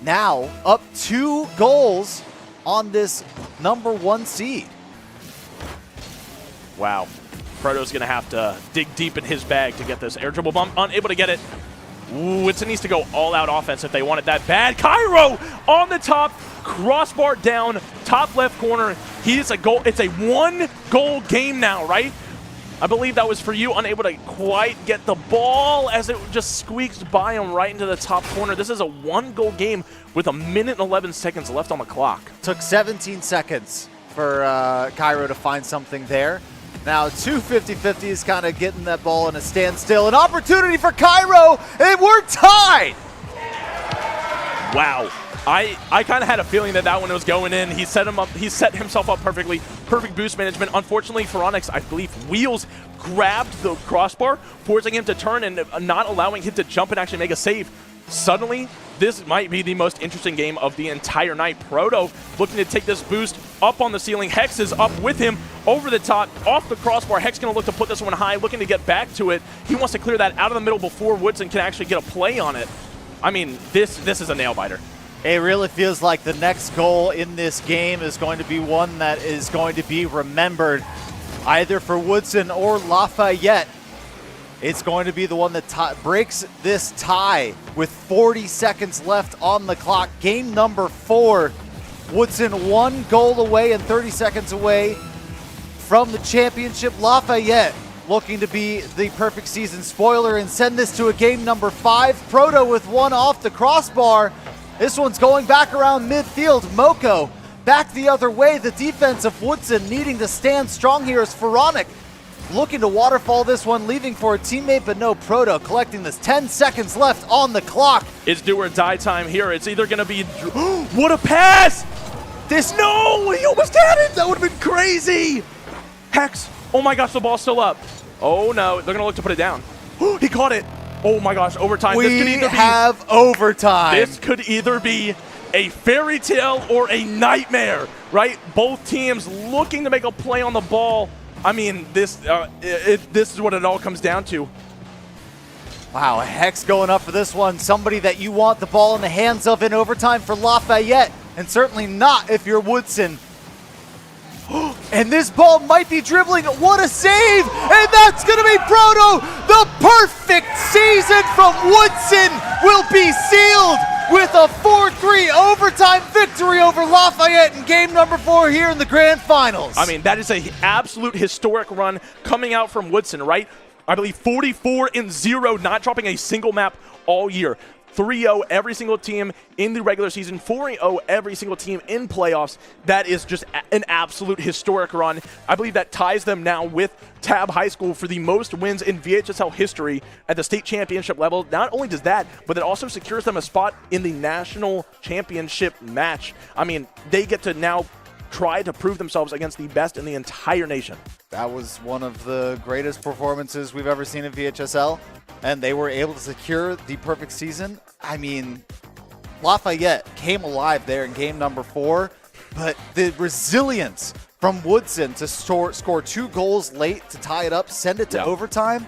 Now up 2 goals on this #1 seed. Wow. Proto's going to have to dig deep in his bag to get this air dribble bump. Unable to get it. Woodson needs to go all-out offense if they want it that bad. Cairo on the top, crossbar down, top left corner. He's a goal. It's a 1-goal game now, right? I believe that was for you. Unable to quite get the ball as it just squeaks by him right into the top corner. This is a 1-goal game with a minute and 11 seconds left on the clock. Took 17 seconds for Cairo to find something there. Now 250-50s kind of getting that ball in a standstill. An opportunity for Cairo, and we're tied! Wow. I kind of had a feeling that one was going in. He set himself up perfectly. Perfect boost management. Unfortunately for Onyx, I believe Wheels grabbed the crossbar, forcing him to turn and not allowing him to jump and actually make a save. Suddenly, this might be the most interesting game of the entire night. Proto looking to take this boost up on the ceiling. Hex is up with him over the top, off the crossbar. Hex going to look to put this one high, looking to get back to it. He wants to clear that out of the middle before Woodson can actually get a play on it. I mean, this is a nail-biter. It really feels like the next goal in this game is going to be one that is going to be remembered either for Woodson or Lafayette. It's going to be the one that breaks this tie with 40 seconds left on the clock. Game #4. Woodson 1 goal away and 30 seconds away from the championship. Lafayette looking to be the perfect season spoiler and send this to a game #5. Proto with one off the crossbar. This one's going back around midfield. Moko back the other way. The defense of Woodson needing to stand strong here as Pharaonic looking to waterfall this one, leaving for a teammate, but no. Proto collecting this. 10 seconds left on the clock. It's do or die time here. It's either going to be... What a pass! No! He almost had it! That would have been crazy! Hex! Oh my gosh, the ball's still up. Oh no, they're going to look to put it down. He caught it! Oh my gosh, overtime. We have overtime. This could either be a fairy tale or a nightmare, right? Both teams looking to make a play on the ball. I mean, this is what it all comes down to. Wow, Hex going up for this one. Somebody that you want the ball in the hands of in overtime for Lafayette, and certainly not if you're Woodson. And this ball might be dribbling. What a save! And that's going to be Proto. The perfect season from Woodson will be sealed with a 4-3 overtime victory over Lafayette in game #4 here in the grand finals. I mean, that is an absolute historic run coming out from Woodson, right? I believe 44-0, not dropping a single map all year. 3-0 every single team in the regular season, 4-0 every single team in playoffs. That is just an absolute historic run. I believe that ties them now with Tab High School for the most wins in VHSL history at the state championship level. Not only does that, but it also secures them a spot in the national championship match. I mean, they get to now try to prove themselves against the best in the entire nation. That was one of the greatest performances we've ever seen in VHSL, and they were able to secure the perfect season. I mean, Lafayette came alive there in game #4, but the resilience from Woodson to score 2 goals late to tie it up, send it to overtime,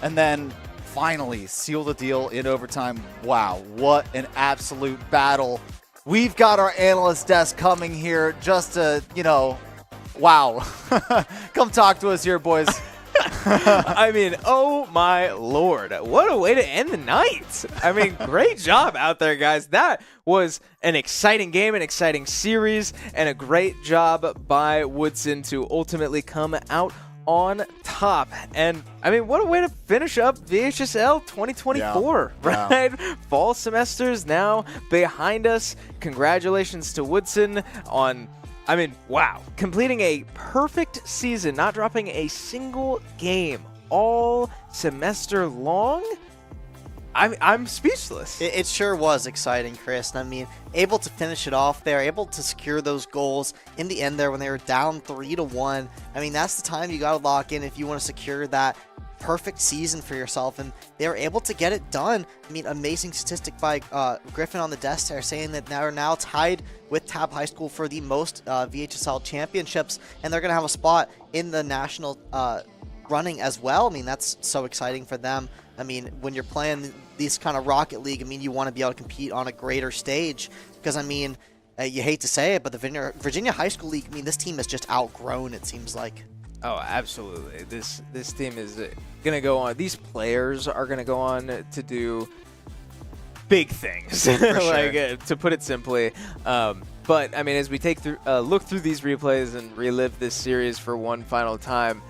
and then finally seal the deal in overtime. Wow, what an absolute battle. We've got our analyst desk coming here just to, wow. Come talk to us here, boys. I mean, oh my lord. What a way to end the night. I mean, great job out there, guys. That was an exciting game, an exciting series, and a great job by Woodson to ultimately come out on top. And I mean, what a way to finish up VHSL 2024, Yeah. right? Fall semesters now behind us. Congratulations to Woodson on, I mean, wow, completing a perfect season, not dropping a single game all semester long. I'm speechless. It sure was exciting, Chris. I mean, able to finish it off there, able to secure those goals in the end there when they were down 3-1. I mean, that's the time you got to lock in if you want to secure that perfect season for yourself, and they were able to get it done. I mean, amazing statistic by Griffin on the desk there, saying that they're now tied with Tab High School for the most VHSL championships, and they're going to have a spot in the national running as well. I mean, that's so exciting for them. I mean, when you're playing these kind of Rocket League, I mean, you want to be able to compete on a greater stage because, I mean, you hate to say it, but the Virginia High School League, I mean, this team has just outgrown, it seems like. Oh, absolutely. This team is going to go on. These players are going to go on to do big things, like to put it simply. But, I mean, as we look through these replays and relive this series for one final time,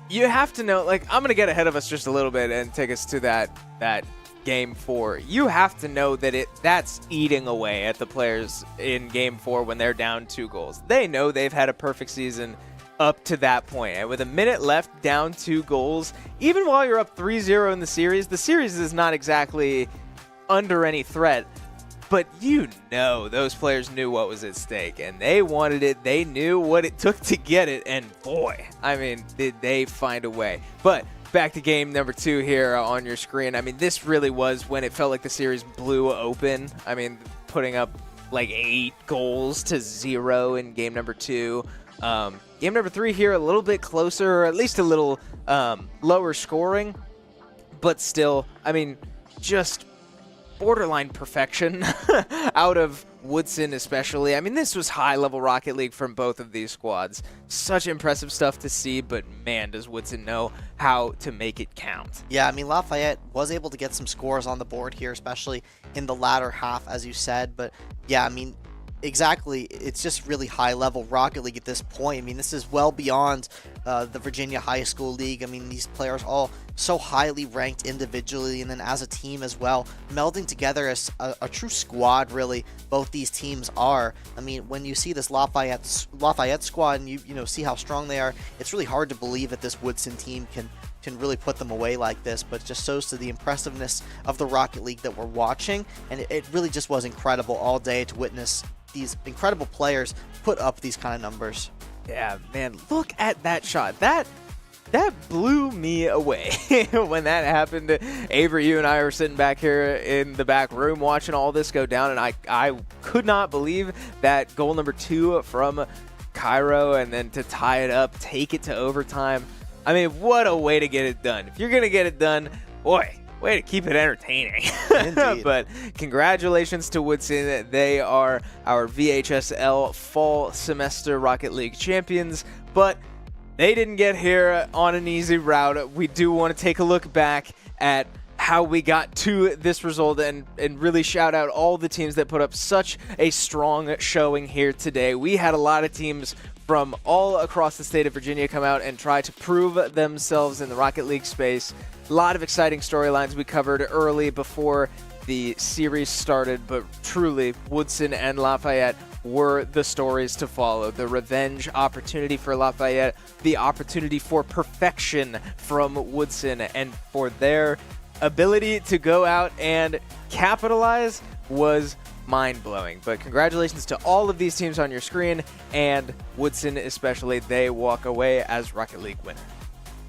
you have to know, like, I'm going to get ahead of us just a little bit and take us to that Game 4. You have to know that that's eating away at the players in Game 4 when they're down 2 goals. They know they've had a perfect season up to that point. And with a minute left, down 2 goals, even while you're up 3-0 in the series is not exactly under any threat. But you know those players knew what was at stake, and they wanted it. They knew what it took to get it, and boy, I mean, did they find a way. But back to game number 2 here on your screen. I mean, this really was when it felt like the series blew open. I mean, putting up like 8 goals to 0 in game number 2. Game number 3 here, a little bit closer, or at least a little lower scoring, but still, I mean, just borderline perfection out of Woodson especially. I mean, this was high-level Rocket League from both of these squads. Such impressive stuff to see, but man, does Woodson know how to make it count. Yeah, I mean, Lafayette was able to get some scores on the board here, especially in the latter half, as you said. But yeah, I mean, exactly, it's just really high-level Rocket League at this point. I mean, this is well beyond the Virginia High School League. I mean, these players all so highly ranked individually and then as a team as well, melding together as a true squad, really, both these teams are. I mean, when you see this Lafayette squad and you know see how strong they are, it's really hard to believe that this Woodson team can really put them away like this, but it just shows to the impressiveness of the Rocket League that we're watching, and it really just was incredible all day to witness these incredible players put up these kind of numbers. Yeah, man, look at that shot. That blew me away when that happened. Avery, you and I were sitting back here in the back room watching all this go down, and I could not believe that goal number 2 from Cairo, and then to tie it up, take it to overtime. I mean, what a way to get it done. If you're going to get it done, boy, way to keep it entertaining. Indeed. But congratulations to Woodson. They are our VHSL fall semester Rocket League champions, but they didn't get here on an easy route. We do want to take a look back at how we got to this result and really shout out all the teams that put up such a strong showing here today. We had a lot of teams from all across the state of Virginia come out and try to prove themselves in the Rocket League space. A lot of exciting storylines we covered early before the series started, but truly Woodson and Lafayette were the stories to follow. The revenge opportunity for Lafayette, the opportunity for perfection from Woodson, and for their ability to go out and capitalize was mind-blowing. But congratulations to all of these teams on your screen, and Woodson especially. They walk away as Rocket League winner.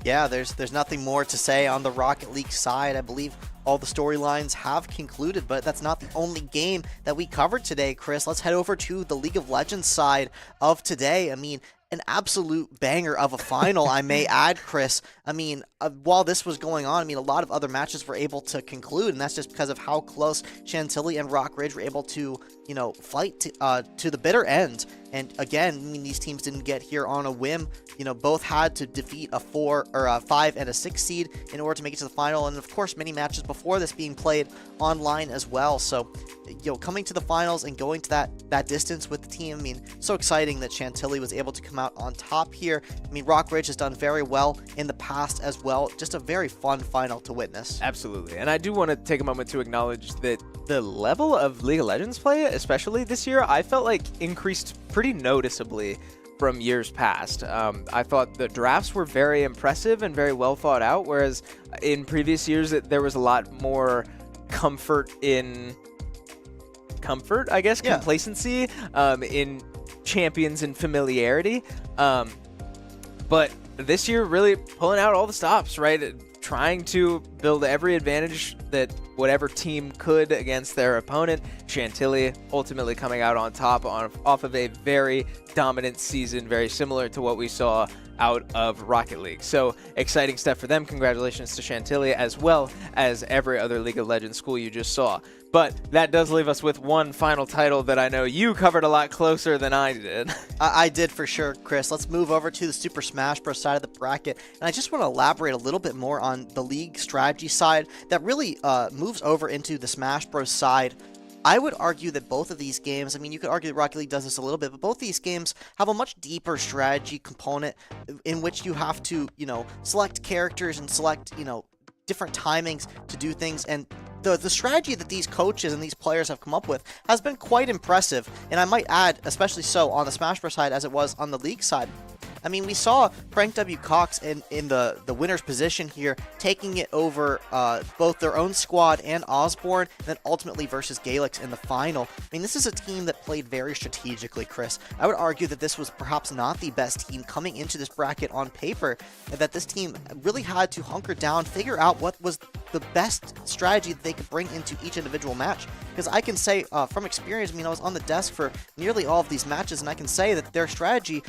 Yeah, there's nothing more to say on the Rocket League side. I believe all the storylines have concluded, but that's not the only game that we covered today, Chris. Let's head over to the League of Legends side of today. I mean, an absolute banger of a final, I may add, Chris. I mean, while this was going on, I mean, a lot of other matches were able to conclude, and that's just because of how close Chantilly and Rock Ridge were able to, you know, fight to the bitter end. And again, I mean, these teams didn't get here on a whim. You know, both had to defeat a 4 or a 5 and a 6 seed in order to make it to the final. And of course, many matches before this being played online as well. So, you know, coming to the finals and going to that distance with the team, I mean, so exciting that Chantilly was able to come out on top here. I mean, Rockridge has done very well in the past as well. Just a very fun final to witness. Absolutely. And I do want to take a moment to acknowledge that the level of League of Legends play, especially this year, I felt like increased pretty noticeably from years past. I thought the drafts were very impressive and very well thought out, whereas in previous years there was a lot more complacency in champions and familiarity. But this year, really pulling out all the stops, right? Trying to build every advantage that whatever team could against their opponent. Chantilly ultimately coming out on top off of a very dominant season, very similar to what we saw out of Rocket League. So exciting stuff for them. Congratulations to Chantilly, as well as every other League of Legends school you just saw. But that does leave us with one final title that I know you covered a lot closer than I did. I did for sure, Chris. Let's move over to the Super Smash Bros. Side of the bracket. And I just want to elaborate a little bit more on the league strategy side that really moves over into the Smash Bros. Side. I would argue that both of these games, I mean, you could argue that Rocket League does this a little bit, but both these games have a much deeper strategy component in which you have to, you know, select characters and select, you know, different timings to do things. And the strategy that these coaches and these players have come up with has been quite impressive. And I might add, especially so on the Smash Bros. Side as it was on the League side. I mean, we saw Frank W. Cox in the winner's position here, taking it over both their own squad and Osborne, and then ultimately versus Galix in the final. I mean, this is a team that played very strategically, Chris. I would argue that this was perhaps not the best team coming into this bracket on paper, and that this team really had to hunker down, figure out what was the best strategy that they could bring into each individual match. Because I can say from experience, I mean, I was on the desk for nearly all of these matches, and I can say that their strategy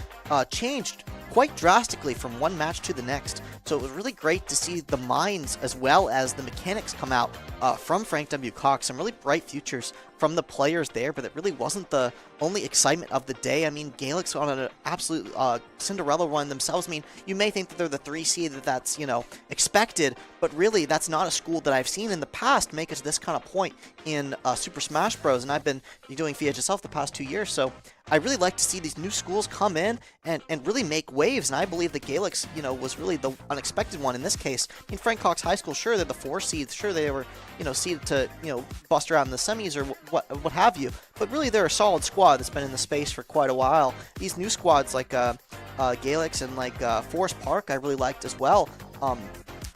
changed quite drastically from one match to the next. So it was really great to see the minds as well as the mechanics come out from Frank W. Cox. Some really bright futures from the players there, but it really wasn't the only excitement of the day. I mean, Galix on an absolute Cinderella run themselves. I mean, you may think that they're the 3 seed, that's, you know, expected, but really that's not a school that I've seen in the past make it to this kind of point in Super Smash Bros. And I've been doing VHSL for the past 2 years, so I really like to see these new schools come in and really make waves, and I believe that Galix, you know, was really the unexpected one in this case. I mean, Frank Cox High School, sure, they're the 4 seeds, sure, they were, you know, seeded to, you know, bust around in the semis or what have you, but really they're a solid squad that's been in the space for quite a while. These new squads like Galix and like Forest Park I really liked as well.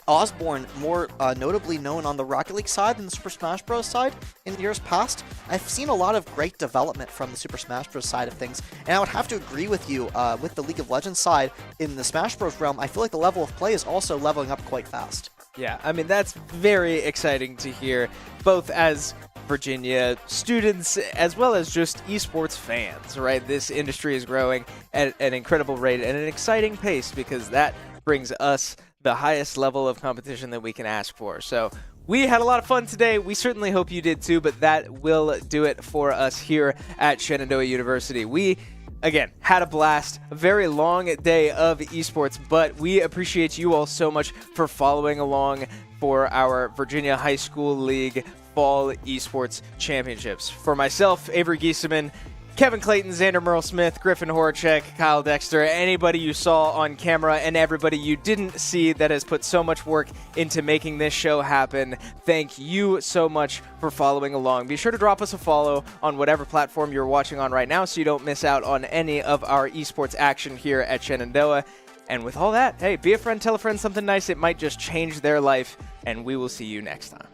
Osborne, more notably known on the Rocket League side than the Super Smash Bros. Side in years past. I've seen a lot of great development from the Super Smash Bros. Side of things, and I would have to agree with you with the League of Legends side. In the Smash Bros. Realm, I feel like the level of play is also leveling up quite fast. Yeah, I mean, that's very exciting to hear, both as Virginia students as well as just esports fans, right? This industry is growing at an incredible rate and an exciting pace, because that brings us the highest level of competition that we can ask for. So we had a lot of fun today. We certainly hope you did too, but that will do it for us here at Shenandoah University. We, again, had a blast, a very long day of esports, but we appreciate you all so much for following along for our Virginia High School League Fall Esports Championships. For myself, Avery Giesemann, Kevin Clayton, Xander Merle-Smith, Griffin Horacek, Kyle Dexter, anybody you saw on camera and everybody you didn't see that has put so much work into making this show happen, thank you so much for following along. Be sure to drop us a follow on whatever platform you're watching on right now so you don't miss out on any of our esports action here at Shenandoah. And with all that, hey, be a friend, tell a friend something nice. It might just change their life, and we will see you next time.